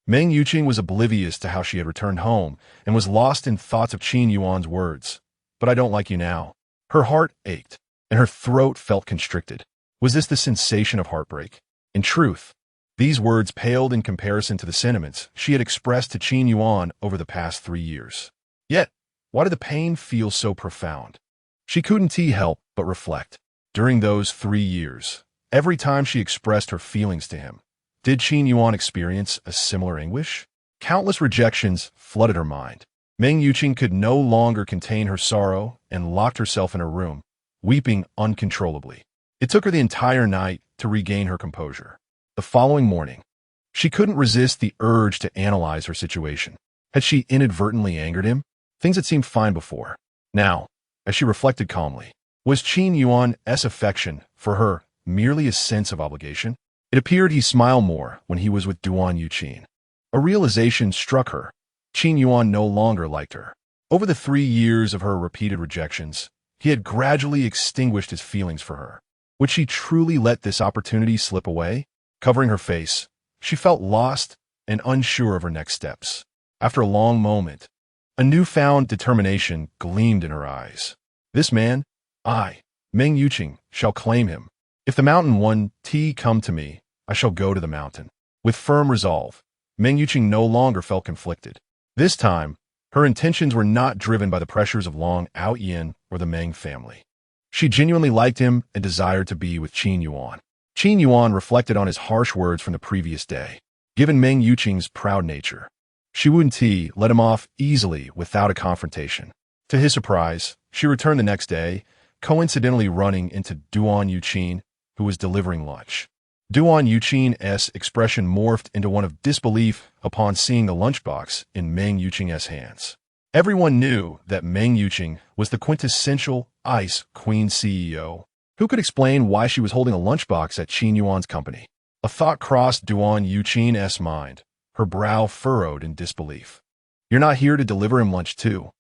Meng Yuqing was oblivious to how she had returned home and was lost in thoughts of Qin Yuan's words. But I don't like you now. Her heart ached, and her throat felt constricted. Was this the sensation of heartbreak? In truth, these words paled in comparison to the sentiments she had expressed to Qin Yuan over the past 3 years. Yet, why did the pain feel so profound? She couldn't help but reflect. During those 3 years, every time she expressed her feelings to him, did Qin Yuan experience a similar anguish? Countless rejections flooded her mind. Meng Yuqing could no longer contain her sorrow and locked herself in her room, weeping uncontrollably. It took her the entire night to regain her composure. The following morning, she couldn't resist the urge to analyze her situation. Had she inadvertently angered him? Things had seemed fine before. Now, as she reflected calmly, was Qin Yuan's affection for her merely a sense of obligation? It appeared he smiled more when he was with Duan Yuqing. A realization struck her. Qin Yuan no longer liked her. Over the 3 years of her repeated rejections, he had gradually extinguished his feelings for her. Would she truly let this opportunity slip away? Covering her face, she felt lost and unsure of her next steps. After a long moment, a newfound determination gleamed in her eyes. This man, I, Meng Yuqing, shall claim him. If the mountain one come to me, I shall go to the mountain. With firm resolve, Meng Yuqing no longer felt conflicted. This time, her intentions were not driven by the pressures of Long Aotian or the Meng family. She genuinely liked him and desired to be with Qin Yuan. Qin Yuan reflected on his harsh words from the previous day. Given Meng Yuqing's proud nature, she wouldn't let him off easily without a confrontation. To his surprise, she returned the next day, coincidentally running into Duan Yuqing, who was delivering lunch. Duan Yuqing's expression morphed into one of disbelief upon seeing the lunchbox in Meng Yuqing's hands. Everyone knew that Meng Yuqing was the quintessential Ice Queen CEO. Who could explain why she was holding a lunchbox at Qin Yuan's company? A thought crossed Duan Yuqing's mind, her brow furrowed in disbelief. You're not here to deliver him lunch too,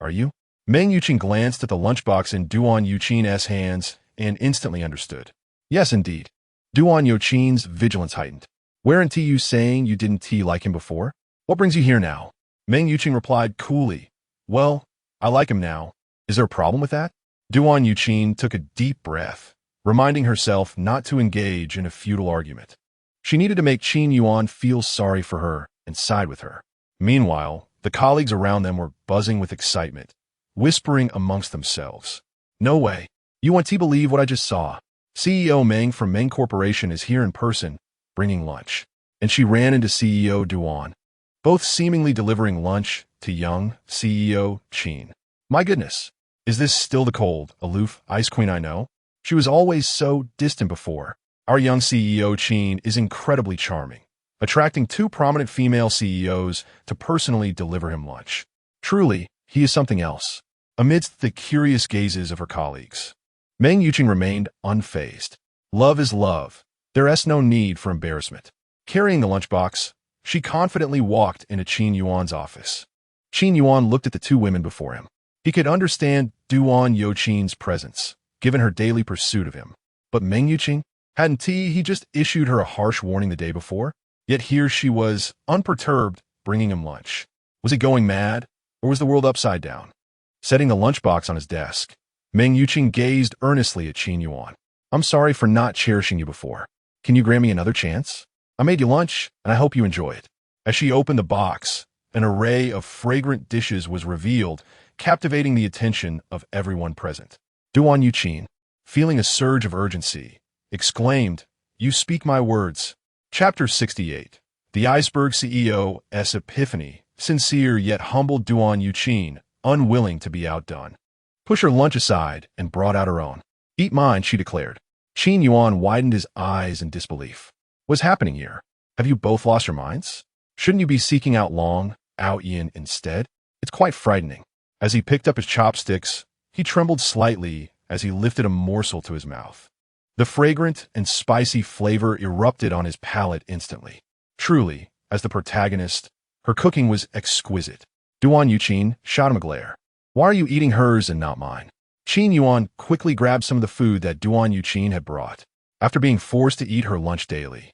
are you? Meng Yuqing glanced at the lunchbox in Duan Yuqing's hands and instantly understood. Yes, indeed. Duan Yuqing's vigilance heightened. Weren't you saying you didn't like him before? What brings you here now? Meng Yuqing replied coolly. Well, I like him now. Is there a problem with that? Duan Yuqing took a deep breath, reminding herself not to engage in a futile argument. She needed to make Qin Yuan feel sorry for her and side with her. Meanwhile, the colleagues around them were buzzing with excitement, whispering amongst themselves. No way. You want to believe what I just saw? CEO Meng from Meng Corporation is here in person, bringing lunch. And she ran into CEO Duan, both seemingly delivering lunch to young CEO Qin. My goodness, is this still the cold, aloof Ice Queen I know? She was always so distant before. Our young CEO Qin is incredibly charming. attracting two prominent female CEOs to personally deliver him lunch. Truly, he is something else. Amidst the curious gazes of her colleagues, Meng Yuqing remained unfazed. Love is love. There is no need for embarrassment. Carrying the lunchbox, she confidently walked into Qin Yuan's office. Qin Yuan looked at the two women before him. He could understand Duan Youqing's presence, given her daily pursuit of him. But Meng Yuqing? Hadn't he just issued her a harsh warning the day before? Yet here she was, unperturbed, bringing him lunch. Was he going mad, or was the world upside down? Setting the lunchbox on his desk, Meng Yuqing gazed earnestly at Qin Yuan. I'm sorry for not cherishing you before. Can you grant me another chance? I made you lunch, and I hope you enjoy it. As she opened the box, an array of fragrant dishes was revealed, captivating the attention of everyone present. Duan Yuqing, feeling a surge of urgency, exclaimed, "You speak my words." Chapter 68. The Iceberg CEO's Epiphany, sincere yet humble Duan Yuqing, unwilling to be outdone. Pushed her lunch aside and brought out her own. Eat mine, she declared. Qin Yuan widened his eyes in disbelief. What's happening here? Have you both lost your minds? Shouldn't you be seeking out Long, Aotian instead? It's quite frightening. As he picked up his chopsticks, he trembled slightly as he lifted a morsel to his mouth. The fragrant and spicy flavor erupted on his palate instantly. Truly, as the protagonist, her cooking was exquisite. Duan Yuqing shot him a glare. Why are you eating hers and not mine? Qin Yuan quickly grabbed some of the food that Duan Yuqing had brought. After being forced to eat her lunch daily,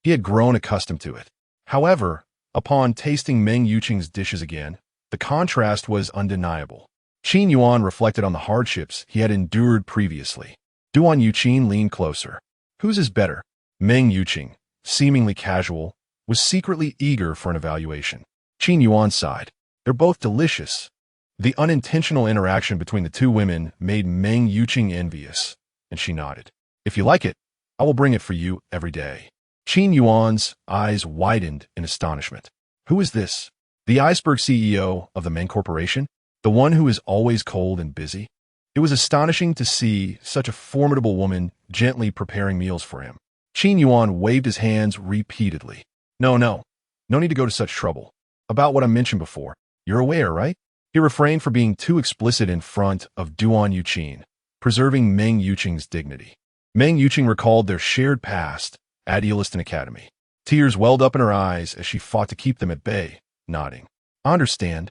he had grown accustomed to it. However, upon tasting Meng Yuqing's dishes again, the contrast was undeniable. Qin Yuan reflected on the hardships he had endured previously. Duan Yuqing leaned closer. Whose is better? Meng Yuqing, seemingly casual, was secretly eager for an evaluation. Qin Yuan sighed. They're both delicious. The unintentional interaction between the two women made Meng Yuqing envious, and she nodded. If you like it, I will bring it for you every day. Qin Yuan's eyes widened in astonishment. Who is this? The Iceberg CEO of the Meng Corporation? The one who is always cold and busy? It was astonishing to see such a formidable woman gently preparing meals for him. Qin Yuan waved his hands repeatedly. No need to go to such trouble. About what I mentioned before, you're aware, right? He refrained from being too explicit in front of Duan Yuqing, preserving Meng Yuqing's dignity. Meng Yuqing recalled their shared past at Eoliston Academy. Tears welled up in her eyes as she fought to keep them at bay, nodding. I understand,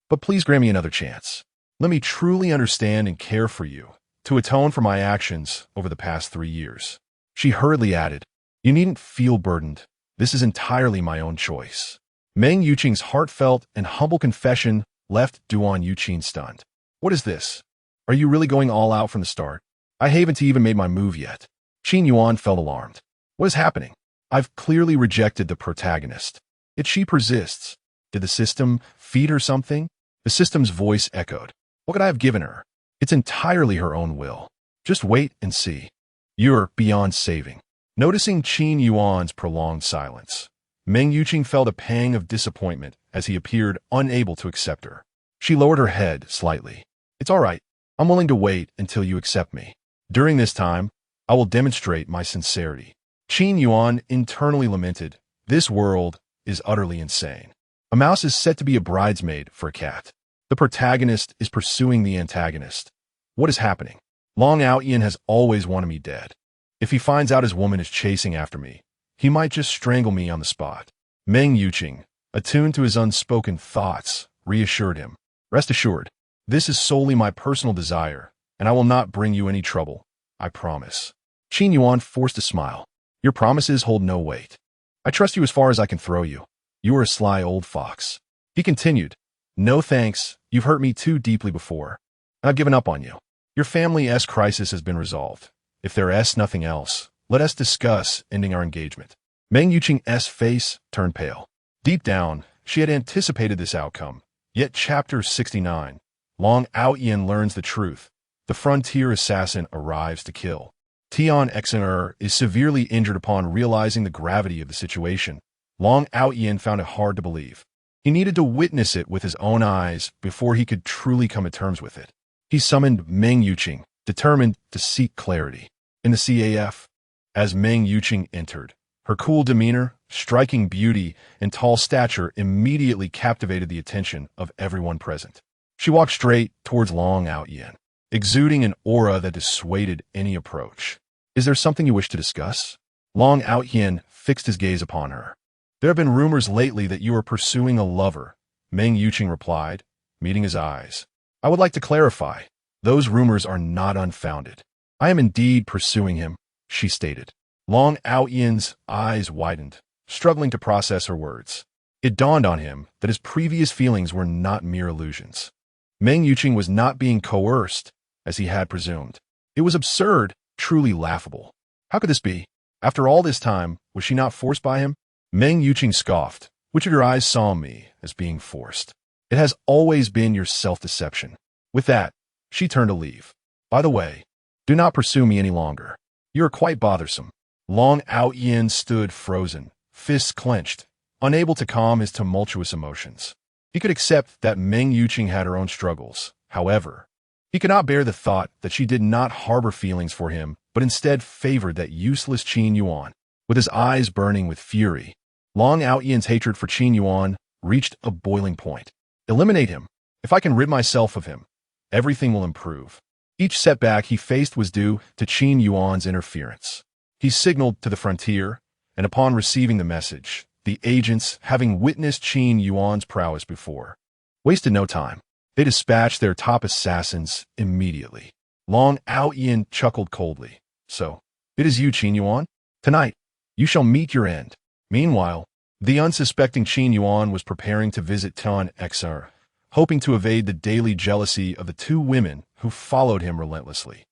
but please grant me another chance. Let me truly understand and care for you, to atone for my actions over the past 3 years. She hurriedly added, You needn't feel burdened. This is entirely my own choice. Meng Yuqing's heartfelt and humble confession left Duan Yuqing stunned. What is this? Are you really going all out from the start? I haven't even made my move yet. Qin Yuan felt alarmed. What is happening? I've clearly rejected the protagonist. Yet she persists. Did the system feed her something? The system's voice echoed. What could I have given her? It's entirely her own will. Just wait and see. You're beyond saving. Noticing Qin Yuan's prolonged silence, Meng Yuqing felt a pang of disappointment as he appeared unable to accept her. She lowered her head slightly. It's all right. I'm willing to wait until you accept me. During this time, I will demonstrate my sincerity. Qin Yuan internally lamented, This world is utterly insane. A mouse is set to be a bridesmaid for a cat. The protagonist is pursuing the antagonist. What is happening? Long Aotian has always wanted me dead. If he finds out his woman is chasing after me, he might just strangle me on the spot. Meng Yuqing, attuned to his unspoken thoughts, reassured him. Rest assured, this is solely my personal desire, and I will not bring you any trouble. I promise. Qin Yuan forced a smile. Your promises hold no weight. I trust you as far as I can throw you. You are a sly old fox. He continued. No thanks, you've hurt me too deeply before. I've given up on you. Your family's crisis has been resolved. If there is nothing else, let us discuss ending our engagement. Meng Yuqing's face turned pale. Deep down, she had anticipated this outcome. Yet Chapter 69, Long Aotian learns the truth. The frontier assassin arrives to kill. Tian Xner is severely injured upon realizing the gravity of the situation. Long Aotian found it hard to believe. He needed to witness it with his own eyes before he could truly come to terms with it. He summoned Meng Yuqing, determined to seek clarity. In the CAF, as Meng Yuqing entered, Her cool demeanor, striking beauty, and tall stature immediately captivated the attention of everyone present. She walked straight towards Long Aotian, exuding an aura that dissuaded any approach. "Is there something you wish to discuss?" Long Aotian fixed his gaze upon her. "There have been rumors lately that you are pursuing a lover," Meng Yuqing replied, meeting his eyes. "I would like to clarify. Those rumors are not unfounded. I am indeed pursuing him," she stated. Long Aotian's eyes widened, struggling to process her words. It dawned on him that his previous feelings were not mere illusions. Meng Yuqing was not being coerced, as he had presumed. It was absurd, truly laughable. How could this be? After all this time, was she not forced by him? Meng Yuqing scoffed. "Which of your eyes saw me as being forced? It has always been your self-deception." With that, she turned to leave. "By the way, do not pursue me any longer. You are quite bothersome." Long Aotian stood frozen, fists clenched, unable to calm his tumultuous emotions. He could accept that Meng Yuqing had her own struggles. However, he could not bear the thought that she did not harbor feelings for him, but instead favored that useless Qin Yuan. With his eyes burning with fury, Long Aotian's hatred for Qin Yuan reached a boiling point. "Eliminate him. If I can rid myself of him, everything will improve." Each setback he faced was due to Qin Yuan's interference. He signaled to the frontier, and upon receiving the message, the agents, having witnessed Qin Yuan's prowess before, wasted no time. They dispatched their top assassins immediately. Long Aotian chuckled coldly. "So, it is you, Qin Yuan? Tonight, you shall meet your end." Meanwhile, the unsuspecting Qin Yuan was preparing to visit Tan Xr, hoping to evade the daily jealousy of the two women who followed him relentlessly.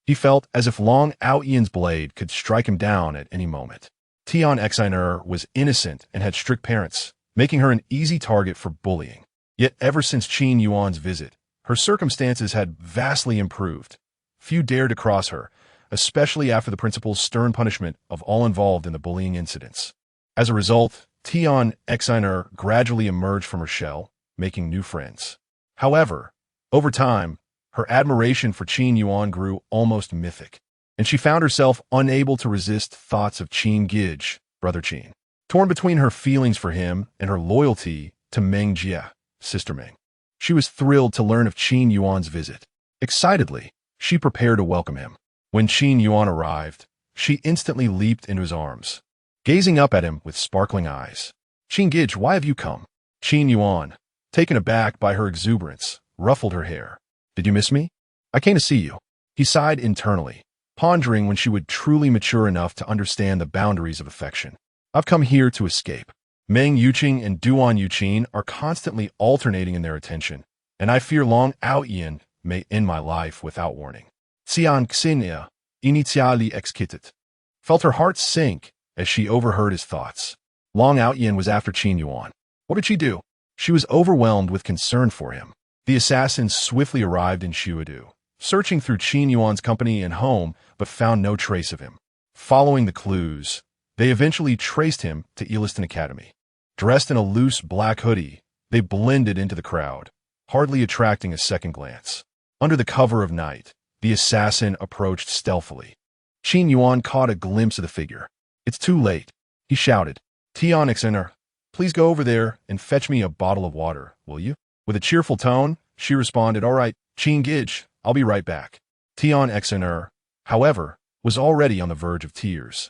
He felt as if Long Aotian's blade could strike him down at any moment. Tian Xr was innocent and had strict parents, making her an easy target for bullying. Yet ever since Qin Yuan's visit, her circumstances had vastly improved. Few dared to cross her, especially after the principal's stern punishment of all involved in the bullying incidents. As a result, Tian Xr gradually emerged from her shell, making new friends. However, over time, her admiration for Qin Yuan grew almost mythic, and she found herself unable to resist thoughts of Qin Gij, brother Qin. Torn between her feelings for him and her loyalty to Meng Jie, sister Meng, she was thrilled to learn of Qin Yuan's visit. Excitedly, she prepared to welcome him. When Qin Yuan arrived, she instantly leaped into his arms, gazing up at him with sparkling eyes. "Qin Gij, why have you come?" Qin Yuan, taken aback by her exuberance, ruffled her hair. "Did you miss me? I came to see you." He sighed internally, pondering when she would truly mature enough to understand the boundaries of affection. "I've come here to escape. Meng Yuqing and Duan Yuqing are constantly alternating in their attention, and I fear Long Aotian may end my life without warning." Xian Xinia, initially exquisite, felt her heart sink as she overheard his thoughts. Long Aotian was after Qin Yuan. What did she do? She was overwhelmed with concern for him. The assassins swiftly arrived in Shuadu, searching through Qin Yuan's company and home, but found no trace of him. Following the clues, they eventually traced him to Eliston Academy. Dressed in a loose black hoodie, they blended into the crowd, hardly attracting a second glance. Under the cover of night, the assassin approached stealthily. Qin Yuan caught a glimpse of the figure. "It's too late," he shouted. "Tian Xr, please go over there and fetch me a bottle of water, will you?" With a cheerful tone, she responded, "All right, Qin Gij, I'll be right back." Tian Xr, however, was already on the verge of tears.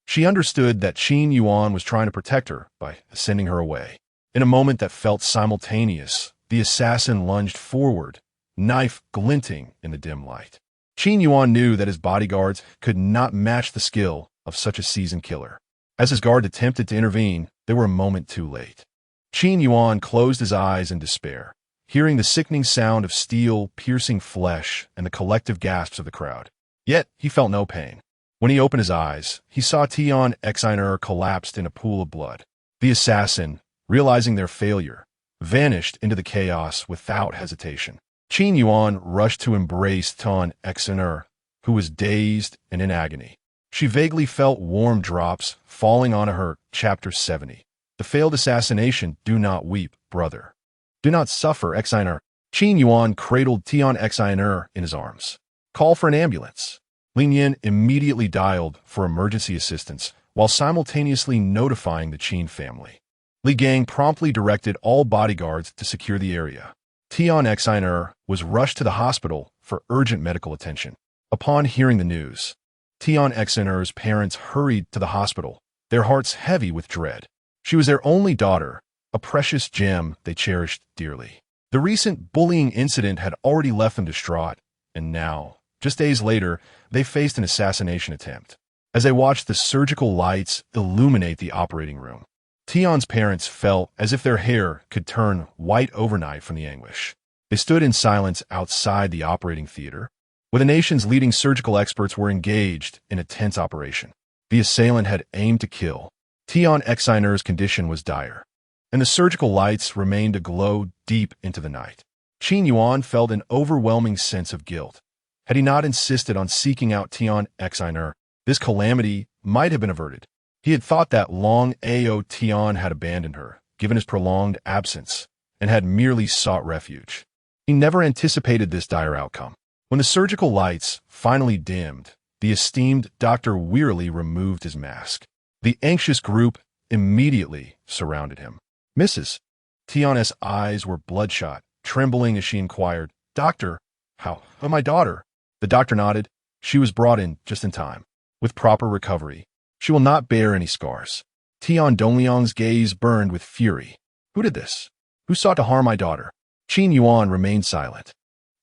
She understood that Qin Yuan was trying to protect her by sending her away. In a moment that felt simultaneous, the assassin lunged forward, knife glinting in the dim light. Qin Yuan knew that his bodyguards could not match the skill of such a seasoned killer. As his guard attempted to intervene, they were a moment too late. Qin Yuan closed his eyes in despair, hearing the sickening sound of steel piercing flesh and the collective gasps of the crowd. Yet he felt no pain. When he opened his eyes, he saw Tian Xr collapsed in a pool of blood. The assassin, realizing their failure, vanished into the chaos without hesitation. Qin Yuan rushed to embrace Tian Xr, who was dazed and in agony. She vaguely felt warm drops falling onto her. Chapter 70. The failed assassination. Do not weep, brother. Do not suffer, Xr. Qin Yuan cradled Tian Xr in his arms. Call for an ambulance. Lin Yin immediately dialed for emergency assistance, while simultaneously notifying the Qin family. Li Gang promptly directed all bodyguards to secure the area. Tian Exiner was rushed to the hospital for urgent medical attention. Upon hearing the news, Tian Exiner's parents hurried to the hospital, their hearts heavy with dread. She was their only daughter, a precious gem they cherished dearly. The recent bullying incident had already left them distraught, and now, just days later, they faced an assassination attempt. As they watched the surgical lights illuminate the operating room, Tian's parents felt as if their hair could turn white overnight from the anguish. They stood in silence outside the operating theater, where the nation's leading surgical experts were engaged in a tense operation. The assailant had aimed to kill. Tian Exiner's condition was dire, and the surgical lights remained aglow deep into the night. Qin Yuan felt an overwhelming sense of guilt. Had he not insisted on seeking out Tian Exiner, this calamity might have been averted. He had thought that long Aotian had abandoned her, given his prolonged absence, and had merely sought refuge. He never anticipated this dire outcome. When the surgical lights finally dimmed, the esteemed doctor wearily removed his mask. The anxious group immediately surrounded him. Mrs. Tian's eyes were bloodshot, trembling as she inquired, "Doctor, how of my daughter?" The doctor nodded. She was brought in just in time. With proper recovery, she will not bear any scars. Tian Dongliang's gaze burned with fury. Who did this? Who sought to harm my daughter? Qin Yuan remained silent.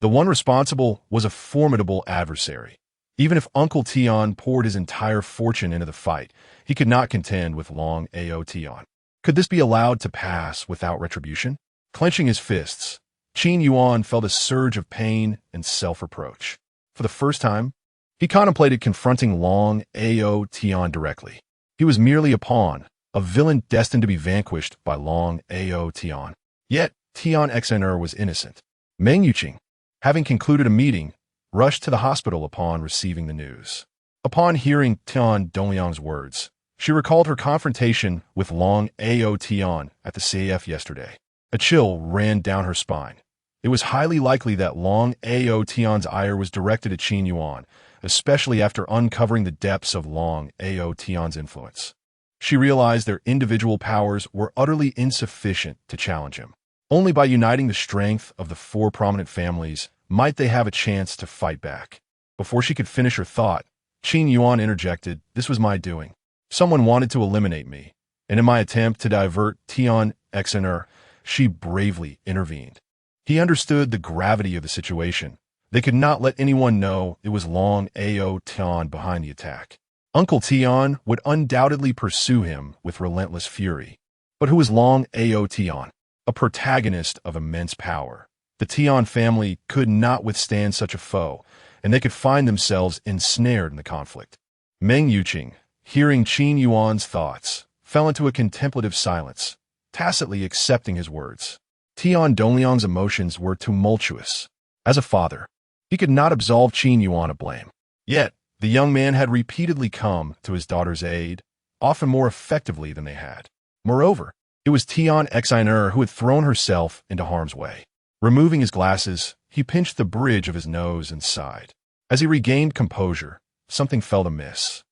The one responsible was a formidable adversary. Even if Uncle Tian poured his entire fortune into the fight, he could not contend with Long Aotian. Could this be allowed to pass without retribution? Clenching his fists, Qin Yuan felt a surge of pain and self-reproach. For the first time, he contemplated confronting Long Aotian directly. He was merely a pawn, a villain destined to be vanquished by Long Aotian. Yet, Tian Exiner was innocent. Meng Yuqing, having concluded a meeting, rushed to the hospital upon receiving the news. Upon hearing Tian Dongliang's words, she recalled her confrontation with Long Aotian at the CAF yesterday. A chill ran down her spine. It was highly likely that Long Aotian's ire was directed at Qin Yuan, especially after uncovering the depths of Long Aotian's influence. She realized their individual powers were utterly insufficient to challenge him. Only by uniting the strength of the four prominent families might they have a chance to fight back. Before she could finish her thought, Qin Yuan interjected, "This was my doing. Someone wanted to eliminate me, and in my attempt to divert Tian Exiner, she bravely intervened." He understood the gravity of the situation. They could not let anyone know it was Long Aotian behind the attack. Uncle Tian would undoubtedly pursue him with relentless fury. But who was Long Aotian? A protagonist of immense power. The Tian family could not withstand such a foe, and they could find themselves ensnared in the conflict. Meng Yuqing, hearing Qin Yuan's thoughts, fell into a contemplative silence, tacitly accepting his words. Tian Dongliang's emotions were tumultuous. As a father, he could not absolve Qin Yuan of blame. Yet, the young man had repeatedly come to his daughter's aid, often more effectively than they had. Moreover, it was Tian Exiner who had thrown herself into harm's way. Removing his glasses, he pinched the bridge of his nose and sighed. As he regained composure, something felt amiss.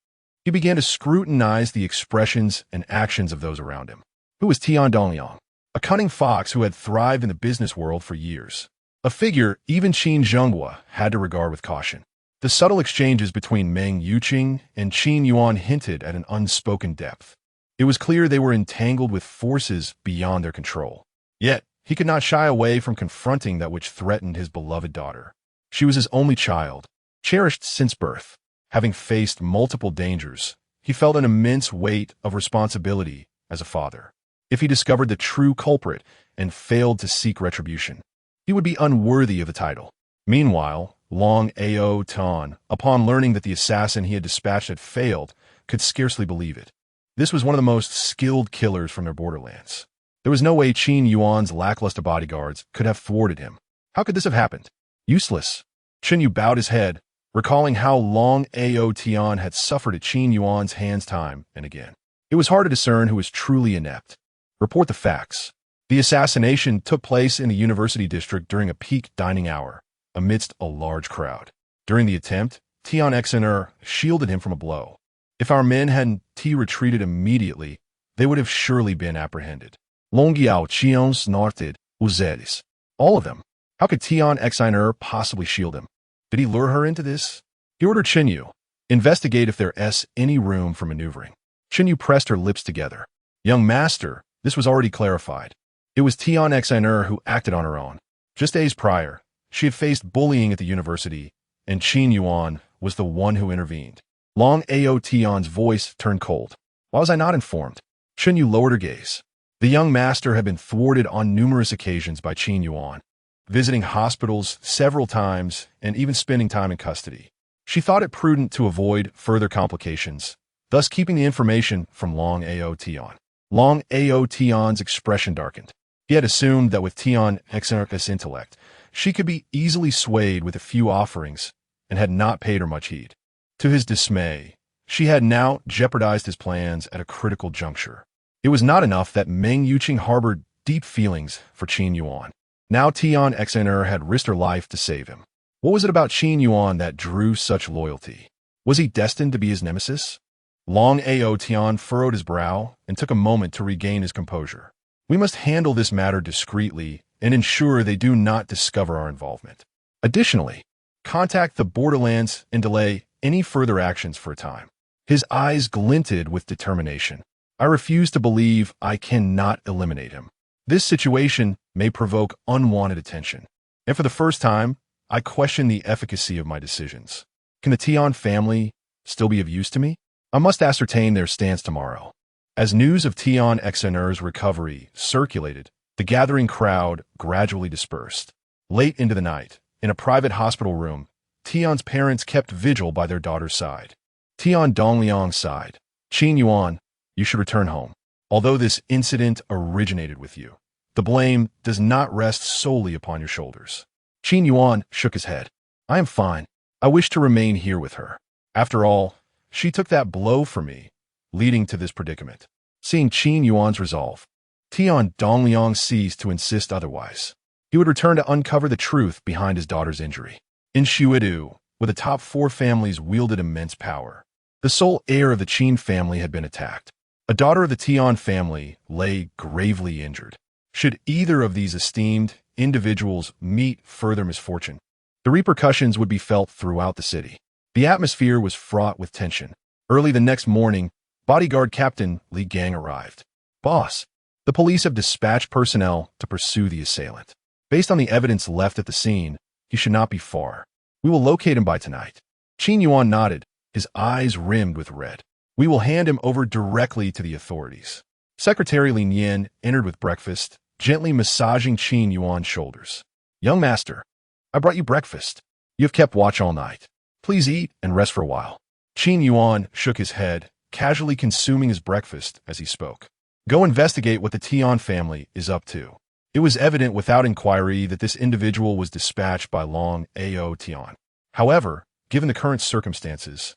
He began to scrutinize the expressions and actions of those around him. Who was Tian Dongliang? A cunning fox who had thrived in the business world for years. A figure even Qin Zhenghua had to regard with caution. The subtle exchanges between Meng Yuqing and Qin Yuan hinted at an unspoken depth. It was clear they were entangled with forces beyond their control. Yet, he could not shy away from confronting that which threatened his beloved daughter. She was his only child, cherished since birth. Having faced multiple dangers, he felt an immense weight of responsibility as a father. If he discovered the true culprit and failed to seek retribution, he would be unworthy of the title. Meanwhile, Long Aotian, upon learning that the assassin he had dispatched had failed, could scarcely believe it. This was one of the most skilled killers from their borderlands. There was no way Qin Yuan's lackluster bodyguards could have thwarted him. How could this have happened? Useless. Qin Yu bowed his head, recalling how Long Aotian had suffered at Qin Yuan's hands time and again. It was hard to discern who was truly inept. Report the facts. The assassination took place in the university district during a peak dining hour, amidst a large crowd. During the attempt, Tian Exiner shielded him from a blow. If our men hadn't he retreated immediately, they would have surely been apprehended. Longyao Qian snorted, Uzeris. All of them. How could Tian Exiner possibly shield him? Did he lure her into this? He ordered Qin Yu. Investigate if there's any room for maneuvering. Qin Yu pressed her lips together. Young master, this was already clarified. It was Tian Exiner who acted on her own. Just days prior, she had faced bullying at the university, and Qin Yuan was the one who intervened. Long Aotian's voice turned cold. Why was I not informed? Qin Yu lowered her gaze. The young master had been thwarted on numerous occasions by Qin Yuan, visiting hospitals several times and even spending time in custody. She thought it prudent to avoid further complications, thus keeping the information from Long Aotian. Long Aotian's expression darkened. He had assumed that with Tian Exercus intellect, she could be easily swayed with a few offerings and had not paid her much heed. To his dismay, she had now jeopardized his plans at a critical juncture. It was not enough that Meng Yuqing harbored deep feelings for Qin Yuan. Now Tian Exiner had risked her life to save him. What was it about Qin Yuan that drew such loyalty? Was he destined to be his nemesis? Long Aotian furrowed his brow and took a moment to regain his composure. We must handle this matter discreetly and ensure they do not discover our involvement. Additionally, contact the borderlands and delay any further actions for a time. His eyes glinted with determination. I refuse to believe I cannot eliminate him. This situation may provoke unwanted attention. And for the first time, I question the efficacy of my decisions. Can the Tian family still be of use to me? I must ascertain their stance tomorrow. As news of Tian Exener's recovery circulated, the gathering crowd gradually dispersed. Late into the night, in a private hospital room, Tian's parents kept vigil by their daughter's side. Tian Dongliang sighed. Qin Yuan, you should return home. Although this incident originated with you, the blame does not rest solely upon your shoulders. Qin Yuan shook his head. I am fine. I wish to remain here with her. After all, she took that blow for me, leading to this predicament. Seeing Qin Yuan's resolve, Tian Dongliang ceased to insist otherwise. He would return to uncover the truth behind his daughter's injury. In Shuidu, where the top 4 families wielded immense power, the sole heir of the Qin family had been attacked. A daughter of the Tian family lay gravely injured. Should either of these esteemed individuals meet further misfortune, the repercussions would be felt throughout the city. The atmosphere was fraught with tension. Early the next morning, bodyguard Captain Li Gang arrived. Boss, the police have dispatched personnel to pursue the assailant. Based on the evidence left at the scene, he should not be far. We will locate him by tonight. Qin Yuan nodded, his eyes rimmed with red. We will hand him over directly to the authorities. Secretary Li Nian entered with breakfast, gently massaging Qin Yuan's shoulders. Young master, I brought you breakfast. You have kept watch all night. Please eat and rest for a while. Qin Yuan shook his head, casually consuming his breakfast as he spoke. Go investigate what the Tian family is up to. It was evident without inquiry that this individual was dispatched by Long Aotian. However, given the current circumstances,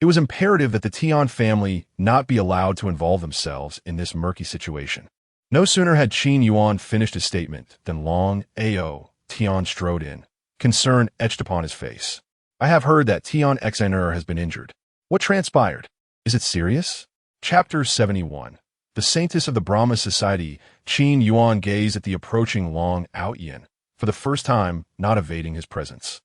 it was imperative that the Tian family not be allowed to involve themselves in this murky situation. No sooner had Qin Yuan finished his statement than Long Aotian strode in, concern etched upon his face. I have heard that Tian Exiner has been injured. What transpired? Is it serious? Chapter 71. The Saintess of the Brahma Society. Qin Yuan gazed at the approaching Long Aotian, for the first time not evading his presence.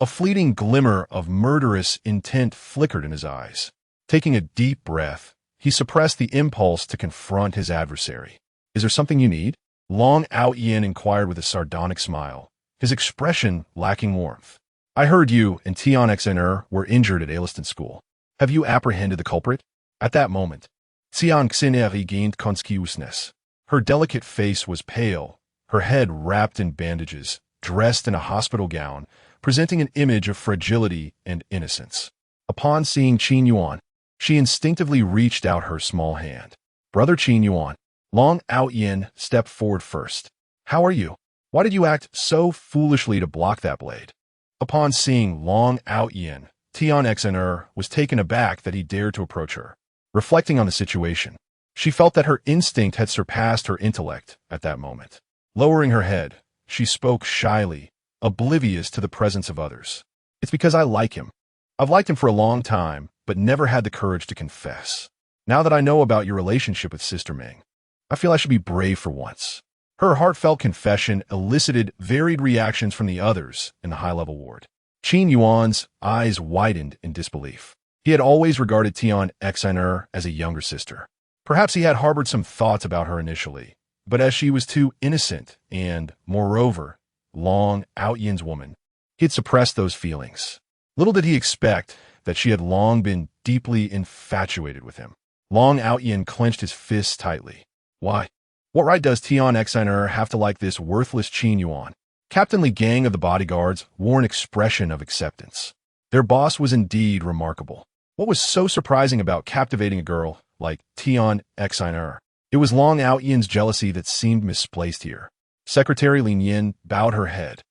A fleeting glimmer of murderous intent flickered in his eyes. Taking a deep breath, he suppressed the impulse to confront his adversary. Is there something you need? Long Aotian inquired with a sardonic smile, his expression lacking warmth. I heard you and Tian Exiner were injured at Aotian school. Have you apprehended the culprit? At that moment, Tian Xiner regained consciousness. Her delicate face was pale, her head wrapped in bandages, dressed in a hospital gown, presenting an image of fragility and innocence. Upon seeing Qin Yuan, she instinctively reached out her small hand. Brother Qin Yuan. Long Aotian stepped forward first. How are you? Why did you act so foolishly to block that blade? Upon seeing Long Aotian, Tian Exiner was taken aback that he dared to approach her. Reflecting on the situation, she felt that her instinct had surpassed her intellect at that moment. Lowering her head, she spoke shyly, oblivious to the presence of others. It's because I like him. I've liked him for a long time, but never had the courage to confess. Now that I know about your relationship with Sister Ming, I feel I should be brave for once. Her heartfelt confession elicited varied reactions from the others in the high-level ward. Qin Yuan's eyes widened in disbelief. He had always regarded Tian Exiner as a younger sister. Perhaps he had harbored some thoughts about her initially, but as she was too innocent and, moreover, Long Aotian's woman, he had suppressed those feelings. Little did he expect that she had long been deeply infatuated with him. Long Aotian clenched his fists tightly. Why? What right does Tian Exiner have to like this worthless Qin Yuan? Captain Li Gang of the bodyguards wore an expression of acceptance. Their boss was indeed remarkable. What was so surprising about captivating a girl like Tian Exiner? It was Long Aotian's jealousy that seemed misplaced here. Secretary Lin Yin bowed her head,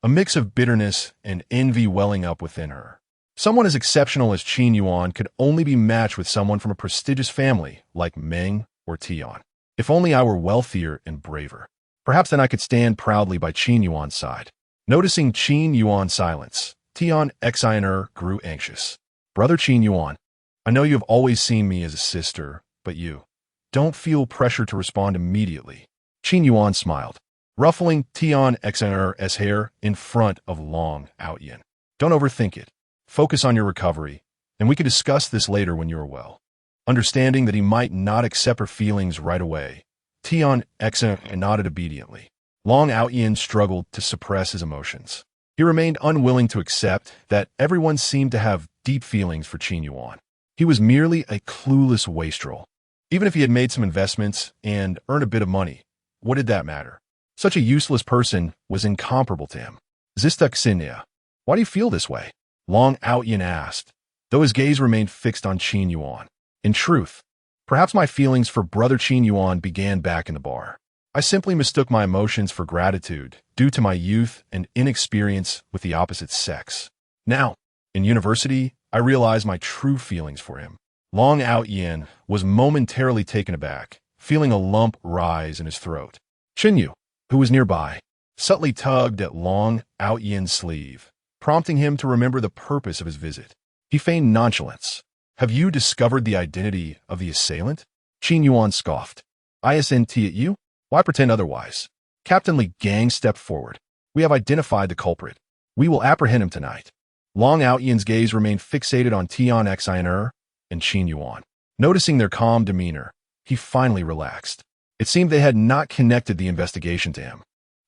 a mix of bitterness and envy welling up within her. Someone as exceptional as Qin Yuan could only be matched with someone from a prestigious family like Meng or Tian. If only I were wealthier and braver. Perhaps then I could stand proudly by Qin Yuan's side. Noticing Qin Yuan's silence, Tian Exiner grew anxious. Brother Qin Yuan, I know you have always seen me as a sister, but you don't feel pressure to respond immediately. Qin Yuan smiled, ruffling Tian Exner's hair in front of Long Aotian. Don't overthink it. Focus on your recovery, and we can discuss this later when you are well. Understanding that he might not accept her feelings right away, Tian Exner nodded obediently. Long Aotian struggled to suppress his emotions. He remained unwilling to accept that everyone seemed to have deep feelings for Qin Yuan. He was merely a clueless wastrel. Even if he had made some investments and earned a bit of money, what did that matter? Such a useless person was incomparable to him. Zistuxinia, why do you feel this way? Long Aotian asked, though his gaze remained fixed on Qin Yuan. In truth, perhaps my feelings for Brother Qin Yuan began back in the bar. I simply mistook my emotions for gratitude due to my youth and inexperience with the opposite sex. Now, in university, I realized my true feelings for him. Long Aotian was momentarily taken aback, feeling a lump rise in his throat. Qin Yu, who was nearby, subtly tugged at Long Aotian's sleeve, prompting him to remember the purpose of his visit. He feigned nonchalance. Have you discovered the identity of the assailant? Qin Yuan scoffed. ISNT at you? Why pretend otherwise? Captain Li Gang stepped forward. We have identified the culprit. We will apprehend him tonight. Long Aotian's gaze remained fixated on Tian Exiner and Qin Yuan. Noticing their calm demeanor, he finally relaxed. It seemed they had not connected the investigation to him.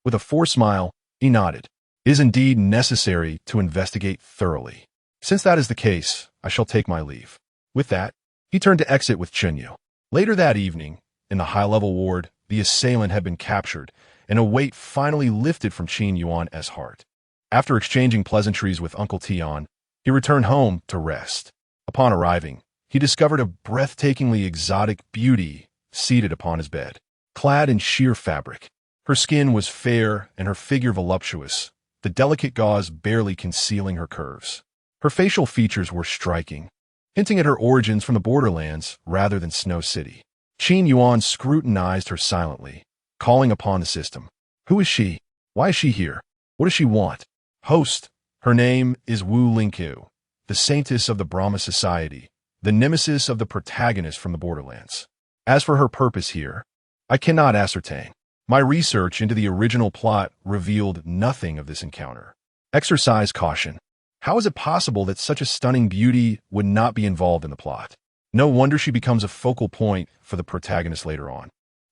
With a forced smile, he nodded. It is indeed necessary to investigate thoroughly. Since that is the case, I shall take my leave. With that, he turned to exit with Qin Yu. Later that evening, in the high-level ward, the assailant had been captured, and a weight finally lifted from Qin Yuan's heart. After exchanging pleasantries with Uncle Tian, he returned home to rest. Upon arriving, he discovered a breathtakingly exotic beauty seated upon his bed, clad in sheer fabric. Her skin was fair and her figure voluptuous, the delicate gauze barely concealing her curves. Her facial features were striking, hinting at her origins from the borderlands rather than Snow City. Qin Yuan scrutinized her silently, calling upon the system. Who is she? Why is she here? What does she want? Host, her name is Wu Lingqiu, the saintess of the Brahma Society, the nemesis of the protagonist from the borderlands. As for her purpose here, I cannot ascertain. My research into the original plot revealed nothing of this encounter. Exercise caution. How is it possible that such a stunning beauty would not be involved in the plot? No wonder she becomes a focal point for the protagonist later on.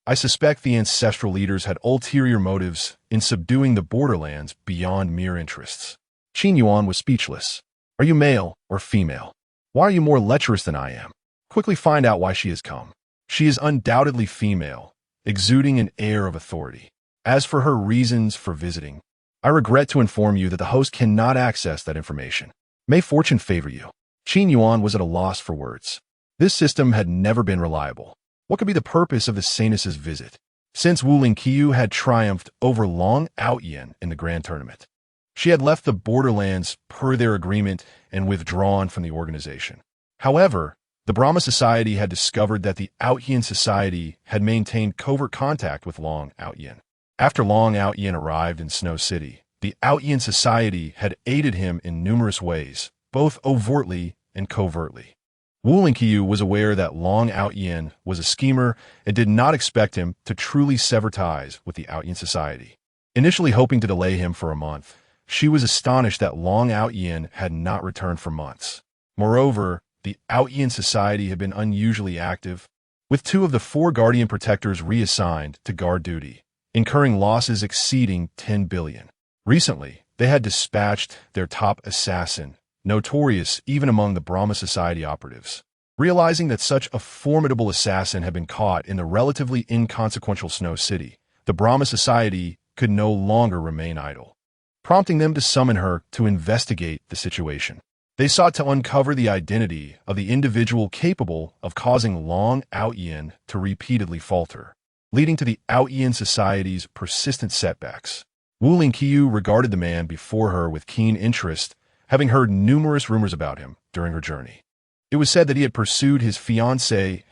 I suspect the ancestral leaders had ulterior motives in subduing the borderlands beyond mere interests. Qin Yuan was speechless. Are you male or female? Why are you more lecherous than I am? Quickly find out why she has come. She is undoubtedly female, exuding an air of authority. As for her reasons for visiting, I regret to inform you that the host cannot access that information. May fortune favor you. Qin Yuan was at a loss for words. This system had never been reliable. What could be the purpose of the saintess's visit? Since Wu Lingqiu had triumphed over Long Aotian in the grand tournament, she had left the borderlands per their agreement and withdrawn from the organization. However, the Brahma Society had discovered that the Aotian Society had maintained covert contact with Long Aotian. After Long Aotian arrived in Snow City, the Aotian Society had aided him in numerous ways, both overtly and covertly. Wu Lingqiu was aware that Long Aotian was a schemer and did not expect him to truly sever ties with the Aotian society. Initially hoping to delay him for a month, she was astonished that Long Aotian had not returned for months. Moreover, the Aotian society had been unusually active, with 2 of the 4 guardian protectors reassigned to guard duty, incurring losses exceeding 10 billion. Recently, they had dispatched their top assassin, notorious even among the Brahma Society operatives. Realizing that such a formidable assassin had been caught in the relatively inconsequential Snow City, the Brahma Society could no longer remain idle, prompting them to summon her to investigate the situation. They sought to uncover the identity of the individual capable of causing Long Aotian to repeatedly falter, leading to the Aotian Society's persistent setbacks. Wu Lingqiu regarded the man before her with keen interest, having heard numerous rumors about him during her journey. It was said that he had pursued his fiancée,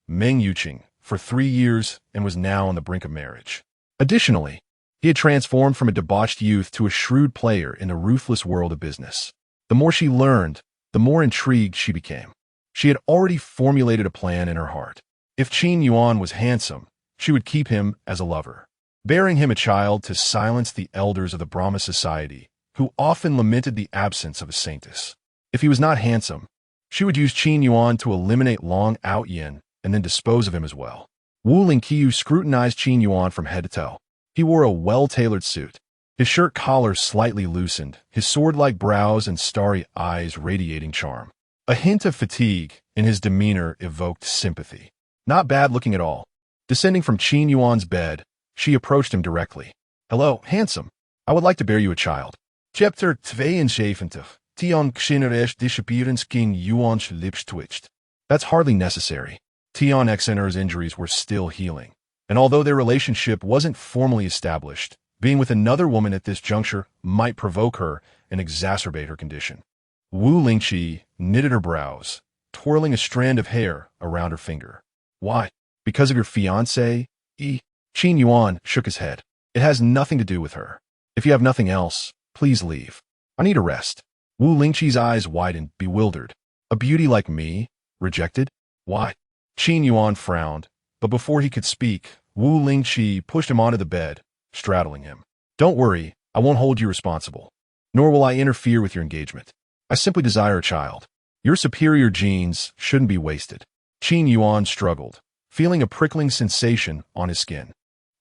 Meng Yuqing, for 3 years and was now on the brink of marriage. Additionally, he had transformed from a debauched youth to a shrewd player in the ruthless world of business. The more she learned, the more intrigued she became. She had already formulated a plan in her heart. If Qin Yuan was handsome, she would keep him as a lover, bearing him a child to silence the elders of the Brahma Society, who often lamented the absence of a saintess. If he was not handsome, she would use Qin Yuan to eliminate Long Aotian and then dispose of him as well. Wu Lingqiu scrutinized Qin Yuan from head to toe. He wore a well-tailored suit, his shirt collar slightly loosened, his sword-like brows and starry eyes radiating charm. A hint of fatigue in his demeanor evoked sympathy. Not bad looking at all. Descending from Qin Yuan's bed, she approached him directly. "Hello, handsome. I would like to bear you a child." Chapter 72. Tian Xineresh disappearance Qin Yuan's lips twitched. That's hardly necessary. Tian Xener's injuries were still healing, and although their relationship wasn't formally established, being with another woman at this juncture might provoke her and exacerbate her condition. Wu Lingqi knitted her brows, twirling a strand of hair around her finger. "Why? Because of your fiancé? Qin Yuan shook his head. "It has nothing to do with her. If you have nothing else, please leave. I need a rest." Wu Lingqi's eyes widened, bewildered. "A beauty like me? Rejected? Why?" Qin Yuan frowned, but before he could speak, Wu Lingqi pushed him onto the bed, straddling him. "Don't worry, I won't hold you responsible. Nor will I interfere with your engagement. I simply desire a child. Your superior genes shouldn't be wasted." Qin Yuan struggled, feeling a prickling sensation on his skin.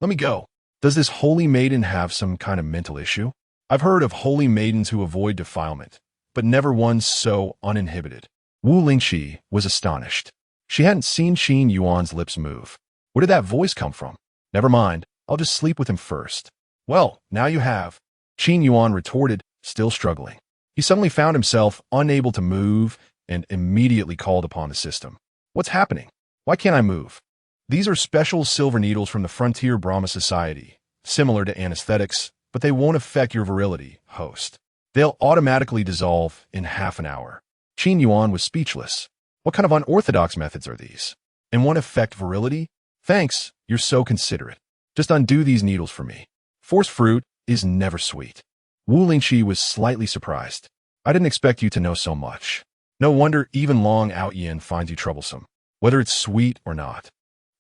"Let me go. Does this holy maiden have some kind of mental issue? I've heard of holy maidens who avoid defilement, but never one so uninhibited." Wu Lingqi was astonished. She hadn't seen Qin Yuan's lips move. Where did that voice come from? "Never mind, I'll just sleep with him first." "Well, now you have," Qin Yuan retorted, still struggling. He suddenly found himself unable to move and immediately called upon the system. "What's happening? Why can't I move?" "These are special silver needles from the Frontier Brahma Society, similar to anesthetics, but they won't affect your virility, host. They'll automatically dissolve in half an hour." Qin Yuan was speechless. What kind of unorthodox methods are these? And won't affect virility? "Thanks, you're so considerate. Just undo these needles for me. Forced fruit is never sweet." Wu Lingqi was slightly surprised. "I didn't expect you to know so much. No wonder even Long Aotian finds you troublesome, whether it's sweet or not.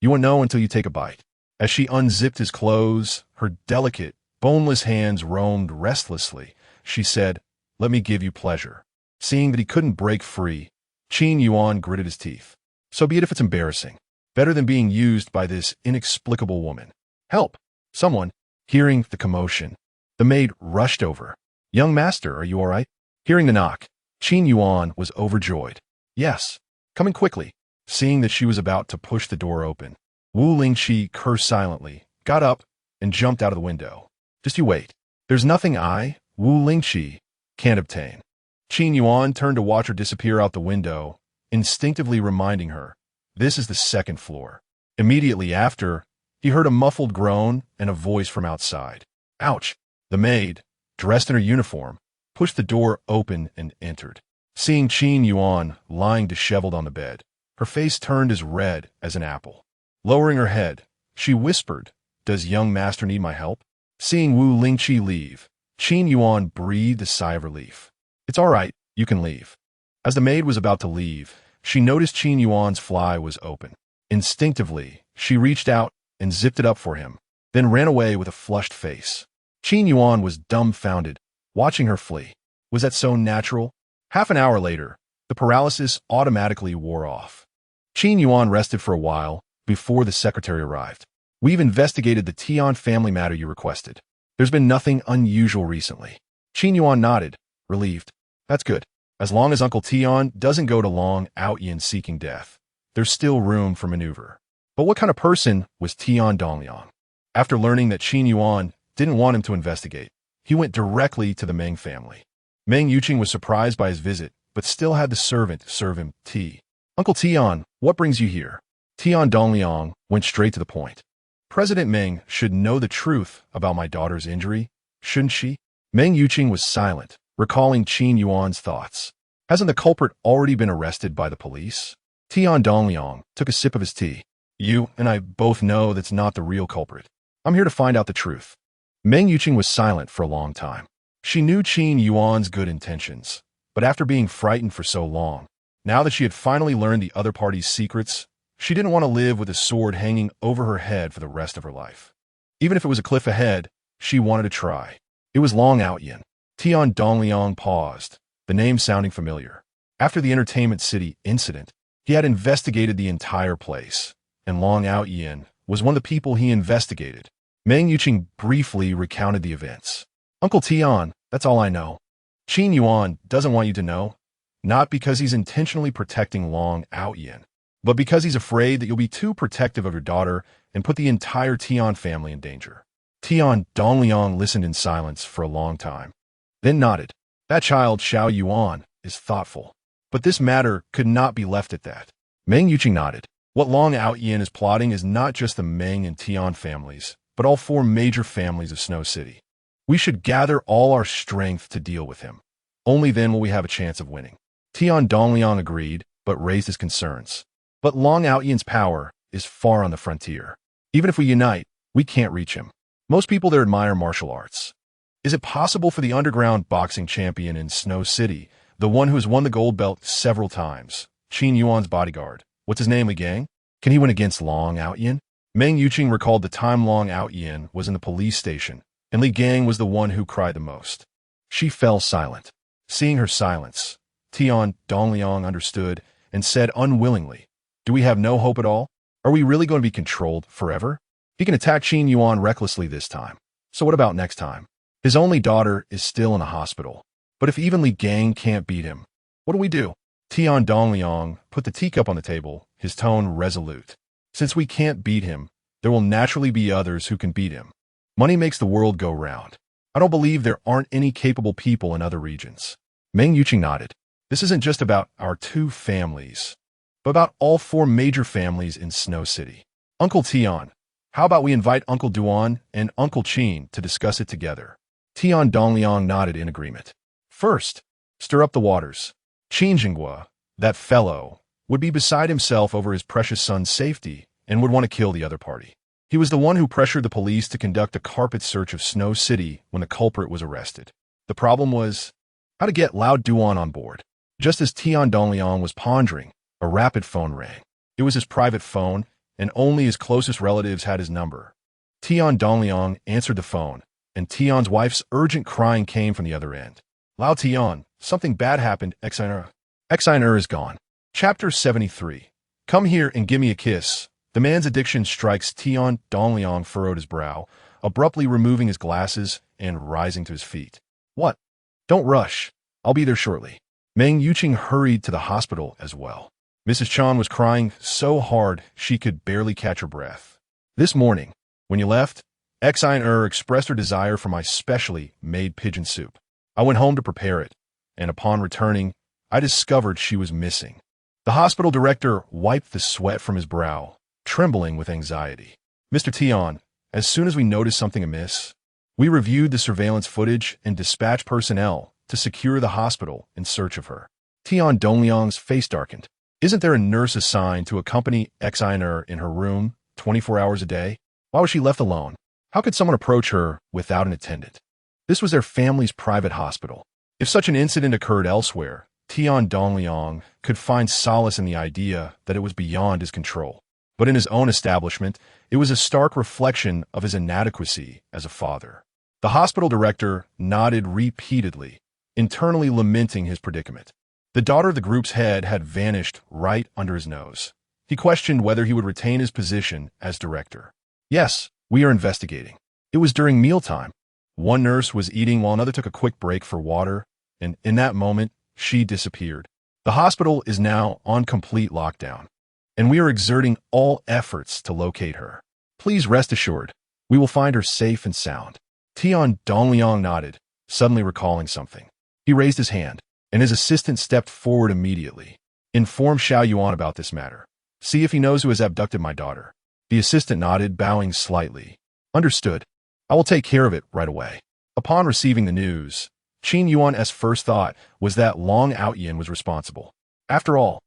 You won't know until you take a bite." As she unzipped his clothes, her delicate, boneless hands roamed restlessly, she said, "Let me give you pleasure." Seeing that he couldn't break free, Qin Yuan gritted his teeth. "So be it if it's embarrassing. Better than being used by this inexplicable woman. Help! Someone!" Hearing the commotion, the maid rushed over. "Young master, are you all right?" Hearing the knock, Qin Yuan was overjoyed. "Yes, coming quickly." Seeing that she was about to push the door open, Wu Lingqi cursed silently, got up, and jumped out of the window. "Just you wait. There's nothing Wu Lingqi, can't obtain." Qin Yuan turned to watch her disappear out the window, instinctively reminding her, "This is the 2nd floor." Immediately after, he heard a muffled groan and a voice from outside. "Ouch!" The maid, dressed in her uniform, pushed the door open and entered. Seeing Qin Yuan lying disheveled on the bed, her face turned as red as an apple. Lowering her head, she whispered, "Does young master need my help?" Seeing Wu Lingqi leave, Qin Yuan breathed a sigh of relief. "It's all right, you can leave." As the maid was about to leave, she noticed Qin Yuan's fly was open. Instinctively, she reached out and zipped it up for him, then ran away with a flushed face. Qin Yuan was dumbfounded, watching her flee. Was that so natural? Half an hour later, the paralysis automatically wore off. Qin Yuan rested for a while before the secretary arrived. We've investigated the Tian family matter you requested. There's been nothing unusual recently. Qin Yuan nodded, relieved. That's good. As long as Uncle Tian doesn't go to long Aotian seeking death, there's still room for maneuver. But what kind of person was Tian Dongliang? After learning that Qin Yuan didn't want him to investigate, he went directly to the Meng family. Meng Yuqing was surprised by his visit, but still had the servant serve him tea. Uncle Tian, what brings you here? Tian Dongliang went straight to the point. President Meng should know the truth about my daughter's injury, shouldn't she? Meng Yuqing was silent, recalling Qin Yuan's thoughts. Hasn't the culprit already been arrested by the police? Tian Dongliang took a sip of his tea. You and I both know that's not the real culprit. I'm here to find out the truth. Meng Yuqing was silent for a long time. She knew Qin Yuan's good intentions, but after being frightened for so long, now that she had finally learned the other party's secrets, she didn't want to live with a sword hanging over her head for the rest of her life. Even if it was a cliff ahead, she wanted to try. It was Long Aotian. Tian Dongliang paused, the name sounding familiar. After the Entertainment City incident, he had investigated the entire place, and Long Aotian was one of the people he investigated. Meng Yuqing briefly recounted the events. Uncle Tian, that's all I know. Qin Yuan doesn't want you to know, not because he's intentionally protecting Long Aotian, but because he's afraid that you'll be too protective of your daughter and put the entire Tian family in danger. Tian Dongliang listened in silence for a long time, then nodded. That child Xiao Yuan is thoughtful, but this matter could not be left at that. Meng Yuqing nodded. What Long Aotian is plotting is not just the Meng and Tian families, but all four major families of Snow City. We should gather all our strength to deal with him. Only then will we have a chance of winning. Tian Dongliang agreed, but raised his concerns. But Long Aotian's power is far on the frontier. Even if we unite, we can't reach him. Most people there admire martial arts. Is it possible for the underground boxing champion in Snow City, the one who has won the gold belt several times, Qin Yuan's bodyguard, what's his name, Li Gang? Can he win against Long Aotian? Meng Yuqing recalled the time Long Aotian was in the police station, and Li Gang was the one who cried the most. She fell silent. Seeing her silence, Tian Dongliang understood and said unwillingly, Do we have no hope at all? Are we really going to be controlled forever? He can attack Qin Yuan recklessly this time. So what about next time? His only daughter is still in a hospital. But if even Li Gang can't beat him, what do we do? Tian Dongliang put the teacup on the table, his tone resolute. Since we can't beat him, there will naturally be others who can beat him. Money makes the world go round. I don't believe there aren't any capable people in other regions. Meng Yuqing nodded. This isn't just about our two families, but about all four major families in Snow City. Uncle Tian, how about we invite Uncle Duan and Uncle Qin to discuss it together? Tian Dongliang nodded in agreement. First, stir up the waters. Qin Jinghua, that fellow, would be beside himself over his precious son's safety and would want to kill the other party. He was the one who pressured the police to conduct a carpet search of Snow City when the culprit was arrested. The problem was how to get Lao Duan on board. Just as Tian Dongliang was pondering, a rapid phone rang. It was his private phone, and only his closest relatives had his number. Tian Dongliang answered the phone, and Tian's wife's urgent crying came from the other end. Lao Tian, something bad happened, Exquisite is gone. Chapter 73. Come here and give me a kiss. The man's addiction strikes. Tian Dongliang furrowed his brow, abruptly removing his glasses and rising to his feet. What? Don't rush. I'll be there shortly. Meng Yuqing hurried to the hospital as well. Mrs. Chan was crying so hard she could barely catch her breath. This morning, when you left, Exquisite expressed her desire for my specially made pigeon soup. I went home to prepare it, and upon returning, I discovered she was missing. The hospital director wiped the sweat from his brow, trembling with anxiety. Mr. Tian, as soon as we noticed something amiss, we reviewed the surveillance footage and dispatched personnel to secure the hospital in search of her. Tian Dongliang's face darkened. Isn't there a nurse assigned to accompany Exquisite in her room 24 hours a day? Why was she left alone? How could someone approach her without an attendant? This was their family's private hospital. If such an incident occurred elsewhere, Tian Dongliang could find solace in the idea that it was beyond his control. But in his own establishment, it was a stark reflection of his inadequacy as a father. The hospital director nodded repeatedly, internally lamenting his predicament. The daughter of the group's head had vanished right under his nose. He questioned whether he would retain his position as director. Yes, we are investigating. It was during mealtime. One nurse was eating while another took a quick break for water, and in that moment, she disappeared. The hospital is now on complete lockdown, and we are exerting all efforts to locate her. Please rest assured, we will find her safe and sound. Tian Dongliang nodded, suddenly recalling something. He raised his hand, and his assistant stepped forward immediately. Inform Xiao Yuan about this matter. See if he knows who has abducted my daughter. The assistant nodded, bowing slightly. Understood. I will take care of it right away. Upon receiving the news, Qin Yuan's first thought was that Long Aotian was responsible. After all,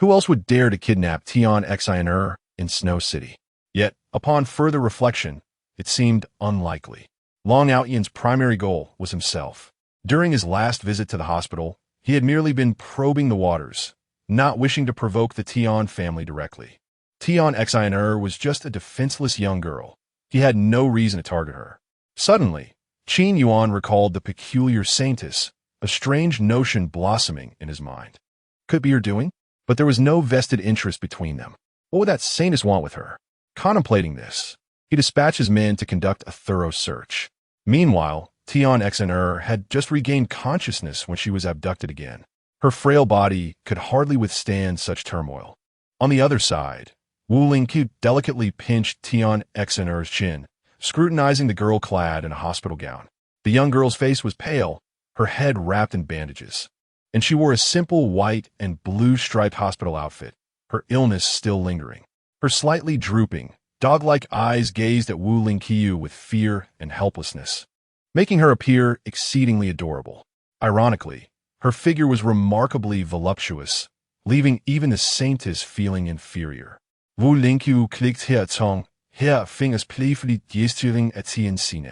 who else would dare to kidnap Tian Xin in Snow City? Yet, upon further reflection, it seemed unlikely. Long Aotian's primary goal was himself. During his last visit to the hospital, he had merely been probing the waters, not wishing to provoke the Tian family directly. Tian Xin was just a defenseless young girl. He had no reason to target her. Suddenly, Qin Yuan recalled the peculiar saintess, a strange notion blossoming in his mind. Could be her doing, but there was no vested interest between them. What would that saintess want with her? Contemplating this, he dispatched his men to conduct a thorough search. Meanwhile, Tian Xin had just regained consciousness when she was abducted again. Her frail body could hardly withstand such turmoil. On the other side, Wu Lingqiu delicately pinched Tian Xin's chin, scrutinizing the girl clad in a hospital gown. The young girl's face was pale, her head wrapped in bandages, and she wore a simple white and blue-striped hospital outfit, her illness still lingering. Her slightly drooping, dog-like eyes gazed at Wu Lingqiu with fear and helplessness, making her appear exceedingly adorable. Ironically, her figure was remarkably voluptuous, leaving even the saintess feeling inferior. Wu Lingqiu klicked her fingers playfully gesturing at Tian Xin.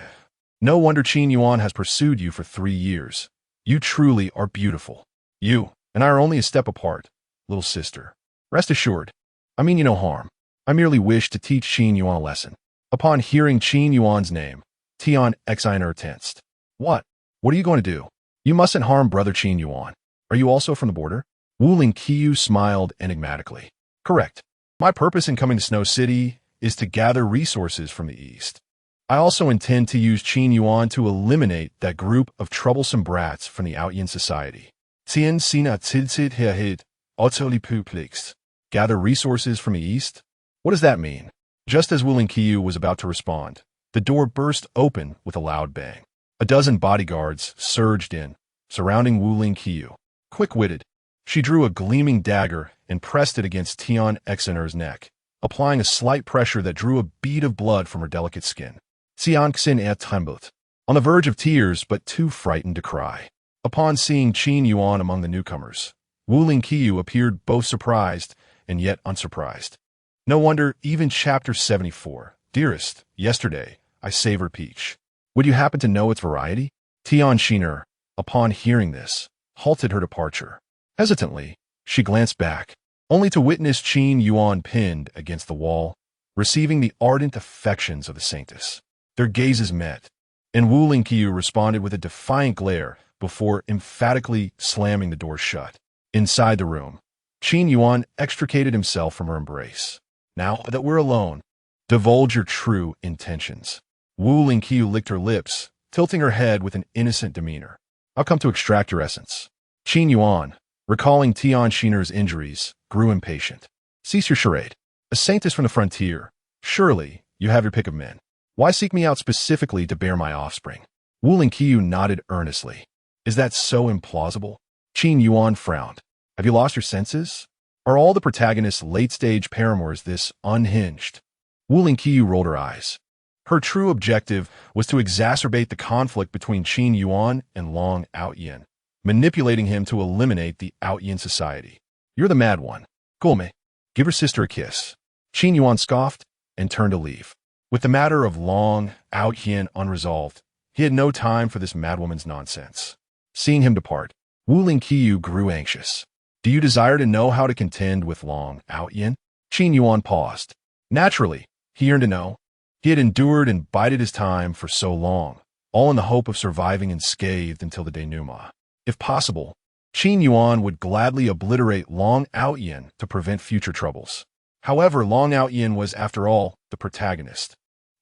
No wonder Qin Yuan has pursued you for 3 years. You truly are beautiful. You and I are only a step apart, little sister. Rest assured, I mean you no harm. I merely wish to teach Qin Yuan a lesson. Upon hearing Qin Yuan's name, Tian Xin tensed. What? What are you going to do? You mustn't harm brother Qin Yuan. Are you also from the border? Wu Lingqiu smiled enigmatically. Correct. My purpose in coming to Snow City is to gather resources from the east. I also intend to use Qin Yuan to eliminate that group of troublesome brats from the Aotian society. Tian Sina Tilsit Herhid, Otolipuplix. Gather resources from the east? What does that mean? Just as Wu Lingqiu was about to respond, the door burst open with a loud bang. A dozen bodyguards surged in, surrounding Wu Lingqiu. Quick-witted, she drew a gleaming dagger and pressed it against Tian Xin's neck, applying a slight pressure that drew a bead of blood from her delicate skin. Tian Xin trembled, on the verge of tears but too frightened to cry. Upon seeing Qin Yuan among the newcomers, Wu Lingqiu appeared both surprised and yet unsurprised. No wonder even Chapter 74, Dearest, yesterday, I savored peach. Would you happen to know its variety? Tian Xin, upon hearing this, halted her departure. Hesitantly, she glanced back, only to witness Qin Yuan pinned against the wall, receiving the ardent affections of the saintess. Their gazes met, and Wu Lingqiu responded with a defiant glare before emphatically slamming the door shut. Inside the room, Qin Yuan extricated himself from her embrace. Now that we're alone, divulge your true intentions. Wu Lingqiu licked her lips, tilting her head with an innocent demeanor. I'll come to extract your essence. Qin Yuan, recalling Tian Xin's injuries, grew impatient. Cease your charade. A saintess from the frontier. Surely, you have your pick of men. Why seek me out specifically to bear my offspring? Wu Lingqiu nodded earnestly. Is that so implausible? Qin Yuan frowned. Have you lost your senses? Are all the protagonists' late-stage paramours this unhinged? Wu Lingqiu rolled her eyes. Her true objective was to exacerbate the conflict between Qin Yuan and Long Aotian, manipulating him to eliminate the Aotian society. You're the mad one. Gulme, give her sister a kiss. Qin Yuan scoffed and turned to leave. With the matter of Long Aotian unresolved, he had no time for this madwoman's nonsense. Seeing him depart, Wu Lingqiu grew anxious. Do you desire to know how to contend with long Aotian? Qin Yuan paused. Naturally, he yearned to know. He had endured and bided his time for so long, all in the hope of surviving unscathed until the denouement. If possible, Qin Yuan would gladly obliterate Long Aotian to prevent future troubles. However, Long Aotian was, after all, the protagonist.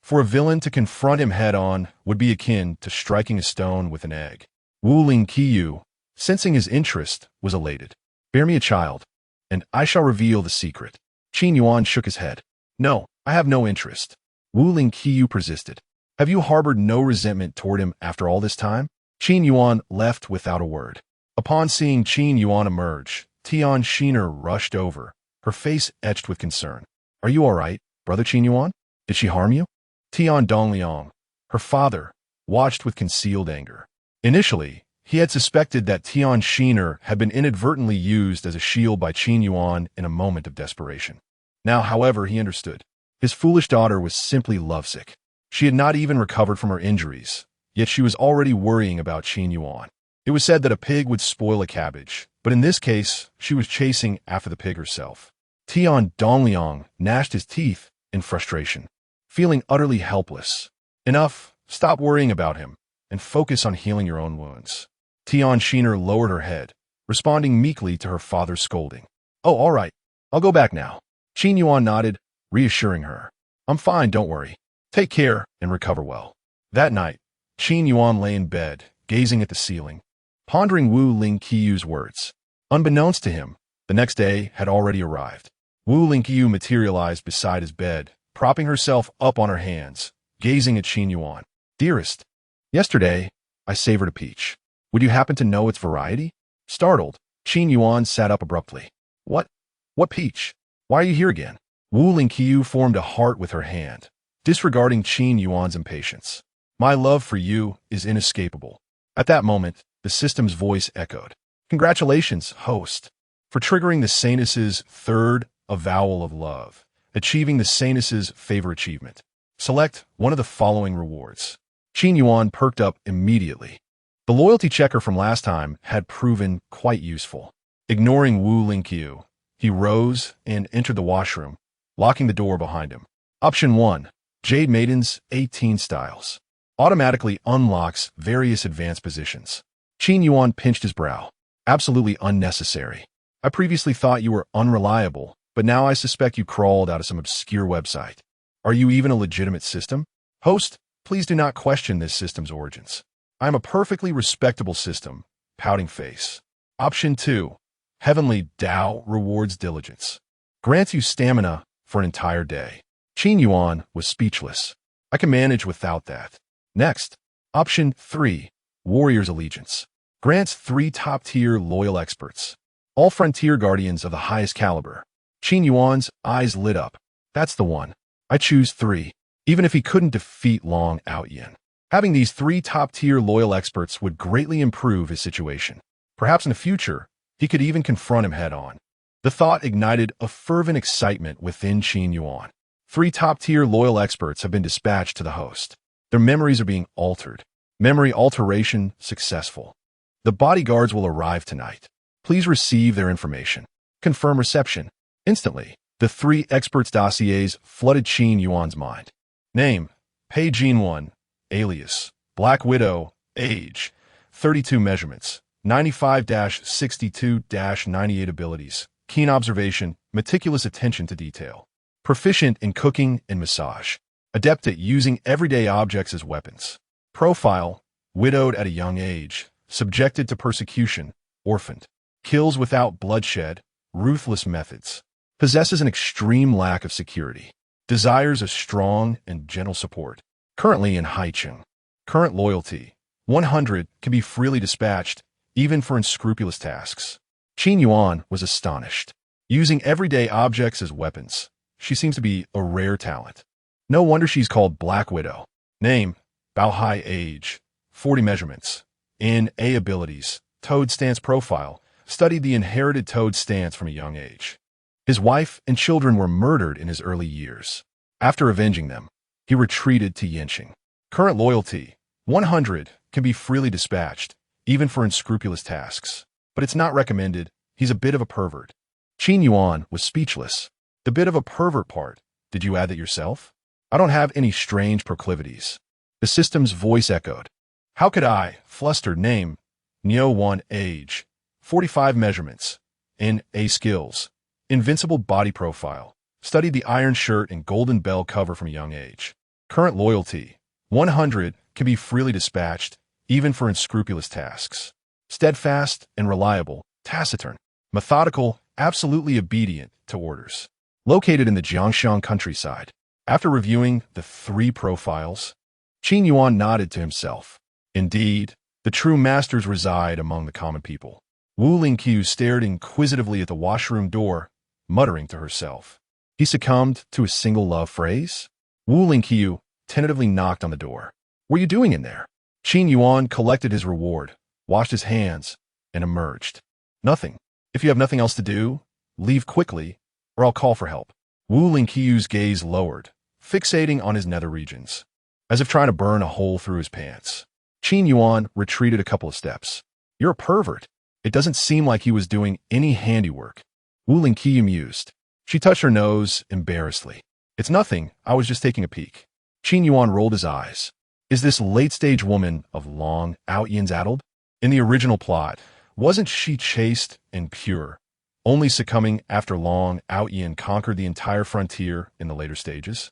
For a villain to confront him head-on would be akin to striking a stone with an egg. Wu Lingqiu, sensing his interest, was elated. Bear me a child, and I shall reveal the secret. Qin Yuan shook his head. No, I have no interest. Wu Lingqiu persisted. Have you harbored no resentment toward him after all this time? Qin Yuan left without a word. Upon seeing Qin Yuan emerge, Tian Shiner rushed over, her face etched with concern. Are you all right, brother Qin Yuan? Did she harm you? Tian Dongliang, her father, watched with concealed anger. Initially, he had suspected that Tian Shiner had been inadvertently used as a shield by Qin Yuan in a moment of desperation. Now, however, he understood. His foolish daughter was simply lovesick. She had not even recovered from her injuries, yet she was already worrying about Qin Yuan. It was said that a pig would spoil a cabbage, but in this case, she was chasing after the pig herself. Tian Dongliang gnashed his teeth in frustration, feeling utterly helpless. Enough, stop worrying about him, and focus on healing your own wounds. Tian Shiner lowered her head, responding meekly to her father's scolding. Oh, all right. I'll go back now. Qin Yuan nodded, reassuring her. I'm fine, don't worry. Take care and recover well. That night, Qin Yuan lay in bed, gazing at the ceiling, pondering Wu Lingqiu's words. Unbeknownst to him, the next day had already arrived. Wu Lingqiu materialized beside his bed, propping herself up on her hands, gazing at Qin Yuan. Dearest, yesterday, I savored a peach. Would you happen to know its variety? Startled, Qin Yuan sat up abruptly. What? What peach? Why are you here again? Wu Lingqiu formed a heart with her hand, disregarding Qin Yuan's impatience. My love for you is inescapable. At that moment, the system's voice echoed. Congratulations, host, for triggering the Sanus's third avowal of love, achieving the Sanus's favor achievement. Select one of the following rewards. Qin Yuan perked up immediately. The loyalty checker from last time had proven quite useful. Ignoring Wu Lingqiu, he rose and entered the washroom, locking the door behind him. Option 1. Jade Maiden's 18 Styles. Automatically unlocks various advanced positions. Qin Yuan pinched his brow. Absolutely unnecessary. I previously thought you were unreliable, but now I suspect you crawled out of some obscure website. Are you even a legitimate system? Host, please do not question this system's origins. I am a perfectly respectable system. Pouting face. Option 2. Heavenly Tao rewards diligence. Grants you stamina for an entire day. Qin Yuan was speechless. I can manage without that. Next, Option 3. Warrior's Allegiance. Grants 3 top-tier loyal experts. All frontier guardians of the highest caliber. Qin Yuan's eyes lit up. That's the one. I choose 3. Even if he couldn't defeat Long Aotian. Having these 3 top-tier loyal experts would greatly improve his situation. Perhaps in the future, he could even confront him head-on. The thought ignited a fervent excitement within Qin Yuan. 3 top-tier loyal experts have been dispatched to the host. Their memories are being altered. Memory alteration successful. The bodyguards will arrive tonight. Please receive their information. Confirm reception. Instantly, the 3 experts' dossiers flooded Qin Yuan's mind. Name, Pei Jinwan. Alias, Black Widow. Age, 32 measurements. 95-62-98 abilities. Keen observation, meticulous attention to detail. Proficient in cooking and massage. Adept at using everyday objects as weapons. Profile, widowed at a young age. Subjected to persecution, orphaned. Kills without bloodshed, ruthless methods. Possesses an extreme lack of security. Desires a strong and gentle support. Currently in Haicheng. Current loyalty, 100, can be freely dispatched, even for unscrupulous tasks. Qin Yuan was astonished. Using everyday objects as weapons, she seems to be a rare talent. No wonder she's called Black Widow. Name, Baohai. Age, 40 measurements. In A abilities, Toad stance profile, studied the inherited Toad stance from a young age. His wife and children were murdered in his early years. After avenging them, he retreated to Yanqing. Current loyalty, 100, can be freely dispatched, even for unscrupulous tasks. but it's not recommended. He's a bit of a pervert. Qin Yuan was speechless. The bit of a pervert part, did you add that yourself? I don't have any strange proclivities. The system's voice echoed. How could I? Flustered name. Neo 1 age. 45 measurements. A skills. Invincible body profile. Studied the iron shirt and golden bell cover from a young age. Current loyalty. 100 can be freely dispatched, even for unscrupulous tasks. Steadfast and reliable. Taciturn. Methodical, absolutely obedient to orders. Located in the Jiangxiang countryside. After reviewing the 3 profiles, Qin Yuan nodded to himself. Indeed, the true masters reside among the common people. Wu Lingqiu stared inquisitively at the washroom door, muttering to herself. He succumbed to a single love phrase? Wu Lingqiu tentatively knocked on the door. What are you doing in there? Qin Yuan collected his reward, washed his hands, and emerged. Nothing. If you have nothing else to do, leave quickly, or I'll call for help. Wu Lingqiu's gaze lowered, fixating on his nether regions, as if trying to burn a hole through his pants. Qin Yuan retreated a couple of steps. You're a pervert. It doesn't seem like he was doing any handiwork. Wu Lingqiu mused. She touched her nose embarrassedly. It's nothing. I was just taking a peek. Qin Yuan rolled his eyes. Is this late-stage woman of long Aotians addled? In the original plot, wasn't she chaste and pure, only succumbing after Long Aotian conquered the entire frontier in the later stages?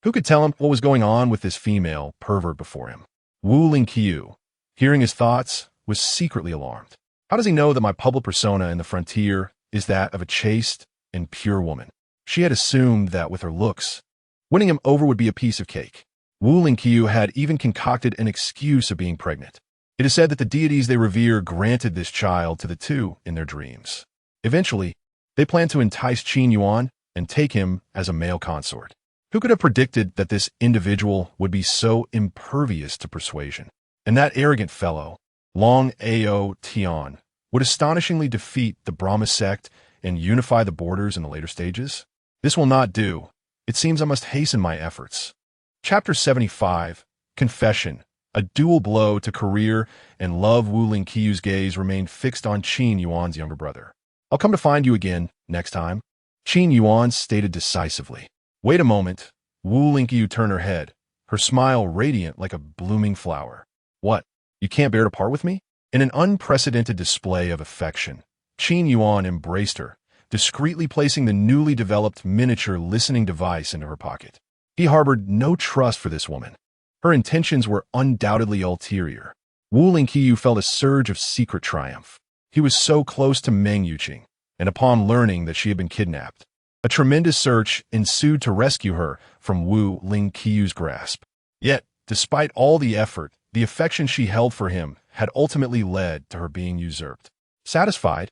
Who could tell him what was going on with this female pervert before him? Wu Lingqiu, hearing his thoughts, was secretly alarmed. How does he know that my public persona in the frontier is that of a chaste and pure woman? She had assumed that with her looks, winning him over would be a piece of cake. Wu Lingqiu had even concocted an excuse of being pregnant. It is said that the deities they revere granted this child to the two in their dreams. Eventually, they planned to entice Qin Yuan and take him as a male consort. Who could have predicted that this individual would be so impervious to persuasion? And that arrogant fellow, Long Aotian, would astonishingly defeat the Brahma sect and unify the borders in the later stages? This will not do. It seems I must hasten my efforts. Chapter 75, Confession. A dual blow to career and love. Wu Lingqiu's gaze remained fixed on Qin Yuan's younger brother. I'll come to find you again next time, Qin Yuan stated decisively. Wait a moment. Wu Lingqiu turned her head, her smile radiant like a blooming flower. What? You can't bear to part with me? In an unprecedented display of affection, Qin Yuan embraced her, discreetly placing the newly developed miniature listening device into her pocket. He harbored no trust for this woman. Her intentions were undoubtedly ulterior. Wu Lingqiu felt a surge of secret triumph. He was so close to Meng Yuqing, and upon learning that she had been kidnapped, a tremendous search ensued to rescue her from Wu Lingqiu's grasp. Yet, despite all the effort, the affection she held for him had ultimately led to her being usurped. Satisfied,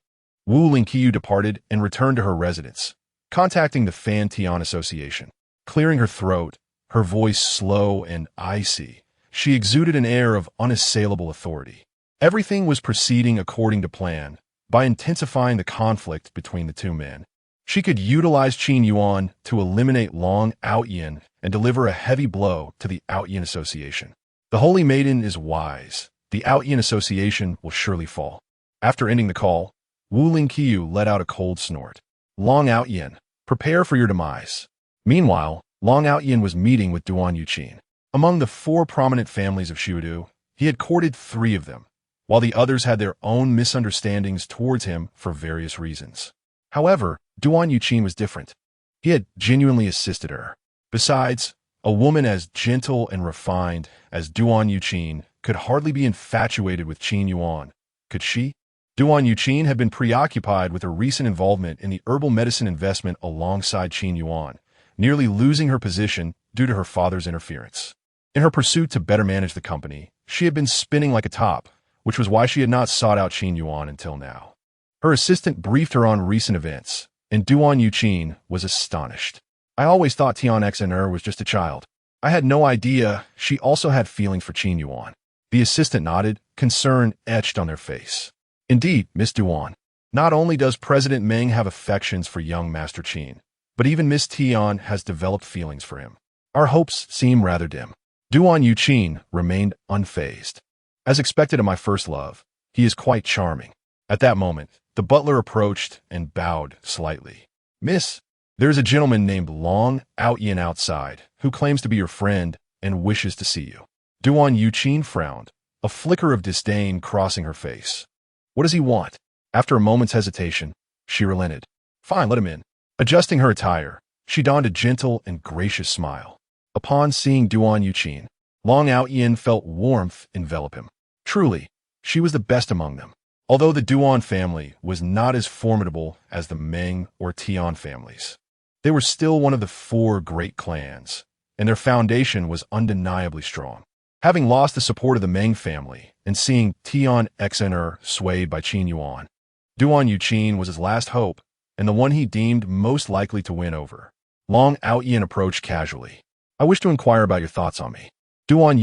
Wu Lingqiu departed and returned to her residence, contacting the Fan Tian Association. Clearing her throat, her voice slow and icy, she exuded an air of unassailable authority. Everything was proceeding according to plan, by intensifying the conflict between the two men. She could utilize Qin Yuan to eliminate Long Aotian and deliver a heavy blow to the Aotian Association. The Holy Maiden is wise. The Aotian Association will surely fall. After ending the call, Wu Lingqiu let out a cold snort. Long Aotian, prepare for your demise. Meanwhile, Long Aotian was meeting with Duan Yuqin. Among the 4 prominent families of Xiudu, he had courted 3 of them, while the others had their own misunderstandings towards him for various reasons. However, Duan Yuqin was different. He had genuinely assisted her. Besides, a woman as gentle and refined as Duan Yuqin could hardly be infatuated with Qin Yuan, could she? Duan Yuqin had been preoccupied with her recent involvement in the herbal medicine investment alongside Qin Yuan, nearly losing her position due to her father's interference. In her pursuit to better manage the company, she had been spinning like a top, which was why she had not sought out Qin Yuan until now. Her assistant briefed her on recent events, and Duan Yuqin was astonished. I always thought Tian Xner was just a child. I had no idea she also had feelings for Qin Yuan. The assistant nodded, concern etched on their face. Indeed, Miss Duan. Not only does President Meng have affections for young Master Qin, but even Miss Tian has developed feelings for him. Our hopes seem rather dim. Duan Yuqin remained unfazed. As expected of my first love, he is quite charming. At that moment, the butler approached and bowed slightly. Miss, there is a gentleman named Aotian outside who claims to be your friend and wishes to see you. Yuan frowned, a flicker of disdain crossing her face. What does he want? After a moment's hesitation, she relented. Fine, let him in. Adjusting her attire, she donned a gentle and gracious smile. Upon seeing Yuan, Aotian felt warmth envelop him. Truly, she was the best among them. Although the Yuan family was not as formidable as the Meng or Tian families, they were still one of the four great clans, and their foundation was undeniably strong. Having lost the support of the Meng family and seeing Tian exquisite swayed by Qin Yuan was his last hope and the one he deemed most likely to win over. Aotian approached casually. I wish to inquire about your thoughts on me. Yuan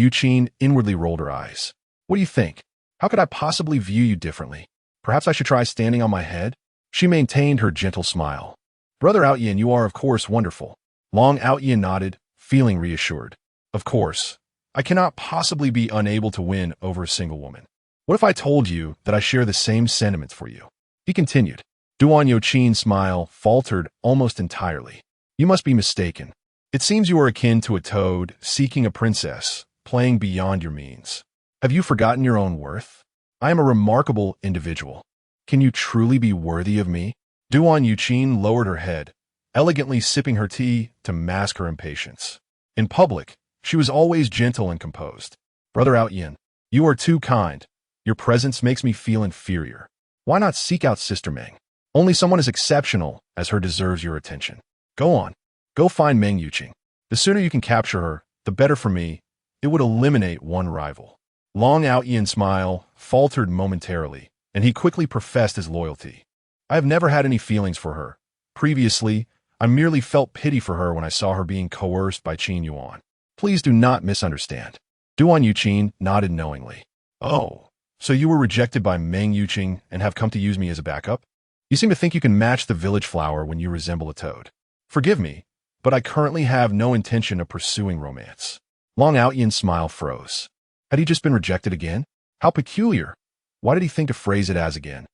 inwardly rolled her eyes. What do you think? How could I possibly view you differently? Perhaps I should try standing on my head? She maintained her gentle smile. Brother Aotian, you are of course wonderful. Aotian nodded, feeling reassured. Of course. I cannot possibly be unable to win over a single woman. What if I told you that I share the same sentiments for you? He continued. Yuan's smile faltered almost entirely. You must be mistaken. It seems you are akin to a toad seeking a princess, playing beyond your means. Have you forgotten your own worth? I am a remarkable individual. Can you truly be worthy of me? Yuan lowered her head, elegantly sipping her tea to mask her impatience. In public, she was always gentle and composed. Brother Aotian, you are too kind. Your presence makes me feel inferior. Why not seek out Sister Meng? Only someone as exceptional as her deserves your attention. Go on. Go find Meng Yuqing. The sooner you can capture her, the better for me. It would eliminate one rival. Aotian's smile faltered momentarily, and he quickly professed his loyalty. I have never had any feelings for her. Previously, I merely felt pity for her when I saw her being coerced by Qin Yuan. Please do not misunderstand. Yuan nodded knowingly. Oh, so you were rejected by Meng Yuqing and have come to use me as a backup? You seem to think you can match the village flower when you resemble a toad. Forgive me, but I currently have no intention of pursuing romance. Aotian's smile froze. Had he just been rejected again? How peculiar. Why did he think to phrase it as again?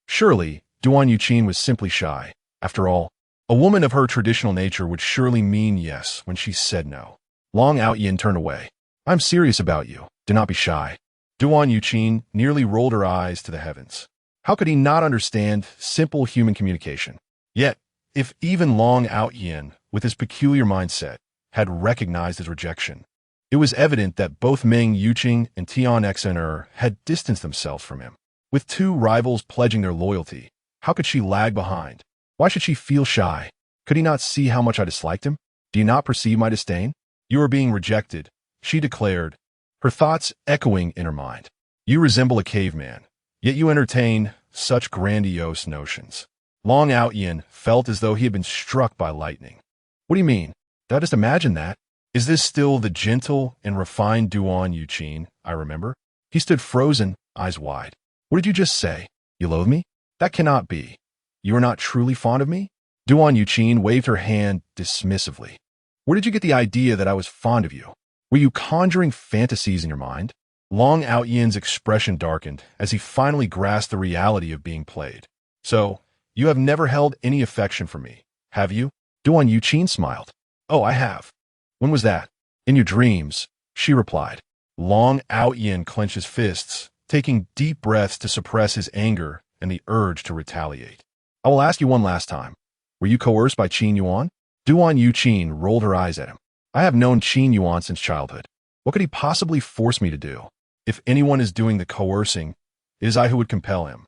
Surely, Yuan was simply shy. After all, a woman of her traditional nature would surely mean yes when she said no. Aotian turned away. I'm serious about you. Do not be shy. Yuan nearly rolled her eyes to the heavens. How could he not understand simple human communication? Yet, if even Aotian, with his peculiar mindset, had recognized his rejection, it was evident that both Meng Yuqing and Tian exquisite had distanced themselves from him. With two rivals pledging their loyalty, how could she lag behind? Why should she feel shy? Could he not see how much I disliked him? Do you not perceive my disdain? You are being rejected, she declared, her thoughts echoing in her mind. You resemble a caveman, yet you entertain such grandiose notions. Aotian felt as though he had been struck by lightning. What do you mean? Did I just imagine that? Is this still the gentle and refined Yuan I remember? He stood frozen, eyes wide. What did you just say? You loathe me? That cannot be. You are not truly fond of me? Yuan waved her hand dismissively. Where did you get the idea that I was fond of you? Were you conjuring fantasies in your mind? Aotian's expression darkened as he finally grasped the reality of being played. So, you have never held any affection for me, have you? Yuan smiled. Oh, I have. When was that? In your dreams, she replied. Aotian clenched his fists, taking deep breaths to suppress his anger and the urge to retaliate. I will ask you one last time. Were you coerced by Qin Yuan? Yuan rolled her eyes at him. I have known Qin Yuan since childhood. What could he possibly force me to do? If anyone is doing the coercing, it is I who would compel him.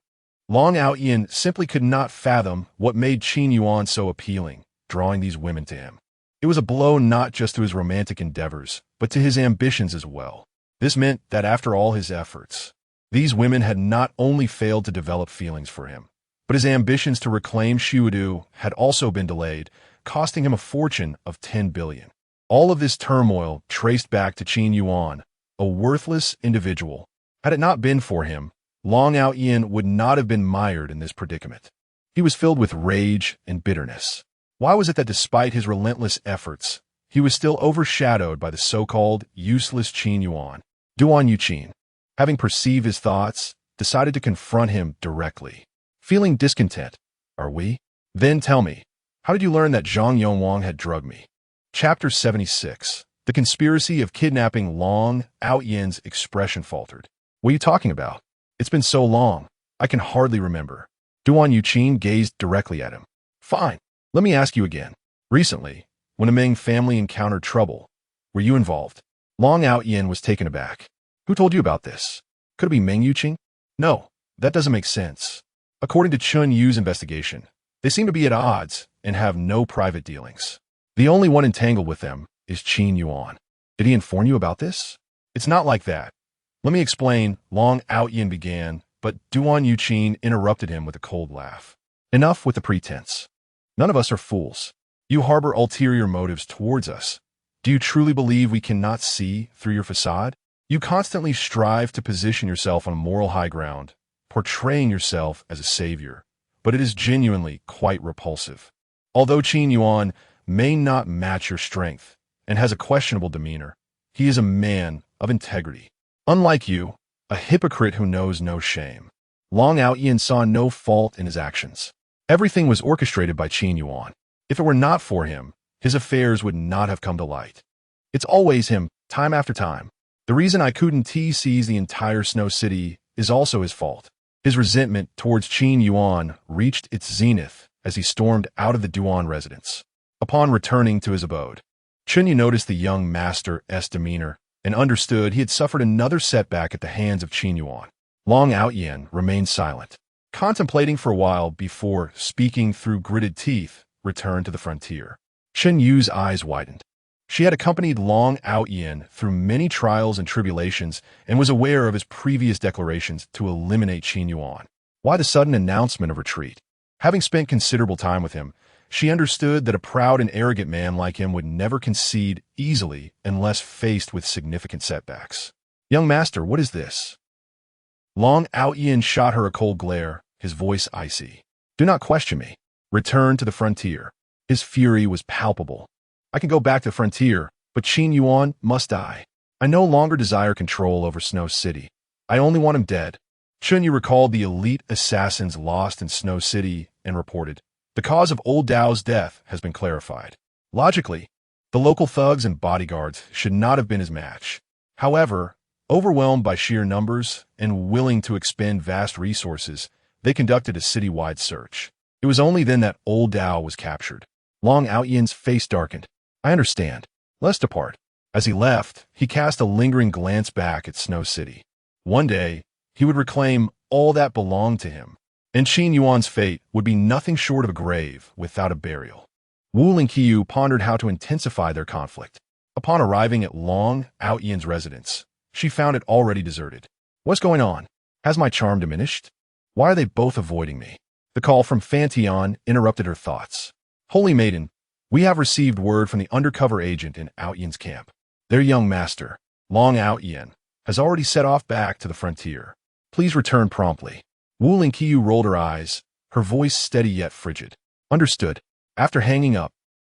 Aotian simply could not fathom what made Qin Yuan so appealing, drawing these women to him. It was a blow not just to his romantic endeavors, but to his ambitions as well. This meant that after all his efforts, these women had not only failed to develop feelings for him, but his ambitions to reclaim Xiudu had also been delayed, costing him a fortune of 10 billion. All of this turmoil traced back to Qin Yuan, a worthless individual. Had it not been for him, Aotian would not have been mired in this predicament. He was filled with rage and bitterness. Why was it that despite his relentless efforts, he was still overshadowed by the so-called useless Qin Yuan? Yuan, having perceived his thoughts, decided to confront him directly. Feeling discontent, are we? Then tell me, how did you learn that Zhang Yongwang had drugged me? Chapter 76. The conspiracy of kidnapping Long. Aotian's expression faltered. What are you talking about? It's been so long, I can hardly remember. Duan Yuqin gazed directly at him. Fine, let me ask you again. Recently, when a Ming family encountered trouble, were you involved? Long Aotian was taken aback. Who told you about this? Could it be Meng Yuqing? No, that doesn't make sense. According to Qin Yu's investigation, they seem to be at odds and have no private dealings. The only one entangled with them is Qin Yuan. Did he inform you about this? It's not like that. Let me explain, Long Aotian began, but Duan Yuqin interrupted him with a cold laugh. Enough with the pretense. None of us are fools. You harbor ulterior motives towards us. Do you truly believe we cannot see through your facade? You constantly strive to position yourself on a moral high ground, portraying yourself as a savior, but it is genuinely quite repulsive. Although Qin Yuan may not match your strength and has a questionable demeanor, he is a man of integrity. Unlike you, a hypocrite who knows no shame. Long Aotian saw no fault in his actions. Everything was orchestrated by Qin Yuan. If it were not for him, his affairs would not have come to light. It's always him, time after time. The reason I couldn't seize the entire Snow City is also his fault. His resentment towards Qin Yuan reached its zenith as he stormed out of the Duan residence. Upon returning to his abode, Qin Yu noticed the young master's demeanor and understood he had suffered another setback at the hands of Qin Yuan. Long Aotian remained silent, contemplating for a while before, speaking through gritted teeth, returned to the frontier. Qin Yu's eyes widened. She had accompanied Long Aotian through many trials and tribulations and was aware of his previous declarations to eliminate Qin Yuan. Why the sudden announcement of retreat? Having spent considerable time with him, she understood that a proud and arrogant man like him would never concede easily unless faced with significant setbacks. Young master, what is this? Long Aotian shot her a cold glare, his voice icy. Do not question me. Return to the frontier. His fury was palpable. I can go back to the frontier, but Qin Yuan must die. I no longer desire control over Snow City. I only want him dead. Qin Yu recalled the elite assassins lost in Snow City and reported, the cause of Old Dao's death has been clarified. Logically, the local thugs and bodyguards should not have been his match. However, overwhelmed by sheer numbers and willing to expend vast resources, they conducted a citywide search. It was only then that Old Dao was captured. Long Aotian's face darkened. I understand. Let's depart. As he left, he cast a lingering glance back at Snow City. One day, he would reclaim all that belonged to him, and Qin Yuan's fate would be nothing short of a grave without a burial. Wu Lingqiu pondered how to intensify their conflict. Upon arriving at Long Aotian's residence, she found it already deserted. What's going on? Has my charm diminished? Why are they both avoiding me? The call from Fantian interrupted her thoughts. Holy Maiden, we have received word from the undercover agent in Aotian's camp. Their young master, Long Aotian, has already set off back to the frontier. Please return promptly. Wu Lingqiu rolled her eyes, her voice steady yet frigid. Understood. After hanging up,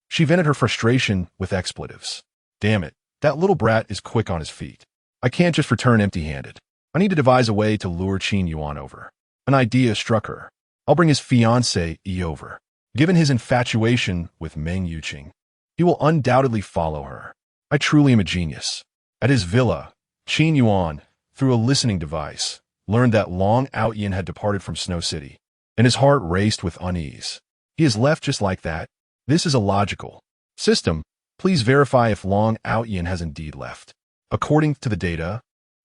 she vented her frustration with expletives. Damn it, that little brat is quick on his feet. I can't just return empty-handed. I need to devise a way to lure Qin Yuan over. An idea struck her. I'll bring his fiancée over. Given his infatuation with Meng Yuqing, he will undoubtedly follow her. I truly am a genius. At his villa, Qin Yuan, through a listening device, learned that Long Aotian had departed from Snow City, and his heart raced with unease. He has left just like that. This is illogical. System, please verify if Long Aotian has indeed left. According to the data,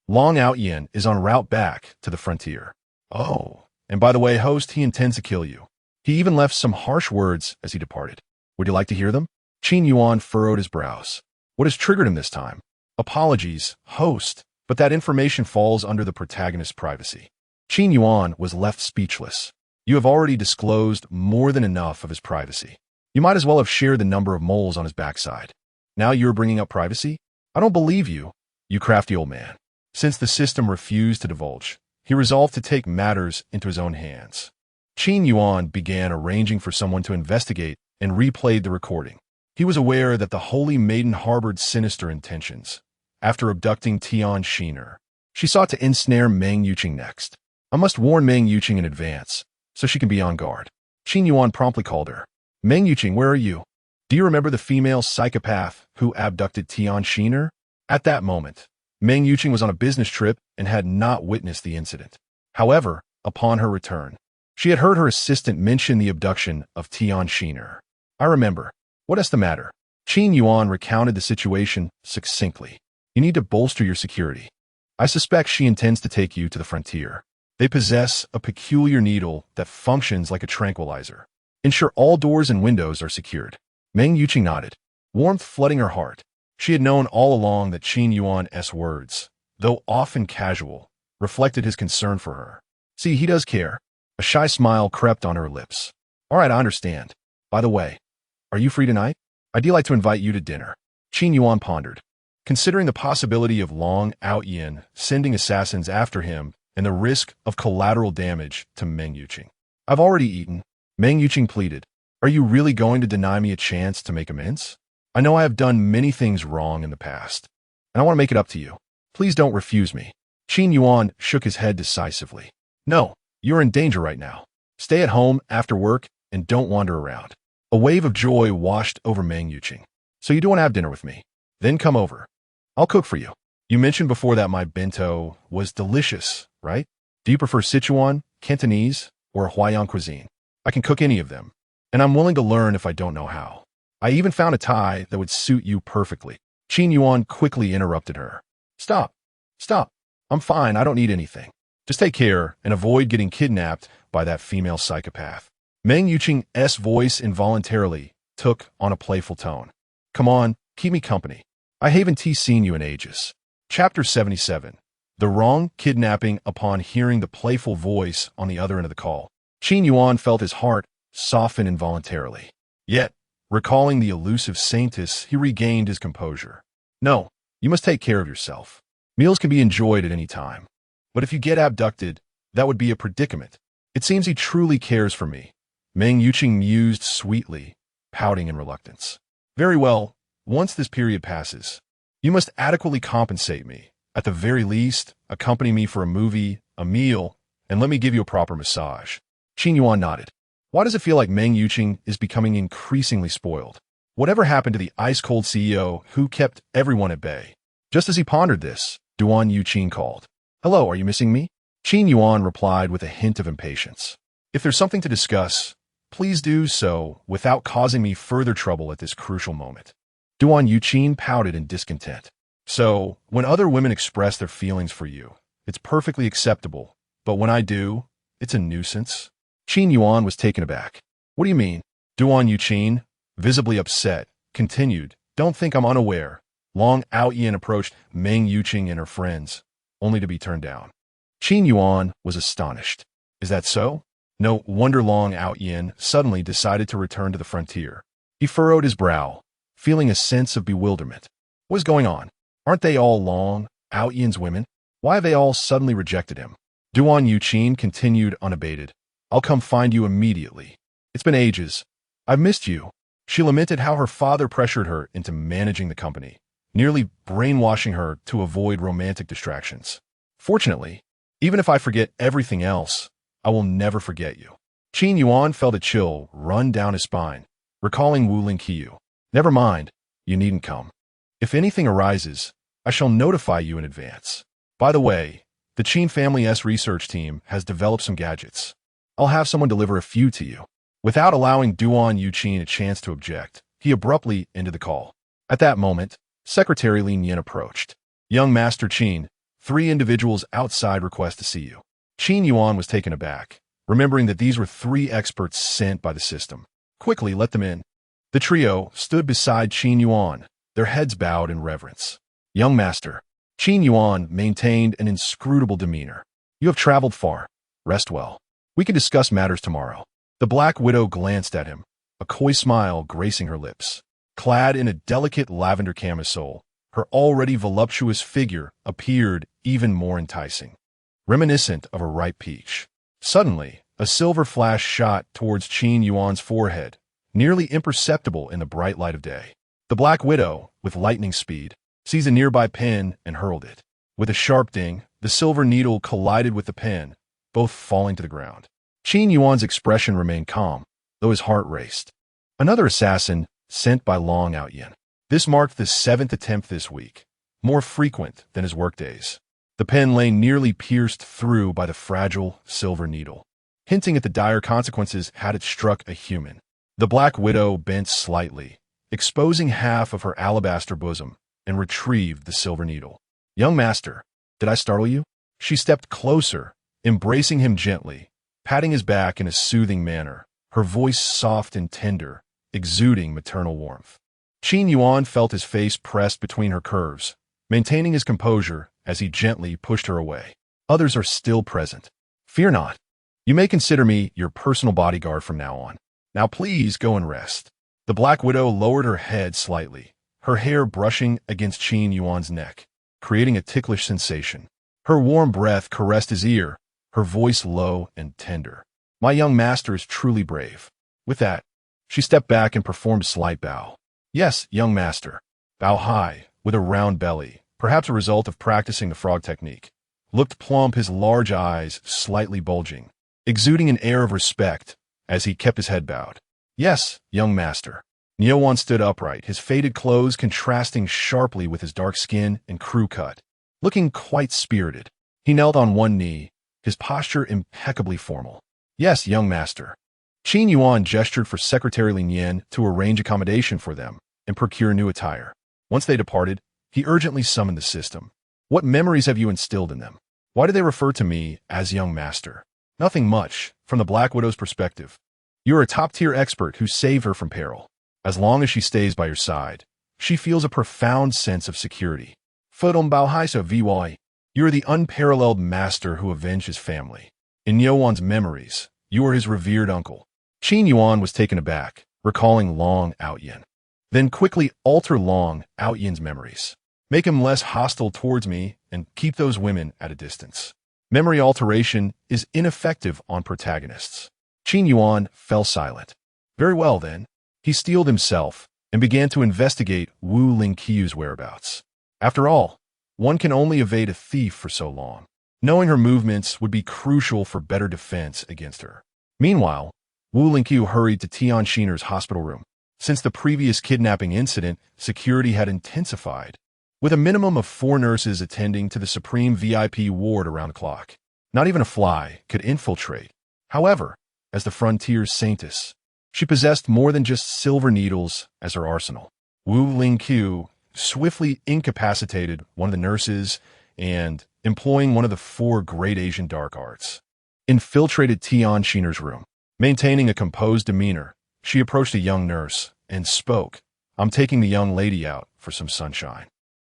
Long Aotian is en route back to the frontier. Oh, and by the way, host, he intends to kill you. He even left some harsh words as he departed. Would you like to hear them? Qin Yuan furrowed his brows. What has triggered him this time? Apologies, host, but that information falls under the protagonist's privacy. Qin Yuan was left speechless. You have already disclosed more than enough of his privacy. You might as well have shared the number of moles on his backside. Now you're bringing up privacy? I don't believe you, you crafty old man. Since the system refused to divulge, he resolved to take matters into his own hands. Qin Yuan began arranging for someone to investigate and replayed the recording. He was aware that the Holy Maiden harbored sinister intentions. After abducting Tian Shiner, she sought to ensnare Meng Yuqing next. I must warn Meng Yuqing in advance, so she can be on guard. Qin Yuan promptly called her. Meng Yuqing, where are you? Do you remember the female psychopath who abducted Tian Shiner? At that moment, Meng Yuqing was on a business trip and had not witnessed the incident. However, upon her return, she had heard her assistant mention the abduction of Tian Shiner. I remember. What is the matter? Qin Yuan recounted the situation succinctly. You need to bolster your security. I suspect she intends to take you to the frontier. They possess a peculiar needle that functions like a tranquilizer. Ensure all doors and windows are secured. Meng Yuqing nodded, warmth flooding her heart. She had known all along that Qin Yuan's words, though often casual, reflected his concern for her. See, he does care. A shy smile crept on her lips. All right, I understand. By the way, are you free tonight? I'd like to invite you to dinner. Qin Yuan pondered. Considering the possibility of Long Aotian sending assassins after him and the risk of collateral damage to Meng Yuqing. I've already eaten. Meng Yuqing pleaded. Are you really going to deny me a chance to make amends? I know I have done many things wrong in the past, and I want to make it up to you. Please don't refuse me. Qin Yuan shook his head decisively. No, you're in danger right now. Stay at home after work and don't wander around. A wave of joy washed over Meng Yuqing. So you do want to have dinner with me? Then come over. I'll cook for you. You mentioned before that my bento was delicious, right? Do you prefer Sichuan, Cantonese, or Hawaiian cuisine? I can cook any of them, and I'm willing to learn if I don't know how. I even found a tie that would suit you perfectly. Qin Yuan quickly interrupted her. Stop. Stop. I'm fine. I don't need anything. Just take care and avoid getting kidnapped by that female psychopath. Meng Yuqing's voice involuntarily took on a playful tone. Come on, keep me company. I haven't seen you in ages. Chapter 77. The wrong kidnapping. Upon hearing the playful voice on the other end of the call, Qin Yuan felt his heart soften involuntarily. Yet, recalling the elusive saintess, he regained his composure. No, you must take care of yourself. Meals can be enjoyed at any time. But if you get abducted, that would be a predicament. It seems he truly cares for me. Meng Yuqing mused sweetly, pouting in reluctance. Very well, once this period passes, you must adequately compensate me. At the very least, accompany me for a movie, a meal, and let me give you a proper massage. Qin Yuan nodded. Why does it feel like Meng Yuqing is becoming increasingly spoiled? Whatever happened to the ice-cold CEO who kept everyone at bay? Just as he pondered this, Duan Yuqing called. Hello, are you missing me? Qin Yuan replied with a hint of impatience. If there's something to discuss, please do so without causing me further trouble at this crucial moment. Duan Yuqing pouted in discontent. So, when other women express their feelings for you, it's perfectly acceptable, but when I do, it's a nuisance. Qin Yuan was taken aback. What do you mean? Duan Yuqing, visibly upset, continued. Don't think I'm unaware. Long Aotian approached Meng Yuqing and her friends, only to be turned down. Qin Yuan was astonished. Is that so? No wonder Long Aotian suddenly decided to return to the frontier. He furrowed his brow, feeling a sense of bewilderment. What is going on? Aren't they all Long Aotian's women? Why have they all suddenly rejected him? Duan Yuqing continued unabated. I'll come find you immediately. It's been ages. I've missed you. She lamented how her father pressured her into managing the company, nearly brainwashing her to avoid romantic distractions. Fortunately, even if I forget everything else, I will never forget you. Qin Yuan felt a chill run down his spine, recalling Wu Lingqiu. Never mind, you needn't come. If anything arises, I shall notify you in advance. By the way, the Qin family's research team has developed some gadgets. I'll have someone deliver a few to you. Without allowing Duan Yuqing a chance to object, he abruptly ended the call. At that moment, Secretary Lin Yin approached. Young Master Qin, 3 individuals outside request to see you. Qin Yuan was taken aback, remembering that these were 3 experts sent by the system. Quickly, let them in. The trio stood beside Qin Yuan, their heads bowed in reverence. Young Master, Qin Yuan maintained an inscrutable demeanor. You have traveled far. Rest well. We can discuss matters tomorrow. The Black Widow glanced at him, a coy smile gracing her lips. Clad in a delicate lavender camisole, her already voluptuous figure appeared even more enticing, reminiscent of a ripe peach. Suddenly, a silver flash shot towards Qin Yuan's forehead, nearly imperceptible in the bright light of day. The Black Widow, with lightning speed, seized a nearby pen and hurled it. With a sharp ding, the silver needle collided with the pen, both falling to the ground. Qin Yuan's expression remained calm, though his heart raced. Another assassin, sent by Long Aotian. This marked the 7th attempt this week, more frequent than his workdays. The pen lay nearly pierced through by the fragile silver needle, hinting at the dire consequences had it struck a human. The Black Widow bent slightly, exposing half of her alabaster bosom, and retrieved the silver needle. "Young master, did I startle you?" She stepped closer, embracing him gently, patting his back in a soothing manner, her voice soft and tender, exuding maternal warmth. Qin Yuan felt his face pressed between her curves, maintaining his composure as he gently pushed her away. "Others are still present. Fear not. You may consider me your personal bodyguard from now on. Now please go and rest." The Black Widow lowered her head slightly, her hair brushing against Qin Yuan's neck, creating a ticklish sensation. Her warm breath caressed his ear, her voice low and tender. "My young master is truly brave." With that, she stepped back and performed a slight bow. "Yes, young master." Bow high, with a round belly, perhaps a result of practicing the frog technique. Looked plump, his large eyes slightly bulging, exuding an air of respect as he kept his head bowed. "Yes, young master." Yuan stood upright, his faded clothes contrasting sharply with his dark skin and crew cut. Looking quite spirited, he knelt on one knee, his posture impeccably formal. "Yes, young master." Qin Yuan gestured for Secretary Lin Yan to arrange accommodation for them and procure new attire. Once they departed, he urgently summoned the system. "What memories have you instilled in them? Why do they refer to me as young master?" "Nothing much, from the Black Widow's perspective. You are a top-tier expert who saved her from peril. As long as she stays by your side, she feels a profound sense of security. You are the unparalleled master who avenged his family. In Yuan's memories, you are his revered uncle." Qin Yuan was taken aback, recalling Long Aotian. "Then quickly alter Long Aotian's memories. Make him less hostile towards me and keep those women at a distance." Memory alteration is ineffective on protagonists. Qin Yuan fell silent. Very well then. He steeled himself and began to investigate Wu Lingqiu's whereabouts. After all, one can only evade a thief for so long. Knowing her movements would be crucial for better defense against her. Meanwhile, Wu Lingqiu hurried to Tianxiner's hospital room. Since the previous kidnapping incident, security had intensified, with a minimum of 4 nurses attending to the supreme VIP ward around the clock. Not even a fly could infiltrate. However, as the frontier's saintess, she possessed more than just silver needles as her arsenal. Wu Lingqiu swiftly incapacitated one of the nurses and, employing one of the 4 great Asian dark arts, infiltrated Tianxiner's room. Maintaining a composed demeanor, she approached a young nurse and spoke. "I'm taking the young lady out for some sunshine."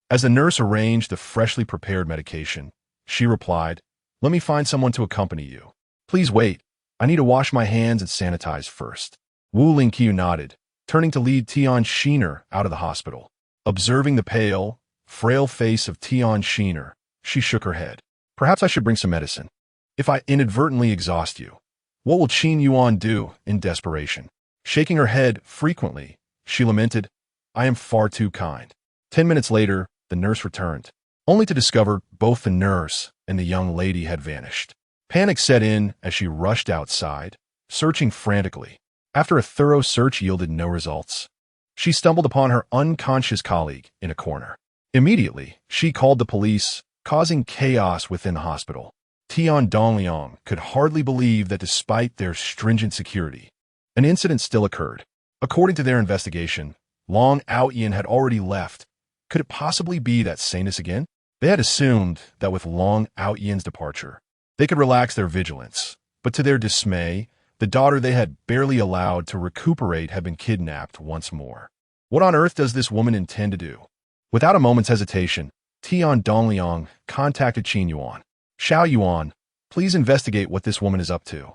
As the nurse arranged the freshly prepared medication, she replied, "Let me find someone to accompany you. Please wait. I need to wash my hands and sanitize first." Wu Lingqiu nodded, turning to lead Tianxiner out of the hospital. Observing the pale, frail face of Tianxiner, she shook her head. "Perhaps I should bring some medicine. If I inadvertently exhaust you, what will Qin Yuan do in desperation?" Shaking her head frequently, she lamented, "I am far too kind." 10 minutes later, the nurse returned, only to discover both the nurse and the young lady had vanished. Panic set in as she rushed outside, searching frantically. After a thorough search yielded no results, she stumbled upon her unconscious colleague in a corner. Immediately, she called the police, causing chaos within the hospital. Tian Dongliang could hardly believe that despite their stringent security, an incident still occurred. According to their investigation, Long Aotian had already left. Could it possibly be that saneness again? They had assumed that with Long Aotian's departure, they could relax their vigilance, but to their dismay, the daughter they had barely allowed to recuperate had been kidnapped once more. What on earth does this woman intend to do? Without a moment's hesitation, Tian Dongliang contacted Qin Yuan. "Xiao Yuan, please investigate what this woman is up to."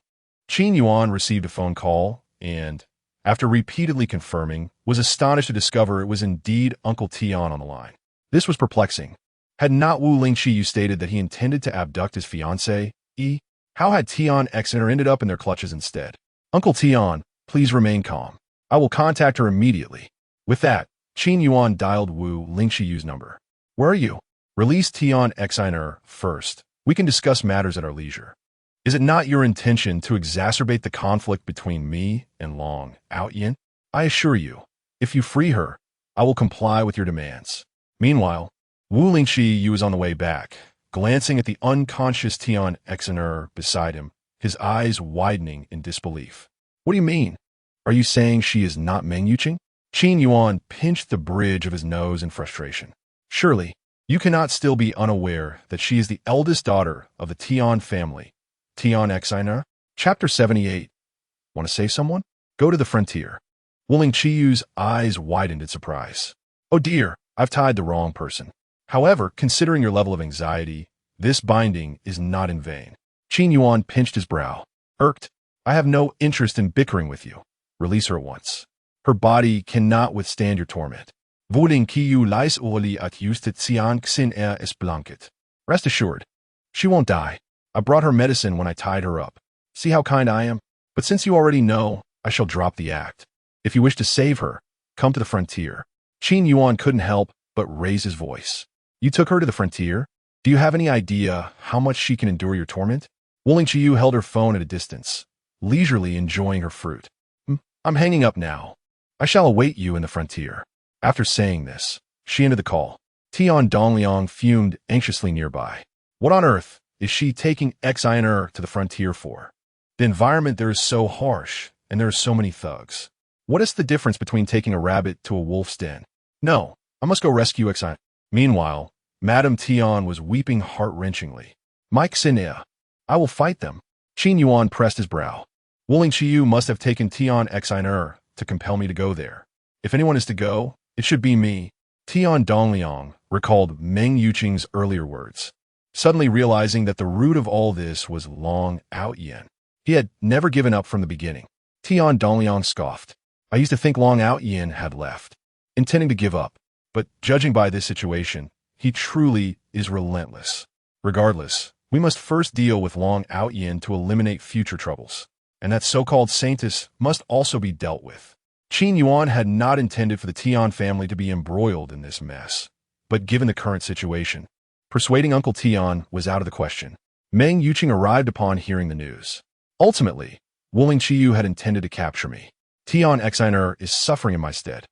Qin Yuan received a phone call and, after repeatedly confirming, was astonished to discover it was indeed Uncle Tian on the line. This was perplexing. Had not Wu Lingqiu stated that he intended to abduct his fiancée? How had Tian Exeter ended up in their clutches instead? "Uncle Tian, please remain calm. I will contact her immediately." With that, Qin Yuan dialed Wu Lingqiu's number. "Where are you?" "Release Tian Exeter first. We can discuss matters at our leisure." Is it not your intention to exacerbate the conflict between me and Long Aotian? I assure you, if you free her, I will comply with your demands. Meanwhile, Wu Lingqi is on the way back, glancing at the unconscious Tian Exener beside him, his eyes widening in disbelief. What do you mean? Are you saying she is not Meng Yuqing? Qin Yuan pinched the bridge of his nose in frustration. Surely, you cannot still be unaware that she is the eldest daughter of the Tian family. Tian Exener? Chapter 78. Want to save someone? Go to the frontier. Wu Lingqi's eyes widened in surprise. Oh dear, I've tied the wrong person. However, considering your level of anxiety, this binding is not in vain. Qin Yuan pinched his brow. Irked, I have no interest in bickering with you. Release her at once. Her body cannot withstand your torment. Wu Lingqi lies loli at justitian Xin es blanket. Rest assured, she won't die. I brought her medicine when I tied her up. See how kind I am? But since you already know, I shall drop the act. If you wish to save her, come to the frontier. Qin Yuan couldn't help but raise his voice. You took her to the frontier? Do you have any idea how much she can endure your torment? Wu Lingqi held her phone at a distance, leisurely enjoying her fruit. I'm hanging up now. I shall await you in the frontier. After saying this, she ended the call. Tian Dongliang fumed anxiously nearby. What on earth is she taking Exener to the frontier for? The environment there is so harsh, and there are so many thugs. What is the difference between taking a rabbit to a wolf's den? No, I must go rescue Exener. Meanwhile, Madame Tian was weeping heart-wrenchingly. Mike Sinea, I will fight them. Qin Yuan pressed his brow. Wu Lingqi must have taken Tian Exener to compel me to go there. If anyone is to go, it should be me. Tian Dongliang recalled Meng Yuqing's earlier words, suddenly realizing that the root of all this was Long Aotian. He had never given up from the beginning. Tian Dongliang scoffed. I used to think Long Aotian had left, intending to give up, but judging by this situation, he truly is relentless. Regardless, we must first deal with Long Aotian to eliminate future troubles, and that so-called saintess must also be dealt with. Qin Yuan had not intended for the Tian family to be embroiled in this mess, but given the current situation, persuading Uncle Tian was out of the question. Meng Yuqing arrived upon hearing the news. Ultimately, Wu Lingqi had intended to capture me. Tian Exener is suffering in my stead.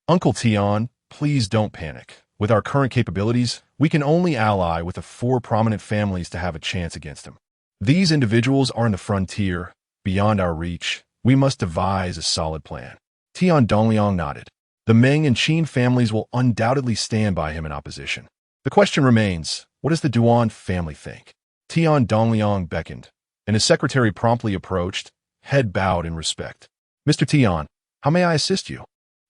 Uncle Tian, please don't panic. With our current capabilities, we can only ally with the 4 prominent families to have a chance against him. These individuals are in the frontier, beyond our reach. We must devise a solid plan. Tian Dongliang nodded. The Meng and Qin families will undoubtedly stand by him in opposition. The question remains, what does the Duan family think? Tian Dongliang beckoned, and his secretary promptly approached, head bowed in respect. Mr. Tian, how may I assist you?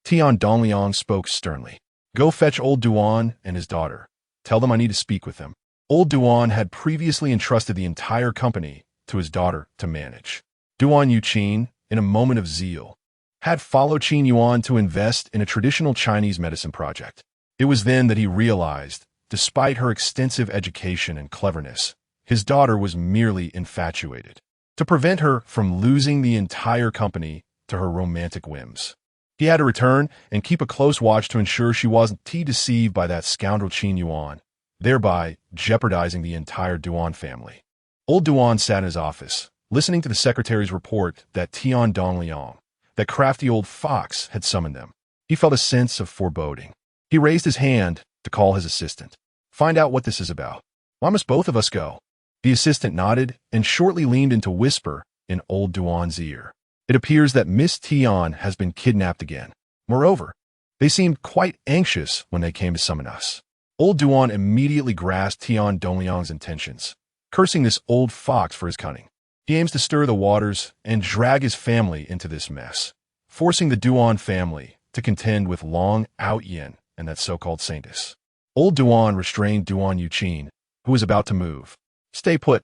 Tian Dongliang spoke sternly. Go fetch old Duan and his daughter. Tell them I need to speak with them. Old Duan had previously entrusted the entire company to his daughter to manage. Duan Yuqing, in a moment of zeal, had followed Qin Yuan to invest in a traditional Chinese medicine project. It was then that he realized, despite her extensive education and cleverness, his daughter was merely infatuated. To prevent her from losing the entire company to her romantic whims, he had to return and keep a close watch to ensure she wasn't deceived by that scoundrel Qin Yuan, thereby jeopardizing the entire Duan family. Old Duan sat in his office, listening to the secretary's report that Tian Dongliang, that crafty old fox, had summoned them. He felt a sense of foreboding. He raised his hand to call his assistant. Find out what this is about. Why must both of us go? The assistant nodded and shortly leaned in to whisper in old Duan's ear. It appears that Miss Tian has been kidnapped again. Moreover, they seemed quite anxious when they came to summon us. Old Duan immediately grasped Tian Dongliang's intentions, cursing this old fox for his cunning. He aims to stir the waters and drag his family into this mess, forcing the Duan family to contend with Long Aotian and that so-called saintess. Old Duan restrained Duan Yuqing, who was about to move. Stay put.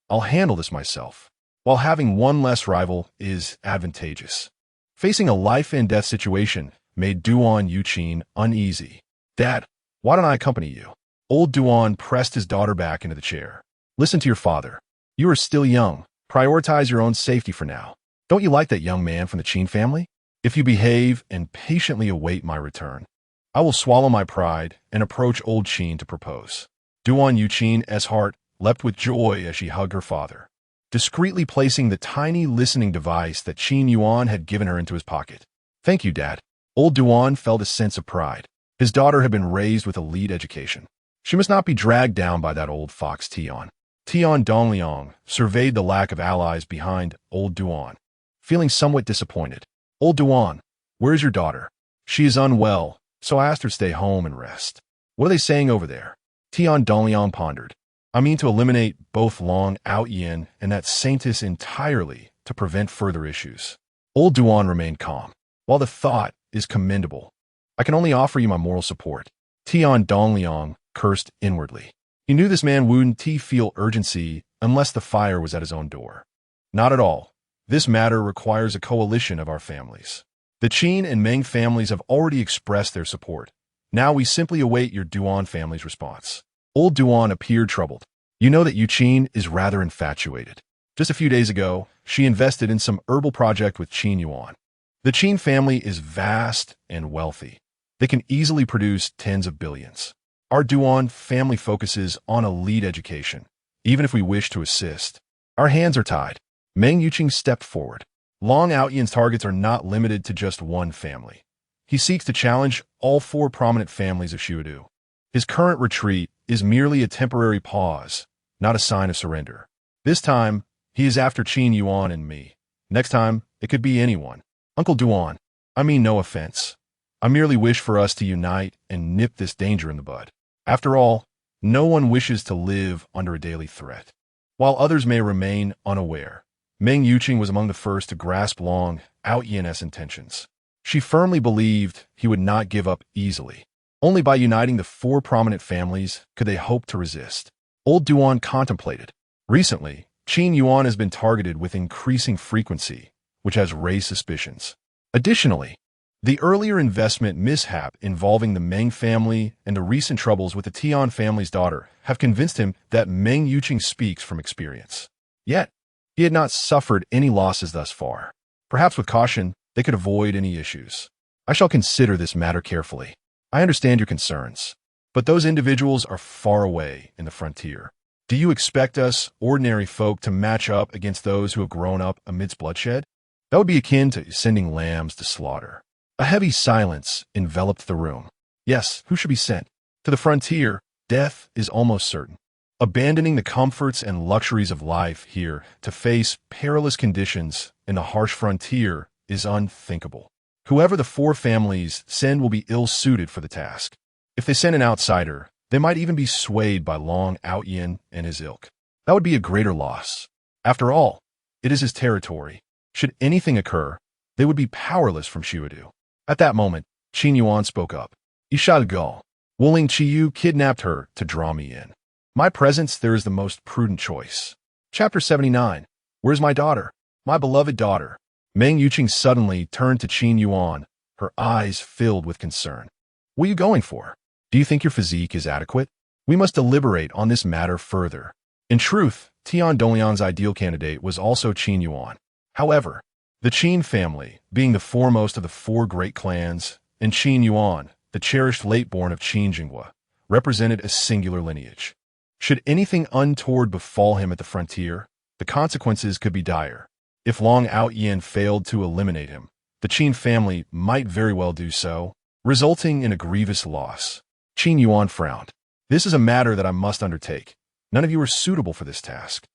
I'll handle this myself. While having one less rival is advantageous, facing a life-and-death situation made Duan Yuqing uneasy. Dad, why don't I accompany you? Old Duan pressed his daughter back into the chair. Listen to your father. You are still young. Prioritize your own safety for now. Don't you like that young man from the Qin family? If you behave and patiently await my return, I will swallow my pride and approach old Qin to propose. Duan Yuqing's heart leapt with joy as she hugged her father. discreetly placing the tiny listening device that Qin Yuan had given her into his pocket. "Thank you, Dad." Old Duan felt a sense of pride. His daughter had been raised with elite education. She must not be dragged down by that old fox Tian. Tian Dongliang surveyed the lack of allies behind Old Duan, feeling somewhat disappointed. "Old Duan, where's your daughter?" "She is unwell, so I asked her to stay home and rest." "What are they saying over there?" Tian Dongliang pondered. "I mean to eliminate both Long Aotian and that saintess entirely to prevent further issues." Old Duan remained calm. "While the thought is commendable, I can only offer you my moral support." Tian Dongliang cursed inwardly. He knew this man wouldn't feel urgency unless the fire was at his own door. "Not at all. This matter requires a coalition of our families. The Qin and Meng families have already expressed their support. Now we simply await your Duan family's response." Old Duan appeared troubled. "You know that Yu Qin is rather infatuated. Just a few days ago, she invested in some herbal project with Qin Yuan. The Qin family is vast and wealthy. They can easily produce tens of billions. Our Duan family focuses on elite education. Even if we wish to assist, our hands are tied." Meng Yuqing stepped forward. Long Aotian's targets are not limited to just one family. He seeks to challenge all four prominent families of Shuadu. His current retreat is merely a temporary pause, not a sign of surrender. This time, he is after Qin Yuan and me. Next time, it could be anyone. "Uncle Duan, I mean no offense. I merely wish for us to unite and nip this danger in the bud. After all, no one wishes to live under a daily threat." While others may remain unaware, Meng Yuqing was among the first to grasp Long Aotian's intentions. She firmly believed he would not give up easily. Only by uniting the four prominent families could they hope to resist. Old Duan contemplated. Recently, Qin Yuan has been targeted with increasing frequency, which has raised suspicions. Additionally, the earlier investment mishap involving the Meng family and the recent troubles with the Tian family's daughter have convinced him that Meng Yuqing speaks from experience. Yet, he had not suffered any losses thus far. Perhaps with caution, they could avoid any issues. "I shall consider this matter carefully. I understand your concerns, but those individuals are far away in the frontier. Do you expect us, ordinary folk, to match up against those who have grown up amidst bloodshed? That would be akin to sending lambs to slaughter." A heavy silence enveloped the room. "Yes, who should be sent? To the frontier, death is almost certain. Abandoning the comforts and luxuries of life here to face perilous conditions in the harsh frontier is unthinkable. Whoever the four families send will be ill-suited for the task. If they send an outsider, they might even be swayed by Long Aotian and his ilk. That would be a greater loss. After all, it is his territory. Should anything occur, they would be powerless from Shuadu." At that moment, Qin Yuan spoke up. "You shall go. Wuling Qiyu kidnapped her to draw me in. My presence there is the most prudent choice." Chapter 79. Where's my daughter? My beloved daughter. Meng Yuqing suddenly turned to Qin Yuan, her eyes filled with concern. "What are you going for? Do you think your physique is adequate? We must deliberate on this matter further." In truth, Tian Dongliang's ideal candidate was also Qin Yuan. However, the Qin family, being the foremost of the four great clans, and Qin Yuan, the cherished late-born of Qin Jinghua, represented a singular lineage. Should anything untoward befall him at the frontier, the consequences could be dire. If Long Aotian failed to eliminate him, the Qin family might very well do so, resulting in a grievous loss. Qin Yuan frowned. "This is a matter that I must undertake. None of you are suitable for this task."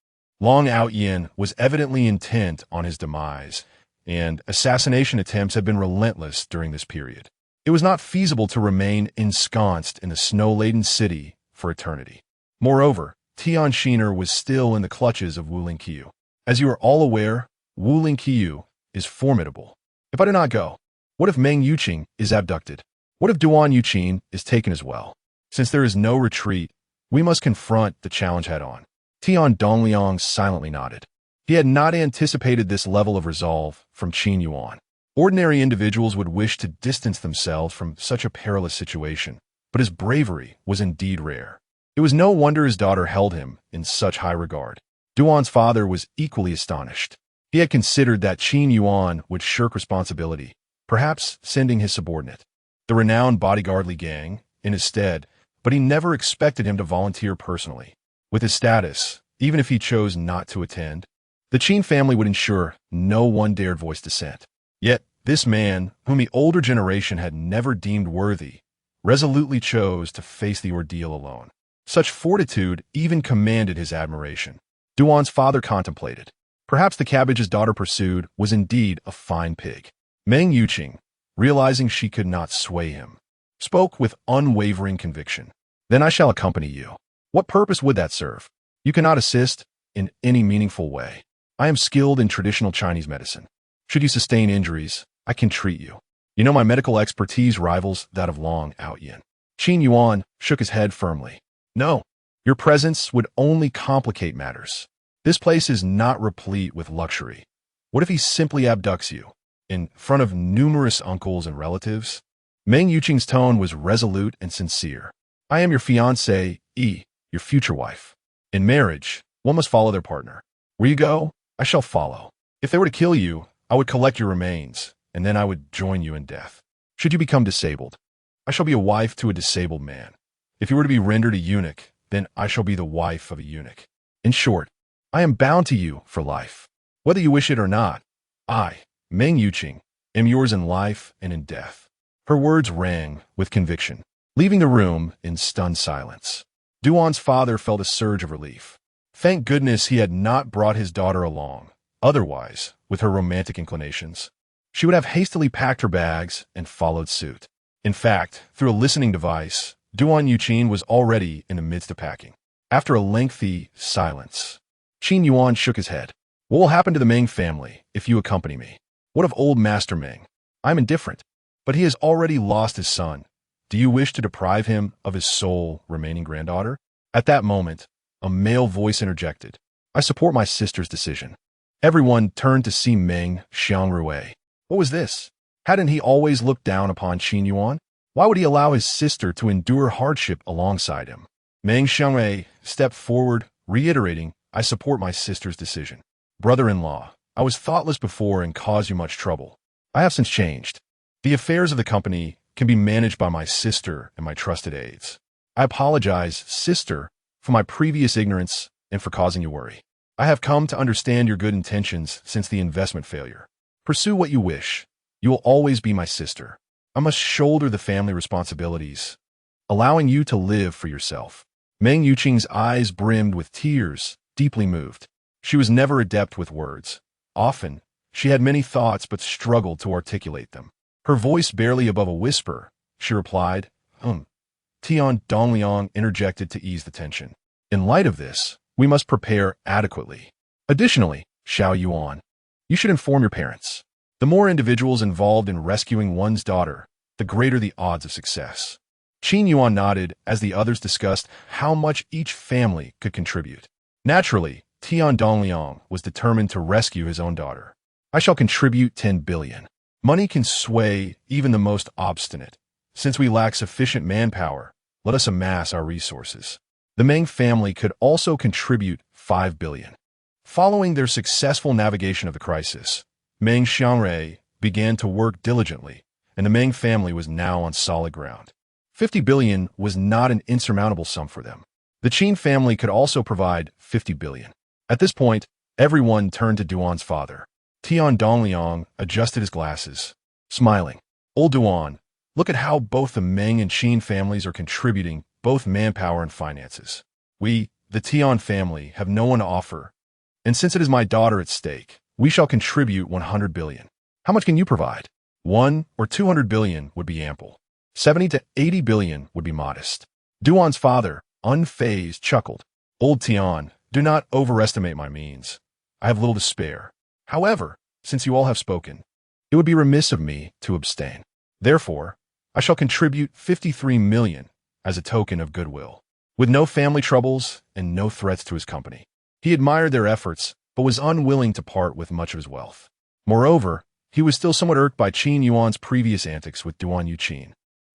Long Aotian was evidently intent on his demise, and assassination attempts had been relentless during this period. It was not feasible to remain ensconced in the snow-laden city for eternity. Moreover, Tian Shiner was still in the clutches of Wuling Qiyu. As you are all aware, Wuling Qiyu is formidable. If I do not go, what if Meng Yuqing is abducted? What if Duan Yuqing is taken as well? Since there is no retreat, we must confront the challenge head-on. Tian Dongliang silently nodded. He had not anticipated this level of resolve from Qin Yuan. Ordinary individuals would wish to distance themselves from such a perilous situation, but his bravery was indeed rare. It was no wonder his daughter held him in such high regard. Duan's father was equally astonished. He had considered that Qin Yuan would shirk responsibility, perhaps sending his subordinate, the renowned bodyguardly gang, in his stead, but he never expected him to volunteer personally. With his status, even if he chose not to attend, The Qin family would ensure no one dared voice dissent. Yet, this man, whom the older generation had never deemed worthy, resolutely chose to face the ordeal alone. Such fortitude even commanded his admiration. Duan's father contemplated. Perhaps the cabbage his daughter pursued was indeed a fine pig. Meng Yuqing, realizing she could not sway him, spoke with unwavering conviction. Then I shall accompany you. What purpose would that serve? You cannot assist in any meaningful way. I am skilled in traditional Chinese medicine. Should you sustain injuries, I can treat you. You know my medical expertise rivals that of Long Aotian. Qin Yuan shook his head firmly. No, your presence would only complicate matters. This place is not replete with luxury. What if he simply abducts you? In front of numerous uncles and relatives? Meng Yuqing's tone was resolute and sincere. I am your fiancée, your future wife. In marriage, one must follow their partner. Where you go, I shall follow. If they were to kill you, I would collect your remains, and then I would join you in death. Should you become disabled, I shall be a wife to a disabled man. If you were to be rendered a eunuch, then I shall be the wife of a eunuch. In short, I am bound to you for life. Whether you wish it or not, I, Meng Yuqing, am yours in life and in death. Her words rang with conviction, leaving the room in stunned silence. Duan's father felt a surge of relief. Thank goodness he had not brought his daughter along. Otherwise, with her romantic inclinations, she would have hastily packed her bags and followed suit. In fact, through a listening device, Duan Yuqing was already in the midst of packing. After a lengthy silence, Qin Yuan shook his head. What will happen to the Meng family if you accompany me? What of old Master Meng? I am indifferent, but he has already lost his son. Do you wish to deprive him of his sole remaining granddaughter? At that moment, a male voice interjected. I support my sister's decision. Everyone turned to see Meng Xiangrui. What was this? Hadn't he always looked down upon Qin Yuan? Why would he allow his sister to endure hardship alongside him? Meng Xiangrui stepped forward, reiterating, I support my sister's decision. Brother-in-law, I was thoughtless before and caused you much trouble. I have since changed. The affairs of the company can be managed by my sister and my trusted aides. I apologize, sister, for my previous ignorance and for causing you worry. I have come to understand your good intentions since the investment failure. Pursue what you wish. You will always be my sister. I must shoulder the family responsibilities, allowing you to live for yourself. Meng Yuqing's eyes brimmed with tears, deeply moved. She was never adept with words. Often, she had many thoughts but struggled to articulate them. Her voice barely above a whisper, she replied, Tian Dongliang interjected to ease the tension. In light of this, we must prepare adequately. Additionally, Xiao Yuan, you should inform your parents. The more individuals involved in rescuing one's daughter, the greater the odds of success. Qin Yuan nodded as the others discussed how much each family could contribute. Naturally, Tian Dongliang was determined to rescue his own daughter. I shall contribute 10 billion. Money can sway even the most obstinate. Since we lack sufficient manpower, let us amass our resources. The Meng family could also contribute 5 billion. Following their successful navigation of the crisis, Meng Xiangrui began to work diligently, and the Meng family was now on solid ground. 50 billion was not an insurmountable sum for them. The Qin family could also provide 50 billion. At this point, everyone turned to Duan's father. Tian Dongliang adjusted his glasses, smiling. Old Duan, look at how both the Meng and Qin families are contributing both manpower and finances. We, the Tian family, have no one to offer, and since it is my daughter at stake, we shall contribute 100 billion. How much can you provide? 1 or 200 billion would be ample. 70 to 80 billion would be modest. Duan's father, unfazed, chuckled. Old Tian, do not overestimate my means. I have little to spare. However, since you all have spoken, it would be remiss of me to abstain. Therefore, I shall contribute 53 million as a token of goodwill. With no family troubles and no threats to his company, he admired their efforts, but was unwilling to part with much of his wealth. Moreover, he was still somewhat irked by Qin Yuan's previous antics with Duan Yuqing,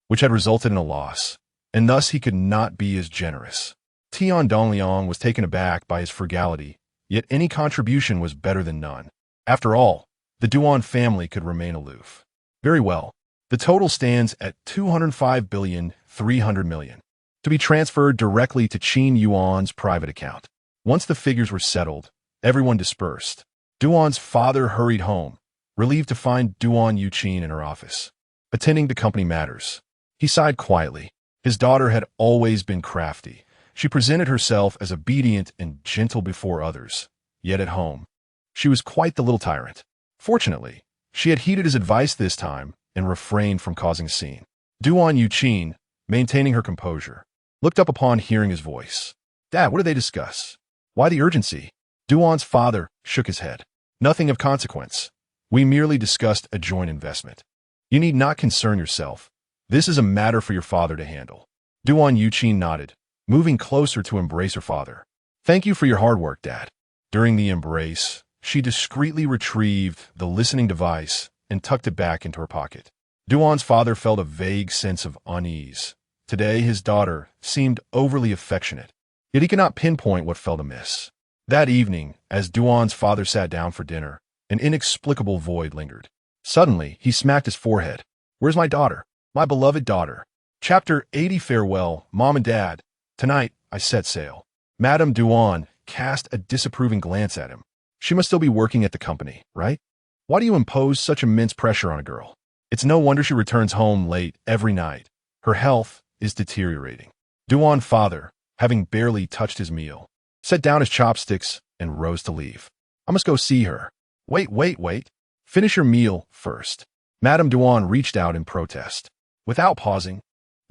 which had resulted in a loss, and thus he could not be as generous. Tian Dongliang was taken aback by his frugality, yet any contribution was better than none. After all, the Duan family could remain aloof. Very well. The total stands at 205,300 million, to be transferred directly to Qin Yuan's private account. Once the figures were settled, Everyone dispersed. Duan's father hurried home, relieved to find Duan Yuqin in her office, attending to company matters. He sighed quietly. His daughter had always been crafty. She presented herself as obedient and gentle before others, yet at home, she was quite the little tyrant. Fortunately, she had heeded his advice this time and refrained from causing a scene. Duan Yuqin, maintaining her composure, looked up upon hearing his voice. "Dad, what did they discuss? Why the urgency?" Duan's father shook his head. "Nothing of consequence. We merely discussed a joint investment. You need not concern yourself. This is a matter for your father to handle." Duan Yuqin nodded, moving closer to embrace her father. "Thank you for your hard work, Dad." During the embrace, she discreetly retrieved the listening device and tucked it back into her pocket. Duan's father felt a vague sense of unease. Today, his daughter seemed overly affectionate, yet he could not pinpoint what felt amiss. That evening, as Duan's father sat down for dinner, an inexplicable void lingered. Suddenly, he smacked his forehead. "Where's my daughter? My beloved daughter?" Chapter 80. Farewell, Mom and Dad. Tonight, I set sail. Madame Duan cast a disapproving glance at him. She must still be working at the company, right? Why do you impose such immense pressure on a girl? It's no wonder she returns home late every night. Her health is deteriorating. Duan's father, having barely touched his meal, set down his chopsticks and rose to leave. "I must go see her." Wait. Finish your meal first." Madame Duan reached out in protest. Without pausing,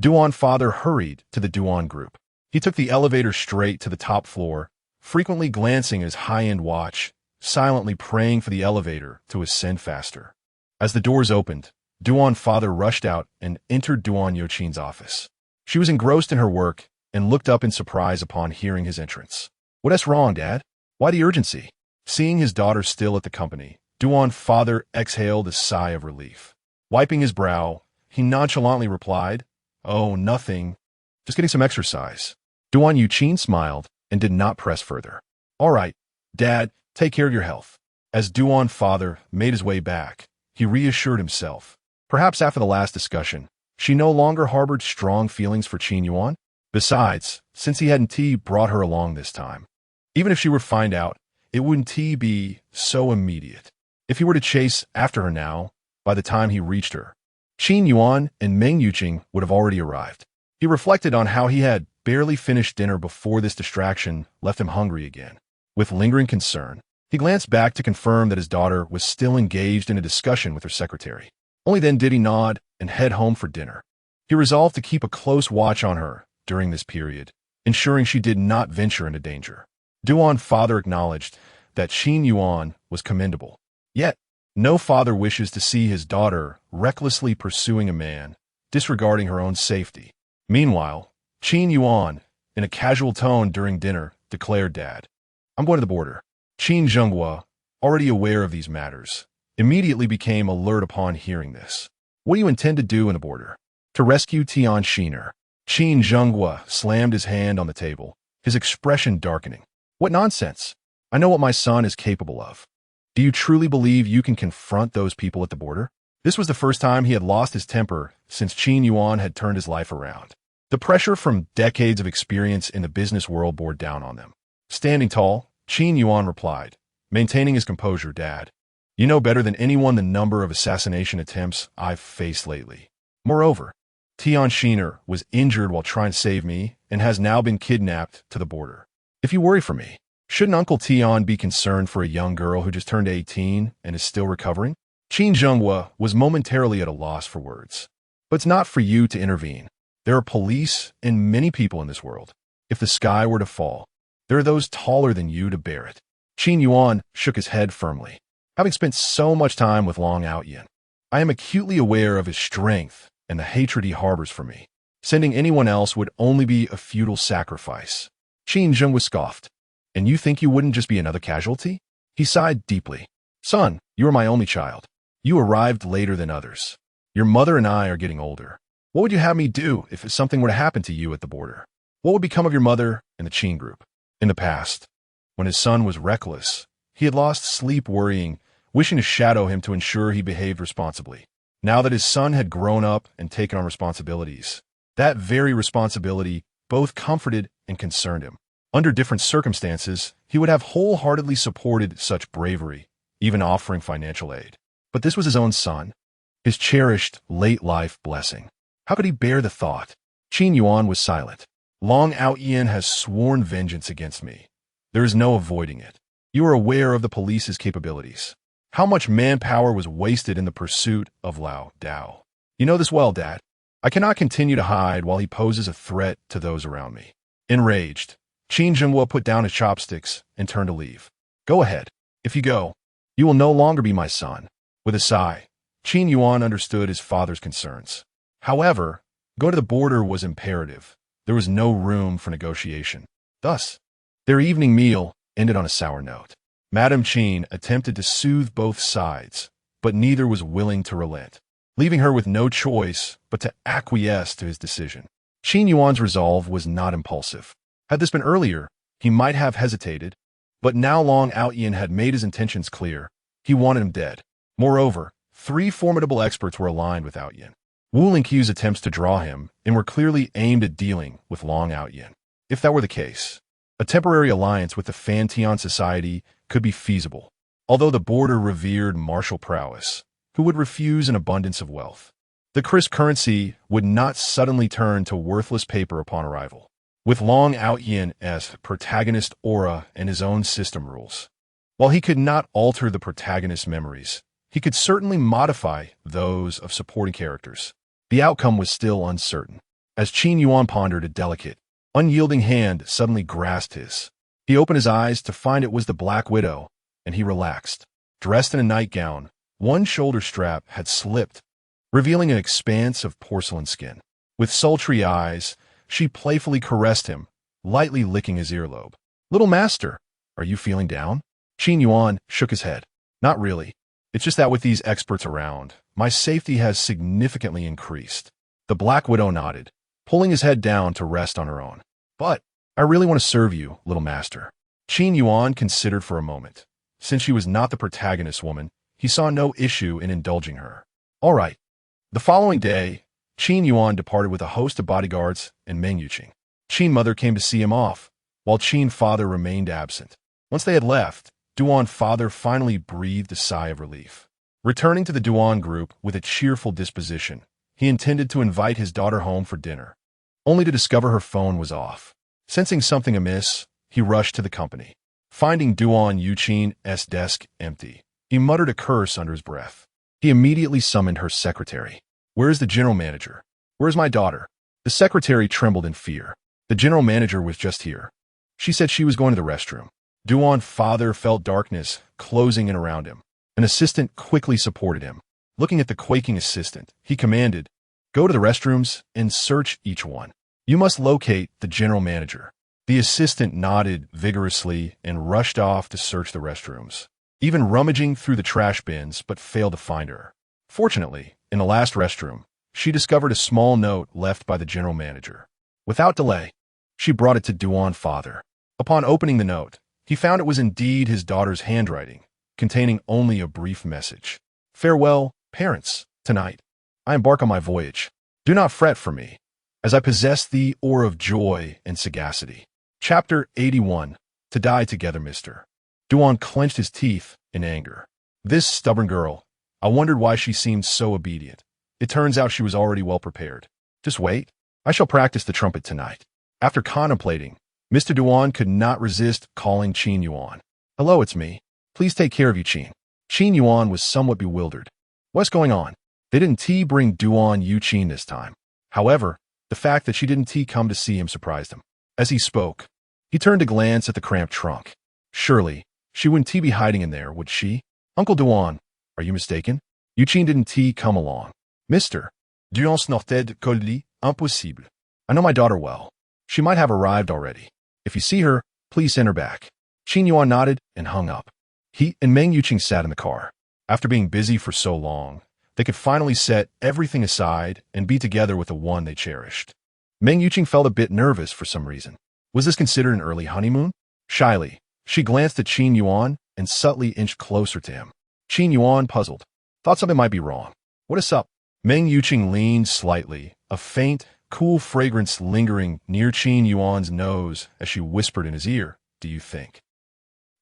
Duan's father hurried to the Duan group. He took the elevator straight to the top floor, frequently glancing at his high-end watch, silently praying for the elevator to ascend faster. As the doors opened, Duan's father rushed out and entered Duan Yuqin's office. She was engrossed in her work and looked up in surprise upon hearing his entrance. "What's wrong, Dad? Why the urgency?" Seeing his daughter still at the company, Duan's father exhaled a sigh of relief. Wiping his brow, he nonchalantly replied, "Oh, nothing. Just getting some exercise." Duan Yuqin smiled and did not press further. "All right, Dad, take care of your health." As Duan's father made his way back, he reassured himself. Perhaps after the last discussion, she no longer harbored strong feelings for Qin Yuan. Besides, since he hadn't brought her along this time, even if she were to find out, it wouldn't be so immediate. If he were to chase after her now, by the time he reached her, Qin Yuan and Meng Yuqing would have already arrived. He reflected on how he had barely finished dinner before this distraction left him hungry again. With lingering concern, he glanced back to confirm that his daughter was still engaged in a discussion with her secretary. Only then did he nod and head home for dinner. He resolved to keep a close watch on her during this period, ensuring she did not venture into danger. Duan's father acknowledged that Qin Yuan was commendable. Yet, no father wishes to see his daughter recklessly pursuing a man, disregarding her own safety. Meanwhile, Qin Yuan, in a casual tone during dinner, declared, "Dad, I'm going to the border." Qin Zhenghua, already aware of these matters, immediately became alert upon hearing this. "What do you intend to do in the border?" "To rescue Tian Shiner." Qin Zhenghua slammed his hand on the table, his expression darkening. "What nonsense! I know what my son is capable of. Do you truly believe you can confront those people at the border?" This was the first time he had lost his temper since Qin Yuan had turned his life around. The pressure from decades of experience in the business world bore down on them. Standing tall, Qin Yuan replied, maintaining his composure, "Dad, you know better than anyone the number of assassination attempts I've faced lately. Moreover, Tian Shiner was injured while trying to save me and has now been kidnapped to the border. If you worry for me, shouldn't Uncle Tian be concerned for a young girl who just turned 18 and is still recovering?" Qin Zhenghua was momentarily at a loss for words. "But it's not for you to intervene. There are police and many people in this world. If the sky were to fall, there are those taller than you to bear it." Qin Yuan shook his head firmly. "Having spent so much time with Long Aotian, I am acutely aware of his strength and the hatred he harbors for me. Sending anyone else would only be a futile sacrifice." Qin Zhenghua scoffed. "And you think you wouldn't just be another casualty?" He sighed deeply. "Son, you are my only child. You arrived later than others. Your mother and I are getting older. What would you have me do if something were to happen to you at the border? What would become of your mother and the Qin group?" In the past, when his son was reckless, he had lost sleep worrying, wishing to shadow him to ensure he behaved responsibly. Now that his son had grown up and taken on responsibilities, that very responsibility both comforted and concerned him. Under different circumstances, he would have wholeheartedly supported such bravery, even offering financial aid. But this was his own son, his cherished late-life blessing. How could he bear the thought? Qin Yuan was silent. Long Aotian has sworn vengeance against me. There is no avoiding it. You are aware of the police's capabilities. How much manpower was wasted in the pursuit of Lao Dao. You know this well, Dad. I cannot continue to hide while he poses a threat to those around me. Enraged, Qin Zhenghua put down his chopsticks and turned to leave. Go ahead. If you go, you will no longer be my son. With a sigh, Qin Yuan understood his father's concerns. However, go to the border was imperative. There was no room for negotiation. Thus, their evening meal ended on a sour note. Madame Qin attempted to soothe both sides, but neither was willing to relent, leaving her with no choice but to acquiesce to his decision. Qin Yuan's resolve was not impulsive. Had this been earlier, he might have hesitated, but now Long Aotian had made his intentions clear. He wanted him dead. Moreover, 3 formidable experts were aligned with Aotian. Wu Lingqiu's attempts to draw him and were clearly aimed at dealing with Long Aotian. If that were the case, a temporary alliance with the Fantian Society could be feasible, although the border revered martial prowess, who would refuse an abundance of wealth. The crisp currency would not suddenly turn to worthless paper upon arrival. With Long Aotian as protagonist aura and his own system rules. While he could not alter the protagonist's memories, he could certainly modify those of supporting characters. The outcome was still uncertain. As Qin Yuan pondered, a delicate, unyielding hand suddenly grasped his. He opened his eyes to find it was the Black Widow, and he relaxed. Dressed in a nightgown, one shoulder strap had slipped, revealing an expanse of porcelain skin. With sultry eyes, she playfully caressed him, lightly licking his earlobe. Little master, are you feeling down? Qin Yuan shook his head. Not really. It's just that with these experts around, my safety has significantly increased. The Black Widow nodded, pulling his head down to rest on her own. But I really want to serve you, little master. Qin Yuan considered for a moment. Since she was not the protagonist woman, he saw no issue in indulging her. All right. The following day, Qin Yuan departed with a host of bodyguards and Meng Yuqing. Qin mother came to see him off, while Qin father remained absent. Once they had left, Duan father finally breathed a sigh of relief. Returning to the Duan group with a cheerful disposition, he intended to invite his daughter home for dinner, only to discover her phone was off. Sensing something amiss, he rushed to the company. Finding Duan Yuqing's desk empty, he muttered a curse under his breath. He immediately summoned her secretary. Where is the general manager? Where is my daughter? The secretary trembled in fear. The general manager was just here. She said she was going to the restroom. Duan father felt darkness closing in around him. An assistant quickly supported him. Looking at the quaking assistant, he commanded, go to the restrooms and search each one. You must locate the general manager. The assistant nodded vigorously and rushed off to search the restrooms, even rummaging through the trash bins but failed to find her. Fortunately, in the last restroom, she discovered a small note left by the general manager. Without delay, she brought it to Duan father. Upon opening the note, he found it was indeed his daughter's handwriting, containing only a brief message. Farewell, parents. Tonight, I embark on my voyage. Do not fret for me, as I possess the ore of joy and sagacity. Chapter 81. To die together, mister. Duan clenched his teeth in anger. This stubborn girl. I wondered why she seemed so obedient. It turns out she was already well prepared. Just wait. I shall practice the trumpet tonight. After contemplating, Mr. Duan could not resist calling Qin Yuan. Hello, it's me. Please take care of you, Qin. Qin Yuan was somewhat bewildered. What's going on? They didn't bring Duan Yuqing this time. However, the fact that she didn't come to see him surprised him. As he spoke, he turned to glance at the cramped trunk. Surely, she wouldn't be hiding in there, would she? Uncle Duan, are you mistaken? Yuqing didn't come along. Mister, Duan snorted coldly, impossible. I know my daughter well. She might have arrived already. If you see her, please send her back. Qin Yuan nodded and hung up. He and Meng Yuqing sat in the car. After being busy for so long, they could finally set everything aside and be together with the one they cherished. Meng Yuqing felt a bit nervous for some reason. Was this considered an early honeymoon? Shyly, she glanced at Qin Yuan and subtly inched closer to him. Qin Yuan, puzzled, thought something might be wrong. What is up? Meng Yuqing leaned slightly, a faint, cool fragrance lingering near Qin Yuan's nose as she whispered in his ear, "Do you think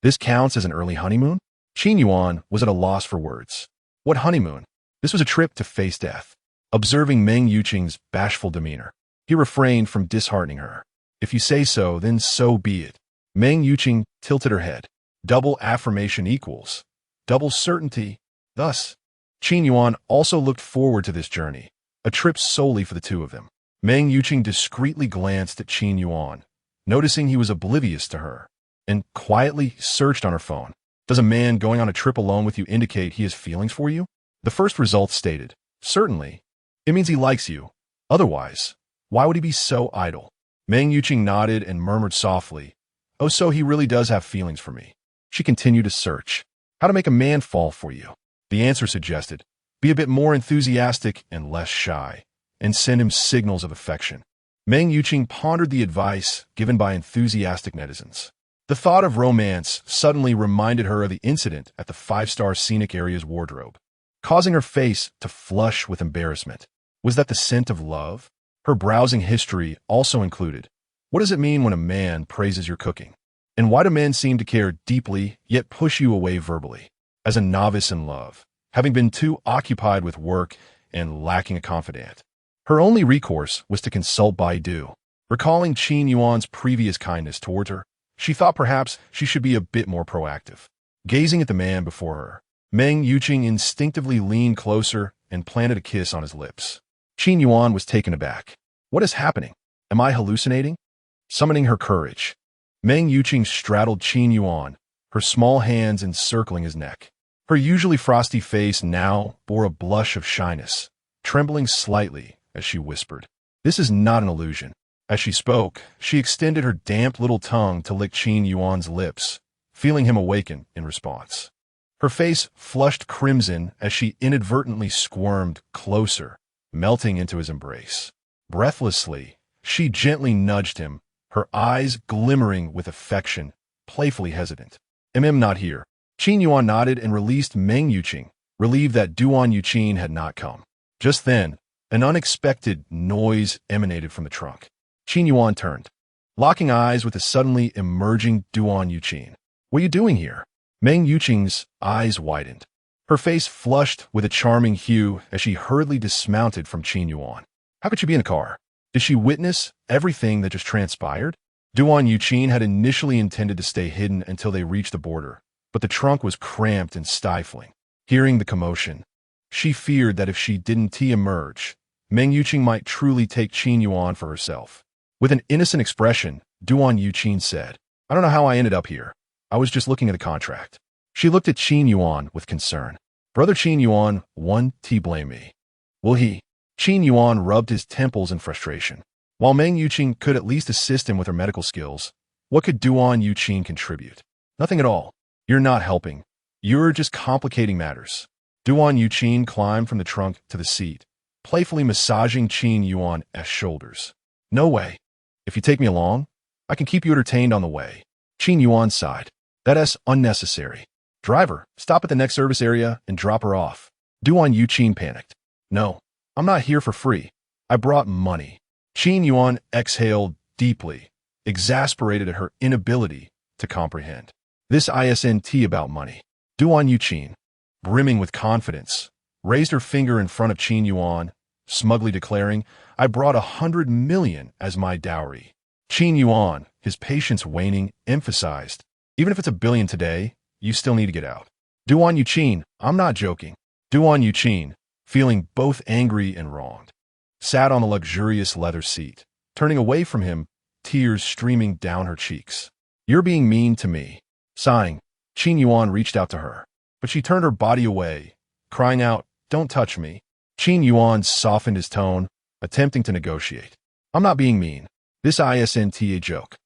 this counts as an early honeymoon?" Qin Yuan was at a loss for words. What honeymoon? This was a trip to face death. Observing Meng Yuqing's bashful demeanor, he refrained from disheartening her. "If you say so, then so be it." Meng Yuqing tilted her head. Double affirmation equals double certainty. Thus, Qin Yuan also looked forward to this journey, a trip solely for the two of them. Meng Yuqing discreetly glanced at Qin Yuan, noticing he was oblivious to her, and quietly searched on her phone. Does a man going on a trip alone with you indicate he has feelings for you? The first result stated, certainly. It means he likes you. Otherwise, why would he be so idle? Meng Yuqing nodded and murmured softly, "Oh, so he really does have feelings for me." She continued to search. How to make a man fall for you? The answer suggested, be a bit more enthusiastic and less shy, and send him signals of affection. Meng Yuqing pondered the advice given by enthusiastic netizens. The thought of romance suddenly reminded her of the incident at the five-star scenic area's wardrobe, causing her face to flush with embarrassment. Was that the scent of love? Her browsing history also included, what does it mean when a man praises your cooking? And why do men seem to care deeply, yet push you away verbally? As a novice in love, having been too occupied with work and lacking a confidant, her only recourse was to consult Baidu. Recalling Qin Yuan's previous kindness towards her, she thought perhaps she should be a bit more proactive. Gazing at the man before her, Meng Yuqing instinctively leaned closer and planted a kiss on his lips. Qin Yuan was taken aback. What is happening? Am I hallucinating? Summoning her courage, Meng Yuqing straddled Qin Yuan, her small hands encircling his neck. Her usually frosty face now bore a blush of shyness, trembling slightly as she whispered, "This is not an illusion." As she spoke, she extended her damp little tongue to lick Qin Yuan's lips, feeling him awaken in response. Her face flushed crimson as she inadvertently squirmed closer, melting into his embrace. Breathlessly, she gently nudged him, her eyes glimmering with affection, playfully hesitant. Not here." Qin Yuan nodded and released Meng Yuqing, relieved that Duan Yuqing had not come. Just then, an unexpected noise emanated from the trunk. Qin Yuan turned, locking eyes with the suddenly emerging Duan Yuqing. "What are you doing here?" Meng Yuqing's eyes widened. Her face flushed with a charming hue as she hurriedly dismounted from Qin Yuan. How could she be in a car? Did she witness everything that just transpired? Duan Yuqing had initially intended to stay hidden until they reached the border, but the trunk was cramped and stifling. Hearing the commotion, she feared that if she didn't emerge, Meng Yuqing might truly take Qin Yuan for herself. With an innocent expression, Duan Yuqing said, "I don't know how I ended up here. I was just looking at the contract." She looked at Qin Yuan with concern. "Brother Qin Yuan won't blame me, will he?" Qin Yuan rubbed his temples in frustration. While Meng Yuqing could at least assist him with her medical skills, what could Duan Yuqing contribute? Nothing at all. "You're not helping. You're just complicating matters." Duan Yuqing climbed from the trunk to the seat, playfully massaging Qin Yuan's shoulders. "No way. If you take me along, I can keep you entertained on the way." Qin Yuan sighed. "That's unnecessary. Driver, stop at the next service area and drop her off." Duan Yuqing panicked. "No, I'm not here for free. I brought money." Qin Yuan exhaled deeply, exasperated at her inability to comprehend. This isn't about money. Duan Yuqing, brimming with confidence, raised her finger in front of Qin Yuan, smugly declaring, "I brought 100 million as my dowry." Qin Yuan, his patience waning, emphasized, "Even if it's 1 billion today, you still need to get out." Duan Yuqing, "I'm not joking." Duan Yuqing, feeling both angry and wronged, sat on the luxurious leather seat, turning away from him, tears streaming down her cheeks. "You're being mean to me." Sighing, Qin Yuan reached out to her, but she turned her body away, crying out, "Don't touch me." Qin Yuan softened his tone, attempting to negotiate. "I'm not being mean. This isn't a joke.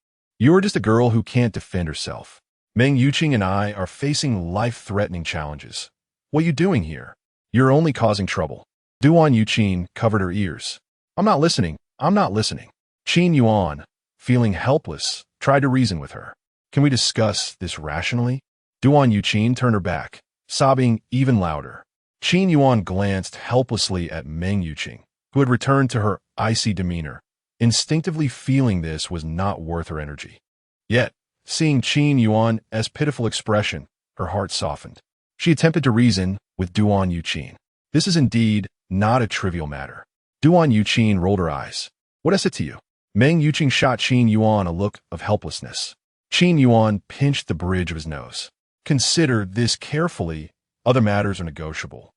You're just a girl who can't defend herself. Meng Yuqing and I are facing life-threatening challenges. What are you doing here? You're only causing trouble." Duan Yuqing covered her ears. I'm not listening. Qin Yuan, feeling helpless, tried to reason with her. "Can we discuss this rationally?" Duan Yuqing turned her back, sobbing even louder. Qin Yuan glanced helplessly at Meng Yuqing, who had returned to her icy demeanor, instinctively feeling this was not worth her energy. Yet, seeing Qin Yuan's pitiful expression, her heart softened. She attempted to reason with Duan Yuqin. This is indeed not a trivial matter. Duan Yuqin rolled her eyes. What is it to you? Meng Yuqing shot Qin Yuan a look of helplessness. Qin Yuan pinched the bridge of his nose. Consider this carefully. Other matters are negotiable.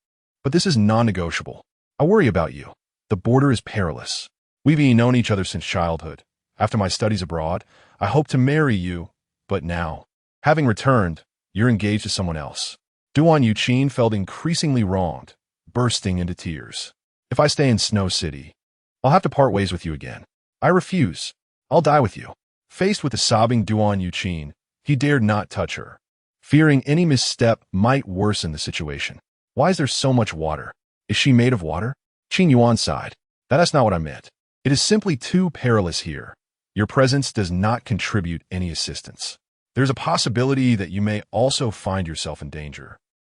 But this is non-negotiable. I worry about you. The border is perilous. We've known each other since childhood. After my studies abroad, I hope to marry you. But now, having returned, you're engaged to someone else. Duan Yuqin felt increasingly wronged, bursting into tears. If I stay in Snow City, I'll have to part ways with you again. I refuse. I'll die with you. Faced with the sobbing Duan Yuqin, he dared not touch her, fearing any misstep might worsen the situation. Why is there so much water? Is she made of water? Qin Yuan sighed. That's not what I meant. It is simply too perilous here. Your presence does not contribute any assistance. There's a possibility that you may also find yourself in danger,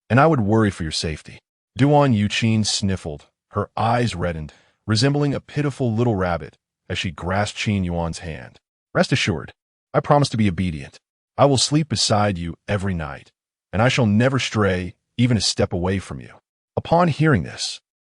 and I would worry for your safety. Duan Yuqin sniffled, her eyes reddened, resembling a pitiful little rabbit as she grasped Qin Yuan's hand. Rest assured, I promise to be obedient. I will sleep beside you every night, and I shall never stray even a step away from you. Upon hearing this,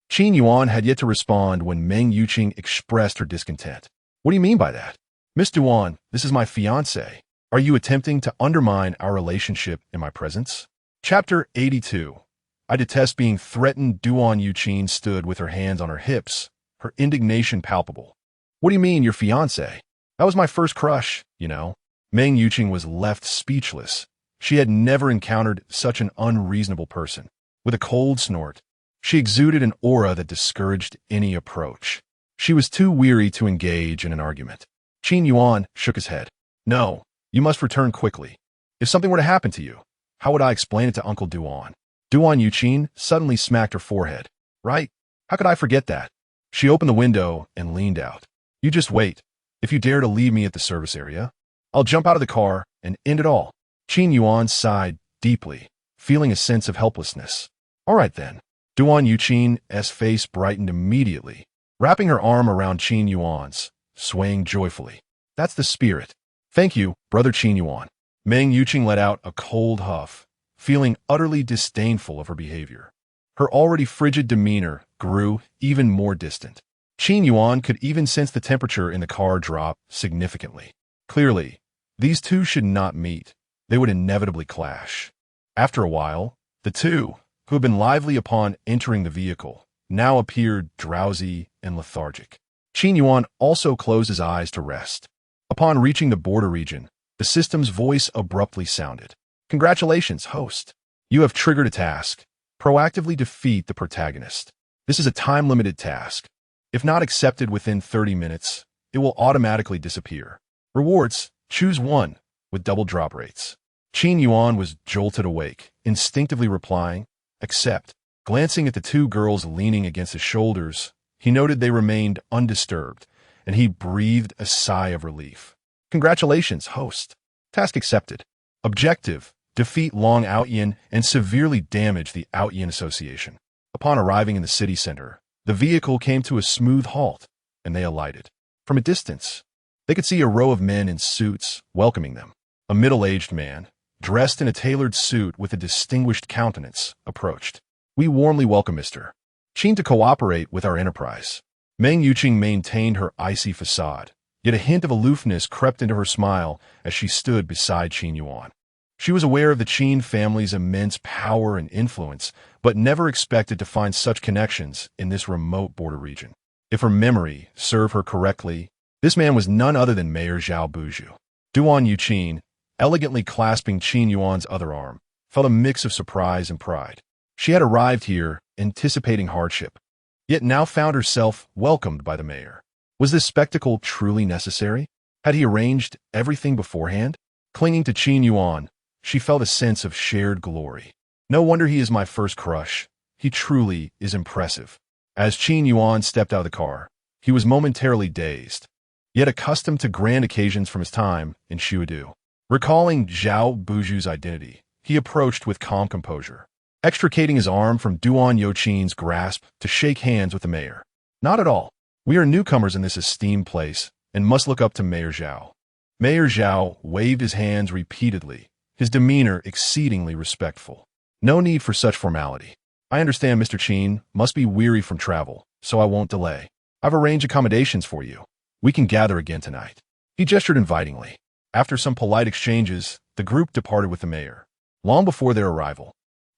Qin Yuan had yet to respond when Meng Yuqing expressed her discontent. What do you mean by that? Miss Duan, this is my fiancé. Are you attempting to undermine our relationship in my presence? Chapter 82. I detest being threatened. Duan Yuqin stood with her hands on her hips, her indignation palpable. What do you mean, your fiancé? That was my first crush, you know. Meng Yuqing was left speechless. She had never encountered such an unreasonable person. With a cold snort, she exuded an aura that discouraged any approach. She was too weary to engage in an argument. Qin Yuan shook his head. No, you must return quickly. If something were to happen to you, how would I explain it to Uncle Duan? Duan Yuqin suddenly smacked her forehead. Right? How could I forget that? She opened the window and leaned out. You just wait. If you dare to leave me at the service area, I'll jump out of the car and end it all. Qin Yuan sighed deeply, feeling a sense of helplessness. All right then. Duan Yuqing's face brightened immediately, wrapping her arm around Qin Yuan's, swaying joyfully. That's the spirit. Thank you, brother Qin Yuan. Meng Yuqing let out a cold huff, feeling utterly disdainful of her behavior. Her already frigid demeanor grew even more distant. Qin Yuan could even sense the temperature in the car drop significantly. Clearly, these two should not meet. They would inevitably clash. After a while, the two, who had been lively upon entering the vehicle, now appeared drowsy and lethargic. Qin Yuan also closed his eyes to rest. Upon reaching the border region, the system's voice abruptly sounded. Congratulations, host. You have triggered a task. Proactively defeat the protagonist. This is a time-limited task. If not accepted within 30 minutes, it will automatically disappear. Rewards, choose one, with double drop rates. Qin Yuan was jolted awake, instinctively replying, accept. Glancing at the two girls leaning against his shoulders, he noted they remained undisturbed, and he breathed a sigh of relief. Congratulations, host. Task accepted. Objective, defeat Long Aotian and severely damage the Aotian Association. Upon arriving in the city center, the vehicle came to a smooth halt, and they alighted. From a distance, they could see a row of men in suits welcoming them. A middle-aged man, dressed in a tailored suit with a distinguished countenance, approached. We warmly welcome Mr. Qin to cooperate with our enterprise. Meng Yuqing maintained her icy facade, yet a hint of aloofness crept into her smile as she stood beside Qin Yuan. She was aware of the Qin family's immense power and influence, but never expected to find such connections in this remote border region. If her memory served her correctly, this man was none other than Mayor Zhao Buju. Duan Yuqing, elegantly clasping Qin Yuan's other arm, felt a mix of surprise and pride. She had arrived here, anticipating hardship, yet now found herself welcomed by the mayor. Was this spectacle truly necessary? Had he arranged everything beforehand? Clinging to Qin Yuan, she felt a sense of shared glory. No wonder he is my first crush. He truly is impressive. As Qin Yuan stepped out of the car, he was momentarily dazed, yet accustomed to grand occasions from his time in Shuadu. Recalling Zhao Buju's identity, he approached with calm composure, extricating his arm from Duan Yuqing's grasp to shake hands with the mayor. Not at all. We are newcomers in this esteemed place and must look up to Mayor Zhao. Mayor Zhao waved his hands repeatedly, his demeanor exceedingly respectful. No need for such formality. I understand Mr. Qin must be weary from travel, so I won't delay. I've arranged accommodations for you. We can gather again tonight. He gestured invitingly. After some polite exchanges, the group departed with the mayor. Long before their arrival,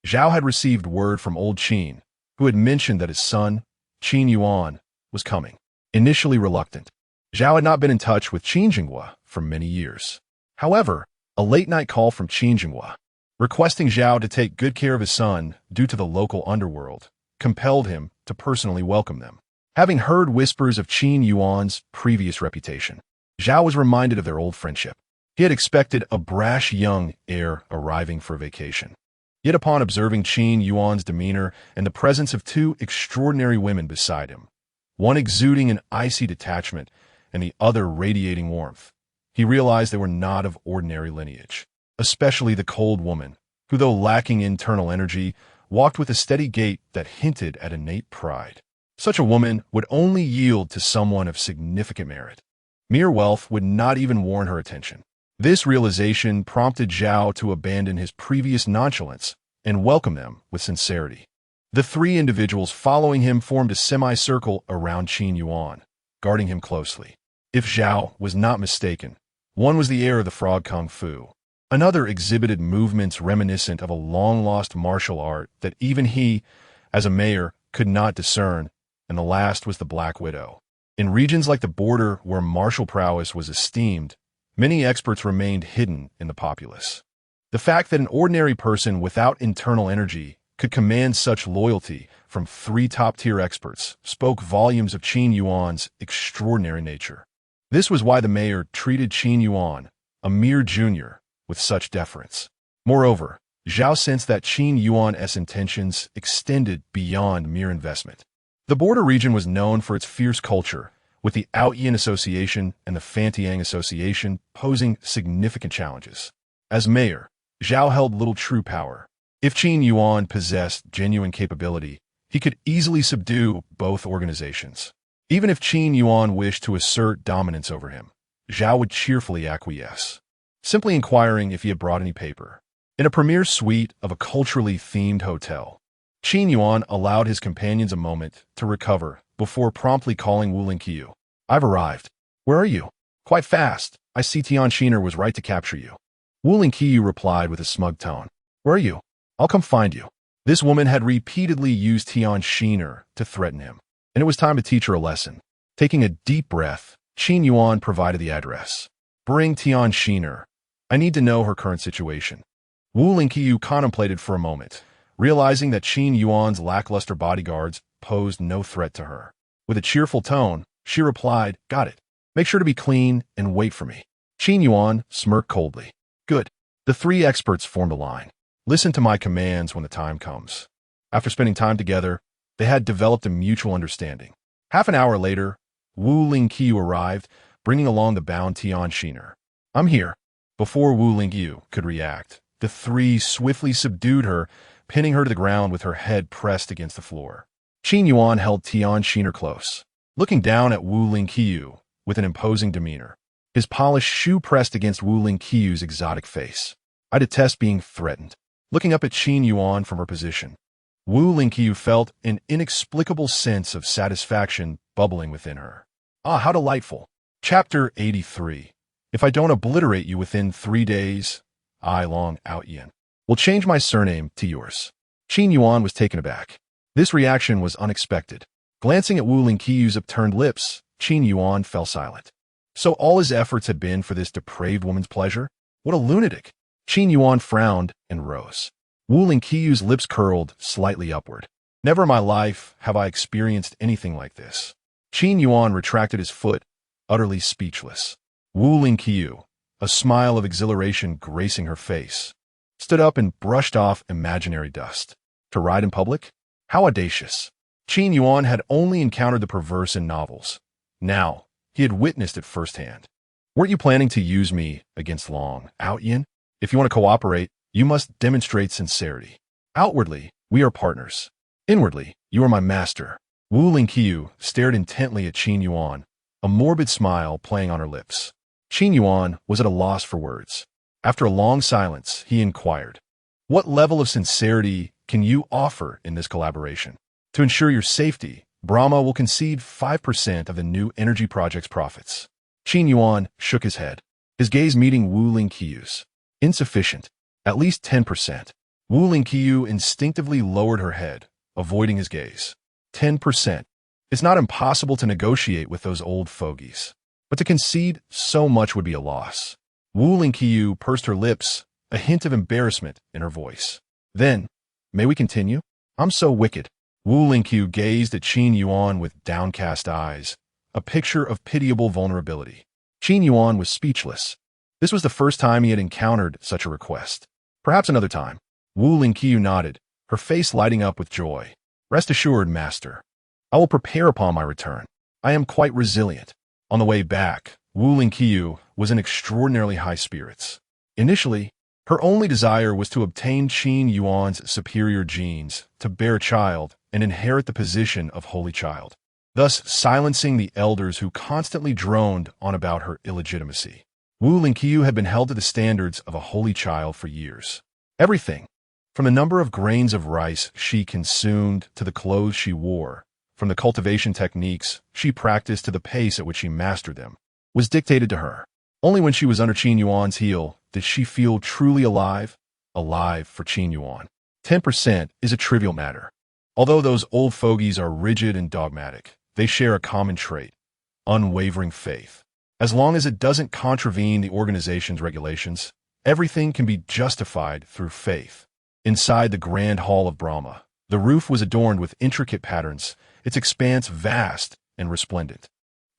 Zhao had received word from old Qin, who had mentioned that his son, Qin Yuan, was coming. Initially reluctant, Zhao had not been in touch with Qin Jinghua for many years. However, a late-night call from Qin Jinghua, requesting Zhao to take good care of his son due to the local underworld, compelled him to personally welcome them. Having heard whispers of Qin Yuan's previous reputation, Zhao was reminded of their old friendship. He had expected a brash young heir arriving for vacation. Yet upon observing Qin Yuan's demeanor and the presence of two extraordinary women beside him, one exuding an icy detachment and the other radiating warmth, he realized they were not of ordinary lineage, especially the cold woman, who, though lacking internal energy, walked with a steady gait that hinted at innate pride. Such a woman would only yield to someone of significant merit. Mere wealth would not even warrant her attention. This realization prompted Zhao to abandon his previous nonchalance and welcome them with sincerity. The three individuals following him formed a semicircle around Qin Yuan, guarding him closely. If Zhao was not mistaken, one was the heir of the frog kung fu. Another exhibited movements reminiscent of a long-lost martial art that even he, as a mayor, could not discern, and the last was the Black Widow. In regions like the border where martial prowess was esteemed, many experts remained hidden in the populace. The fact that an ordinary person without internal energy could command such loyalty from three top-tier experts spoke volumes of Qin Yuan's extraordinary nature. This was why the mayor treated Qin Yuan, a mere junior, with such deference. Moreover, Zhao sensed that Qin Yuan's intentions extended beyond mere investment. The border region was known for its fierce culture, with the Aotian Association and the Fantiang Association posing significant challenges. As mayor, Zhao held little true power. If Qin Yuan possessed genuine capability, he could easily subdue both organizations. Even if Qin Yuan wished to assert dominance over him, Zhao would cheerfully acquiesce, simply inquiring if he had brought any paper. In a premier suite of a culturally themed hotel, Qin Yuan allowed his companions a moment to recover before promptly calling Wu Lingqiu. "I've arrived. Where are you?" "Quite fast. I see Tian Shiner was right to capture you." Wu Lingqiu replied with a smug tone. "Where are you? I'll come find you." This woman had repeatedly used Tian Shiner to threaten him, and it was time to teach her a lesson. Taking a deep breath, Qin Yuan provided the address. "Bring Tian Shiner. I need to know her current situation." Wu Lingqiu contemplated for a moment, realizing that Qin Yuan's lackluster bodyguards posed no threat to her. With a cheerful tone, she replied, "Got it. Make sure to be clean and wait for me." Qin Yuan smirked coldly. "Good." The three experts formed a line. "Listen to my commands when the time comes." After spending time together, they had developed a mutual understanding. Half an hour later, Wu Lingqiu arrived, bringing along the bound Tian Shiner. "I'm here." Before Wu Lingqiu could react, the three swiftly subdued her, pinning her to the ground with her head pressed against the floor. Qin Yuan held Tian Shiner close, looking down at Wu Lingqiu with an imposing demeanor, his polished shoe pressed against Wu Lingqiu's exotic face. "I detest being threatened." Looking up at Qin Yuan from her position, Wu Lingqiu felt an inexplicable sense of satisfaction bubbling within her. Ah, how delightful. Chapter 83. If I don't obliterate you within 3 days, I, Long Aotian, will change my surname to yours. Qin Yuan was taken aback. This reaction was unexpected. Glancing at Wu Lingqiu's upturned lips, Qin Yuan fell silent. So all his efforts had been for this depraved woman's pleasure? What a lunatic! Qin Yuan frowned and rose. Wu Lingqiu's lips curled slightly upward. Never in my life have I experienced anything like this. Qin Yuan retracted his foot, utterly speechless. Wu Lingqiu, a smile of exhilaration gracing her face, stood up and brushed off imaginary dust. To ride in public? How audacious! Qin Yuan had only encountered the perverse in novels. Now, he had witnessed it firsthand. "Weren't you planning to use me against Long Aotian? If you want to cooperate, you must demonstrate sincerity. Outwardly, we are partners. Inwardly, you are my master." Wu Lingqiu stared intently at Qin Yuan, a morbid smile playing on her lips. Qin Yuan was at a loss for words. After a long silence, he inquired, "What level of sincerity can you offer in this collaboration? To ensure your safety, Brahma will concede 5% of the new energy project's profits." Qin Yuan shook his head, his gaze meeting Wu Lingqiu's. "Insufficient. At least 10%. Wu Lingqiu instinctively lowered her head, avoiding his gaze. 10%. It's not impossible to negotiate with those old fogies. But to concede so much would be a loss. Wu Lingqiu pursed her lips, a hint of embarrassment in her voice. "Then, may we continue? I'm so wicked." Wu Lingqiu gazed at Qin Yuan with downcast eyes, a picture of pitiable vulnerability. Qin Yuan was speechless. This was the first time he had encountered such a request. "Perhaps another time." Wu Lingqiu nodded, her face lighting up with joy. "Rest assured, master. I will prepare upon my return. I am quite resilient." On the way back, Wu Lingqiu was in extraordinarily high spirits. Initially, her only desire was to obtain Qin Yuan's superior genes, to bear a child and inherit the position of holy child, thus silencing the elders who constantly droned on about her illegitimacy. Wu Lingqiu had been held to the standards of a holy child for years. Everything, from the number of grains of rice she consumed to the clothes she wore, from the cultivation techniques she practiced to the pace at which she mastered them, was dictated to her. Only when she was under Qin Yuan's heel did she feel truly alive for Qin Yuan. 10% is a trivial matter. Although those old fogies are rigid and dogmatic, they share a common trait: unwavering faith. As long as it doesn't contravene the organization's regulations, everything can be justified through faith. Inside the grand hall of Brahma, the roof was adorned with intricate patterns, its expanse vast and resplendent.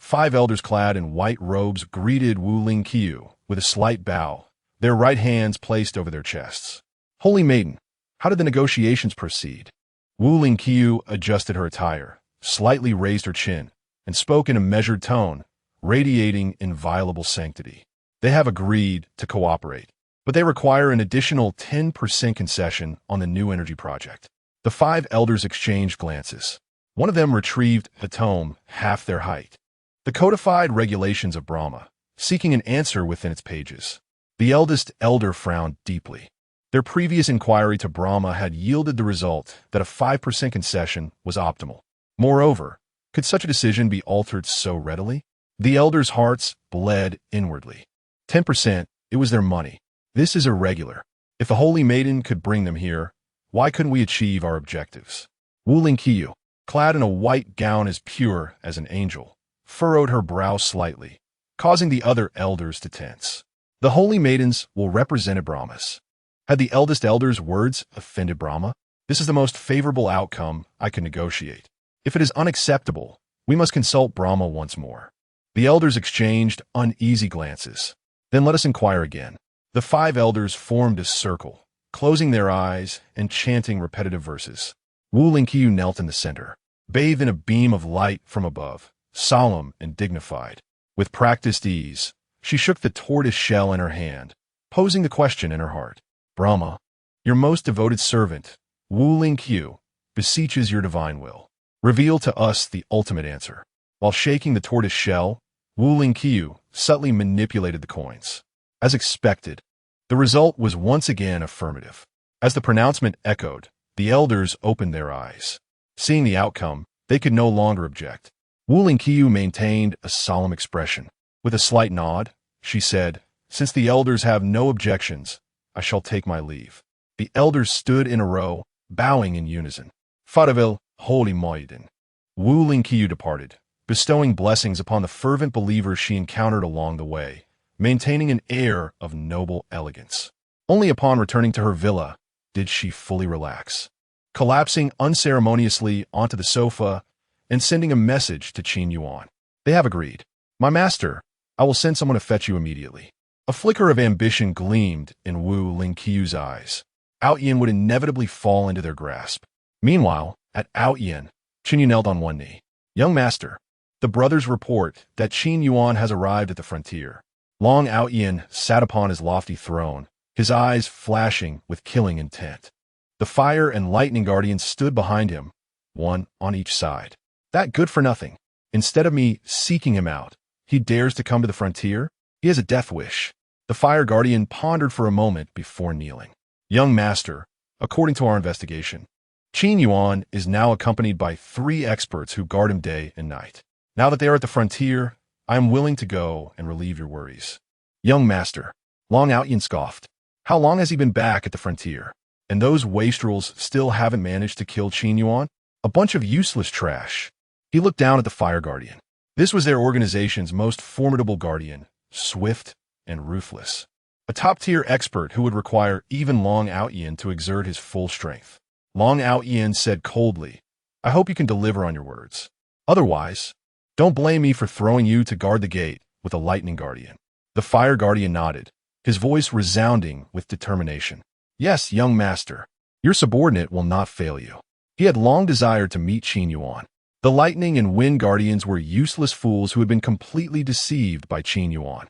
5 elders clad in white robes greeted Wu Lingqiu with a slight bow, their right hands placed over their chests. "Holy Maiden, how did the negotiations proceed?" Wu Lingqiu adjusted her attire, slightly raised her chin, and spoke in a measured tone, radiating inviolable sanctity. "They have agreed to cooperate, but they require an additional 10% concession on the new energy project." The 5 elders exchanged glances. One of them retrieved the tome half their height, the codified regulations of Brahma, seeking an answer within its pages. The eldest elder frowned deeply. Their previous inquiry to Brahma had yielded the result that a 5% concession was optimal. Moreover, could such a decision be altered so readily? The elders' hearts bled inwardly. 10%, it was their money. This is irregular. If the Holy Maiden could bring them here, why couldn't we achieve our objectives? Wu Lingqiu, clad in a white gown as pure as an angel, furrowed her brow slightly, causing the other elders to tense. The Holy Maidens will represent Brahmas. Had the eldest elder's words offended Brahma? This is the most favorable outcome I can negotiate. If it is unacceptable, we must consult Brahma once more. The elders exchanged uneasy glances. Then let us inquire again. The 5 elders formed a circle, closing their eyes and chanting repetitive verses. Wu Lingqiu knelt in the center, bathed in a beam of light from above, solemn and dignified. With practiced ease, she shook the tortoise shell in her hand, posing the question in her heart. "Brahma, your most devoted servant, Wu Lingqiu, beseeches your divine will. Reveal to us the ultimate answer." While shaking the tortoise shell, Wu Lingqiu subtly manipulated the coins. As expected, the result was once again affirmative. As the pronouncement echoed, the elders opened their eyes. Seeing the outcome, they could no longer object. Wu Lingqiu maintained a solemn expression. With a slight nod, she said, "Since the elders have no objections, I shall take my leave." The elders stood in a row, bowing in unison. "Farewell, Holy Maiden." Wu Lingqiu departed, bestowing blessings upon the fervent believers she encountered along the way, maintaining an air of noble elegance. Only upon returning to her villa did she fully relax, collapsing unceremoniously onto the sofa and sending a message to Qin Yuan. "They have agreed. My master, I will send someone to fetch you immediately." A flicker of ambition gleamed in Wu Lingqiu's eyes. Aotian would inevitably fall into their grasp. Meanwhile, at Aotian, Qin Yuan knelt on one knee. "Young master, the brothers report that Qin Yuan has arrived at the frontier." Long Aotian sat upon his lofty throne, his eyes flashing with killing intent. The fire and lightning guardians stood behind him, one on each side. That good for nothing. Instead of me seeking him out, he dares to come to the frontier? He has a death wish. The fire guardian pondered for a moment before kneeling. Young master, according to our investigation, Qin Yuan is now accompanied by 3 experts who guard him day and night. Now that they are at the frontier, I am willing to go and relieve your worries. Young master, Aotian scoffed. How long has he been back at the frontier? And those wastrels still haven't managed to kill Qin Yuan? A bunch of useless trash. He looked down at the fire guardian. This was their organization's most formidable guardian, swift and ruthless. A top-tier expert who would require even Aotian to exert his full strength. Aotian said coldly, I hope you can deliver on your words. Otherwise, don't blame me for throwing you to guard the gate with a lightning guardian. The fire guardian nodded, his voice resounding with determination. Yes, young master, your subordinate will not fail you. He had long desired to meet Qin Yuan. The lightning and wind guardians were useless fools who had been completely deceived by Qin Yuan.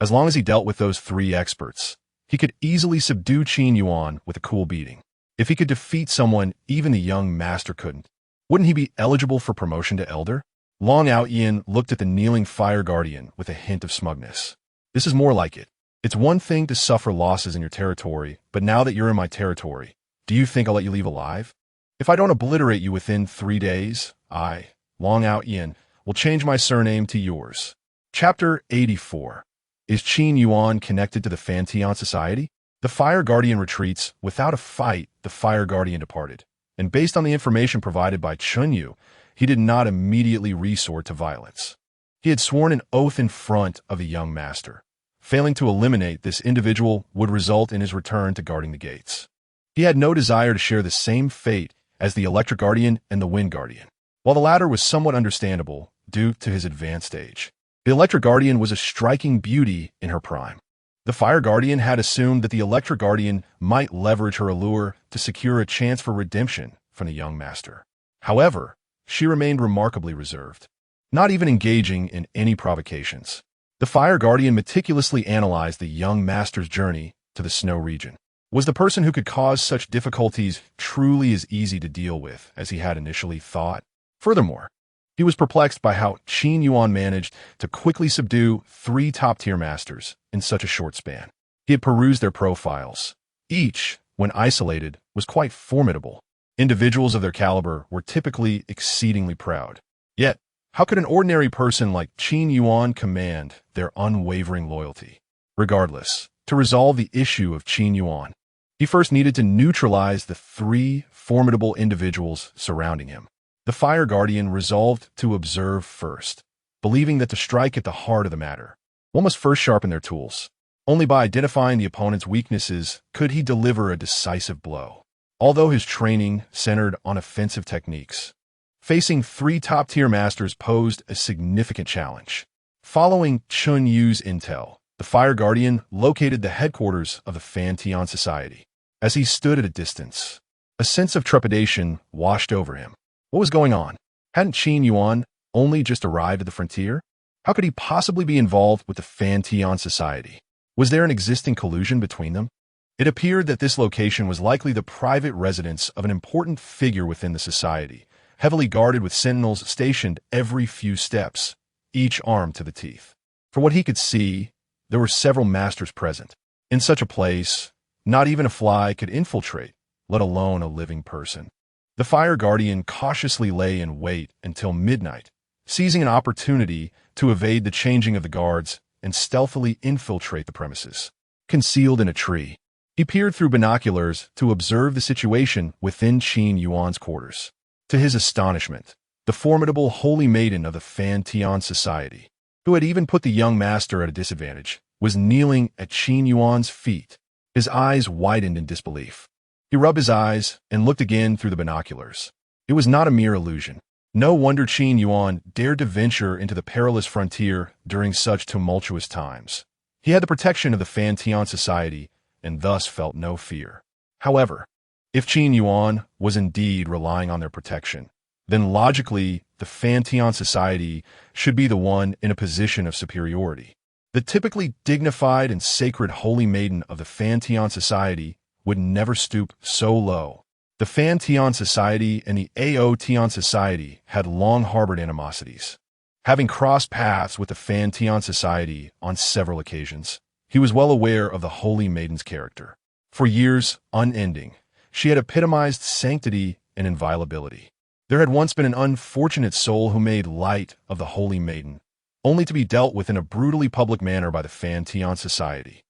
As long as he dealt with those 3 experts, he could easily subdue Qin Yuan with a cool beating. If he could defeat someone even the young master couldn't, wouldn't he be eligible for promotion to elder? Aotian looked at the kneeling fire guardian with a hint of smugness. This is more like it. It's one thing to suffer losses in your territory, but now that you're in my territory, do you think I'll let you leave alive? If I don't obliterate you within 3 days, I, Aotian, will change my surname to yours. Chapter 84. Is Qin Yuan connected to the Fantian Society? The fire guardian retreats. Without a fight, the fire guardian departed. And based on the information provided by Chunyu, he did not immediately resort to violence. He had sworn an oath in front of the young master. Failing to eliminate this individual would result in his return to guarding the gates. He had no desire to share the same fate as the electric guardian and the wind guardian. While the latter was somewhat understandable due to his advanced age, the electric guardian was a striking beauty in her prime. The fire guardian had assumed that the electric guardian might leverage her allure to secure a chance for redemption from the young master. However, she remained remarkably reserved, not even engaging in any provocations. The fire guardian meticulously analyzed the young master's journey to the snow region. Was the person who could cause such difficulties truly as easy to deal with as he had initially thought? Furthermore, he was perplexed by how Qin Yuan managed to quickly subdue 3 top-tier masters in such a short span. He had perused their profiles. Each, when isolated, was quite formidable. Individuals of their caliber were typically exceedingly proud. Yet, how could an ordinary person like Qin Yuan command their unwavering loyalty? Regardless, to resolve the issue of Qin Yuan, he first needed to neutralize the 3 formidable individuals surrounding him. The fire guardian resolved to observe first, believing that to strike at the heart of the matter, one must first sharpen their tools. Only by identifying the opponent's weaknesses could he deliver a decisive blow. Although his training centered on offensive techniques, facing 3 top-tier masters posed a significant challenge. Following Chunyu's intel, the fire guardian located the headquarters of the Fantian Society. As he stood at a distance, a sense of trepidation washed over him. What was going on? Hadn't Qin Yuan only just arrived at the frontier? How could he possibly be involved with the Fantian Society? Was there an existing collusion between them? It appeared that this location was likely the private residence of an important figure within the society, heavily guarded with sentinels stationed every few steps, each armed to the teeth. For what he could see, there were several masters present. In such a place, not even a fly could infiltrate, let alone a living person. The fire guardian cautiously lay in wait until midnight, seizing an opportunity to evade the changing of the guards and stealthily infiltrate the premises. Concealed in a tree, he peered through binoculars to observe the situation within Qin Yuan's quarters. To his astonishment, the formidable holy maiden of the Fantian Society, who had even put the young master at a disadvantage, was kneeling at Qin Yuan's feet. His eyes widened in disbelief. He rubbed his eyes and looked again through the binoculars. It was not a mere illusion. No wonder Qin Yuan dared to venture into the perilous frontier during such tumultuous times. He had the protection of the Fantian Society and thus felt no fear. However, if Qin Yuan was indeed relying on their protection, then logically the Fantian Society should be the one in a position of superiority. The typically dignified and sacred holy maiden of the Fantian Society would never stoop so low. The The Fan Tian Society and the Aotian Society had long harbored animosities. Having crossed paths with the Fan Tian Society on several occasions, he was well aware of the Holy Maiden's character. For years, unending, she had epitomized sanctity and inviolability. There had once been an unfortunate soul who made light of the Holy Maiden, only to be dealt with in a brutally public manner by the Fan Tian Society.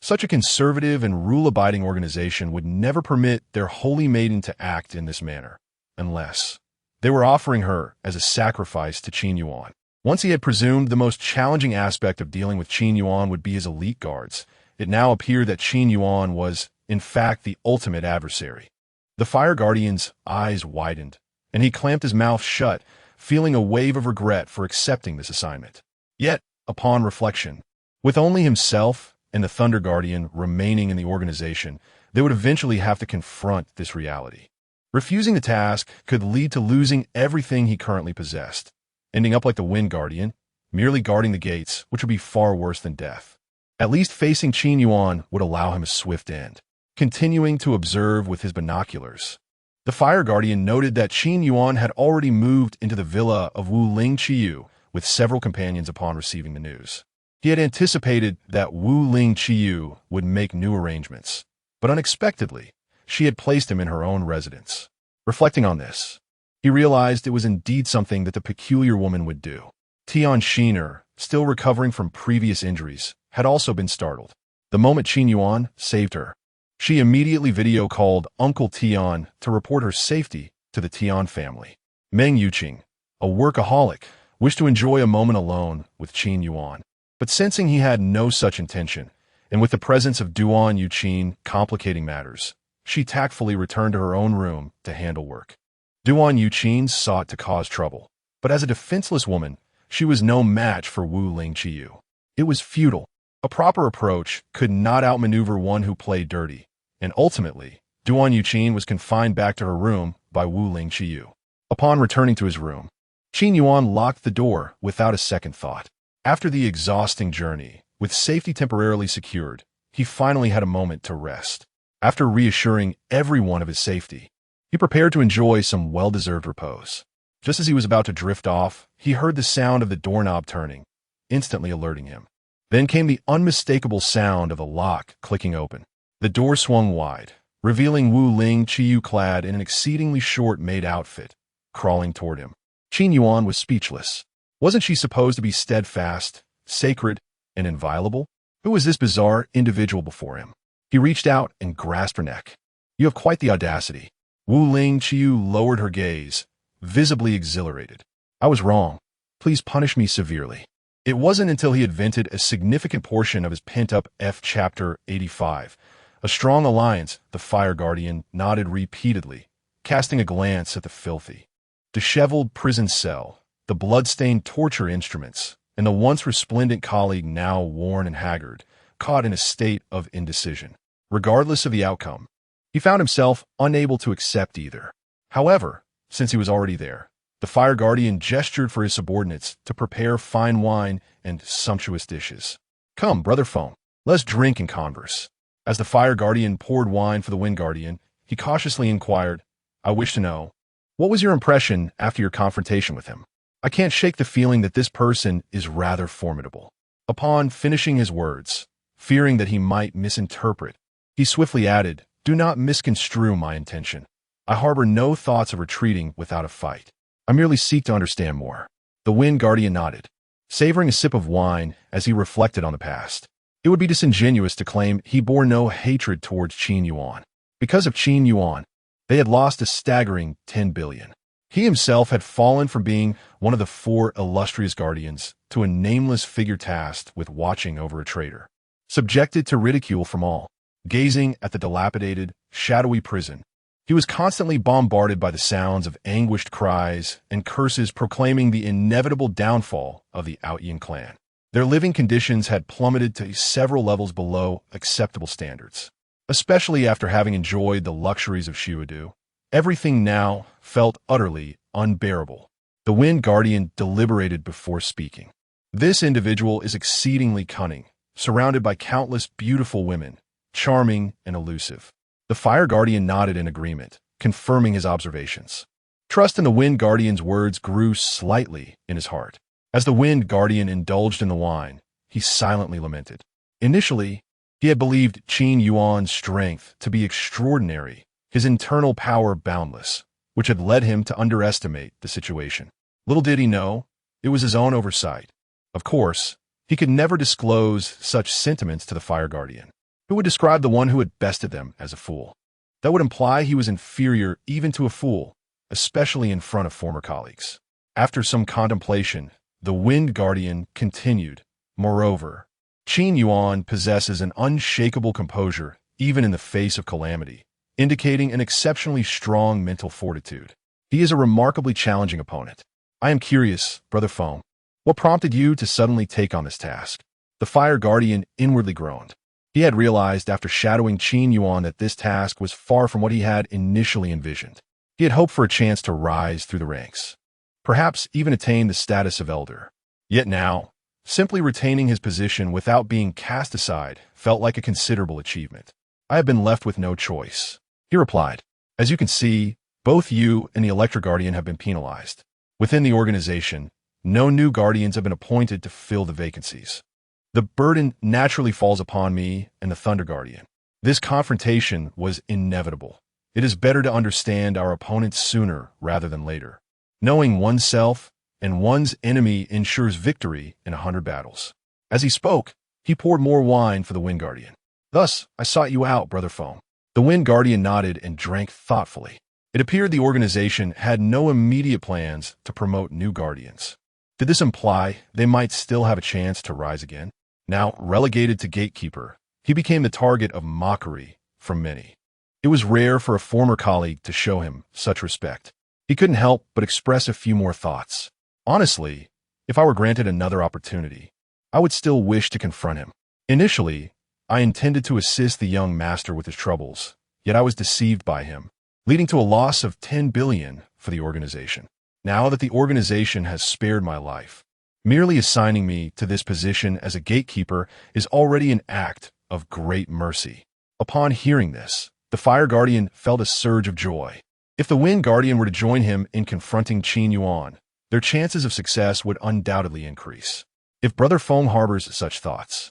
Such a conservative and rule-abiding organization would never permit their Holy Maiden to act in this manner, unless they were offering her as a sacrifice to Qin Yuan. Once he had presumed the most challenging aspect of dealing with Qin Yuan would be his elite guards, it now appeared that Qin Yuan was, in fact, the ultimate adversary. The Fire Guardian's eyes widened, and he clamped his mouth shut, feeling a wave of regret for accepting this assignment. Yet, upon reflection, with only himself and the Thunder Guardian remaining in the organization, they would eventually have to confront this reality. Refusing the task could lead to losing everything he currently possessed, ending up like the Wind Guardian, merely guarding the gates, which would be far worse than death. At least facing Qin Yuan would allow him a swift end. Continuing to observe with his binoculars, the Fire Guardian noted that Qin Yuan had already moved into the villa of Wu Ling Qiyu with several companions upon receiving the news. He had anticipated that Wu Ling Qiyu would make new arrangements, but unexpectedly, she had placed him in her own residence. Reflecting on this, he realized it was indeed something that the peculiar woman would do. Tian Shiner, still recovering from previous injuries, had also been startled. The moment Qin Yuan saved her, she immediately video-called Uncle Tian to report her safety to the Tian family. Meng Yuqing, a workaholic, wished to enjoy a moment alone with Qin Yuan. But sensing he had no such intention, and with the presence of Duan Yuqing complicating matters, she tactfully returned to her own room to handle work. Duan Yuqing sought to cause trouble, but as a defenseless woman, she was no match for Wu Ling Qiyu. It was futile. A proper approach could not outmaneuver one who played dirty, and ultimately, Duan Yuqing was confined back to her room by Wu Ling Qiyu. Upon returning to his room, Qin Yuan locked the door without a second thought. After the exhausting journey, with safety temporarily secured, he finally had a moment to rest. After reassuring everyone of his safety, he prepared to enjoy some well-deserved repose. Just as he was about to drift off, he heard the sound of the doorknob turning, instantly alerting him. Then came the unmistakable sound of a lock clicking open. The door swung wide, revealing Wu Ling Qiyu clad in an exceedingly short maid outfit, crawling toward him. Qin Yuan was speechless. Wasn't she supposed to be steadfast, sacred, and inviolable? Who was this bizarre individual before him? He reached out and grasped her neck. You have quite the audacity. Wu Ling Qiyu lowered her gaze, visibly exhilarated. I was wrong. Please punish me severely. It wasn't until he had vented a significant portion of his pent-up Chapter 85. A strong alliance, the Fire Guardian nodded repeatedly, casting a glance at the filthy, disheveled prison cell, the blood-stained torture instruments, and the once resplendent colleague now worn and haggard, caught in a state of indecision. Regardless of the outcome, he found himself unable to accept either. However, since he was already there, the Fire Guardian gestured for his subordinates to prepare fine wine and sumptuous dishes. Come, Brother Foam, let's drink and converse. As the Fire Guardian poured wine for the Wind Guardian, he cautiously inquired, I wish to know, what was your impression after your confrontation with him? I can't shake the feeling that this person is rather formidable. Upon finishing his words, fearing that he might misinterpret, he swiftly added, do not misconstrue my intention. I harbor no thoughts of retreating without a fight. I merely seek to understand more. The Wind Guardian nodded, savoring a sip of wine as he reflected on the past. It would be disingenuous to claim he bore no hatred towards Qin Yuan. Because of Qin Yuan, they had lost a staggering 10 billion. He himself had fallen from being one of the 4 illustrious guardians to a nameless figure tasked with watching over a traitor. Subjected to ridicule from all, gazing at the dilapidated, shadowy prison, he was constantly bombarded by the sounds of anguished cries and curses proclaiming the inevitable downfall of the Aotian clan. Their living conditions had plummeted to several levels below acceptable standards. Especially after having enjoyed the luxuries of Xiudu, everything now felt utterly unbearable. The Wind Guardian deliberated before speaking. This individual is exceedingly cunning, surrounded by countless beautiful women, charming and elusive. The Fire Guardian nodded in agreement, confirming his observations. Trust in the Wind Guardian's words grew slightly in his heart. As the Wind Guardian indulged in the wine, he silently lamented. Initially, he had believed Qin Yuan's strength to be extraordinary, his internal power boundless, which had led him to underestimate the situation. Little did he know, it was his own oversight. Of course, he could never disclose such sentiments to the Fire Guardian, who would describe the one who had bested them as a fool. That would imply he was inferior even to a fool, especially in front of former colleagues. After some contemplation, the Wind Guardian continued. Moreover, Qin Yuan possesses an unshakable composure even in the face of calamity, indicating an exceptionally strong mental fortitude. He is a remarkably challenging opponent. I am curious, Brother Foam, what prompted you to suddenly take on this task? The Fire Guardian inwardly groaned. He had realized after shadowing Qin Yuan that this task was far from what he had initially envisioned. He had hoped for a chance to rise through the ranks, perhaps even attain the status of elder. Yet now, simply retaining his position without being cast aside felt like a considerable achievement. I have been left with no choice, he replied. As you can see, both you and the Electric Guardian have been penalized. Within the organization, no new guardians have been appointed to fill the vacancies. The burden naturally falls upon me and the Thunder Guardian. This confrontation was inevitable. It is better to understand our opponents sooner rather than later. Knowing oneself and one's enemy ensures victory in 100 battles. As he spoke, he poured more wine for the Wind Guardian. Thus, I sought you out, Brother Foam. The Wind Guardian nodded and drank thoughtfully. It appeared the organization had no immediate plans to promote new guardians. Did this imply they might still have a chance to rise again? Now relegated to gatekeeper, he became the target of mockery from many. It was rare for a former colleague to show him such respect. He couldn't help but express a few more thoughts. Honestly, if I were granted another opportunity, I would still wish to confront him. Initially, I intended to assist the young master with his troubles, yet I was deceived by him, leading to a loss of 10 billion for the organization. Now that the organization has spared my life, merely assigning me to this position as a gatekeeper is already an act of great mercy. Upon hearing this, the Fire Guardian felt a surge of joy. If the Wind Guardian were to join him in confronting Qin Yuan, their chances of success would undoubtedly increase. If Brother Foam harbors such thoughts,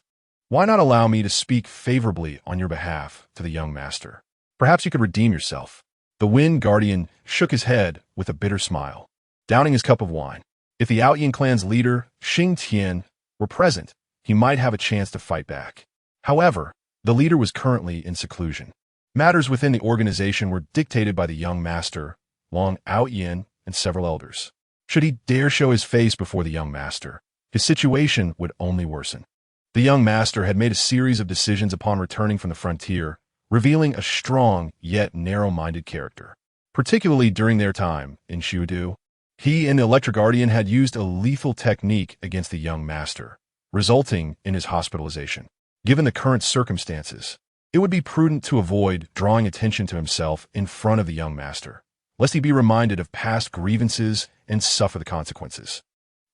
why not allow me to speak favorably on your behalf to the young master? Perhaps you could redeem yourself. The Wind Guardian shook his head with a bitter smile, downing his cup of wine. If the Aotian clan's leader, Xing Tian, were present, he might have a chance to fight back. However, the leader was currently in seclusion. Matters within the organization were dictated by the young master, Long Aotian, and several elders. Should he dare show his face before the young master, his situation would only worsen. The young master had made a series of decisions upon returning from the frontier, revealing a strong yet narrow-minded character. Particularly during their time in Xiudu, he and the Electric Guardian had used a lethal technique against the young master, resulting in his hospitalization. Given the current circumstances, it would be prudent to avoid drawing attention to himself in front of the young master, lest he be reminded of past grievances and suffer the consequences.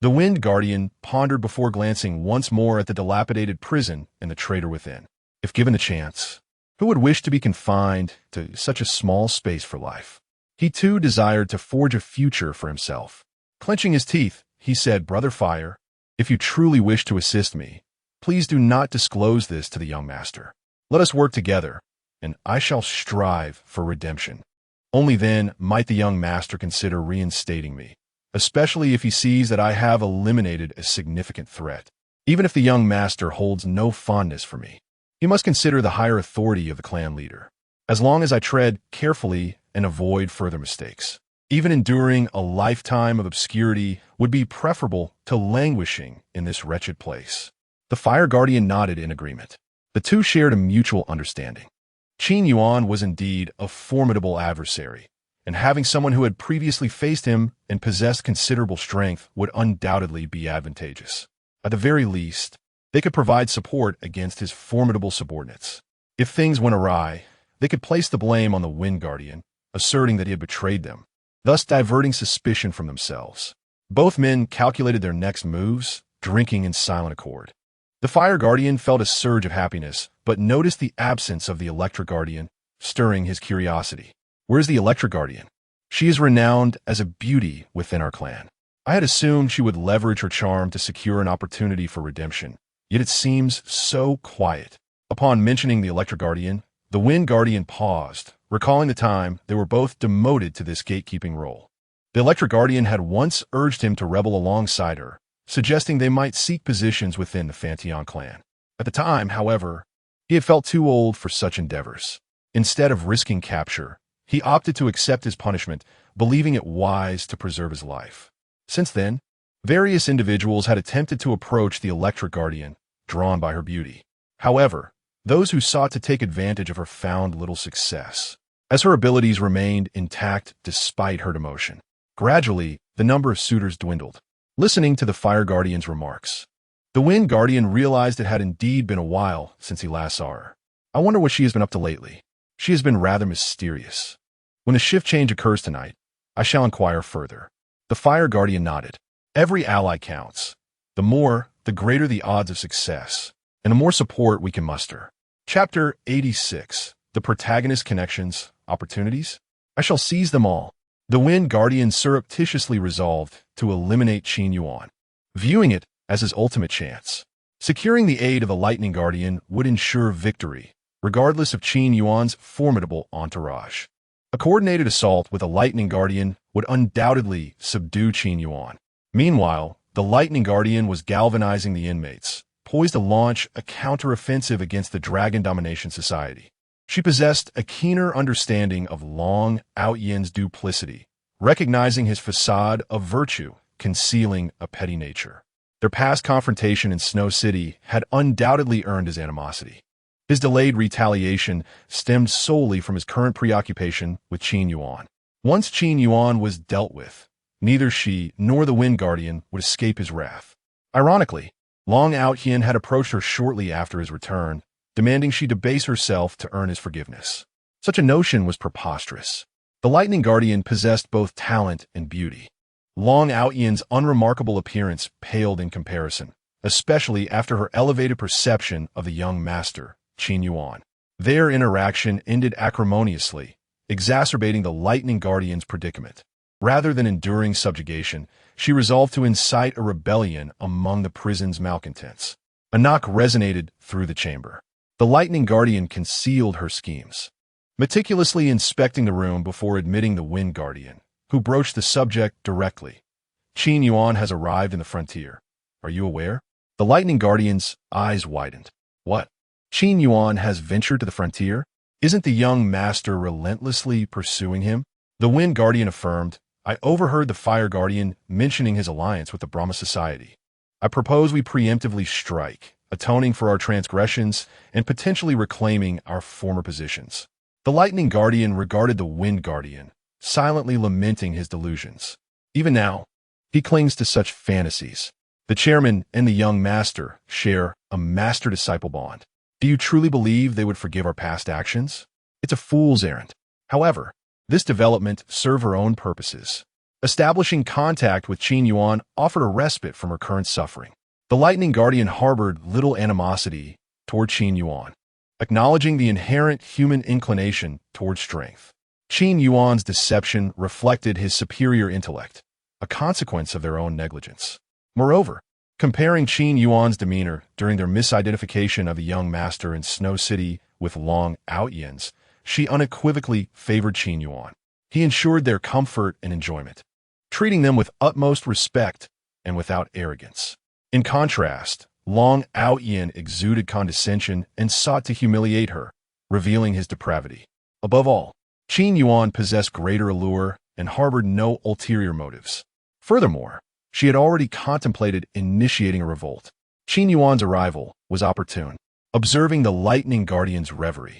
The Wind Guardian pondered before glancing once more at the dilapidated prison and the traitor within. If given the chance, who would wish to be confined to such a small space for life? He too desired to forge a future for himself. Clenching his teeth, he said, Brother Fire, if you truly wish to assist me, please do not disclose this to the young master. Let us work together, and I shall strive for redemption. Only then might the young master consider reinstating me, especially if he sees that I have eliminated a significant threat. Even if the young master holds no fondness for me, he must consider the higher authority of the clan leader. As long as I tread carefully and avoid further mistakes, even enduring a lifetime of obscurity would be preferable to languishing in this wretched place. The Fire Guardian nodded in agreement. The two shared a mutual understanding. Qin Yuan was indeed a formidable adversary, and having someone who had previously faced him and possessed considerable strength would undoubtedly be advantageous. At the very least, they could provide support against his formidable subordinates. If things went awry, they could place the blame on the Wind Guardian, asserting that he had betrayed them, thus diverting suspicion from themselves. Both men calculated their next moves, drinking in silent accord. The Fire Guardian felt a surge of happiness, but noticed the absence of the Electric Guardian, stirring his curiosity. Where's the Electric Guardian? She is renowned as a beauty within our clan. I had assumed she would leverage her charm to secure an opportunity for redemption, yet it seems so quiet. Upon mentioning the Electric Guardian, the Wind Guardian paused, recalling the time they were both demoted to this gatekeeping role. The Electric Guardian had once urged him to rebel alongside her, suggesting they might seek positions within the Aotian clan. At the time, however, he had felt too old for such endeavors. Instead of risking capture, he opted to accept his punishment, believing it wise to preserve his life. Since then, various individuals had attempted to approach the Electric Guardian, drawn by her beauty. However, those who sought to take advantage of her found little success, as her abilities remained intact despite her demotion. Gradually, the number of suitors dwindled. Listening to the Fire Guardian's remarks, the Wind Guardian realized it had indeed been a while since he last saw her. I wonder what she has been up to lately. She has been rather mysterious. When a shift change occurs tonight, I shall inquire further. The Fire Guardian nodded. Every ally counts. The more, the greater the odds of success, and the more support we can muster. Chapter 86. The Protagonist Connections, Opportunities? I shall seize them all. The Wind Guardian surreptitiously resolved to eliminate Qin Yuan, viewing it as his ultimate chance. Securing the aid of the Lightning Guardian would ensure victory, regardless of Qin Yuan's formidable entourage. A coordinated assault with a Lightning Guardian would undoubtedly subdue Qin Yuan. Meanwhile, the Lightning Guardian was galvanizing the inmates, poised to launch a counteroffensive against the Dragon Domination Society. She possessed a keener understanding of Aotian's duplicity, recognizing his facade of virtue, concealing a petty nature. Their past confrontation in Snow City had undoubtedly earned his animosity. His delayed retaliation stemmed solely from his current preoccupation with Qin Yuan. Once Qin Yuan was dealt with, neither she nor the Wind Guardian would escape his wrath. Ironically, Aotian had approached her shortly after his return, demanding she debase herself to earn his forgiveness. Such a notion was preposterous. The Lightning Guardian possessed both talent and beauty. Aotian's unremarkable appearance paled in comparison, especially after her elevated perception of the young master, Qin Yuan. Their interaction ended acrimoniously, exacerbating the Lightning Guardian's predicament. Rather than enduring subjugation, she resolved to incite a rebellion among the prison's malcontents. A knock resonated through the chamber. The Lightning Guardian concealed her schemes, meticulously inspecting the room before admitting the Wind Guardian, who broached the subject directly. Qin Yuan has arrived in the frontier. Are you aware? The Lightning Guardian's eyes widened. What? Qin Yuan has ventured to the frontier? Isn't the young master relentlessly pursuing him? The Wind Guardian affirmed. I overheard the Fire Guardian mentioning his alliance with the Brahma Society. I propose we preemptively strike, atoning for our transgressions and potentially reclaiming our former positions. The Lightning Guardian regarded the Wind Guardian, silently lamenting his delusions. Even now, he clings to such fantasies. The chairman and the young master share a master-disciple bond. Do you truly believe they would forgive our past actions? It's a fool's errand. However, this development served her own purposes. Establishing contact with Qin Yuan offered a respite from her current suffering. The Lightning Guardian harbored little animosity toward Qin Yuan, acknowledging the inherent human inclination toward strength. Qin Yuan's deception reflected his superior intellect, a consequence of their own negligence. Moreover, comparing Qin Yuan's demeanor during their misidentification of the young master in Snow City with Aotian's, she unequivocally favored Qin Yuan. He ensured their comfort and enjoyment, treating them with utmost respect and without arrogance. In contrast, Aotian exuded condescension and sought to humiliate her, revealing his depravity. Above all, Qin Yuan possessed greater allure and harbored no ulterior motives. Furthermore, she had already contemplated initiating a revolt. Qin Yuan's arrival was opportune, observing the Lightning Guardian's reverie.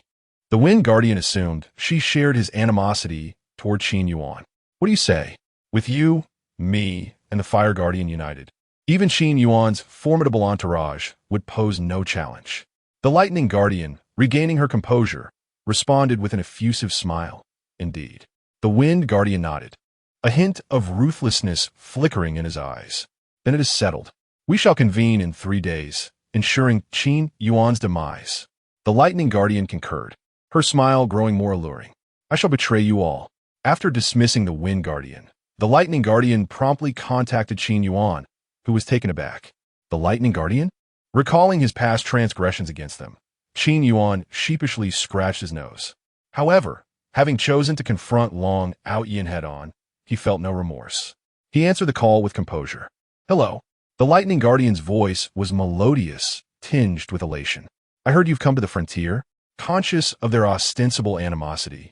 The Wind Guardian assumed she shared his animosity toward Qin Yuan. What do you say? With you, me, and the Fire Guardian united, even Qin Yuan's formidable entourage would pose no challenge. The Lightning Guardian, regaining her composure, responded with an effusive smile. Indeed. The Wind Guardian nodded, a hint of ruthlessness flickering in his eyes. Then it is settled. We shall convene in 3 days, ensuring Qin Yuan's demise. The Lightning Guardian concurred, her smile growing more alluring. I shall betray you all. After dismissing the Wind Guardian, the Lightning Guardian promptly contacted Qin Yuan, who was taken aback. The Lightning Guardian? Recalling his past transgressions against them, Qin Yuan sheepishly scratched his nose. However, having chosen to confront Long Aotian head-on, he felt no remorse. He answered the call with composure. Hello. The Lightning Guardian's voice was melodious, tinged with elation. I heard you've come to the frontier. Conscious of their ostensible animosity,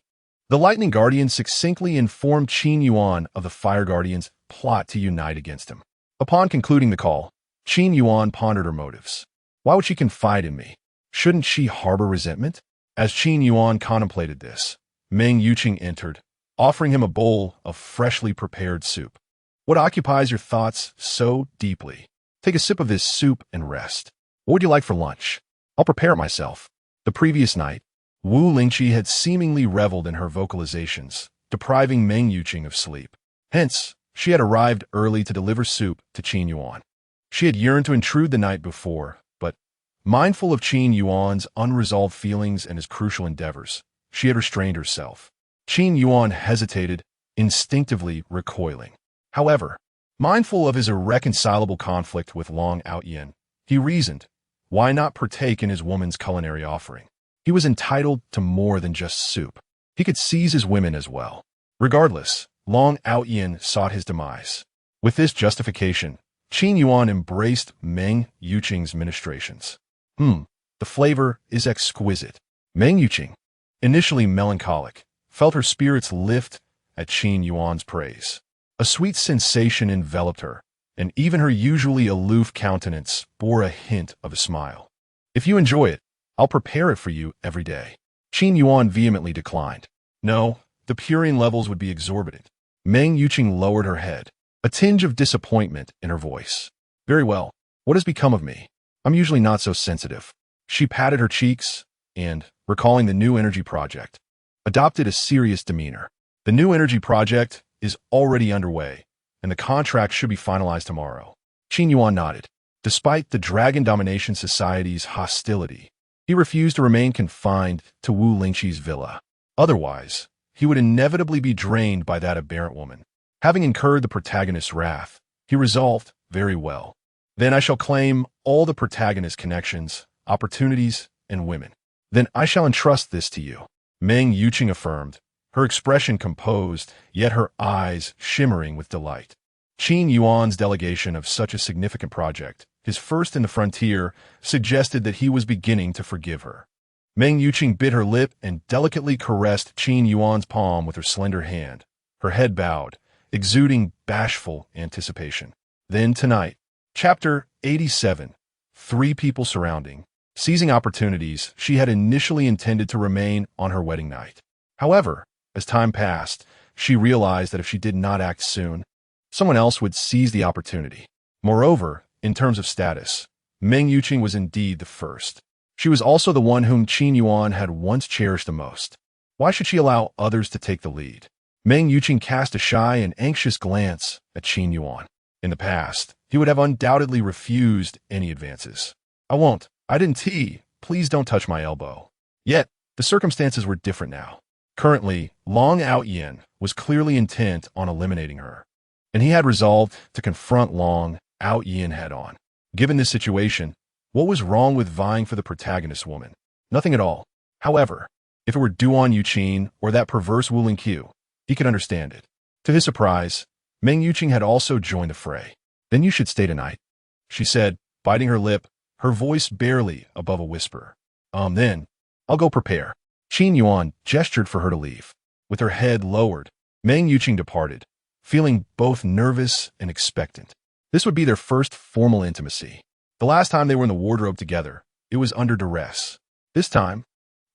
the Lightning Guardian succinctly informed Qin Yuan of the Fire Guardian's plot to unite against him. Upon concluding the call, Qin Yuan pondered her motives. Why would she confide in me? Shouldn't she harbor resentment? As Qin Yuan contemplated this, Meng Yuqing entered, offering him a bowl of freshly prepared soup. What occupies your thoughts so deeply? Take a sip of this soup and rest. What would you like for lunch? I'll prepare it myself. The previous night, Wu Lingqi had seemingly reveled in her vocalizations, depriving Meng Yuqing of sleep. Hence, she had arrived early to deliver soup to Qin Yuan. She had yearned to intrude the night before, but, mindful of Qin Yuan's unresolved feelings and his crucial endeavors, she had restrained herself. Qin Yuan hesitated, instinctively recoiling. However, mindful of his irreconcilable conflict with Long Aotian, he reasoned, why not partake in his woman's culinary offering? He was entitled to more than just soup. He could seize his women as well. Regardless, Long Aotian sought his demise. With this justification, Qin Yuan embraced Meng Yuqing's ministrations. The flavor is exquisite. Meng Yuqing, initially melancholic, felt her spirits lift at Qin Yuan's praise. A sweet sensation enveloped her, and even her usually aloof countenance bore a hint of a smile. If you enjoy it, I'll prepare it for you every day. Qin Yuan vehemently declined. No, the purine levels would be exorbitant. Meng Yuqing lowered her head, a tinge of disappointment in her voice. Very well, what has become of me? I'm usually not so sensitive. She patted her cheeks and, recalling the new energy project, adopted a serious demeanor. The new energy project is already underway, and the contract should be finalized tomorrow. Qin Yuan nodded. Despite the Dragon Domination Society's hostility, he refused to remain confined to Wu Lingqi's villa. Otherwise, he would inevitably be drained by that aberrant woman. Having incurred the protagonist's wrath, he resolved, very well. Then I shall claim all the protagonist's connections, opportunities, and women. Then I shall entrust this to you. Meng Yuqing affirmed, her expression composed, yet her eyes shimmering with delight. Qin Yuan's delegation of such a significant project, his first in the frontier, suggested that he was beginning to forgive her. Meng Yuqing bit her lip and delicately caressed Qin Yuan's palm with her slender hand, her head bowed, exuding bashful anticipation. Then tonight, Chapter 87, Three People Surrounding. Seizing opportunities, she had initially intended to remain on her wedding night. However, as time passed, she realized that if she did not act soon, someone else would seize the opportunity. Moreover, in terms of status, Meng Yuqing was indeed the first. She was also the one whom Qin Yuan had once cherished the most. Why should she allow others to take the lead? Meng Yuqing cast a shy and anxious glance at Qin Yuan. In the past, he would have undoubtedly refused any advances. I won't. I didn't tea. Please don't touch my elbow. Yet, the circumstances were different now. Currently, Long Aotian was clearly intent on eliminating her, and he had resolved to confront Long Aotian head-on. Given this situation, what was wrong with vying for the protagonist woman? Nothing at all. However, if it were Duan Yuqing or that perverse Wu Lingqiu, he could understand it. To his surprise, Meng Yuqing had also joined the fray. Then you should stay tonight, she said, biting her lip, her voice barely above a whisper. Then, I'll go prepare. Qin Yuan gestured for her to leave. With her head lowered, Meng Yuqing departed, feeling both nervous and expectant. This would be their first formal intimacy. The last time they were in the wardrobe together, it was under duress. This time,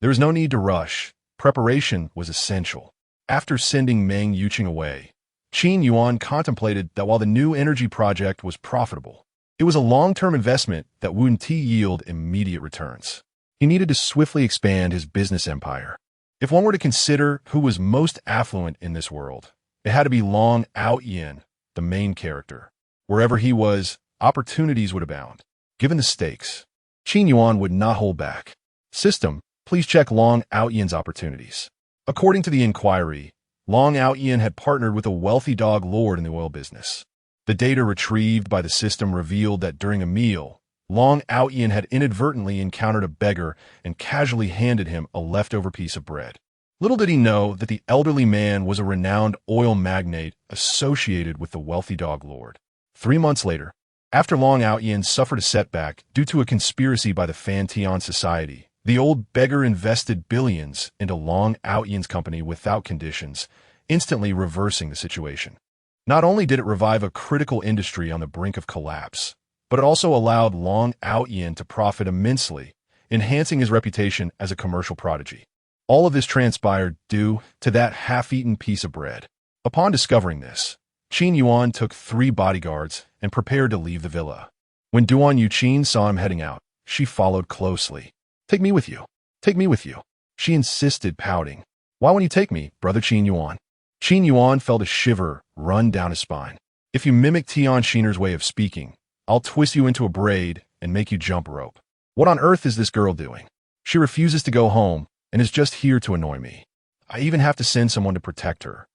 there was no need to rush. Preparation was essential. After sending Meng Yuqing away, Qin Yuan contemplated that while the new energy project was profitable, it was a long-term investment that wouldn't yield immediate returns. He needed to swiftly expand his business empire. If one were to consider who was most affluent in this world, it had to be Long Aotian, the main character. Wherever he was, opportunities would abound. Given the stakes, Qin Yuan would not hold back. System, please check Long Aotian's opportunities. According to the inquiry, Long Aotian had partnered with a wealthy dog lord in the oil business. The data retrieved by the system revealed that during a meal, Long Aotian had inadvertently encountered a beggar and casually handed him a leftover piece of bread. Little did he know that the elderly man was a renowned oil magnate associated with the wealthy dog lord. 3 months later, after Long Aotian suffered a setback due to a conspiracy by the Fantian Society, the old beggar invested billions into Long Aotian's company without conditions, instantly reversing the situation. Not only did it revive a critical industry on the brink of collapse, but it also allowed Long Aotian to profit immensely, enhancing his reputation as a commercial prodigy. All of this transpired due to that half-eaten piece of bread. Upon discovering this, Qin Yuan took 3 bodyguards and prepared to leave the villa. When Duan Yuqin saw him heading out, she followed closely. "Take me with you. Take me with you," she insisted, pouting. "Why won't you take me, brother Qin Yuan?" Qin Yuan felt a shiver run down his spine. "If you mimic Tian Shiner's way of speaking, I'll twist you into a braid and make you jump rope. What on earth is this girl doing? She refuses to go home and is just here to annoy me. I even have to send someone to protect her."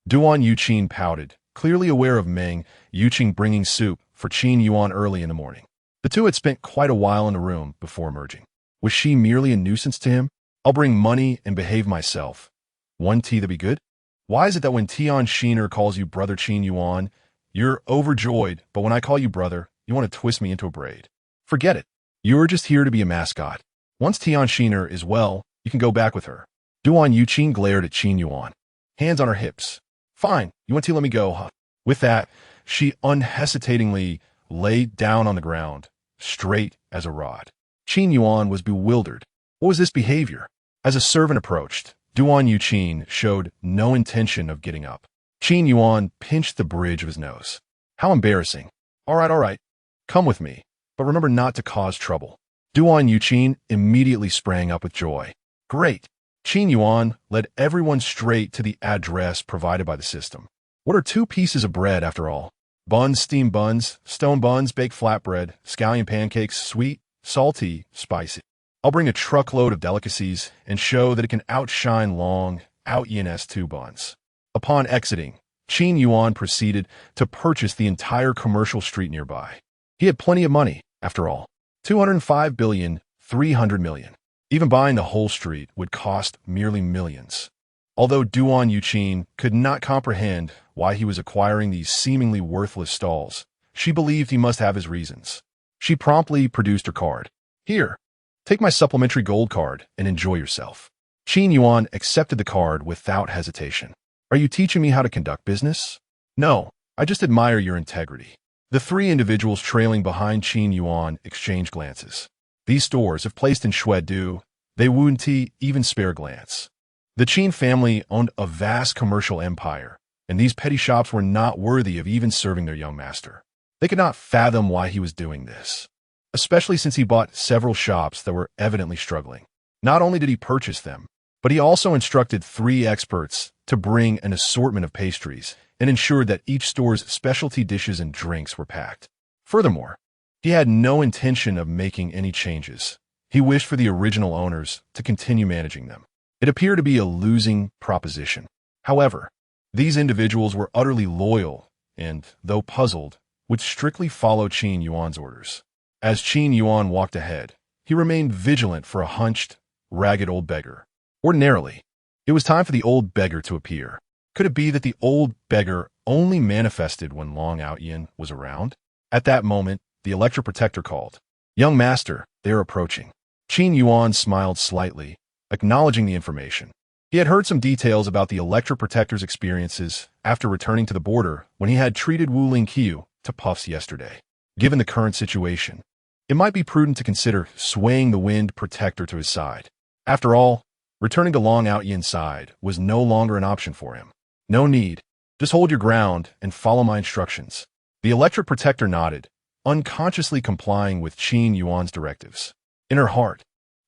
Duan Yuqin pouted, clearly aware of Meng Yuqing bringing soup for Qin Yuan early in the morning. The two had spent quite a while in the room before emerging. Was she merely a nuisance to him? "I'll bring money and behave myself. One tea that be good?" Why is it that when Tian Shiner calls you brother Qin Yuan, you're overjoyed, but when I call you brother, you want to twist me into a braid? Forget it. You're just here to be a mascot. Once Tian Shiner is well, you can go back with her. Duan Yuqin glared at Qin Yuan, hands on her hips. "Fine, you want to let me go, huh?" With that, she unhesitatingly laid down on the ground, straight as a rod. Qin Yuan was bewildered. What was this behavior? As a servant approached, Duan Yuqin showed no intention of getting up. Qin Yuan pinched the bridge of his nose. "How embarrassing. All right. Come with me, but remember not to cause trouble." Duan Yuqin immediately sprang up with joy. "Great." Qin Yuan led everyone straight to the address provided by the system. What are 2 pieces of bread, after all? Buns, steamed buns, stone buns, baked flatbread, scallion pancakes, sweet, salty, spicy. I'll bring a truckload of delicacies and show that it can outshine Long Aotian's 2 buns. Upon exiting, Qin Yuan proceeded to purchase the entire commercial street nearby. He had plenty of money, after all. 205,300,000,000. Even buying the whole street would cost merely millions. Although Duan Yuqin could not comprehend why he was acquiring these seemingly worthless stalls, she believed he must have his reasons. She promptly produced her card. "Here, take my supplementary gold card and enjoy yourself." Qin Yuan accepted the card without hesitation. "Are you teaching me how to conduct business?" "No, I just admire your integrity." The 3 individuals trailing behind Qin Yuan exchanged glances. These stores, if placed in Shuedu, they wouldn't even spare a glance. The Qin family owned a vast commercial empire, and these petty shops were not worthy of even serving their young master. They could not fathom why he was doing this, especially since he bought several shops that were evidently struggling. Not only did he purchase them, but he also instructed 3 experts to bring an assortment of pastries and ensured that each store's specialty dishes and drinks were packed. Furthermore, he had no intention of making any changes. He wished for the original owners to continue managing them. It appeared to be a losing proposition. However, these individuals were utterly loyal and, though puzzled, would strictly follow Qin Yuan's orders. As Qin Yuan walked ahead, he remained vigilant for a hunched, ragged old beggar. Ordinarily, it was time for the old beggar to appear. Could it be that the old beggar only manifested when Long Aotian was around? At that moment, the electric protector called. "Young master, they are approaching." Qin Yuan smiled slightly, acknowledging the information. He had heard some details about the electric protector's experiences after returning to the border when he had treated Wu Lingqiu to puffs yesterday. Given the current situation, it might be prudent to consider swaying the wind protector to his side. After all, returning to Long Aotian's side was no longer an option for him. "No need. Just hold your ground and follow my instructions." The electric protector nodded, unconsciously complying with Qin Yuan's directives. In her heart,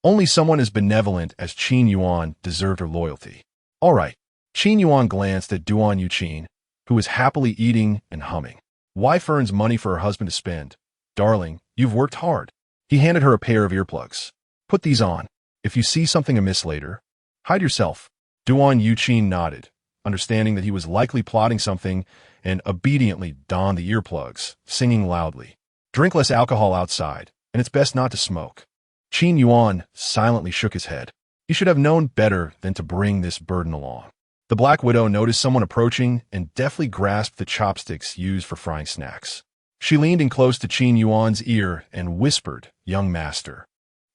only someone as benevolent as Qin Yuan deserved her loyalty. "All right." Qin Yuan glanced at Duan Yuqin, who was happily eating and humming. "Wife earns money for her husband to spend. Darling, you've worked hard." He handed her a pair of earplugs. "Put these on. If you see something amiss later, hide yourself." Yuan nodded, understanding that he was likely plotting something, and obediently donned the earplugs, singing loudly. Drink less alcohol outside, and it's best not to smoke. Qin Yuan silently shook his head. He should have known better than to bring this burden along. The Black Widow noticed someone approaching and deftly grasped the chopsticks used for frying snacks. She leaned in close to Qin Yuan's ear and whispered, "Young master,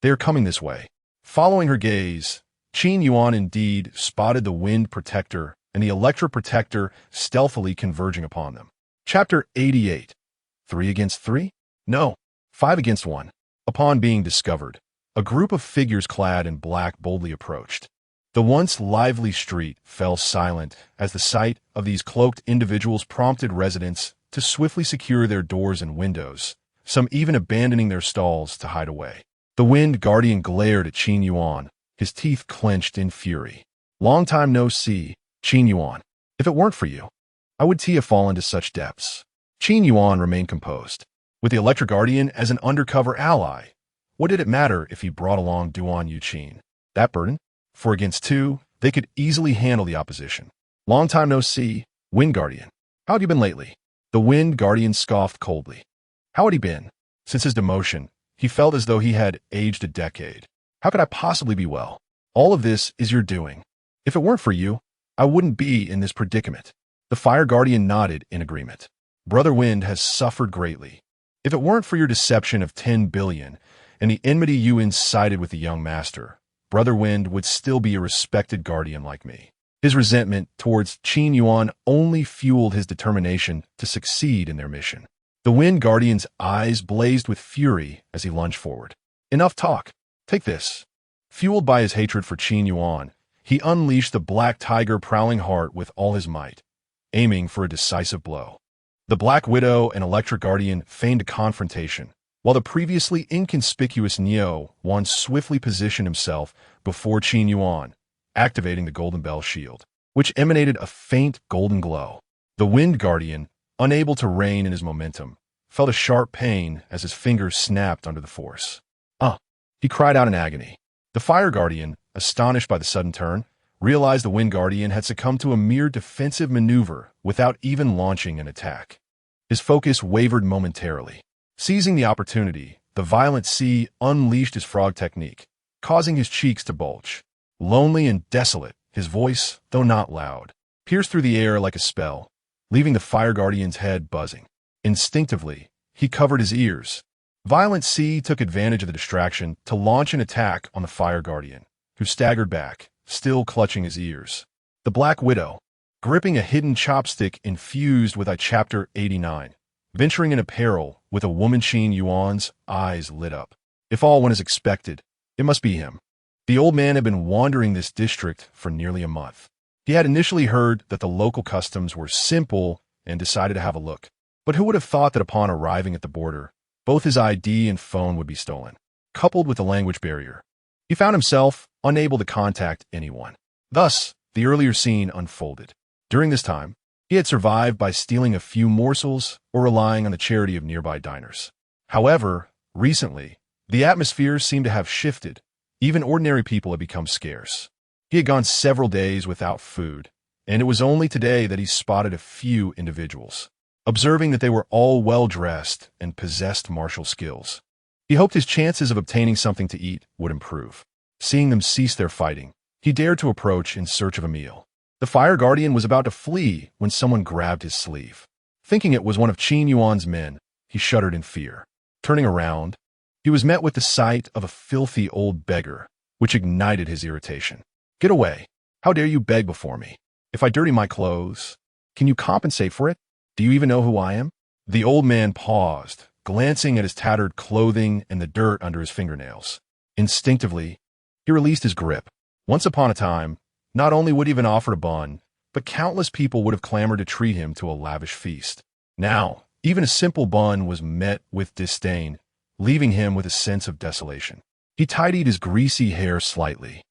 they are coming this way." Following her gaze, Qin Yuan indeed spotted the wind protector and the electro protector stealthily converging upon them. Chapter 88. 3 against 3? No, 5 against 1. Upon being discovered, a group of figures clad in black boldly approached. The once lively street fell silent as the sight of these cloaked individuals prompted residents to swiftly secure their doors and windows, some even abandoning their stalls to hide away. The Wind Guardian glared at Qin Yuan, his teeth clenched in fury. "Long time no see, Qin Yuan. If it weren't for you, I would have fallen to such depths." Qin Yuan remained composed. With the Electric Guardian as an undercover ally, what did it matter if he brought along Yuan? That burden? 4 against 2, they could easily handle the opposition. "Long time no see, Wind Guardian. How had you been lately?" The Wind Guardian scoffed coldly. How had he been? Since his demotion, he felt as though he had aged a decade. "How could I possibly be well? All of this is your doing. If it weren't for you, I wouldn't be in this predicament." The Fire Guardian nodded in agreement. "Brother Wind has suffered greatly. If it weren't for your deception of 10 billion and the enmity you incited with the young master, Brother Wind would still be a respected guardian like me." His resentment towards Qin Yuan only fueled his determination to succeed in their mission. The Wind Guardian's eyes blazed with fury as he lunged forward. "Enough talk. Take this." Fueled by his hatred for Qin Yuan, he unleashed the Black Tiger prowling heart with all his might, aiming for a decisive blow. The Black Widow and Electric Guardian feigned a confrontation, while the previously inconspicuous Neo Yuan swiftly positioned himself before Qin Yuan, activating the Golden Bell shield, which emanated a faint golden glow. The Wind Guardian, unable to rein in his momentum, felt a sharp pain as his fingers snapped under the force. He cried out in agony. The Fire Guardian, astonished by the sudden turn, realized the Wind Guardian had succumbed to a mere defensive maneuver without even launching an attack. His focus wavered momentarily. Seizing the opportunity, the Violent Sea unleashed his frog technique, causing his cheeks to bulge. Lonely and desolate, his voice, though not loud, pierced through the air like a spell, leaving the Fire Guardian's head buzzing. Instinctively, he covered his ears. Violent Sea took advantage of the distraction to launch an attack on the Fire Guardian, who staggered back, still clutching his ears. The Black Widow, gripping a hidden chopstick infused with Chapter 89, venturing in a peril with a woman. Qin Yuan's eyes lit up. If all went as expected, it must be him. The old man had been wandering this district for nearly a month. He had initially heard that the local customs were simple and decided to have a look. But who would have thought that upon arriving at the border, both his ID and phone would be stolen, coupled with the language barrier? He found himself unable to contact anyone. Thus, the earlier scene unfolded. During this time, he had survived by stealing a few morsels or relying on the charity of nearby diners. However, recently, the atmosphere seemed to have shifted. Even ordinary people had become scarce. He had gone several days without food, and it was only today that he spotted a few individuals. Observing that they were all well-dressed and possessed martial skills, he hoped his chances of obtaining something to eat would improve. Seeing them cease their fighting, he dared to approach in search of a meal. The Fire Guardian was about to flee when someone grabbed his sleeve. Thinking it was one of Qin Yuan's men, he shuddered in fear. Turning around, he was met with the sight of a filthy old beggar, which ignited his irritation. "Get away! How dare you beg before me? If I dirty my clothes, can you compensate for it? Do you even know who I am?" The old man paused, glancing at his tattered clothing and the dirt under his fingernails. Instinctively, he released his grip. Once upon a time, not only would he have been offered a bun, but countless people would have clamored to treat him to a lavish feast. Now, even a simple bun was met with disdain, leaving him with a sense of desolation. He tidied his greasy hair slightly,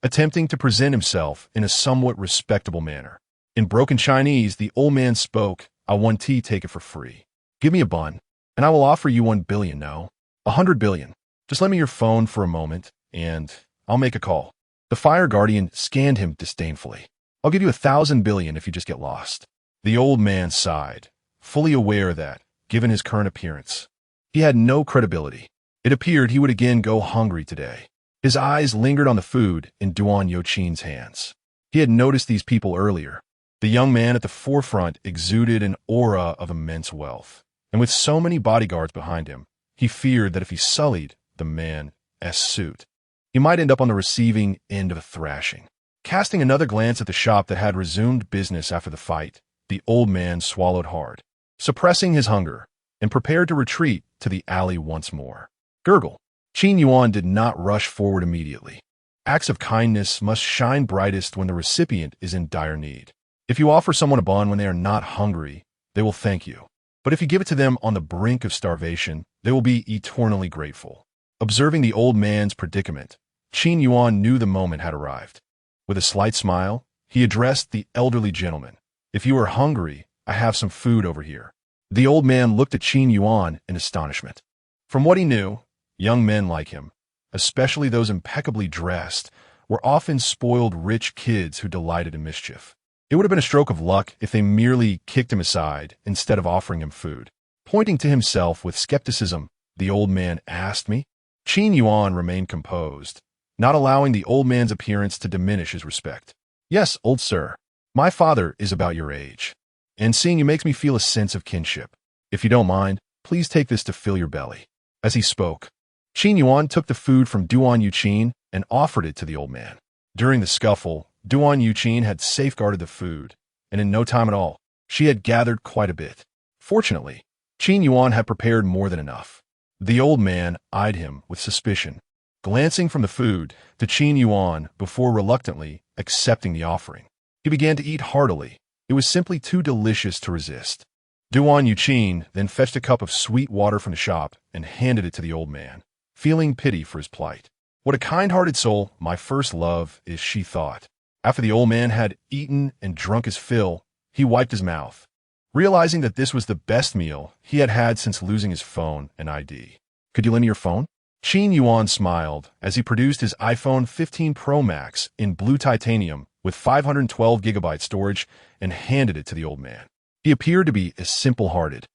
attempting to present himself in a somewhat respectable manner. In broken Chinese, the old man spoke, "I want tea, take it for free. Give me a bun, and I will offer you 1 billion, no, 100 billion. Just lend me your phone for a moment, and I'll make a call." The fire guardian scanned him disdainfully. "I'll give you 1,000 billion if you just get lost." The old man sighed, fully aware that, given his current appearance, he had no credibility. It appeared he would again go hungry today. His eyes lingered on the food in Duan Yuqin's hands. He had noticed these people earlier. The young man at the forefront exuded an aura of immense wealth, and with so many bodyguards behind him, he feared that if he sullied the man's suit, he might end up on the receiving end of a thrashing. Casting another glance at the shop that had resumed business after the fight, the old man swallowed hard, suppressing his hunger, and prepared to retreat to the alley once more. Gurgle. Qin Yuan did not rush forward immediately. Acts of kindness must shine brightest when the recipient is in dire need. If you offer someone a bun when they are not hungry, they will thank you. But if you give it to them on the brink of starvation, they will be eternally grateful. Observing the old man's predicament, Qin Yuan knew the moment had arrived. With a slight smile, he addressed the elderly gentleman. "If you are hungry, I have some food over here." The old man looked at Qin Yuan in astonishment. From what he knew, young men like him, especially those impeccably dressed, were often spoiled rich kids who delighted in mischief. It would have been a stroke of luck if they merely kicked him aside instead of offering him food. Pointing to himself with skepticism, the old man asked me. Qin Yuan remained composed, not allowing the old man's appearance to diminish his respect. "Yes, old sir. My father is about your age, and seeing you makes me feel a sense of kinship. If you don't mind, please take this to fill your belly." As he spoke, Qin Yuan took the food from Duan Yuqin and offered it to the old man. During the scuffle, Duan Yuqin had safeguarded the food, and in no time at all, she had gathered quite a bit. Fortunately, Qin Yuan had prepared more than enough. The old man eyed him with suspicion, glancing from the food to Qin Yuan before reluctantly accepting the offering. He began to eat heartily. It was simply too delicious to resist. Duan Yuqin then fetched a cup of sweet water from the shop and handed it to the old man, feeling pity for his plight. "What a kind-hearted soul, my first love is," she thought. After the old man had eaten and drunk his fill, he wiped his mouth, realizing that this was the best meal he had had since losing his phone and ID. "Could you lend me your phone?" Qin Yuan smiled as he produced his iPhone 15 Pro Max in blue titanium with 512 gigabyte storage and handed it to the old man. He appeared to be a simple-hearted,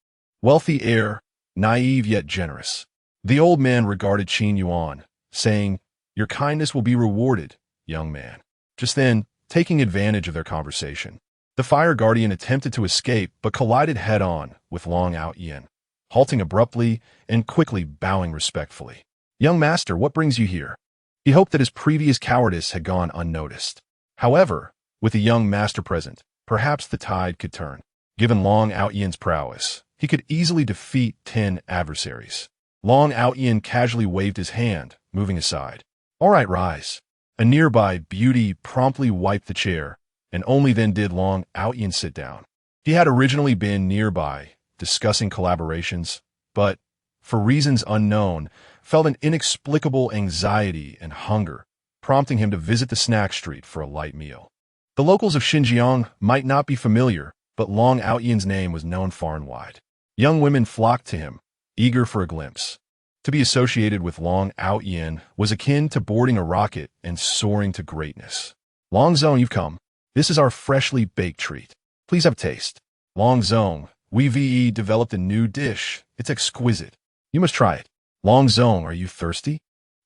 wealthy heir, naive yet generous. The old man regarded Qin Yuan, saying, "Your kindness will be rewarded, young man." Just then, taking advantage of their conversation, the fire guardian attempted to escape but collided head-on with Long Aotian, halting abruptly and quickly bowing respectfully. "Young master, what brings you here?" He hoped that his previous cowardice had gone unnoticed. However, with the young master present, perhaps the tide could turn. Given Long Aotian's prowess, he could easily defeat 10 adversaries. Long Aotian casually waved his hand, moving aside. "All right, rise." A nearby beauty promptly wiped the chair, and only then did Long Aotian sit down. He had originally been nearby, discussing collaborations, but, for reasons unknown, felt an inexplicable anxiety and hunger, prompting him to visit the snack street for a light meal. The locals of Xinjiang might not be familiar, but Long Aotian's name was known far and wide. Young women flocked to him, eager for a glimpse. To be associated with Long Aotian was akin to boarding a rocket and soaring to greatness. "Long Zong, you've come. This is our freshly baked treat. Please have a taste." "Long Zong, we developed a new dish. It's exquisite. You must try it." "Long Zong, are you thirsty?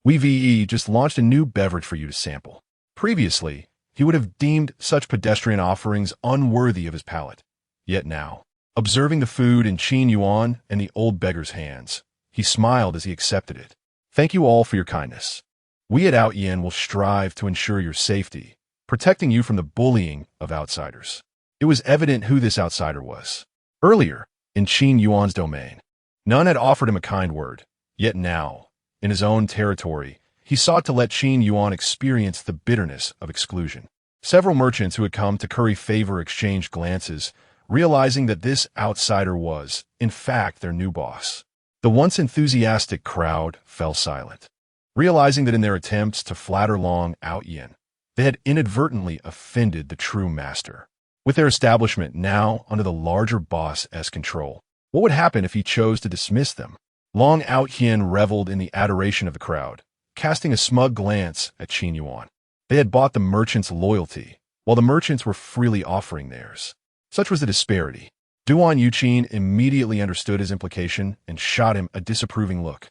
We just launched a new beverage for you to sample." Previously, he would have deemed such pedestrian offerings unworthy of his palate. Yet now, observing the food in Qin Yuan and the old beggar's hands, he smiled as he accepted it. "Thank you all for your kindness. We at Aotian will strive to ensure your safety, protecting you from the bullying of outsiders." It was evident who this outsider was. Earlier, in Qin Yuan's domain, none had offered him a kind word, yet now, in his own territory, he sought to let Qin Yuan experience the bitterness of exclusion. Several merchants who had come to curry favor exchanged glances, realizing that this outsider was, in fact, their new boss. The once enthusiastic crowd fell silent, realizing that in their attempts to flatter Long Aotian, they had inadvertently offended the true master. With their establishment now under the larger boss's control, what would happen if he chose to dismiss them? Long Aotian reveled in the adoration of the crowd, casting a smug glance at Qin Yuan. They had bought the merchant's loyalty, while the merchants were freely offering theirs. Such was the disparity. Duan Yuqin immediately understood his implication and shot him a disapproving look.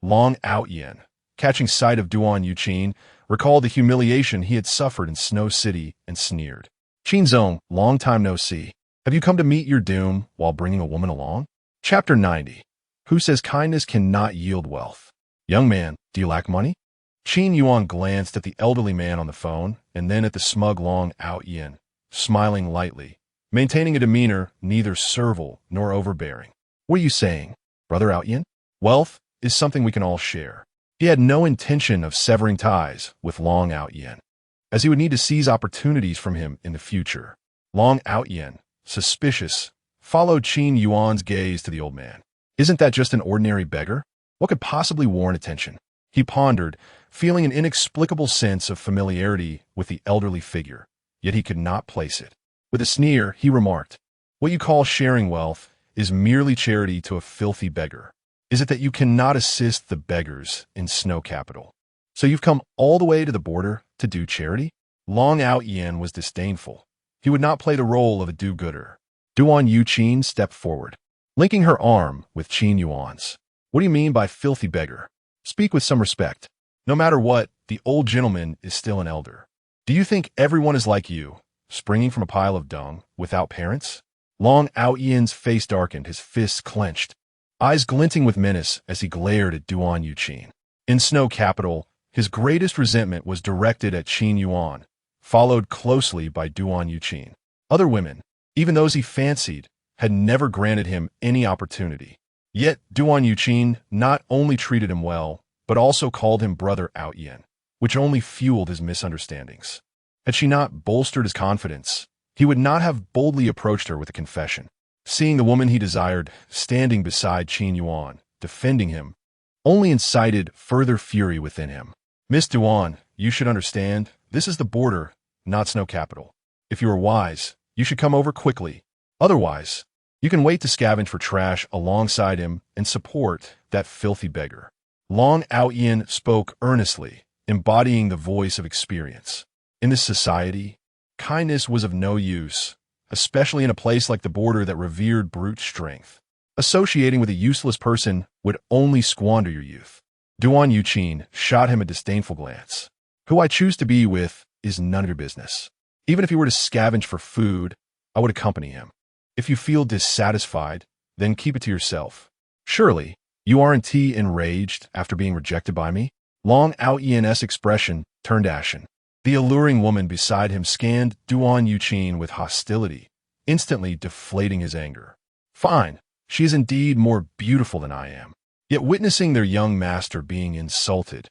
Long Aotian, catching sight of Duan Yuqin, recalled the humiliation he had suffered in Snow City and sneered. "Qinzong, long time no see. Have you come to meet your doom while bringing a woman along?" Chapter 90. Who says kindness cannot yield wealth? Young man, do you lack money? Qin Yuan glanced at the elderly man on the phone and then at the smug Long Aotian, smiling lightly, maintaining a demeanor neither servile nor overbearing. "What are you saying, Brother Aotian? Wealth is something we can all share." He had no intention of severing ties with Long Aotian, as he would need to seize opportunities from him in the future. Long Aotian, suspicious, followed Qin Yuan's gaze to the old man. "Isn't that just an ordinary beggar? What could possibly warrant attention?" He pondered, feeling an inexplicable sense of familiarity with the elderly figure, yet he could not place it. With a sneer, he remarked, "What you call sharing wealth is merely charity to a filthy beggar. Is it that you cannot assist the beggars in Snow Capital? So you've come all the way to the border to do charity?" Long Aotian was disdainful. He would not play the role of a do-gooder. Duan Yuqin stepped forward, linking her arm with Qin Yuan's. "What do you mean by filthy beggar? Speak with some respect. No matter what, the old gentleman is still an elder. Do you think everyone is like you, springing from a pile of dung, without parents?" Long Aotian's face darkened, his fists clenched, eyes glinting with menace as he glared at Duan Yuqin. In Snow Capital, his greatest resentment was directed at Qin Yuan, followed closely by Duan Yuqin. Other women, even those he fancied, had never granted him any opportunity. Yet Duan Yuqin not only treated him well, but also called him Brother Aotian, which only fueled his misunderstandings. Had she not bolstered his confidence, he would not have boldly approached her with a confession. Seeing the woman he desired standing beside Qin Yuan, defending him, only incited further fury within him. "Miss Duan, you should understand, this is the border, not Snow Capital. If you are wise, you should come over quickly. Otherwise, you can wait to scavenge for trash alongside him and support that filthy beggar." Long Aotian spoke earnestly, embodying the voice of experience. In this society, kindness was of no use, especially in a place like the border that revered brute strength. Associating with a useless person would only squander your youth. Duan Yuqin shot him a disdainful glance. "Who I choose to be with is none of your business. Even if he were to scavenge for food, I would accompany him. If you feel dissatisfied, then keep it to yourself. Surely, you aren't enraged after being rejected by me?" Long Aotian's expression turned ashen. The alluring woman beside him scanned Duan Yuqin with hostility, instantly deflating his anger. "Fine, she is indeed more beautiful than I am." Yet witnessing their young master being insulted,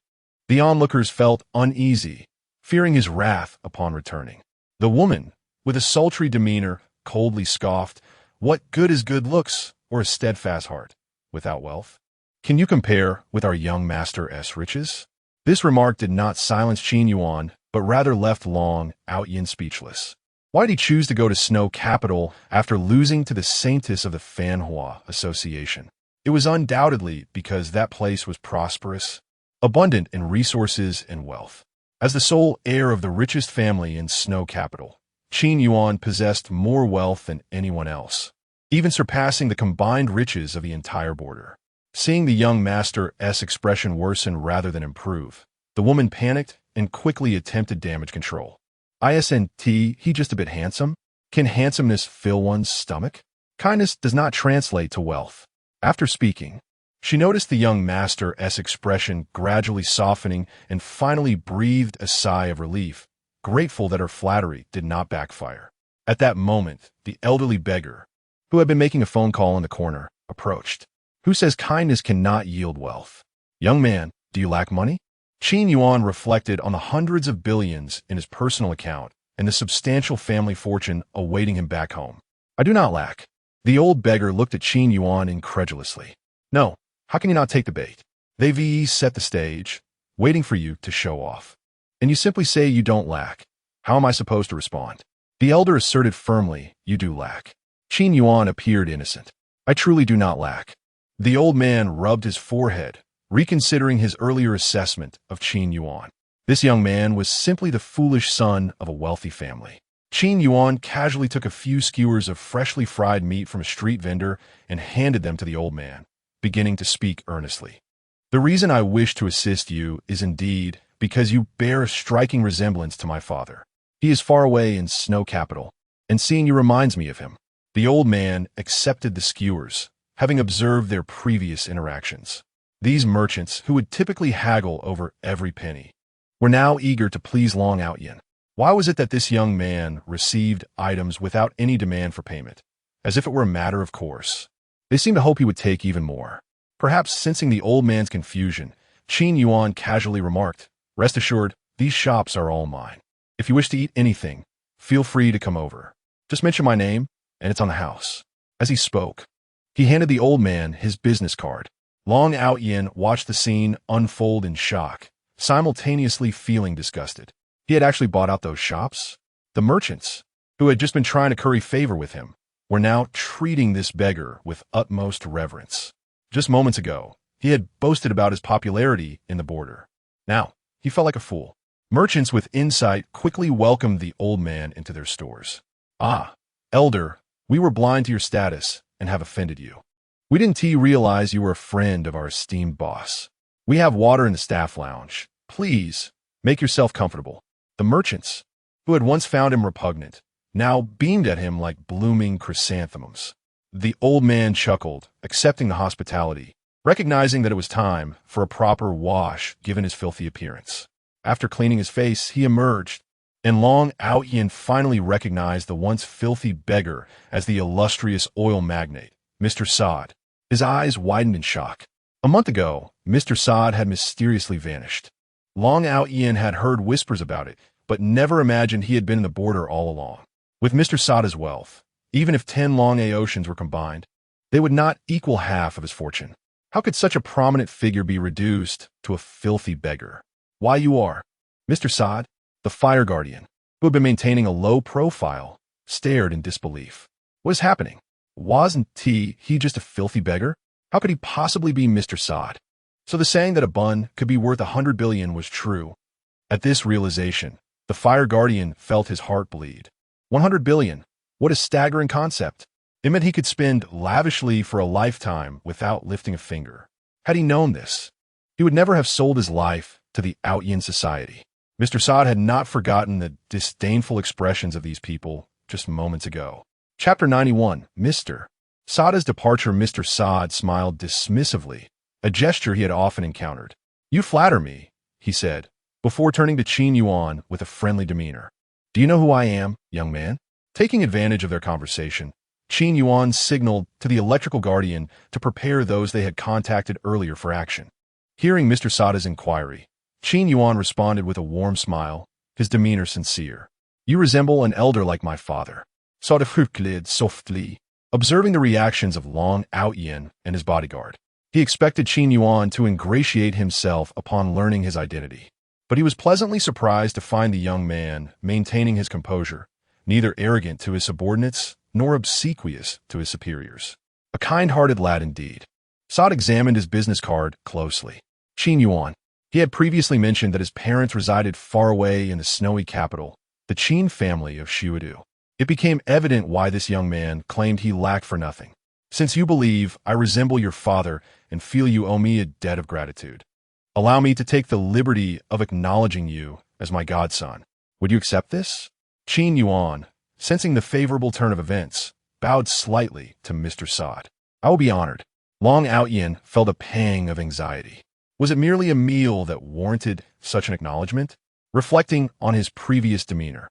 the onlookers felt uneasy, fearing his wrath upon returning. The woman, with a sultry demeanor, coldly scoffed, "What good is good looks or a steadfast heart without wealth? Can you compare with our young master's riches?" This remark did not silence Qin Yuan, but rather left Long Aotian speechless. Why did he choose to go to Snow Capital after losing to the saintess of the Fanhua Association? It was undoubtedly because that place was prosperous, abundant in resources and wealth. As the sole heir of the richest family in Snow Capital, Qin Yuan possessed more wealth than anyone else, even surpassing the combined riches of the entire border. Seeing the young master's expression worsen rather than improve, the woman panicked and quickly attempted damage control. "Isn't he just a bit handsome? Can handsomeness fill one's stomach? Kindness does not translate to wealth." After speaking, she noticed the young master's expression gradually softening and finally breathed a sigh of relief, grateful that her flattery did not backfire. At that moment, the elderly beggar, who had been making a phone call in the corner, approached. "Who says kindness cannot yield wealth? Young man, do you lack money?" Qin Yuan reflected on the hundreds of billions in his personal account and the substantial family fortune awaiting him back home. "I do not lack." The old beggar looked at Qin Yuan incredulously. "No, how can you not take the bait? They've set the stage, waiting for you to show off. And you simply say you don't lack. How am I supposed to respond?" The elder asserted firmly, "You do lack." Qin Yuan appeared innocent. "I truly do not lack." The old man rubbed his forehead, reconsidering his earlier assessment of Qin Yuan. This young man was simply the foolish son of a wealthy family. Qin Yuan casually took a few skewers of freshly fried meat from a street vendor and handed them to the old man, beginning to speak earnestly. The reason I wish to assist you is indeed because you bear a striking resemblance to my father. He is far away in Snow Capital, and seeing you reminds me of him. The old man accepted the skewers, having observed their previous interactions. These merchants, who would typically haggle over every penny, were now eager to please Long Aotian. Why was it that this young man received items without any demand for payment, as if it were a matter of course? They seemed to hope he would take even more. Perhaps sensing the old man's confusion, Qin Yuan casually remarked, "Rest assured, these shops are all mine. If you wish to eat anything, feel free to come over. Just mention my name, and it's on the house." As he spoke, he handed the old man his business card. Long Aotian watched the scene unfold in shock, simultaneously feeling disgusted. He had actually bought out those shops. The merchants, who had just been trying to curry favor with him, were now treating this beggar with utmost reverence. Just moments ago, he had boasted about his popularity in the border. Now, he felt like a fool. Merchants with insight quickly welcomed the old man into their stores. "Ah, elder, we were blind to your status and have offended you. We didn't realize you were a friend of our esteemed boss. We have water in the staff lounge. Please, make yourself comfortable." The merchants, who had once found him repugnant, now beamed at him like blooming chrysanthemums. The old man chuckled, accepting the hospitality, recognizing that it was time for a proper wash given his filthy appearance. After cleaning his face, he emerged, and Long Aotian finally recognized the once filthy beggar as the illustrious oil magnate, Mr. Saad. His eyes widened in shock. A month ago, Mr. Saad had mysteriously vanished. Long Aotian had heard whispers about it, but never imagined he had been in the border all along. With Mr. Saad's wealth, even if 10 long Aotians were combined, they would not equal half of his fortune. How could such a prominent figure be reduced to a filthy beggar? "Why you are?" Mr. Saad, the fire guardian, who had been maintaining a low profile, stared in disbelief. What is happening? Wasn't he just a filthy beggar? How could he possibly be Mr. Saad? So the saying that a bun could be worth 100 billion was true. At this realization, the fire guardian felt his heart bleed. 100 billion. What a staggering concept. It meant he could spend lavishly for a lifetime without lifting a finger. Had he known this, he would never have sold his life to the Aotian society. Mr. Saad had not forgotten the disdainful expressions of these people just moments ago. Chapter 91, Mr. Saad's departure. Mr. Saad smiled dismissively, a gesture he had often encountered. "You flatter me," he said, before turning to Qin Yuan with a friendly demeanor. "Do you know who I am, young man?" Taking advantage of their conversation, Qin Yuan signaled to the electrical guardian to prepare those they had contacted earlier for action. Hearing Mr. Saad's inquiry, Qin Yuan responded with a warm smile, his demeanor sincere. "You resemble an elder like my father," Saad replied softly, observing the reactions of Long Aotian and his bodyguard. He expected Qin Yuan to ingratiate himself upon learning his identity, but he was pleasantly surprised to find the young man maintaining his composure, neither arrogant to his subordinates nor obsequious to his superiors. A kind-hearted lad indeed. Saad examined his business card closely. Qin Yuan. He had previously mentioned that his parents resided far away in the snowy capital, the Qin family of Xiudu. It became evident why this young man claimed he lacked for nothing. "Since you believe I resemble your father and feel you owe me a debt of gratitude, allow me to take the liberty of acknowledging you as my godson. Would you accept this?" Qin Yuan, sensing the favorable turn of events, bowed slightly to Mr. Saad. "I will be honored." Long Aotian felt a pang of anxiety. Was it merely a meal that warranted such an acknowledgement? Reflecting on his previous demeanor,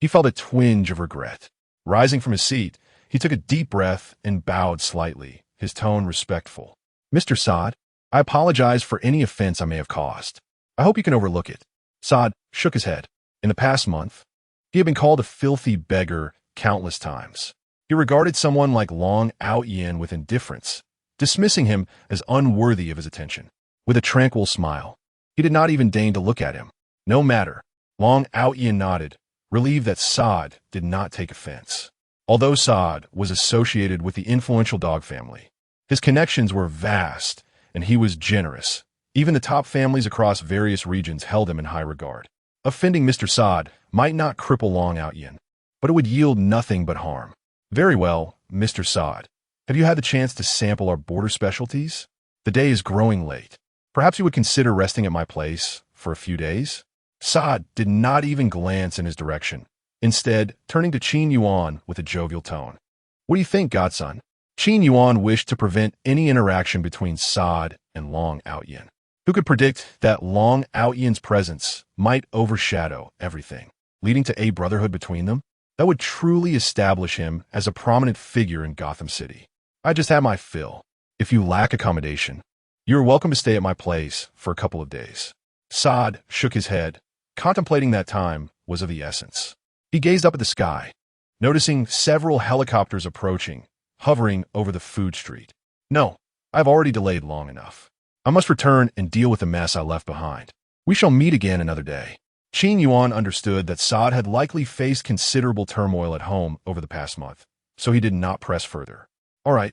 he felt a twinge of regret. Rising from his seat, he took a deep breath and bowed slightly, his tone respectful. "Mr. Saad, I apologize for any offense I may have caused. I hope you can overlook it." Saad shook his head. In the past month, he had been called a filthy beggar countless times. He regarded someone like Long Aotian with indifference, dismissing him as unworthy of his attention. With a tranquil smile, he did not even deign to look at him. No matter. Long Aotian nodded, relieved that Saad did not take offense. Although Saad was associated with the influential dog family, his connections were vast, and he was generous, Even the top families across various regions held him in high regard. Offending Mr. Saad might not cripple Long Aotian, but it would yield nothing but harm. Very well, Mr. Saad. Have you had the chance to sample our border specialties? The day is growing late. Perhaps you would consider resting at my place for a few days? Saad did not even glance in his direction, instead turning to Qin Yuan with a jovial tone. What do you think, godson? Qin Yuan wished to prevent any interaction between Saad and Long Aotian. Who could predict that Long Aotian's presence might overshadow everything, leading to a brotherhood between them? That would truly establish him as a prominent figure in Gotham City. I just had my fill. If you lack accommodation, you are welcome to stay at my place for a couple of days. Saad shook his head, contemplating that time was of the essence. He gazed up at the sky, noticing several helicopters approaching, hovering over the food street. No, I've already delayed long enough. I must return and deal with the mess I left behind. We shall meet again another day. Qin Yuan understood that Saad had likely faced considerable turmoil at home over the past month, so he did not press further. All right,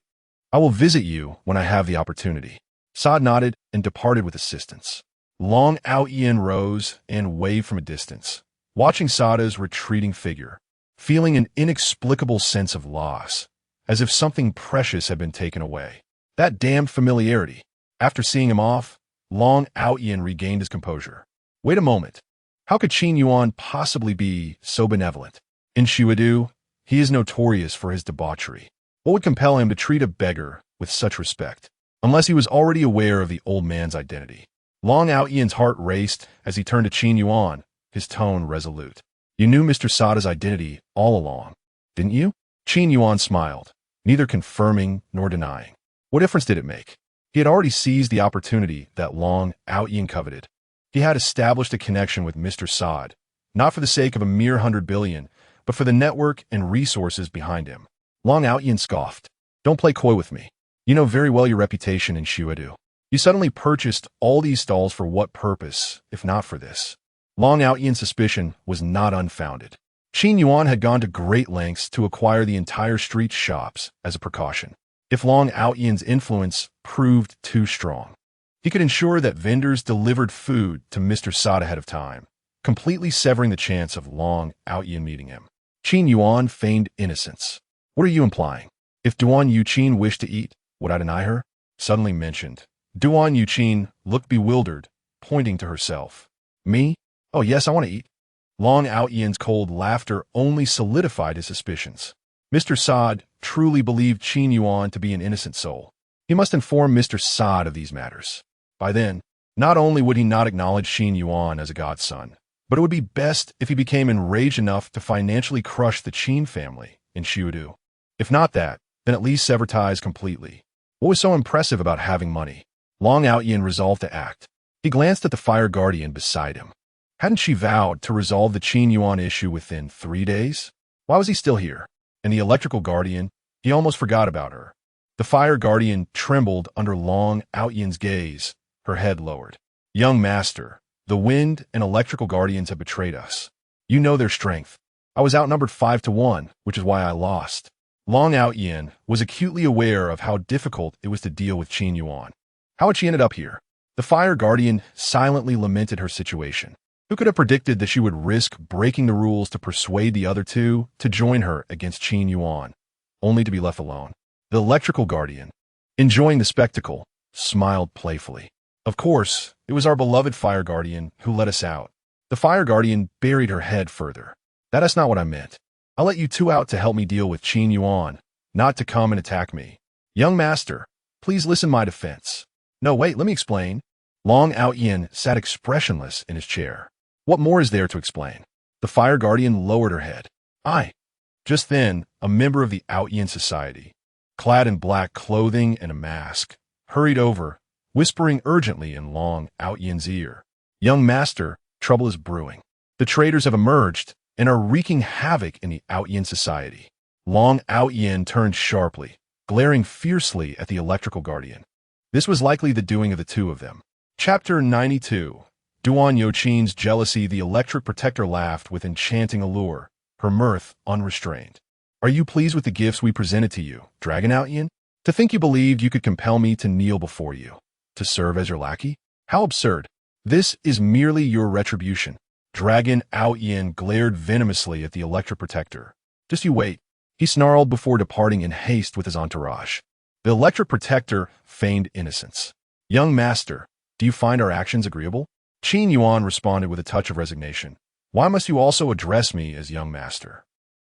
I will visit you when I have the opportunity. Saad nodded and departed with assistance. Long Aotian rose and waved from a distance, watching Saad's retreating figure, feeling an inexplicable sense of loss, as if something precious had been taken away. That damned familiarity. After seeing him off, Long Aotian regained his composure. Wait a moment. How could Qin Yuan possibly be so benevolent? In Xiudu, he is notorious for his debauchery. What would compel him to treat a beggar with such respect, unless he was already aware of the old man's identity? Long Aotian's heart raced as he turned to Qin Yuan, his tone resolute. You knew Mr. Sada's identity all along, didn't you? Qin Yuan smiled, neither confirming nor denying. What difference did it make? He had already seized the opportunity that Long Aotian coveted. He had established a connection with Mr. Saad, not for the sake of a mere 100 billion, but for the network and resources behind him. Long Aotian scoffed. Don't play coy with me. You know very well your reputation in Xiudu. You suddenly purchased all these stalls for what purpose, if not for this? Long Aotian's suspicion was not unfounded. Qin Yuan had gone to great lengths to acquire the entire street's shops as a precaution. If Long Aotian's influence proved too strong, he could ensure that vendors delivered food to Mr. Saad ahead of time, completely severing the chance of Long Aotian meeting him. Qin Yuan feigned innocence. What are you implying? If Duan Yuqin wished to eat, would I deny her? Suddenly mentioned. Duan Yuqin looked bewildered, pointing to herself. Me? Oh yes, I want to eat. Long Aotian's cold laughter only solidified his suspicions. Mr. Saad truly believed Qin Yuan to be an innocent soul. He must inform Mr. Saad of these matters. By then, not only would he not acknowledge Qin Yuan as a godson, but it would be best if he became enraged enough to financially crush the Qin family in Xiudu. If not that, then at least sever ties completely. What was so impressive about having money? Long Aotian resolved to act. He glanced at the fire guardian beside him. Hadn't she vowed to resolve the Qin Yuan issue within 3 days? Why was he still here? And the electrical guardian, he almost forgot about her. The fire guardian trembled under Long Aotian's gaze, her head lowered. Young master, the wind and electrical guardians have betrayed us. You know their strength. I was outnumbered 5-1, which is why I lost. Long Aotian was acutely aware of how difficult it was to deal with Qin Yuan. How had she ended up here? The fire guardian silently lamented her situation. Who could have predicted that she would risk breaking the rules to persuade the other two to join her against Qin Yuan, only to be left alone? The electrical guardian, enjoying the spectacle, smiled playfully. Of course, it was our beloved fire guardian who let us out. The fire guardian buried her head further. That's not what I meant. I'll let you two out to help me deal with Qin Yuan, not to come and attack me. Young master, please listen my defense. No, wait, let me explain. Long Aotian sat expressionless in his chair. What more is there to explain? The fire guardian lowered her head. Just then, a member of the Aotian society, clad in black clothing and a mask, hurried over, whispering urgently in Long Aotian's ear. Young master, trouble is brewing. The traitors have emerged and are wreaking havoc in the Aotian society. Long Aotian turned sharply, glaring fiercely at the electrical guardian. This was likely the doing of the two of them. Chapter 92. Duan Yuqin's jealousy. The electric protector laughed with enchanting allure, her mirth unrestrained. Are you pleased with the gifts we presented to you, Dragon Aotian? To think you believed you could compel me to kneel before you, to serve as your lackey? How absurd. This is merely your retribution. Dragon Aotian glared venomously at the electric protector. Just you wait, he snarled before departing in haste with his entourage. The electric protector feigned innocence. Young master, do you find our actions agreeable? Qin Yuan responded with a touch of resignation. Why must you also address me as young master?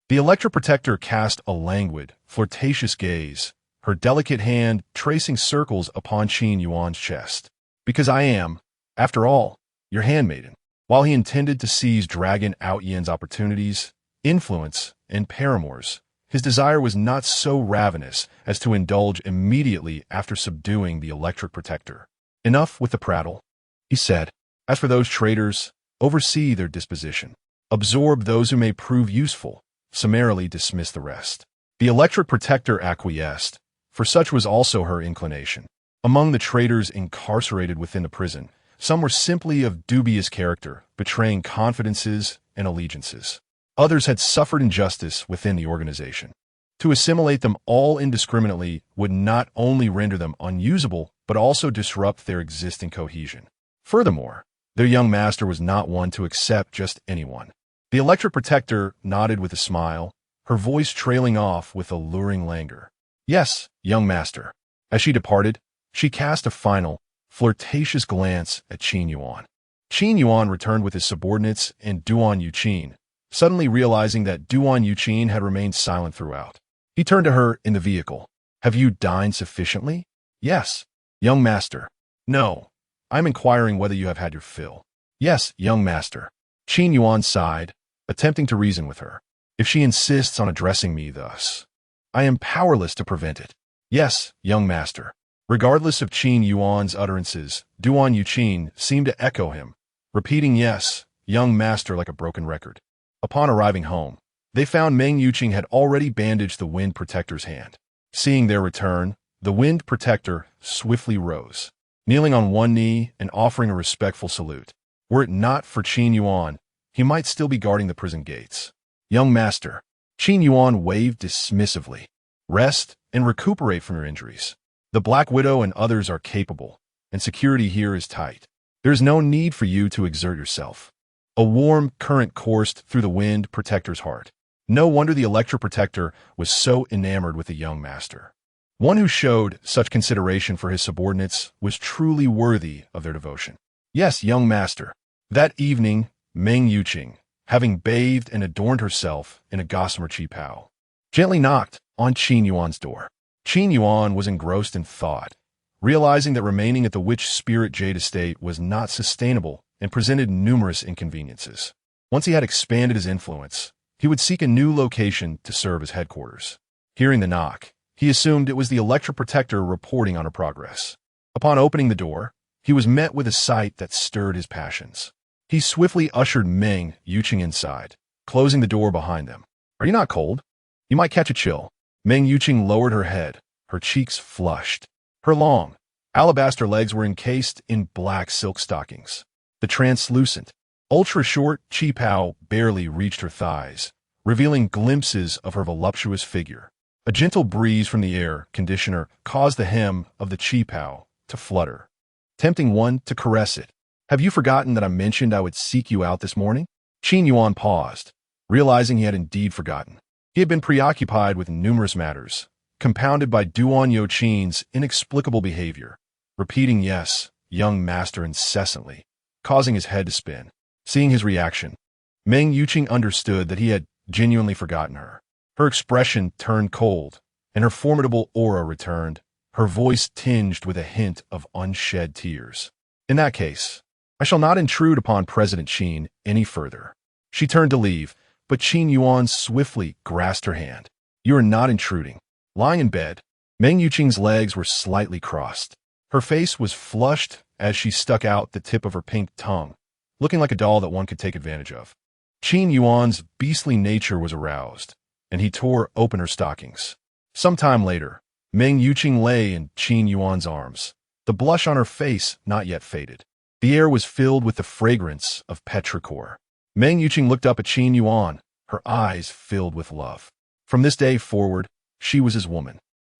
The electric protector cast a languid, flirtatious gaze, her delicate hand tracing circles upon Qin Yuan's chest. Because I am, after all, your handmaiden. While he intended to seize Dragon Aotian's opportunities, influence, and paramours, his desire was not so ravenous as to indulge immediately after subduing the electric protector. Enough with the prattle, he said. As for those traitors, oversee their disposition. Absorb those who may prove useful, summarily dismiss the rest. The electric protector acquiesced, for such was also her inclination. Among the traitors incarcerated within the prison, some were simply of dubious character, betraying confidences and allegiances. Others had suffered injustice within the organization. To assimilate them all indiscriminately would not only render them unusable, but also disrupt their existing cohesion. Furthermore, their young master was not one to accept just anyone. The electric protector nodded with a smile, her voice trailing off with alluring languor. Yes, young master. As she departed, she cast a final, flirtatious glance at Qin Yuan. Qin Yuan returned with his subordinates and Duan Yuqin, suddenly realizing that Duan Yuqin had remained silent throughout. He turned to her in the vehicle. Have you dined sufficiently? Yes, young master. No, I'm inquiring whether you have had your fill. Yes, young master. Qin Yuan sighed, attempting to reason with her. If she insists on addressing me thus, I am powerless to prevent it. Yes, young master. Regardless of Qin Yuan's utterances, Duan Yuqin seemed to echo him, repeating yes, young master like a broken record. Upon arriving home, they found Meng Yuqing had already bandaged the wind protector's hand. Seeing their return, the wind protector swiftly rose, kneeling on one knee and offering a respectful salute. Were it not for Qin Yuan, he might still be guarding the prison gates. Young master, Qin Yuan waved dismissively. Rest and recuperate from your injuries. The Black Widow and others are capable, and security here is tight. There is no need for you to exert yourself. A warm current coursed through the wind protector's heart. No wonder the electric protector was so enamored with the young master. One who showed such consideration for his subordinates was truly worthy of their devotion. Yes, young master. That evening, Meng Yuqing, having bathed and adorned herself in a gossamer qipao, gently knocked on Qin Yuan's door. Qin Yuan was engrossed in thought, realizing that remaining at the Witch Spirit Jade Estate was not sustainable and presented numerous inconveniences. Once he had expanded his influence, he would seek a new location to serve as headquarters. Hearing the knock, he assumed it was the electric protector reporting on her progress. Upon opening the door, he was met with a sight that stirred his passions. He swiftly ushered Meng Yuqing inside, closing the door behind them. Are you not cold? You might catch a chill. Meng Yuqing lowered her head, her cheeks flushed. Her long, alabaster legs were encased in black silk stockings. The translucent, ultra-short qipao barely reached her thighs, revealing glimpses of her voluptuous figure. A gentle breeze from the air conditioner caused the hem of the qipao to flutter, tempting one to caress it. Have you forgotten that I mentioned I would seek you out this morning? Qin Yuan paused, realizing he had indeed forgotten. He had been preoccupied with numerous matters, compounded by Duan Yuqing's inexplicable behavior, repeating yes, young master incessantly, causing his head to spin. Seeing his reaction, Meng Yuqing understood that he had genuinely forgotten her. Her expression turned cold, and her formidable aura returned, her voice tinged with a hint of unshed tears. In that case, I shall not intrude upon President Qin any further. She turned to leave, but Qin Yuan swiftly grasped her hand. You are not intruding. Lying in bed, Meng Yuqing's legs were slightly crossed. Her face was flushed as she stuck out the tip of her pink tongue, looking like a doll that one could take advantage of. Qin Yuan's beastly nature was aroused, and he tore open her stockings. Some time later, Meng Yuqing lay in Qin Yuan's arms, the blush on her face not yet faded. The air was filled with the fragrance of petrichor. Meng Yuqing looked up at Qin Yuan, her eyes filled with love. From this day forward, she was his woman.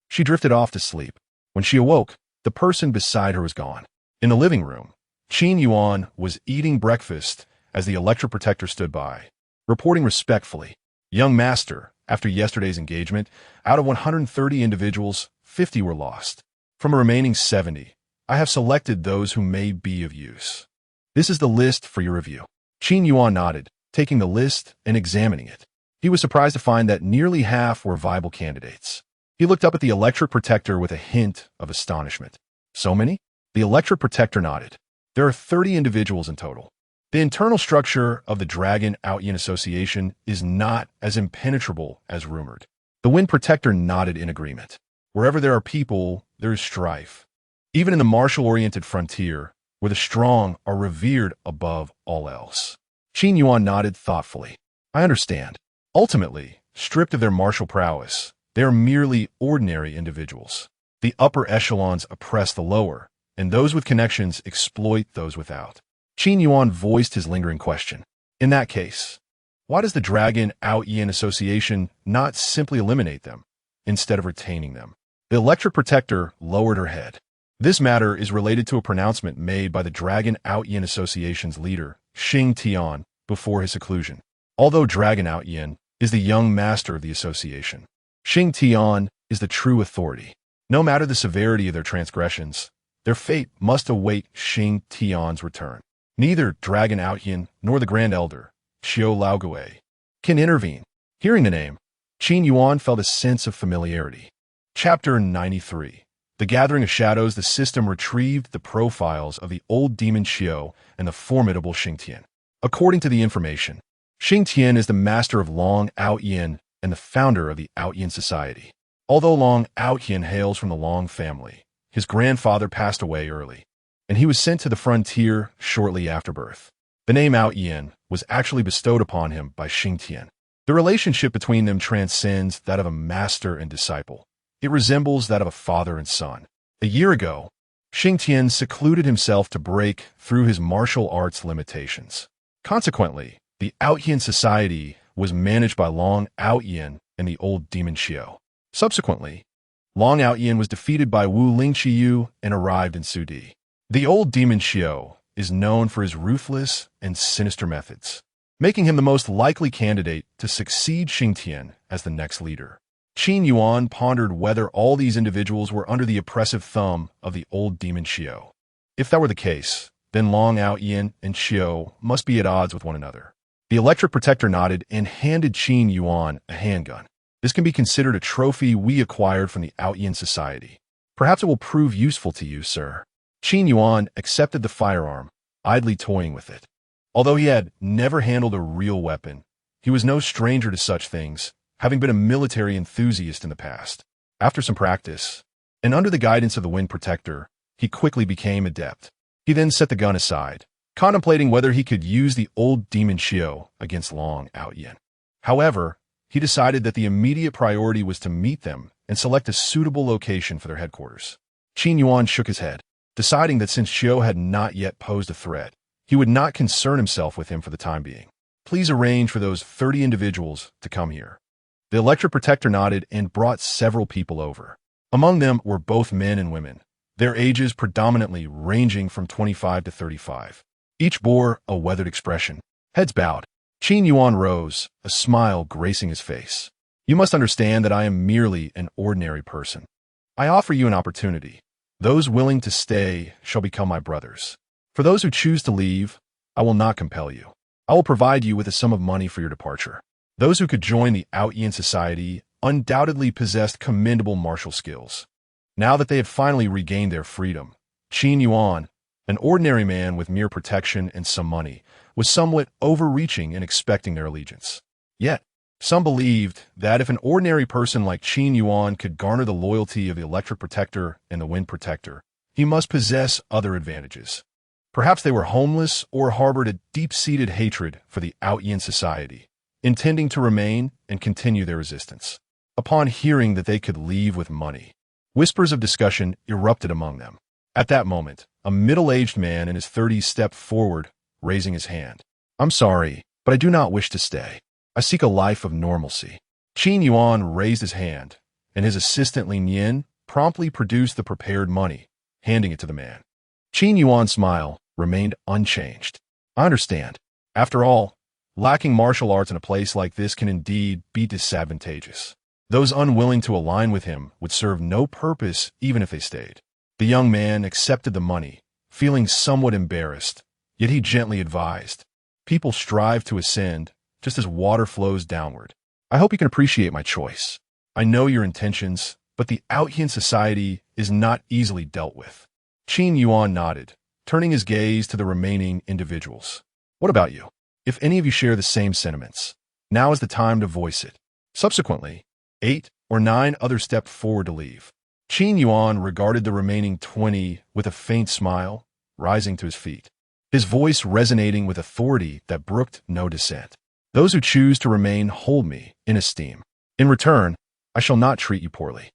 She drifted off to sleep. When she awoke, the person beside her was gone. In the living room, Qin Yuan was eating breakfast as the electric protector stood by, reporting respectfully, "Young master, after yesterday's engagement, out of 130 individuals, 50 were lost. From a remaining 70, I have selected those who may be of use. This is the list for your review." Qin Yuan nodded, taking the list and examining it. He was surprised to find that nearly half were viable candidates. He looked up at the electric protector with a hint of astonishment. "So many?" The electric protector nodded. "There are 30 individuals in total. The internal structure of the Dragon Aotian Association is not as impenetrable as rumored." The wind protector nodded in agreement. "Wherever there are people, there is strife. Even in the martial-oriented frontier, where the strong are revered above all else." Qin Yuan nodded thoughtfully. "I understand. Ultimately, stripped of their martial prowess, they are merely ordinary individuals. The upper echelons oppress the lower, and those with connections exploit those without." Qin Yuan voiced his lingering question. "In that case, why does the Dragon Aotian Association not simply eliminate them, instead of retaining them?" The electric protector lowered her head. "This matter is related to a pronouncement made by the Dragon Aotian Association's leader, Xing Tian, before his seclusion. Although Dragon Aotian is the young master of the association, Xing Tian is the true authority. No matter the severity of their transgressions, their fate must await Xing Tian's return. Neither Dragon Aotian nor the Grand Elder, Xiao Laogui, can intervene." Hearing the name, Qin Yuan felt a sense of familiarity. Chapter 93. The Gathering of Shadows. The system retrieved the profiles of the old demon Xiao and the formidable Xing Tian. According to the information, Xing Tian is the master of Long Aotian and the founder of the Aotian Society. Although Long Aotian hails from the Long family, his grandfather passed away early, and he was sent to the frontier shortly after birth. The name Aotian was actually bestowed upon him by Xing Tian. The relationship between them transcends that of a master and disciple. It resembles that of a father and son. A year ago, Xing Tian secluded himself to break through his martial arts limitations. Consequently, the Aotian Society was managed by Long Aotian and the old demon Xiao. Subsequently, Long Aotian was defeated by Wu Lingqiyu and arrived in Sudi. The old demon Xiao is known for his ruthless and sinister methods, making him the most likely candidate to succeed Xing Tian as the next leader. Qin Yuan pondered whether all these individuals were under the oppressive thumb of the old demon Xiao. If that were the case, then Long Aotian and Xiao must be at odds with one another. The electric protector nodded and handed Qin Yuan a handgun. "This can be considered a trophy we acquired from the Aotian Society. Perhaps it will prove useful to you, sir." Qin Yuan accepted the firearm, idly toying with it. Although he had never handled a real weapon, he was no stranger to such things, having been a military enthusiast in the past. After some practice, and under the guidance of the wind protector, he quickly became adept. He then set the gun aside, contemplating whether he could use the old demon Xiao against Long Aotian. However, he decided that the immediate priority was to meet them and select a suitable location for their headquarters. Qin Yuan shook his head, deciding that since Xiao had not yet posed a threat, he would not concern himself with him for the time being. "Please arrange for those 30 individuals to come here." The electric protector nodded and brought several people over. Among them were both men and women, their ages predominantly ranging from 25 to 35. Each bore a weathered expression. Heads bowed. Qin Yuan rose, a smile gracing his face. "You must understand that I am merely an ordinary person. I offer you an opportunity. Those willing to stay shall become my brothers. For those who choose to leave, I will not compel you. I will provide you with a sum of money for your departure." Those who could join the Aotian Society undoubtedly possessed commendable martial skills. Now that they had finally regained their freedom, Qin Yuan, an ordinary man with mere protection and some money, was somewhat overreaching in expecting their allegiance. Yet, some believed that if an ordinary person like Qin Yuan could garner the loyalty of the electric protector and the wind protector, he must possess other advantages. Perhaps they were homeless or harbored a deep-seated hatred for the Aotian Society, intending to remain and continue their resistance. Upon hearing that they could leave with money, whispers of discussion erupted among them. At that moment, a middle-aged man in his 30s stepped forward, raising his hand. "I'm sorry, but I do not wish to stay. I seek a life of normalcy." Qin Yuan raised his hand, and his assistant Lin Yin promptly produced the prepared money, handing it to the man. Qin Yuan's smile remained unchanged. I understand. After all, lacking martial arts in a place like this can indeed be disadvantageous. Those unwilling to align with him would serve no purpose even if they stayed. The young man accepted the money, feeling somewhat embarrassed, yet he gently advised, "People strive to ascend, just as water flows downward. I hope you can appreciate my choice. I know your intentions, but the Aotian society is not easily dealt with." Qin Yuan nodded, turning his gaze to the remaining individuals. "What about you? If any of you share the same sentiments, now is the time to voice it." Subsequently, 8 or 9 others stepped forward to leave. Qin Yuan regarded the remaining 20 with a faint smile, rising to his feet, his voice resonating with authority that brooked no dissent. "Those who choose to remain hold me in esteem. In return, I shall not treat you poorly."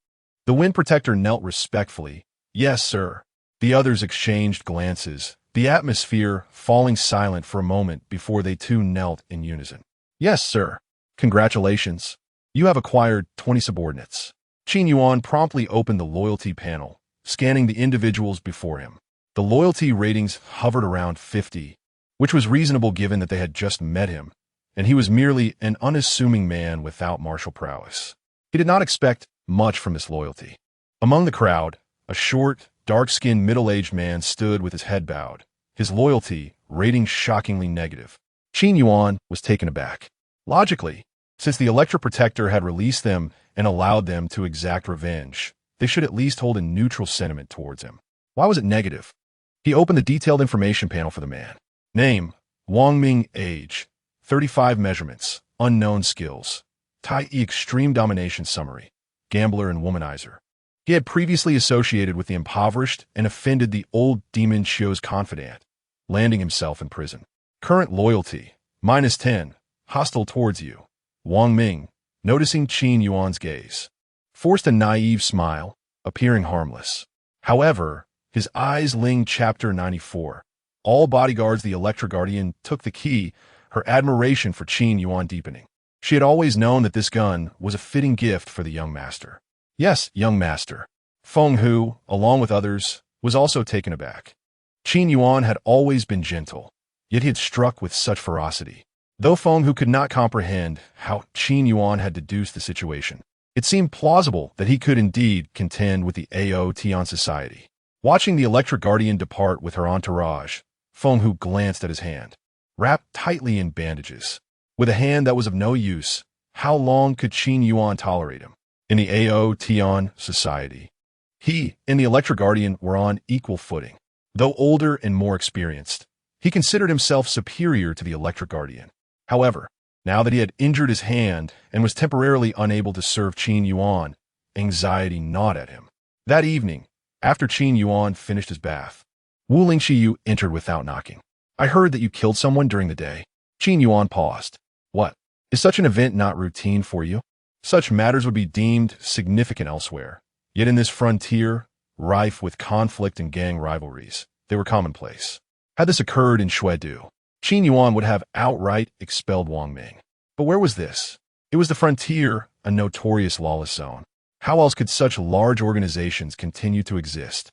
The Wind Protector knelt respectfully. "Yes, sir." The others exchanged glances, the atmosphere falling silent for a moment before they too knelt in unison. "Yes, sir. Congratulations. You have acquired 20 subordinates." Qin Yuan promptly opened the loyalty panel, scanning the individuals before him. The loyalty ratings hovered around 50, which was reasonable given that they had just met him, and he was merely an unassuming man without martial prowess. He did not expect much from this loyalty. Among the crowd, a short, dark-skinned middle-aged man stood with his head bowed, his loyalty rating shockingly negative. Qin Yuan was taken aback. Logically, since the Electra Protector had released them and allowed them to exact revenge, they should at least hold a neutral sentiment towards him. Why was it negative? He opened the detailed information panel for the man. Name, Wang Ming. Age, 35 measurements, unknown skills. Tai extreme domination summary, gambler and womanizer. He had previously associated with the impoverished and offended the old demon Qiu's confidant, landing himself in prison. Current loyalty, -10, hostile towards you. Wang Ming, noticing Qin Yuan's gaze, forced a naive smile, appearing harmless. However, his eyes linked Chapter 94. All bodyguards the Electra Guardian took the key, her admiration for Qin Yuan deepening. She had always known that this gun was a fitting gift for the young master. "Yes, young master." Feng Hu, along with others, was also taken aback. Qin Yuan had always been gentle, yet he had struck with such ferocity. Though Feng Hu could not comprehend how Qin Yuan had deduced the situation, it seemed plausible that he could indeed contend with the Aotian society. Watching the Electric Guardian depart with her entourage, Feng Hu glanced at his hand, wrapped tightly in bandages. With a hand that was of no use, how long could Qin Yuan tolerate him? In the Aotian society, he and the Electric Guardian were on equal footing. Though older and more experienced, he considered himself superior to the Electric Guardian. However, now that he had injured his hand and was temporarily unable to serve Qin Yuan, anxiety gnawed at him. That evening, after Qin Yuan finished his bath, Wu Lingqiyu entered without knocking. "I heard that you killed someone during the day." Qin Yuan paused. "What? Is such an event not routine for you?" Such matters would be deemed significant elsewhere. Yet in this frontier, rife with conflict and gang rivalries, they were commonplace. Had this occurred in Shuedu, Qin Yuan would have outright expelled Wang Ming. But where was this? It was the frontier, a notorious lawless zone. How else could such large organizations continue to exist?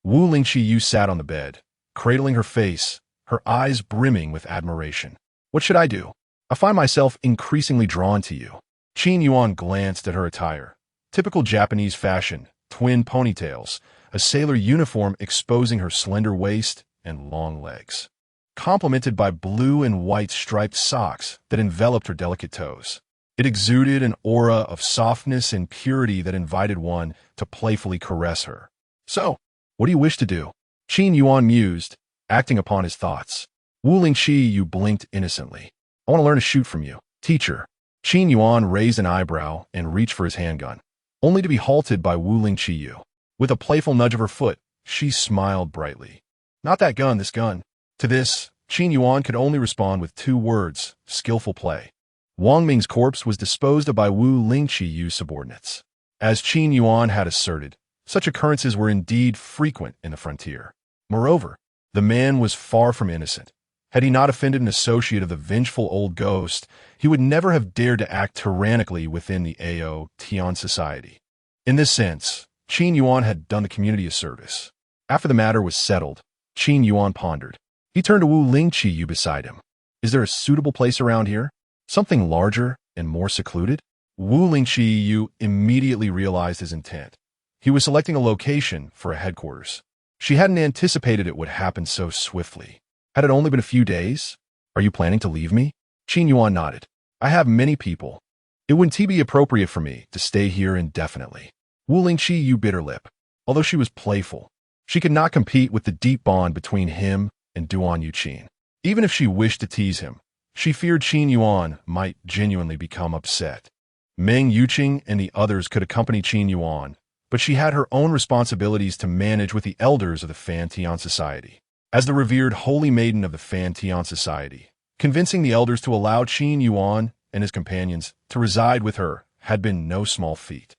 Wu Lingqiyu sat on the bed, cradling her face, her eyes brimming with admiration. "What should I do? I find myself increasingly drawn to you." Qin Yuan glanced at her attire. Typical Japanese fashion, twin ponytails, a sailor uniform exposing her slender waist and long legs, complemented by blue and white striped socks that enveloped her delicate toes. It exuded an aura of softness and purity that invited one to playfully caress her. "So, what do you wish to do?" Qin Yuan mused, acting upon his thoughts. Wu Lingqiyu blinked innocently. "I want to learn to shoot from you." "Teacher." Qin Yuan raised an eyebrow and reached for his handgun, only to be halted by Wu Lingqiyu. With a playful nudge of her foot, she smiled brightly. "Not that gun, this gun." To this, Qin Yuan could only respond with 2 words, skillful play. Wang Ming's corpse was disposed of by Wu Lingqiyu's subordinates. As Qin Yuan had asserted, such occurrences were indeed frequent in the frontier. Moreover, the man was far from innocent. Had he not offended an associate of the vengeful old ghost, he would never have dared to act tyrannically within the Aotian society. In this sense, Qin Yuan had done the community a service. After the matter was settled, Qin Yuan pondered. He turned to Wu Lingqiyu beside him. Is there a suitable place around here? Something larger and more secluded? Wu Lingqiyu immediately realized his intent. He was selecting a location for a headquarters. She hadn't anticipated it would happen so swiftly. Had it only been a few days? Are you planning to leave me? Qin Yuan nodded. I have many people. It wouldn't be appropriate for me to stay here indefinitely. Wu Lingqiyu bit her lip. Although she was playful, she could not compete with the deep bond between him and Duan Yuqin. Even if she wished to tease him, she feared Qin Yuan might genuinely become upset. Meng Yuqing and the others could accompany Qin Yuan, but she had her own responsibilities to manage with the elders of the Fan Tian Society. As the revered holy maiden of the Fan Tian Society, convincing the elders to allow Qin Yuan and his companions to reside with her had been no small feat.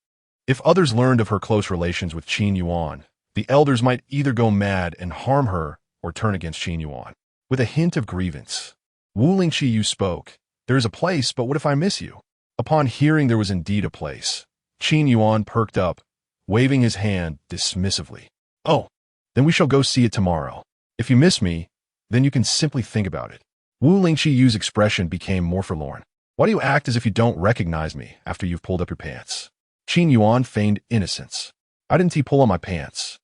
If others learned of her close relations with Qin Yuan, the elders might either go mad and harm her or turn against Qin Yuan. With a hint of grievance, Wu Lingqiyu spoke. There is a place, but what if I miss you? Upon hearing there was indeed a place, Qin Yuan perked up, waving his hand dismissively. Oh, then we shall go see it tomorrow. If you miss me, then you can simply think about it. Wu Lingqiyu's expression became more forlorn. Why do you act as if you don't recognize me after you've pulled up your pants? Qin Yuan feigned innocence. I didn't pull on my pants.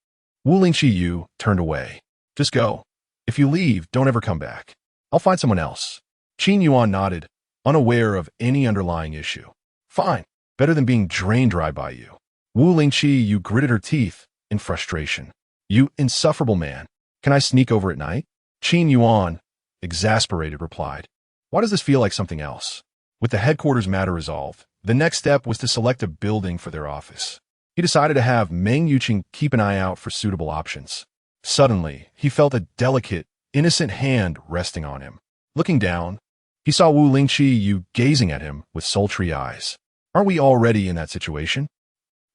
Wu Lingqiyu turned away. Just go. If you leave, don't ever come back. I'll find someone else. Qin Yuan nodded, unaware of any underlying issue. Fine. Better than being drained dry by you. Wu Lingqiyu gritted her teeth in frustration. You insufferable man. Can I sneak over at night? Qin Yuan, exasperated, replied. Why does this feel like something else? With the headquarters matter resolved, the next step was to select a building for their office. He decided to have Meng Yuqing keep an eye out for suitable options. Suddenly, he felt a delicate, innocent hand resting on him. Looking down, he saw Wu Lingqiyu gazing at him with sultry eyes. Aren't we already in that situation?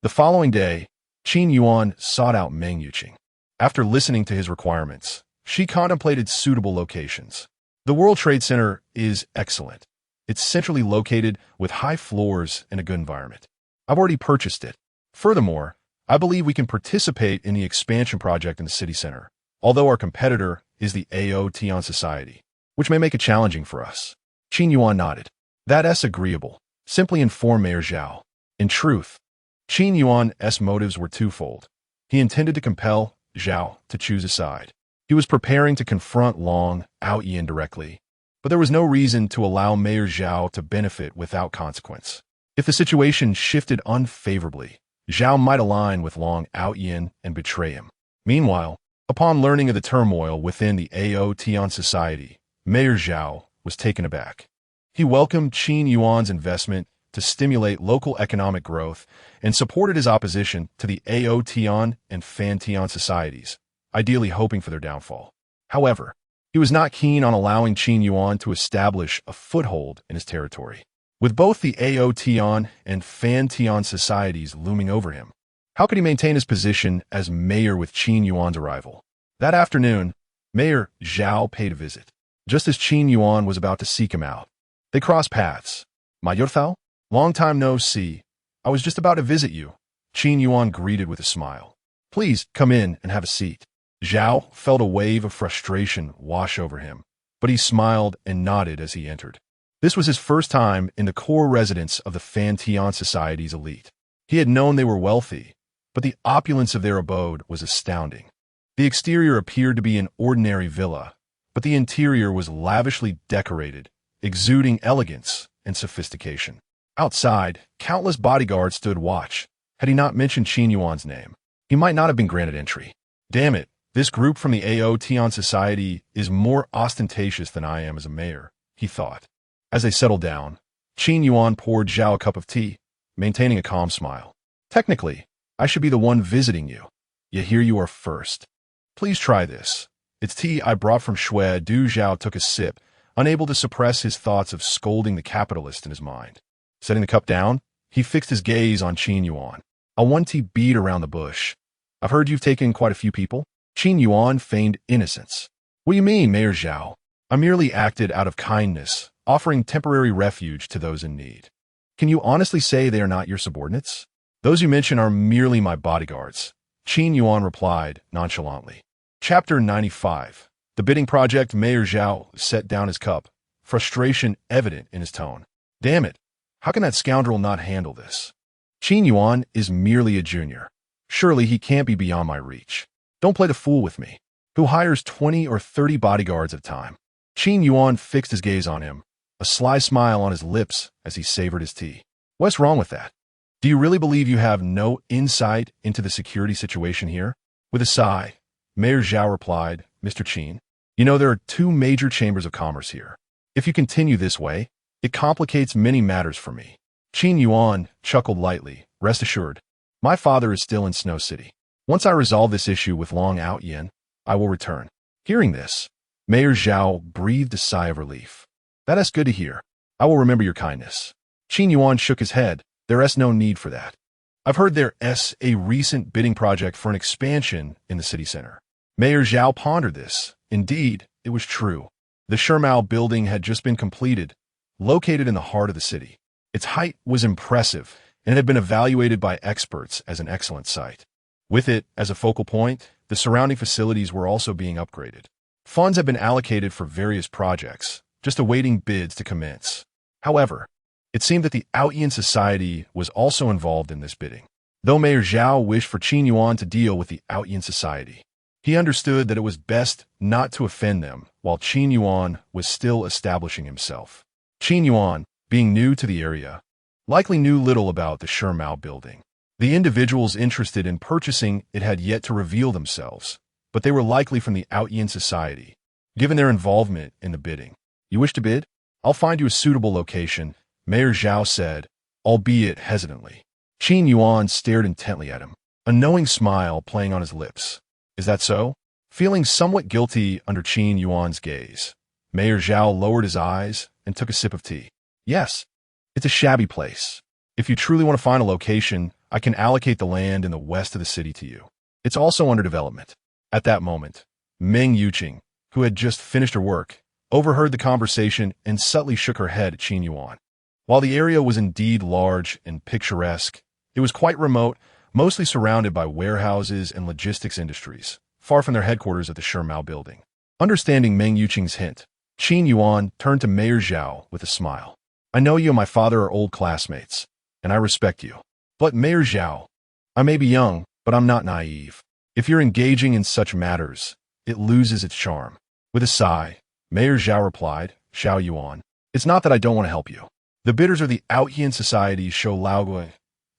The following day, Qin Yuan sought out Meng Yuqing. After listening to his requirements, she contemplated suitable locations. The World Trade Center is excellent. It's centrally located with high floors and a good environment. I've already purchased it. Furthermore, I believe we can participate in the expansion project in the city center, although our competitor is the Aotian Society, which may make it challenging for us. Qin Yuan nodded. That's agreeable. Simply inform Mayor Zhao. In truth, Qin Yuan's motives were twofold. He intended to compel Zhao to choose a side. He was preparing to confront Aotian directly, but there was no reason to allow Mayor Zhao to benefit without consequence. If the situation shifted unfavorably, Zhao might align with Aotian and betray him. Meanwhile, upon learning of the turmoil within the Aotian Society, Mayor Zhao was taken aback. He welcomed Qin Yuan's investment to stimulate local economic growth and supported his opposition to the Aotian and Fan Tian societies, ideally hoping for their downfall. However, he was not keen on allowing Qin Yuan to establish a foothold in his territory. With both the Aotian and Fan Tian societies looming over him, how could he maintain his position as mayor with Qin Yuan's arrival? That afternoon, Mayor Zhao paid a visit. Just as Qin Yuan was about to seek him out, they crossed paths. Mayor Thao? Long time no see. I was just about to visit you. Qin Yuan greeted with a smile. Please come in and have a seat. Zhao felt a wave of frustration wash over him, but he smiled and nodded as he entered. This was his first time in the core residence of the Fan Tian Society's elite. He had known they were wealthy, but the opulence of their abode was astounding. The exterior appeared to be an ordinary villa, but the interior was lavishly decorated, exuding elegance and sophistication. Outside, countless bodyguards stood watch. Had he not mentioned Qin Yuan's name, he might not have been granted entry. Damn it, this group from the Aotian Society is more ostentatious than I am as a mayor, he thought. As they settled down, Qin Yuan poured Zhao a cup of tea, maintaining a calm smile. Technically, I should be the one visiting you. Yet here you are first. Please try this. It's tea I brought from Shui. Zhao took a sip, unable to suppress his thoughts of scolding the capitalist in his mind. Setting the cup down, he fixed his gaze on Qin Yuan. A one-tea beat around the bush. I've heard you've taken quite a few people. Qin Yuan feigned innocence. What do you mean, Mayor Zhao? I merely acted out of kindness, offering temporary refuge to those in need. Can you honestly say they are not your subordinates? Those you mention are merely my bodyguards, Qin Yuan replied nonchalantly. Chapter 95. The The bidding project. Mayor Zhao set down his cup, frustration evident in his tone. Damn it, how can that scoundrel not handle this? Qin Yuan is merely a junior. Surely he can't be beyond my reach. Don't play the fool with me. Who hires 20 or 30 bodyguards at a time? Qin Yuan fixed his gaze on him, a sly smile on his lips as he savored his tea. What's wrong with that? Do you really believe you have no insight into the security situation here? With a sigh, Mayor Zhao replied, Mr. Qin, you know there are two major chambers of commerce here. If you continue this way, it complicates many matters for me. Qin Yuan chuckled lightly. Rest assured, my father is still in Snow City. Once I resolve this issue with Long Aotian, I will return. Hearing this, Mayor Zhao breathed a sigh of relief. That is good to hear. I will remember your kindness. Qin Yuan shook his head. There is no need for that. I've heard there is a recent bidding project for an expansion in the city center. Mayor Zhao pondered this. Indeed, it was true. The Shermao building had just been completed, located in the heart of the city. Its height was impressive and had been evaluated by experts as an excellent site. With it as a focal point, the surrounding facilities were also being upgraded. Funds had been allocated for various projects, just awaiting bids to commence. However, it seemed that the Aotian society was also involved in this bidding. Though Mayor Zhao wished for Qin Yuan to deal with the Aotian society, he understood that it was best not to offend them while Qin Yuan was still establishing himself. Qin Yuan, being new to the area, likely knew little about the Shermao building. The individuals interested in purchasing it had yet to reveal themselves, but they were likely from the Aotian society, given their involvement in the bidding. You wish to bid? I'll find you a suitable location, Mayor Zhao said, albeit hesitantly. Qin Yuan stared intently at him, a knowing smile playing on his lips. Is that so? Feeling somewhat guilty under Qin Yuan's gaze, Mayor Zhao lowered his eyes and took a sip of tea. Yes, it's a shabby place. If you truly want to find a location, I can allocate the land in the west of the city to you. It's also under development. At that moment, Meng Yuqing, who had just finished her work, overheard the conversation and subtly shook her head at Qin Yuan. While the area was indeed large and picturesque, it was quite remote, mostly surrounded by warehouses and logistics industries, far from their headquarters at the Shermao building. Understanding Meng Yuqing's hint, Qin Yuan turned to Mayor Zhao with a smile. I know you and my father are old classmates, and I respect you. But Mayor Zhao, I may be young, but I'm not naive. If you're engaging in such matters, it loses its charm. With a sigh, Mayor Zhao replied, Xiao Yuan, it's not that I don't want to help you. The bidders are the Aotian society Shou Laogui.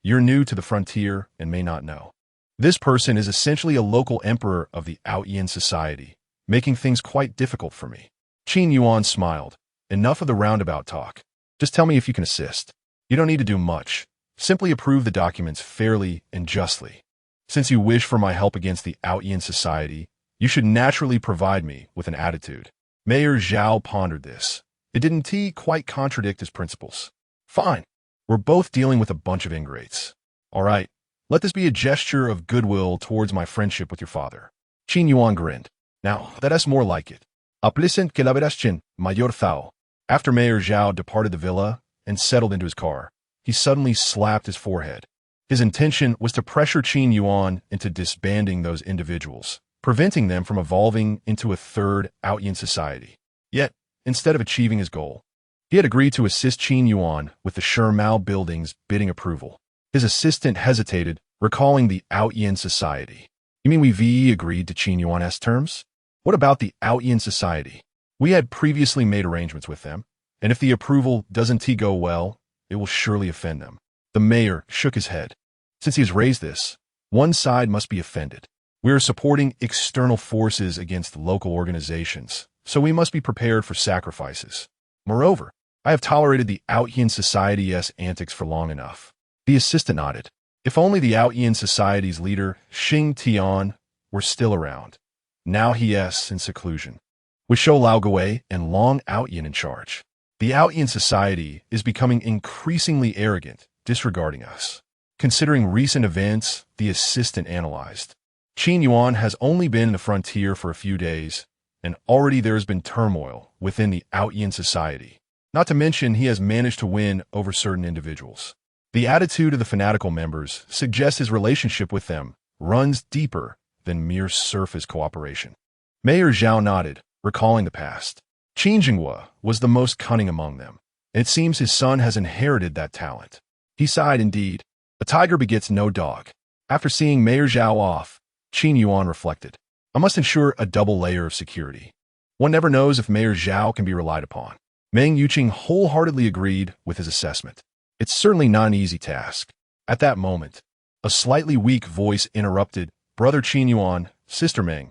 You're new to the frontier and may not know. This person is essentially a local emperor of the Aotian society, making things quite difficult for me. Qin Yuan smiled. Enough of the roundabout talk. Just tell me if you can assist. You don't need to do much. Simply approve the documents fairly and justly. Since you wish for my help against the Aotian society, you should naturally provide me with an attitude. Mayor Zhao pondered this. It didn't quite contradict his principles. Fine. We're both dealing with a bunch of ingrates. All right. Let this be a gesture of goodwill towards my friendship with your father. Qin Yuan grinned. Now, that is more like it. Aplicent que la veraschin, mayor Thao. After Mayor Zhao departed the villa and settled into his car, he suddenly slapped his forehead. His intention was to pressure Qin Yuan into disbanding those individuals, preventing them from evolving into a third Aotian society. Yet, instead of achieving his goal, he had agreed to assist Qin Yuan with the Shermao building's bidding approval. His assistant hesitated, recalling the Aotian society. You mean we agreed to Qin Yuan's terms? What about the Aotian society? We had previously made arrangements with them, and if the approval doesn't go well, it will surely offend them. The mayor shook his head. Since he has raised this, one side must be offended. We are supporting external forces against local organizations, so we must be prepared for sacrifices. Moreover, I have tolerated the Aotian society's antics for long enough. The assistant nodded. If only the Aotian society's leader, Xing Tian, were still around. Now he is in seclusion, with Shou Laogui and Long Aotian in charge. The Aotian society is becoming increasingly arrogant, disregarding us. Considering recent events, the assistant analyzed. Qin Yuan has only been in the frontier for a few days, and already there has been turmoil within the Aotian society. Not to mention he has managed to win over certain individuals. The attitude of the fanatical members suggests his relationship with them runs deeper than mere surface cooperation. Mayor Zhao nodded. recalling the past. Qin Yuan was the most cunning among them, and it seems his son has inherited that talent. He sighed indeed. A tiger begets no dog. After seeing Mayor Zhao off, Qin Yuan reflected. I must ensure a double layer of security. One never knows if Mayor Zhao can be relied upon. Meng Yuqing wholeheartedly agreed with his assessment. It's certainly not an easy task. At that moment, a slightly weak voice interrupted. Brother Qin Yuan, Sister Meng,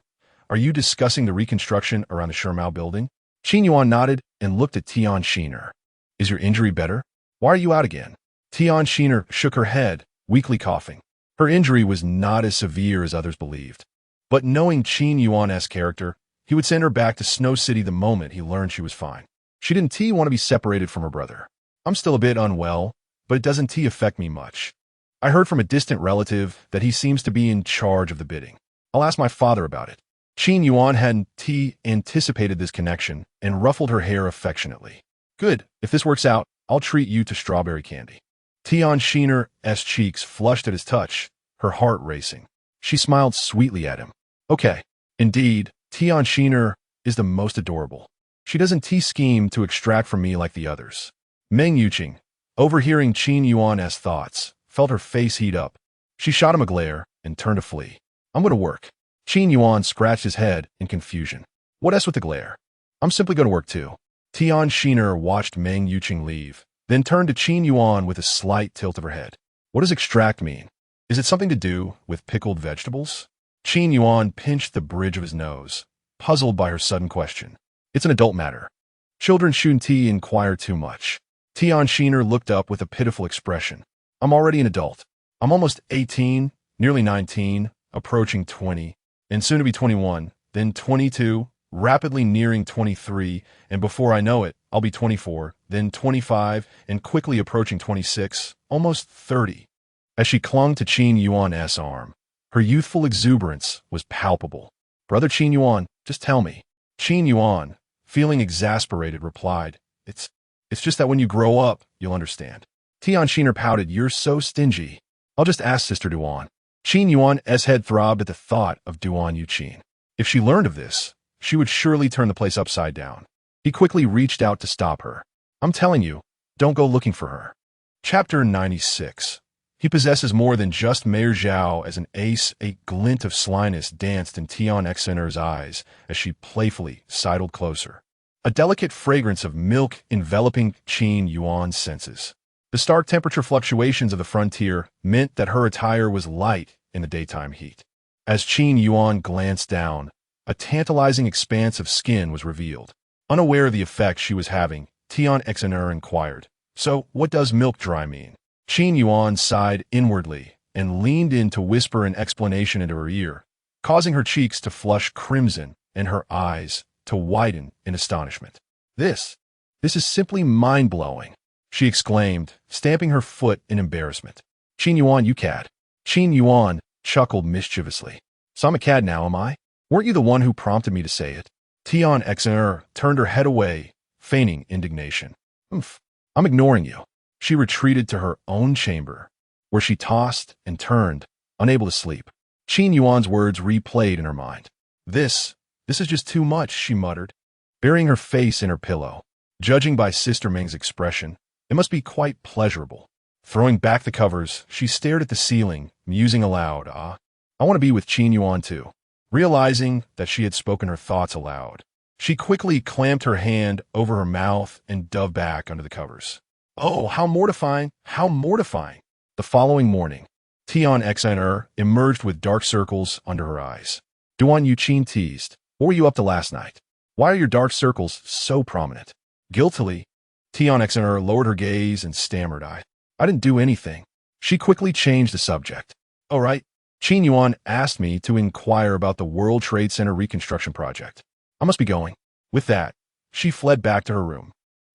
are you discussing the reconstruction around the Shermao building? Qin Yuan nodded and looked at Tian Shiner. Is your injury better? Why are you out again? Tian Shiner shook her head, weakly coughing. Her injury was not as severe as others believed. But knowing Qin Yuan's character, he would send her back to Snow City the moment he learned she was fine. She didn't want to be separated from her brother. I'm still a bit unwell, but it doesn't affect me much. I heard from a distant relative that he seems to be in charge of the bidding. I'll ask my father about it. Qin Yuan hadn't anticipated this connection and ruffled her hair affectionately. Good, if this works out, I'll treat you to strawberry candy. Tian Shiner's cheeks flushed at his touch, her heart racing. She smiled sweetly at him. Okay. Indeed, Tian Shiner is the most adorable. She doesn't scheme to extract from me like the others. Meng Yuqing, overhearing Qin Yuan's thoughts, felt her face heat up. She shot him a glare and turned to flee. I'm going to work. Qin Yuan scratched his head in confusion. What else with the glare? I'm simply going to work too. Tian Shiner watched Meng Yuqing leave, then turned to Qin Yuan with a slight tilt of her head. What does extract mean? Is it something to do with pickled vegetables? Qin Yuan pinched the bridge of his nose, puzzled by her sudden question. It's an adult matter. Children shouldn't inquire too much. Tian Shiner looked up with a pitiful expression. I'm already an adult. I'm almost 18, nearly 19, approaching 20, and soon to be 21, then 22, rapidly nearing 23, and before I know it, I'll be 24, then 25, and quickly approaching 26, almost 30. As she clung to Qin Yuan's arm, her youthful exuberance was palpable. Brother Qin Yuan, just tell me. Qin Yuan, feeling exasperated, replied, It's just that when you grow up, you'll understand. Tian Shiner pouted, You're so stingy. I'll just ask Sister Duan. Qin Yuan's head throbbed at the thought of Duan Yuqing. If she learned of this, she would surely turn the place upside down. He quickly reached out to stop her. I'm telling you, don't go looking for her. Chapter 96. He possesses more than just Mayor Zhao as an ace. A glint of slyness danced in Tian Xiner's eyes as she playfully sidled closer. A delicate fragrance of milk enveloping Qin Yuan's senses. The stark temperature fluctuations of the frontier meant that her attire was light in the daytime heat. As Qin Yuan glanced down, a tantalizing expanse of skin was revealed. Unaware of the effect she was having, Tian Xiner inquired, So, what does milk dry mean? Qin Yuan sighed inwardly and leaned in to whisper an explanation into her ear, causing her cheeks to flush crimson and her eyes to widen in astonishment. This is simply mind-blowing, she exclaimed, stamping her foot in embarrassment. Qin Yuan, you cad. Qin Yuan chuckled mischievously. So I'm a cad now, am I? Weren't you the one who prompted me to say it? Tian Xiner turned her head away, feigning indignation. I'm ignoring you. She retreated to her own chamber, where she tossed and turned, unable to sleep. Qin Yuan's words replayed in her mind. This is just too much, she muttered, burying her face in her pillow. Judging by Sister Ming's expression, it must be quite pleasurable. Throwing back the covers, she stared at the ceiling, musing aloud, I want to be with Qin Yuan too. Realizing that she had spoken her thoughts aloud, she quickly clamped her hand over her mouth and dove back under the covers. Oh, how mortifying, how mortifying. The following morning, Tian Xiner emerged with dark circles under her eyes. Duan Yuqing teased, What were you up to last night? Why are your dark circles so prominent? Guiltily, Tian Xiner lowered her gaze and stammered, I didn't do anything. She quickly changed the subject. All right, Qin Yuan asked me to inquire about the World Trade Center reconstruction project. I must be going. With that, she fled back to her room,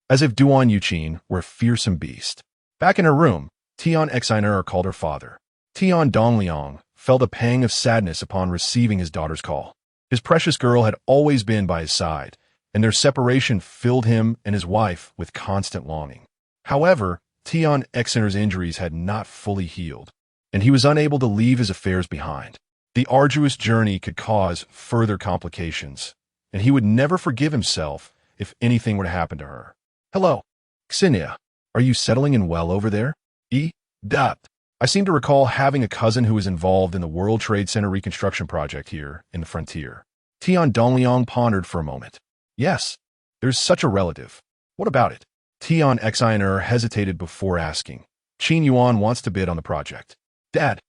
as if Duan Yuqing were a fearsome beast. Back in her room, Tian Xiner called her father. Tian Dongliang felt a pang of sadness upon receiving his daughter's call. His precious girl had always been by his side, and their separation filled him and his wife with constant longing. However, Tian Xiner's injuries had not fully healed, and he was unable to leave his affairs behind. The arduous journey could cause further complications, and he would never forgive himself if anything were to happen to her. Hello, Xinia. Are you settling in well over there? I seem to recall having a cousin who was involved in the World Trade Center reconstruction project here in the frontier. Tian Dongliang pondered for a moment. Yes, there's such a relative. What about it? Tian Xiner hesitated before asking. Qin Yuan wants to bid on the project. Dad,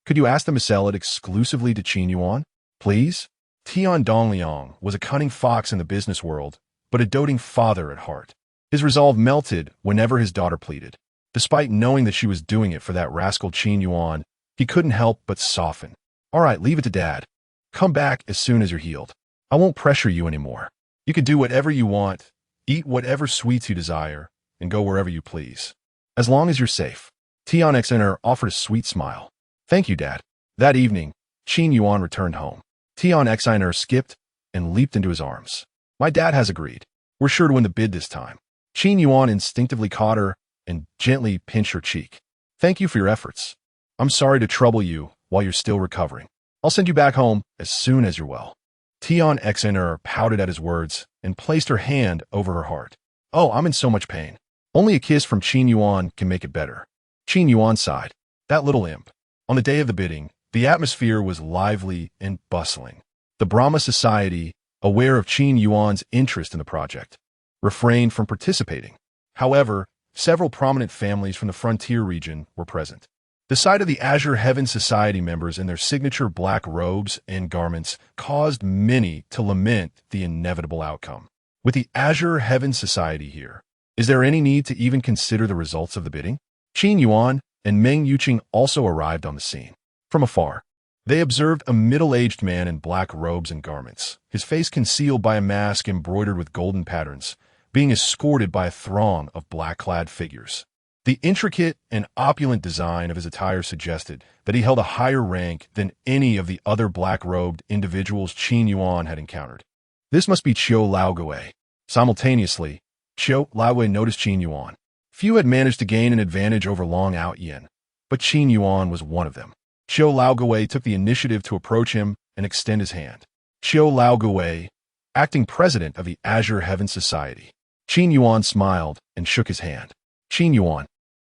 could you ask them to sell it exclusively to Qin Yuan? Please? Tian Dongliang was a cunning fox in the business world, but a doting father at heart. His resolve melted whenever his daughter pleaded. Despite knowing that she was doing it for that rascal Qin Yuan, he couldn't help but soften. All right, leave it to Dad. Come back as soon as you're healed. I won't pressure you anymore. You can do whatever you want, eat whatever sweets you desire, and go wherever you please. As long as you're safe. Tian Xiner offered a sweet smile. Thank you, Dad. That evening, Qin Yuan returned home. Tian Xiner skipped and leaped into his arms. My dad has agreed. We're sure to win the bid this time. Qin Yuan instinctively caught her and gently pinched her cheek. Thank you for your efforts. I'm sorry to trouble you while you're still recovering. I'll send you back home as soon as you're well. Tian Xiner pouted at his words and placed her hand over her heart. Oh, I'm in so much pain. Only a kiss from Qin Yuan can make it better. Qin Yuan sighed. That little imp. On the day of the bidding, the atmosphere was lively and bustling. The Brahma Society, aware of Qin Yuan's interest in the project, refrained from participating. However, several prominent families from the frontier region were present. The sight of the Azure Heaven Society members in their signature black robes and garments caused many to lament the inevitable outcome. With the Azure Heaven Society here, is there any need to even consider the results of the bidding? Qin Yuan and Meng Yuqing also arrived on the scene. From afar, they observed a middle-aged man in black robes and garments, his face concealed by a mask embroidered with golden patterns, being escorted by a throng of black-clad figures. The intricate and opulent design of his attire suggested that he held a higher rank than any of the other black-robed individuals Qin Yuan had encountered. This must be Qiu Laogui. Simultaneously, Qiu Laogui noticed Qin Yuan. Few had managed to gain an advantage over Long Aotian, but Qin Yuan was one of them. Qiu Laogui took the initiative to approach him and extend his hand. Qiu Laogui, acting president of the Azure Heaven Society. Qin Yuan smiled and shook his hand. Qin Yuan.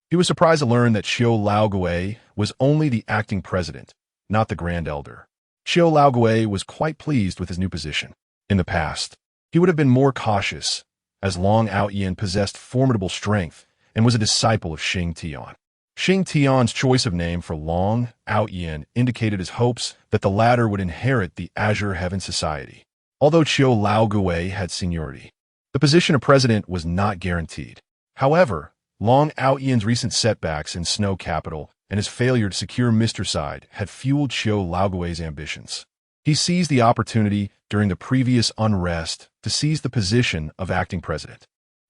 He was surprised to learn that Qiu Laogui was only the acting president, not the Grand Elder. Qiu Laogui was quite pleased with his new position. In the past, he would have been more cautious, as Long Aotian possessed formidable strength and was a disciple of Xing Tian. Xing Tian's choice of name for Long Aotian indicated his hopes that the latter would inherit the Azure Heaven Society. Although Qiu Laogui had seniority, the position of president was not guaranteed. However, Long Aotian's recent setbacks in Snow Capital and his failure to secure Mr. Side had fueled Qiu Laogui's ambitions. He seized the opportunity during the previous unrest to seize the position of acting president.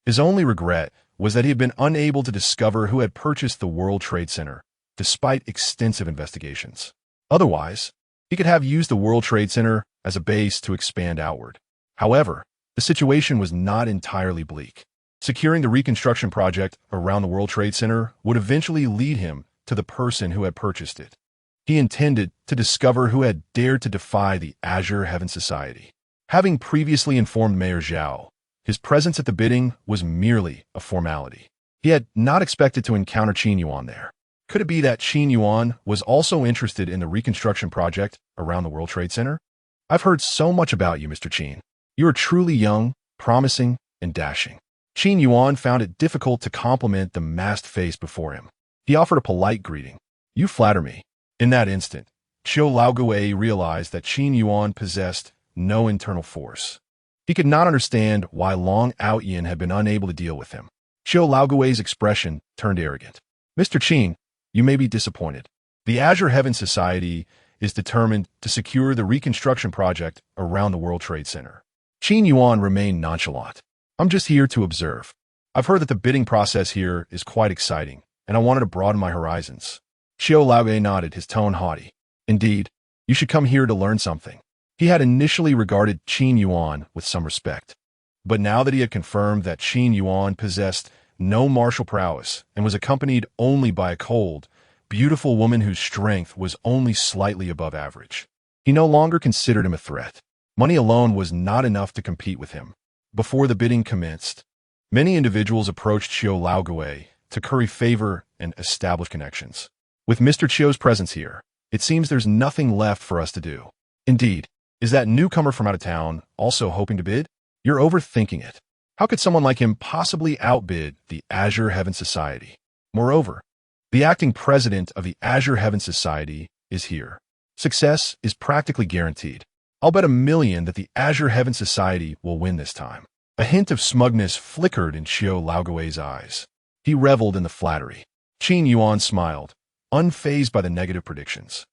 His only regret was that he had been unable to discover who had purchased the World Trade Center, despite extensive investigations. Otherwise, he could have used the World Trade Center as a base to expand outward. However, the situation was not entirely bleak. Securing the reconstruction project around the World Trade Center would eventually lead him to the person who had purchased it. He intended to discover who had dared to defy the Azure Heaven Society. Having previously informed Mayor Zhao, his presence at the bidding was merely a formality. He had not expected to encounter Qin Yuan there. Could it be that Qin Yuan was also interested in the reconstruction project around the World Trade Center? I've heard so much about you, Mr. Qin. You are truly young, promising, and dashing. Qin Yuan found it difficult to compliment the masked face before him. He offered a polite greeting. You flatter me. In that instant, Qiu Laogui realized that Qin Yuan possessed no internal force. He could not understand why Long Aotian had been unable to deal with him. Qiu Laogui's expression turned arrogant. Mr. Qin, you may be disappointed. The Azure Heaven Society is determined to secure the reconstruction project around the World Trade Center. Qin Yuan remained nonchalant. I'm just here to observe. I've heard that the bidding process here is quite exciting, and I wanted to broaden my horizons. Qiu Laogui nodded, his tone haughty. Indeed, you should come here to learn something. He had initially regarded Qin Yuan with some respect, but now that he had confirmed that Qin Yuan possessed no martial prowess and was accompanied only by a cold, beautiful woman whose strength was only slightly above average, he no longer considered him a threat. Money alone was not enough to compete with him. Before the bidding commenced, many individuals approached Qiu Laogui to curry favor and establish connections. With Mr. Qiu's presence here, it seems there's nothing left for us to do. Indeed, is that newcomer from out of town also hoping to bid? You're overthinking it. How could someone like him possibly outbid the Azure Heaven Society? Moreover, the acting president of the Azure Heaven Society is here. Success is practically guaranteed. I'll bet $1,000,000 that the Azure Heaven Society will win this time. A hint of smugness flickered in Qiu Laogui's eyes. He reveled in the flattery. Qin Yuan smiled, unfazed by the negative predictions.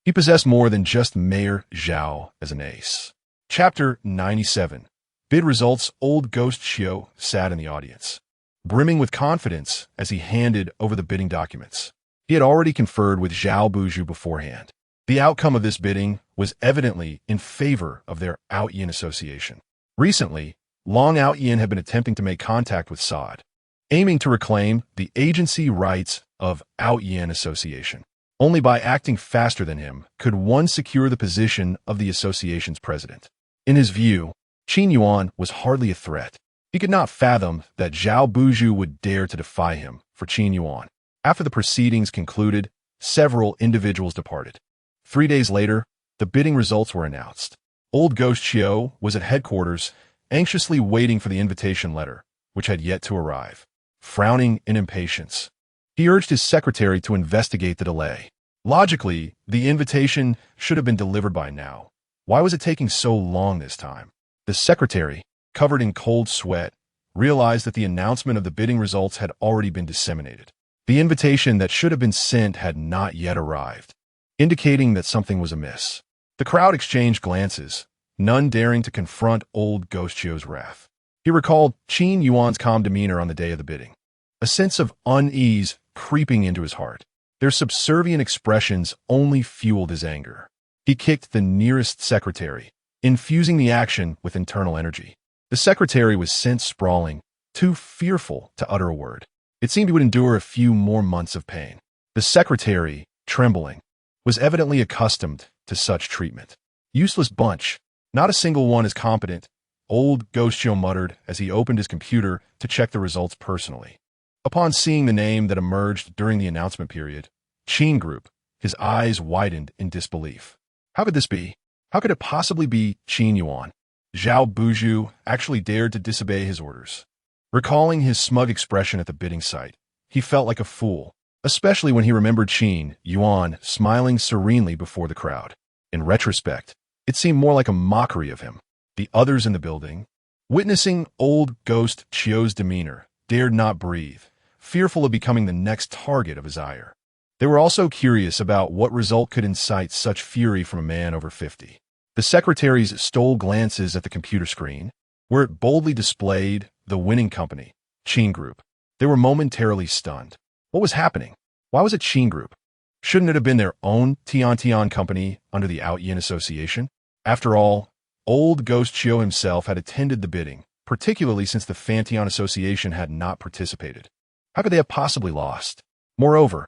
He possessed more than just Mayor Zhao as an ace. Chapter 97. Bid results. Old Ghost Qiu sat in the audience, brimming with confidence as he handed over the bidding documents. He had already conferred with Zhao Buju beforehand. The outcome of this bidding was evidently in favor of their Aotian association. Recently, Long Aotian had been attempting to make contact with Saad, aiming to reclaim the agency rights of Aotian association. Only by acting faster than him could one secure the position of the association's president. In his view, Qin Yuan was hardly a threat. He could not fathom that Zhao Buju would dare to defy him for Qin Yuan. After the proceedings concluded, several individuals departed. 3 days later, the bidding results were announced. Old Ghost Qiu was at headquarters, anxiously waiting for the invitation letter, which had yet to arrive. Frowning in impatience, he urged his secretary to investigate the delay. Logically, the invitation should have been delivered by now. Why was it taking so long this time? The secretary, covered in cold sweat, realized that the announcement of the bidding results had already been disseminated. The invitation that should have been sent had not yet arrived, indicating that something was amiss. The crowd exchanged glances, none daring to confront Old Ghost Qiu's wrath. He recalled Qin Yuan's calm demeanor on the day of the bidding, a sense of unease creeping into his heart. Their subservient expressions only fueled his anger. He kicked the nearest secretary, infusing the action with internal energy. The secretary was sent sprawling, too fearful to utter a word. It seemed he would endure a few more months of pain. The secretary, trembling, was evidently accustomed to such treatment. Useless bunch. Not a single one is competent, Old Ghost Qiu muttered as he opened his computer to check the results personally. Upon seeing the name that emerged during the announcement period, Qin Group, his eyes widened in disbelief. How could this be? How could it possibly be Qin Yuan? Zhao Buju actually dared to disobey his orders. Recalling his smug expression at the bidding site, he felt like a fool, especially when he remembered Qin Yuan smiling serenely before the crowd. In retrospect, it seemed more like a mockery of him. The others in the building, witnessing Old Ghost Qiu's demeanor, dared not breathe, fearful of becoming the next target of his ire. They were also curious about what result could incite such fury from a man over 50. The secretaries stole glances at the computer screen, where it boldly displayed the winning company, Qin Group. They were momentarily stunned. What was happening? Why was it Qin Group? Shouldn't it have been their own Tian company under the Aotian Association? After all, Old Ghost Qiu himself had attended the bidding, particularly since the Fantian Association had not participated. How could they have possibly lost? Moreover,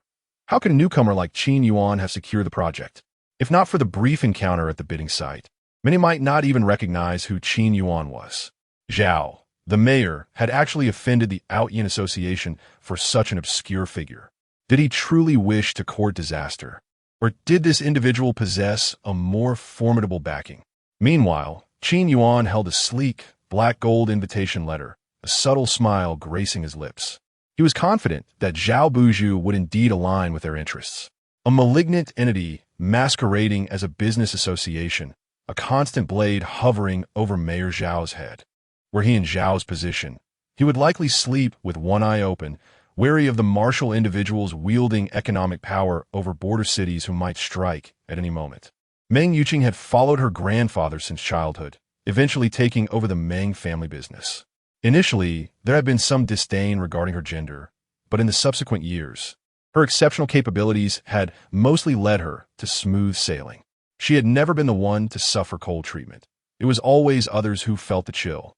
how could a newcomer like Qin Yuan have secured the project? If not for the brief encounter at the bidding site, many might not even recognize who Qin Yuan was. Zhao, the mayor, had actually offended the Aotian Association for such an obscure figure. Did he truly wish to court disaster? Or did this individual possess a more formidable backing? Meanwhile, Qin Yuan held a sleek, black gold invitation letter, a subtle smile gracing his lips. He was confident that Zhao Buju would indeed align with their interests. A malignant entity masquerading as a business association, a constant blade hovering over Mayor Zhao's head. Were he in Zhao's position, he would likely sleep with one eye open, wary of the martial individuals wielding economic power over border cities who might strike at any moment. Meng Yuqing had followed her grandfather since childhood, eventually taking over the Meng family business. Initially, there had been some disdain regarding her gender, but in the subsequent years, her exceptional capabilities had mostly led her to smooth sailing. She had never been the one to suffer cold treatment. It was always others who felt the chill.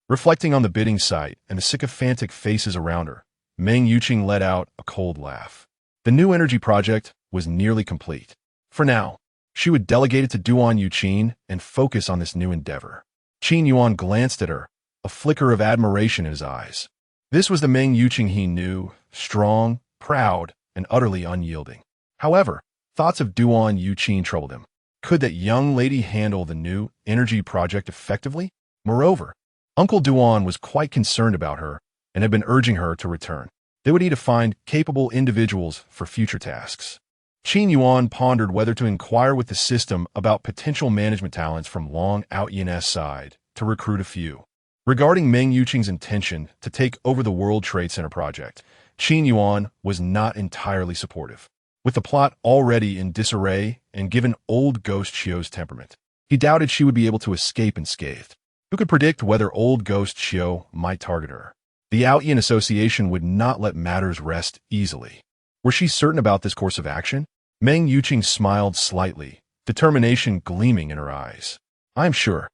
Reflecting on the bidding site and the sycophantic faces around her, Meng Yuqing let out a cold laugh. The new energy project was nearly complete. For now, She would delegate it to Duan Yuqin and focus on this new endeavor. Qin Yuan glanced at her, a flicker of admiration in his eyes. This was the Meng Yuqing he knew, strong, proud, and utterly unyielding. However, thoughts of Duan Yuqin troubled him. Could that young lady handle the new energy project effectively? Moreover, Uncle Duan was quite concerned about her and had been urging her to return. They would need to find capable individuals for future tasks. Qin Yuan pondered whether to inquire with the system about potential management talents from Long Aotian's side to recruit a few. Regarding Meng Yuqing's intention to take over the World Trade Center project, Qin Yuan was not entirely supportive. With the plot already in disarray and given old Ghost Xiu's temperament, he doubted she would be able to escape unscathed. Who could predict whether old Ghost Xiu might target her? The Aotian Association would not let matters rest easily. Was she certain about this course of action? Meng Yuqing smiled slightly, determination gleaming in her eyes. I am sure.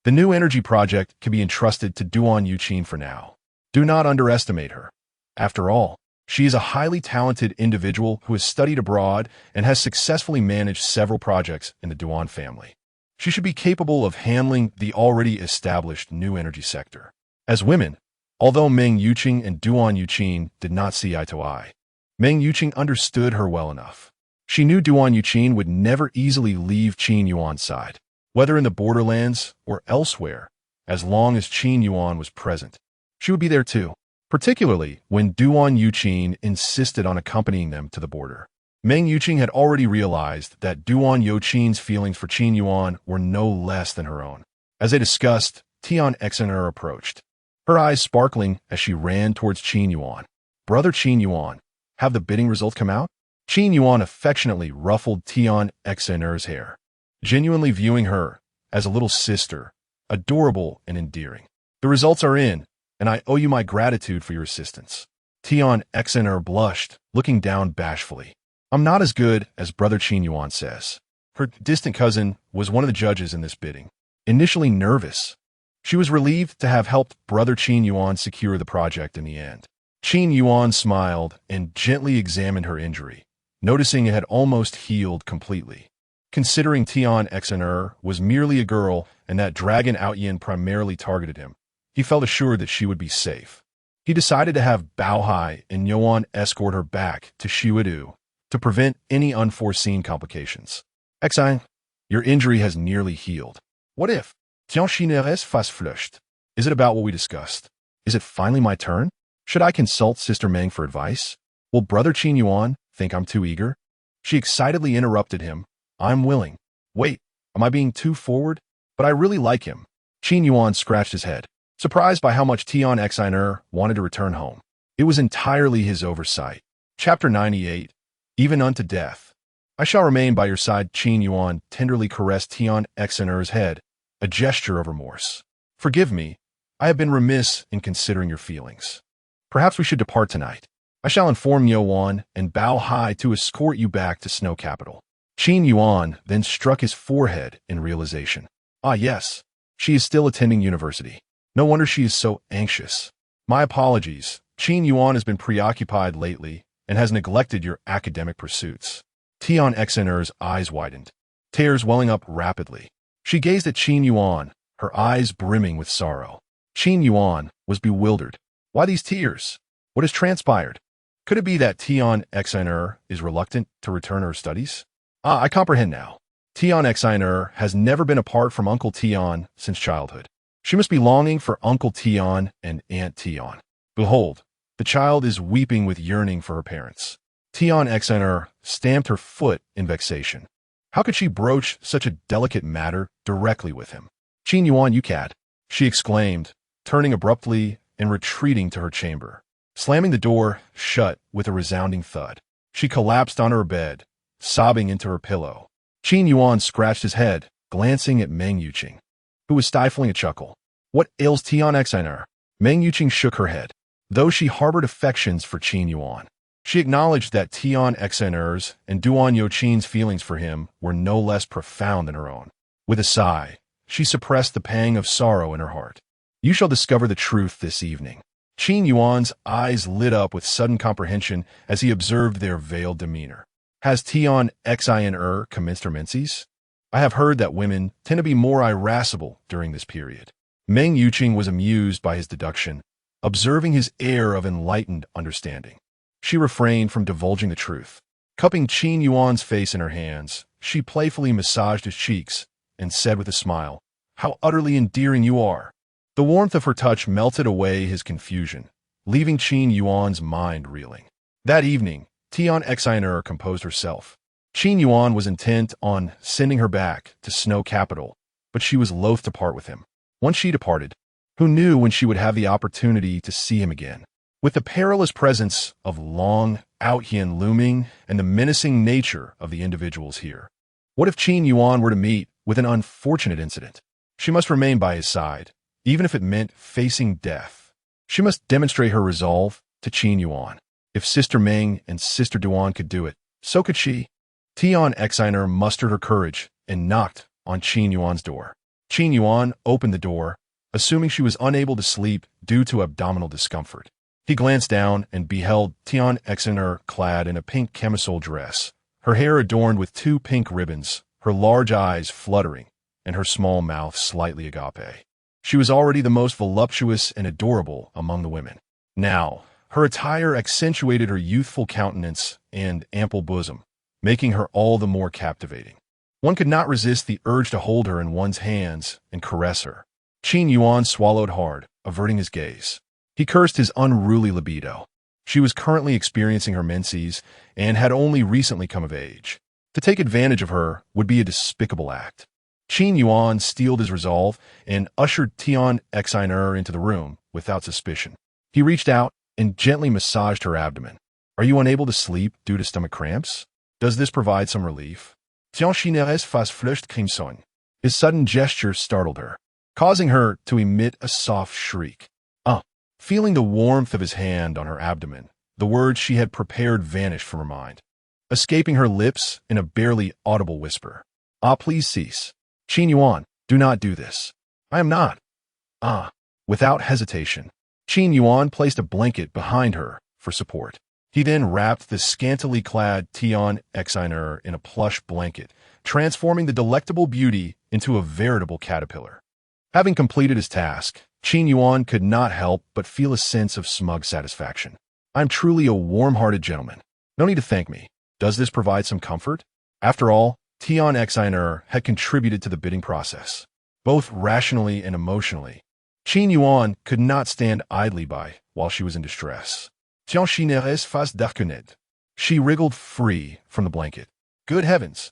The new energy project can be entrusted to Duan Yuqin for now. Do not underestimate her. After all, she is a highly talented individual who has studied abroad and has successfully managed several projects in the Duan family. She should be capable of handling the already established new energy sector. As women, although Meng Yuqing and Duan Yuqin did not see eye to eye, Meng Yuqing understood her well enough. She knew Duan Yuqin would never easily leave Qin Yuan's side, whether in the borderlands or elsewhere, as long as Qin Yuan was present. She would be there too, particularly when Duan Yuqin insisted on accompanying them to the border. Meng Yuqing had already realized that Duan Yuqin's feelings for Qin Yuan were no less than her own. As they discussed, Tian Exener approached, her eyes sparkling as she ran towards Qin Yuan. Brother Qin Yuan, have the bidding results come out? Qin Yuan affectionately ruffled Tian Exener's hair, genuinely viewing her as a little sister, adorable and endearing. The results are in, and I owe you my gratitude for your assistance. Tian Exener blushed, looking down bashfully. I'm not as good as Brother Qin Yuan says. Her distant cousin was one of the judges in this bidding. Initially nervous, she was relieved to have helped Brother Qin Yuan secure the project in the end. Qin Yuan smiled and gently examined her injury, noticing it had almost healed completely. Considering Tian Exener was merely a girl and that Dragon Aotian primarily targeted him, he felt assured that she would be safe. He decided to have Bao Hai and Yuan escort her back to Xiudu to prevent any unforeseen complications. Exine, your injury has nearly healed. What if? Tiens chineres fast flushed. Is it about what we discussed? Is it finally my turn? Should I consult Sister Meng for advice? Will Brother Qin Yuan think I'm too eager? She excitedly interrupted him. I'm willing. Wait, am I being too forward? But I really like him. Qin Yuan scratched his head, surprised by how much Tian Exiner wanted to return home. It was entirely his oversight. Chapter 98. Even unto death. I shall remain by your side. Qin Yuan tenderly caressed Tian Exiner's head, a gesture of remorse. Forgive me, I have been remiss in considering your feelings. Perhaps we should depart tonight. I shall inform Yuan and Bao Hai to escort you back to Snow Capital. Qin Yuan then struck his forehead in realization. Ah yes, she is still attending university. No wonder she is so anxious. My apologies, Qin Yuan has been preoccupied lately and has neglected your academic pursuits. Tian Exiner's eyes widened, tears welling up rapidly. She gazed at Qin Yuan, her eyes brimming with sorrow. Qin Yuan was bewildered. Why these tears? What has transpired? Could it be that Tian Exiner is reluctant to return to her studies? Ah, I comprehend now. Tian Exiner has never been apart from Uncle Tian since childhood. She must be longing for Uncle Tian and Aunt Tian. Behold, the child is weeping with yearning for her parents. Tian Exiner stamped her foot in vexation. How could she broach such a delicate matter directly with him? Qin Yuan, you cad, she exclaimed, turning abruptly and retreating to her chamber. Slamming the door shut with a resounding thud, she collapsed on her bed, sobbing into her pillow. Qin Yuan scratched his head, glancing at Meng Yuqing, who was stifling a chuckle. What ails Tian Exiner? Meng Yuqing shook her head. Though she harbored affections for Qin Yuan, she acknowledged that Tian Exiner's and Duan Yuqin's feelings for him were no less profound than her own. With a sigh, she suppressed the pang of sorrow in her heart. You shall discover the truth this evening. Qin Yuan's eyes lit up with sudden comprehension as he observed their veiled demeanor. Has Tion Xin commenced her menses? I have heard that women tend to be more irascible during this period. Meng Yuqing was amused by his deduction, observing his air of enlightened understanding. She refrained from divulging the truth. Cupping Qin Yuan's face in her hands, she playfully massaged his cheeks and said with a smile, "How utterly endearing you are." The warmth of her touch melted away his confusion, leaving Qin Yuan's mind reeling. That evening, Tion Xin composed herself. Qin Yuan was intent on sending her back to Snow Capital, but she was loath to part with him. Once she departed, who knew when she would have the opportunity to see him again? With the perilous presence of Long Aotian looming and the menacing nature of the individuals here, what if Qin Yuan were to meet with an unfortunate incident? She must remain by his side, even if it meant facing death. She must demonstrate her resolve to Qin Yuan. If Sister Meng and Sister Duan could do it, so could she. Tion Xin mustered her courage and knocked on Qin Yuan's door. Qin Yuan opened the door, assuming she was unable to sleep due to abdominal discomfort. He glanced down and beheld Tion Xin clad in a pink camisole dress, her hair adorned with 2 pink ribbons, her large eyes fluttering, and her small mouth slightly agape. She was already the most voluptuous and adorable among the women. Now, her attire accentuated her youthful countenance and ample bosom, making her all the more captivating. One could not resist the urge to hold her in one's hands and caress her. Qin Yuan swallowed hard, averting his gaze. He cursed his unruly libido. She was currently experiencing her menses and had only recently come of age. To take advantage of her would be a despicable act. Qin Yuan steeled his resolve and ushered Tion Xin into the room without suspicion. He reached out and gently massaged her abdomen. "Are you unable to sleep due to stomach cramps? Does this provide some relief?" Tion Xineres fas flushed crimson. His sudden gesture startled her, causing her to emit a soft shriek. Feeling the warmth of his hand on her abdomen, the words she had prepared vanished from her mind, escaping her lips in a barely audible whisper. Please cease. Qin Yuan, do not do this. I am not. Without hesitation, Qin Yuan placed a blanket behind her for support. He then wrapped the scantily clad Tion Xin in a plush blanket, transforming the delectable beauty into a veritable caterpillar. Having completed his task, Qin Yuan could not help but feel a sense of smug satisfaction. "I'm truly a warm-hearted gentleman. No need to thank me. Does this provide some comfort?" After all, Tion Xin had contributed to the bidding process, both rationally and emotionally. Qin Yuan could not stand idly by while she was in distress. Tion Xineres fas d'arconnet. She wriggled free from the blanket. Good heavens!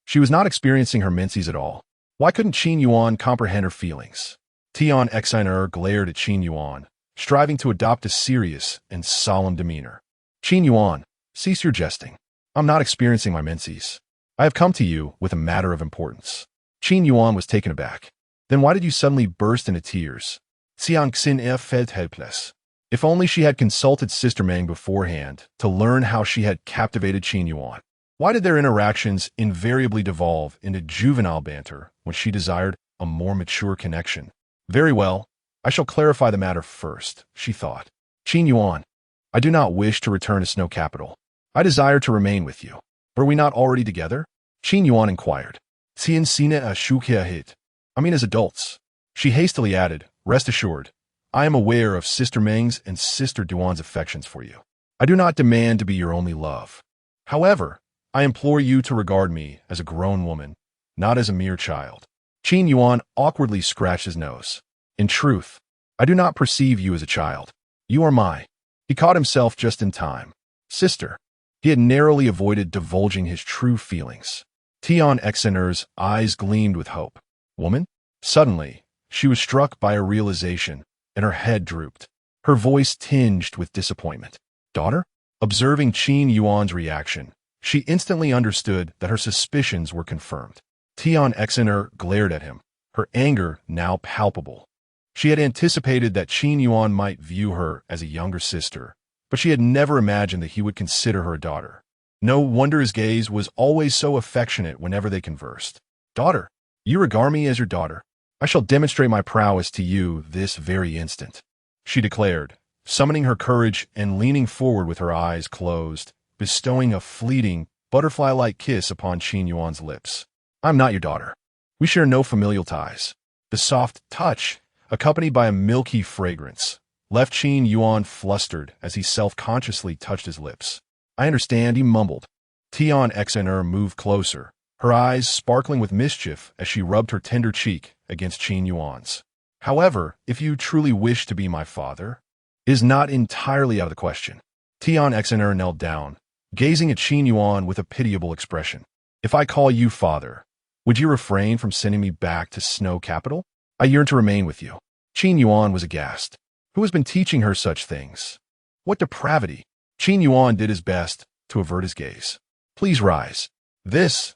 She was not experiencing her menses at all. Why couldn't Qin Yuan comprehend her feelings? Tion Xin glared at Qin Yuan, striving to adopt a serious and solemn demeanor. "Qin Yuan, cease your jesting. I'm not experiencing my menses. I have come to you with a matter of importance." Qin Yuan was taken aback. "Then why did you suddenly burst into tears?" Xiang Xin felt helpless. If only she had consulted Sister Meng beforehand to learn how she had captivated Qin Yuan. Why did their interactions invariably devolve into juvenile banter when she desired a more mature connection? Very well, I shall clarify the matter first, she thought. "Qin Yuan, I do not wish to return to Snow Capital. I desire to remain with you. Were we not already together?" Qin Yuan inquired. "Xian Sina a shukia hit. I mean as adults." She hastily added, "Rest assured, I am aware of Sister Meng's and Sister Duan's affections for you. I do not demand to be your only love. However, I implore you to regard me as a grown woman, not as a mere child." Qin Yuan awkwardly scratched his nose. "In truth, I do not perceive you as a child. You are my—" He caught himself just in time. "Sister." He had narrowly avoided divulging his true feelings. Tion Xin's eyes gleamed with hope. "Woman?" Suddenly, she was struck by a realization, and her head drooped. Her voice tinged with disappointment. "Daughter?" Observing Qin Yuan's reaction, she instantly understood that her suspicions were confirmed. Tion Xin glared at him, her anger now palpable. She had anticipated that Qin Yuan might view her as a younger sister, but she had never imagined that he would consider her a daughter. No wonder his gaze was always so affectionate whenever they conversed. "Daughter, you regard me as your daughter. I shall demonstrate my prowess to you this very instant," she declared, summoning her courage and leaning forward with her eyes closed, bestowing a fleeting, butterfly-like kiss upon Qin Yuan's lips. I'm not your daughter. We share no familial ties. The soft touch, accompanied by a milky fragrance, left Qin Yuan flustered as he self-consciously touched his lips. I understand, he mumbled. Aotian moved closer, her eyes sparkling with mischief as she rubbed her tender cheek against Qin Yuan's. However, if you truly wish to be my father, it is not entirely out of the question. Aotian knelt down, gazing at Qin Yuan with a pitiable expression. If I call you father, would you refrain from sending me back to Snow Capital? I yearn to remain with you. Qin Yuan was aghast. Who has been teaching her such things? What depravity! Qin Yuan did his best to avert his gaze. Please rise. These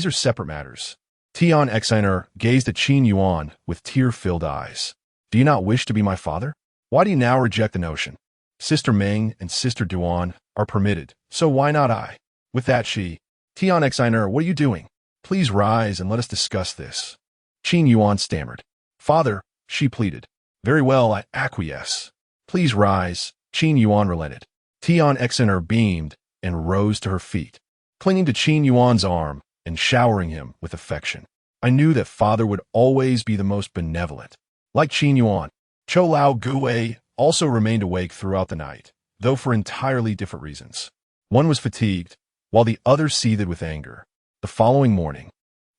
are separate matters. Aotian gazed at Qin Yuan with tear-filled eyes. Do you not wish to be my father? Why do you now reject the notion? Sister Meng and Sister Duan are permitted, so why not I? With that Aotian, what are you doing? Please rise and let us discuss this. Qin Yuan stammered. Father, she pleaded. Very well, I acquiesce. Please rise. Qin Yuan relented. Aotian beamed and rose to her feet, clinging to Qin Yuan's arm and showering him with affection. I knew that father would always be the most benevolent. Like Qin Yuan, Chou Lao Gui also remained awake throughout the night, though for entirely different reasons. One was fatigued, while the other seethed with anger. The following morning,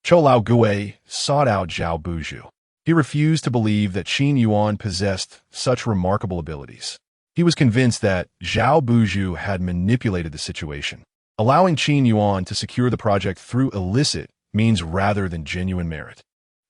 Chou Lao Gui sought out Zhao Buju. He refused to believe that Qin Yuan possessed such remarkable abilities. He was convinced that Zhao Buju had manipulated the situation, allowing Qin Yuan to secure the project through illicit means rather than genuine merit.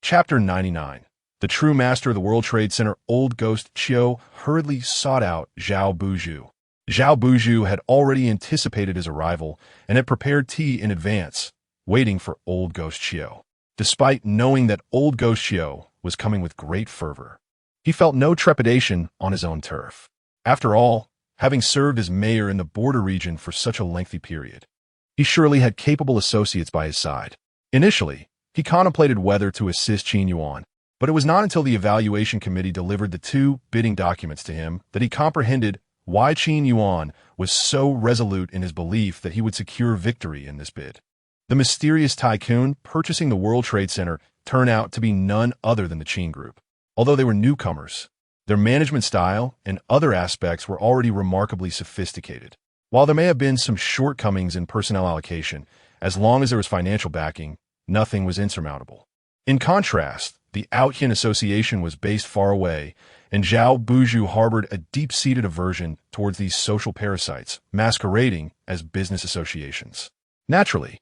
Chapter 99. The true master of the World Trade Center, Old Ghost Chiu, hurriedly sought out Zhao Buju. Zhao Buju had already anticipated his arrival and had prepared tea in advance, waiting for Old Ghost Chiu. Despite knowing that Old Ghost Chiu was coming with great fervor, he felt no trepidation on his own turf. After all, having served as mayor in the border region for such a lengthy period, he surely had capable associates by his side. Initially, he contemplated whether to assist Qin Yuan, but it was not until the evaluation committee delivered the 2 bidding documents to him that he comprehended why Qin Yuan was so resolute in his belief that he would secure victory in this bid. The mysterious tycoon purchasing the World Trade Center turned out to be none other than the Qin Group. Although they were newcomers, their management style and other aspects were already remarkably sophisticated. While there may have been some shortcomings in personnel allocation, as long as there was financial backing, nothing was insurmountable. In contrast, the Aotian Association was based far away, and Zhao Buju harbored a deep-seated aversion towards these social parasites, masquerading as business associations. Naturally,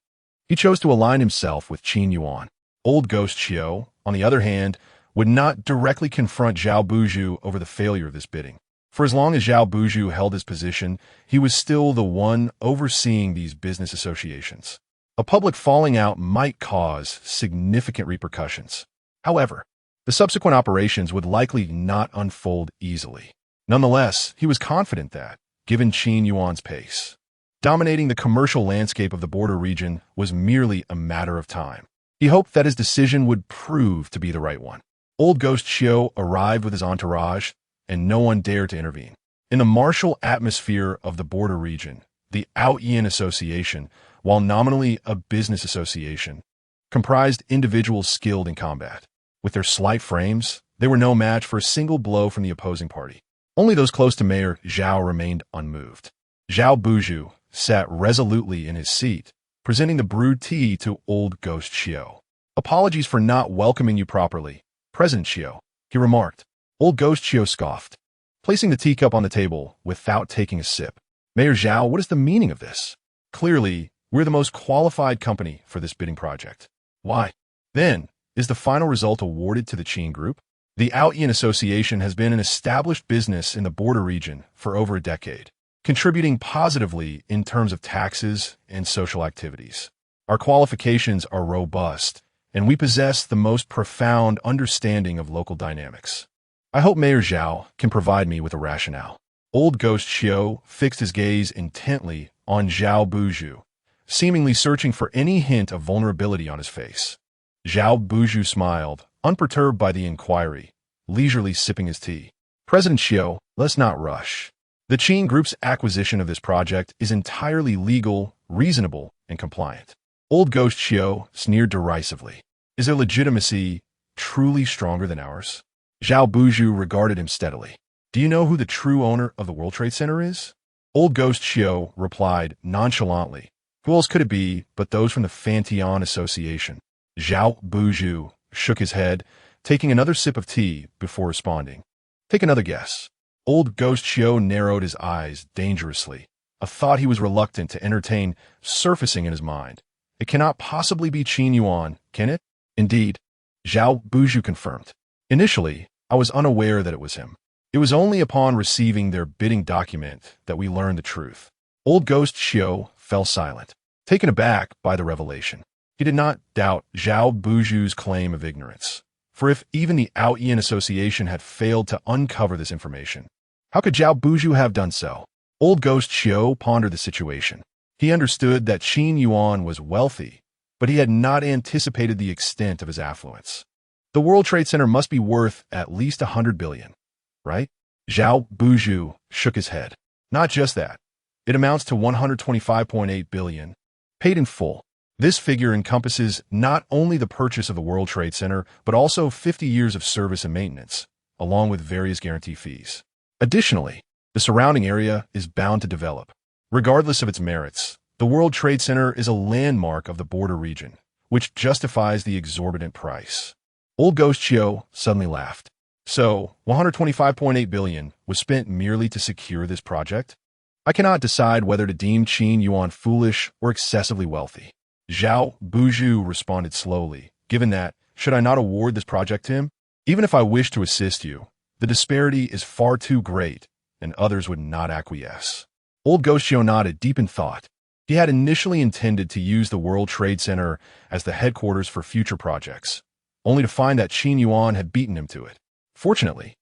he chose to align himself with Qin Yuan. Old Ghost Chiu, on the other hand, would not directly confront Zhao Buju over the failure of this bidding. For as long as Zhao Buju held his position, he was still the one overseeing these business associations. A public falling out might cause significant repercussions. However, the subsequent operations would likely not unfold easily. Nonetheless, he was confident that, given Qin Yuan's pace, dominating the commercial landscape of the border region was merely a matter of time. He hoped that his decision would prove to be the right one. Old Ghost Chiu arrived with his entourage, and no one dared to intervene. In the martial atmosphere of the border region, the Aotian Association, while nominally a business association, comprised individuals skilled in combat. With their slight frames, they were no match for a single blow from the opposing party. Only those close to Mayor Zhao remained unmoved. Zhao Buju sat resolutely in his seat, presenting the brewed tea to Old Ghost Chiu. Apologies for not welcoming you properly, President Chiu, he remarked. Old Ghost Chiu scoffed, placing the teacup on the table without taking a sip. Mayor Zhao, what is the meaning of this? Clearly, we're the most qualified company for this bidding project. Why? Then, is the final result awarded to the Qin Group? The Aotian Association has been an established business in the border region for over a decade, contributing positively in terms of taxes and social activities. Our qualifications are robust, and we possess the most profound understanding of local dynamics. I hope Mayor Zhao can provide me with a rationale. Old Ghost Chiu fixed his gaze intently on Zhao Buju, seemingly searching for any hint of vulnerability on his face. Zhao Buju smiled, unperturbed by the inquiry, leisurely sipping his tea. President Chiu, let's not rush. The Qin Group's acquisition of this project is entirely legal, reasonable and compliant. Old Ghost Xiao sneered derisively. Is their legitimacy truly stronger than ours? Zhao Buju regarded him steadily. Do you know who the true owner of the World Trade Center is? Old Ghost Xiao replied nonchalantly. Who else could it be but those from the Aotian Association? Zhao Buju shook his head, taking another sip of tea before responding. Take another guess. Old Ghost Xiao narrowed his eyes dangerously, a thought he was reluctant to entertain surfacing in his mind. It cannot possibly be Qin Yuan, can it? Indeed, Zhao Buju confirmed. Initially, I was unaware that it was him. It was only upon receiving their bidding document that we learned the truth. Old Ghost Xiao fell silent, taken aback by the revelation. He did not doubt Zhao Buju's claim of ignorance. For if even the Aotian Association had failed to uncover this information, how could Zhao Buju have done so? Old Ghost Xiao pondered the situation. He understood that Qin Yuan was wealthy, but he had not anticipated the extent of his affluence. The World Trade Center must be worth at least 100 billion, right? Zhao Buju shook his head. Not just that. It amounts to 125.8 billion, paid in full. This figure encompasses not only the purchase of the World Trade Center, but also 50 years of service and maintenance, along with various guarantee fees. Additionally, the surrounding area is bound to develop. Regardless of its merits, the World Trade Center is a landmark of the border region, which justifies the exorbitant price. Old Ghost Xiao suddenly laughed. So, 125.8 billion was spent merely to secure this project? I cannot decide whether to deem Qin Yuan foolish or excessively wealthy. Zhao Buju responded slowly, given that, should I not award this project to him? Even if I wish to assist you, the disparity is far too great, and others would not acquiesce. Old Ghost Xiao nodded deep in thought. He had initially intended to use the World Trade Center as the headquarters for future projects, only to find that Qin Yuan had beaten him to it. Fortunately,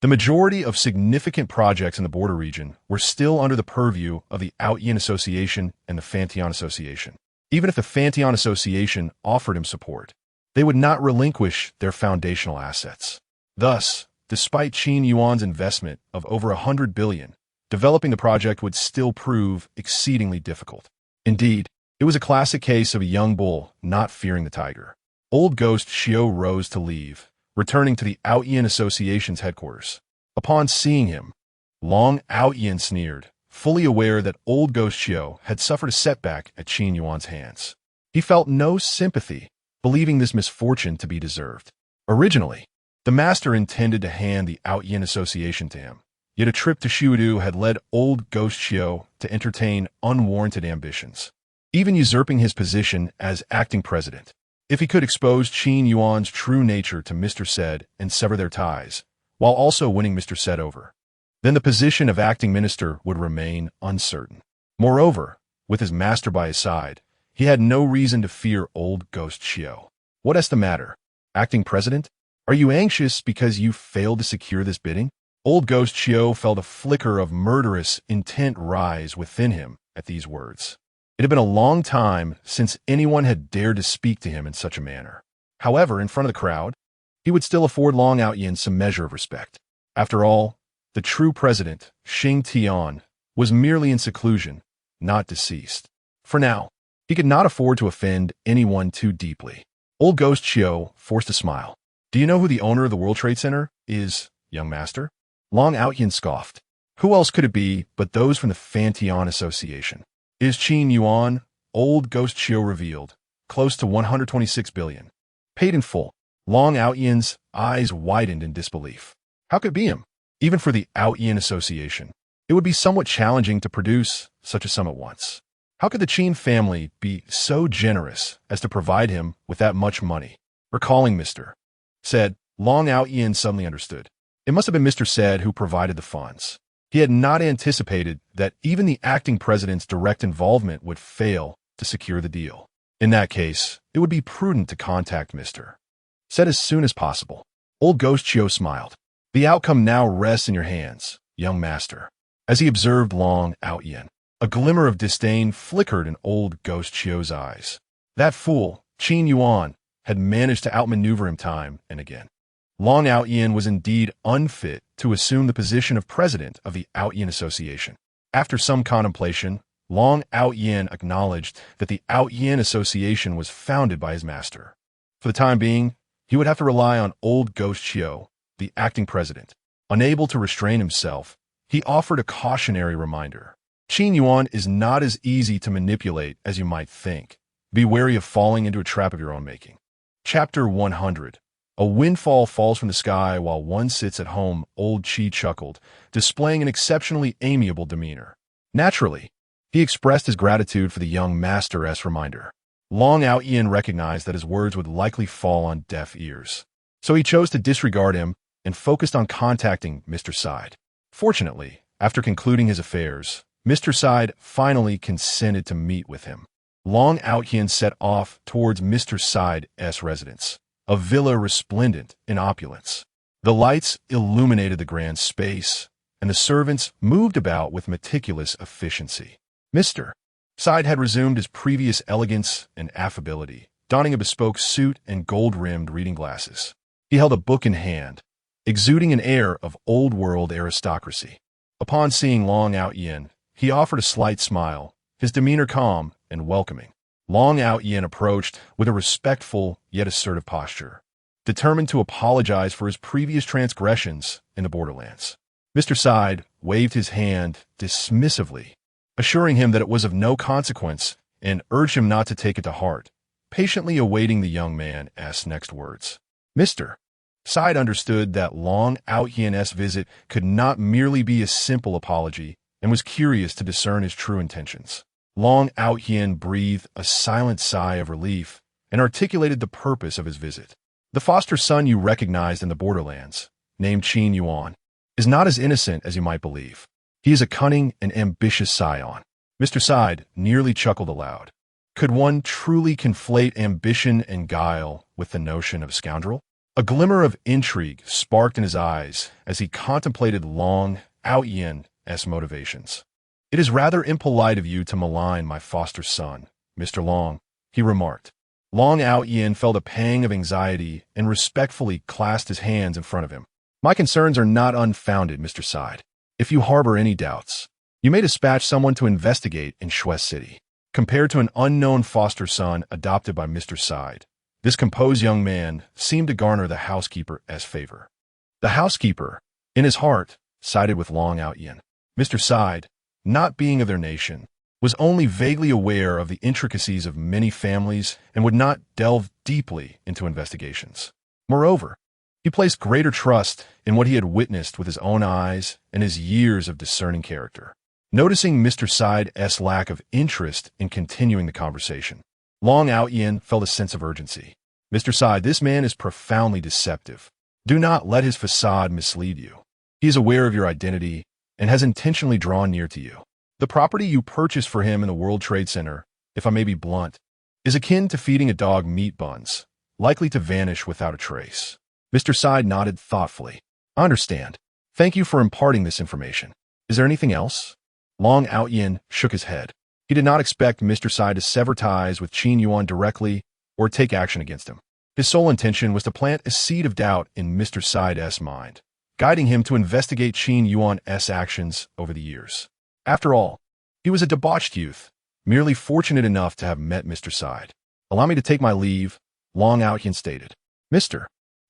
the majority of significant projects in the border region were still under the purview of the Aotian Association and the Aotian Association. Even if the Aotian Association offered him support, they would not relinquish their foundational assets. Thus, despite Qin Yuan's investment of over 100 billion, developing the project would still prove exceedingly difficult. Indeed, it was a classic case of a young bull not fearing the tiger. Old Ghost Xiao rose to leave, returning to the Aotian Association's headquarters. Upon seeing him, Long Aotian sneered, fully aware that Old Ghost Xiao had suffered a setback at Qin Yuan's hands. He felt no sympathy, believing this misfortune to be deserved. Originally, the master intended to hand the Aotian Association to him, yet a trip to Shudu had led Old Ghost Xiao to entertain unwarranted ambitions, even usurping his position as acting president. If he could expose Qin Yuan's true nature to Mr. Said and sever their ties, while also winning Mr. Said over, then the position of acting minister would remain uncertain. Moreover, with his master by his side, he had no reason to fear Old Ghost Xiao. What is the matter? Acting president? Are you anxious because you failed to secure this bidding? Old Ghost Xiao felt a flicker of murderous intent rise within him at these words. It had been a long time since anyone had dared to speak to him in such a manner. However, in front of the crowd, he would still afford Long Aotian some measure of respect. After all, the true president, Xing Tian, was merely in seclusion, not deceased. For now, he could not afford to offend anyone too deeply. Old Ghost Xiao forced a smile. Do you know who the owner of the World Trade Center is, young master? Long Aotian scoffed. Who else could it be but those from the Aotian Association? Is Qin Yuan, Old Ghost Xiao revealed, close to 126 billion. Paid in full. Long Aotian's eyes widened in disbelief. How could it be him? Even for the Aotian Association, it would be somewhat challenging to produce such a sum at once. How could the Qin family be so generous as to provide him with that much money? Recalling Mr. Said, Long Aotian suddenly understood. It must have been Mr. Said who provided the funds. He had not anticipated that even the acting president's direct involvement would fail to secure the deal. In that case, it would be prudent to contact Mr. Said as soon as possible. Old Ghost Xiao smiled. The outcome now rests in your hands, young master. As he observed Long Aotian, a glimmer of disdain flickered in Old Ghost Xiao's eyes. That fool, Qin Yuan, had managed to outmaneuver him time and again. Long Aotian was indeed unfit to assume the position of president of the Aotian Association. After some contemplation, Long Aotian acknowledged that the Aotian Association was founded by his master. For the time being, he would have to rely on old Ghost Chiu, the acting president. Unable to restrain himself, he offered a cautionary reminder. Qin Yuan is not as easy to manipulate as you might think. Be wary of falling into a trap of your own making. Chapter 100. A windfall falls from the sky while one sits at home, old Qi chuckled, displaying an exceptionally amiable demeanor. Naturally, he expressed his gratitude for the young master's reminder. Long Aotian recognized that his words would likely fall on deaf ears. So he chose to disregard him and focused on contacting Mr. Side. Fortunately, after concluding his affairs, Mr. Side finally consented to meet with him. Long Aotian set off towards Mr. Side's residence, a villa resplendent in opulence. The lights illuminated the grand space, and the servants moved about with meticulous efficiency. Mr. Side had resumed his previous elegance and affability, donning a bespoke suit and gold-rimmed reading glasses. He held a book in hand, exuding an air of old-world aristocracy. Upon seeing Long Aotian, he offered a slight smile, his demeanor calm and welcoming. Long Aotian approached with a respectful yet assertive posture, determined to apologize for his previous transgressions in the borderlands. Mr. Side waved his hand dismissively, assuring him that it was of no consequence and urged him not to take it to heart, patiently awaiting the young man's next words. Mr. Side understood that Long Aotian's visit could not merely be a simple apology and was curious to discern his true intentions. Long Aotian breathed a silent sigh of relief and articulated the purpose of his visit. The foster son you recognized in the borderlands, named Qin Yuan, is not as innocent as you might believe. He is a cunning and ambitious scion. Mr. Side nearly chuckled aloud. Could one truly conflate ambition and guile with the notion of a scoundrel? A glimmer of intrigue sparked in his eyes as he contemplated Long Aotian's motivations. It is rather impolite of you to malign my foster son, Mr. Long, he remarked. Long Aotian felt a pang of anxiety and respectfully clasped his hands in front of him. My concerns are not unfounded, Mr. Side. If you harbor any doubts, you may dispatch someone to investigate in Shues City. Compared to an unknown foster son adopted by Mr. Side, this composed young man seemed to garner the housekeeper's favor. The housekeeper, in his heart, sided with Long Aotian. Mr. Side, not being of their nation, was only vaguely aware of the intricacies of many families and would not delve deeply into investigations. Moreover, he placed greater trust in what he had witnessed with his own eyes and his years of discerning character. Noticing Mr. Side's lack of interest in continuing the conversation, Long Aotian felt a sense of urgency. Mr. Side, this man is profoundly deceptive. Do not let his facade mislead you. He is aware of your identity and has intentionally drawn near to you. The property you purchased for him in the World Trade Center, if I may be blunt, is akin to feeding a dog meat buns, likely to vanish without a trace. Mr. Side nodded thoughtfully. I understand. Thank you for imparting this information. Is there anything else? Long Aotian shook his head. He did not expect Mr. Side to sever ties with Qin Yuan directly or take action against him. His sole intention was to plant a seed of doubt in Mr. Side's mind, guiding him to investigate Qin Yuan's actions over the years. After all, he was a debauched youth, merely fortunate enough to have met Mr. Side. Allow me to take my leave, Long Aotian stated. Mr.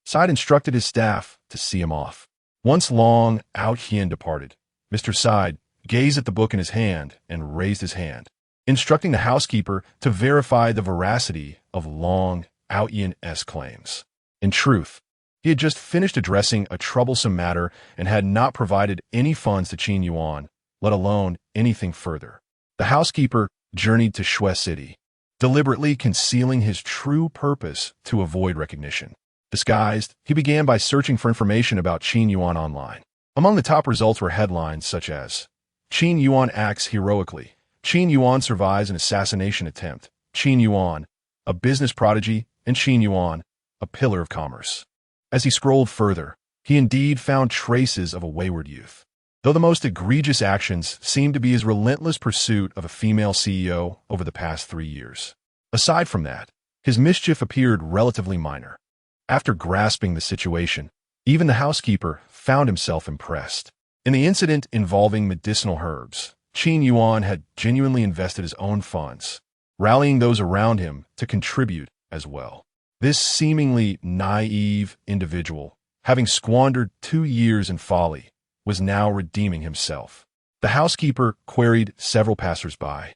Side instructed his staff to see him off. Once Long Aotian departed, Mr. Side gazed at the book in his hand and raised his hand, instructing the housekeeper to verify the veracity of Long Aotian's claims. In truth, he had just finished addressing a troublesome matter and had not provided any funds to Qin Yuan, let alone anything further. The housekeeper journeyed to Shues City, deliberately concealing his true purpose to avoid recognition. Disguised, he began by searching for information about Qin Yuan online. Among the top results were headlines such as, Qin Yuan acts heroically, Qin Yuan survives an assassination attempt, Qin Yuan, a business prodigy, and Qin Yuan, a pillar of commerce. As he scrolled further, he indeed found traces of a wayward youth. Though the most egregious actions seemed to be his relentless pursuit of a female CEO over the past 3 years. Aside from that, his mischief appeared relatively minor. After grasping the situation, even the housekeeper found himself impressed. In the incident involving medicinal herbs, Qin Yuan had genuinely invested his own funds, rallying those around him to contribute as well. This seemingly naive individual, having squandered 2 years in folly, was now redeeming himself. The housekeeper queried several passers-by,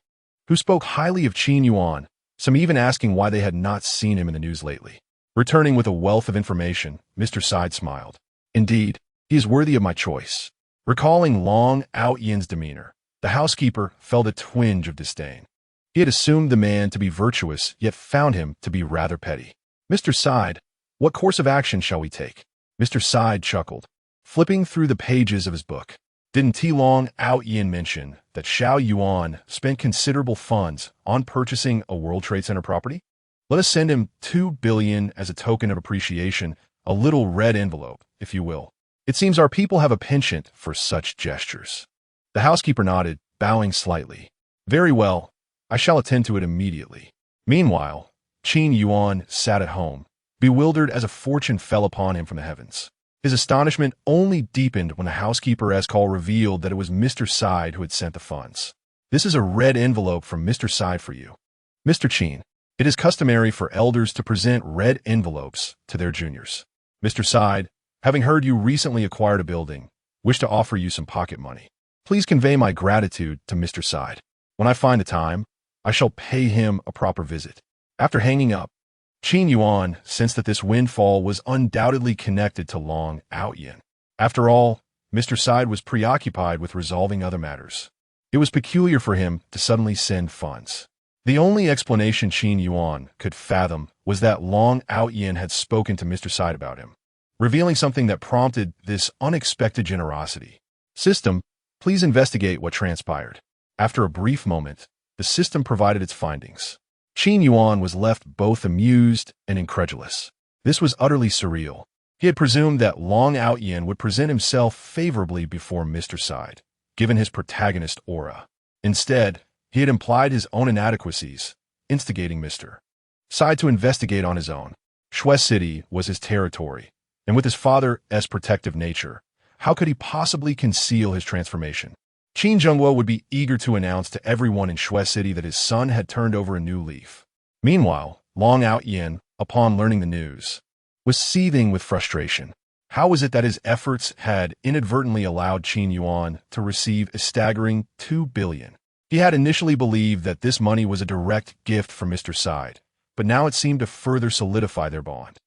who spoke highly of Qin Yuan, some even asking why they had not seen him in the news lately. Returning with a wealth of information, Mr. Side smiled. Indeed, he is worthy of my choice. Recalling Long Aotian's demeanor, the housekeeper felt a twinge of disdain. He had assumed the man to be virtuous, yet found him to be rather petty. Mr. Side, what course of action shall we take? Mr. Side chuckled, flipping through the pages of his book. Didn't Long Aotian mention that Xiao Yuan spent considerable funds on purchasing a World Trade Center property? Let us send him 2 billion as a token of appreciation, a little red envelope, if you will. It seems our people have a penchant for such gestures. The housekeeper nodded, bowing slightly. Very well, I shall attend to it immediately. Meanwhile, Qin Yuan sat at home, bewildered as a fortune fell upon him from the heavens. His astonishment only deepened when the housekeeper's call revealed that it was Mr. Side who had sent the funds. This is a red envelope from Mr. Side for you. Mr. Qin, it is customary for elders to present red envelopes to their juniors. Mr. Side, having heard you recently acquired a building, wish to offer you some pocket money. Please convey my gratitude to Mr. Side. When I find the time, I shall pay him a proper visit. After hanging up, Qin Yuan sensed that this windfall was undoubtedly connected to Long Aotian. After all, Mr. Side was preoccupied with resolving other matters. It was peculiar for him to suddenly send funds. The only explanation Qin Yuan could fathom was that Long Aotian had spoken to Mr. Side about him, revealing something that prompted this unexpected generosity. System, please investigate what transpired. After a brief moment, the system provided its findings. Qin Yuan was left both amused and incredulous. This was utterly surreal. He had presumed that Long Aotian would present himself favorably before Mr. Side, given his protagonist aura. Instead, he had implied his own inadequacies, instigating Mr. Side to investigate on his own. Shui City was his territory, and with his father's protective nature, how could he possibly conceal his transformation? Qin Zhengguo would be eager to announce to everyone in Shui City that his son had turned over a new leaf. Meanwhile, Long Aotian, upon learning the news, was seething with frustration. How was it that his efforts had inadvertently allowed Qin Yuan to receive a staggering 2 billion? He had initially believed that this money was a direct gift from Mr. Side, but now it seemed to further solidify their bond.